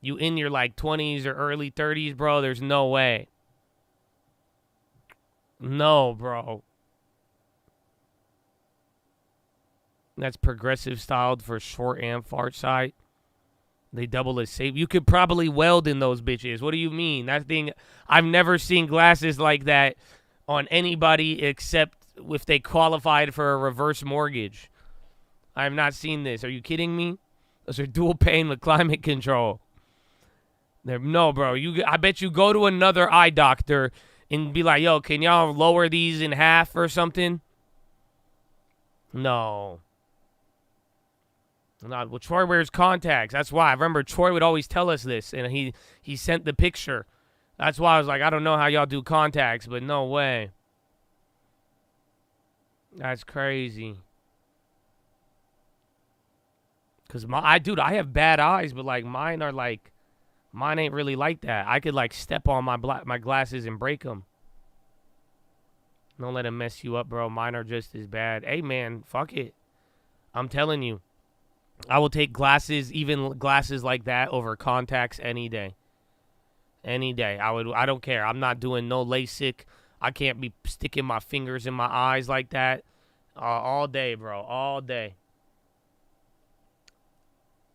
You in your like 20s or early 30s, bro, there's no way. No, bro. That's progressive styled for short and far sight. They double as safe. You could probably weld in those bitches. What do you mean? That thing, I've never seen glasses like that on anybody except if they qualified for a reverse mortgage. I have not seen this. Are you kidding me? Those are dual pane with climate control. No, bro. I bet you go to another eye doctor and be like, yo, can y'all lower these in half or something? No. Not well. Troy wears contacts. That's why. I remember Troy would always tell us this, and he sent the picture. That's why I was like, I don't know how y'all do contacts, but no way. That's crazy. Cause I have bad eyes, but like mine ain't really like that. I could like step on my glasses and break them. Don't let them mess you up, bro. Mine are just as bad. Hey man, fuck it. I'm telling you. I will take glasses, even glasses like that, over contacts any day. Any day. I don't care. I'm not doing no LASIK. I can't be sticking my fingers in my eyes like that. All day, bro. All day.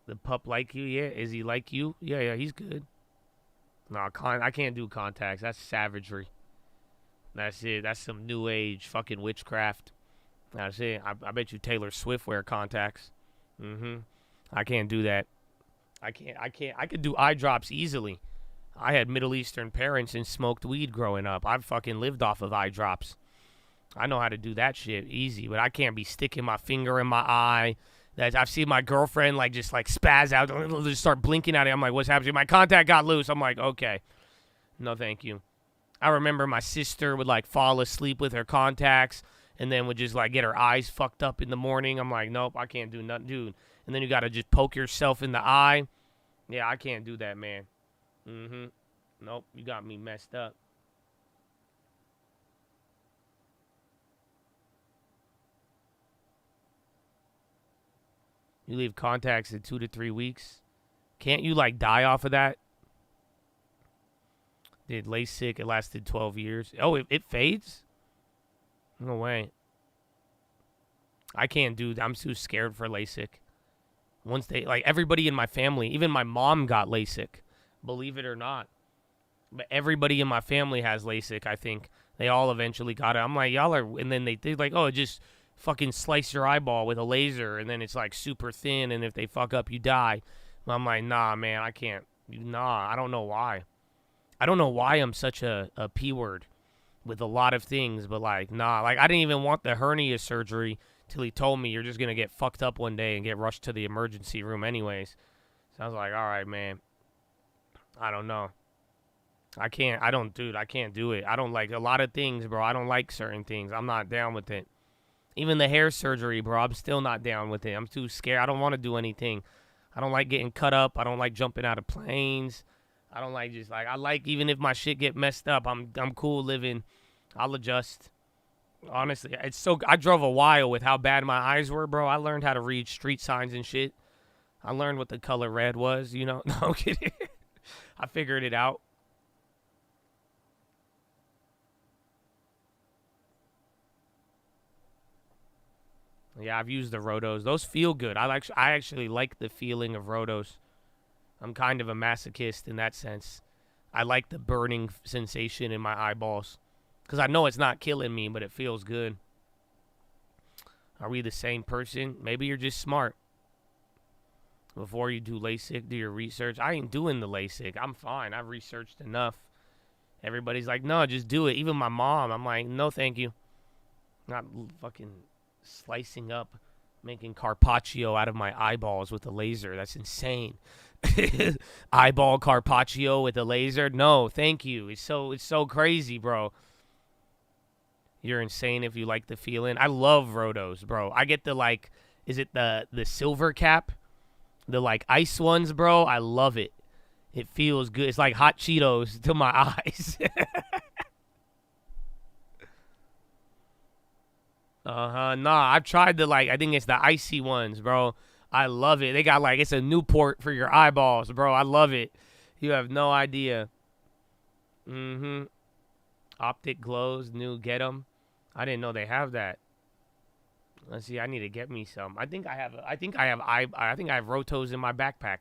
The pup like you? Yeah. Is he like you? Yeah, he's good. No, I can't do contacts. That's savagery. That's it. That's some new age fucking witchcraft. That's it. I bet you Taylor Swift wear contacts. I can't do that. I could do eye drops easily. I had Middle Eastern parents and smoked weed growing up. I've fucking lived off of eye drops. I know how to do that shit easy, but I can't be sticking my finger in my eye. I've seen my girlfriend like just like spaz out, just start blinking at it. I'm like, what's happening? My contact got loose. I'm like, okay, no, thank you. I remember my sister would like fall asleep with her contacts and then would just like get her eyes fucked up in the morning. I'm like, nope, I can't do nothing, dude. And then you got to just poke yourself in the eye. Yeah, I can't do that, man. Nope, you got me messed up. You leave contacts in 2 to 3 weeks. Can't you like die off of that? Did LASIK, it lasted 12 years. Oh, it fades? No way. I can't do, I'm too scared for LASIK. Once they, like everybody in my family, even my mom got LASIK, believe it or not. But everybody in my family has LASIK, I think. They all eventually got it. I'm like, y'all are, and then they're like, oh, just fucking slice your eyeball with a laser, and then it's like super thin, and if they fuck up, you die. I'm like, nah, man, I can't. Nah, I don't know why. I don't know why I'm such a P word with a lot of things, but like, nah, like I didn't even want the hernia surgery till he told me you're just going to get fucked up one day and get rushed to the emergency room anyways. So I was like, all right, man. I don't know. I can't do it. I don't like a lot of things, bro. I don't like certain things. I'm not down with it. Even the hair surgery, bro, I'm still not down with it. I'm too scared. I don't want to do anything. I don't like getting cut up. I don't like jumping out of planes. I don't like just like, I like even if my shit get messed up, I'm cool living. I'll adjust. Honestly, it's so, I drove a while with how bad my eyes were, bro. I learned how to read street signs and shit. I learned what the color red was, you know. No, I'm kidding. I figured it out. Yeah, I've used the Rotos. Those feel good. I actually like the feeling of Rotos. I'm kind of a masochist in that sense. I like the burning sensation in my eyeballs. Because I know it's not killing me, but it feels good. Are we the same person? Maybe you're just smart. Before you do LASIK, do your research. I ain't doing the LASIK. I'm fine. I've researched enough. Everybody's like, no, just do it. Even my mom. I'm like, no, thank you. Not fucking slicing up, making carpaccio out of my eyeballs with a laser. That's insane. Eyeball carpaccio with a laser? No, thank you. It's so crazy, bro. You're insane if you like the feeling. I love Rotos, bro. I get the like, is it the silver cap? The like ice ones, bro. I love it. It feels good. It's like hot Cheetos to my eyes. Nah, I've tried the, like, I think it's the icy ones, bro. I love it. They got, like, it's a Newport for your eyeballs, bro. I love it. You have no idea. Optic glows, new, get them. I didn't know they have that. Let's see. I need to get me some. I think I have Rotos in my backpack.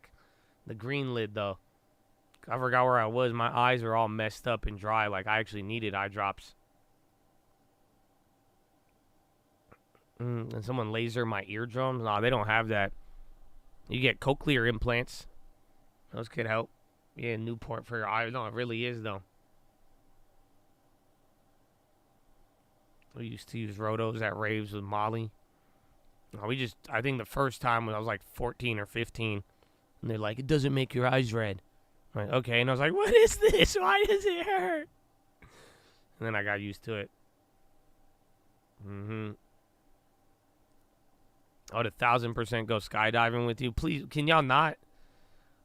The green lid though. I forgot where I was. My eyes are all messed up and dry. Like I actually needed eye drops. And someone laser my eardrums. Nah, they don't have that. You get cochlear implants. Those could help. Yeah, Newport for your eyes. No, it really is though. We used to use Rotos at raves with Molly. No, I think the first time when I was like 14 or 15, and they're like, it doesn't make your eyes red. I'm like, okay. And I was like, what is this? Why does it hurt? And then I got used to it. I would 1,000% go skydiving with you. Please, can y'all not?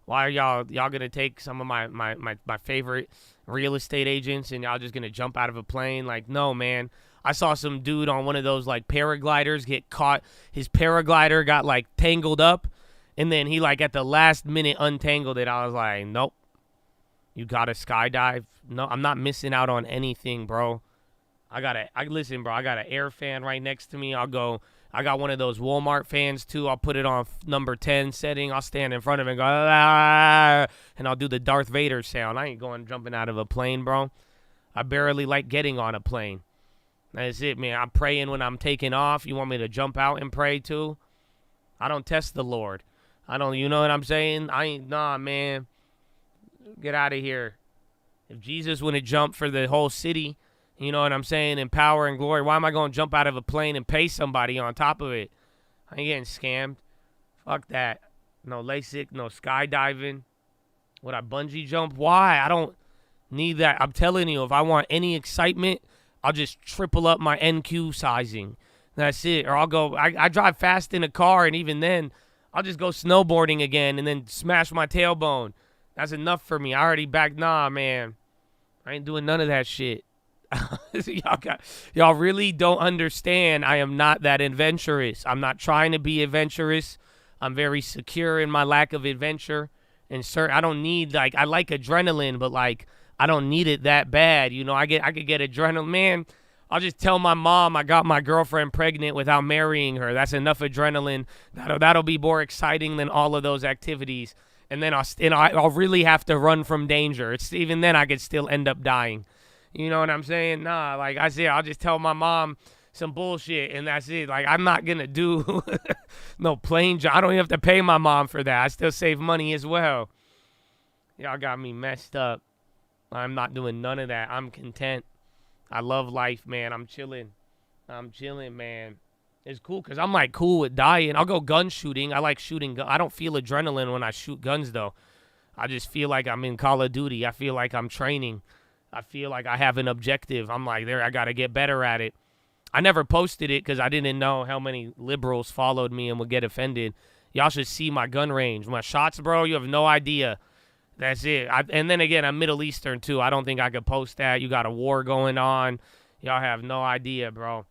Why are y'all gonna take some of my favorite real estate agents and y'all just gonna jump out of a plane? Like, no, man. I saw some dude on one of those like paragliders get caught. His paraglider got like tangled up, and then he like at the last minute untangled it. I was like, nope. You gotta skydive. No, I'm not missing out on anything, bro. Listen, bro. I got an air fan right next to me. I got one of those Walmart fans too. I'll put it on number 10 setting. I'll stand in front of it and go, ah, and I'll do the Darth Vader sound. I ain't jumping out of a plane, bro. I barely like getting on a plane. That's it, man. I'm praying when I'm taking off. You want me to jump out and pray too? I don't test the Lord. You know what I'm saying? Nah, man. Get out of here. If Jesus wouldn't jump for the whole city, you know what I'm saying, in power and glory, why am I going to jump out of a plane and pay somebody on top of it? I ain't getting scammed. Fuck that. No LASIK, no skydiving. Would I bungee jump? Why? I don't need that. I'm telling you, if I want any excitement, I'll just triple up my NQ sizing. That's it. Or I'll go, I drive fast in a car, and even then, I'll just go snowboarding again and then smash my tailbone. That's enough for me. I already nah, man. I ain't doing none of that shit. Y'all really don't understand. I am not that adventurous. I'm not trying to be adventurous. I'm very secure in my lack of adventure. And I don't need, like, I like adrenaline, but like, I don't need it that bad. You know, I could get adrenaline. Man, I'll just tell my mom I got my girlfriend pregnant without marrying her. That's enough adrenaline. That'll be more exciting than all of those activities. And then I'll really have to run from danger. Even then I could still end up dying. You know what I'm saying? Nah, like I said, I'll just tell my mom some bullshit and that's it. Like, I'm not going to do no plane job. I don't even have to pay my mom for that. I still save money as well. Y'all got me messed up. I'm not doing none of that. I'm content. I love life, man. I'm chilling, man. It's cool because I'm like cool with dying. I'll go gun shooting. I like shooting. I don't feel adrenaline when I shoot guns, though. I just feel like I'm in Call of Duty. I feel like I'm training. I feel like I have an objective. I'm like, I got to get better at it. I never posted it because I didn't know how many liberals followed me and would get offended. Y'all should see my gun range. My shots, bro, you have no idea. That's it. And then again, I'm Middle Eastern, too. I don't think I could post that. You got a war going on. Y'all have no idea, bro.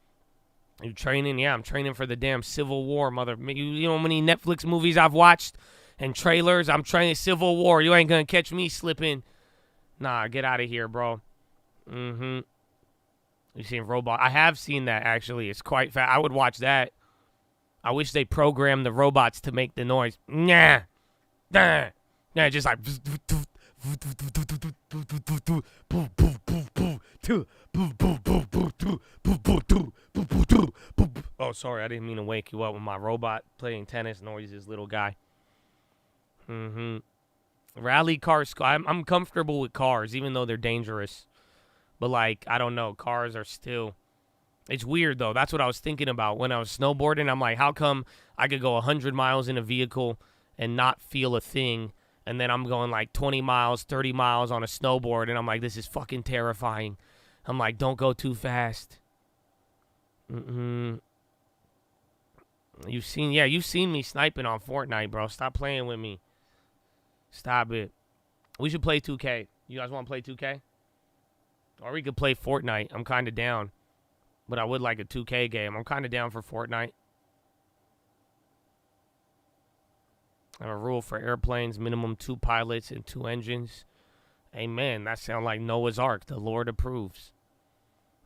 You training? Yeah, I'm training for the damn Civil War, mother. You know how many Netflix movies I've watched and trailers? I'm training Civil War. You ain't going to catch me slipping. Nah, get out of here, bro. You seen Robot? I have seen that, actually. It's quite fast. I would watch that. I wish they programmed the robots to make the noise. Nah. Nah. Yeah, just like. Oh, sorry, I didn't mean to wake you up with my robot playing tennis noises, little guy. Rally cars. I'm comfortable with cars, even though they're dangerous. But, like, I don't know. Cars are still. It's weird, though. That's what I was thinking about when I was snowboarding. I'm like, how come I could go 100 miles in a vehicle and not feel a thing? And then I'm going like 20 miles, 30 miles on a snowboard. And I'm like, this is fucking terrifying. I'm like, don't go too fast. You've seen me sniping on Fortnite, bro. Stop playing with me. Stop it. We should play 2K. You guys want to play 2K? Or we could play Fortnite. I'm kind of down. But I would like a 2K game. I'm kind of down for Fortnite. I have a rule for airplanes, minimum 2 pilots and 2 engines. Amen. That sounds like Noah's Ark. The Lord approves.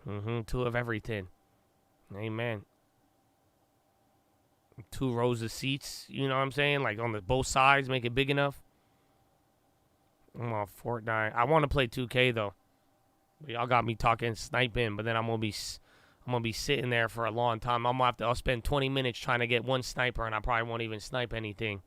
2 of everything. Amen. 2 rows of seats. You know what I'm saying? Like on the both sides, make it big enough. I'm on Fortnite. I want to play 2K though. But y'all got me talking sniping, but then I'm gonna be sitting there for a long time. I'll spend 20 minutes trying to get one sniper, and I probably won't even snipe anything.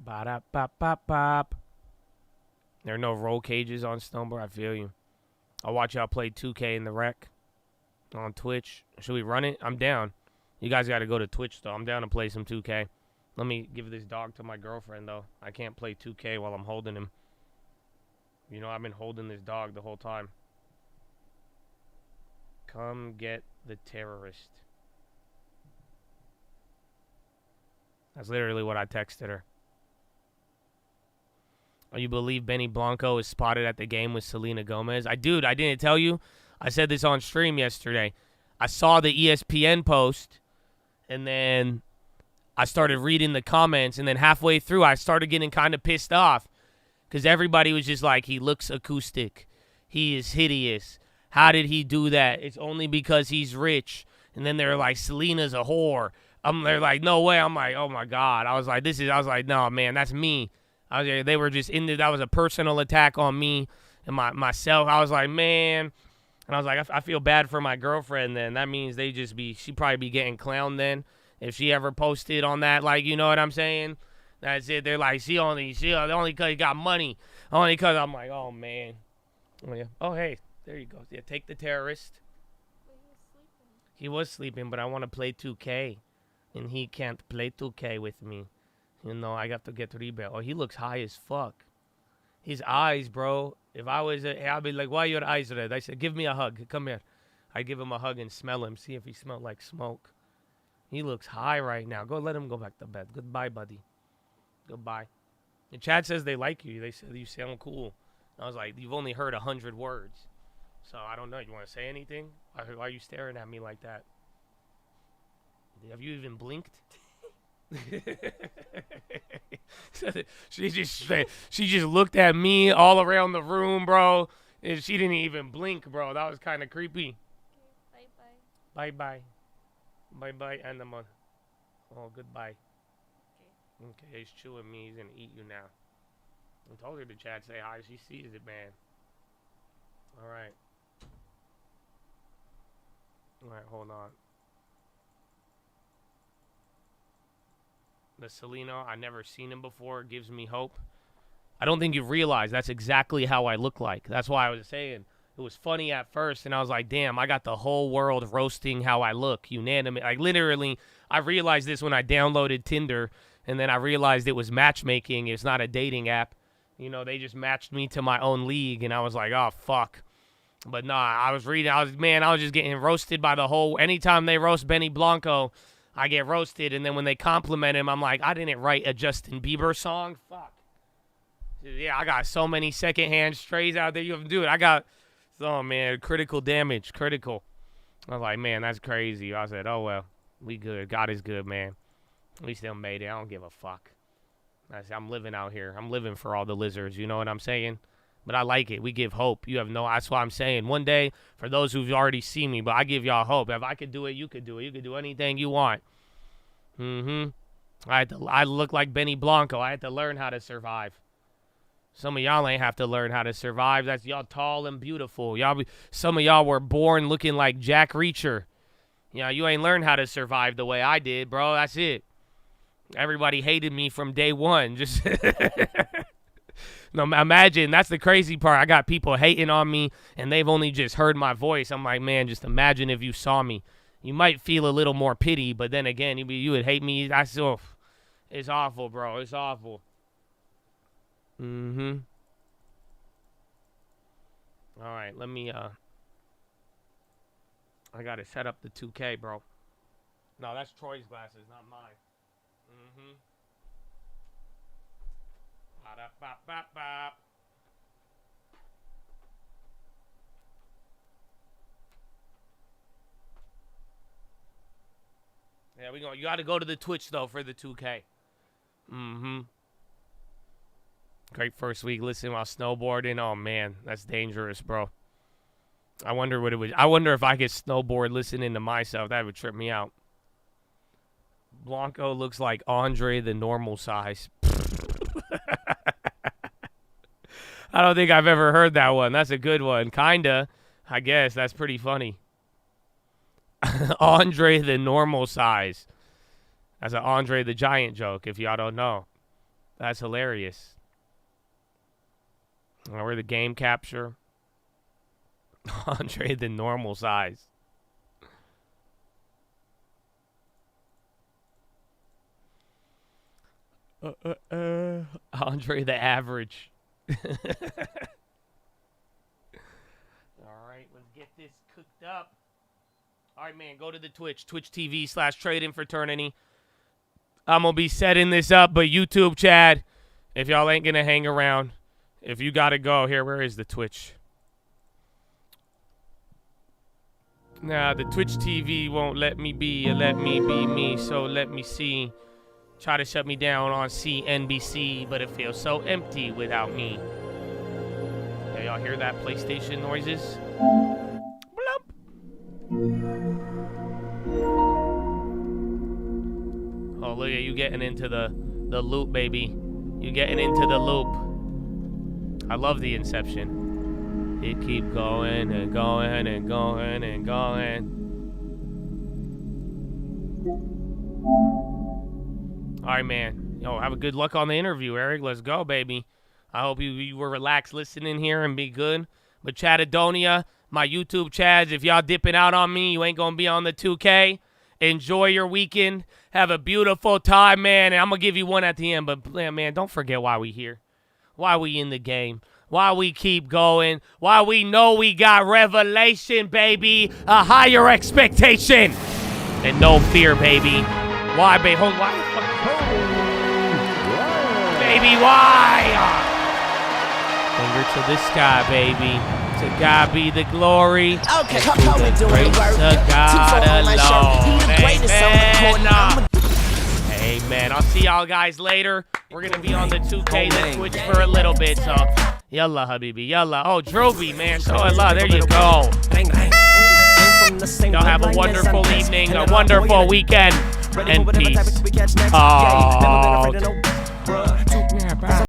Ba-da-ba-ba-bop. There are no roll cages on Snowboard. I feel you. I'll watch y'all play 2K in the rec on Twitch. Should we run it? I'm down. You guys got to go to Twitch, though. I'm down to play some 2K. Let me give this dog to my girlfriend, though. I can't play 2K while I'm holding him. You know, I've been holding this dog the whole time. Come get the terrorist. That's literally what I texted her. Oh, you believe Benny Blanco is spotted at the game with Selena Gomez? I didn't tell you. I said this on stream yesterday. I saw the ESPN post, and then I started reading the comments, and then halfway through, I started getting kind of pissed off because everybody was just like, he looks acoustic. He is hideous. How did he do that? It's only because he's rich. And then they're like, Selena's a whore. They're like, no way. I'm like, oh, my God. I was like, no, man, that's me. They were just in there. That was a personal attack on me and myself. I was like, man. And I was like, I feel bad for my girlfriend then. That means she'd probably be getting clowned then if she ever posted on that. Like, you know what I'm saying? That's it. They're like, she only because he got money. Only because I'm like, oh, man. Oh, yeah. Oh, hey, there you go. Yeah, take the terrorist. He was sleeping, but I want to play 2K. And he can't play 2K with me. You know, I got to get rebound. Oh, he looks high as fuck. His eyes, bro. If I was, I'd be like, why are your eyes red? I said, give me a hug. Come here. I give him a hug and smell him. See if he smelled like smoke. He looks high right now. Go let him go back to bed. Goodbye, buddy. Goodbye. The chat says they like you. They said you sound cool. I was like, you've only heard 100 words. So I don't know. You want to say anything? Why are you staring at me like that? Have you even blinked? She just looked at me all around the room, bro, and she didn't even blink, bro. That was kind of creepy. Bye bye animal. Oh, goodbye. Okay, he's chewing me. He's gonna eat you now. I told her to chat, say hi. She sees it, man. All right, hold on. The Selena, I never seen him before, gives me hope. I don't think you realize that's exactly how I look like. That's why I was saying it was funny at first, and I was like, damn, I got the whole world roasting how I look, unanimous. Like, literally, I realized this when I downloaded Tinder, and then I realized it was matchmaking. It's not a dating app. You know, they just matched me to my own league, and I was like, oh, fuck. But nah, I was just getting roasted by the whole, anytime they roast Benny Blanco, I get roasted, and then when they compliment him, I'm like, I didn't write a Justin Bieber song. Fuck. Yeah, I got so many secondhand strays out there. You have to do it. Oh, man, critical damage, critical. I was like, man, that's crazy. I said, oh, well, we good. God is good, man. We still made it. I don't give a fuck. I said, I'm living out here. I'm living for all the lizards. You know what I'm saying? But I like it. We give hope. You have no, that's what I'm saying. One day, for those who've already seen me, but I give y'all hope. If I could do it, you could do it. You could do anything you want. I look like Benny Blanco. I had to learn how to survive. Some of y'all ain't have to learn how to survive. That's y'all tall and beautiful. Some of y'all were born looking like Jack Reacher. You know, you ain't learned how to survive the way I did, bro. That's it. Everybody hated me from day one. Just No, imagine, that's the crazy part. I got people hating on me, and they've only just heard my voice. I'm like, man, just imagine if you saw me. You might feel a little more pity, but then again, you would hate me. It's awful, bro. It's awful. Mm-hmm. All right, let me, I got to set up the 2K, bro. No, that's Troy's glasses, not mine. Mm-hmm. Ba-da-ba-ba-ba. Yeah, we go. You got to go to the Twitch, though, for the 2K. Mm-hmm. Great first week listening while snowboarding. Oh, man, that's dangerous, bro. I wonder what it would. I wonder if I could snowboard listening to myself. That would trip me out. Blanco looks like Andre the normal size. I don't think I've ever heard that one. That's a good one. Kinda. I guess. That's pretty funny. Andre the normal size. That's an Andre the Giant joke, if y'all don't know. That's hilarious. We're the game capture. Andre the normal size. Andre the average. All right, let's get this cooked up. All right, man, go to the Twitch TV/TradeInFraternity. I'm going to be setting this up, but YouTube, Chad, if y'all ain't going to hang around, if you got to go, here, where is the Twitch? Nah, the Twitch TV won't let me be me, so let me see. Try to shut me down on CNBC, but it feels so empty without me. Yeah, y'all hear that PlayStation noises? Blup. Oh, look at you getting into the loop, baby. You getting into the loop. I love the Inception. It keep going and going and going and going. All right, man. Yo, have a good luck on the interview, Eric. Let's go, baby. I hope you were relaxed listening here and be good. But Chadadonia, my YouTube Chads, if y'all dipping out on me, you ain't going to be on the 2K. Enjoy your weekend. Have a beautiful time, man. And I'm going to give you one at the end. But, man, don't forget why we here. Why we in the game. Why we keep going. Why we know we got revelation, baby. A higher expectation. And no fear, baby. Why, baby? Hold on. Why? Baby, why? Finger to the sky, baby. To God be the glory. Okay, how we doing the work? To God alone. He the greatest on the corner. Amen. I'll see y'all guys later. We're going to be on the 2K, the Twitch for a little bit. So, yalla, habibi. Yalla. Oh, Droby, man. Show it love. There you go. Y'all have a wonderful evening, a wonderful weekend, and peace. Oh.